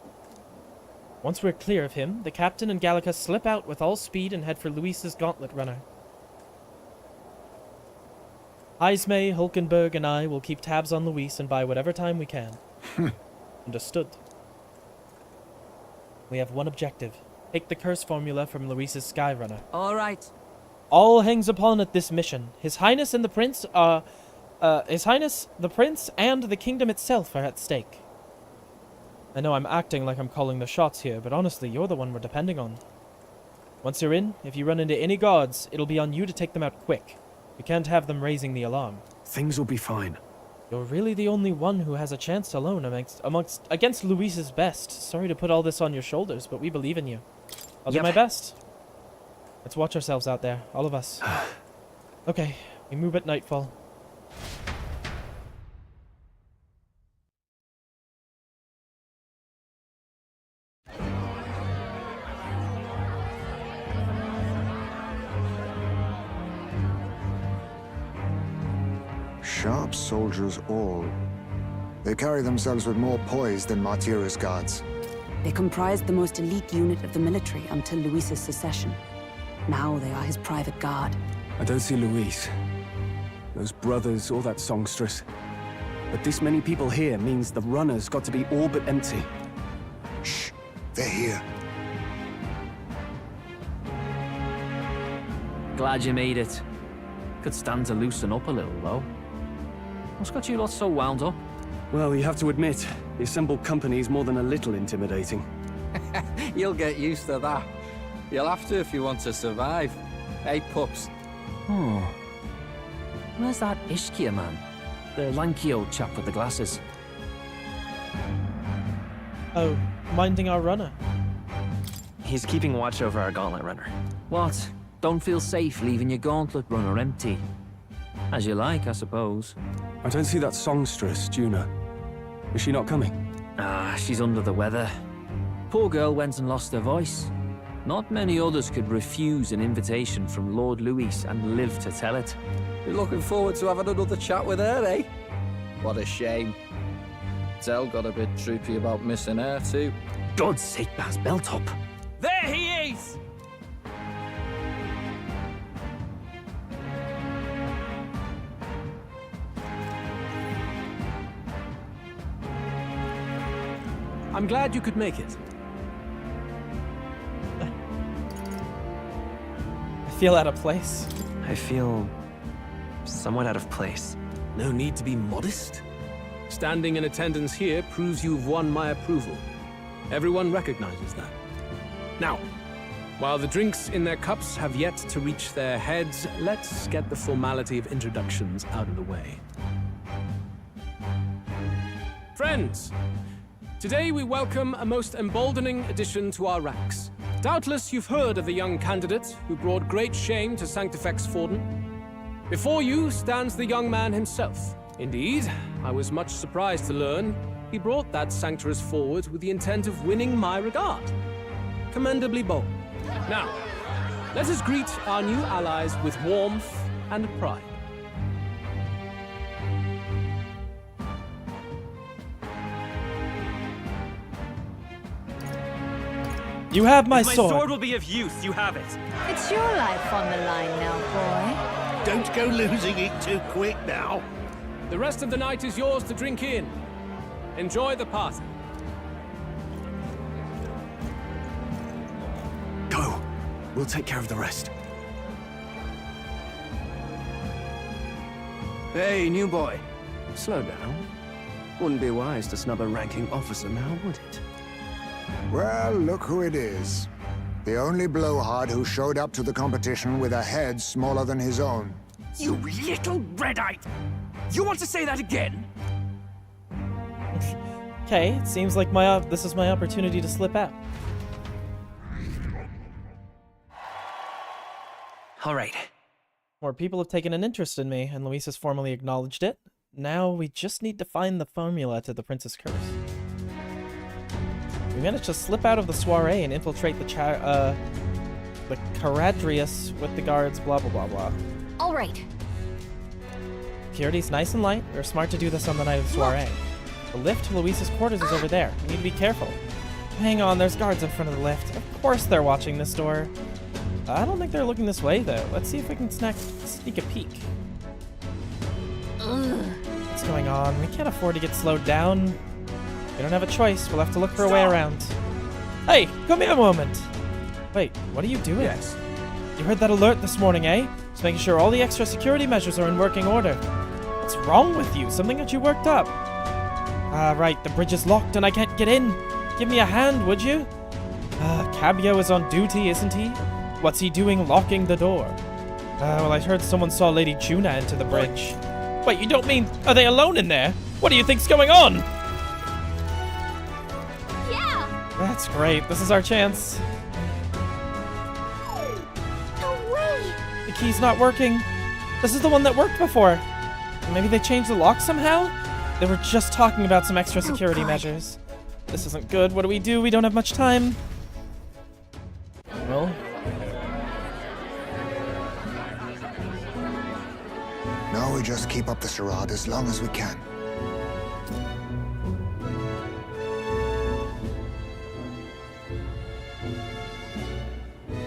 Once we're clear of him, the captain and Gallica slip out with all speed and head for Luis's gauntlet runner. Ismay, Hulkenberg, and I will keep tabs on Luis and buy whatever time we can. Understood. We have one objective. Take the curse formula from Luis's Skyrunner. All right. All hangs upon it this mission. His Highness and the Prince His Highness, the Prince, and the kingdom itself are at stake. I know I'm acting like I'm calling the shots here, but honestly, you're the one we're depending on. Once you're in, if you run into any guards, it'll be on you to take them out quick. We can't have them raising the alarm. Things will be fine. You're really the only one who has a chance alone against Luis's best. Sorry to put all this on your shoulders, but we believe in you. I'll do my best. Let's watch ourselves out there, all of us. Okay, we move at nightfall. Sharp soldiers all. They carry themselves with more poise than Martira's guards. They comprised the most elite unit of the military until Luis's secession. Now they are his private guard. I don't see Luis, those brothers, or that songstress. But this many people here means the runner's got to be all but empty. Shh, they're here. Glad you made it. Could stand to loosen up a little, though. What's got you lot so wound up? Well, you have to admit, the assembled company is more than a little intimidating. You'll get used to that. You'll have to if you want to survive. Hey, pups. Hmm. Where's that Ishkia man? The lanky old chap with the glasses. Oh, minding our runner. He's keeping watch over our gauntlet runner. What? Don't feel safe leaving your gauntlet runner empty? As you like, I suppose. I don't see that songstress, Juna. Is she not coming? Ah, she's under the weather. Poor girl went and lost her voice. Not many others could refuse an invitation from Lord Luis and live to tell it. You're looking forward to having another chat with her, eh? What a shame. Tell got a bit droopy about missing her, too. God's sake, Baz Beltop. There he is! I'm glad you could make it. I feel out of place. I feel somewhat out of place. No need to be modest. Standing in attendance here proves you've won my approval. Everyone recognizes that. Now, While the drinks in their cups have yet to reach their heads, let's get the formality of introductions out of the way. Friends, today we welcome a most emboldening addition to our ranks. Doubtless you've heard of the young candidate who brought great shame to Sanctifex Forden. Before you stands the young man himself. Indeed, I was much surprised to learn he brought that sanctuaress forward with the intent of winning my regard. Commendably bold. Now, let us greet our new allies with warmth and pride. You have my sword. My sword will be of use. You have it. It's your life on the line now, boy. Don't go losing it too quick now. The rest of the night is yours to drink in. Enjoy the party. Go. We'll take care of the rest. Hey, new boy. Slow down. Wouldn't be wise to snub a ranking officer now, would it? Well, look who it is. The only blowhard who showed up to the competition with a head smaller than his own. You little red-eyed! You want to say that again? Okay, it seems like this is my opportunity to slip out. All right. More people have taken an interest in me, and Luis has formally acknowledged it. Now we just need to find the formula to the Prince's Curse. We managed to slip out of the soiree and infiltrate the Caradrius with the guards, blah blah blah blah. All right. Security's nice and light. We were smart to do this on the night of the soiree. The lift to Luis's quarters is over there. We need to be careful. Hang on, there's guards in front of the lift. Of course they're watching this door. I don't think they're looking this way, though. Let's see if we can sneak a peek. What's going on? We can't afford to get slowed down. We don't have a choice. We'll have to look for a way around. Hey, come here a moment. Wait, what are you doing? Yes. You heard that alert this morning, eh? Just making sure all the extra security measures are in working order. What's wrong with you? Something got you worked up? Right, the bridge is locked and I can't get in. Give me a hand, would you? Cabio is on duty, isn't he? What's he doing locking the door? Well, I heard someone saw Lady Juna enter the bridge. Wait, you don't mean... Are they alone in there? What do you think's going on? Yeah! That's great. This is our chance. No way! The key's not working. This is the one that worked before. Maybe they changed the lock somehow? They were just talking about some extra security measures. This isn't good. What do? We don't have much time. Well... Now we just keep up the charade as long as we can.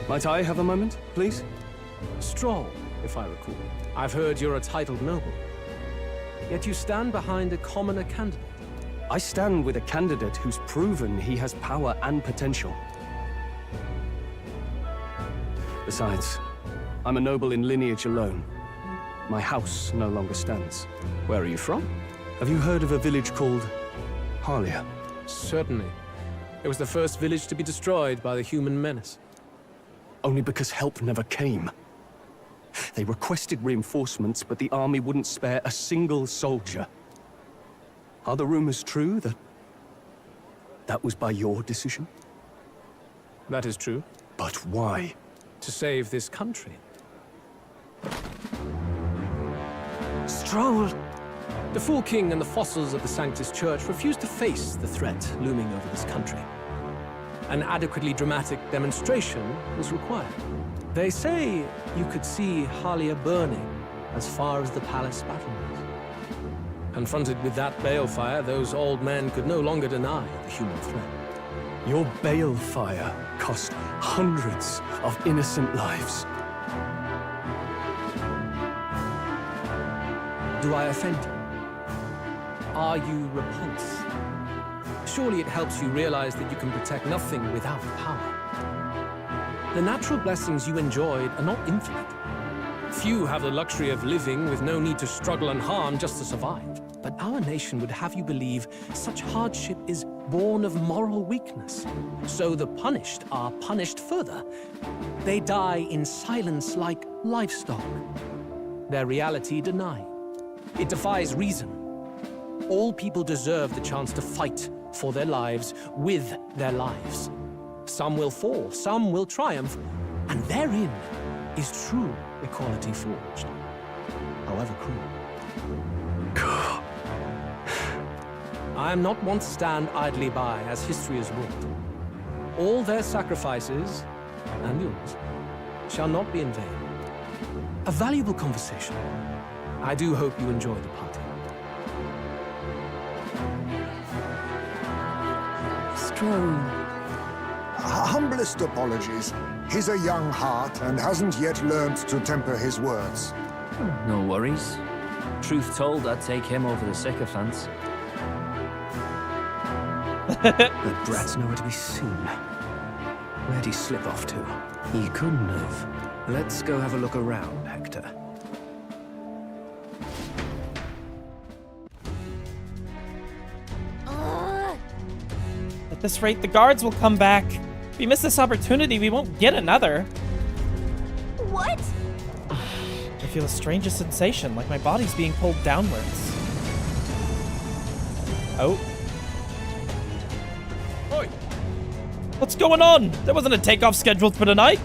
Might I have a moment, please? Stroll, if I recall. I've heard you're a titled noble. Yet you stand behind a commoner candidate. I stand with a candidate who's proven he has power and potential. Besides, I'm a noble in lineage alone. My house no longer stands. Where are you from? Have you heard of a village called Harlia? Certainly. It was the first village to be destroyed by the human menace. Only because help never came. They requested reinforcements, but the army wouldn't spare a single soldier. Are the rumors true that was by your decision? That is true. But why? To save this country. Stroll! The Fool King and the fossils of the Sanctus Church refused to face the threat looming over this country. An adequately dramatic demonstration was required. They say you could see Harlia burning as far as the palace battlements. Confronted with that balefire, those old men could no longer deny the human threat. Your balefire cost hundreds of innocent lives. Do I offend you? Are you repulsed? Surely it helps you realize that you can protect nothing without power. The natural blessings you enjoyed are not infinite. Few have the luxury of living with no need to struggle and harm just to survive. but our nation would have you believe such hardship is born of moral weakness. So the punished are punished further. They die in silence like livestock. Their reality denied. It defies reason. All people deserve the chance to fight for their lives with their lives. Some will fall, some will triumph, and therein is true equality forged, however cruel. I am not one to stand idly by as history is wrought. All their sacrifices, and yours, shall not be in vain. A valuable conversation. I do hope you enjoy the party. Strong. Humblest apologies. He's a young heart and hasn't yet learned to temper his words. No worries. Truth told, I'd take him over the sycophants. The brat's nowhere to be seen. Where'd he slip off to? He couldn't have. Let's go have a look around, Hector. At this rate, the guards will come back. If we miss this opportunity, we won't get another. What? I feel a strangest sensation, like my body's being pulled downwards. Oh. Oi! What's going on? There wasn't a takeoff scheduled for tonight.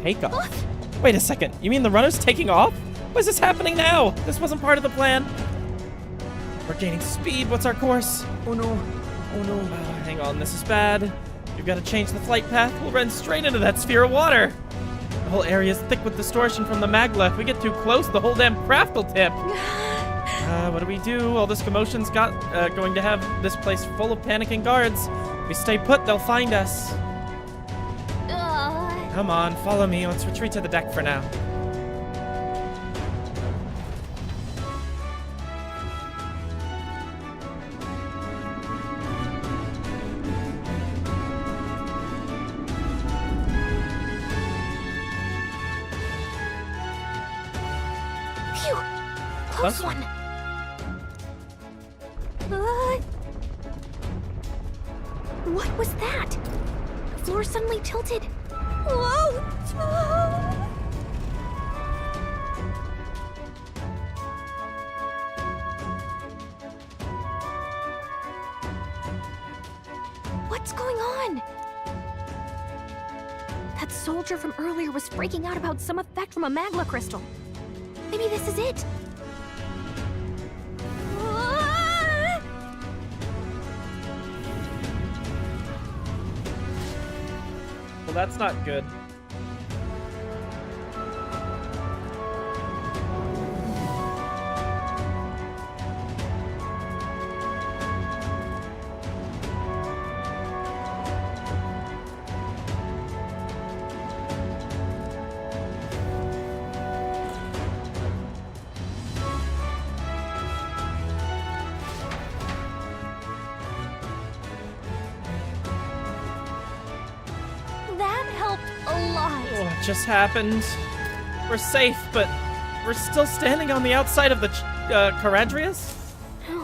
Takeoff? Wait a second. You mean the runner's taking off? Why is this happening now? This wasn't part of the plan. We're gaining speed. What's our course? Oh no. Oh no. Hang on. This is bad. We've got to change the flight path. We'll run straight into that sphere of water. The whole area is thick with distortion from the magma. If we get too close, the whole damn craft will tip. What do we do? All this commotion's going to have this place full of panicking guards. If we stay put, they'll find us. Come on, follow me. Let's retreat to the deck for now. Phew! Close one. What was that? The floor suddenly tilted. Whoa! What's going on? That soldier from earlier was freaking out about some effect from a magma crystal. Maybe this is it. Well, that's not good. What just happened? We're safe, but we're still standing on the outside of the Caradrius? No.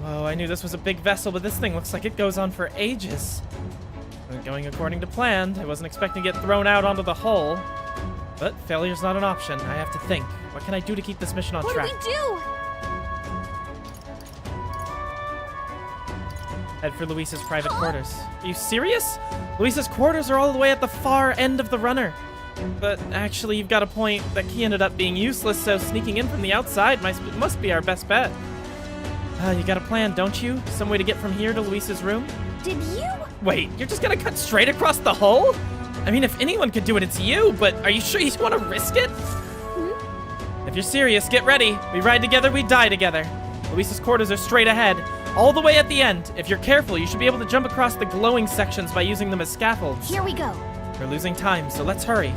Whoa, I knew this was a big vessel, but this thing looks like it goes on for ages. Going according to plan. I wasn't expecting to get thrown out onto the hull. But failure's not an option. I have to think. What can I do to keep this mission on track? What do we do? Head for Luis's private quarters. Are you serious? Luis's quarters are all the way at the far end of the runner. But actually, you've got a point. That key ended up being useless, so sneaking in from the outside must be our best bet. You got a plan, don't you? Some way to get from here to Luis's room? Did you? Wait, you're just gonna cut straight across the hull? I mean, if anyone could do it, it's you, but are you sure you want to risk it? If you're serious, get ready. We ride together, we die together. Luis's quarters are straight ahead, all the way at the end. If you're careful, you should be able to jump across the glowing sections by using them as scaffolds. Here we go. We're losing time, so let's hurry.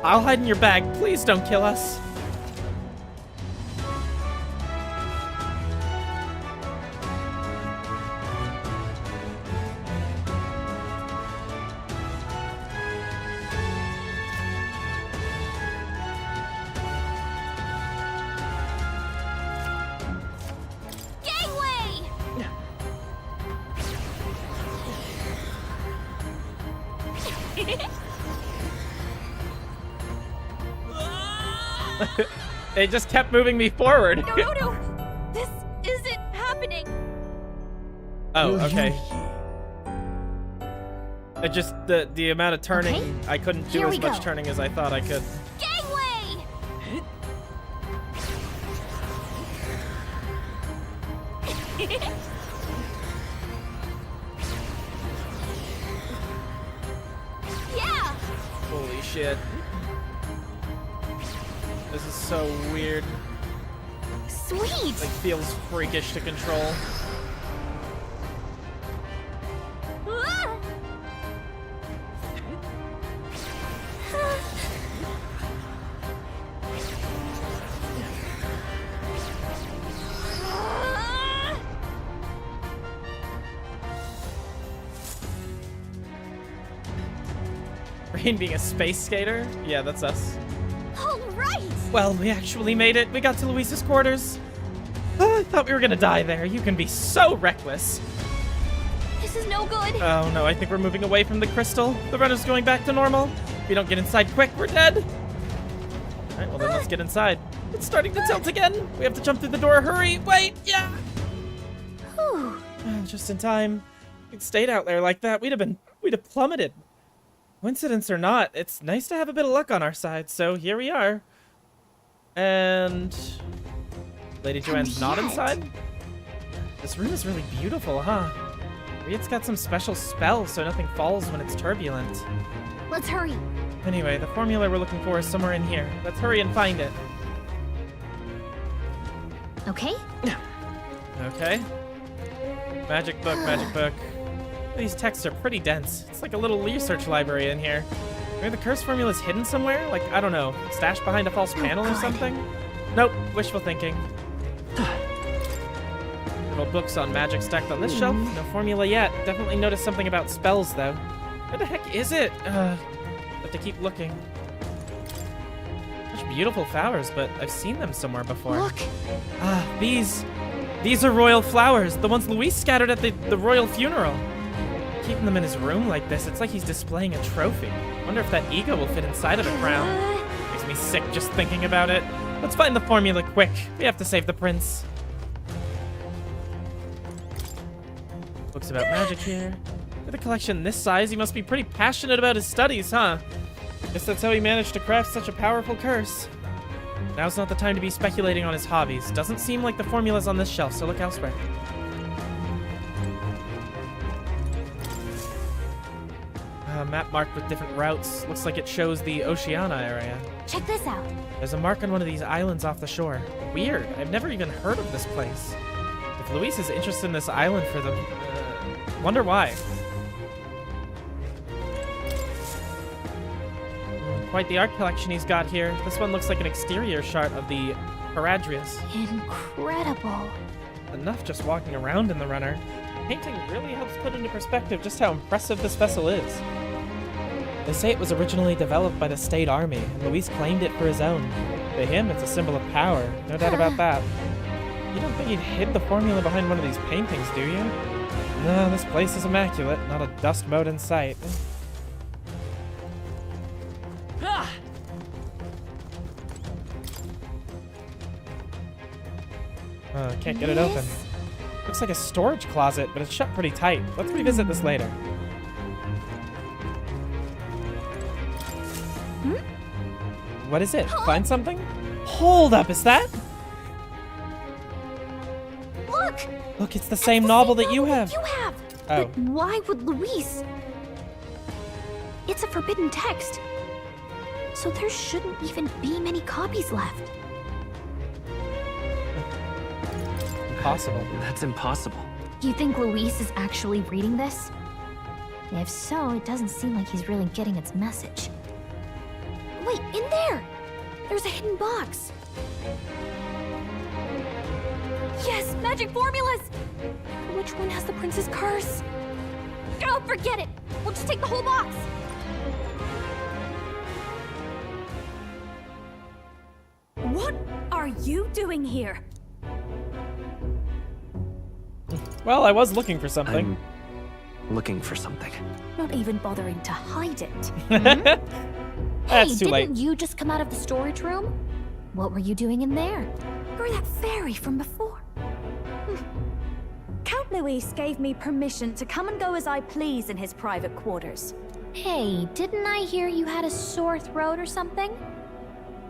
I'll hide in your bag. Please don't kill us. They just kept moving me forward. No. This isn't happening. Oh, okay. It just, the amount of turning, Okay. I couldn't do Here as we much go. turning as I thought I could. Gangway! Yeah! Holy shit. This is so weird. Sweet! Like, feels freakish to control. Ah! Rain being a space skater? Yeah, that's us. All right! Well, we actually made it. We got to Luis's quarters. I thought we were gonna die there. You can be so reckless. This is no good. Oh no, I think we're moving away from the crystal. The runner's going back to normal. If we don't get inside quick, we're dead. Alright, well then let's get inside. It's starting to tilt again. We have to jump through the door. Hurry! Wait! Yeah! Just in time. If we'd stayed out there like that, we'd have plummeted. Coincidence or not, it's nice to have a bit of luck on our side, so here we are. And Lady Joanne's not inside? This room is really beautiful, huh? Maybe it's got some special spell so nothing falls when it's turbulent. Let's hurry. Anyway, the formula we're looking for is somewhere in here. Let's hurry and find it. Okay? Okay. Magic book, magic book. These texts are pretty dense. It's like a little research library in here. Maybe the curse formula's hidden somewhere? Like, I don't know, stashed behind a false panel or something? Nope, wishful thinking. Little books on magic stacked on this shelf. No formula yet. Definitely noticed something about spells, though. Where the heck is it? Have to keep looking. Such beautiful flowers, but I've seen them somewhere before. Look! Ah, these are royal flowers. The ones Luis scattered at the royal funeral. Keeping them in his room like this, it's like he's displaying a trophy. Wonder if that ego will fit inside of the crown. Makes me sick just thinking about it. Let's find the formula quick. We have to save the prince. Books about magic here. With a collection this size, he must be pretty passionate about his studies, huh? Guess that's how he managed to craft such a powerful curse. Now's not the time to be speculating on his hobbies. Doesn't seem like the formula's on this shelf, so look elsewhere. Map marked with different routes. Looks like it shows the Oceania area. Check this out. There's a mark on one of these islands off the shore. Weird. I've never even heard of this place. If Luis is interested in this island for the... wonder why. Quite the art collection he's got here. This one looks like an exterior shot of the Heradrius. Incredible. Enough just walking around in the runner. Painting really helps put into perspective just how impressive this vessel is. They say it was originally developed by the state army, and Luis claimed it for his own. To him, it's a symbol of power. No doubt about that. You don't think he'd hid the formula behind one of these paintings, do you? No, this place is immaculate. Not a dust mote in sight. Can't get it open. Looks like a storage closet, but it's shut pretty tight. Let's revisit this later. What is it? Find something? Hold up, is that? Look! Look, it's the same novel that you have. Oh. But why would Luis? It's a forbidden text. So there shouldn't even be many copies left. Impossible. That's impossible. Do you think Luis is actually reading this? If so, it doesn't seem like he's really getting its message. Wait, in there! There's a hidden box. Yes, magic formulas! Which one has the prince's curse? Oh, forget it! We'll just take the whole box! What are you doing here? Well, I was looking for something. I'm looking for something. Not even bothering to hide it. That's Hey, too late. didn't you just come out of the storage room? What were you doing in there? You're that fairy from before. Count Luis gave me permission to come and go as I please in his private quarters. Hey, didn't I hear you had a sore throat or something?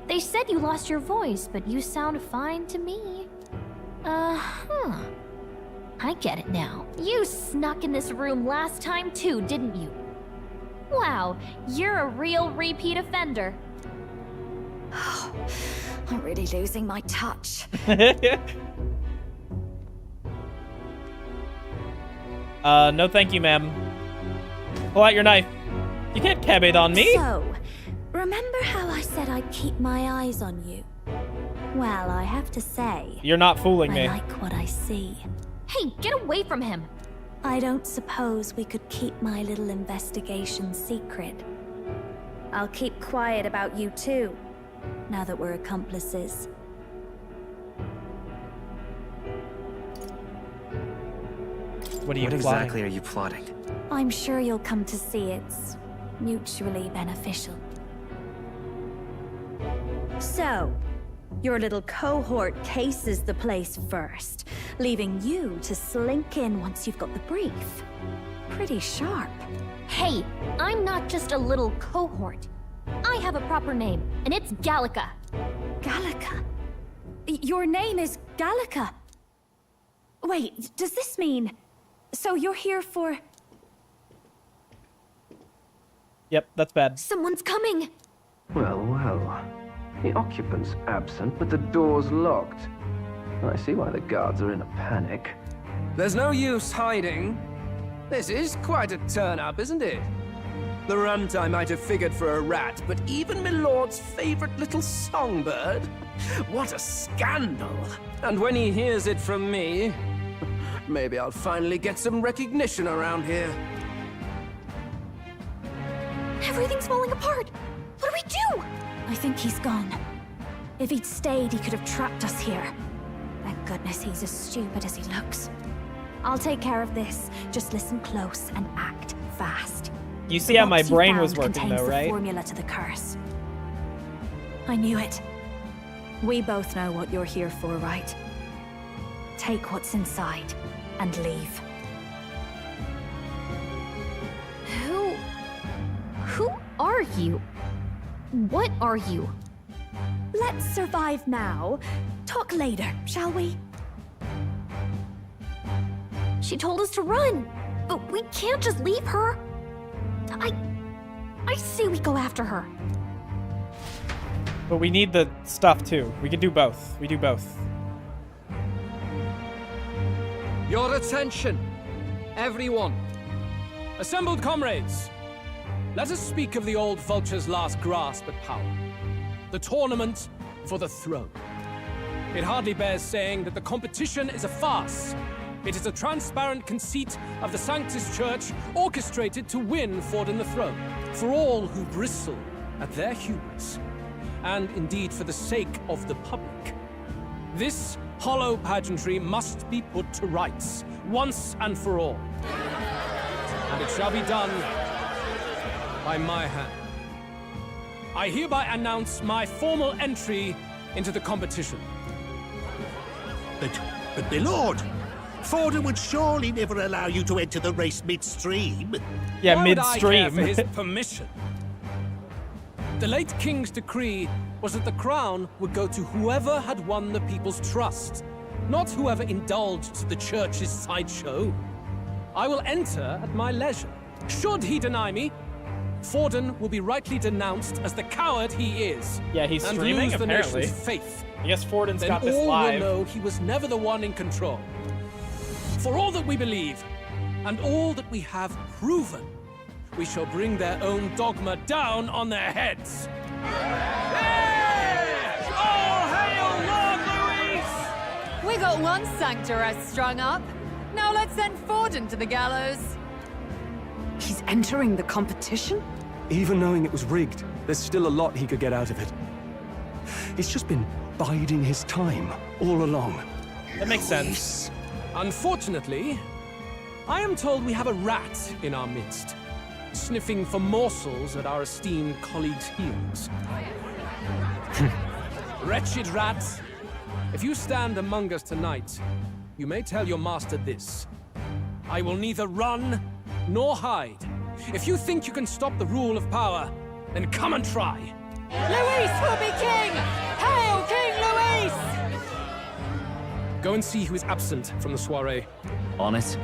They said you lost your voice, but you sound fine to me. I get it now. You snuck in this room last time too, didn't you? Wow, you're a real repeat offender. I'm really losing my touch. No thank you, ma'am. Pull out your knife. You can't cab it on me. So, remember how I said I'd keep my eyes on you? Well, I have to say... You're not fooling me. I like what I see. Hey, get away from him! I don't suppose we could keep my little investigation secret. I'll keep quiet about you too, now that we're accomplices. What plotting? Exactly are you plotting? I'm sure you'll come to see it's mutually beneficial. So, your little cohort cases the place first, leaving you to slink in once you've got the brief. Pretty sharp. Hey, I'm not just a little cohort. I have a proper name, and it's Gallica. Gallica? Your name is Gallica? Wait, does this mean... So you're here for... Yep, that's bad. Someone's coming! Well, well. The occupant's absent, but the door's locked. I see why the guards are in a panic. There's no use hiding. This is quite a turn-up, isn't it? The runt I might have figured for a rat, but even Milord's favorite little songbird? What a scandal! And when he hears it from me, maybe I'll finally get some recognition around here. Everything's falling apart! What do we do? I think he's gone. If he'd stayed, he could have trapped us here. Thank goodness he's as stupid as he looks. I'll take care of this. Just listen close and act fast. You see how my brain was working though, right? The formula to the curse. I knew it. We both know what you're here for, right? Take what's inside and leave. Who are you? What are you? Let's survive now. Talk later, shall we? She told us to run, but we can't just leave her. I say we go after her. But we need the stuff too. We can do both. We do both. Your attention, everyone. Assembled comrades, let us speak of the old vulture's last grasp at power. The tournament for the throne. It hardly bears saying that the competition is a farce. It is a transparent conceit of the Sanctus Church orchestrated to win Forden the throne. For all who bristle at their hubris, and indeed for the sake of the public. This hollow pageantry must be put to rights, once and for all. And it shall be done by my hand. I hereby announce my formal entry into the competition. But my lord, Forden would surely never allow you to enter the race midstream. Yeah, Why midstream. would I care for his permission? The late king's decree was that the crown would go to whoever had won the people's trust, not whoever indulged the church's sideshow. I will enter at my leisure. Should he deny me, Forden will be rightly denounced as the coward he is. Yeah, he's and streaming, lose the apparently. nation's faith. I guess Forden's Then got this all live. will know he was never the one in control. For all that we believe, and all that we have proven, we shall bring their own dogma down on their heads. All hail Lord Luis! We got one sanctoress strung up. Now let's send Forden to the gallows. He's entering the competition? Even knowing it was rigged, there's still a lot he could get out of it. He's just been biding his time all along. That makes sense. Unfortunately, I am told we have a rat in our midst, sniffing for morsels at our esteemed colleagues' heels. Wretched rat! If you stand among us tonight, you may tell your master this. I will neither run nor hide. If you think you can stop the rule of power, then come and try. Luis will be king! Hail King Luis! Go and see who is absent from the soiree. On it.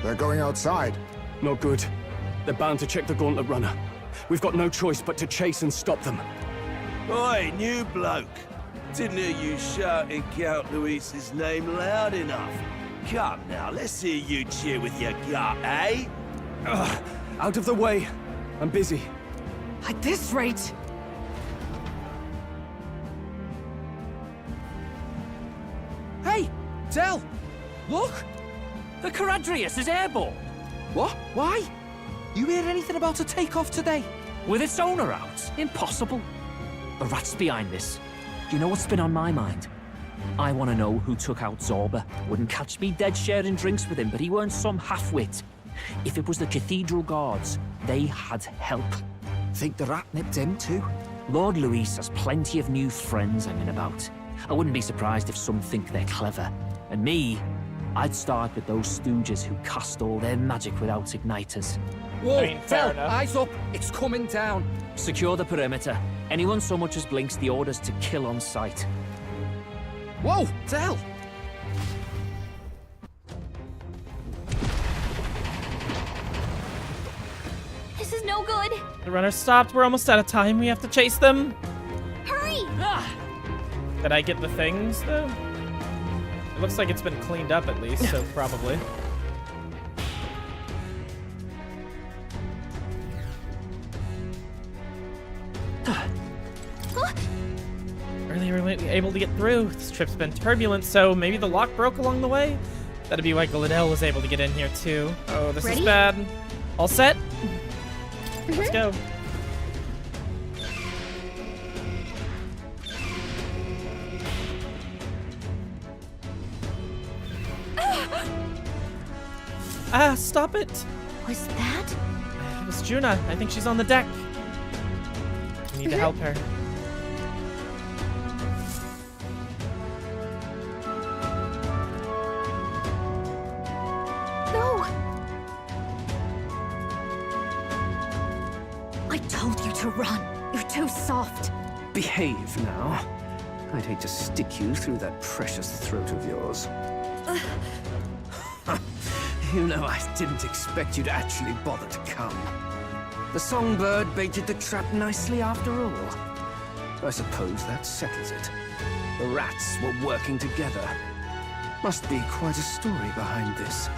They're going outside. Not good. They're bound to check the Gauntlet Runner. We've got no choice but to chase and stop them. Oi, new bloke. Didn't hear you shouting Count Luis's name loud enough. Come now, let's hear you cheer with your gut, eh? Ugh, out of the way. I'm busy. At this rate... Hey, Del! Look! The Caradrius is airborne! What? Why? You hear anything about a takeoff today? With its owner out? Impossible. The rat's behind this. Do you know what's been on my mind? I want to know who took out Zorba. Wouldn't catch me dead sharing drinks with him, but he weren't some half-wit. If it was the Cathedral Guards, they had help. Think the rat nipped him too? Lord Luis has plenty of new friends hanging about. I wouldn't be surprised if some think they're clever. And me, I'd start with those stooges who cast all their magic without igniters. Whoa, I mean, fair enough. Eyes up! It's coming down! Secure the perimeter. Anyone so much as blinks, the orders to kill on sight. Whoa! Del! This is no good. The runner stopped. We're almost out of time. We have to chase them. Hurry! Did I get the things, though? It looks like it's been cleaned up at least, so probably. Barely were able to get through. This trip's been turbulent, so maybe the lock broke along the way? That'd be why Gladell was able to get in here, too. Oh, this is bad. All set? Let's go. Ah, stop it! Was that? It was Juna. I think she's on the deck. We need to help her. No! I told you to run. You're too soft. Behave now. I'd hate to stick you through that precious throat of yours. You know, I didn't expect you to actually bother to come. The songbird baited the trap nicely after all. I suppose that settles it. The rats were working together. Must be quite a story behind this.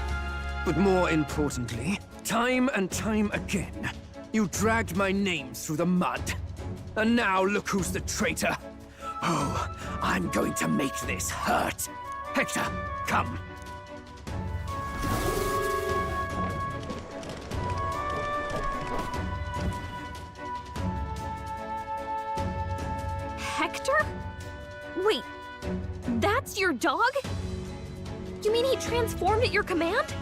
But more importantly, time and time again, you dragged my name through the mud. And now look who's the traitor. Oh, I'm going to make this hurt. Hector, come. Hector? Wait, that's your dog? You mean he transformed at your command?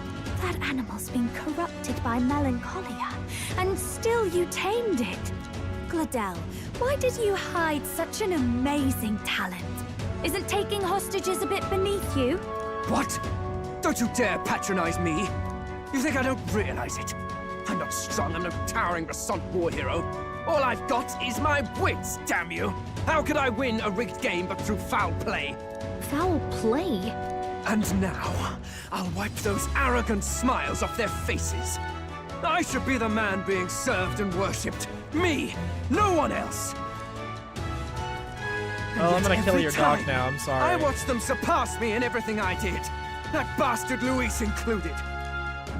That animal's been corrupted by melancholia, and still you tamed it. Gladell, why did you hide such an amazing talent? Isn't taking hostages a bit beneath you? What? Don't you dare patronize me! You think I don't realize it? I'm not strong, I'm no towering Rassant war hero. All I've got is my wits, damn you! How could I win a rigged game but through foul play? Foul play? And now, I'll wipe those arrogant smiles off their faces. I should be the man being served and worshipped. Me, no one else. Oh, I'm gonna kill your dog time, now, I'm sorry. I watched them surpass me in everything I did. That bastard Luis included.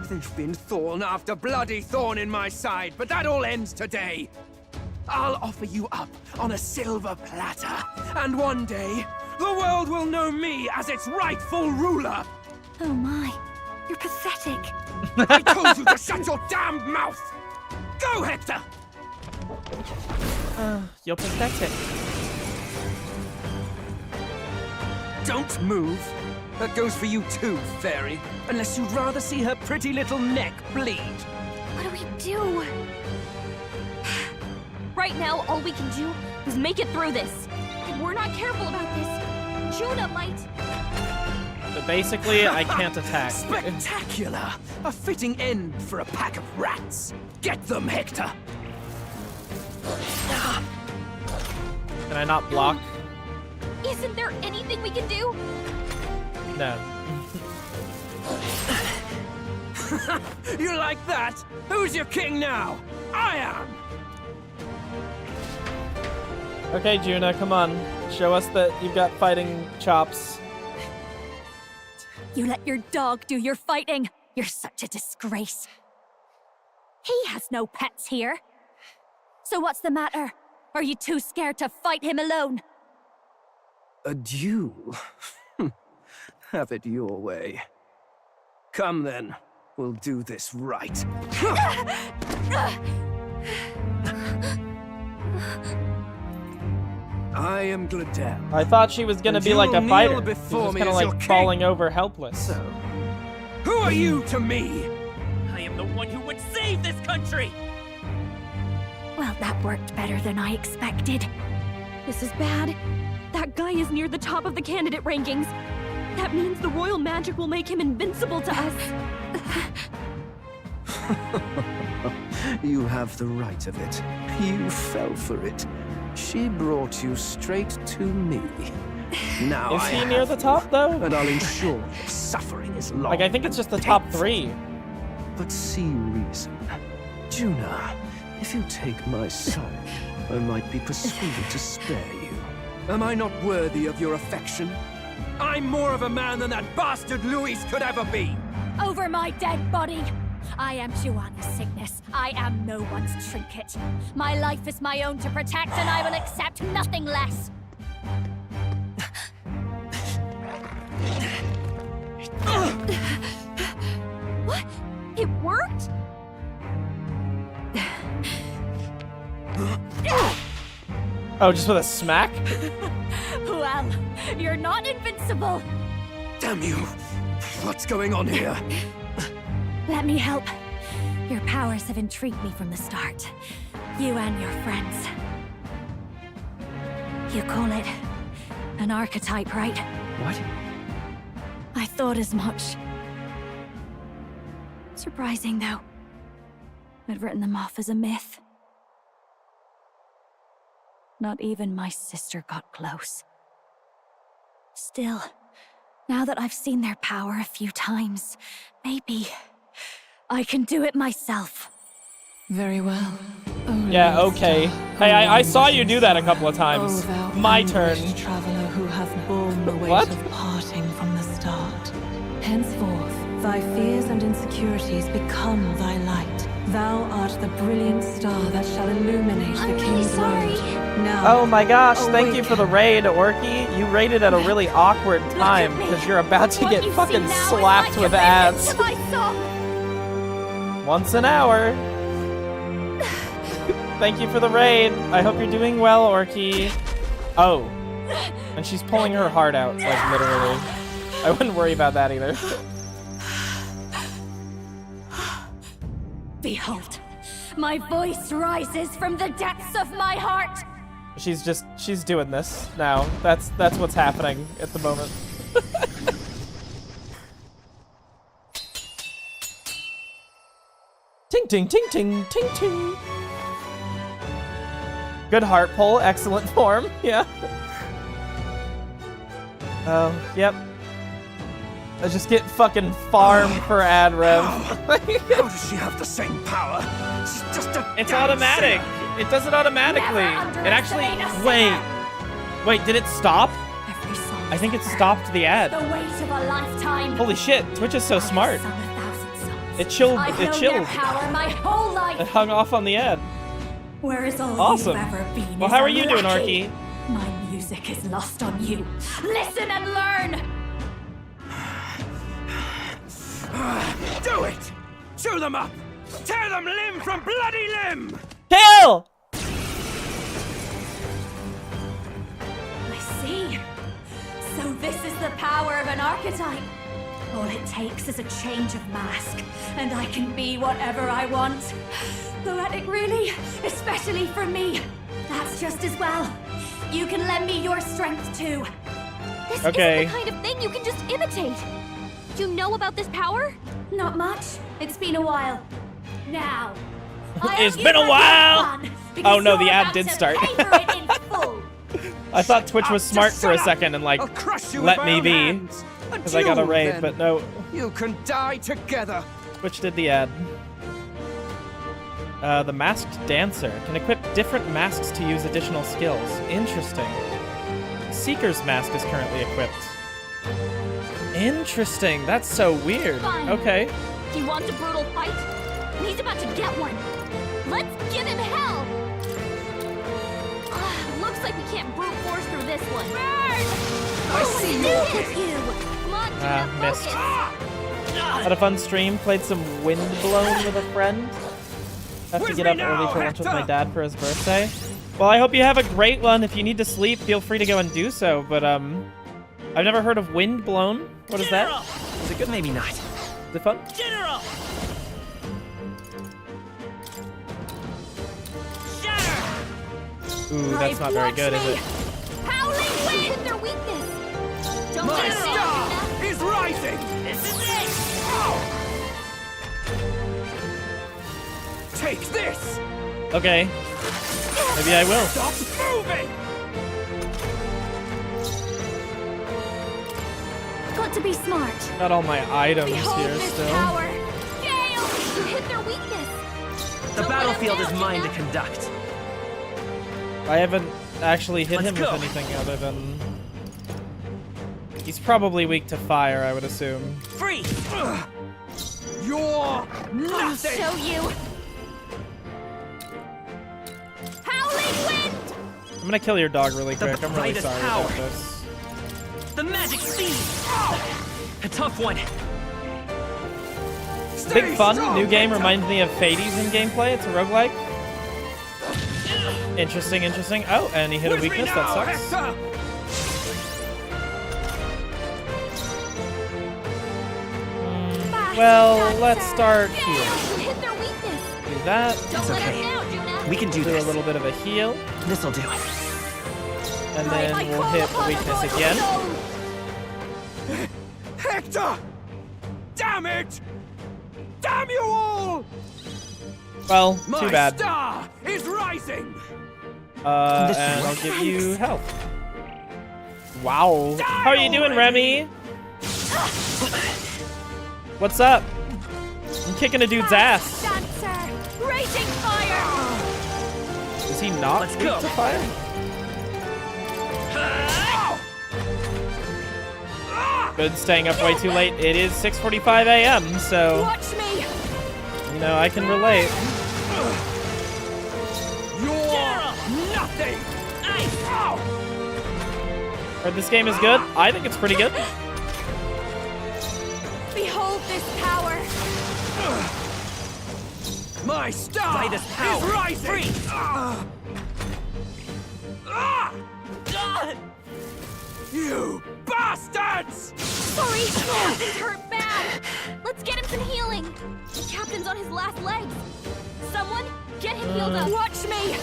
They've been thorn after bloody thorn in my side, but that all ends today. I'll offer you up on a silver platter, and one day, the world will know me as its rightful ruler. Oh my, you're pathetic. I told you to shut your damned mouth! Go, Hector! You're pathetic. Don't move. That goes for you too, fairy. Unless you'd rather see her pretty little neck bleed. What we do? Right now, all we can do is make it through this. If we're not careful about this, Juna might... So basically, I can't attack. Spectacular! A fitting end for a pack of rats. Get them, Hector! Can I not block? Isn't there anything we can do? No. You like that? Who's your king now? I am! Okay, Juna, come on. Show us that you've got fighting chops. You let your dog do your fighting. You're such a disgrace. He has no pets here. So what's the matter? Are you too scared to fight him alone? A duel? Have it your way. Come then, we'll do this right. I am Gladel. I thought she was gonna be like a fighter. She was before just me kind of as like your falling king. over helpless. So, who are you to me? I am the one who would save this country! Well, that worked better than I expected. This is bad. That guy is near the top of the candidate rankings. That means the royal magic will make him invincible to us. You have the right of it. You fell for it. She brought you straight to me. Now Is he near the top though? And I'll ensure your suffering is long. Like I think it's just the top 3. But see reason. Juna, if you take my son, I might be persuaded to spare you. Am I not worthy of your affection? I'm more of a man than that bastard Luis could ever be! Over my dead body! I am Juana's sickness. I am no one's trinket. My life is my own to protect, and I will accept nothing less. What? It worked? Oh, just with a smack? Well, you're not invincible. Damn you! What's going on here? Let me help. Your powers have intrigued me from the start. You and your friends. You call it an archetype, right? What? I thought as much. Surprising, though. I'd written them off as a myth. Not even my sister got close. Still, now that I've seen their power a few times, maybe I can do it myself. Very well. Yeah, okay. Hey, I saw you do that a couple of times. My turn. Traveler who hath borne the weight What? of parting from the start. Henceforth, thy fears and insecurities become thy light. Thou art the brilliant star that shall illuminate the king's road. Now, Oh my gosh, thank you for the raid, Orky. You raided at a really awkward time because you're about to get fucking slapped with ads. Once an hour. Thank you for the raid. I hope you're doing well, Orky. Oh. And she's pulling her heart out, like literally. I wouldn't worry about that either. Behold, my voice rises from the depths of my heart. She's doing this now. That's what's happening at the moment. Ting ting ting ting ting ting. Good heart pull, excellent form, yeah. Oh, yep. I just get fucking farmed for ad rev. How does she have the same power? She's just a It's damn automatic. sinner. It does it automatically. It actually, wait, did it stop? I think it stopped the ad. The weight of a lifetime. Holy shit, Twitch is so smart. It chilled, I've it known chilled. their power my whole life. It hung off on the ad. Where is all Awesome. you've ever been? Well, is how are you doing, unlucky. Orky? My music is lost on you. Listen and learn. Do it! Chew them up! Tear them limb from bloody limb! Kill! I see. So this is the power of an archetype. All it takes is a change of mask, and I can be whatever I want. Poetic, really? Especially for me. That's just as well. You can lend me your strength, too. This isn't the kind of thing you can just imitate. You know about this power? Not much. It's been a while. Now. It's been a while! Oh no, the ad did start. I thought Twitch was smart for a second and like let me be. Because I got a raid, but no. You can die together. Twitch did the ad. The Masked Dancer can equip different masks to use additional skills. Interesting. Seeker's Mask is currently equipped. Interesting. That's so weird. Fine. Okay. He wants a brutal fight, and he's about to get one. Let's give him hell! Looks like we can't brute force through this one. I see you! Come on, Gina, Missed. focus. Had a fun stream. Played some Windblown with a friend. Have to get up early for lunch with my dad for his birthday. Well, I hope you have a great one. If you need to sleep, feel free to go and do so. But I've never heard of Windblown. What is that? Is it good? Maybe not. Is it fun? General! Ooh, that's not very good, is it? Howling wind! Hit their weakness. Don't My let it star go, is rising! This is it! Take this! Okay. Maybe I will. Stop moving! Got to be smart. Got all my items Behold here this still. power. Gale! You hit their weakness. The battlefield is mine to conduct. I haven't actually hit him Let's go. with anything other than... He's probably weak to fire, I would assume. Free! You're I'll nothing! show you. Howling wind! I'm gonna kill your dog really The quick. I'm really brightest sorry power. about this. The magic speed! A tough one. Big fun. New game reminds me of Fades in gameplay. It's a roguelike. Interesting, interesting. Oh, and he hit a weakness. That sucks. Well, let's start here. You hit their weakness. Do that. It's okay. We can do Do this. a little bit of a heal. This'll do it. And then we'll hit the weakness again. Hector! Damn it! Damn you all! Well, My too bad. star is rising! And I'll give you health. Wow. How are you doing, Remy? What's up? I'm kicking a dude's ass. Dancer! Raging fire! Is he not Let's weak go. to fire? Good, staying up way too late. It is 6:45 a.m., so, Watch me! you know, I can relate. You're nothing! Heard this game is good. I think it's pretty good. Behold this power! My star Brightest power. is rising! Free. You bastards! Sorry, Captain's hurt bad. Let's get him some healing. The Captain's on his last legs. Someone, get him healed up. Watch me!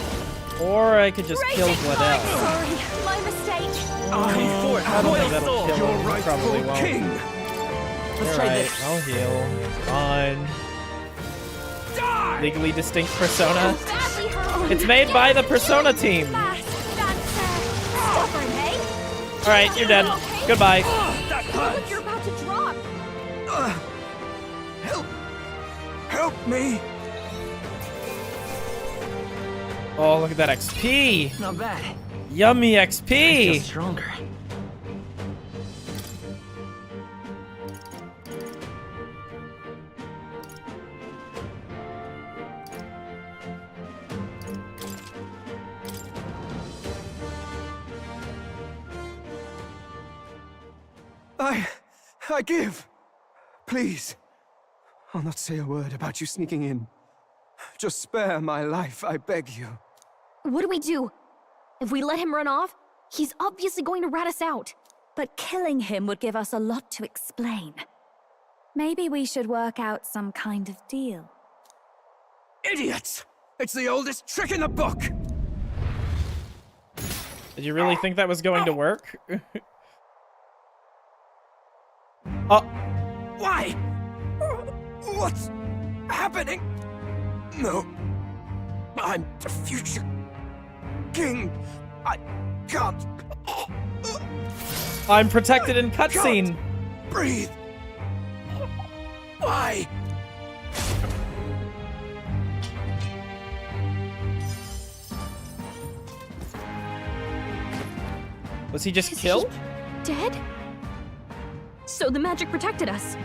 Or I could just kill Raging Glenelle. fire. Sorry, my mistake. I don't think that'll kill him. He probably won't. Let's try Alright, this. I'll heal. Fine. Legally distinct persona. Badly hurt. It's made by the Persona team. Fast, Dancer. Stubborn, hey? Alright, you're dead. Goodbye. Look, you're about to drop. Help me! Oh, look at that XP. Not bad. Yummy I feel XP. stronger. I give. Please. I'll not say a word about you sneaking in. Just spare my life, I beg you. What do we do? If we let him run off, he's obviously going to rat us out. But killing him would give us a lot to explain. Maybe we should work out some kind of deal. Idiots! It's the oldest trick in the book! Did you really think that was going to work? Oh. Why? What's happening? No. I'm the future king. I can't. I'm protected in cutscene. Breathe. Why? Was he just killed? Dead? So the magic protected us.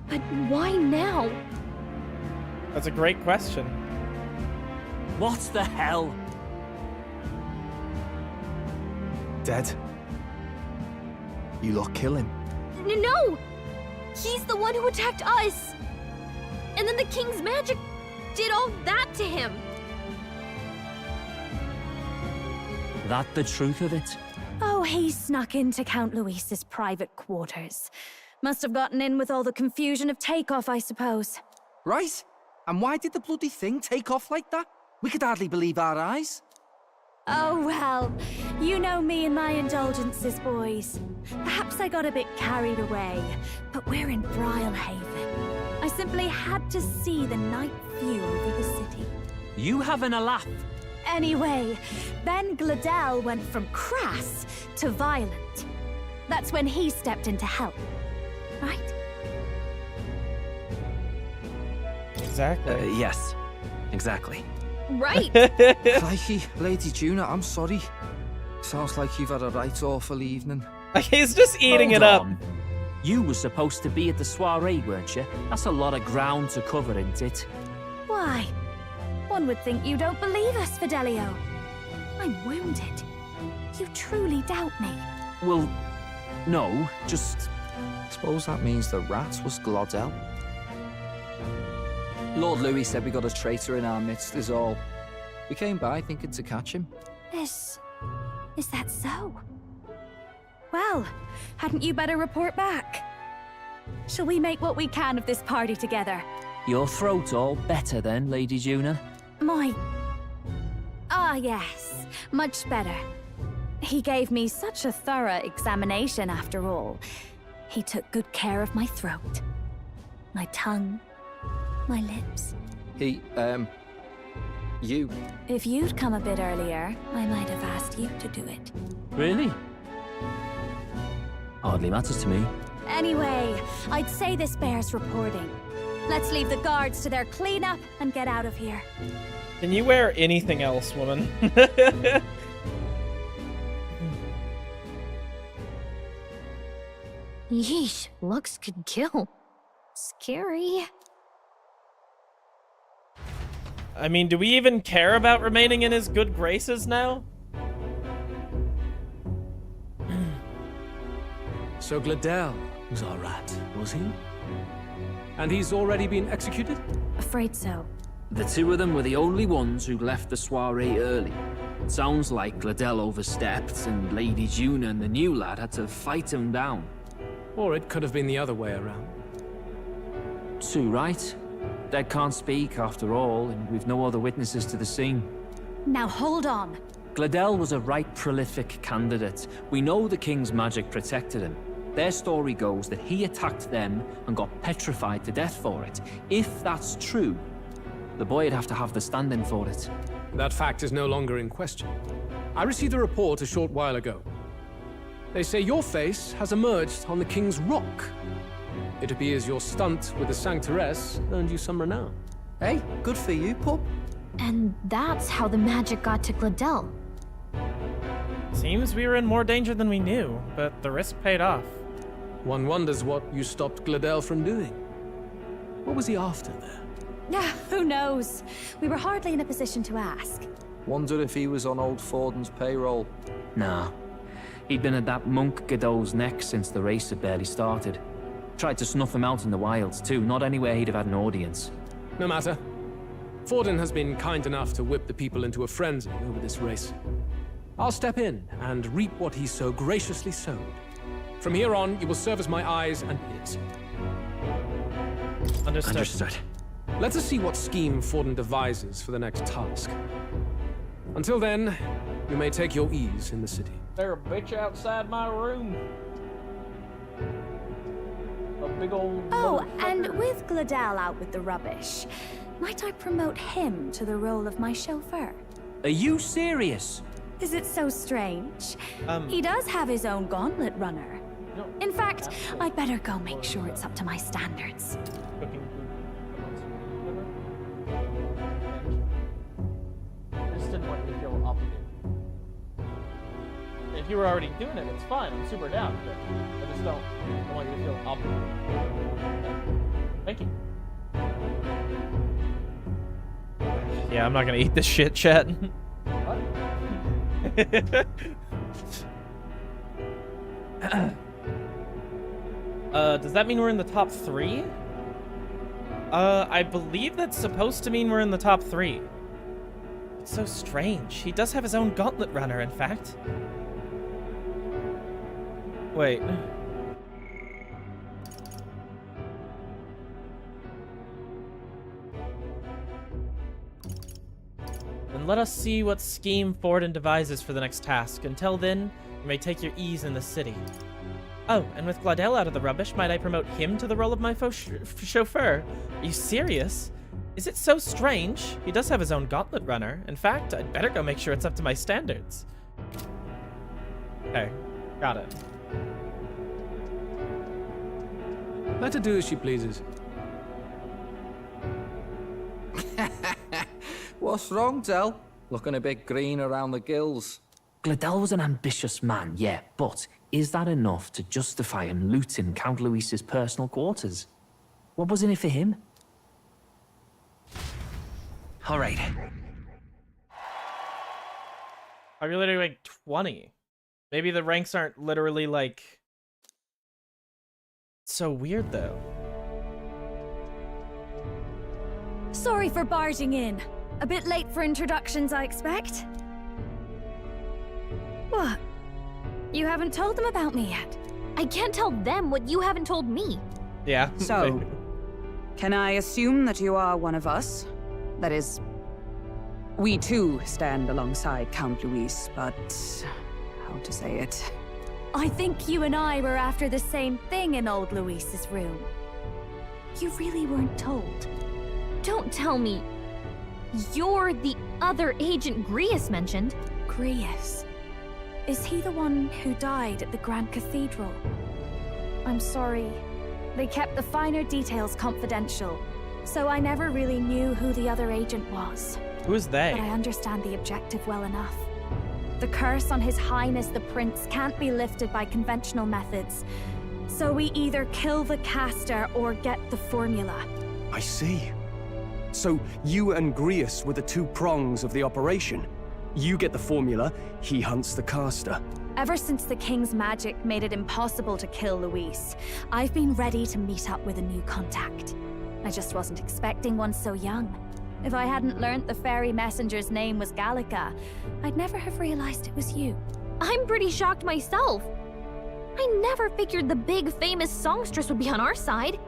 But why now? That's a great question. What the hell? Dead? You lot kill him? No! He's the one who attacked us! And then the king's magic did all that to him! That the truth of it? Oh, he snuck into Count Luis's private quarters. Must have gotten in with all the confusion of takeoff, I suppose. Right? And why did the bloody thing take off like that? We could hardly believe our eyes. Oh, well, you know me and my indulgences, boys. Perhaps I got a bit carried away, but we're in Brilhaven. I simply had to see the night view over the city. You having a laugh? Anyway, then Gladel went from crass to violent. That's when he stepped in to help, right? Exactly. Yes, exactly. Right! Crikey, Lady Juna, I'm sorry. Sounds like you've had a right awful evening. He's just eating it up. You were supposed to be at the soiree, weren't you? That's a lot of ground to cover, isn't it? Why? One would think you don't believe us, Fidelio. I'm wounded. You truly doubt me. Well, no, just... Suppose that means the rat was Glodell. Lord Louis said we got a traitor in our midst is all. We came by thinking to catch him. Is that so? Well, hadn't you better report back? Shall we make what we can of this party together? Your throat all better then, Lady Juna? Yes, much better. He gave me such a thorough examination after all. He took good care of my throat, my tongue, my lips. You. If you'd come a bit earlier, I might have asked you to do it. Really? Hardly matters to me. Anyway, I'd say this bears reporting. Let's leave the guards to their cleanup and get out of here. Can you wear anything else, woman? Yeesh, looks could kill. Scary. I mean, do we even care about remaining in his good graces now? So Gladel was our rat, was he? And he's already been executed? Afraid so. The two of them were the only ones who left the soiree early. It sounds like Gladel overstepped, and Lady Juna and the new lad had to fight him down. Or it could have been the other way around. Too right. Dead can't speak, after all, and we've no other witnesses to the scene. Now hold on. Gladel was a right prolific candidate. We know the king's magic protected him. Their story goes that he attacked them and got petrified to death for it. If that's true, the boy'd have to have the stand-in for it. That fact is no longer in question. I received a report a short while ago. They say your face has emerged on the King's Rock. It appears your stunt with the Sanctoress earned you some renown. Hey, good for you, pup. And that's how the magic got to Gladel. Seems we were in more danger than we knew, but the risk paid off. One wonders what you stopped Gladel from doing. What was he after there? Who knows? We were hardly in a position to ask. Wonder if he was on old Forden's payroll. Nah. He'd been at that monk Godot's neck since the race had barely started. Tried to snuff him out in the wilds, too, not anywhere he'd have had an audience. No matter. Forden has been kind enough to whip the people into a frenzy over this race. I'll step in and reap what he so graciously sowed. From here on, you will serve as my eyes and ears. Understood. Let us see what scheme Forden devises for the next task. Until then, you may take your ease in the city. There's a bitch outside my room. A big old... Oh, and with Gladel out with the rubbish, might I promote him to the role of my chauffeur? Are you serious? Is it so strange? He does have his own gauntlet runner. In fact, I'd better go make sure it's up to my standards. I just didn't want you to feel obligated. If you were already doing it, it's fine. I'm super down. But I just don't want you to feel obligated. Thank you. Yeah, I'm not gonna eat this shit, chat. What? Does that mean we're in the top 3? I believe that's supposed to mean we're in the top 3. It's so strange. He does have his own gauntlet runner, in fact. Wait. Then let us see what scheme Forden devises for the next task. Until then, you may take your ease in the city. Oh, and with Gladel out of the rubbish, might I promote him to the role of my chauffeur? Are you serious? Is it so strange? He does have his own gauntlet runner. In fact, I'd better go make sure it's up to my standards. Okay, got it. Let her do as she pleases. What's wrong, Tell? Looking a bit green around the gills. Gladel was an ambitious man, yeah, but is that enough to justify him looting Count Luis's personal quarters? What was in it for him? All right. Popularity rank 20. Maybe the ranks aren't literally like... It's so weird though. Sorry for barging in. A bit late for introductions, I expect. What? You haven't told them about me yet? I can't tell them what you haven't told me. Yeah. So, can I assume that you are one of us? That is, we too stand alongside Count Luis, but how to say it? I think you and I were after the same thing in old Luis's room. You really weren't told. Don't tell me you're the other agent Grius mentioned. Grius? Is he the one who died at the Grand Cathedral? I'm sorry. They kept the finer details confidential, so I never really knew who the other agent was. Who's they? But I understand the objective well enough. The curse on His Highness the Prince can't be lifted by conventional methods, so we either kill the caster or get the formula. I see. So you and Grius were the two prongs of the operation. You get the formula, he hunts the caster. Ever since the King's magic made it impossible to kill Luis, I've been ready to meet up with a new contact. I just wasn't expecting one so young. If I hadn't learnt the fairy messenger's name was Gallica, I'd never have realized it was you. I'm pretty shocked myself. I never figured the big famous songstress would be on our side.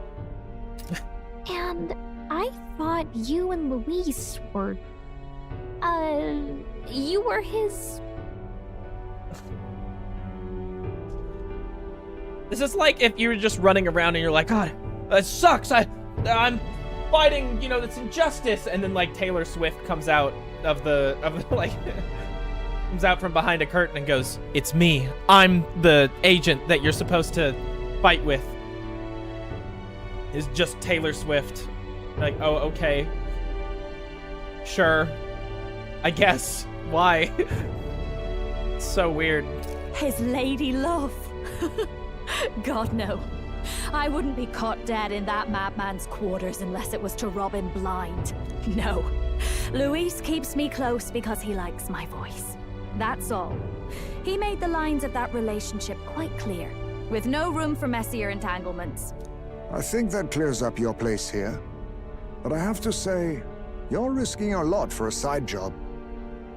And I thought you and Luis were... you were his... This is like if you were just running around and you're like, God, that sucks. I'm fighting, you know, this injustice, and then like Taylor Swift comes out of the like comes out from behind a curtain and goes, "It's me. I'm the agent that you're supposed to fight with." It's just Taylor Swift. Like, oh, okay. Sure. I guess. Why? It's so weird. His lady love. God, no. I wouldn't be caught dead in that madman's quarters unless it was to rob him blind. No. Luis keeps me close because he likes my voice. That's all. He made the lines of that relationship quite clear, with no room for messier entanglements. I think that clears up your place here. But I have to say, you're risking a lot for a side job.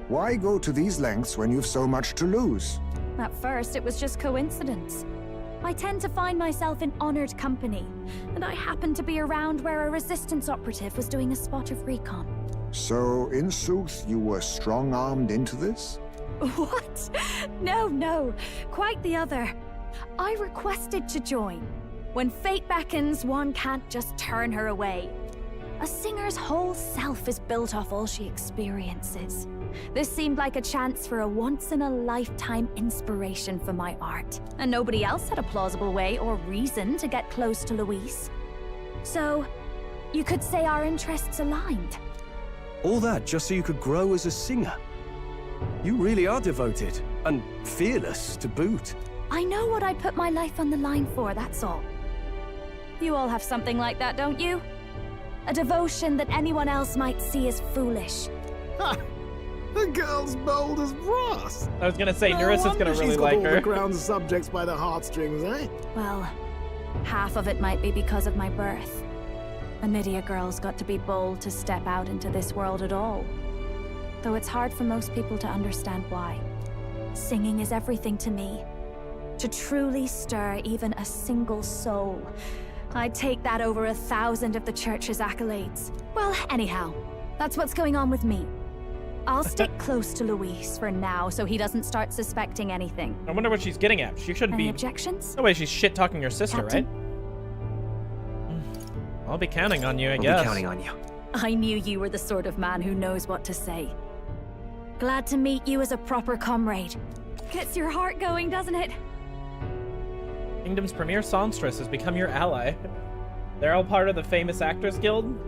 Why go to these lengths when you've so much to lose? At first, it was just coincidence. I tend to find myself in honored company, and I happened to be around where a resistance operative was doing a spot of recon. So, in sooth, you were strong-armed into this? What? No, quite the other. I requested to join. When fate beckons, one can't just turn her away. A singer's whole self is built off all she experiences. This seemed like a chance for a once-in-a-lifetime inspiration for my art, and nobody else had a plausible way or reason to get close to Louise. So, you could say our interests aligned. All that just so you could grow as a singer? You really are devoted, and fearless to boot. I know what I put my life on the line for, that's all. You all have something like that, don't you? A devotion that anyone else might see as foolish. Ha! The girl's bold as brass. I was gonna say, Nuris is gonna really like her. She's got all the crown's subjects by the heartstrings, eh? Well, half of it might be because of my birth. A Nydia girl's got to be bold to step out into this world at all. Though it's hard for most people to understand why. Singing is everything to me. To truly stir even a single soul, I'd take that over 1,000 of the church's accolades. Well, anyhow, that's what's going on with me. I'll stick close to Luis for now so he doesn't start suspecting anything. I wonder what she's getting at. She shouldn't Any be... objections? No way she's shit-talking your sister, Captain? right? I'll be counting on you, I guess. I'll be counting on you. I knew you were the sort of man who knows what to say. Glad to meet you as a proper comrade. Gets your heart going, doesn't it? Kingdom's premier songstress has become your ally. They're all part of the famous Actors Guild.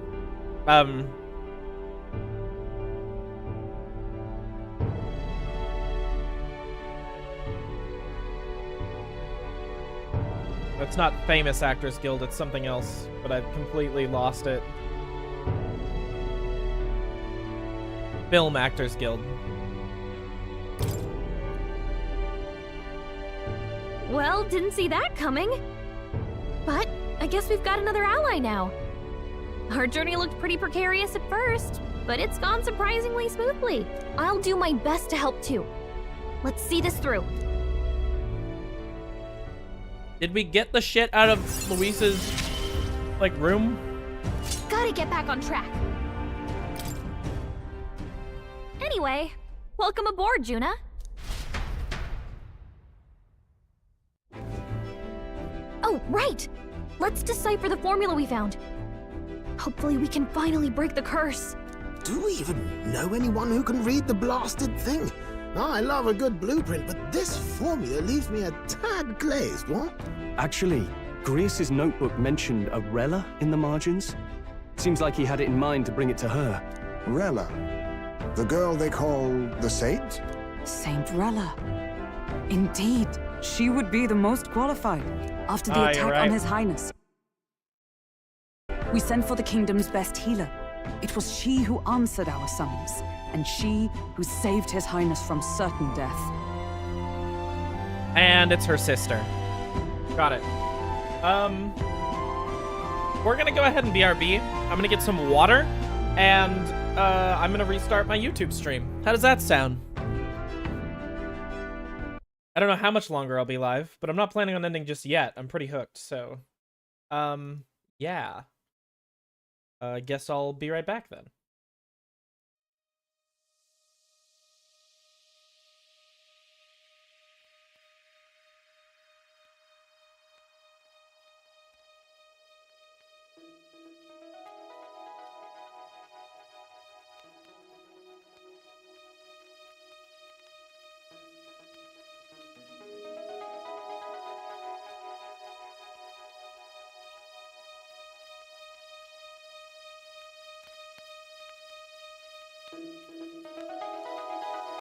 It's not famous Actors Guild, it's something else, but I've completely lost it. Film Actors Guild. Well, didn't see that coming. But I guess we've got another ally now. Our journey looked pretty precarious at first, but it's gone surprisingly smoothly. I'll do my best to help too. Let's see this through. Did we get the shit out of Luis's, like, room? Gotta get back on track. Anyway, welcome aboard, Juna. Oh, right! Let's decipher the formula we found. Hopefully we can finally break the curse. Do we even know anyone who can read the blasted thing? I love a good blueprint, but this formula leaves me a tad glazed, what? Actually, Grius's notebook mentioned a Rella in the margins. Seems like he had it in mind to bring it to her. Rella? The girl they call the Saint? Saint Rella. Indeed, she would be the most qualified after the attack on His Highness. We sent for the kingdom's best healer. It was she who answered our summons, and she who saved His Highness from certain death. And it's her sister. Got it. We're gonna go ahead and BRB. I'm gonna get some water, and I'm gonna restart my YouTube stream. How does that sound? I don't know how much longer I'll be live, but I'm not planning on ending just yet. I'm pretty hooked, so... yeah. I guess I'll be right back then.